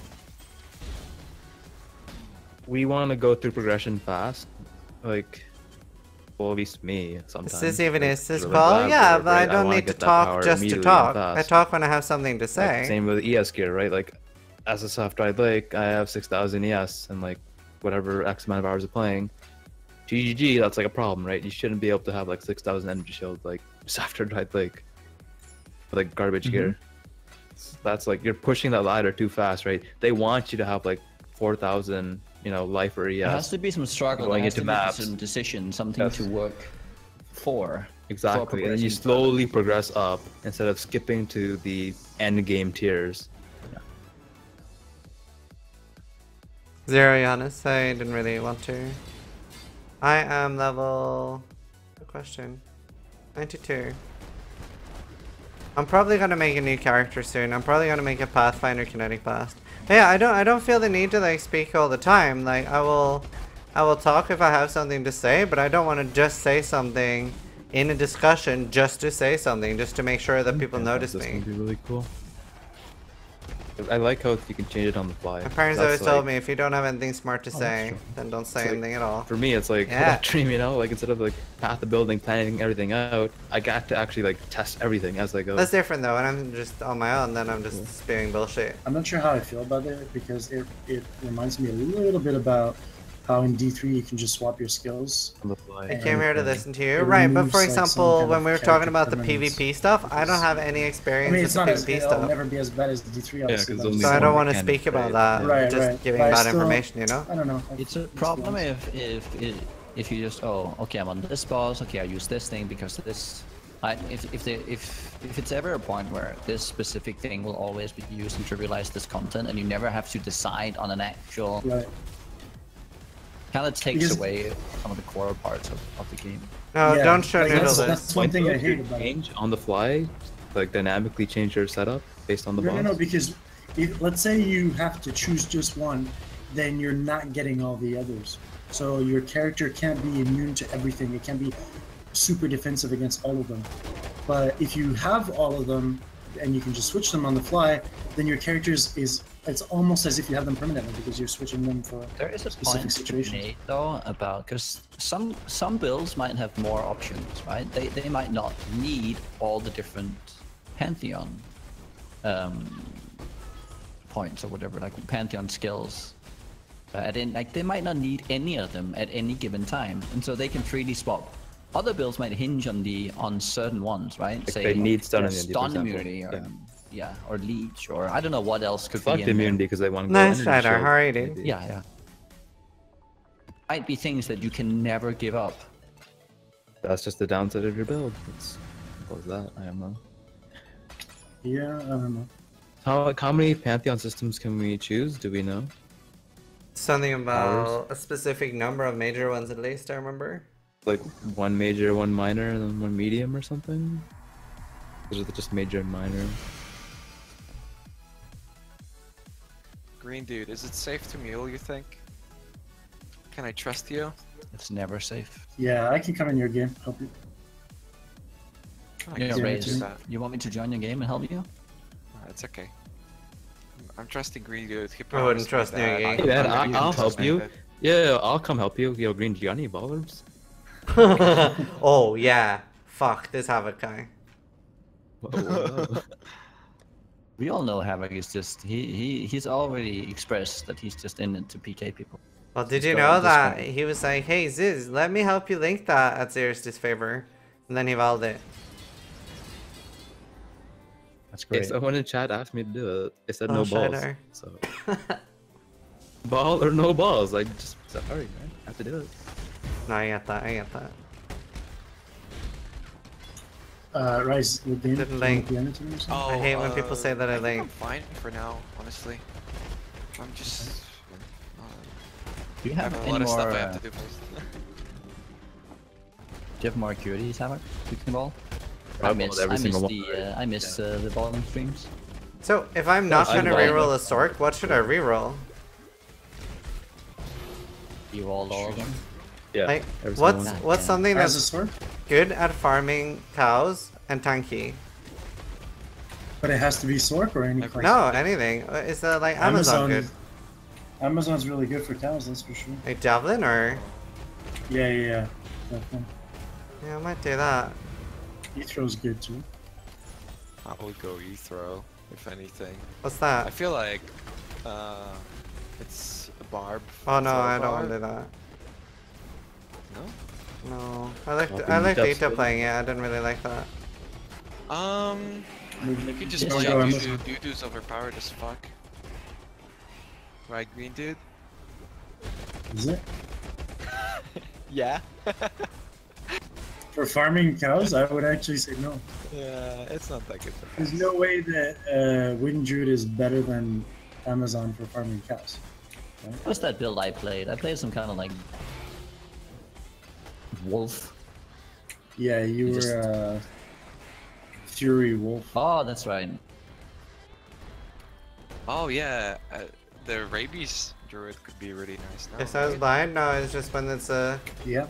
We want to go through progression fast, like. Well, at least me sometimes. Is this even like, is this really call? Yeah, but right? I don't need to talk just to talk. I talk when I have something to say. Like, same with ES gear, right? Like, as a soft ride lake, I have 6,000 ES and like whatever X amount of hours of playing. GGG, that's like a problem, right? You shouldn't be able to have like 6,000 energy shield like after ride lake with like garbage gear. That's like you're pushing that ladder too fast, right? They want you to have like 4,000, you know, life or ES. There has to be some struggle. Going into maps. Some decision, something to work for. Exactly, and then you slowly progress up instead of skipping to the end game tiers. Zero, Giannis. I didn't really want to. I am level. Good question. 92. I'm probably gonna make a new character soon. I'm probably gonna make a Pathfinder kinetic blast. But yeah, I don't feel the need to like speak all the time. Like I will talk if I have something to say, but I don't want to just say something in a discussion just to say something, just to make sure that people notice me. This would be really cool. I like how you can change it on the fly. My parents always told me if you don't have anything smart to say, then don't say anything at all. For me, it's like that dream, you know, like instead of like path of building, planning everything out, I got to actually like test everything as I go. That's different though. When I'm just on my own, then I'm just spewing bullshit. I'm not sure how I feel about it because it reminds me a little bit about how in D3 you can just swap your skills. On the fly. I came here to listen to you, right? But for example, when we were talking about the PvP stuff, I don't have any experience with the PvP stuff. It'll never be as bad as D3, obviously. So I don't want to speak about that. Just giving bad information, you know. I don't know. It's a problem if you just okay, I'm on this boss. Okay, I use this thing because this. If it's ever a point where this specific thing will always be used to trivialize this content, and you never have to decide on an actual. Right. Kind of takes away some of the core parts of the game. No, don't show like noodle this. That's one thing I hate about it. Change on the fly, like dynamically change your setup based on the boss? No, because let's say you have to choose just one, then you're not getting all the others. So your character can't be immune to everything. It can't be super defensive against all of them. But if you have all of them, and you can just switch them on the fly, then your characters it's almost as if you have them permanently because you're switching them for There is a specific point situations. made though about because some builds might have more options, right? They might not need all the different Pantheon points or whatever, like Pantheon skills. Like they might not need any of them at any given time, and so they can freely swap. Other builds might hinge on certain ones, right? Like Say they need stun immunity, or or leech, or I don't know what else could Fuck be the in there. immunity because they want to Nice rider, how are you doing? Yeah. Might be things that you can never give up. That's just the downside of your build. It's simple as that. I don't know. Yeah, I don't know. How many Pantheon systems can we choose? Do we know? Something about a specific number of major ones at least, I remember. Like one major, one minor, and then one medium or something? Or is it just major and minor? Greendude, is it safe to mule, you think? Can I trust you? It's never safe. Yeah, I can come in your game, help you. Yeah, Raiz, you want me to join your game and help you? It's okay. I'm trusting Greendude. I wouldn't trust Nugi. Hey man, I'll help you. Yeah, I'll come help you. Yo, Green, do you got any ballers? Oh yeah. Fuck this Havoc guy. We all know Havoc is just he's already expressed that he's just in it to PK people. Well, did you know that he was like, "Hey Ziz, let me help you link that at Zer's disfavor," and then he valved it. That's great. Yeah, someone in chat asked me to do it. They said no balls. Shadow. So ball or no balls, like just sorry, man. I have to do it. No, I get that. I get that. Raiz, with the Didn't link. Oh, I hate when people say that I think link. I'm fine for now, honestly. I'm just. Do you have I any a lot of more? stuff I have to do first. Do you have more curities, Havoc? You can ball. I miss the balling streams. So if I'm not trying to reroll a Sork, what should I reroll? You roll all of them. Yeah. Like, what's something that's good at farming cows and tanky? But it has to be Sork or any class? No, anything. Is that like Amazon good? Amazon's really good for cows, that's for sure. Like Javelin or? Yeah. Definitely. Yeah, I might do that. Ethrow's good too. I would go Ethro, if anything. What's that? I feel like it's a barb. Oh no, I don't want to do that. No? No. I like Data playing it, I didn't really like that. You could just play Dude. Dude's overpowered as fuck. Right, Greendude? Is it? Yeah. For farming cows, I would actually say no. Yeah, it's not that good for There's no way that Greendude is better than Amazon for farming cows. Right? What's that build I played? I played some kind of like wolf. Yeah, you were Fury Wolf. Oh, that's right. Oh yeah, the rabies druid could be really nice now. If I was blind, no, it's just when it's a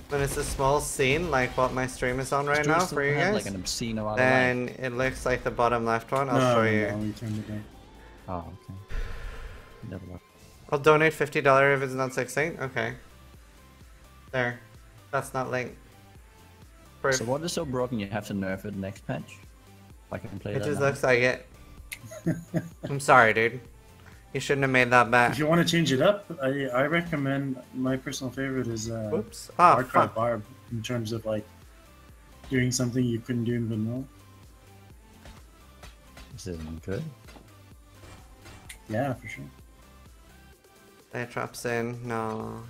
when it's a small scene like what my stream is on right now for you guys. Like an obscene amount then it looks like the bottom left one. I'll show you. No, we turned it down. Oh, okay. Never mind. I'll donate $50 if it's not 16. Okay. There. That's not linked. Proof. So what is so broken you have to nerf it next patch? I can play It that just now. looks like it. I'm sorry, dude. You shouldn't have made that bet. If you want to change it up, I recommend, my personal favorite is Oops. Warcry Barb, in terms of like doing something you couldn't do in vanilla. This isn't good. Yeah, for sure. That drops in. No.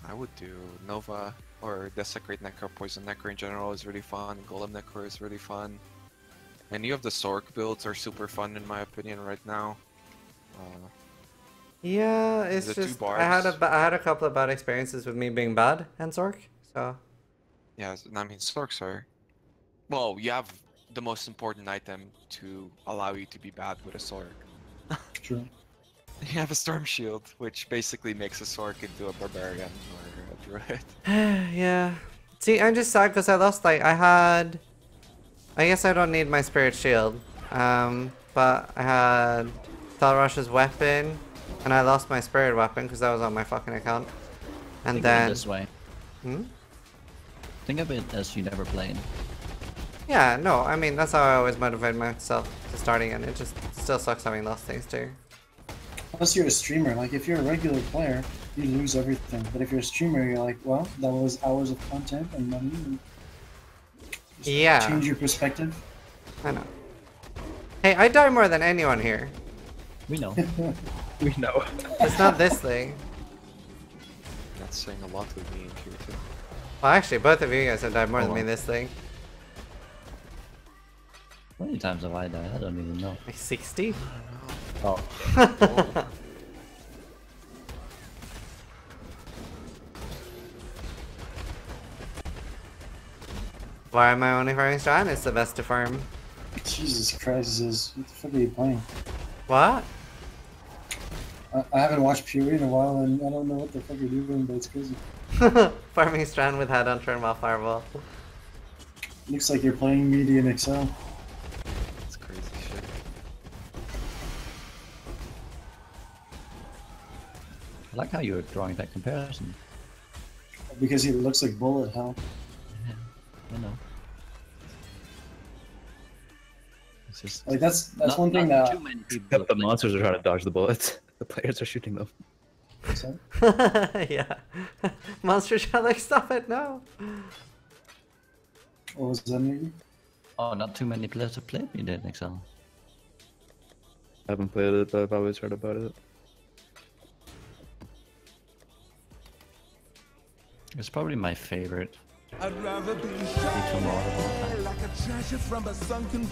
I would do Nova or Desecrate Necro. Poison Necro in general is really fun. Golem Necro is really fun. Any of the Sork builds are super fun in my opinion right now. Yeah, it's the just two I had a couple of bad experiences with me being bad and Sork, so. Yeah, I mean Sorks are. Well, you have the most important item to allow you to be bad with a Sork. True. You have a Storm Shield, which basically makes a Sork into a Barbarian or a Druid. Yeah. See, I'm just sad because I lost, like, I guess I don't need my Spirit Shield. But I had Thalrush's weapon, and I lost my spirit weapon because that was on my fucking account. And Think then of it this way. Think of it as you never played. Yeah, no, I mean that's how I always motivate myself to starting, and it just still sucks having lost things too. Unless you're a streamer, like if you're a regular player, you lose everything. But if you're a streamer, you're like, well, that was hours of content and money. And yeah. Change your perspective. I know. Hey, I die more than anyone here. We know. We know. It's not this thing. That's saying a lot with me in here too. Well, actually, both of you guys have died more than me this thing. How many times have I died? I don't even know. Like 60? Oh. Why am I only farming Strand? It's the best to farm. Jesus Christ, Ziz. What the fuck are you playing? What? I haven't watched Puri in a while and I don't know what the fuck you're doing, but it's crazy. Farming Strand with head on turn while fireball. Looks like you're playing Media in Excel. That's crazy shit. I like how you're drawing that comparison. Because he looks like bullet hell. Yeah, I know. It's just like that's one thing that too many people the monsters are trying to dodge the bullets. The players are shooting them. Yeah. Monster shot like stop it, no. What was that, Nugi? Oh, not too many players have played me in Excel. I haven't played it, but I've always heard about it. It's probably my favorite. I'd rather be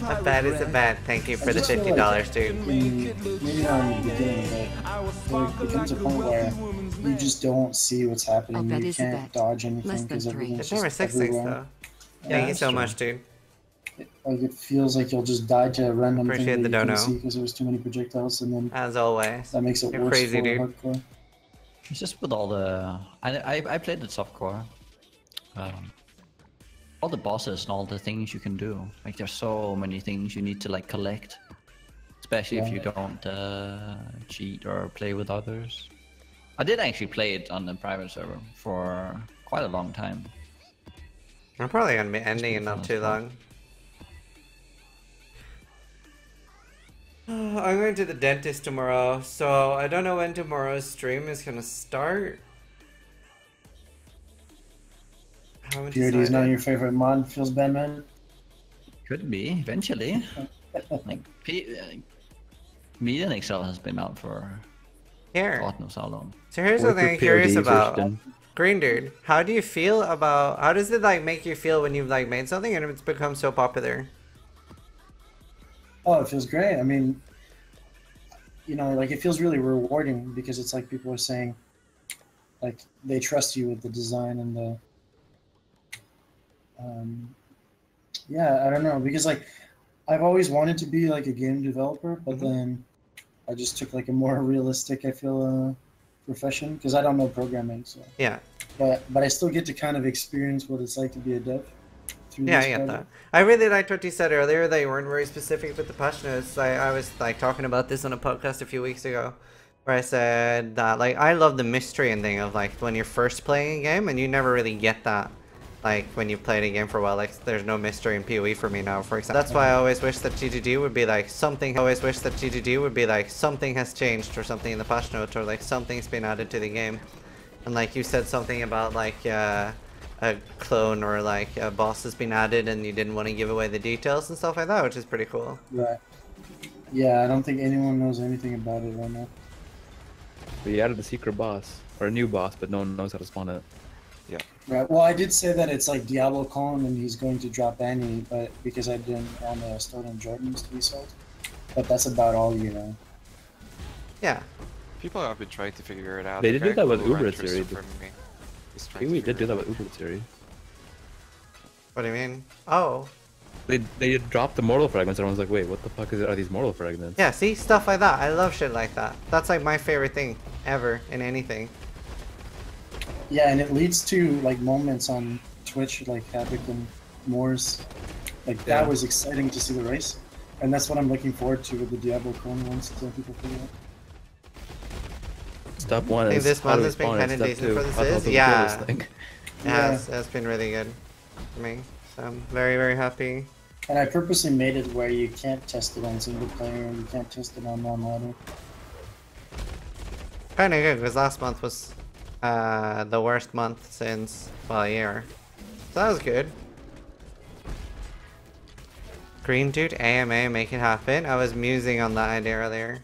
Not bad is a bad. Thank you for the $50, dude. Maybe not in the beginning, but there becomes a point where you just don't see what's happening. You can't dodge anything because everything's just everywhere. Thank you so much, dude. Like it feels like you'll just die to a random Appreciate thing the that you dono. can see because there's too many projectiles, and then as always, that makes it You're worse crazy, for dude. hardcore. It's just with all the... I played the softcore. All the bosses and all the things you can do. Like there's so many things you need to like collect. Especially if you don't cheat or play with others. I did actually play it on the private server for quite a long time. I'm probably gonna be ending in not too long. I'm going to the dentist tomorrow, so I don't know when tomorrow's stream is gonna start. Purity is not your favorite mod, feels bad, man? Could be, eventually. Like, Media in Excel has been out for God knows how long. So here's the thing I'm curious about. Greendude, how do you feel about, how does it like make you feel when you've like made something and it's become so popular? Oh, it feels great. I mean, you know, like it feels really rewarding because it's like people are saying, like they trust you with the design and the, yeah, I don't know, because like I've always wanted to be like a game developer, but then I just took like a more realistic, I feel, profession because I don't know programming. So yeah, but I still get to kind of experience what it's like to be a dev. Yeah, I get that. I really liked what you said earlier that you weren't very specific with the passionates. I was like talking about this on a podcast a few weeks ago, where I said that like I love the mystery and thing of like when you're first playing a game and you never really get that. Like when you played a game for a while, like there's no mystery in PoE for me now, for example. That's why I always wish that GGG would be like something. I always wish that GGG would be like something has changed or something in the patch notes or like something's been added to the game. And like you said something about like a clone or like a boss has been added and you didn't want to give away the details and stuff like that, which is pretty cool. Right. Yeah, I don't think anyone knows anything about it right now. But you added the secret boss or a new boss, but no one knows how to spawn it. Yeah. Right. Well, I did say that it's like Diablo clone and he's going to drop Annie, but because I didn't want to start on Jordans to be sold. But that's about all, you know. Yeah. People have been trying to figure it out. They did do that with Uber Uber series. We did do that with Uber series. What do you mean? Oh. They dropped the mortal fragments and everyone's like, wait, what the fuck are these mortal fragments? Yeah, see? Stuff like that. I love shit like that. That's like my favorite thing ever in anything. Yeah, and it leads to like moments on Twitch like Havoc and Moore's. Like that was exciting to see the race. And that's what I'm looking forward to with the Diablo clone once people figure out. Step 1 I think is this month has been kind of decent for this. Yeah. It's been really good for me. So I'm very, very happy. And I purposely made it where you can't test it on single player and you can't test it on non-ladder. Kind of good, because last month was the worst month since, well, a year. So that was good. Greendude, AMA, make it happen. I was musing on that idea earlier.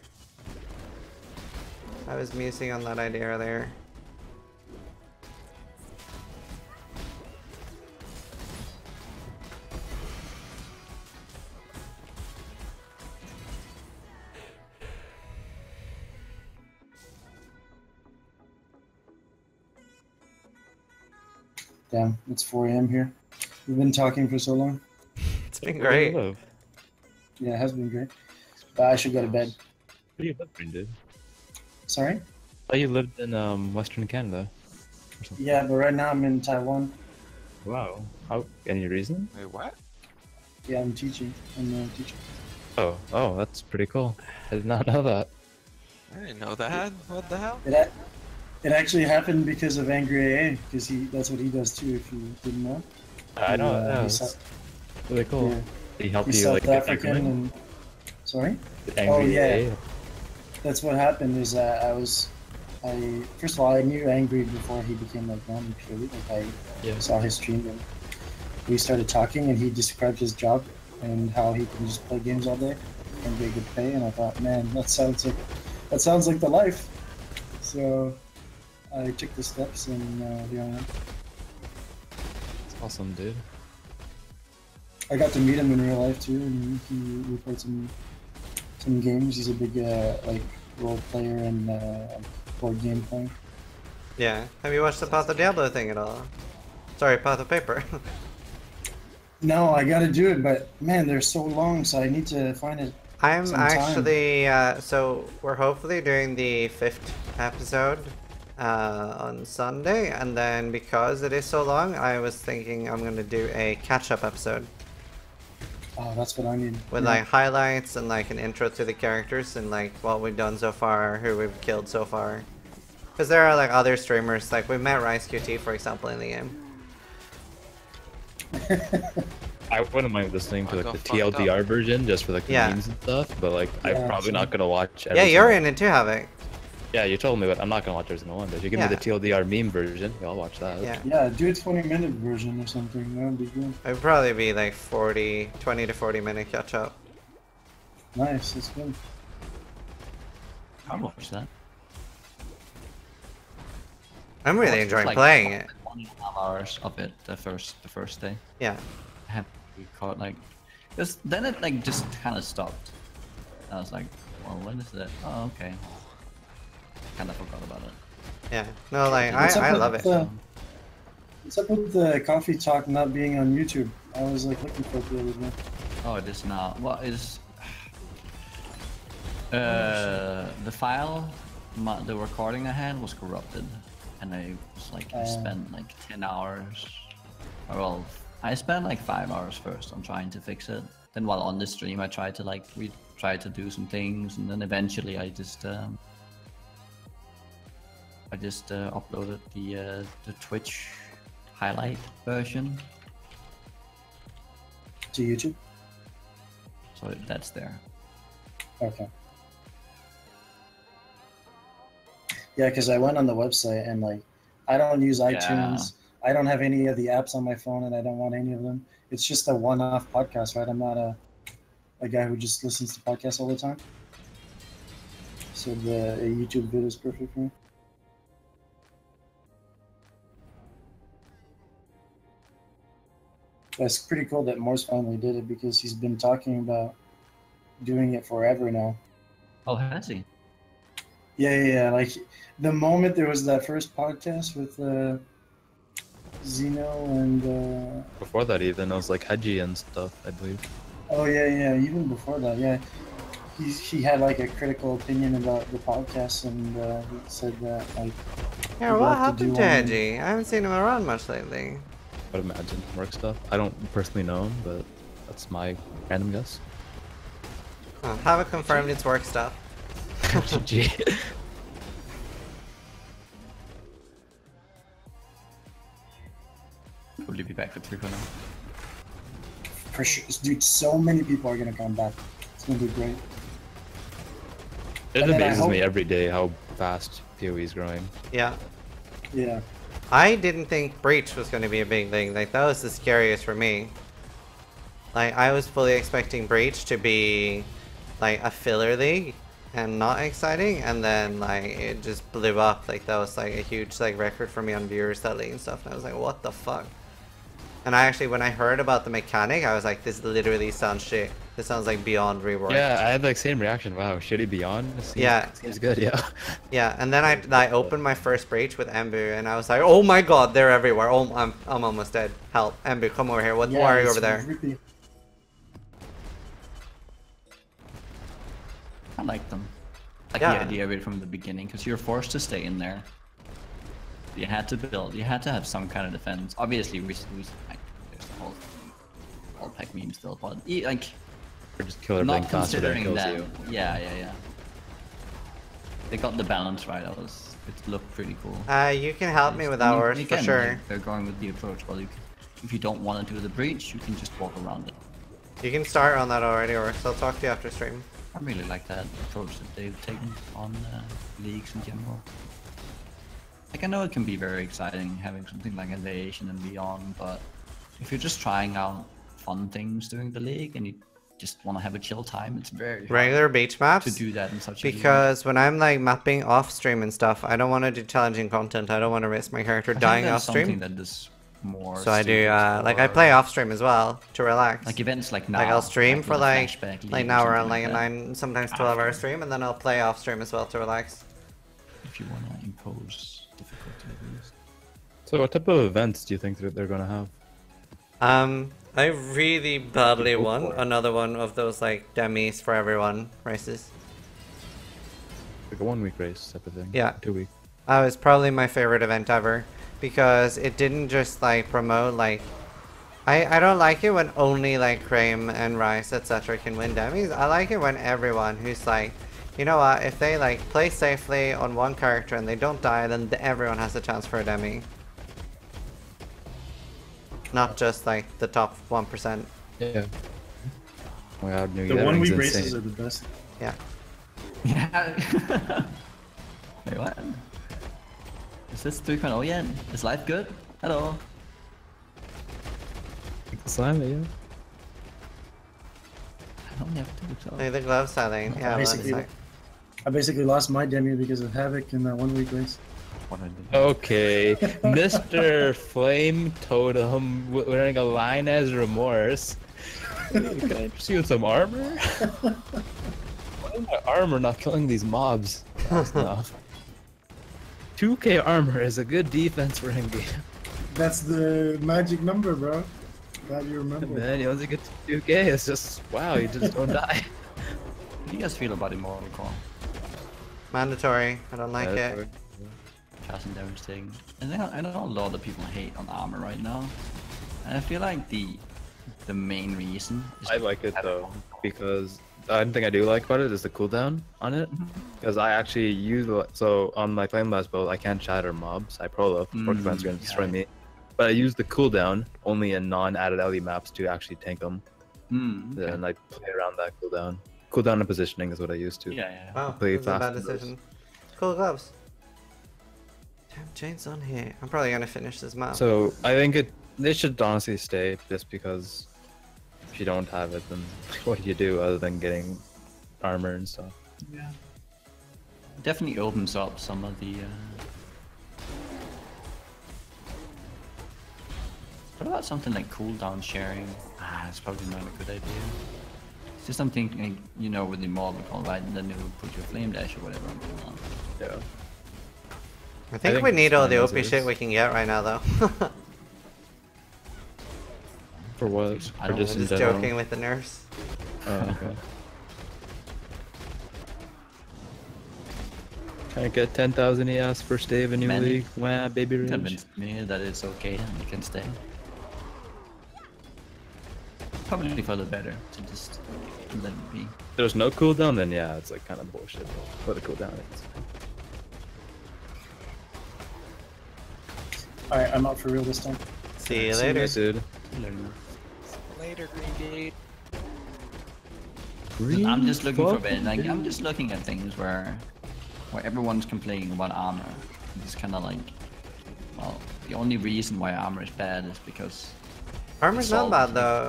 Damn, it's 4 AM here. We've been talking for so long. It's been great. Yeah, it has been great. But I should go to bed. Where do you live, Greendude? Sorry? I thought you lived in Western Canada. Or something. Yeah, but right now I'm in Taiwan. Wow. How? Any reason? Wait, what? Yeah, I'm teaching. I'm a teacher. Oh, that's pretty cool. I did not know that. I didn't know that. What the hell? It actually happened because of Angry AA, because that's what he does too, if you didn't know. I don't know. That's really cool. Yeah. He helped He's you South like get that African going? and... Sorry? Angry oh yeah. AA? That's what happened is that first of all, I knew Angry before he became like known purely. Like I saw his stream and we started talking and he described his job and how he can just play games all day and get good pay, and I thought, man, that sounds like the life. So I took the steps and here I am. That's awesome, dude. I got to meet him in real life too, and we played some games. He's a big like role player and board game player. Yeah. Have you watched the Path of Diablo thing at all? Sorry, Path of Paper. No, I gotta do it, but man, they're so long, so I need to find it. I'm actually so we're hopefully doing the 5th episode on Sunday, and then because it is so long, I was thinking I'm gonna do a catch-up episode. Oh, that's what I need. With like highlights and like an intro to the characters and like what we've done so far, who we've killed so far. Because there are like other streamers, like we met Raiz QT for example in the game. I wouldn't mind listening to like the TLDR version just for like the memes and stuff, but like I'm probably not gonna watch every you're in it too, Havoc. Yeah, you told me, but I'm not gonna watch every single one. But if you give me the TLDR meme version, I'll watch that. Yeah, do a 20-minute version or something. That would be good. It would probably be like 20 to 40 minute catch up. Nice, that's good. I'll watch that. I'm really enjoying playing it. 1.5 hours of it the first day. Yeah. I had to caught like, then it like just kind of stopped. I was like, well, when is it? Oh, okay. Kind of forgot about it. Yeah. No, like I love it. What's up with the coffee talk not being on YouTube? I was like looking for it the other day. Oh, it is now. Well, it's the file, the recording I had was corrupted, and I was like I spent like 10 hours. Well, I spent like 5 hours first on trying to fix it. Then while on the stream, I tried to like tried to do some things, and then eventually I just uploaded the Twitch highlight version to YouTube. So that's there. Okay. Yeah, because I went on the website and like I don't use iTunes. I don't have any of the apps on my phone, and I don't want any of them. It's just a one-off podcast, right? I'm not a guy who just listens to podcasts all the time. So the YouTube video is perfect for me. That's pretty cool that Morse finally did it, because he's been talking about doing it forever now. Oh, has he? Yeah. Like the moment there was that first podcast with Zeno and before that even it was like Hedgie and stuff, I believe. Oh yeah. Even before that, yeah. He had like a critical opinion about the podcast, and he said that like. Yeah, what happened to Hedgie? I haven't seen him around much lately. I would imagine work stuff. I don't personally know him, but that's my random guess. Oh, Havoc confirmed its work stuff. GG. Will you be back for 3 now? For sure, dude. So many people are gonna come back. It's gonna be great. It amazes me every day how fast PoE is growing. Yeah. Yeah. I didn't think Breach was going to be a big thing. Like, that was the scariest for me. Like, I was fully expecting Breach to be, like, a filler league and not exciting. And then, like, it just blew up. Like, that was, like, a huge, like, record for me on viewers that league and stuff. And I was like, what the fuck? And I actually, when I heard about the mechanic, I was like, this literally sounds shit. This sounds like Beyond reworked. Yeah, I had like same reaction. Wow, shitty Beyond. Seems good. Yeah. Yeah, and then I opened my first Breach with Embu, and I was like, oh my god, they're everywhere. Oh, I'm almost dead. Help, Embu, come over here. Why are you over there? Rippy. I like them. I like the idea of it from the beginning, because you're forced to stay in there. You had to build. You had to have some kind of defense. Obviously, we like, there's the whole pack meme still, but like. Or just killer blink faster than it kills you. Yeah. They got the balance right. It looked pretty cool. You can help me with ours for sure. Like, they're going with the approach. Well, if you don't want to do the breach, you can just walk around it. You can start on that already, or I'll talk to you after stream. I really like that approach that they've taken on leagues in general. Like, I know it can be very exciting having something like Elevation and Beyond, but if you're just trying out fun things during the league and you just want to have a chill time, it's very regular beach maps to do that in such a because when I'm like mapping off stream and stuff, I don't want to do challenging content. I don't want to risk my character dying off stream. That is more so I do like I play off stream as well to relax. Like events like now. Like I'll stream for like an hour on like a 9, sometimes 12-hour stream, and then I'll play off stream as well to relax. If you want to impose difficulty at least. So what type of events do you think that they're gonna have? I really badly want another one of those like demis for everyone races. Like a 1 week race type of thing. Yeah. 2 week. That was probably my favorite event ever because it didn't just like promote like I don't like it when only like Cream and Raiz etc. can win demis. I like it when everyone who's like, you know what, if they like play safely on one character and they don't die, then everyone has a chance for a demi. Not just like the top 1%. Yeah. Oh my god, Nugi, the 1 week races are the best. Yeah. Yeah. Wait, what? Is this 3.0 yet? Is life good? Hello. Slime it, yeah. I don't have to do so. Hey, the glove styling. Yeah, I basically lost my demi because of Havoc in that 1 week race. Okay, Mr. Flame Totem wearing a line as remorse. Can I just use some armor? Why is my armor not killing these mobs fast enough? 2k armor is a good defense for him. That's the magic number, bro. Glad you remember. Man, you only get to 2k, it's just, wow, you just don't die. How do you guys feel about Immortal Core? Mandatory. I don't like it. And everything. And I know a lot of people hate on armor right now. And I feel like the main reason is I like it though, because one thing I do like about it is the cooldown on it. Because I actually use so on my Flame Blast build I can't shatter mobs. I prolo, Porcupine's gonna destroy me. But I use the cooldown only in non-added LE maps to actually tank them. Then I play around that cooldown. Cooldown and positioning is what I used to. Yeah. Wow, play that's a bad decision. Cool gloves. Damn, Jane's on here. I'm probably gonna finish this map. So I think they should honestly stay, just because if you don't have it, then what do you do other than getting armor and stuff? Yeah. It definitely opens up some of the. What about something like cooldown sharing? It's probably not a good idea. It's just something like, you know, with the Immortal Core, right? And then you put your flame dash or whatever on. Yeah. I think we need all the OP shit we can get right now, though. For what? I'm just joking with the nerfs. Oh, okay. Trying to get 10,000 ES first day of a new league. Wow, baby rage. Convinced me that it's okay and you can stay. probably for the better to just let it be. There's no cooldown, then yeah, it's like kind of bullshit. Put a cooldown. Alright, I'm out for real this time. See you later, dude. Later, Greendude. I'm just looking for like I'm just looking at things where everyone's complaining about armor. It's kind of like, well, the only reason why armor is bad is because armor's not bad though.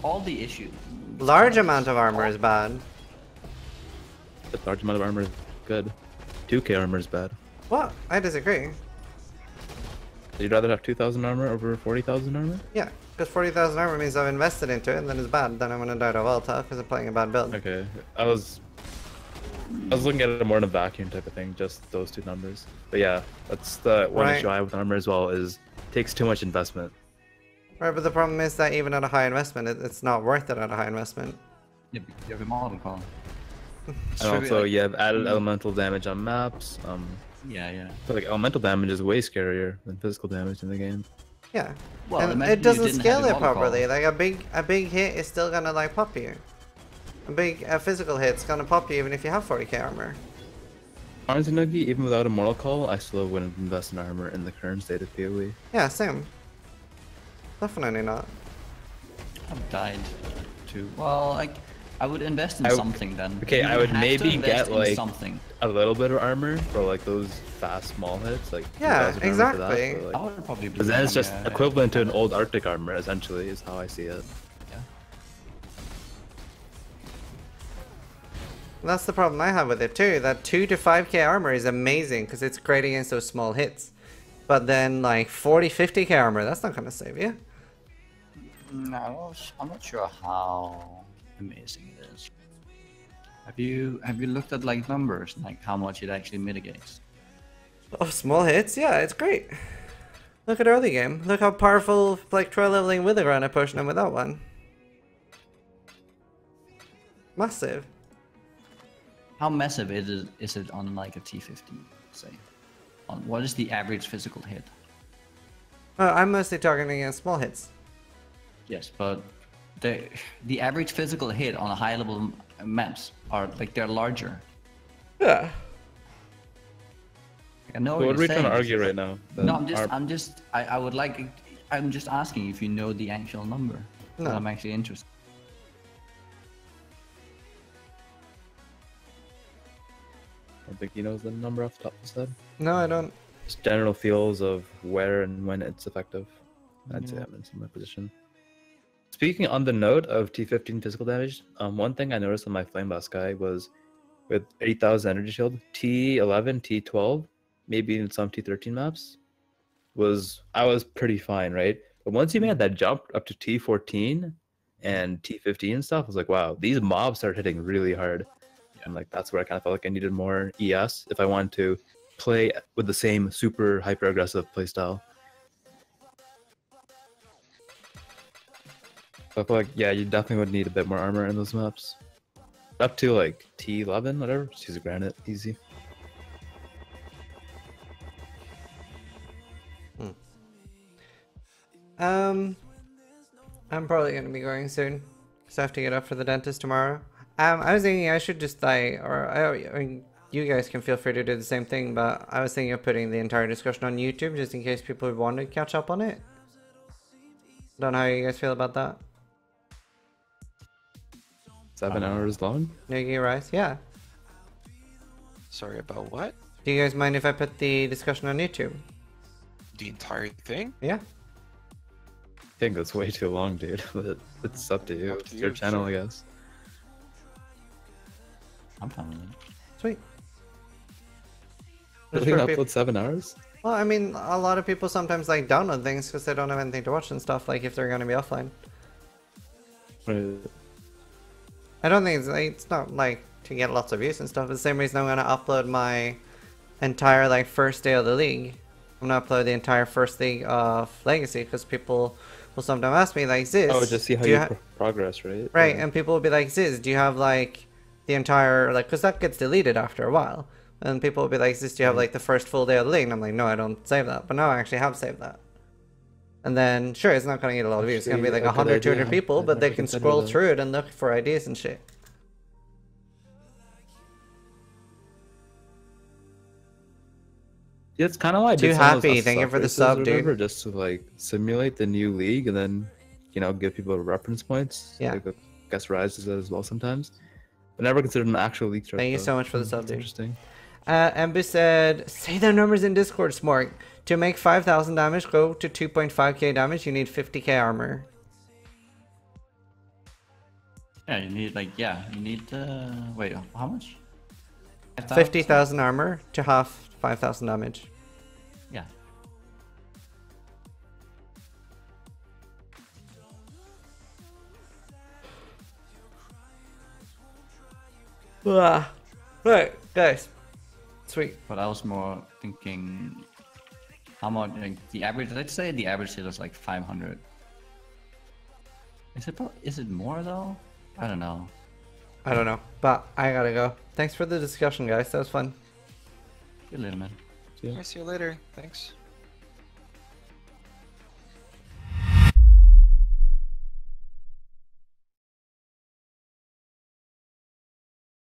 All the issues. Large amount of armor is bad. The large amount of armor is good. 2k armor is bad. What? I disagree. You'd rather have 2,000 armor over 40,000 armor? Yeah, because 40,000 armor means I've invested into it and then it's bad. Then I'm gonna die to a volatile because I'm playing a bad build. Okay, I was looking at it more in a vacuum type of thing, just those two numbers. But yeah, that's the one issue I have with armor as well, is it takes too much investment. Right, but the problem is that even at a high investment, it's not worth it at a high investment. Yeah, you have a model call. And also, you have added elemental damage on maps. Yeah. But like elemental damage is way scarier than physical damage in the game. Yeah. Well, and it doesn't scale it properly. Like a big hit is still gonna like pop you. A physical hit's gonna pop you even if you have 40k armor. Honestly, Nugi, even without a mortal call, I still wouldn't invest in armor in the current state of PoE. Yeah, same. Definitely not. I've died too. Well, like I would invest in something then. Okay, I would maybe get like something. A little bit of armor for like those fast small hits, like yeah, exactly. That, like, I would probably. Because then it's just equivalent to an old Arctic armor, essentially, is how I see it. Yeah. That's the problem I have with it too. That 2 to 5k armor is amazing because it's great against those small hits, but then like 40, 50k armor, that's not gonna save you. No, I'm not sure how amazing it is. Have you looked at like numbers, like how much it actually mitigates? Oh, small hits? Yeah, it's great. Look at early game. Look how powerful like try leveling with a granite potion and without one. Massive. How massive is it on like a T50, say? On what is the average physical hit? I'm mostly targeting against small hits. Yes, but the average physical hit on a high level maps are like they're larger. Yeah. I know what are we trying to argue right now? No, I'm just asking if you know the actual number. No. I'm actually interested. I don't think he knows the number off the top of his head. No, I don't. Just general feels of where and when it's effective. I'd say I'm in similar position. Speaking on the note of T15 physical damage, one thing I noticed on my Flame Blast guy was with 8,000 energy shield, T11, T12, maybe even some T13 maps, I was pretty fine, right? But once you made that jump up to T14 and T15 and stuff, I was like, wow, these mobs started hitting really hard. And like that's where I kind of felt like I needed more ES if I wanted to play with the same super hyper aggressive playstyle. I feel like, yeah, you definitely would need a bit more armor in those maps. Up to like T11, whatever. Just use a granite, easy. I'm probably gonna be going soon, because I have to get up for the dentist tomorrow. I was thinking I should just I mean, you guys can feel free to do the same thing, but I was thinking of putting the entire discussion on YouTube just in case people would want to catch up on it. Don't know how you guys feel about that. 7 hours long? Nugi, Raiz? Yeah. Sorry, about what? Do you guys mind if I put the discussion on YouTube? The entire thing? Yeah. I think that's way too long, dude. But it's up to you. It's your channel, I guess. I'm fine with it. Sweet. Are you gonna upload 7 hours? Well, I mean, a lot of people sometimes like download things because they don't have anything to watch and stuff, like if they're gonna be offline. Right. I don't think it's not like to get lots of views and stuff. It's the same reason I'm gonna upload my entire like first day of the league. I'm gonna upload the entire first league of Legacy because people will sometimes ask me like, Ziz, oh, just see how you progress, right? Right, yeah. and people will be like, Ziz, do you have like the entire like, because that gets deleted after a while, and people will be like, Ziz, do you have like the first full day of the league? And I'm like, no, I don't save that, but now I actually have saved that. And then, sure, it's not going to get a lot of views. It's going to be like 100, 200 people, but they can scroll through it and look for ideas and shit. Yeah, it's kind of like too happy. Thank you for the sub, dude. Just to like simulate the new league and then, you know, give people reference points. Yeah. Like, I guess Raiz does that as well sometimes. But never considered an actual league strat. Thank you so much for the sub, dude. Interesting. Embu said, say their numbers in Discord, Smorg. To make 5,000 damage go to 2.5k damage, you need 50k armor. Yeah, you need like, you need, wait, how much? 50,000 armor to half 5,000 damage. Yeah. Right, guys. Sweet. But I was more thinking, how much, like, the average, let's say the average hit is like 500. Is it more though? I don't know. I don't know, but I gotta go. Thanks for the discussion, guys. That was fun. See you later, man. See you later. Thanks.